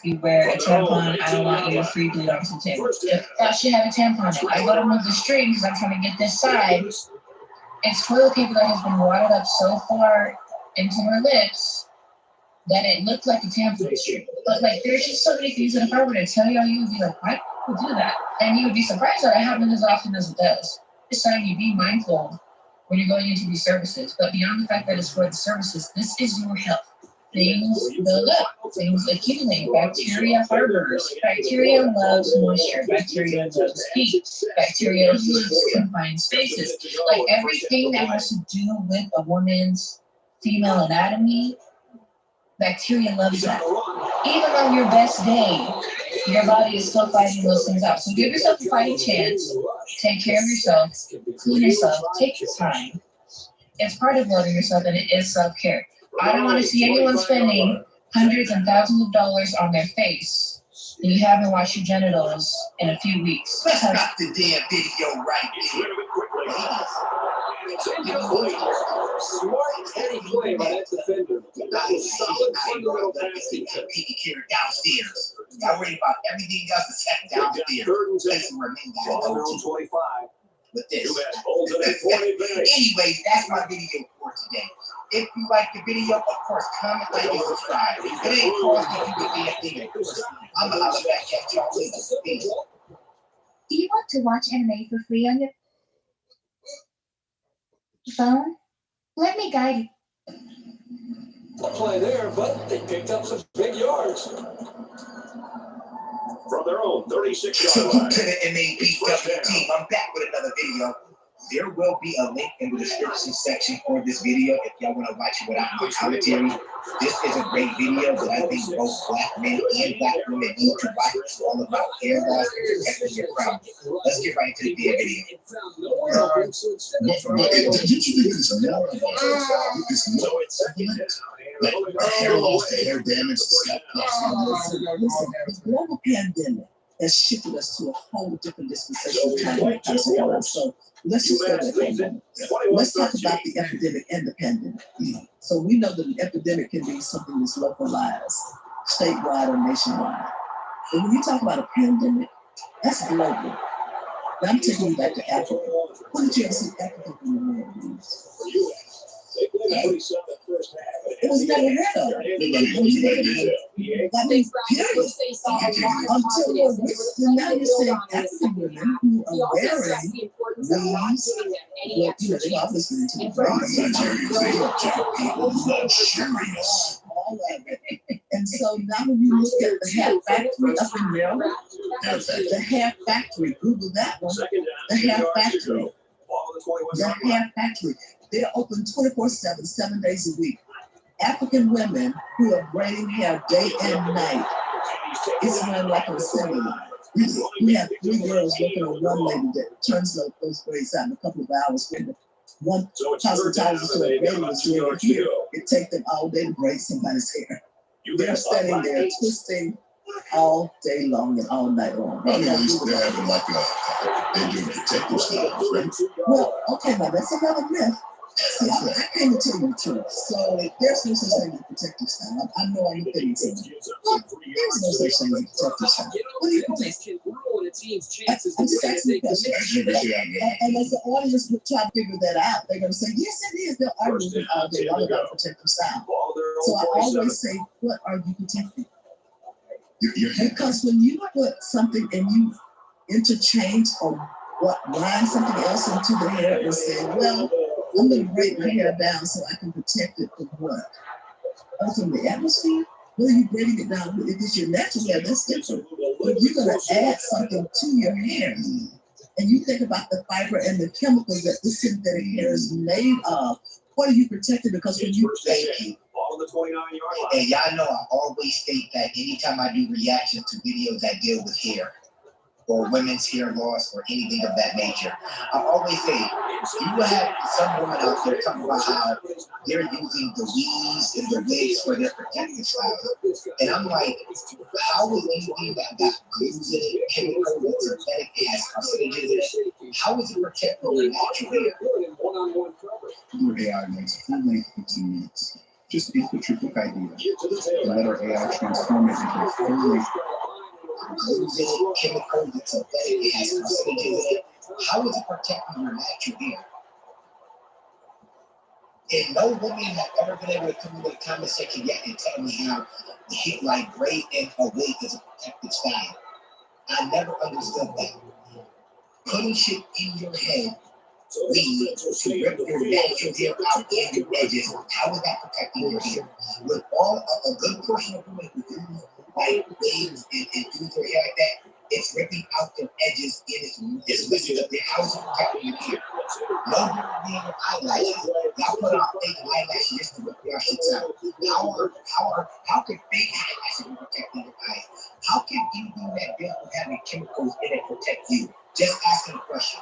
You wear a tampon, I don't want you to free bleed off the table. If I should have a tampon, I go to move the string because I'm trying to get this side. It's toilet paper that has been wadded up so far into her lips that it looked like a tampon. But like, there's just so many things that if I were to tell you, you would be like, why would you do that? And you would be surprised that it happens as often as it does. It's telling you be mindful when you're going into these services. But beyond the fact that it's for the services, this is your health. Things build up, things accumulate, bacteria harbors, bacteria loves moisture, bacteria loves heat, bacteria loves confined spaces. Like everything that has to do with a woman's female anatomy, bacteria loves that. Even on your best day, your body is still fighting those things out. So give yourself a fighting chance, take care of yourself, clean yourself, take your time. It's part of loving yourself and it is self-care. I don't want to see anyone spending hundreds and thousands of dollars on their face and you haven't washed your genitals in a few weeks. Let's stop the damn video right there. Smart, heady play by that defender. That was solid fundamental passing. Taking care of downstairs. I worry about everything else that's happening downstairs. Let's remember 25. With this. Anyways, that's my video for today. If you like the video, of course, comment, like, and subscribe. It ain't cost you to be a thing. I'm gonna holler back at y'all later. Peace. Do you want to watch anime for free on your phone? Let me guide you. Play there, but they picked up some big yards. From their own 36-yard So line. to the NAPW team, I'm back with another video. There will be a link in the description section for this video if y'all want to watch it without my commentary. This is a great video that I think both black men and black women need to watch. It's all about hair loss and protecting your crown. Let's get right into the video. Did you think it's more about it's like hair loss, the hair damage, scalp loss? The global pandemic has shifted us to a whole different dispensation of time when it comes to hair. So let's just go there for a moment. Let's talk about the epidemic and the pandemic. So we know that an epidemic can be something that's localized, statewide or nationwide. But when you talk about a pandemic, that's global. Now I'm taking you back to Africa. When did you ever see Africa in the world news? It was never heard of. That means period. Until now you're saying African women who are wearing weaves, well, they obviously into the all of it. And so now when you look at the hair factory up in Maryland, the hair factory, Google that one, the hair factory. The hair factory. They're open 24/7, 7 days a week. African women who are braiding hair day and night. It's run like an assembly line. We have 3 girls working on one lady that turns those braids out in a couple of hours. When one cosmetologist or a braider was doing it here, it takes them all day to braid somebody's hair. They're standing there twisting all day long and all night long. They're having like they're doing protective styles, right? Well, okay, now that's another myth. See, I came to tell you the truth. So there's no such thing as protective style. I know I'm kidding to you. But there's no such thing as protective style. What do you protect? I'm just asking questions. And as the audience would try to figure that out, they're going to say, yes, it is. They'll argue with me all day long about protective style. So I always say, what are you protecting? Because when you put something and you interchange or line something else into the hair and say, well, I'm going to braid my hair down so I can protect it from what? From the atmosphere? Well, you're braiding it down. If it's your natural hair, that's different. But you're going to add something to your hair. And you think about the fiber and the chemicals that this synthetic hair is made of. What are you protecting? Because when you And y'all know I always state that anytime I do reactions to videos that deal with hair, or women's hair loss or anything of that nature. I always say, you will have some women out there talking about how they're using the weaves and the wigs for their protective style. And I'm like, how is anything that got glues in it, chemical, synthetic, it has carcinogens in it, how is it protecting your natural hair? Your AI makes full length 15 minutes. Just input your book idea and let our AI transform it into a full length. Glues in it, chemical, synthetic, it has carcinogens in it. How is it protecting your natural hair? And no woman has ever been able to come into the comment section yet and tell me how the hit like braid in a wig is a protective style. I never understood that. Putting shit in your head, weave, to rip your natural hair out and your edges, how is that protecting your hair? With all a good portion of women who do like wigs and do their hair like that, it's ripping out their edges and it's messing up their house and protecting your hair. No different than your eyelashes. Y'all put on fake eyelashes just to rip your shit out. How can fake eyelashes be protecting your eyes? How can anything that doesn't have any chemicals in it protect you? Just asking a question.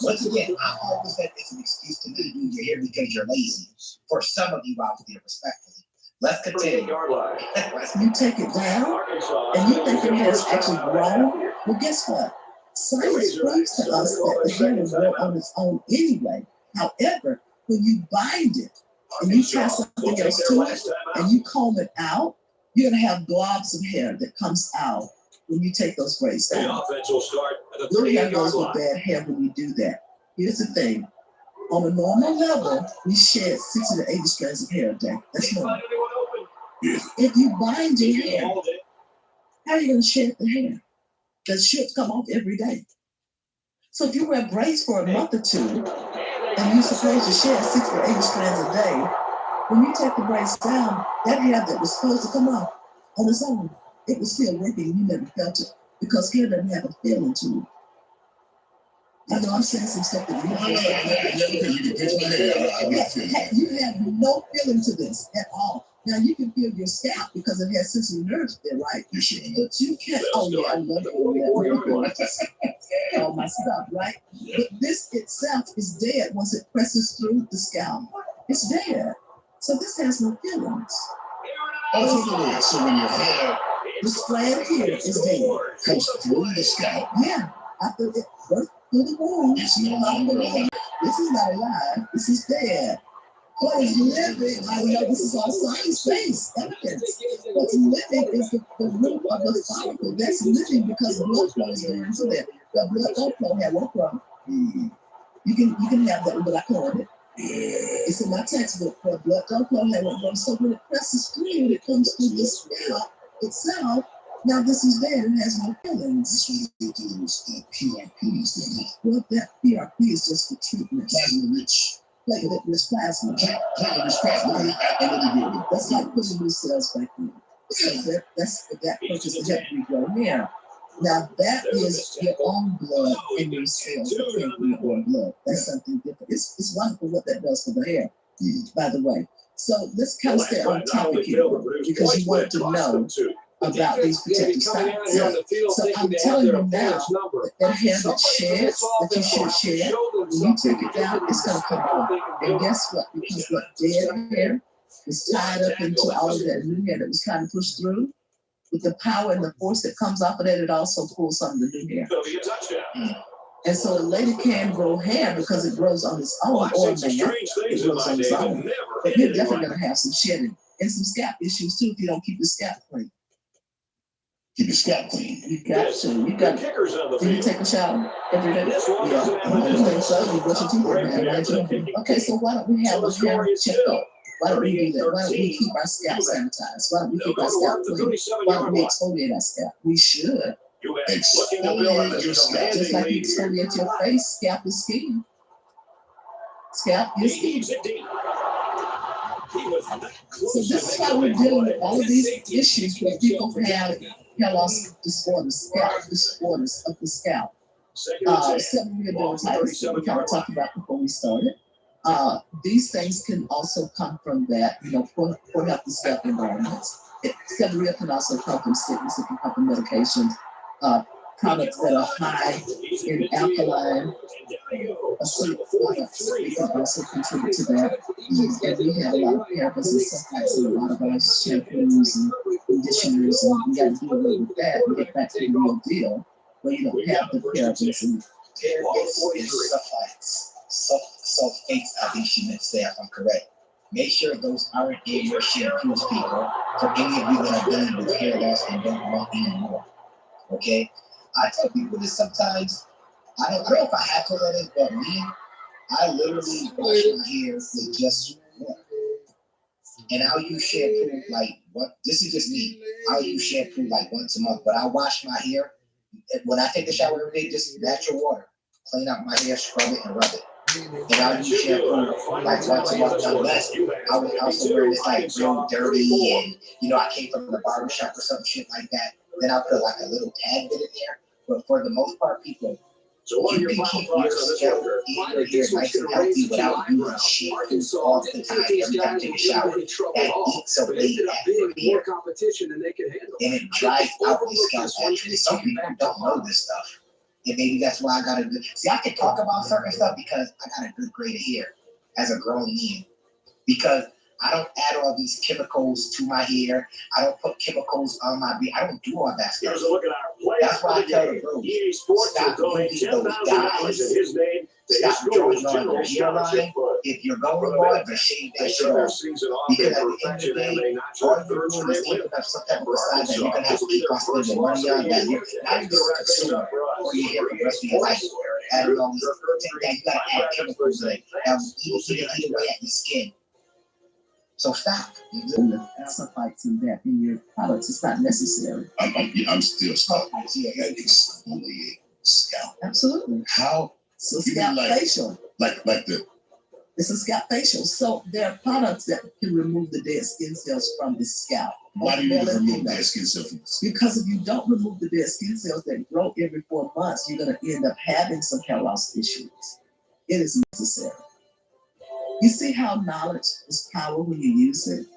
Once again, I always said it's an excuse to not do your hair because you're lazy. For some of you out there, respectfully. Let's continue. You take it down, and you think your hair is actually grown. Well, guess what? Science proves to us that the hair will grow on its own anyway. However, when you bind it and you tie something else to it and you comb it out, you're going to have globs of hair that comes out when you take those braids down. Your hair goes with bad hair when you do that. Here's the thing. On a normal level, we shed 60 to 80 strands of hair a day. That's normal. If you bind your hair, how are you going to shed the hair? That should come off every day. So if you wear braids for a month or two, and you're supposed to shed 60 to 80 strands a day, when you take the braids down, that hair that was supposed to come off on its own, it was still working. You never felt it because hair doesn't have a feeling to it. I know I'm saying some stuff that you have no feeling to this at all. Now you can feel your scalp because it has sensory nerves there, right? But you can't. Oh yeah, I love it. All my stuff, right? But this itself is dead once it presses through the scalp. It's dead. So this has no feelings. Oh, so when your hair, this strand here is dead. Comes through the scalp. Yeah, after it burst through the womb. It's no longer alive. This is not alive. This is dead. What is living? I know this is all science-based evidence. What's living is the root of the follicle. That's living because blood flow is going into there. The blood don't flow have no problem. You can have that, but I call it. It's in my textbook. But blood don't flow have no problem. So when it presses through, it comes through the scalp itself. Now this is dead. It has no feelings. That's why they do those PRPs. Well, that PRP is just for treatment. Plasma-rich. Platelet-rich plasma. Platelet-rich plasma. That's like putting new cells back in. So that's for that purpose to help regrow hair. Now that is your own blood in your cells that came from your own blood. That's something different. It's wonderful what that does for the hair, by the way. So let's kind of stay on topic here because you want to know about these protective styles. So I'm telling you now that hair that sheds, that you should shed, when you take it down, it's going to come off. And guess what? Because what dead hair was tied up into all of that new hair that was trying to push through, with the power and the force that comes off of that, it also pulls some of the new hair. And so a lady can grow hair because it grows on its own, or a man, it grows on its own. But you're definitely going to have some shedding and some scalp issues too if you don't keep your scalp clean. Keep your scalp clean. You got to. You got to. Do you take a shower every day? Yeah. You take a shower, you brush your teeth every day. Okay, so why don't we have a hair checkup? Why don't we do that? Why don't we keep our scalp sanitized? Why don't we keep our scalp clean? Why don't we exfoliate our scalp? We should. Exfoliate your scalp. Just like you exfoliate your face, scalp is skin. Scalp is skin. So this is how we're dealing with all of these issues where people have hair loss disorders, scalp disorders of the scalp. Seborrheic dermatitis, we kind of talked about before we started. These things can also come from that, poor healthy scalp environments. Seborrheic can also come from sickness, it can come from medications. products that are high in alkaline acidic products can also contribute to that. And we have a lot of parabens and sulfites in a lot of our shampoos and conditioners, and we got to do away with that and get back to the real deal where you don't have the parabens and sulfates, I think she meant to say, if I'm correct. Make sure those aren't in your shampoos, people, for any of you that are dealing with hair loss and don't want any more. Okay? I tell people this sometimes. I don't know if I have to let it, but me, I literally wash my hair with just water. And I'll use shampoo like what? This is just me. I'll use shampoo like once a month, but I wash my hair. When I take a shower every day, just natural water. Clean out my hair, scrub it, and rub it. And I'll use shampoo like once a month, unless I would also wear this like real dirty and, you know, I came from the barber shop or some shit like that. Then I'll put like a little tag bit in there. But for the most part, people, you can keep your scalp and your hair nice and healthy without using shampoo all the time every time you take a shower. That eats away at your hair. And it dries out your scalp actually. Some people don't know this stuff. And maybe that's why I got a good... See, I can talk about certain stuff because I got a good grade of hair as a grown man. Because I don't add all these chemicals to my hair. I don't put chemicals on my beard. I don't do all that stuff. That's why I tell the bros, stop using those dyes. Stop drawing on your hairline. If you're going bald, just shave that shit off. Because at the end of the day, all you're doing is keeping up some type of facade that you're going to have to keep on spending money on, that you're not even a consumer or your hair for the rest of your life. Adding all these things that you got to add chemicals in that will eat away at your skin. So stop. And the sulfites and that in your products, it's not necessary. I'm still stuck. I exfoliate scalp. Absolutely. How? So scalp facial. Like the. It's a scalp facial. So there are products that can remove the dead skin cells from the scalp. Why do you need to remove dead skin cells from the scalp? Because if you don't remove the dead skin cells that grow every 4 months, you're going to end up having some hair loss issues. It is necessary. You see how knowledge is power when you use it?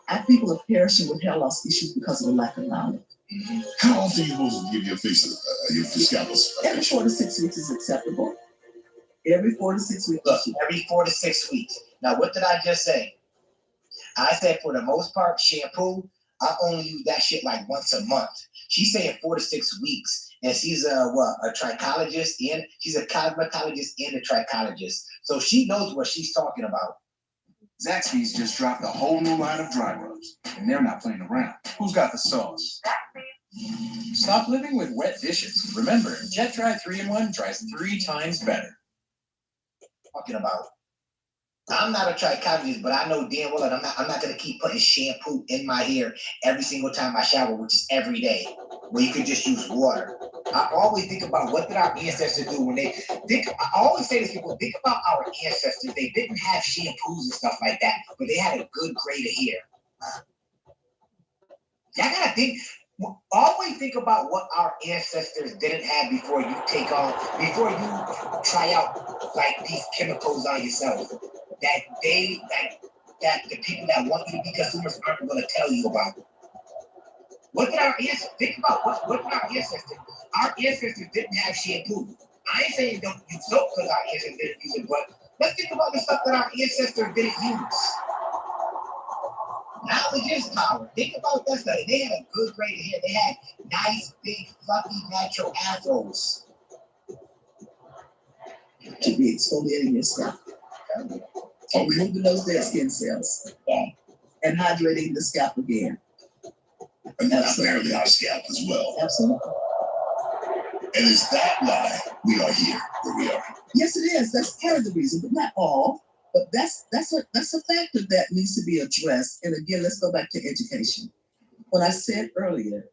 Our people are perishing with hair loss issues because of a lack of knowledge. How often are you supposed to give your scalp? Every 4 to 6 weeks is acceptable. Every 4 to 6 weeks. Look, every 4 to 6 weeks. Now, what did I just say? I said for the most part, shampoo, I only use that shit like once a month. She's saying 4 to 6 weeks. And she's a trichologist, and she's a cosmetologist and a trichologist. So she knows what she's talking about. Zaxby's just dropped a whole new line of dry rubs, and they're not playing around. Who's got the sauce? Stop living with wet dishes. Remember, Jet Dry 3-in-1 dries 3 times better. Talking about. I'm not a trichologist, but I know damn well that I'm not gonna keep putting shampoo in my hair every single time I shower, which is every day, where you could just use water. I always think about what did our ancestors do when they think. I always say to people, think about our ancestors. They didn't have shampoos and stuff like that, but they had a good grade of hair. Y'all gotta think. Always think about what our ancestors didn't have before you try out like these chemicals on yourself. That the people that want you to be consumers aren't going to tell you about. What did our ancestors think about? What did our ancestors? Our ancestors didn't have shampoo. I ain't saying don't use soap because our ancestors didn't use it, but let's think about the stuff that our ancestors didn't use. Knowledge is power. Think about that stuff. They had a good grade of hair. They had nice, big, fluffy, natural afros. To be exfoliating your scalp. And removing those dead skin cells. And hydrating the scalp again. And apparently our scalp as well. Absolutely. And is that why we are here where we are? Yes, it is. That's part of the reason, but not all. But that's a factor that needs to be addressed. And again, let's go back to education. When I said earlier,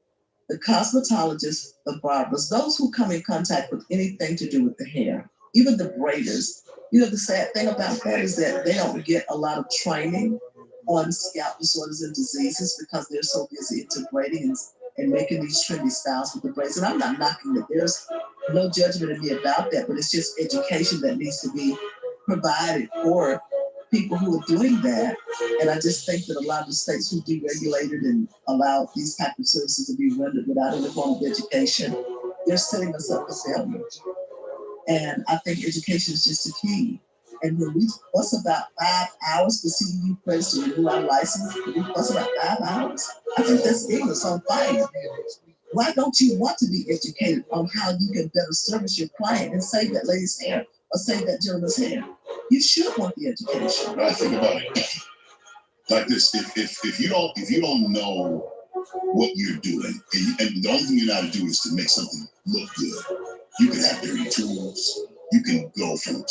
the cosmetologists, the barbers, those who come in contact with anything to do with the hair, even the braiders, you know, the sad thing about that is that they don't get a lot of training on scalp disorders and diseases because they're so busy integrating and making these trendy styles with the braids. And I'm not knocking it. There's no judgment in me about that, but it's just education that needs to be provided for people who are doing that. And I just think that a lot of the states who deregulated and allowed these types of services to be rendered without any form of education they're setting us up for failure. And I think education is just the key. And when we fuss about 5 hours for CEU credits to renew our license, we fuss about 5 hours. I think that's ignorance on fire. Why don't you want to be educated on how you can better service your client and save that lady's hair or save that gentleman's hair? You should want the education. I think about it like this: if you don't know what you're doing, and the only thing you know how to do is to make something look good, you can have dirty tools. You can go from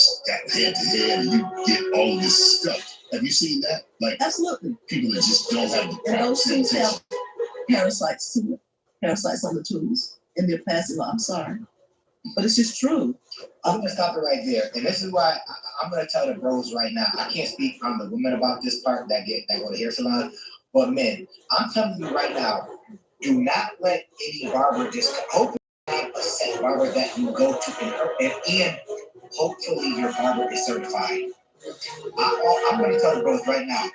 head to head, and you get all of this stuff. Have you seen that? Like, absolutely. People that just don't have the and those tools have parasites too. Parasites on the tools, and they're passing on. I'm sorry, but it's just true. I'm gonna stop it right there, and this is why I'm gonna tell the bros right now. I can't speak on the women about this part that go to hair salon, but men, I'm telling you right now, do not let any barber just hopefully have a set barber that you go to, and hopefully your barber is certified. I'm gonna tell the bros right now.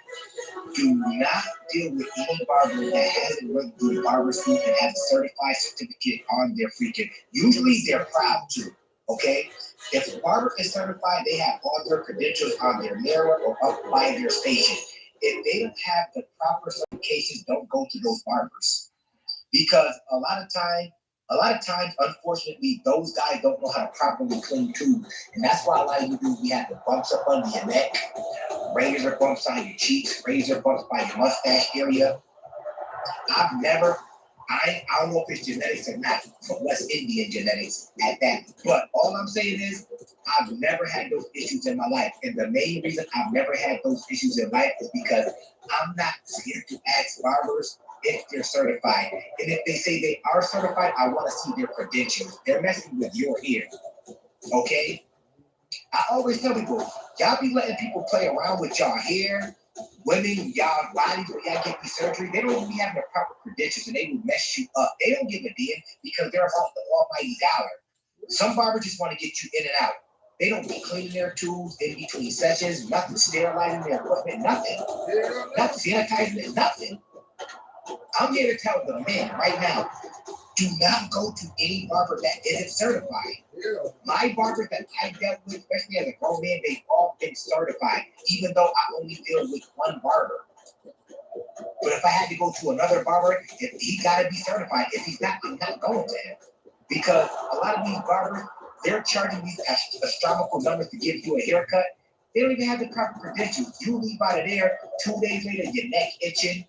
Do not deal with any barber that hasn't went through the barber school and has a certified certificate on their freaking. Usually they're proud to, okay? If a barber is certified, they have all their credentials on their mirror or up by their station. If they don't have the proper certifications, don't go to those barbers. Because a lot of times, unfortunately, those guys don't know how to properly clean tubes. And that's why a lot of you do, we have the bumps up under your neck, razor bumps on your cheeks, razor bumps by your mustache area. I don't know if it's genetics or not, but West Indian genetics at that. But all I'm saying is, I've never had those issues in my life. And the main reason I've never had those issues in life is because I'm not scared to ask barbers if they're certified. And if they say they are certified, I want to see their credentials. They're messing with your hair, okay? I always tell people, y'all be letting people play around with y'all hair, women, y'all bodies, when y'all get these surgery. They don't even be having the proper credentials, and they will mess you up. They don't give a damn because they're about the almighty dollar. Some barbers just want to get you in and out. They don't be cleaning their tools in between sessions, nothing sterilizing their equipment, nothing. Nothing sanitizing it, nothing. I'm here to tell the men right now, do not go to any barber that isn't certified. My barbers that I dealt with, especially as a grown man, they've all been certified, even though I only deal with one barber. But if I had to go to another barber, if he got to be certified. If he's not, I'm not going to him. Because a lot of these barbers, they're charging these astronomical numbers to give you a haircut. They don't even have the proper credentials. You leave out of there, 2 days later, your neck itching.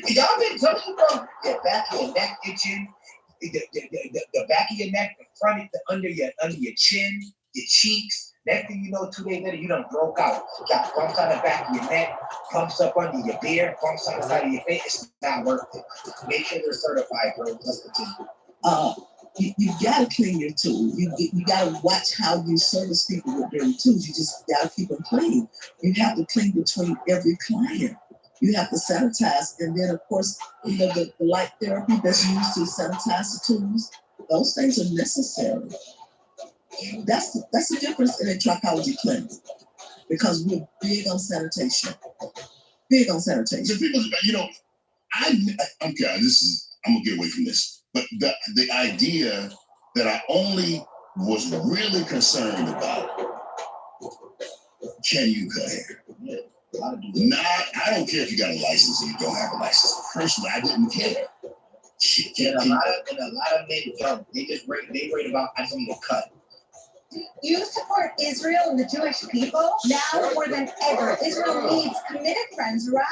Y'all been telling you, bro, your back of your neck itching. The back of your neck, the front, under your chin, your cheeks. Next thing you know, 2 days later, you done broke out. Got bumps on the back of your neck, bumps up under your beard, bumps on the side of your face. It's not worth it. Make sure they're certified, bro. Let's continue. You gotta clean your tools. You gotta watch how you service people with dirty tools. You just gotta keep them clean. You have to clean between every client. You have to sanitize, and then of course, the light therapy that's used to sanitize the tools. Those things are necessary. That's the difference in a trichology clinic, because we're big on sanitation. Big on sanitation. So people, I'm gonna get away from this, but the idea that I only was really concerned about, can you cut hair? Yeah. I don't care if you got a license or you don't have a license. Personally, I didn't care. And a lot of men don't. They worried about, I just need a cut. You support Israel and the Jewish people? Now more than ever, Israel needs committed friends around.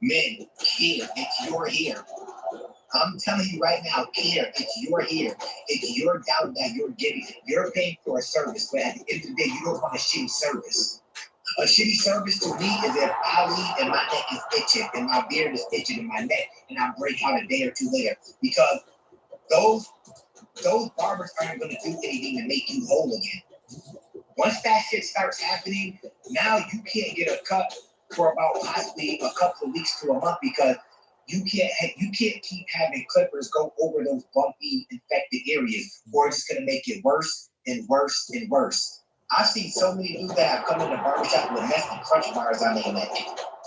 Men, care. It's your hair. I'm telling you right now, care. It's your hair. It's your dollar that you're getting. You're paying for a service, but at the end of the day, you don't want a shitty service. A shitty service to me is if I leave and my neck is itching and my beard is itching in my neck and I break out a day or two later, because those barbers aren't going to do anything to make you whole again. Once that shit starts happening, now you can't get a cut for about possibly a couple of weeks to a month, because you can't keep having clippers go over those bumpy, infected areas, or it's just going to make it worse and worse and worse. I've seen so many dudes that have come in the barbershop with nasty crunch bars on their neck,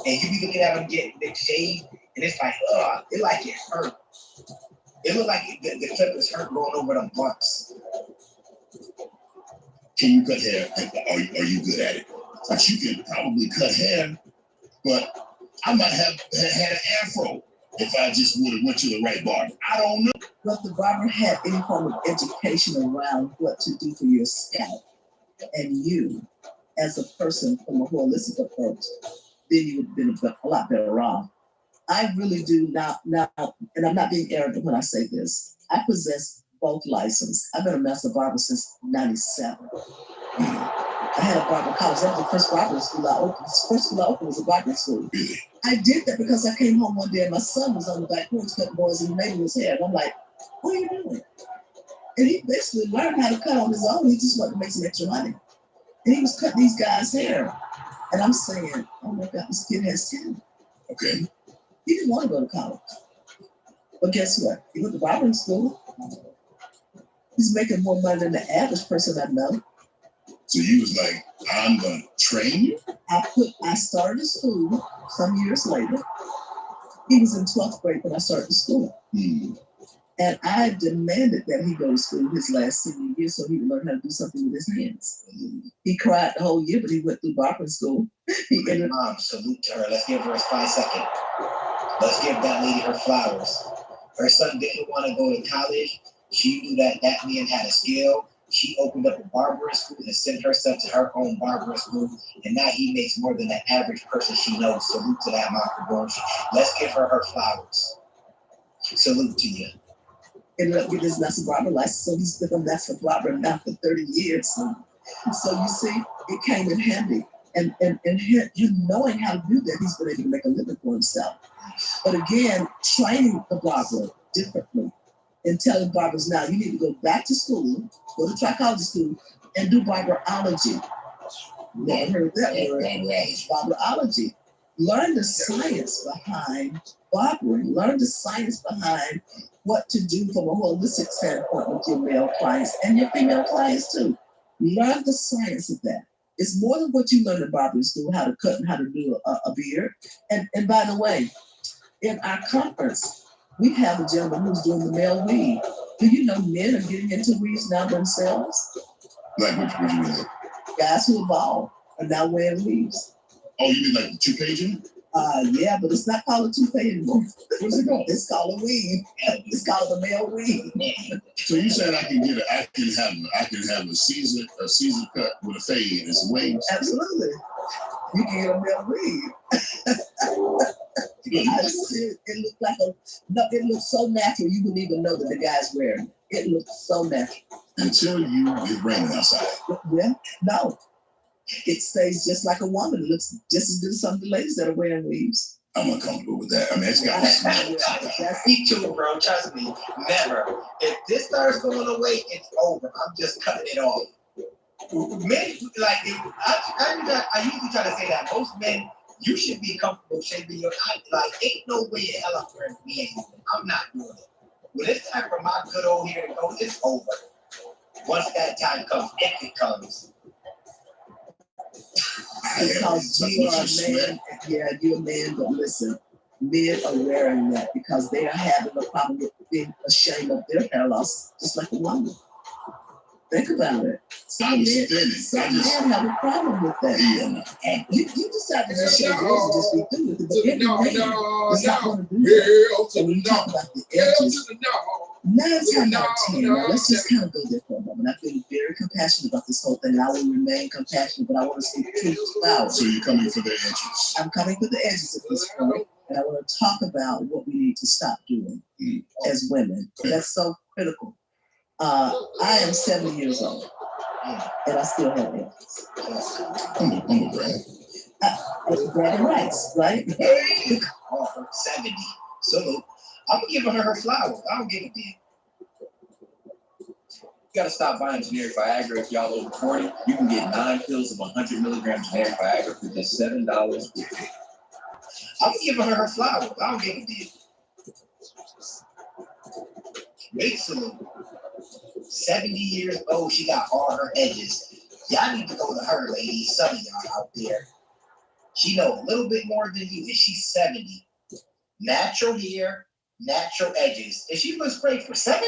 and you be looking at them getting shaved, and it's like, it like it hurt. It looked like the clip was hurt going over them bumps. Can you cut hair? Are you good at it? But you can probably cut hair, but I might have had an afro if I just would have went to the right barber. I don't know. But the barber had any form of education around what to do for your scalp and you as a person from a holistic approach, then you would have been a lot better off. I really do now, and I'm not being arrogant when I say this. I possess both licenses. I've been a master barber since '97. I had a barber college. That was the first barber school I opened. The first school I opened was a barber school. I did that because I came home one day and my son was on the back porch cutting boys and making his hair. And I'm like, what are you doing? And he basically learned how to cut on his own. He just wanted to make some extra money. And he was cutting these guys' hair. And I'm saying, oh my God, this kid has talent. Okay. He didn't want to go to college. But guess what? He went to barbering school. He's making more money than the average person I know. So you was like, I'm going to train you? I started school some years later. He was in 12th grade when I started school. And I demanded that he go to school his last senior year so he would learn how to do something with his hands. He cried the whole year, but he went through barbering school. Mom, salute to her. Let's give her a 5 second. Let's give that lady her flowers. Her son didn't want to go to college. She knew that man had a skill. She opened up a barbering school and sent herself to her own barbering school. And now he makes more than the average person she knows. Salute to that mom for doing. Let's give her her flowers. Salute to you. Ended up getting his master barber license, so he's been a master barber now for 30 years. So you see, it came in handy. And him knowing how to do that, he's been able to make a living for himself. But again, training the barber differently and telling barbers now, you need to go back to school, go to trichology school, and do barberology. Never heard that word. Barberology. Learn the science behind barbering. Learn the science behind what to do from a holistic standpoint with your male clients and your female clients too. Learn the science of that. It's more than what you learn in barbering school, how to cut and how to do a beard. And by the way, in our conference, we have a gentleman who's doing the male weave. Do you know men are getting into weaves now themselves? Like what you mean? Guys who are bald are now wearing weaves. Oh, you mean like the toupee? Yeah, but it's not called a toupee anymore. What's it called? It's called a weave. It's called the male weave. So you said I can have a Caesar cut with a fade and some waves? Absolutely. You can get a male weave. It looked so natural you wouldn't even know that the guy's wearing it. It looked so natural. Until you get raining outside. Yeah, no. It stays just like a woman. It looks just as good as some of the ladies that are wearing weaves. I'm uncomfortable with that. I mean, it's got to smell. Me too, bro. Trust me. Never. If this starts going away, it's over. I'm just cutting it off. Men, like, I usually try to say that most men, you should be comfortable shaving your eye. Like, ain't no way in hell I'm wearing weave. I'm not doing it. When it's time for my good old hair to go, it's over. Once that time comes, if it comes. Because you are a man, you're a man, but listen, men are wearing that because they are having a problem with being ashamed of their hair loss, just like a woman. Think about it. Some men have a problem with that. Yeah. You decide to just shave yours and just be through with it, but every man is not going to do that. And when you talk about the edges, 9 times out of 10, now let's just kind of go there for a moment. I've been very compassionate about this whole thing, and I will remain compassionate, but I want to speak truth to power. So you're coming for the edges? I'm coming for the edges at this point, and I want to talk about what we need to stop doing as women. That's so critical. I am 70 years old, and I still have edges. I'm a brag. Bragging rights, right? 70. So I'm giving her flowers. I don't give a damn. You gotta stop buying generic Viagra if y'all over 40. You can get 9 pills of 100 milligram generic Viagra for just $7. I'm giving her flowers. I don't give a damn. Wait salute. 70 years old, she got all her edges. Y'all need to go to her, ladies. Some of y'all out there. She know a little bit more than you, and she's 70. Natural hair, natural edges. And she looks great for 70.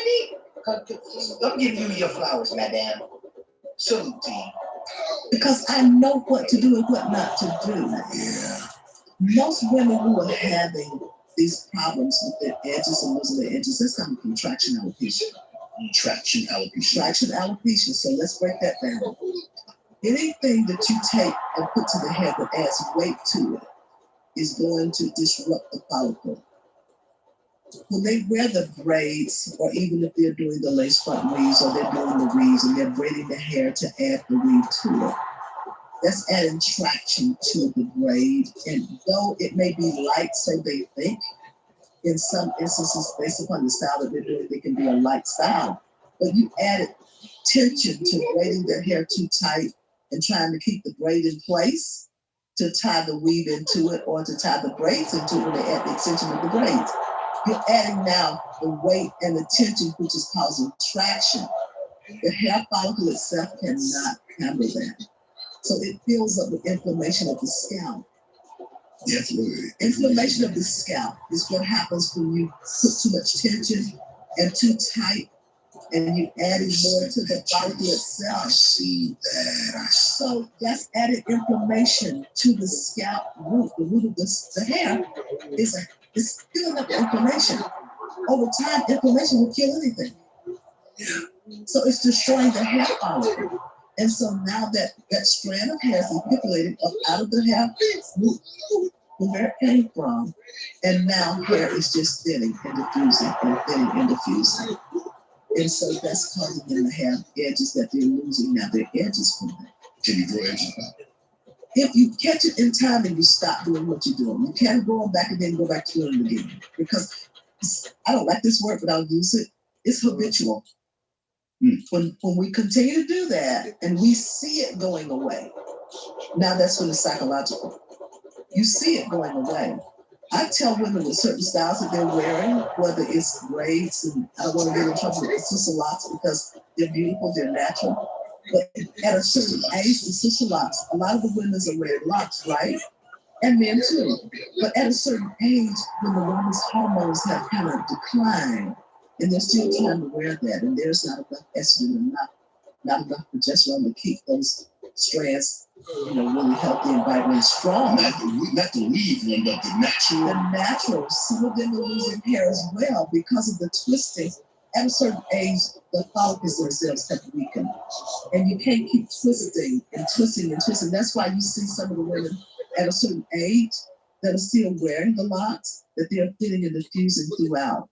I'm giving you your flowers, madame. Salute to you. Because I know what to do and what not to do. Yeah. Most women who are having these problems with their edges and losing their edges, that's coming from traction alopecia. Traction alopecia. Traction alopecia. So let's break that down. Anything that you take and put to the hair that adds weight to it is going to disrupt the follicle. When they wear the braids, or even if they're doing the lace front weaves, or they're doing the weaves and they're braiding the hair to add the weave to it, that's adding traction to the braid. And though it may be light, so they think, in some instances, based upon the style that they're doing, they can be a light style. But you added tension to braiding their hair too tight and trying to keep the braid in place to tie the weave into it or to tie the braids into it when they add the extension of the braids. You're adding now the weight and the tension, which is causing traction. The hair follicle itself cannot handle that. So it fills up with inflammation of the scalp. Inflammation of the scalp is what happens when you put too much tension and too tight, and you adding more to the follicle itself. I see that. So that's added inflammation to the scalp root. The root of the hair is filling up the inflammation. Over time, inflammation will kill anything. So it's destroying the hair follicle. And so now that strand of hair is manipulated up out of the hair root, where it came from, and now hair is just thinning and diffusing and thinning and diffusing. And so that's causing them to have edges that they're losing now. Their edges from that. Can you grow edges back? If you catch it in time and you stop doing what you're doing, you can't grow them back and then go back to doing it again. Because I don't like this word, but I'll use it. It's habitual. When we continue to do that and we see it going away, now that's when it's psychological. You see it going away. I tell women with certain styles that they're wearing, whether it's braids, and I don't want to get in trouble with sister locks because they're beautiful, they're natural. But at a certain age, the sister locks, a lot of the women are wearing locks, right? And men too. But at a certain age, when the woman's hormones have kind of declined, and they're still trying to wear that, and there's not enough estrogen and not enough progesterone to keep those strands, really healthy and vibrant and strong. Not the weave one, but the natural. The natural. Some of them are losing hair as well because of the twisting. At a certain age, the follicles themselves have weakened. And you can't keep twisting and twisting and twisting. That's why you see some of the women at a certain age that are still wearing the locks, that they're thinning and diffusing throughout.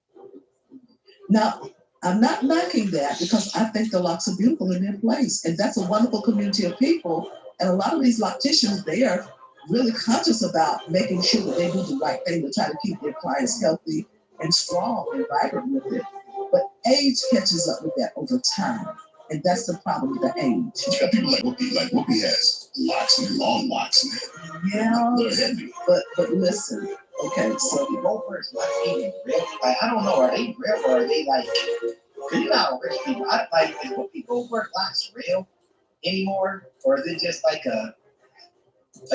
Now, I'm not knocking that because I think the locks are beautiful in their place. And that's a wonderful community of people. And a lot of these locticians, they are really conscious about making sure that they do the right thing to try to keep their clients healthy and strong and vibrant with it. But age catches up with that over time. And that's the problem with the age. You got people like Whoopi has locks and long locks now. Yeah, They're heavy. But listen, okay, so the Goldberg's like even real. Like, I don't know, are they real or are they like, you know how rich people, I like, is Whoopi Goldberg locks real anymore? Or is it just like a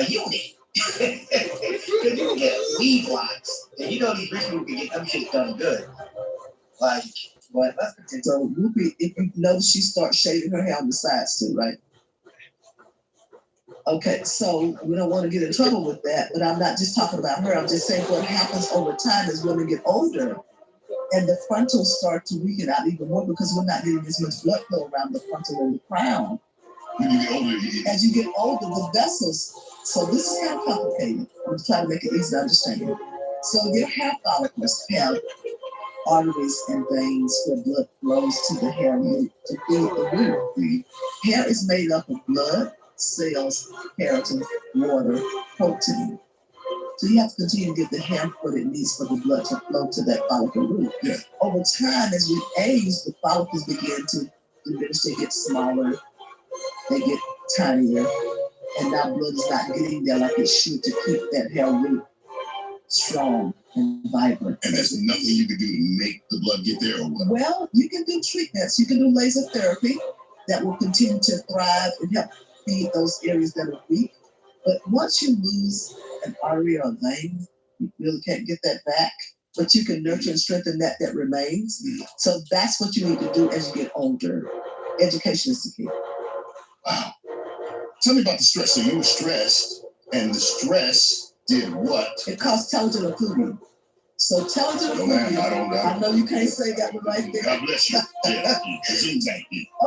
unit? Because you can get weave locks, and these rich people can get them shit done good. Like, but let's continue. So Whoopi, if you notice, she starts shaving her hair on the sides too, right? Okay, so we don't want to get in trouble with that, but I'm not just talking about her. I'm just saying what happens over time as women get older and the frontals start to weaken out even more because we're not getting as much blood flow around the frontal and the crown. As you get older, the vessels, so this is kind of complicated. I'm trying to make it easy to understand. So your hair follicles have arteries and veins where blood flows to the hair root to feed the root. Hair is made up of blood, cells, keratin, water, protein. So you have to continue to give the hair what it needs for the blood to flow to that follicle root. Yeah. Over time, as we age, the follicles begin to diminish. They get smaller, they get tinier, and now blood is not getting there like it should to keep that hair root strong and vibrant. And there's nothing you can do to make the blood get there or what? Well, you can do treatments. You can do laser therapy that will continue to thrive and help feed those areas that are weak. But once you lose an artery or a vein, you really can't get that back. but you can nurture and strengthen that remains. So that's what you need to do as you get older. Education is the key. Wow. Tell me about the stress. So you were stressed, and the stress did what? It caused telogen occlusion. So telogen occlusion, I know you can't say that one right there. God bless you. Yeah.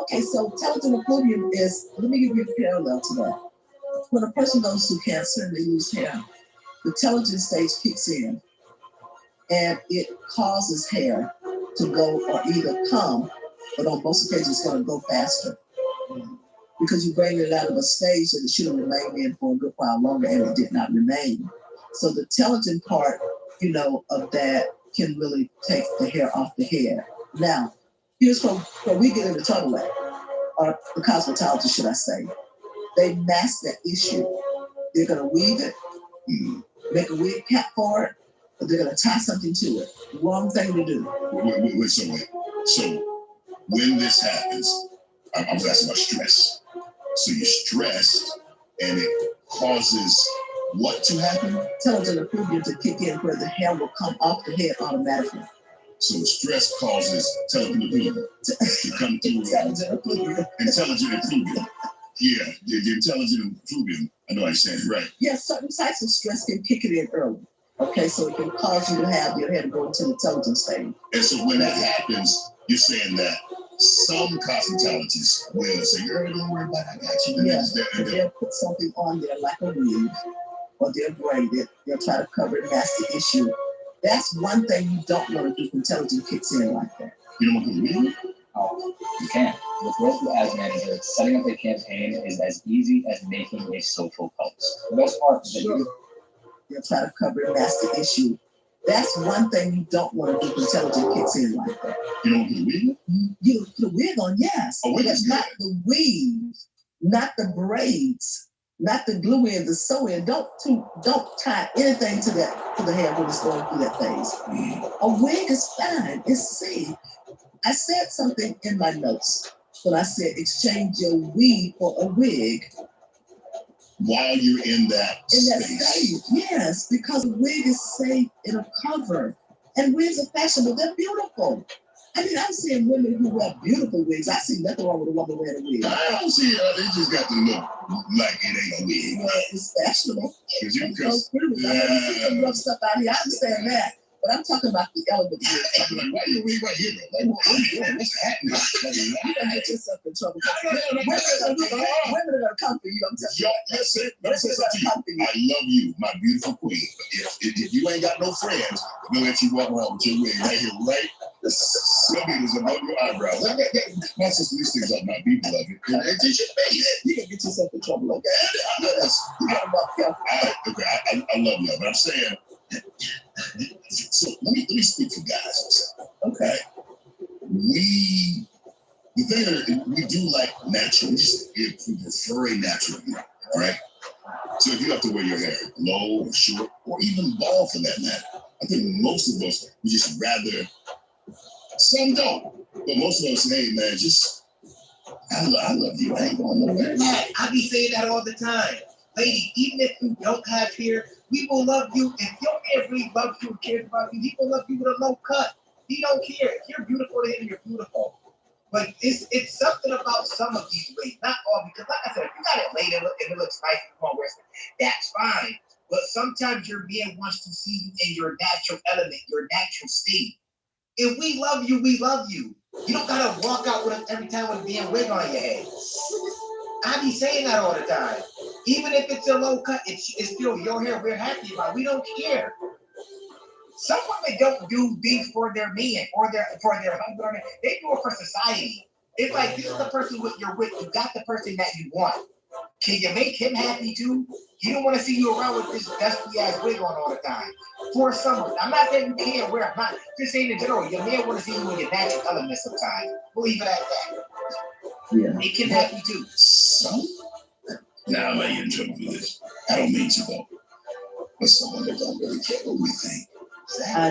Okay, so telogen occlusion is, let me give you a parallel to that. When a person goes through cancer and they lose hair, the telogen stage kicks in, and it causes hair to go or either come, but on most occasions it's going to go faster. Because you bring it out of a stage that it should have remained in for a good while longer, and it did not remain. So the telogen part, you know, of that can really take the hair off the head. Now, here's where we get into trouble at, or the cosmetologist, should I say. They mask that issue. They're going to weave it, make a wig cap for it, or they're going to tie something to it. Wrong thing to do. Wait. So when this happens, I was asking about stress. So you're stressed, and it causes what to happen? Telogen occlusion to kick in, where the hair will come off the head automatically. So stress causes telogen occlusion to come through. Intelligent occlusion. Yeah, the intelligent occlusion. I know I said it right. Yes, certain types of stress can kick it in early. Okay, so it can cause you to have your hair to go into the telogen stage. And so when that happens, you're saying that some cosmetologists will say, "Girl, don't worry about it, I got you." Yes, they'll put something on there like a wig, or they'll braid it. They'll try to cover and mask the issue. That's one thing you don't want to do when telogen kicks in like that. You don't want to do it? Oh, you can. With Rose as manager, setting up a campaign is as easy as making a social post. The best part is that they'll try to cover and mask the issue. That's one thing you don't want to do when telogen kicks in like that. You don't want to put a wig on? You put a wig on, yes. A wig but is not the weave, not the braids, not the glue in, the sew in. Don't tie anything to the hair when it's going through that phase. A wig is fine. It's safe. I said something in my notes when I said exchange your weave for a wig. While you're in that stage, yes, because a wig is safe, it'll cover. And wigs are fashionable, they're beautiful. I mean, I'm seeing women who wear beautiful wigs. I see nothing wrong with a woman wearing a wig. I don't see it. They just got to look like it ain't a wig. Well, it's fashionable. Because you I know you see some rough stuff out here. I understand that. But I'm talking about the elegant wig. I'm like, why you wig right here, though? Like, what are you doing? What's happening? You're going to get yourself in trouble. Women are going to come for you. I'm telling you. Listen, let me say something to you. I love you, my beautiful queen. But if you ain't got no friends, know that you walk around with your wig right here, right? Some people's above your eyebrows. My sister, these things are my people of it. And it's your face. You can get yourself in trouble, okay? Yes. You got to walk careful. I love you, but I'm saying, so let me speak for guys. Okay. The thing that we do like natural, we prefer a natural hair, all right? So if you have to wear your hair low or short, or even bald for that matter, I think most of us would just rather, some don't, but most of us say, hey man, just, I love you, I ain't going nowhere. I be saying that all the time. Lady, even if you don't have hair, we will love you. If your man really loves you and cares about you, he will love you with a low cut. He don't care. If you're beautiful to him, you're beautiful. But it's something about some of these wigs, not all, because like I said, if you got it laid and it looks nice, you want to wear something, that's fine. But sometimes your man wants to see you in your natural element, your natural state. If we love you, we love you. You don't gotta walk out with us every time with a damn wig on your head. I be saying that all the time. Even if it's a low cut, it's still your hair. We're happy about it. We don't care. Some women don't do things for their man or for their husband. They do it for society. It's like, this is the person you're with. You got the person that you want. Can you make him happy too? He don't want to see you around with this dusty ass wig on all the time. For someone, I'm not saying you can't wear it. I'm not just saying in general. Your man want to see you in your natural element sometimes. Believe it at that. Yeah. It can happen too. Some? Now I'm in trouble for this. I don't mean to though. But some of them don't really care what we think.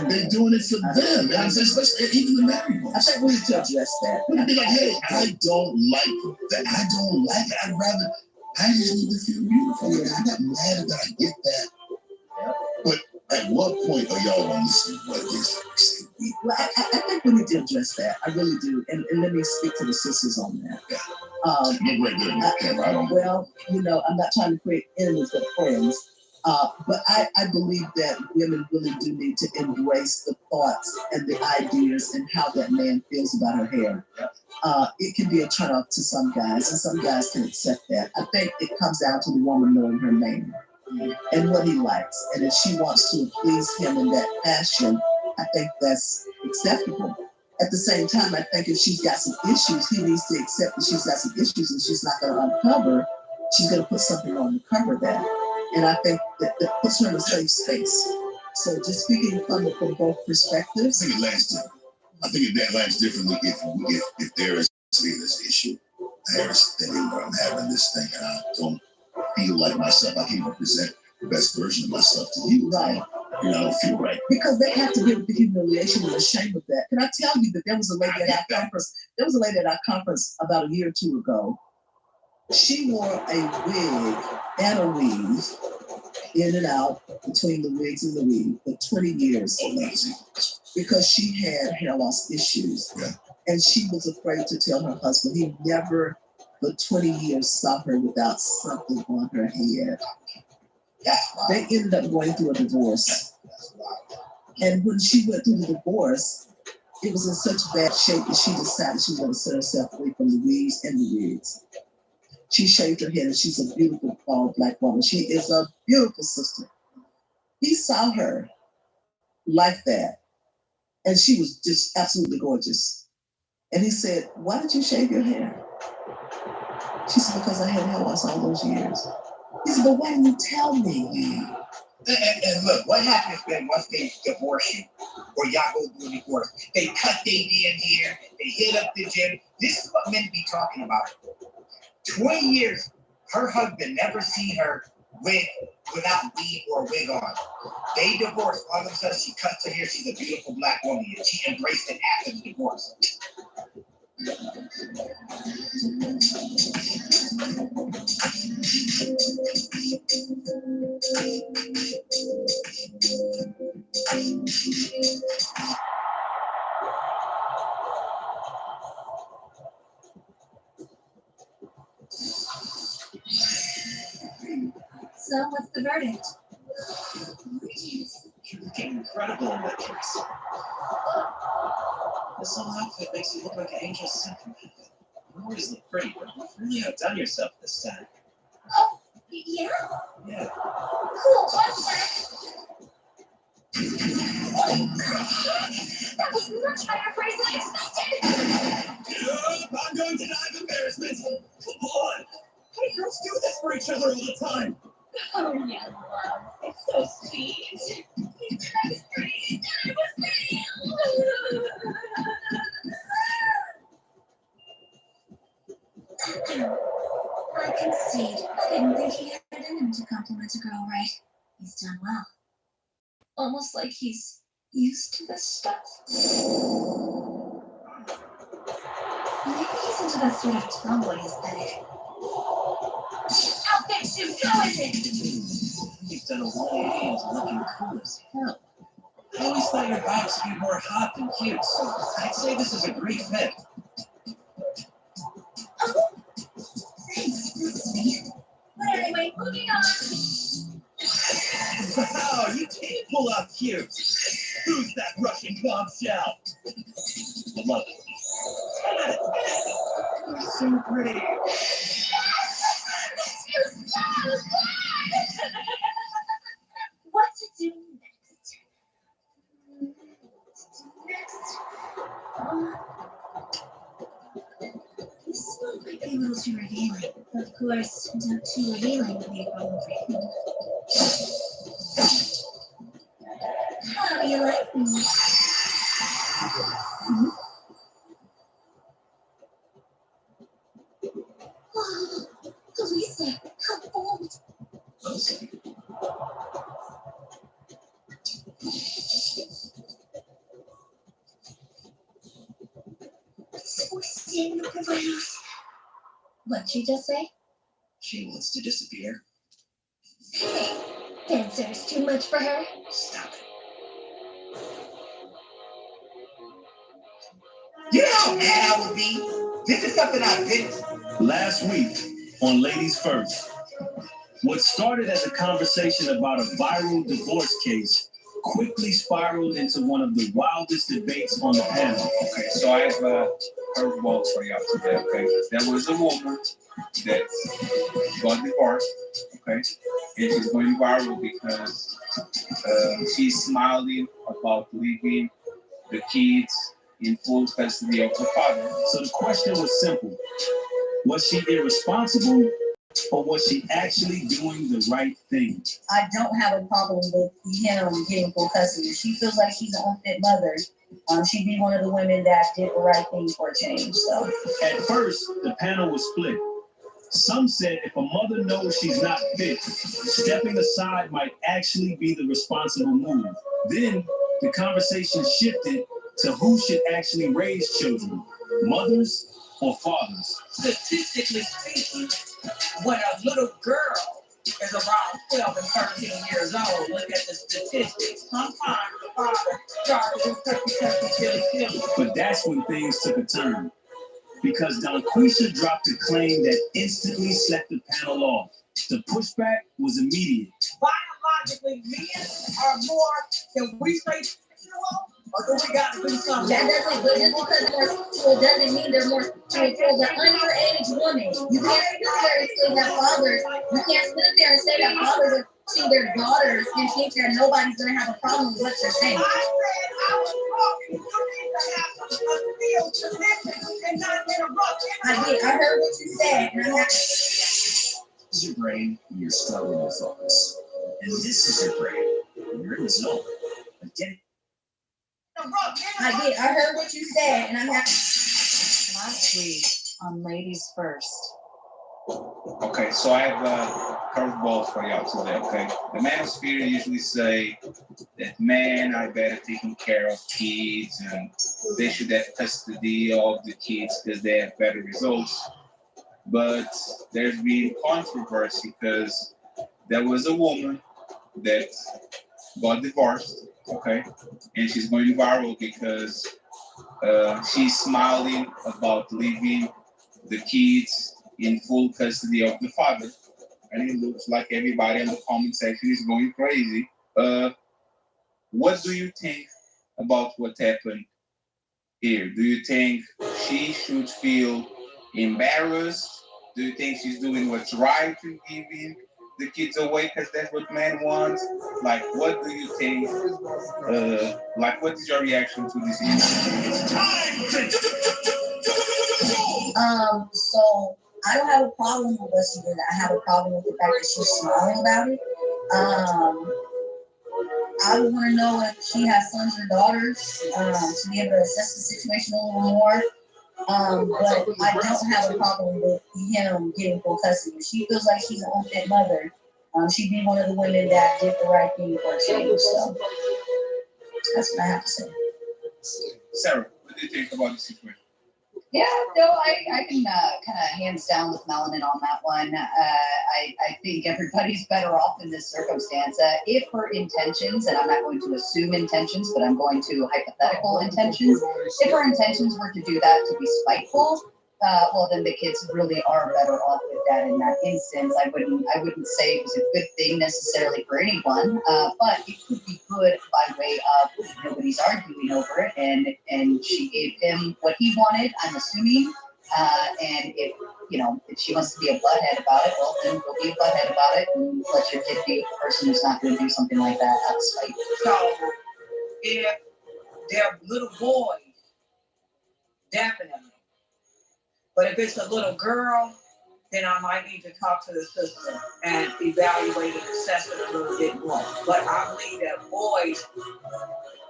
They're doing it for them. Especially even the married ones. I think we need to address that. We can be like, hey, I don't like that. I don't like it. I just need to feel beautiful. I got mad that I get that. But At what point are y'all gonna listen to what it is that we say? Well, I think we need to address that. I really do. And let me speak to the sisters on that. Look right there in the camera. I don't Well, I'm not trying to create enemies but friends. But I believe that women really do need to embrace the thoughts and the ideas and how that man feels about her hair. It can be a turnoff to some guys, and some guys can accept that. I think it comes down to the woman knowing her man and what he likes. And if she wants to please him in that fashion, I think that's acceptable. At the same time, I think if she's got some issues, he needs to accept that she's got some issues and she's not going to uncover. She's going to put something on to cover that. And I think that puts her in a safe space. So just speaking from both perspectives. I think that lands differently if there is this issue. There's thinking where I'm having this thing and I don't feel like myself. I can't present the best version of myself to you. Right. I don't feel right. Because they have to deal with the humiliation and the shame of that. Can I tell you that there was a lady at our conference? There was a lady at our conference about a year or two ago. She wore a wig and a weave, in and out between the wigs and the weave for 20 years. Because she had hair loss issues. Yeah. And she was afraid to tell her husband. He never for 20 years saw her without something on her head. They ended up going through a divorce. And when she went through the divorce, it was in such bad shape that she decided she was going to set herself free from the weaves and the wigs. She shaved her head and she's a beautiful, tall black woman. She is a beautiful sister. He saw her like that. And she was just absolutely gorgeous. And he said, "Why did you shave your hair?" She said, "Because I had hair loss all those years." He said, "But why didn't you tell me?" And look, what happens when once they divorce you or y'all go through a divorce? They cut their in here, they hit up the gym. This is what men be talking about. 20 years, her husband never seen her without weave or wig on. They divorced. All of a sudden, she cuts her hair. She's a beautiful black woman, and she embraced it after the divorce. So, what's the verdict? You're looking incredible in that dress. This whole outfit makes you look like an angel sent from heaven. You always look pretty, but you've really outdone yourself this time. Oh, yeah? Yeah. Cool, one sec. That was much higher praise than I expected. Yep, I'm going to die of embarrassment. Come on. How do girls do this for each other all the time? Oh, yeah, love. It's so sweet. He's nice, pretty, and I was pretty. I concede. I didn't think he had it in him to compliment a girl right. He's done well. Almost like he's used to this stuff. Maybe he's into that sort of tomboy aesthetic. Outfit shoot, go with it! You've done a 180 into looking cool as hell. I always thought your vibes would be more hot than cute, so I'd say this is a great fit. Oh, thanks, that's sweet. But anyway, moving on. Wow, you can pull off cute. Who's that Russian bombshell? I love it. You're so pretty. What to do this might be a little too revealing. Of course, not too revealing would be a problem for him. How do you like me? Oh, Lisa, how old? So we're staying in the Privados. What'd she just say? She wants to disappear. Hey, Dancer's too much for her. Stop it. You know how mad I would be? This is something I've been. Last week on Ladies First, what started as a conversation about a viral divorce case quickly spiraled into one of the wildest debates on the panel. Okay, so I have a curveball for you today, okay? There was a woman that got divorced, okay? And she's going viral because she's smiling about leaving the kids in full custody of the father. So the question was simple. Was she irresponsible, or was she actually doing the right thing? I don't have a problem with him getting full custody. She feels like she's an unfit mother. She'd be one of the women that did the right thing for a change. So at first, the panel was split. Some said if a mother knows she's not fit, stepping aside might actually be the responsible move. Then the conversation shifted to who should actually raise children, mothers or fathers. Statistically speaking, when a little girl is around 12 and 13 years old, look at the statistics. Sometimes the father starts to do silly. But that's when things took a turn, because Donquisha dropped a claim that instantly set the panel off. The pushback was immediate. Biologically, men are more, can we say sexual? Or do we got to do something? that doesn't, but just because they're more sexual doesn't mean they're more sexual. They're underage women. You can't sit there and say that fathers, you can't sit there and say that fathers are teaching their daughters and think that nobody's going to have a problem with what they're saying. I said I was talking. You need to have a feel to listen and not interrupt. I heard what you said, and I'm not. This is your brain when you're struggling with focus. And this is your brain when you're in the zone. Like, get it. I heard what you said, and I'm not. Last week on Ladies First. Okay, so I have a curveball for y'all today, okay? The manosphere usually say that men are better taking care of kids and they should have custody of the kids because they have better results. But there's been controversy because there was a woman that got divorced, okay? And she's going viral because she's smiling about leaving the kids in full custody of the father. And it looks like everybody in the comment section is going crazy. What do you think about what happened here? Do you think she should feel embarrassed? Do you think she's doing what's right to giving the kids away because that's what men want? Like, what do you think? Like, what is your reaction to this issue? It's time So I don't have a problem with what she did. I have a problem with the fact that she's smiling about it. I would want to know if she has sons or daughters to be able to assess the situation a little more. But I don't have a problem with him getting full custody. If she feels like she's an unfit mother, she'd be one of the women that did the right thing for a change. So that's what I have to say. Sarah, what do you think about the situation? Yeah, no, I can kind of hands down with Melanin on that one. I think everybody's better off in this circumstance. If her intentions, and I'm not going to assume intentions, but I'm going to hypothetical intentions, if her intentions were to do that to be spiteful, well, then the kids really are better off with that in that instance. I wouldn't say it was a good thing necessarily for anyone, but it could be good by way of nobody's arguing over it, and she gave him what he wanted, I'm assuming. And if she wants to be a butthead about it, well, then go be a butthead about it and let your kid be a person who's not going to do something like that out of spite. So if they're little boys, definitely. But if it's a little girl, then I might need to talk to the sister and evaluate and assess it a little bit more. But I believe that boys,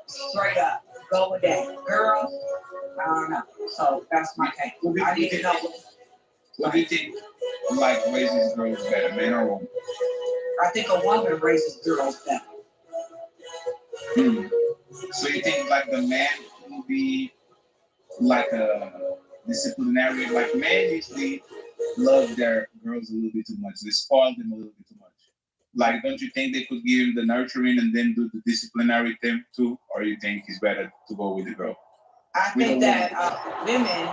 straight up, go with that. Girls, I don't know. So that's my take. I need to know. What do you think, like, raises girls better, man or woman? I think a woman raises girls better. So you think, like, the man will be like a disciplinary, like men usually love their girls a little bit too much. They spoil them a little bit too much. Like, don't you think they could give him the nurturing and then do the disciplinary thing too? Or you think it's better to go with the girl? I think that women,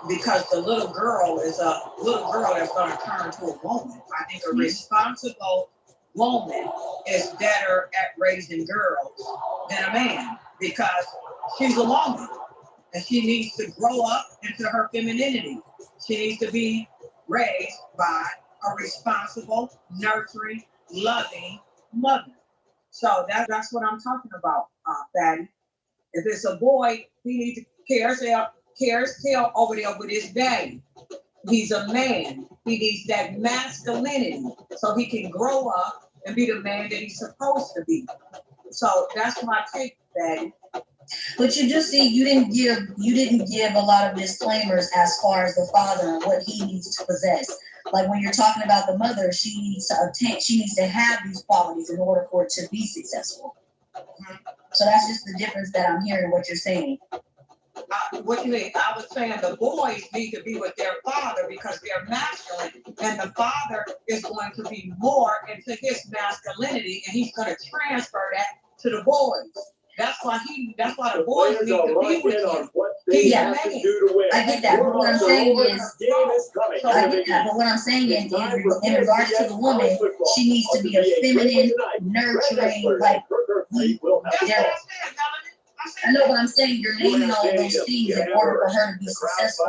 because the little girl is a little girl that's going to turn to a woman. I think a responsible woman is better at raising girls than a man because she's a woman and she needs to grow up into her femininity. She needs to be raised by a responsible, nurturing, loving mother. So that's what I'm talking about, Fatty. If it's a boy, he needs to carry his tail over there with his daddy. He's a man. He needs that masculinity so he can grow up and be the man that he's supposed to be. So that's my take, Fatty. But you just see, you didn't give a lot of disclaimers as far as the father and what he needs to possess. Like when you're talking about the mother, she needs to have these qualities in order for it to be successful. So that's just the difference that I'm hearing what you're saying. What you mean? I was saying the boys need to be with their father because they're masculine, and the father is going to be more into his masculinity, and he's going to transfer that to the boys. That's why the boys need to be with him. He's a man. I get that, but what I'm saying is, I get that, but what I'm saying is, in regards to the woman, she needs to be a feminine, nurturing, like, I know what I'm saying. You're naming all of those things in order for her to be successful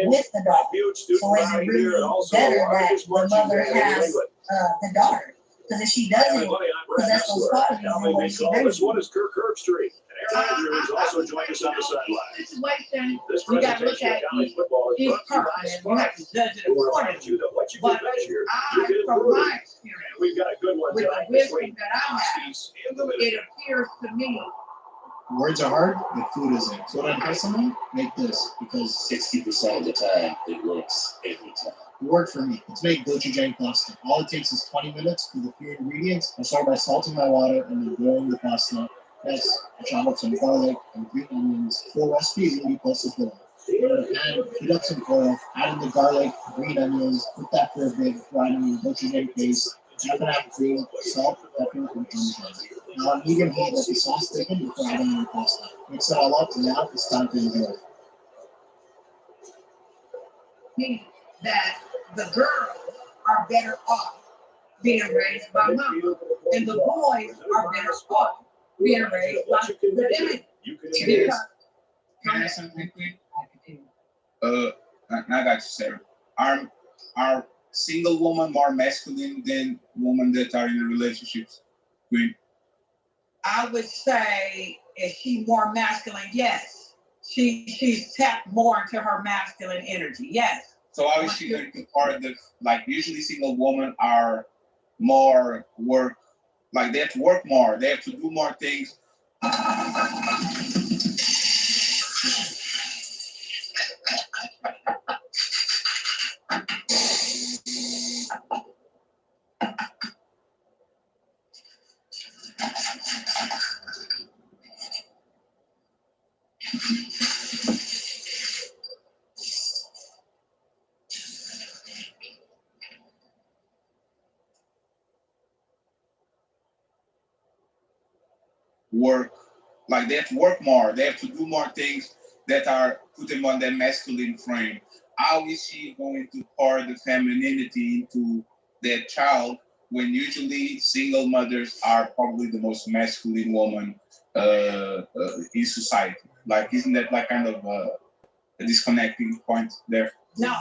with the daughter. So is it really better that the mother has the daughter? Because if she doesn't possess those qualities, then what is she raised? What is Kirk Herbstreit? And Aaron Andrews also joined us on the sideline. Situation, you got to look at each person. You have to judge it accordingly. But from my experience, we've got a good one with the wisdom that I have, it appears to me. Words are hard, but food isn't. So what I tell someone, make this, because 60% of the time, it works every time. It worked for me. Let's make gochujang pasta. All it takes is 20 minutes with a few ingredients. I start by salting my water and then boiling the pasta. Next, I chop up some garlic and green onions. Full recipe is really close to filling. In a pan, heat up some oil, add in the garlic, green onions, cook that for a bit, fry it in the gochujang paste, half and half cream, salt, pepper, and parmesan. Now on medium heat, let the sauce thicken before adding in the pasta. Mix it all up, and now it's time to enjoy. Meaning that the girls are better off being raised by mom, and the boys are better off being raised by the women. Can I ask something quick? I got you, Sarah. Are single women more masculine than women that are in relationships? Queen? I would say, is she more masculine? Yes. She's tapped more into her masculine energy. Yes. So how is she going to part the, like, usually single women are more work, like they have to work more, they have to do more things. Work, like they have to work more, they have to do more things that are put them on their masculine frame. How is she going to pour the femininity into their child when usually single mothers are probably the most masculine woman in society? Like, isn't that like kind of a disconnecting point there? No,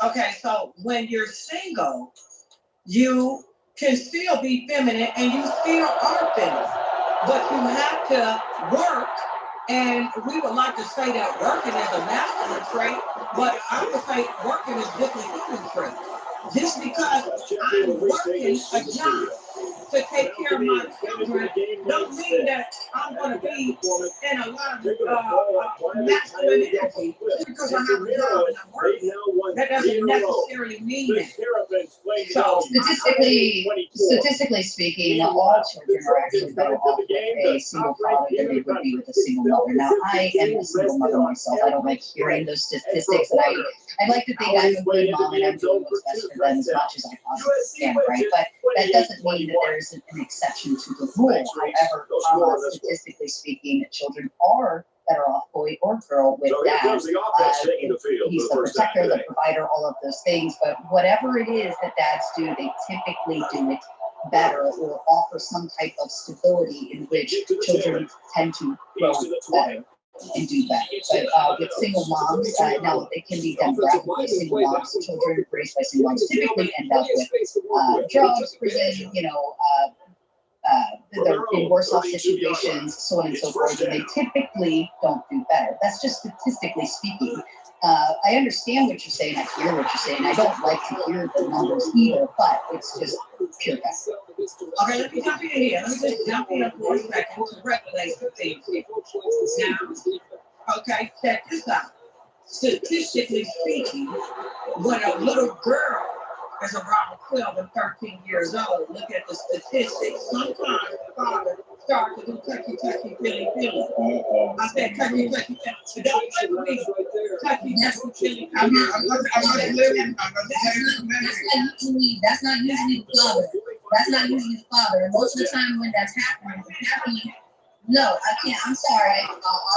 okay, so when you're single, you can still be feminine and you still are feminine. But you have to work, and we would like to say that working is a masculine trait, but I would say working is definitely a feminine trait. Just because I'm working a job to take care of my children don't mean that I'm going to be in a lot of masculine energy just because I have a job and I'm working. That doesn't necessarily mean it. So statistically speaking, all children are actually better off with a single father than they would be with a single mother. Now, I am a single mother myself. I don't like hearing those statistics, and I like to think I'm a good mom and I'm doing what's best for them as much as I possibly can, right? But that doesn't mean that there's an exception to the rule. However, statistically speaking, children are better off, boy or girl, with dad. He's the protector, the provider, all of those things. But whatever it is that dads do, they typically do it better or offer some type of stability in which children tend to grow better and do better. But with single moms, now it can be demographically. Single moms, children raised by single moms typically end up with drugs, prison, they're in worse off situations, so on and so forth, and they typically don't do better. That's just statistically speaking. I understand what you're saying. I hear what you're saying. I don't like to hear the numbers either, but it's just pure fact. Okay, let me jump in here. Let me just jump in for a second to regulate some things here. Now, okay, check this out. Statistically speaking, when a little girl is around 12 and 13 years old, look at the statistics. Sometimes the father starts to do touchy, feely. I said touchy, feely. Don't play with me. Touchy, feely. That's not usually the father. That's not usually the father. And most of the time when that's happening, no, I can't. I'm sorry.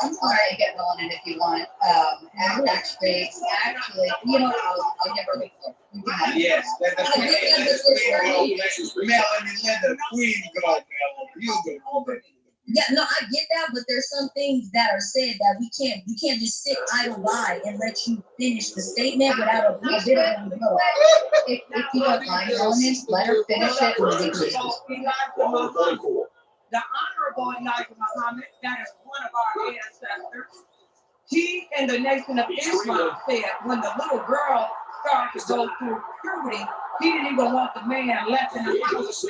I'm sorry. Get on it if you want. Actually, I'll get her before. Yes, that's Melanie, let the queen go, Melanie. You go. Yeah, no, I get that, but there's some things that are said that you can't just sit idle by and let you finish the statement without a bit of a blow. If you have line elements, let her finish it and then we can. The Honorable Elijah Muhammad, that is one of our ancestors. He and the Nation of Islam said when the little girl started to go through puberty, he didn't even want the man left in the house.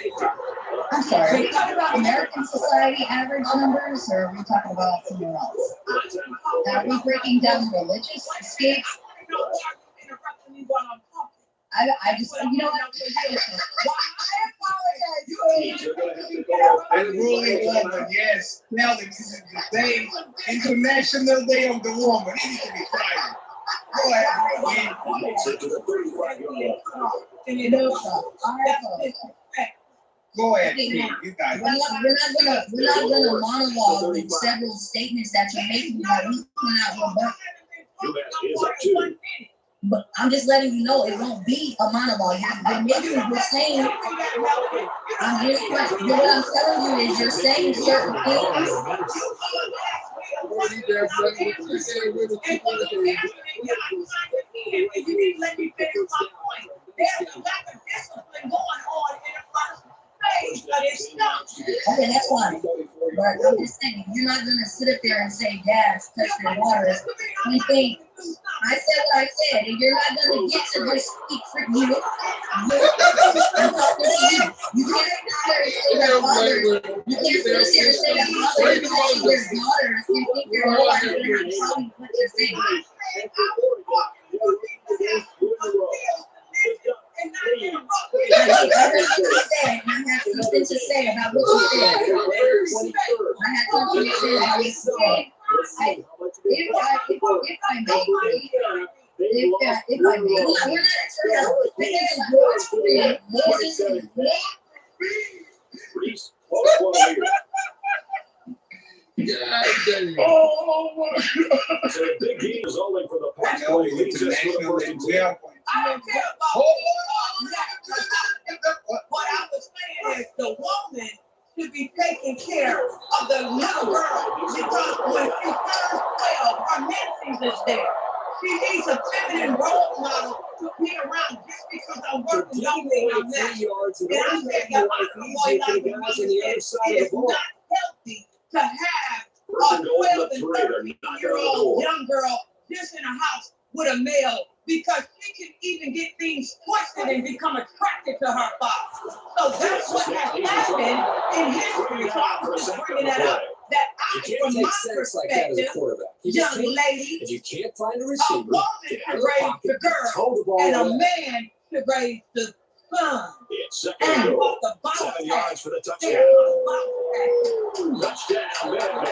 I'm sorry, are we talking about American society average numbers, or are we talking about somewhere else? Are we breaking down religious escapes? Interrupting me while I'm talking. I just, you know what? I apologize. And ruling woman, yes. Melanie, this is the day, International Day of the Woman. It needs to be Friday. Go ahead. Go ahead, Steve. You guys. We're not gonna monologue with several statements that you're making that we cannot rebut. But I'm just letting you know it won't be a monologue. You're saying, what I'm telling you is you're saying certain things. Okay, that's fine. But I'm just saying, you're not going to sit up there and say, gas, touch your waters. You think, I said what I said, and you're not going to get to just speak for you. I'm talking to you. You can't sit there and say that fathers, you can't sit there and say that fathers touching their daughters and think your daughter's going to have to tell you what you're saying. I have something to say about what you said. I have something to say about what you said. If I may, we're not at your house. This is your screen. This is So big game is only for the past 20 weeks. I don't care about what I was saying is the woman should be taking care of the little girl because when she turns 12, her menses is there. She needs a feminine role model to be around just because I'm working don't mean I'm not. And I said, the Honorable Elijah said, it is not healthy to have a 12 and 13-year-old young girl just in a house with a male because she can even get things twisted and become attracted to her father. So that's what has happened in history. So I was just bringing that up that You I, can't from take my sacks like that as a perspective, quarterback. You just young can't. lady, If you can't find a a receiver, woman get out should of the raise pocket, the girl, toe the ball and a away. man should raise the son. It's second And and goal. what the ball 7 yards for the touchdown. touchdown. Touchdown, man.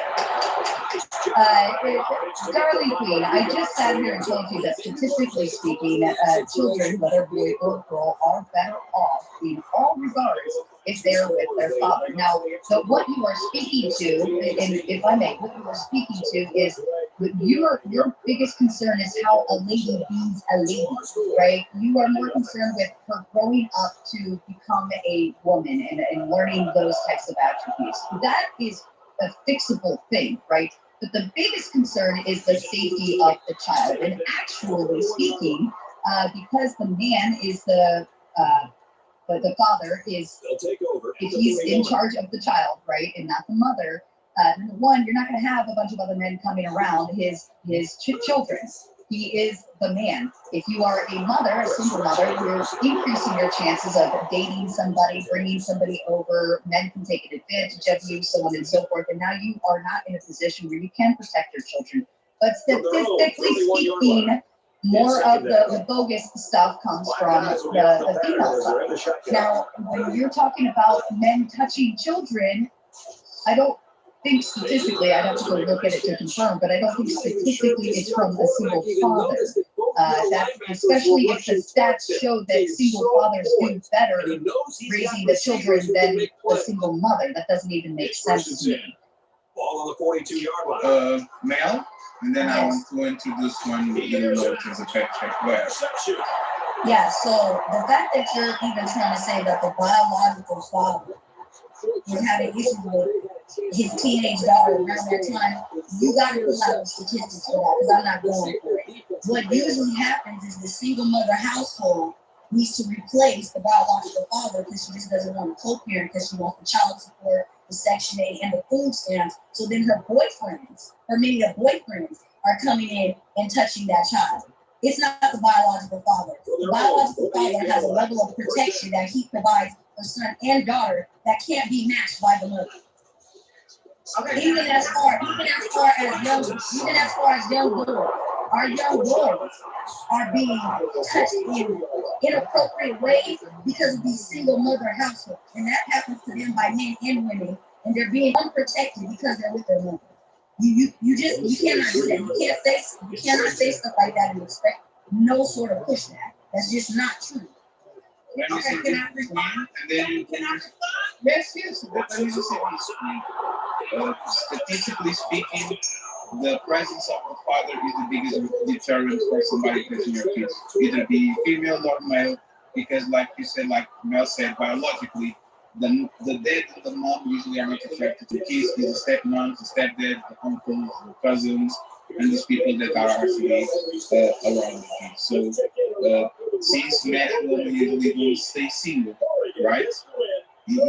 Darling Queen, I just sat here and told you that statistically speaking, children, whether boy or girl, are better off in all regards if they're with their father. Now, what you are speaking to, and if I may, what you are speaking to is your biggest concern is how a lady bees a lady, right? You are more concerned with her growing up to become a woman and learning those types of attributes. That is a fixable thing, right? But the biggest concern is the safety of the child. And actually speaking, because the man is the father is, if he's in charge of the child, right, and not the mother, number one, you're not going to have a bunch of other men coming around his children. He is the man. If you are a mother, a single mother, you're increasing your chances of dating somebody, bringing somebody over. Men can take advantage of you, so on and so forth. And now you are not in a position where you can protect your children. But statistically speaking, more of the bogus stuff comes from the female side. Now, when you're talking about men touching children, I don't think statistically, I'd have to go look at it to confirm, but I don't think statistically it's from a single father. That, especially if the stats show that single fathers do better raising the children than a single mother. That doesn't even make sense to me. Ball on the 42-yard line. Mel, and then I want to introduce one little note as a fact check. Where? Yeah, so the fact that you're even trying to say that the biological father was having issues with his teenage daughter around that time, you got to pull out the statistics for that, because I'm not going for it. What usually happens is the single mother household needs to replace the biological father because she just doesn't want to co-parent because she wants the child support, the Section 8, and the food stamps. So then her boyfriends, her many of boyfriends, are coming in and touching that child. It's not the biological father. The biological father has a level of protection that he provides for son and daughter that can't be matched by the mother. Okay, even as far as young boys, our young boys are being touched in inappropriate ways because of these single mother households, and that happens to them by men and women, and they're being unprotected because they're with their mother. You cannot do that. You cannot say stuff like that and expect no sort of pushback. That's just not true. Okay, can I respond? Can I respond? Yes, yes. Let me just say this. Statistically speaking, the presence of the father is the biggest deterrent for somebody touching your kids. Either be female or male, because like you said, like Mel said, biologically, the dad and the mom usually are not attracted to kids. There's the stepmoms, the stepdads, the uncles, the cousins, and these people that are actually around the kids. So since men and women usually don't stay single, right? You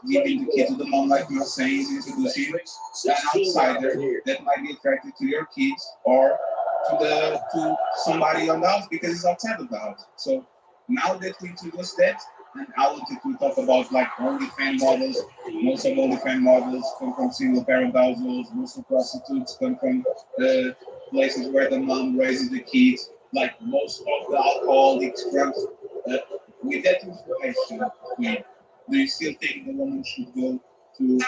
giving the kid to the mom, like you're saying, is introducing an outsider that might be attracted to your kids or to somebody on the house because it's outside of the house. So now that we introduce that, and I want to talk about like OnlyFans models. Most of OnlyFans models come from single parent households. Most of prostitutes come from the places where the mom raises the kids. Like most of the alcoholics, drugs. With that information, do you still think the woman should go to?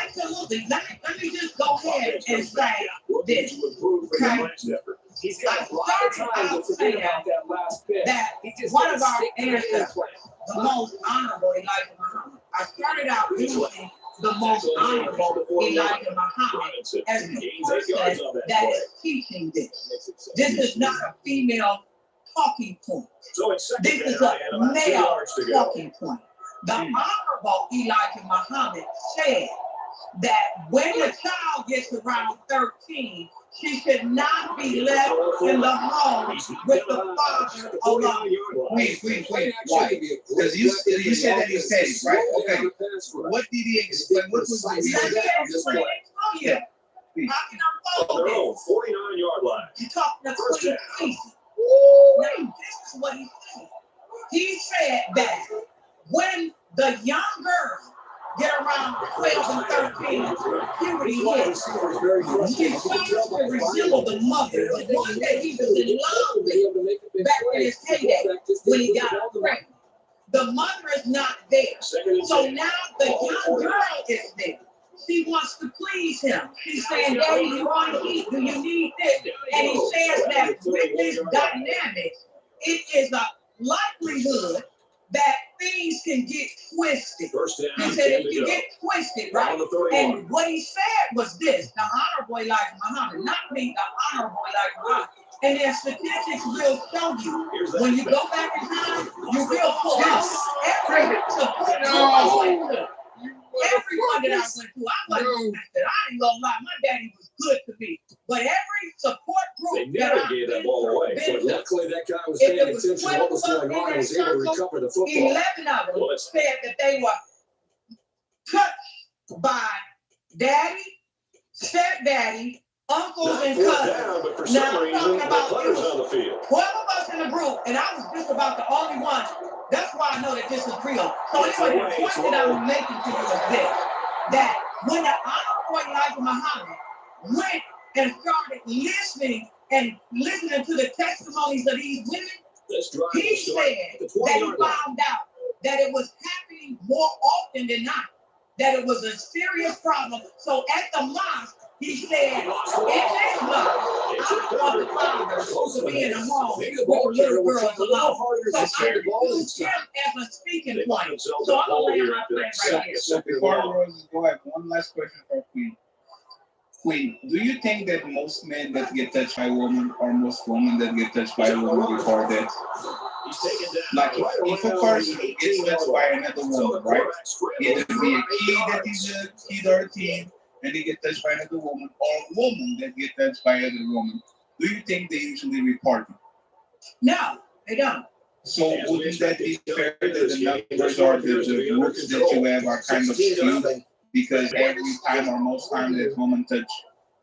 Absolutely. Let me just go ahead and say this. Okay. He's got a lot of time to forget about that last bit. That one of our ancestors, the most honorable Elijah Muhammad. I started out using the most honorable Elijah Muhammad as the person that is teaching this. This is not a female talking point. This is a male talking point. The honorable Elijah Muhammad said that when the child gets around 13, she should not be left in the home with the father alone. Wait. Why? Because you said that he said it, right? Okay. What did he explain? What was the reason? Let me explain it to you. Please. How can I follow this? 49-yard line. You're talking to Queen Casey. Now, this is what he said. He said that when the young girl get around 12 and 13, puberty hits. She starts to resemble the mother, the one that he was in love with back in his heyday when he got her pregnant. The mother is not there. So now the young girl is there. She wants to please him. She's saying, Daddy, you want to eat? Do you need this? And he says that with this dynamic, it is a likelihood that things can get twisted. He said it can get twisted, right? And what he said was this, the honorable Elijah Muhammad, not me, the honorable Elijah Muhammad. And their statistics will show you, when you go back in time, you will pull up every support group. Everyone that I went to, I wasn't interested. I ain't gonna lie, my daddy was good to me. But every support group that I've been to, luckily that guy was paying attention to what was going on and was able to recover the football. 11 of them said that they were touched by daddy, stepdaddy, uncles, and cousins. Now I'm talking about 12 of us in the group, and I was just about the only one. That's why I know that this is real. So anyway, the point that I'm making to you is this, that when the honorable Elijah Muhammad went and started listening to the testimonies of these women, he said that he found out that it was happening more often than not, that it was a serious problem. So at the mosque, he said, in this mosque, I want the fathers to be in a home with little girls alone. So I use him as a speaking point. So I'm going to lay my plan right here. So before Rose, go ahead. One last question for Queen. Queen, do you think that most men that get touched by a woman or most women that get touched by a woman before that? Like if a person gets touched by another woman, right? Either be a kid that is a kid or a teen, and they get touched by another woman, or a woman that get touched by another woman, do you think they usually report it? No, they don't. So wouldn't that be fair that the numbers or the groups that you have are kind of skewed? Because every time or most time that woman touch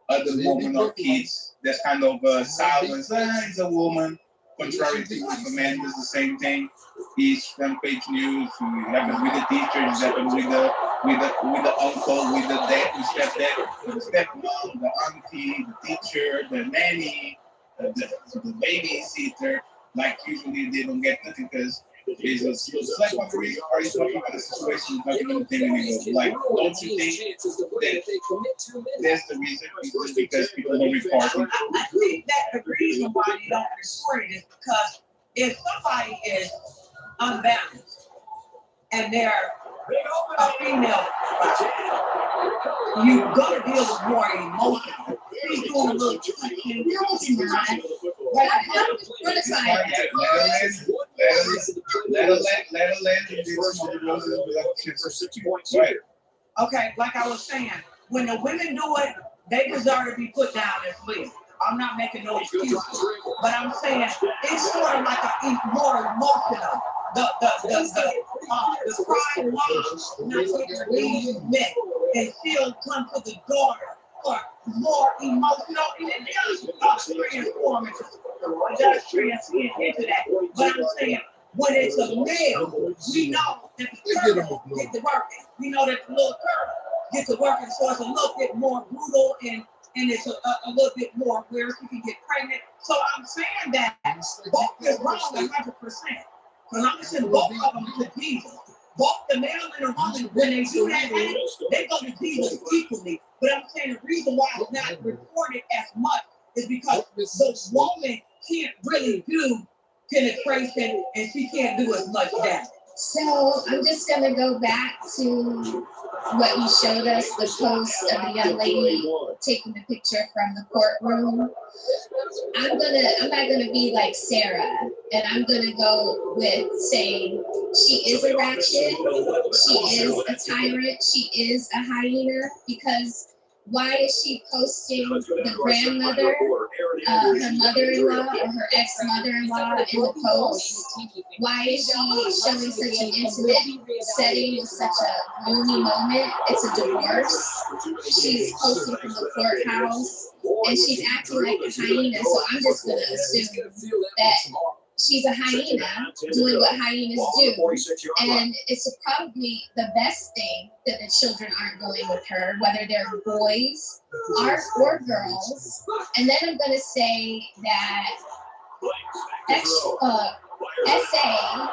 other women or kids, there's kind of a silence. It's a woman. Contrary to if a man does the same thing, he's front page news. It happens with the teachers. It happens with the uncle, with the dad, the stepdad, the stepmom, the auntie, the teacher, the nanny, the babysitter. Like usually they don't get nothing because it's a slap on the wrist or it's talking about a situation, talking about the thing anymore. Like, don't you think that that's the reason? Because people don't report it? I think that the reason why you don't report it is because if somebody is unbalanced and they're a female, you're going to deal with more emotion. He's doing a little touching. Let her land. Okay, like I was saying, when the women do it, they deserve to be put down as well. I'm not making no excuses, but I'm saying it's sort of like a more emotional. The crying mom not getting her knees met and still come to the daughter for more emotional, and it does transform into that. But I'm saying when it's a male, we know that the turtle gets to working. We know that the little turtle gets to working, so it's a little bit more brutal and it's a little bit more where she can get pregnant. So I'm saying that both is wrong 100%. Because I'm sending both of them to Jesus. Both the male and the woman, when they do that, they go to Jesus equally. But I'm saying the reason why it's not reported as much is because the woman can't really do penetration and she can't do as much damage. So I'm just gonna go back to what you showed us, the post of the young lady taking the picture from the courtroom. I'm not gonna be like Sarah, and I'm gonna go with saying she is a ratchet, she is a tyrant, she is a hyena, because why is she posting the grandmother, her mother-in-law or her ex-mother-in-law in the post? Why is she showing such an intimate setting with such a gloomy moment? It's a divorce. She's posting from the courthouse and she's acting like a hyena. So I'm just going to assume that she's a hyena doing what hyenas do. And it's probably the best thing that the children aren't going with her, whether they're boys or girls. And then I'm going to say that SA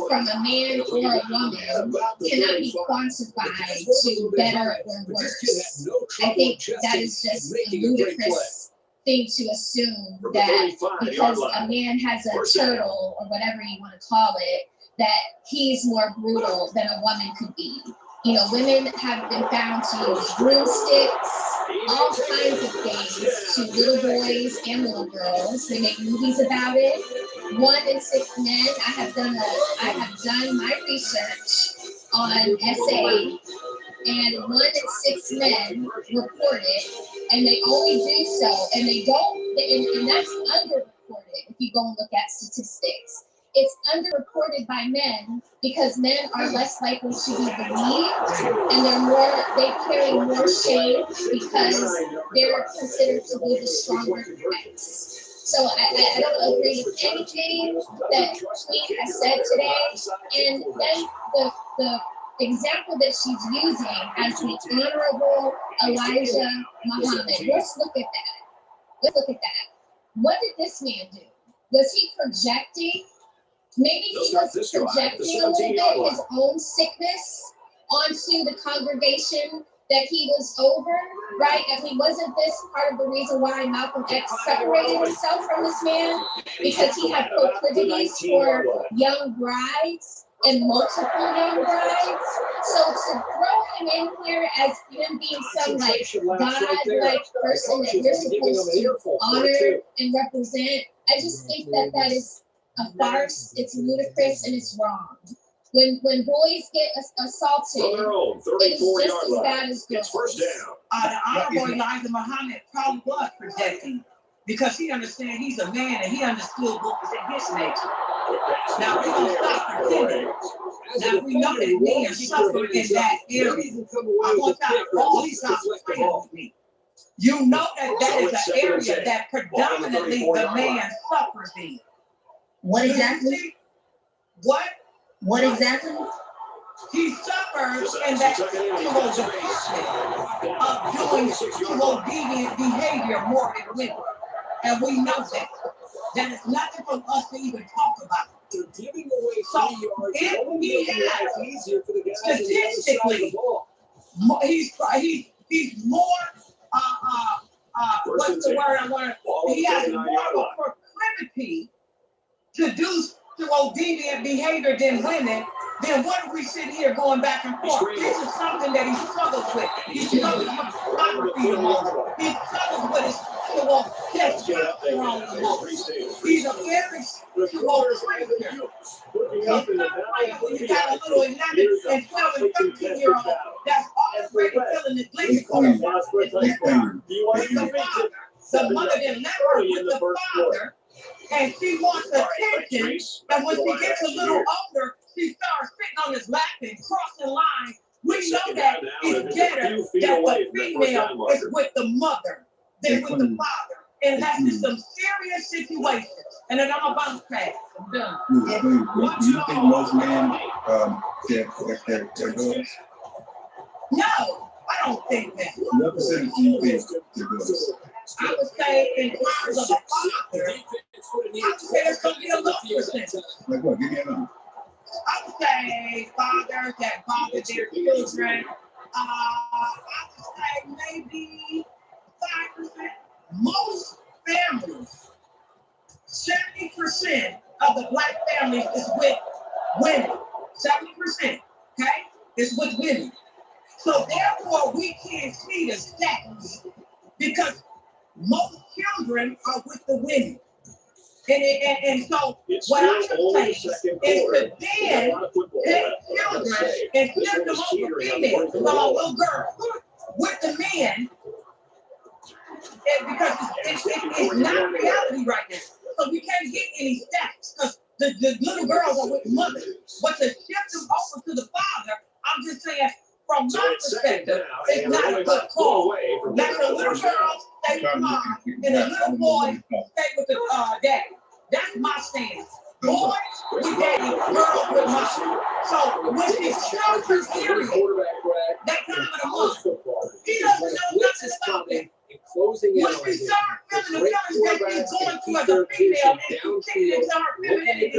from a man or a woman cannot be quantified to better or worse. I think that is just a ludicrous thing to assume that because a man has a turtle or whatever you want to call it, that he's more brutal than a woman could be. You know, women have been found to use broomsticks, all kinds of things to little boys and little girls. They make movies about it. 1 in 6 men. I have done my research on SA, and 1 in 6 men report it, and they only do so, and they don't, and that's underreported if you go and look at statistics. It's underreported by men because men are less likely to be believed, and they carry more shame because they're considered to be the stronger sex. So I don't agree with anything that Queen has said today. And then the example that she's using as the Honorable Elijah Muhammad. Let's look at that. What did this man do? Was he projecting? Maybe he was projecting a little bit his own sickness onto the congregation that he was over, right? I mean, wasn't this part of the reason why Malcolm X separated himself from this man? Because he had proclivities for young brides and multiple young brides. So to throw him in here as him being some like God-like person that we're supposed to honor and represent, I just think that is a farce. It's ludicrous and it's wrong. When boys get assaulted, it is just as bad as girls. The Honorable Elijah Muhammad probably was projecting because he understands he's a man and he understood what was in his nature. Now we're going to stop pretending. Now we know that men suffer in that area. I want y'all to all stop pretending with me. You know that is an area that predominantly the man suffers in. What exactly? What exactly? He suffers in that sexual department of doing sexual deviant behavior more than women. And we know that. That is nothing for us to even talk about. They're giving away so if he has statistically, he's more what's the word I want to? He has more of a proclivity to do deviant behavior than women. Then what are we sitting here going back and forth? This is something that he struggles with. He struggles with pornography emotion. He struggles with his testosterone emotion. He's a very sexual creature. So stop playing when you got a little 11 and 12 and 13-year-old that's already feeling neglected. The mother didn't let her with the father, and she wants attention. And when she gets a little older, she starts sitting on his lap and crossing lines. We know that it's better that the female is with the mother than with the father. And that's in some serious situations. And then I'm about to pass. I'm done. Do you think most men they're good? No, I don't think that. What percentage do you think they're good? I would say in terms of a father, I would say there's going to be a low percentage. Like what? Give me a number. I would say fathers that bother their children. I would say maybe 5%. Most families, 70% of the black families is with women. 70%, okay? Is with women. So therefore, we can't see the stats because most children are with the women. And so what I would say is to then take children and send them over females, so a little girl, with the men, because it's not reality right now. So we can't get any stats because the little girls are with mothers. But to shift them over to the father, I'm just saying, from my perspective, it's not a good call. Let the little girl stay with mom and the little boy stay with the dad. That's my stance. Boys, we dating girls with mom. So when she starts her period, that time of the month, he doesn't know nothing about that. When she starts feeling the feelings that she's going through as a female and she's taking into her femininity,